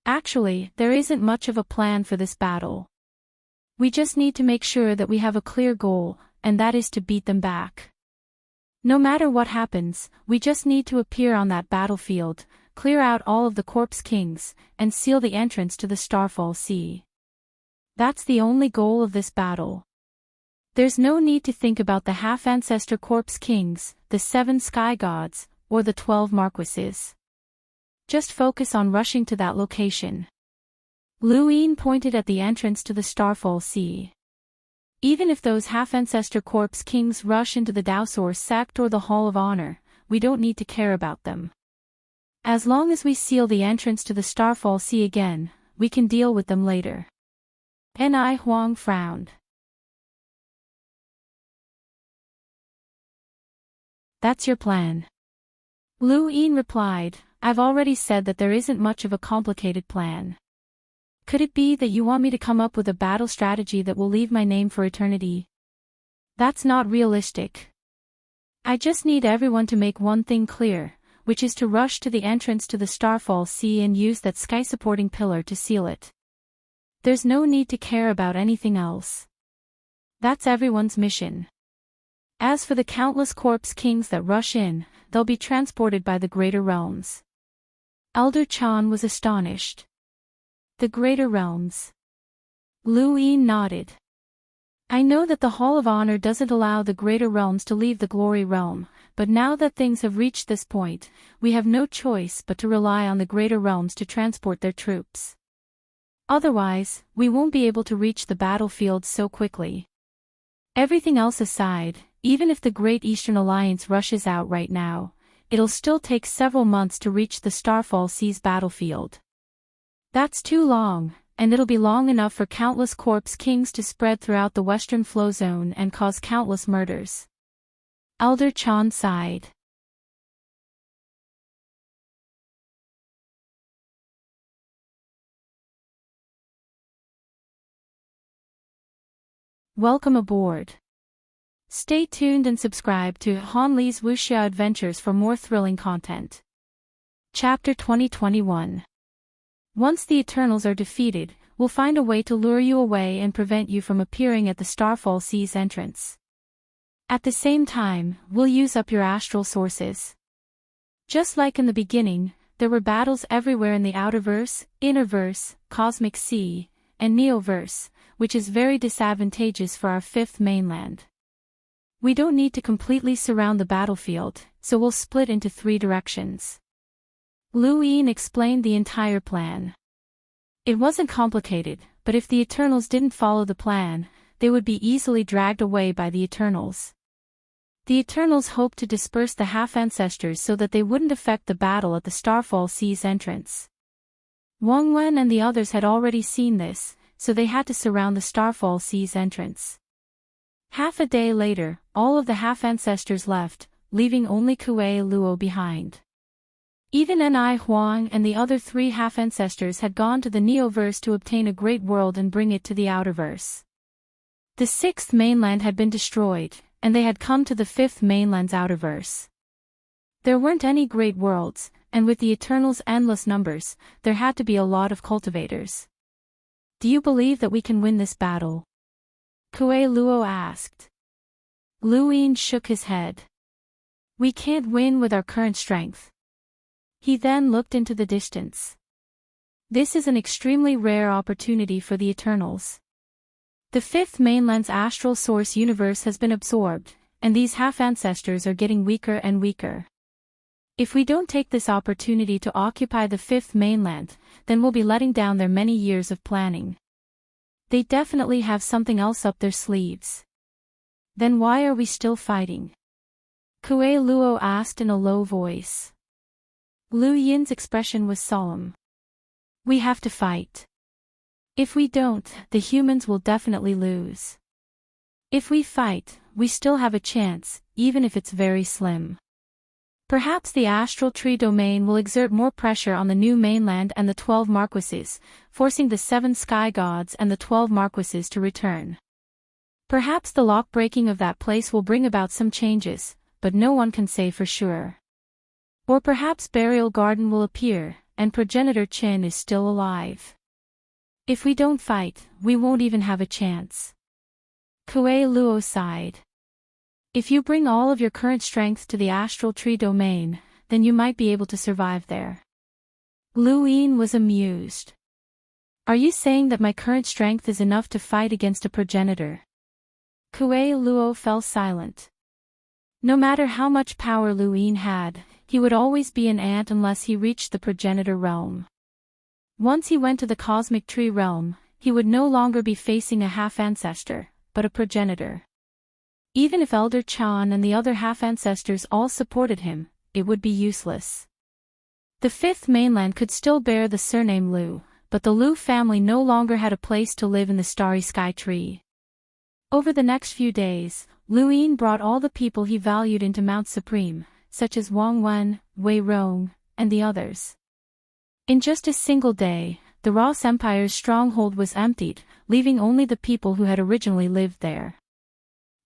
Speaker 1: Actually, there isn't much of a plan for this battle. We just need to make sure that we have a clear goal, and that is to beat them back. No matter what happens, we just need to appear on that battlefield, clear out all of the Corpse Kings, and seal the entrance to the Starfall Sea. That's the only goal of this battle. There's no need to think about the half-ancestor corpse kings, the 7 sky gods, or the 12 marquises. Just focus on rushing to that location. Lu Yin pointed at the entrance to the Starfall Sea. Even if those half-ancestor corpse kings rush into the Dowsource sect or the Hall of Honor, we don't need to care about them. As long as we seal the entrance to the Starfall Sea again, we can deal with them later. Ni Huang frowned. That's your plan. Lu Yin replied, I've already said that there isn't much of a complicated plan. Could it be that you want me to come up with a battle strategy that will leave my name for eternity? That's not realistic. I just need everyone to make one thing clear, which is to rush to the entrance to the Starfall Sea and use that sky-supporting pillar to seal it. There's no need to care about anything else. That's everyone's mission. As for the countless corpse kings that rush in, they'll be transported by the greater realms. Elder Chan was astonished. The greater realms. Lu Yin nodded. I know that the Hall of Honor doesn't allow the greater realms to leave the glory realm, but now that things have reached this point, we have no choice but to rely on the greater realms to transport their troops. Otherwise, we won't be able to reach the battlefield so quickly. Everything else aside, even if the Great Eastern Alliance rushes out right now, it'll still take several months to reach the Starfall Sea's battlefield. That's too long, and it'll be long enough for countless corpse kings to spread throughout the Western Flow Zone and cause countless murders. Elder Chan sighed. Welcome aboard. Stay tuned and subscribe to Han Li's Wuxia Adventures for more thrilling content. Chapter 2021. Once the Eternals are defeated, we'll find a way to lure you away and prevent you from appearing at the Starfall Sea's entrance. At the same time, we'll use up your astral sources. Just like in the beginning, there were battles everywhere in the Outerverse, Innerverse, Cosmic Sea, and Neoverse, which is very disadvantageous for our 5th mainland. We don't need to completely surround the battlefield, so we'll split into 3 directions. Lu Yin explained the entire plan. It wasn't complicated, but if the Eternals didn't follow the plan, they would be easily dragged away by the Eternals. The Eternals hoped to disperse the half-ancestors so that they wouldn't affect the battle at the Starfall Sea's entrance. Wang Wen and the others had already seen this, so they had to surround the Starfall Sea's entrance. Half a day later, all of the half-ancestors left, leaving only Kuei Luo behind. Even Ni Huang and the other 3 half-ancestors had gone to the Neoverse to obtain a great world and bring it to the Outerverse. The 6th mainland had been destroyed, and they had come to the 5th mainland's Outerverse. There weren't any great worlds, and with the Eternals' endless numbers, there had to be a lot of cultivators. Do you believe that we can win this battle? Kuei Luo asked. Lu Yin shook his head. We can't win with our current strength. He then looked into the distance. This is an extremely rare opportunity for the Eternals. The 5th mainland's astral source universe has been absorbed, and these half-ancestors are getting weaker and weaker. If we don't take this opportunity to occupy the 5th mainland, then we'll be letting down their many years of planning. They definitely have something else up their sleeves. Then why are we still fighting? Kuei Luo asked in a low voice. Lu Yin's expression was solemn. We have to fight. If we don't, the humans will definitely lose. If we fight, we still have a chance, even if it's very slim. Perhaps the astral tree domain will exert more pressure on the new mainland and the 12 marquises, forcing the 7 sky gods and the 12 marquises to return. Perhaps the lock-breaking of that place will bring about some changes, but no one can say for sure. Or perhaps Burial Garden will appear, and Progenitor Qin is still alive. If we don't fight, we won't even have a chance. Kuei Luo sighed. If you bring all of your current strength to the astral tree domain, then you might be able to survive there. Lu Yin was amused. Are you saying that my current strength is enough to fight against a progenitor? Kuei Luo fell silent. No matter how much power Lu Yin had, he would always be an ant unless he reached the progenitor realm. Once he went to the cosmic tree realm, he would no longer be facing a half-ancestor, but a progenitor. Even if Elder Chan and the other half-ancestors all supported him, it would be useless. The fifth mainland could still bear the surname Lu, but the Lu family no longer had a place to live in the starry sky tree. Over the next few days, Lu Yin brought all the people he valued into Mount Supreme, such as Wang Wen, Wei Rong, and the others. In just a single day, the Ross Empire's stronghold was emptied, leaving only the people who had originally lived there.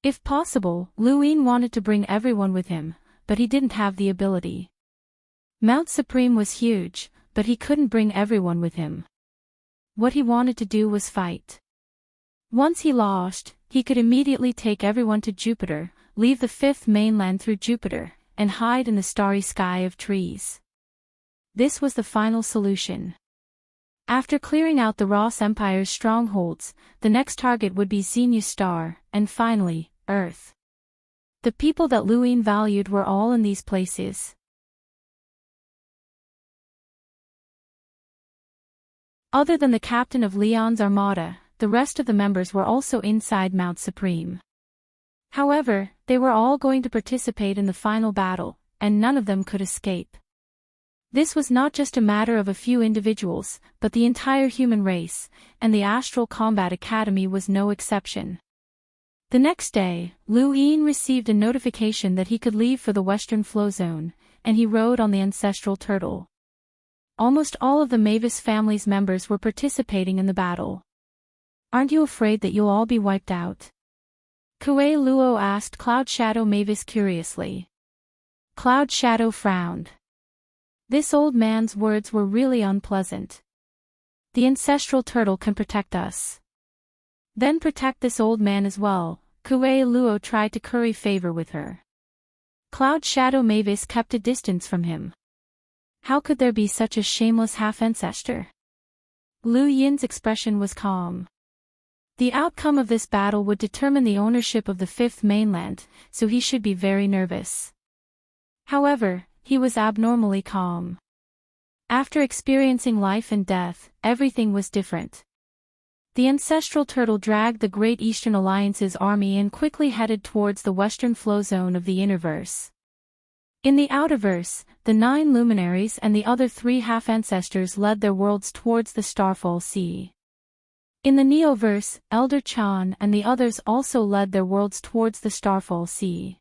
Speaker 1: If possible, Lu Yin wanted to bring everyone with him, but he didn't have the ability. Mount Supreme was huge, but he couldn't bring everyone with him. What he wanted to do was fight. Once he lost, he could immediately take everyone to Jupiter, leave the fifth mainland through Jupiter, and hide in the starry sky of trees. This was the final solution. After clearing out the Ross Empire's strongholds, the next target would be Xenia Star, and finally, Earth. The people that Lu Yin valued were all in these places. Other than the captain of Leon's armada, the rest of the members were also inside Mount Supreme. However, they were all going to participate in the final battle, and none of them could escape. This was not just a matter of a few individuals, but the entire human race, and the Astral Combat Academy was no exception. The next day, Lu Yin received a notification that he could leave for the Western Flow Zone, and he rode on the ancestral turtle. Almost all of the Mavis family's members were participating in the battle. "Aren't you afraid that you'll all be wiped out?" Kuei Luo asked Cloud Shadow Mavis curiously. Cloud Shadow frowned. This old man's words were really unpleasant. "The ancestral turtle can protect us." "Then protect this old man as well," Kuei Luo tried to curry favor with her. Cloud Shadow Mavis kept a distance from him. How could there be such a shameless half-ancestor? Lu Yin's expression was calm. The outcome of this battle would determine the ownership of the fifth mainland, so he should be very nervous. However, he was abnormally calm. After experiencing life and death, everything was different. The ancestral turtle dragged the Great Eastern Alliance's army and quickly headed towards the western flow zone of the Innerverse. In the Outerverse, the 9 luminaries and the other 3 half-ancestors led their worlds towards the Starfall Sea. In the Neoverse, Elder Chan and the others also led their worlds towards the Starfall Sea.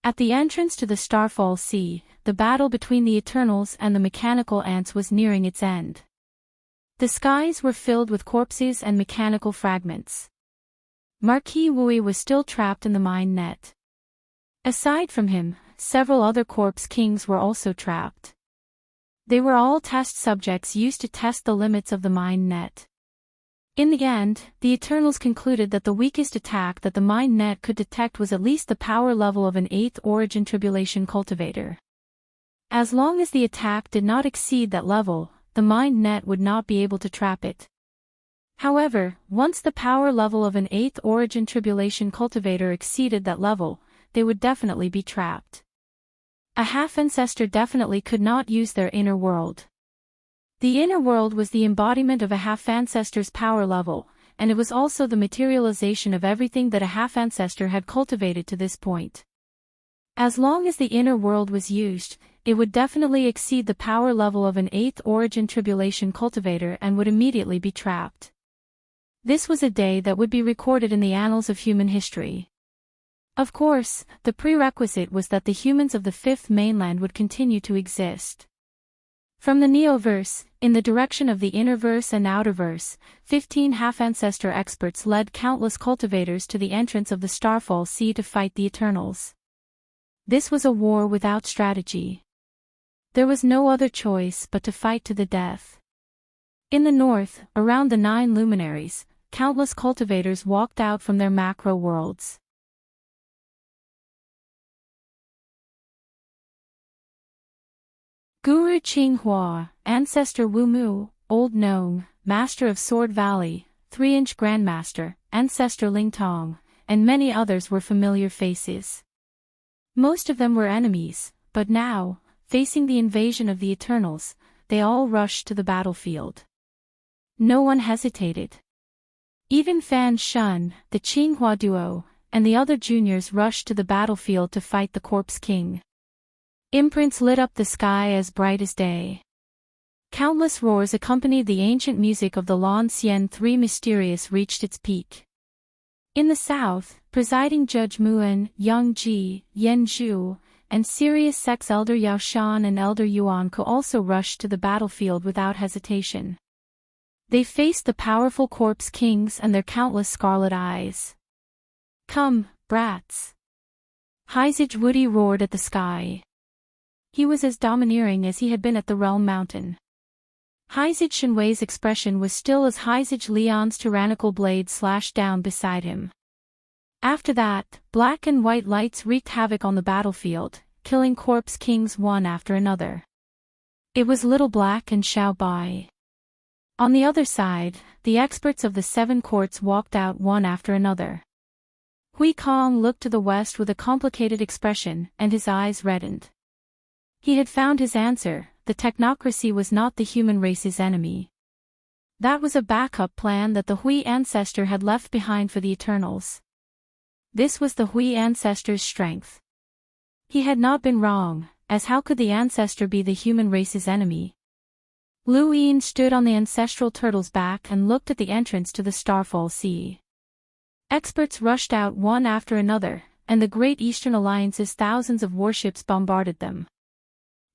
Speaker 1: At the entrance to the Starfall Sea, the battle between the Eternals and the mechanical ants was nearing its end. The skies were filled with corpses and mechanical fragments. Marquis Wui was still trapped in the mine net. Aside from him, several other corpse kings were also trapped. They were all test subjects used to test the limits of the mine net. In the end, the Eternals concluded that the weakest attack that the mine net could detect was at least the power level of an 8th origin tribulation cultivator. As long as the attack did not exceed that level, the mine net would not be able to trap it. However, once the power level of an 8th origin tribulation cultivator exceeded that level, they would definitely be trapped. A half-ancestor definitely could not use their inner world. The inner world was the embodiment of a half-ancestor's power level, and it was also the materialization of everything that a half-ancestor had cultivated to this point. As long as the inner world was used, it would definitely exceed the power level of an 8th origin tribulation cultivator and would immediately be trapped. This was a day that would be recorded in the annals of human history. Of course, the prerequisite was that the humans of the fifth mainland would continue to exist. From the Neoverse, in the direction of the Innerverse and Outerverse, 15 half-ancestor experts led countless cultivators to the entrance of the Starfall Sea to fight the Eternals. This was a war without strategy. There was no other choice but to fight to the death. In the north, around the 9 luminaries, countless cultivators walked out from their macro worlds. Guru Qinghua, Ancestor Wu Mu, Old Nong, Master of Sword Valley, 3-inch Grandmaster, Ancestor Ling Tong, and many others were familiar faces. Most of them were enemies, but now, facing the invasion of the Eternals, they all rushed to the battlefield. No one hesitated. Even Fan Shun, the Qinghua duo, and the other juniors rushed to the battlefield to fight the Corpse King. Imprints lit up the sky as bright as day. Countless roars accompanied the ancient music of the Lan Xian Three. Mysterious reached its peak. In the south, presiding Judge Muan, Yang Ji, Yen Zhu, and Sirius Sect's Elder Yao Shan and Elder Yuan Ko also rushed to the battlefield without hesitation. They faced the powerful Corpse Kings and their countless scarlet eyes. "Come, brats!" Heizij Woody roared at the sky. He was as domineering as he had been at the Realm Mountain. Heizij Shenwei's expression was still as Heizij Leon's tyrannical blade slashed down beside him. After that, black and white lights wreaked havoc on the battlefield, killing Corpse Kings one after another. It was Little Black and Xiao Bai. On the other side, the experts of the seven courts walked out one after another. Hui Kong looked to the west with a complicated expression, and his eyes reddened. He had found his answer: the technocracy was not the human race's enemy. That was a backup plan that the Hui ancestor had left behind for the Eternals. This was the Hui ancestor's strength. He had not been wrong, as how could the ancestor be the human race's enemy? Lu Yin stood on the ancestral turtle's back and looked at the entrance to the Starfall Sea. Experts rushed out one after another, and the Great Eastern Alliance's thousands of warships bombarded them.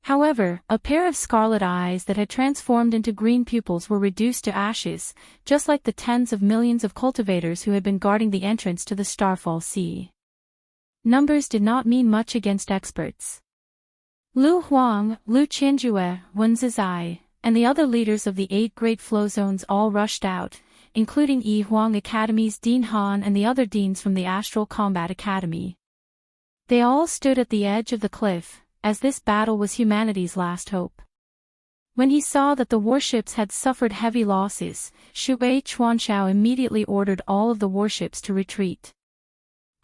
Speaker 1: However, a pair of scarlet eyes that had transformed into green pupils were reduced to ashes, just like the tens of millions of cultivators who had been guarding the entrance to the Starfall Sea. Numbers did not mean much against experts. Lu Huang, Lu Qianjue, Wen Zizai, and the other leaders of the 8 great flow zones all rushed out, including Yi Huang Academy's Dean Han and the other deans from the Astral Combat Academy. They all stood at the edge of the cliff, as this battle was humanity's last hope. When he saw that the warships had suffered heavy losses, Shui Chuanshao immediately ordered all of the warships to retreat.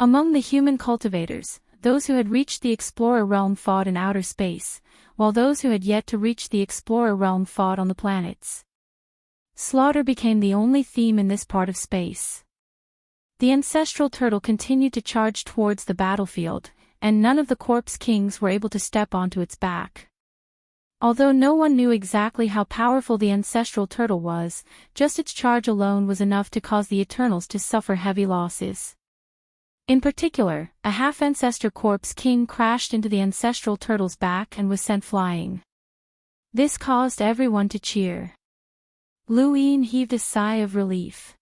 Speaker 1: Among the human cultivators, those who had reached the Explorer realm fought in outer space, while those who had yet to reach the Explorer realm fought on the planets. Slaughter became the only theme in this part of space. The ancestral turtle continued to charge towards the battlefield, and none of the Corpse Kings were able to step onto its back. Although no one knew exactly how powerful the ancestral turtle was, just its charge alone was enough to cause the Eternals to suffer heavy losses. In particular, a half-ancestor Corpse King crashed into the ancestral turtle's back and was sent flying. This caused everyone to cheer. Lu Yin heaved a sigh of relief.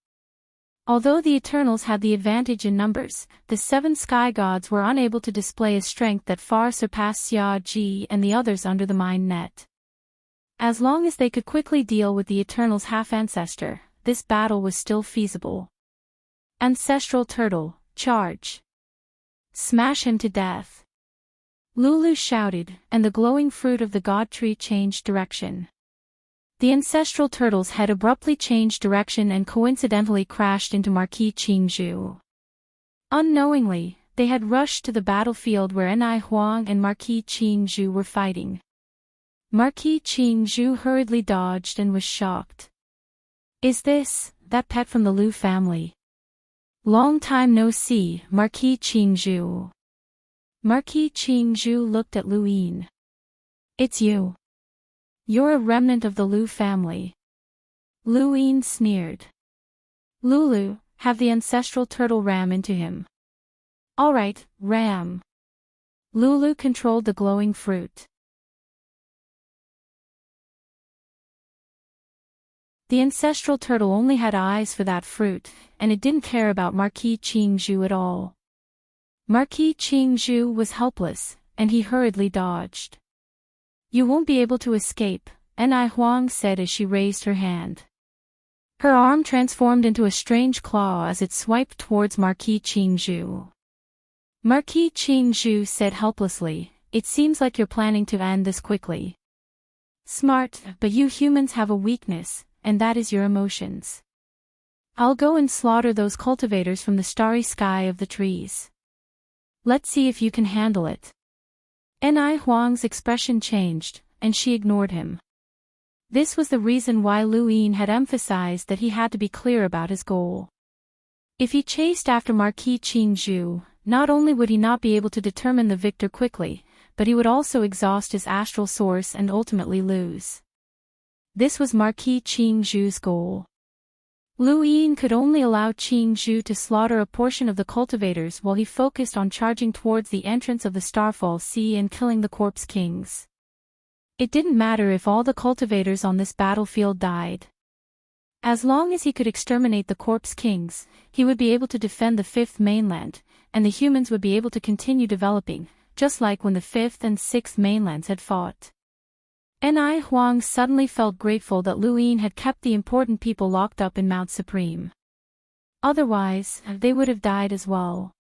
Speaker 1: Although the Eternals had the advantage in numbers, the 7 sky gods were unable to display a strength that far surpassed Xia Ji and the others under the mind net. As long as they could quickly deal with the Eternals' half-ancestor, this battle was still feasible. Ancestral turtle, charge! Smash him to death! Lulu shouted, and the glowing fruit of the god tree changed direction. The ancestral turtle's head abruptly changed direction and coincidentally crashed into Marquis Qingzhu. Unknowingly, they had rushed to the battlefield where Ni Huang and Marquis Qingzhu were fighting. Marquis Qingzhu hurriedly dodged and was shocked. "Is this that pet from the Lu family? Long time no see, Marquis Qingzhu." Marquis Qingzhu looked at Lu Yin. "It's you. You're a remnant of the Lu family." Lu Yin sneered. "Lulu, have the ancestral turtle ram into him." "All right, ram." Lulu controlled the glowing fruit. The ancestral turtle only had eyes for that fruit, and it didn't care about Marquis Qingzhu at all. Marquis Qingzhu was helpless, and he hurriedly dodged. "You won't be able to escape," Ni Huang said as she raised her hand. Her arm transformed into a strange claw as it swiped towards Marquis Qingzhu. Marquis Qingzhu said helplessly, "It seems like you're planning to end this quickly. Smart, but you humans have a weakness, and that is your emotions. I'll go and slaughter those cultivators from the starry sky of the trees. Let's see if you can handle it. Ni Huang's expression changed, and she ignored him. This was the reason why Lu Yin had emphasized that he had to be clear about his goal. If he chased after Marquis Qing Zhu, not only would he not be able to determine the victor quickly, but he would also exhaust his astral source and ultimately lose. This was Marquis Qing Zhu's goal. Lu Yin could only allow Qing Zhu to slaughter a portion of the cultivators while he focused on charging towards the entrance of the Starfall Sea and killing the corpse kings. It didn't matter if all the cultivators on this battlefield died. As long as he could exterminate the corpse kings, he would be able to defend the fifth mainland, and the humans would be able to continue developing, just like when the fifth and sixth mainlands had fought. Ni Huang suddenly felt grateful that Lu Yin had kept the important people locked up in Mount Supreme. Otherwise, they would have died as well.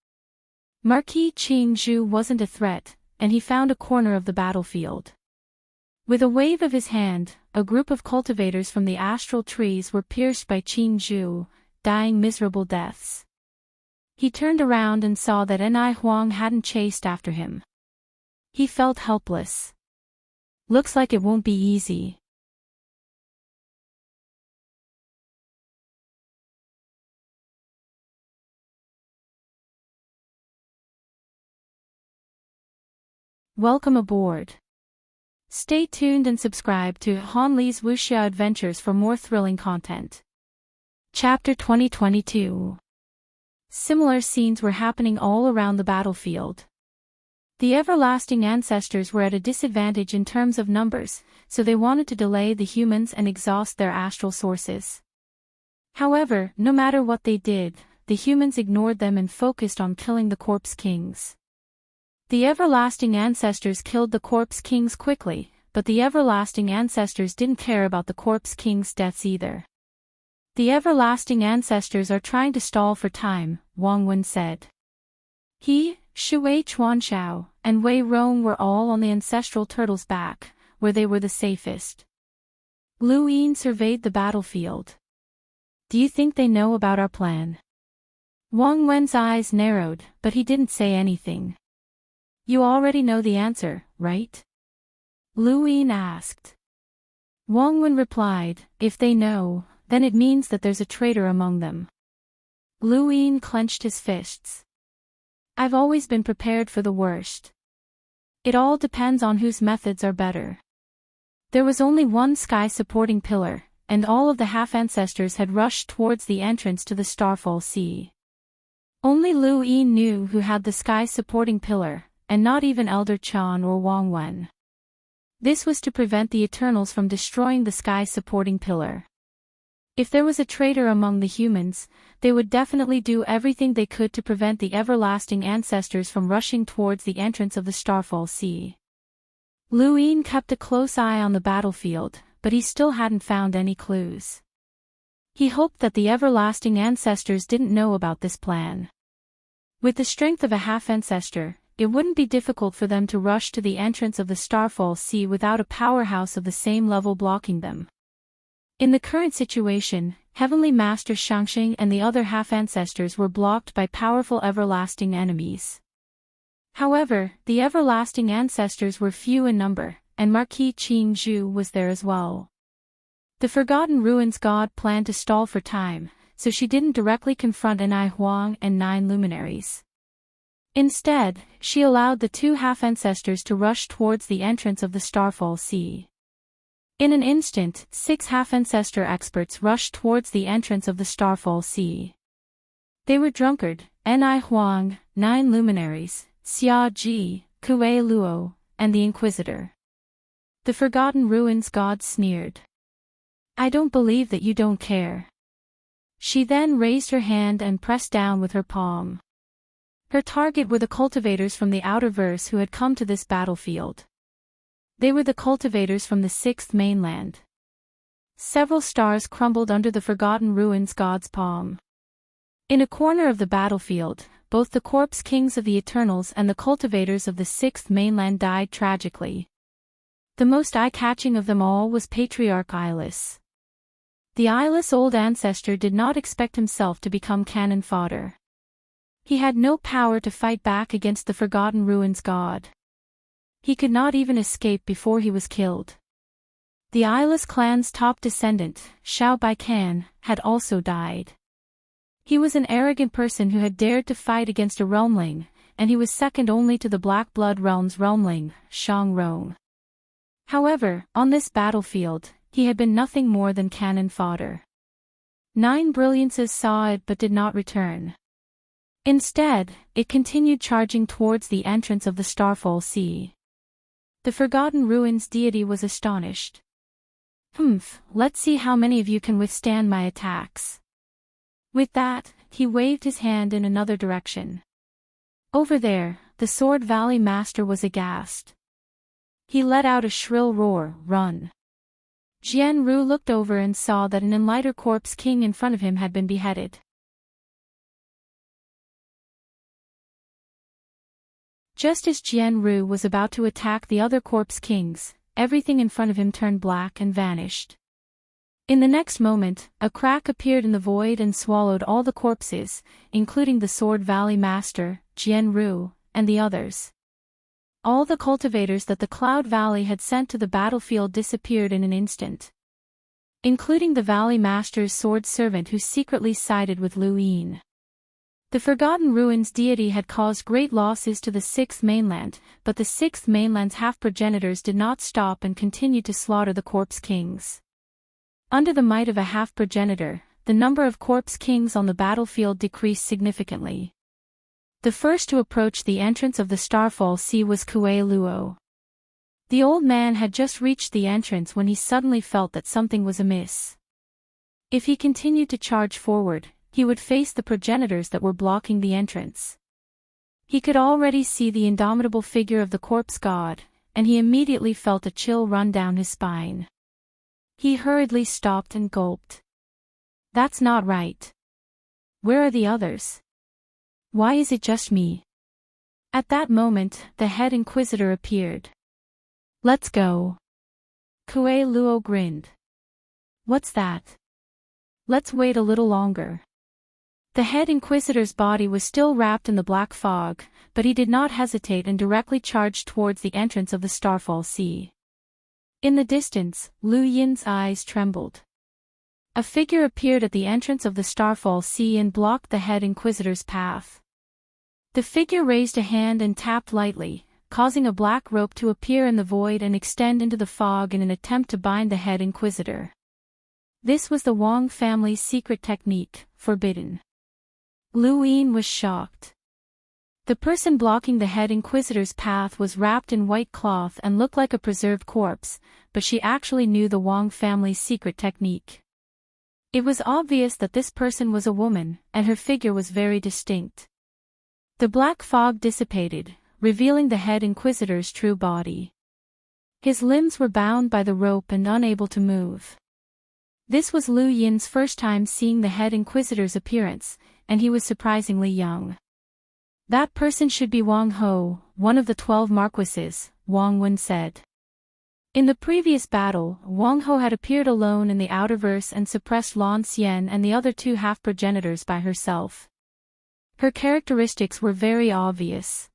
Speaker 1: Marquis Qing Zhu wasn't a threat, and he found a corner of the battlefield. With a wave of his hand, a group of cultivators from the astral trees were pierced by Qing Zhu, dying miserable deaths. He turned around and saw that Ni Huang hadn't chased after him. He felt helpless. Looks like it won't be easy. Welcome aboard. Stay tuned and subscribe to Han Li's Wuxia Adventures for more thrilling content. Chapter 2022. Similar scenes were happening all around the battlefield. The everlasting ancestors were at a disadvantage in terms of numbers, so they wanted to delay the humans and exhaust their astral sources. However, no matter what they did, the humans ignored them and focused on killing the corpse kings. The everlasting ancestors killed the corpse kings quickly, but the everlasting ancestors didn't care about the corpse kings' deaths either. The everlasting ancestors are trying to stall for time, Wang Wen said. He, Shui Chuanshao, and Wei Rong were all on the ancestral turtle's back, where they were the safest. Lu Yin surveyed the battlefield. Do you think they know about our plan? Wang Wen's eyes narrowed, but he didn't say anything. You already know the answer, right? Lu Yin asked. Wang Wen replied, if they know, then it means that there's a traitor among them. Lu Yin clenched his fists. I've always been prepared for the worst. It all depends on whose methods are better. There was only one sky-supporting pillar, and all of the half-ancestors had rushed towards the entrance to the Starfall Sea. Only Lu Yin knew who had the sky-supporting pillar, and not even Elder Chan or Wang Wen. This was to prevent the Eternals from destroying the sky-supporting pillar. If there was a traitor among the humans, they would definitely do everything they could to prevent the everlasting ancestors from rushing towards the entrance of the Starfall Sea. Lu Yin kept a close eye on the battlefield, but he still hadn't found any clues. He hoped that the everlasting ancestors didn't know about this plan. With the strength of a half-ancestor, it wouldn't be difficult for them to rush to the entrance of the Starfall Sea without a powerhouse of the same level blocking them. In the current situation, Heavenly Master Shangxing and the other half-ancestors were blocked by powerful everlasting enemies. However, the everlasting ancestors were few in number, and Marquis Qing Zhu was there as well. The Forgotten Ruins god planned to stall for time, so she didn't directly confront Ni Huang and 9 luminaries. Instead, she allowed the 2 half-ancestors to rush towards the entrance of the Starfall Sea. In an instant, 6 half-ancestor experts rushed towards the entrance of the Starfall Sea. They were Drunkard, Ni Huang, 9 luminaries, Xia Ji, Kuei Luo, and the Inquisitor. The Forgotten Ruins god sneered. I don't believe that you don't care. She then raised her hand and pressed down with her palm. Her target were the cultivators from the outer verse who had come to this battlefield. They were the cultivators from the 6th mainland. Several stars crumbled under the Forgotten Ruins god's palm. In a corner of the battlefield, both the corpse kings of the Eternals and the cultivators of the 6th mainland died tragically. The most eye-catching of them all was Patriarch Ilis. The eyeless old ancestor did not expect himself to become cannon fodder. He had no power to fight back against the Forgotten Ruins god. He could not even escape before he was killed. The eyeless clan's top descendant, Shao Bai Kan, had also died. He was an arrogant person who had dared to fight against a realmling, and he was second only to the Black Blood Realm's realmling, Shang Rong. However, on this battlefield, he had been nothing more than cannon fodder. 9 brilliances saw it but did not return. Instead, it continued charging towards the entrance of the Starfall Sea. The Forgotten Ruins deity was astonished. Let's see how many of you can withstand my attacks. With that, he waved his hand in another direction. Over there, the Sword Valley Master was aghast. He let out a shrill roar, "Run!" Jian Ru looked over and saw that an Enlighter Corpse King in front of him had been beheaded. Just as Jian Ru was about to attack the other Corpse Kings, everything in front of him turned black and vanished. In the next moment, a crack appeared in the void and swallowed all the corpses, including the Sword Valley Master, Jian Ru, and the others. All the cultivators that the Cloud Valley had sent to the battlefield disappeared in an instant, including the Valley Master's sword servant who secretly sided with Lu Yin. The Forgotten Ruins deity had caused great losses to the Sixth Mainland, but the Sixth Mainland's half-progenitors did not stop and continued to slaughter the Corpse Kings. Under the might of a half-progenitor, the number of Corpse Kings on the battlefield decreased significantly. The first to approach the entrance of the Starfall Sea was Kuei Luo. The old man had just reached the entrance when he suddenly felt that something was amiss. If he continued to charge forward, he would face the progenitors that were blocking the entrance. He could already see the indomitable figure of the corpse god, and he immediately felt a chill run down his spine. He hurriedly stopped and gulped. That's not right. Where are the others? Why is it just me? At that moment, the head inquisitor appeared. Let's go. Kuei Luo grinned. What's that? Let's wait a little longer. The head inquisitor's body was still wrapped in the black fog, but he did not hesitate and directly charged towards the entrance of the Starfall Sea. In the distance, Lu Yin's eyes trembled. A figure appeared at the entrance of the Starfall Sea and blocked the head inquisitor's path. The figure raised a hand and tapped lightly, causing a black rope to appear in the void and extend into the fog in an attempt to bind the head inquisitor. This was the Wang family's secret technique, forbidden. Lu Yin was shocked. The person blocking the head inquisitor's path was wrapped in white cloth and looked like a preserved corpse, but she actually knew the Wang family's secret technique. It was obvious that this person was a woman, and her figure was very distinct. The black fog dissipated, revealing the head inquisitor's true body. His limbs were bound by the rope and unable to move. This was Lu Yin's first time seeing the head inquisitor's appearance, and he was surprisingly young. That person should be Wang Ho, one of the 12 marquises, Wang Wen said. In the previous battle, Wang Ho had appeared alone in the Outerverse and suppressed Lan Xian and the other 2 half-progenitors by herself. Her characteristics were very obvious.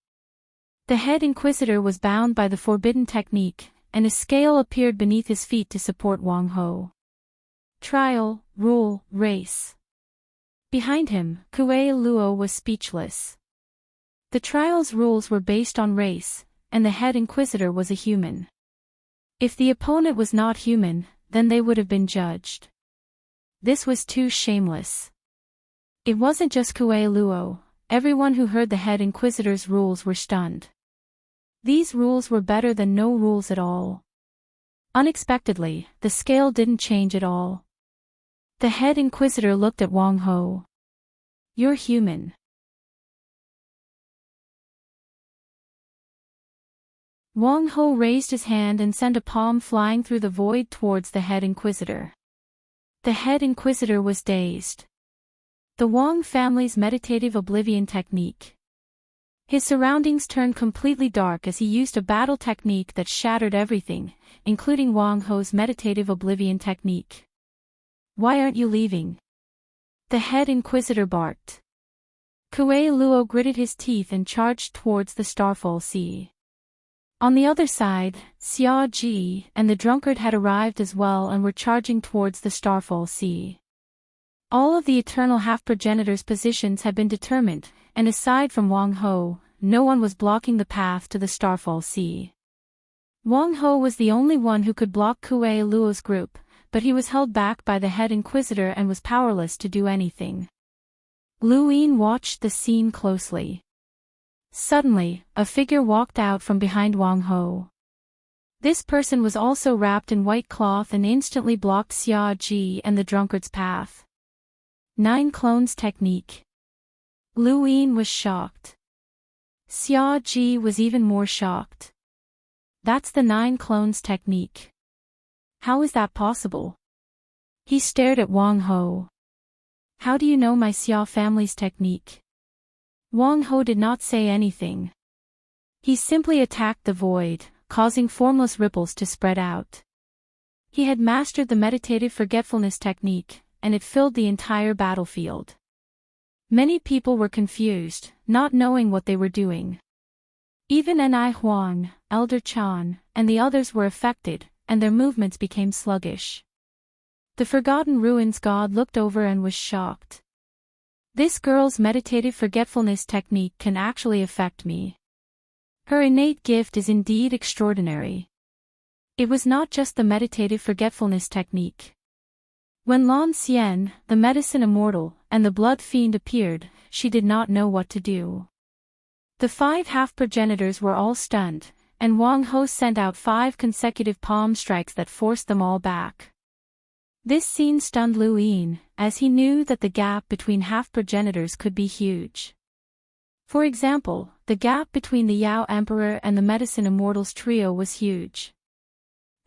Speaker 1: The head inquisitor was bound by the forbidden technique, and a scale appeared beneath his feet to support Wang Ho. Trial, rule, race. Behind him, Kuei Luo was speechless. The trial's rules were based on race, and the head inquisitor was a human. If the opponent was not human, then they would have been judged. This was too shameless. It wasn't just Kuei Luo, everyone who heard the head inquisitor's rules were stunned. These rules were better than no rules at all. Unexpectedly, the scale didn't change at all. The head inquisitor looked at Wang Ho. You're human. Wang Ho raised his hand and sent a palm flying through the void towards the head inquisitor. The head inquisitor was dazed. The Wang family's meditative oblivion technique. His surroundings turned completely dark as he used a battle technique that shattered everything, including Wang Ho's meditative oblivion technique. Why aren't you leaving? The head inquisitor barked. Kuei Luo gritted his teeth and charged towards the starfall sea. On the other side, Xia Ji and the drunkard had arrived as well and were charging towards the starfall sea. All of the eternal half-progenitors' positions had been determined, and aside from Wang Ho, no one was blocking the path to the starfall sea. Wang Ho was the only one who could block Kuei Luo's group, but he was held back by the head inquisitor and was powerless to do anything. Lu Yin watched the scene closely. Suddenly, a figure walked out from behind Wang Ho. This person was also wrapped in white cloth and instantly blocked Xia Ji and the drunkard's path. 9 clones technique. Lu Yin was shocked. Xia Ji was even more shocked. That's the 9 clones technique. How is that possible? He stared at Wang Ho. How do you know my Xia family's technique? Wang Ho did not say anything. He simply attacked the void, causing formless ripples to spread out. He had mastered the meditative forgetfulness technique, and it filled the entire battlefield. Many people were confused, not knowing what they were doing. Even Ni Huang, Elder Chan, and the others were affected, and their movements became sluggish. The Forgotten Ruins god looked over and was shocked. This girl's meditative forgetfulness technique can actually affect me. Her innate gift is indeed extraordinary. It was not just the meditative forgetfulness technique. When Lan Xian, the medicine immortal, and the blood fiend appeared, she did not know what to do. The 5 half-progenitors were all stunned, and Wang Ho sent out 5 consecutive palm strikes that forced them all back. This scene stunned Lu Yin, as he knew that the gap between half-progenitors could be huge. For example, the gap between the Yao Emperor and the Medicine Immortals trio was huge.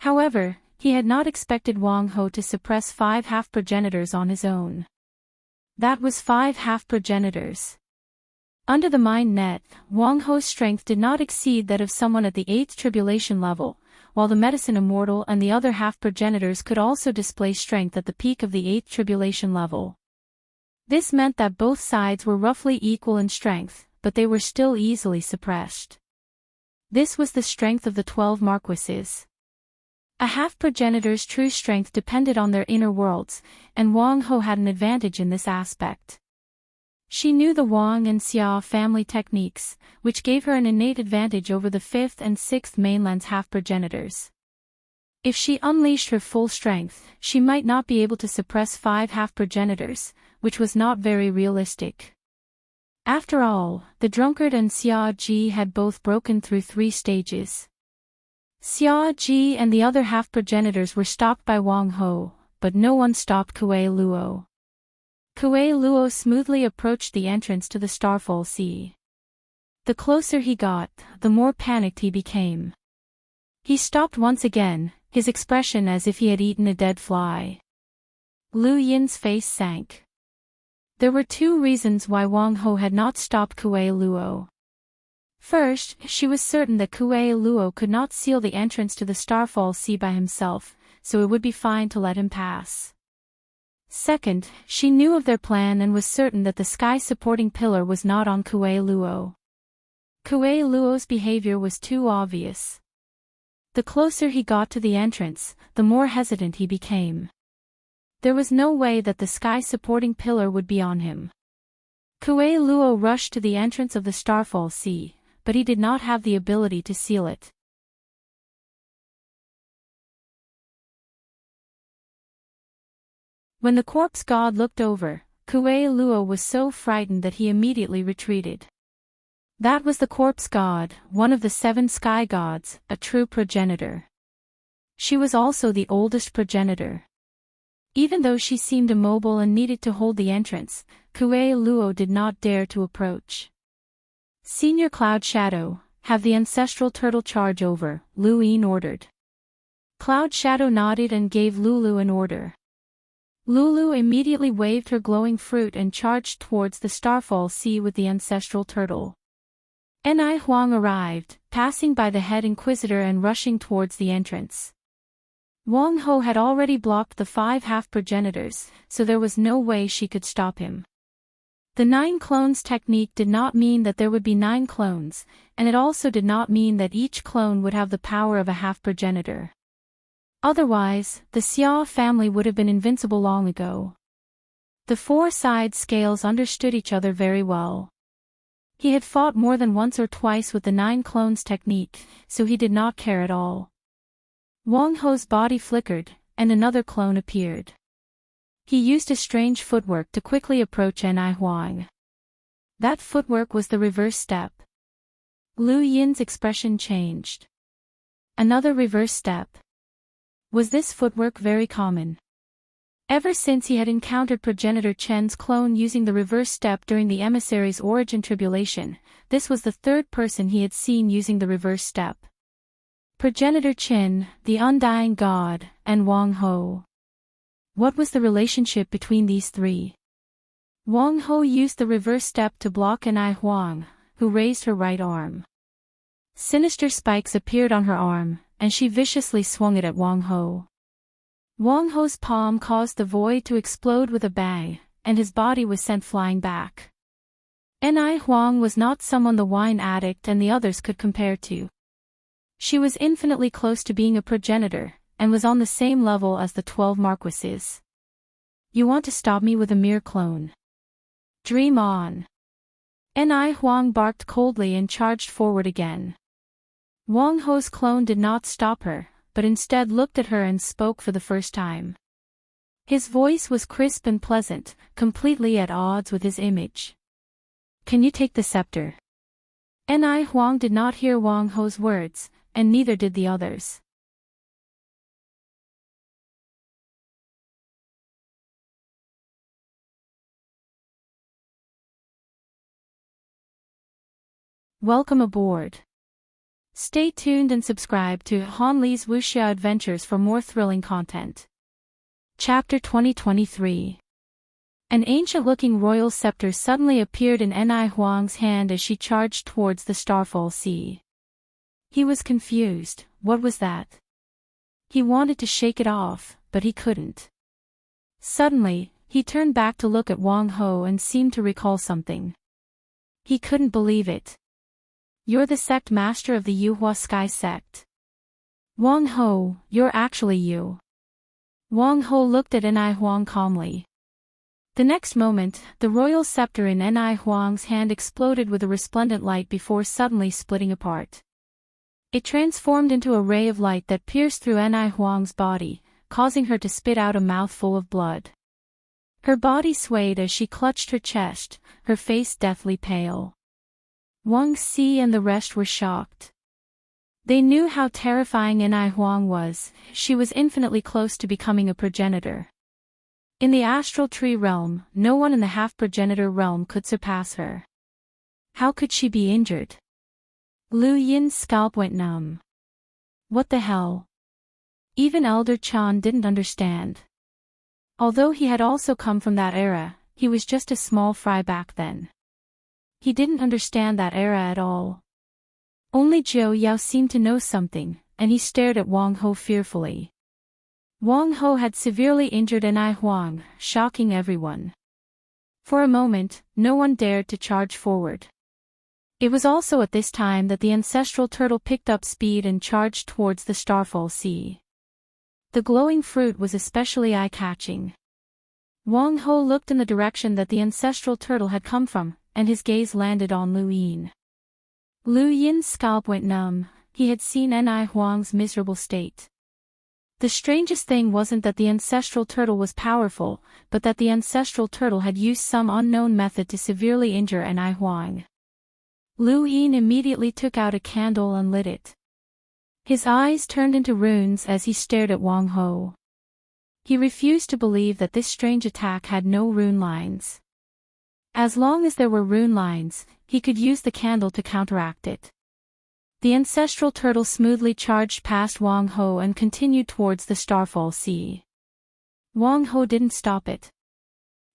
Speaker 1: However, he had not expected Wang Ho to suppress 5 half-progenitors on his own. That was 5 half-progenitors. Under the mind net, Wang Ho's strength did not exceed that of someone at the 8th tribulation level, while the Medicine Immortal and the other half-progenitors could also display strength at the peak of the 8th tribulation level. This meant that both sides were roughly equal in strength, but they were still easily suppressed. This was the strength of the 12 marquises. A half-progenitor's true strength depended on their inner worlds, and Wang Ho had an advantage in this aspect. She knew the Wang and Xia family techniques, which gave her an innate advantage over the 5th and 6th mainland's half-progenitors. If she unleashed her full strength, she might not be able to suppress 5 half-progenitors, which was not very realistic. After all, the drunkard and Xia Ji had both broken through 3 stages. Xia Ji and the other half-progenitors were stopped by Wang Ho, but no one stopped Kuei Luo. Kuei Luo smoothly approached the entrance to the Starfall Sea. The closer he got, the more panicked he became. He stopped once again, his expression as if he had eaten a dead fly. Lu Yin's face sank. There were 2 reasons why Wang Ho had not stopped Kuei Luo. First, she was certain that Kuei Luo could not seal the entrance to the Starfall Sea by himself, so it would be fine to let him pass. Second, she knew of their plan and was certain that the sky-supporting pillar was not on Kuei Luo. Kuei Luo's behavior was too obvious. The closer he got to the entrance, the more hesitant he became. There was no way that the sky-supporting pillar would be on him. Kuei Luo rushed to the entrance of the Starfall Sea, but he did not have the ability to seal it. When the corpse god looked over, Kuei Luo was so frightened that he immediately retreated. That was the corpse god, one of the 7 sky gods, a true progenitor. She was also the oldest progenitor. Even though she seemed immobile and needed to hold the entrance, Kuei Luo did not dare to approach. Senior Cloud Shadow, have the ancestral turtle charge over, Lu Yin ordered. Cloud Shadow nodded and gave Lulu an order. Lulu immediately waved her glowing fruit and charged towards the Starfall Sea with the ancestral turtle. Ni Huang arrived, passing by the head inquisitor and rushing towards the entrance. Wang Ho had already blocked the 5 half-progenitors, so there was no way she could stop him. The 9 clones technique did not mean that there would be 9 clones, and it also did not mean that each clone would have the power of a half-progenitor. Otherwise, the Xia family would have been invincible long ago. The 4 side scales understood each other very well. He had fought more than once or twice with the 9 clones technique, so he did not care at all. Wang Ho's body flickered, and another clone appeared. He used a strange footwork to quickly approach Ni Huang. That footwork was the reverse step. Lu Yin's expression changed. Another reverse step. Was this footwork very common? Ever since he had encountered progenitor Chen's clone using the reverse step during the emissary's origin tribulation, this was the 3rd person he had seen using the reverse step. Progenitor Chen, the undying god, and Wang Ho. What was the relationship between these 3? Wang Ho used the reverse step to block Ni Huang, who raised her right arm. Sinister spikes appeared on her arm, and she viciously swung it at Wang Ho. Wang Ho's palm caused the void to explode with a bang, and his body was sent flying back. Ni Huang was not someone the wine addict and the others could compare to. She was infinitely close to being a progenitor, and was on the same level as the 12 marquises. You want to stop me with a mere clone? Dream on. Ni Huang barked coldly and charged forward again. Wang Ho's clone did not stop her, but instead looked at her and spoke for the first time. His voice was crisp and pleasant, completely at odds with his image. Can you take the scepter? Ni Huang did not hear Wang Ho's words, and neither did the others. Welcome aboard. Stay tuned and subscribe to Han Li's Wuxia Adventures for more thrilling content. Chapter 2023. An ancient-looking royal scepter suddenly appeared in Ni Huang's hand as she charged towards the Starfall Sea. He was confused. What was that? He wanted to shake it off, but he couldn't. Suddenly, he turned back to look at Wang Ho and seemed to recall something. He couldn't believe it. You're the sect master of the Yuhua Sky sect. Wang Ho, you're actually you. Wang Ho looked at Ni Huang calmly. The next moment, the royal scepter in Ni Huang's hand exploded with a resplendent light before suddenly splitting apart. It transformed into a ray of light that pierced through Ni Huang's body, causing her to spit out a mouthful of blood. Her body swayed as she clutched her chest, her face deathly pale. Wang Si and the rest were shocked. They knew how terrifying Ni Huang was. She was infinitely close to becoming a progenitor. In the astral tree realm, no one in the half-progenitor realm could surpass her. How could she be injured? Lu Yin's scalp went numb. What the hell? Even Elder Chan didn't understand. Although he had also come from that era, he was just a small fry back then. He didn't understand that era at all. Only Zhou Yao seemed to know something, and he stared at Wang Ho fearfully. Wang Ho had severely injured Ni Huang, shocking everyone. For a moment, no one dared to charge forward. It was also at this time that the ancestral turtle picked up speed and charged towards the Starfall Sea. The glowing fruit was especially eye-catching. Wang Ho looked in the direction that the ancestral turtle had come from, and his gaze landed on Lu Yin. Lu Yin's scalp went numb. He had seen Ni Huang's miserable state. The strangest thing wasn't that the ancestral turtle was powerful, but that the ancestral turtle had used some unknown method to severely injure Ni Huang. Lu Yin immediately took out a candle and lit it. His eyes turned into runes as he stared at Wang Ho. He refused to believe that this strange attack had no rune lines. As long as there were rune lines, he could use the candle to counteract it. The ancestral turtle smoothly charged past Wang Ho and continued towards the Starfall Sea. Wang Ho didn't stop it.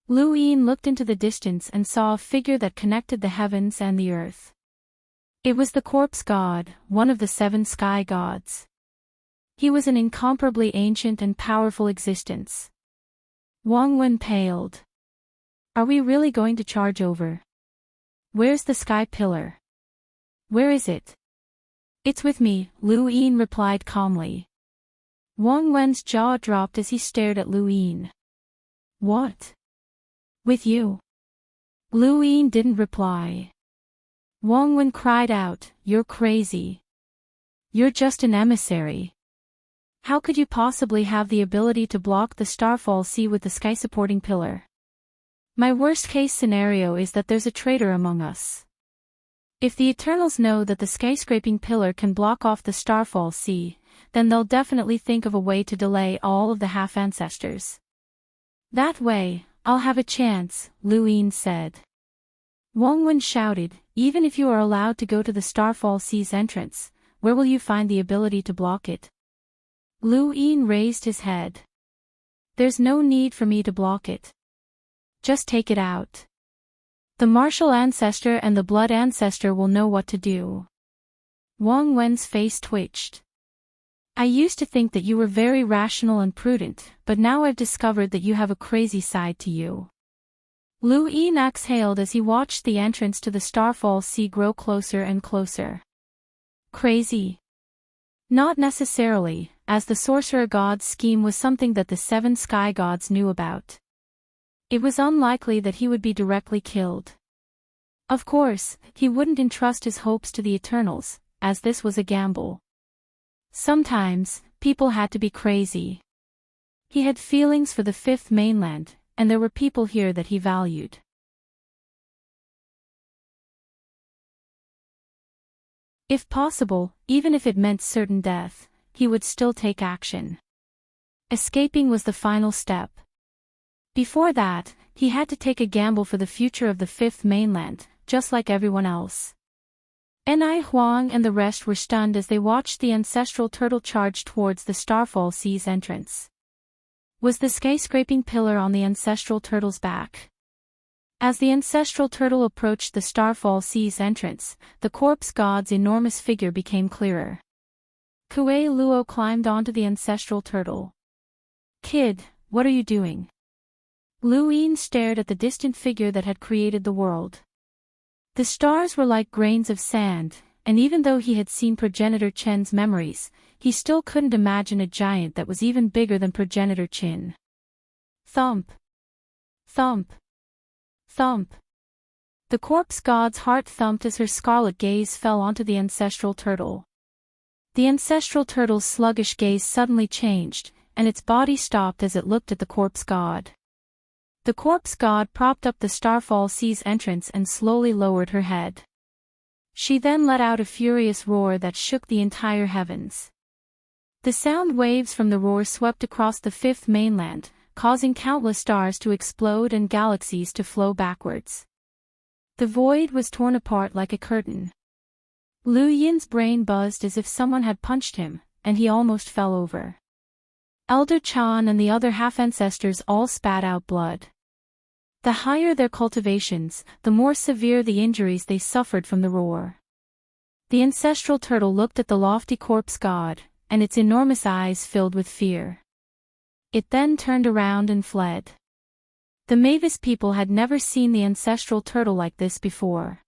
Speaker 1: Lu Yin looked into the distance and saw a figure that connected the heavens and the earth. It was the corpse god, one of the 7 sky gods. He was an incomparably ancient and powerful existence. Wang Wen paled. Are we really going to charge over? Where's the sky pillar? Where is it? It's with me, Lu Yin replied calmly. Wang Wen's jaw dropped as he stared at Lu Yin. What? With you? Lu Yin didn't reply. Wang Wen cried out, You're crazy. You're just an emissary. How could you possibly have the ability to block the starfall sea with the sky-supporting pillar? My worst-case scenario is that there's a traitor among us. If the Eternals know that the skyscraping pillar can block off the starfall sea, then they'll definitely think of a way to delay all of the half-ancestors. That way, I'll have a chance, Lu Yin said. Wang Wen shouted, Even if you are allowed to go to the starfall sea's entrance, where will you find the ability to block it? Lu Yin raised his head. There's no need for me to block it. Just take it out. The martial ancestor and the blood ancestor will know what to do. Wang Wen's face twitched. I used to think that you were very rational and prudent, but now I've discovered that you have a crazy side to you. Lu Yin exhaled as he watched the entrance to the starfall sea grow closer and closer. Crazy? Not necessarily, as the sorcerer god's scheme was something that the 7 sky gods knew about. It was unlikely that he would be directly killed. Of course, he wouldn't entrust his hopes to the Eternals, as this was a gamble. Sometimes, people had to be crazy. He had feelings for the 5th mainland, and there were people here that he valued. If possible, even if it meant certain death, he would still take action. Escaping was the final step. Before that, he had to take a gamble for the future of the 5th mainland, just like everyone else. Ni Huang and the rest were stunned as they watched the ancestral turtle charge towards the starfall sea's entrance. Was the skyscraping pillar on the ancestral turtle's back? As the ancestral turtle approached the starfall sea's entrance, the corpse god's enormous figure became clearer. Kuei Luo climbed onto the ancestral turtle. Kid, what are you doing? Lu Yin stared at the distant figure that had created the world. The stars were like grains of sand, and even though he had seen progenitor Chen's memories, he still couldn't imagine a giant that was even bigger than progenitor Chen. Thump. Thump. Thump. The corpse god's heart thumped as her scarlet gaze fell onto the ancestral turtle. The ancestral turtle's sluggish gaze suddenly changed, and its body stopped as it looked at the corpse god. The corpse god propped up the starfall sea's entrance and slowly lowered her head. She then let out a furious roar that shook the entire heavens. The sound waves from the roar swept across the 5th mainland, causing countless stars to explode and galaxies to flow backwards. The void was torn apart like a curtain. Lu Yin's brain buzzed as if someone had punched him, and he almost fell over. Elder Chan and the other half-ancestors all spat out blood. The higher their cultivations, the more severe the injuries they suffered from the roar. The ancestral turtle looked at the lofty corpse god, and its enormous eyes filled with fear. It then turned around and fled. The Mavis people had never seen the ancestral turtle like this before.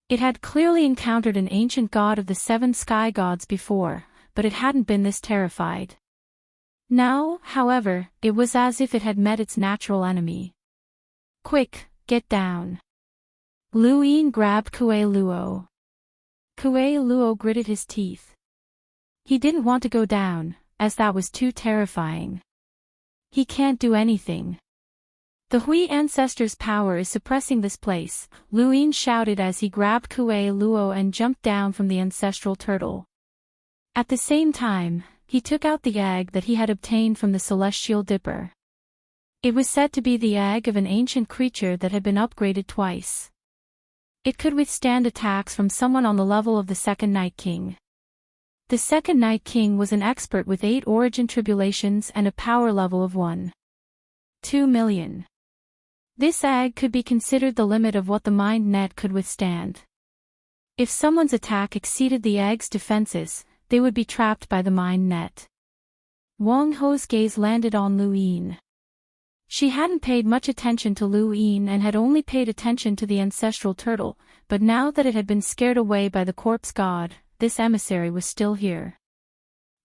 Speaker 1: It had clearly encountered an ancient god of the 7 sky gods before, but it hadn't been this terrified. Now, however, it was as if it had met its natural enemy. Quick, get down. Lu Yin grabbed Kuei Luo. Kuei Luo gritted his teeth. He didn't want to go down, as that was too terrifying. He can't do anything. The Hui ancestors' power is suppressing this place, Lu Yin shouted as he grabbed Kuei Luo and jumped down from the ancestral turtle. At the same time, he took out the egg that he had obtained from the celestial dipper. It was said to be the egg of an ancient creature that had been upgraded twice. It could withstand attacks from someone on the level of the Second Night King. The Second Night King was an expert with 8 origin tribulations and a power level of 1.2 million. This egg could be considered the limit of what the mind net could withstand. If someone's attack exceeded the egg's defenses, they would be trapped by the mind net. Wang Ho's gaze landed on Lu Yin. She hadn't paid much attention to Lu Yin and had only paid attention to the ancestral turtle, but now that it had been scared away by the corpse god, this emissary was still here.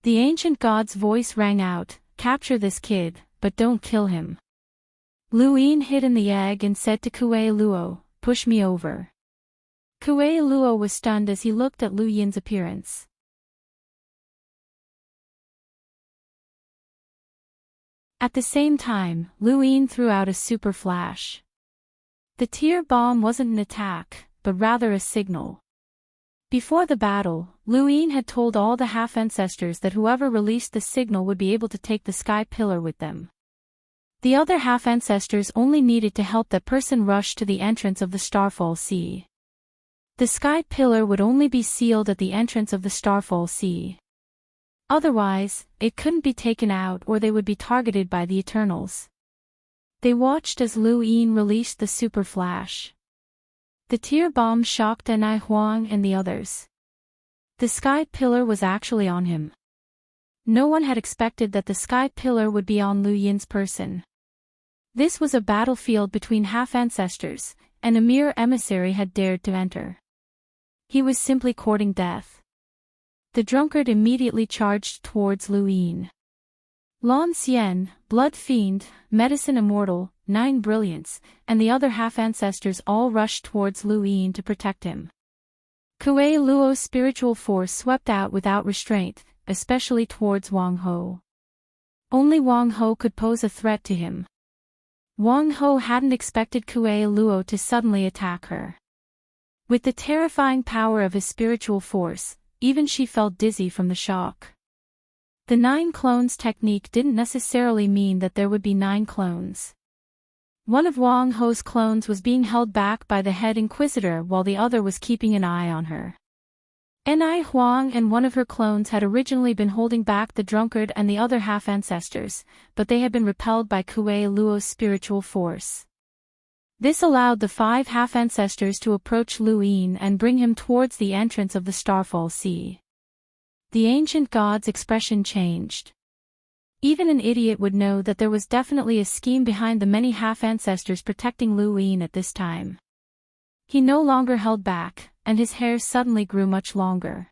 Speaker 1: The ancient god's voice rang out, "Capture this kid, but don't kill him." Lu Yin hid in the egg and said to Kuei Luo, "Push me over." Kuei Luo was stunned as he looked at Lu Yin's appearance. At the same time, Lu Yin threw out a super flash. The tear bomb wasn't an attack, but rather a signal. Before the battle, Lu Yin had told all the half-ancestors that whoever released the signal would be able to take the sky pillar with them. The other half-ancestors only needed to help that person rush to the entrance of the Starfall Sea. The sky pillar would only be sealed at the entrance of the Starfall Sea. Otherwise, it couldn't be taken out or they would be targeted by the Eternals. They watched as Lu Yin released the super flash. The tear bomb shocked Anai Huang and the others. The sky pillar was actually on him. No one had expected that the sky pillar would be on Lu Yin's person. This was a battlefield between half-ancestors, and a mere emissary had dared to enter. He was simply courting death. The drunkard immediately charged towards Lu Yin. Lan Xian, Blood Fiend, Medicine Immortal, Nine Brilliance, and the other half-ancestors all rushed towards Lu Yin to protect him. Kuei Luo's spiritual force swept out without restraint, especially towards Wang Ho. Only Wang Ho could pose a threat to him. Wang Ho hadn't expected Kuei Luo to suddenly attack her. With the terrifying power of his spiritual force, even she felt dizzy from the shock. The 9 clones technique didn't necessarily mean that there would be 9 clones. One of Wang Ho's clones was being held back by the head inquisitor while the other was keeping an eye on her. Anai Huang and one of her clones had originally been holding back the drunkard and the other half-ancestors, but they had been repelled by Kuei Luo's spiritual force. This allowed the 5 half-ancestors to approach Lu Yin and bring him towards the entrance of the Starfall Sea. The ancient god's expression changed. Even an idiot would know that there was definitely a scheme behind the many half-ancestors protecting Lu Yin at this time. He no longer held back, and his hair suddenly grew much longer.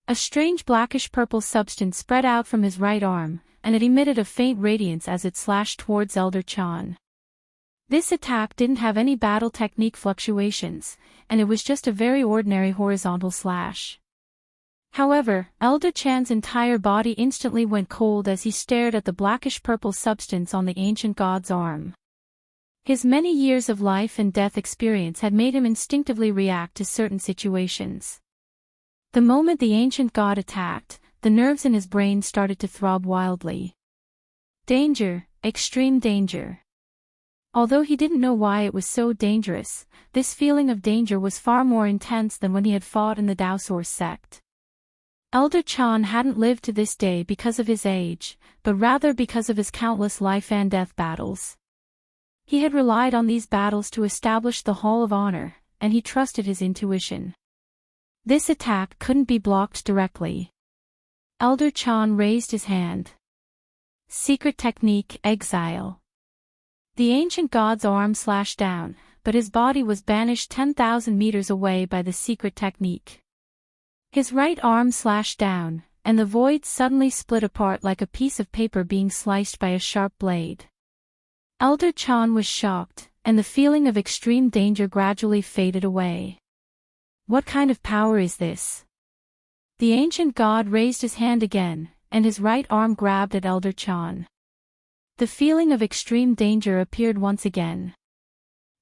Speaker 1: A strange blackish-purple substance spread out from his right arm, and it emitted a faint radiance as it slashed towards Elder Chan. This attack didn't have any battle technique fluctuations, and it was just a very ordinary horizontal slash. However, Elder Chan's entire body instantly went cold as he stared at the blackish-purple substance on the ancient god's arm. His many years of life and death experience had made him instinctively react to certain situations. The moment the ancient god attacked, the nerves in his brain started to throb wildly. Danger, extreme danger. Although he didn't know why it was so dangerous, this feeling of danger was far more intense than when he had fought in the Daosaur sect. Elder Chan hadn't lived to this day because of his age, but rather because of his countless life and death battles. He had relied on these battles to establish the Hall of Honor, and he trusted his intuition. This attack couldn't be blocked directly. Elder Chan raised his hand. Secret technique, exile. The ancient god's arm slashed down, but his body was banished 10,000 meters away by the secret technique. His right arm slashed down, and the void suddenly split apart like a piece of paper being sliced by a sharp blade. Elder Chan was shocked, and the feeling of extreme danger gradually faded away. What kind of power is this? The ancient god raised his hand again, and his right arm grabbed at Elder Chan. The feeling of extreme danger appeared once again.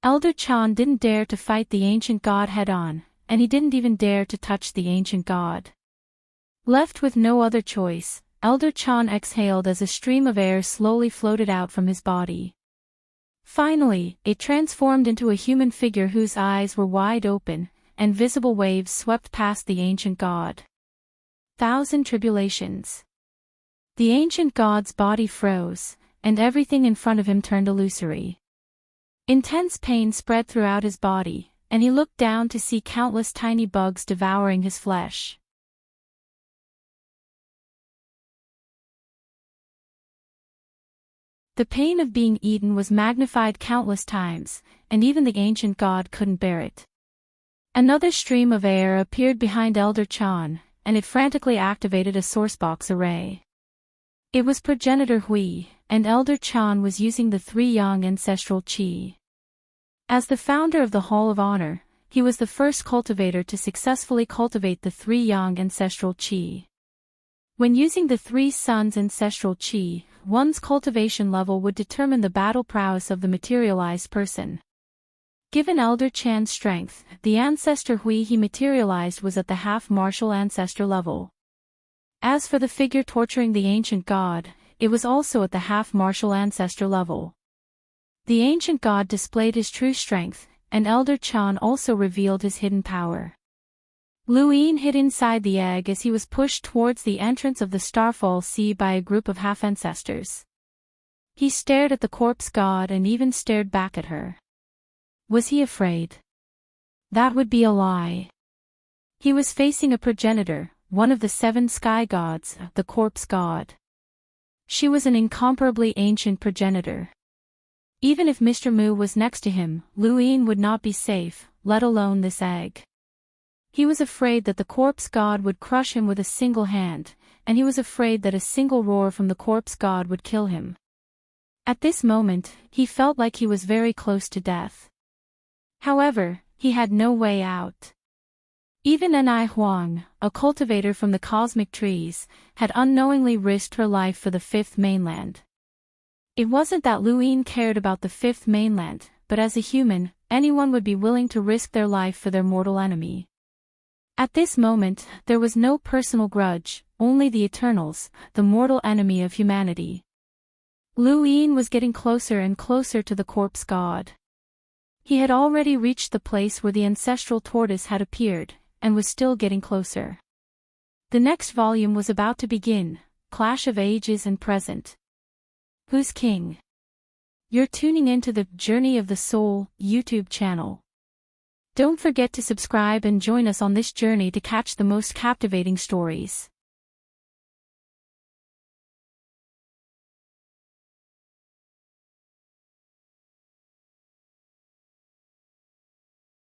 Speaker 1: Elder Chan didn't dare to fight the ancient god head-on, and he didn't even dare to touch the ancient god. Left with no other choice, Elder Chan exhaled as a stream of air slowly floated out from his body. Finally, it transformed into a human figure whose eyes were wide open, and visible waves swept past the ancient god. 1,000 tribulations. The ancient god's body froze, and everything in front of him turned illusory. Intense pain spread throughout his body, and he looked down to see countless tiny bugs devouring his flesh. The pain of being eaten was magnified countless times, and even the ancient god couldn't bear it. Another stream of air appeared behind Elder Chan, and it frantically activated a sourcebox array. It was progenitor Hui, and Elder Chan was using the 3 yang ancestral qi. As the founder of the Hall of Honor, he was the first cultivator to successfully cultivate the 3 yang ancestral qi. When using the 3 suns ancestral qi, one's cultivation level would determine the battle prowess of the materialized person. Given Elder Chan's strength, the ancestor Hui he materialized was at the half-martial ancestor level. As for the figure torturing the ancient god, it was also at the half-martial ancestor level. The ancient god displayed his true strength, and Elder Chan also revealed his hidden power. Luin hid inside the egg as he was pushed towards the entrance of the Starfall Sea by a group of half-ancestors. He stared at the corpse god and even stared back at her. Was he afraid? That would be a lie. He was facing a progenitor, one of the 7 sky gods, the corpse god. She was an incomparably ancient progenitor. Even if Mr. Mu was next to him, Luin would not be safe, let alone this egg. He was afraid that the corpse god would crush him with a single hand, and he was afraid that a single roar from the corpse god would kill him. At this moment, he felt like he was very close to death. However, he had no way out. Even Anai Huang, a cultivator from the cosmic trees, had unknowingly risked her life for the 5th mainland. It wasn't that Luin cared about the 5th mainland, but as a human, anyone would be willing to risk their life for their mortal enemy. At this moment, there was no personal grudge, only the Eternals, the mortal enemy of humanity. Luin was getting closer and closer to the corpse god. He had already reached the place where the ancestral tortoise had appeared, and was still getting closer. The next volume was about to begin, Clash of Ages and Present. Who's king? You're tuning into the Journey of the Soul YouTube channel. Don't forget to subscribe and join us on this journey to catch the most captivating stories.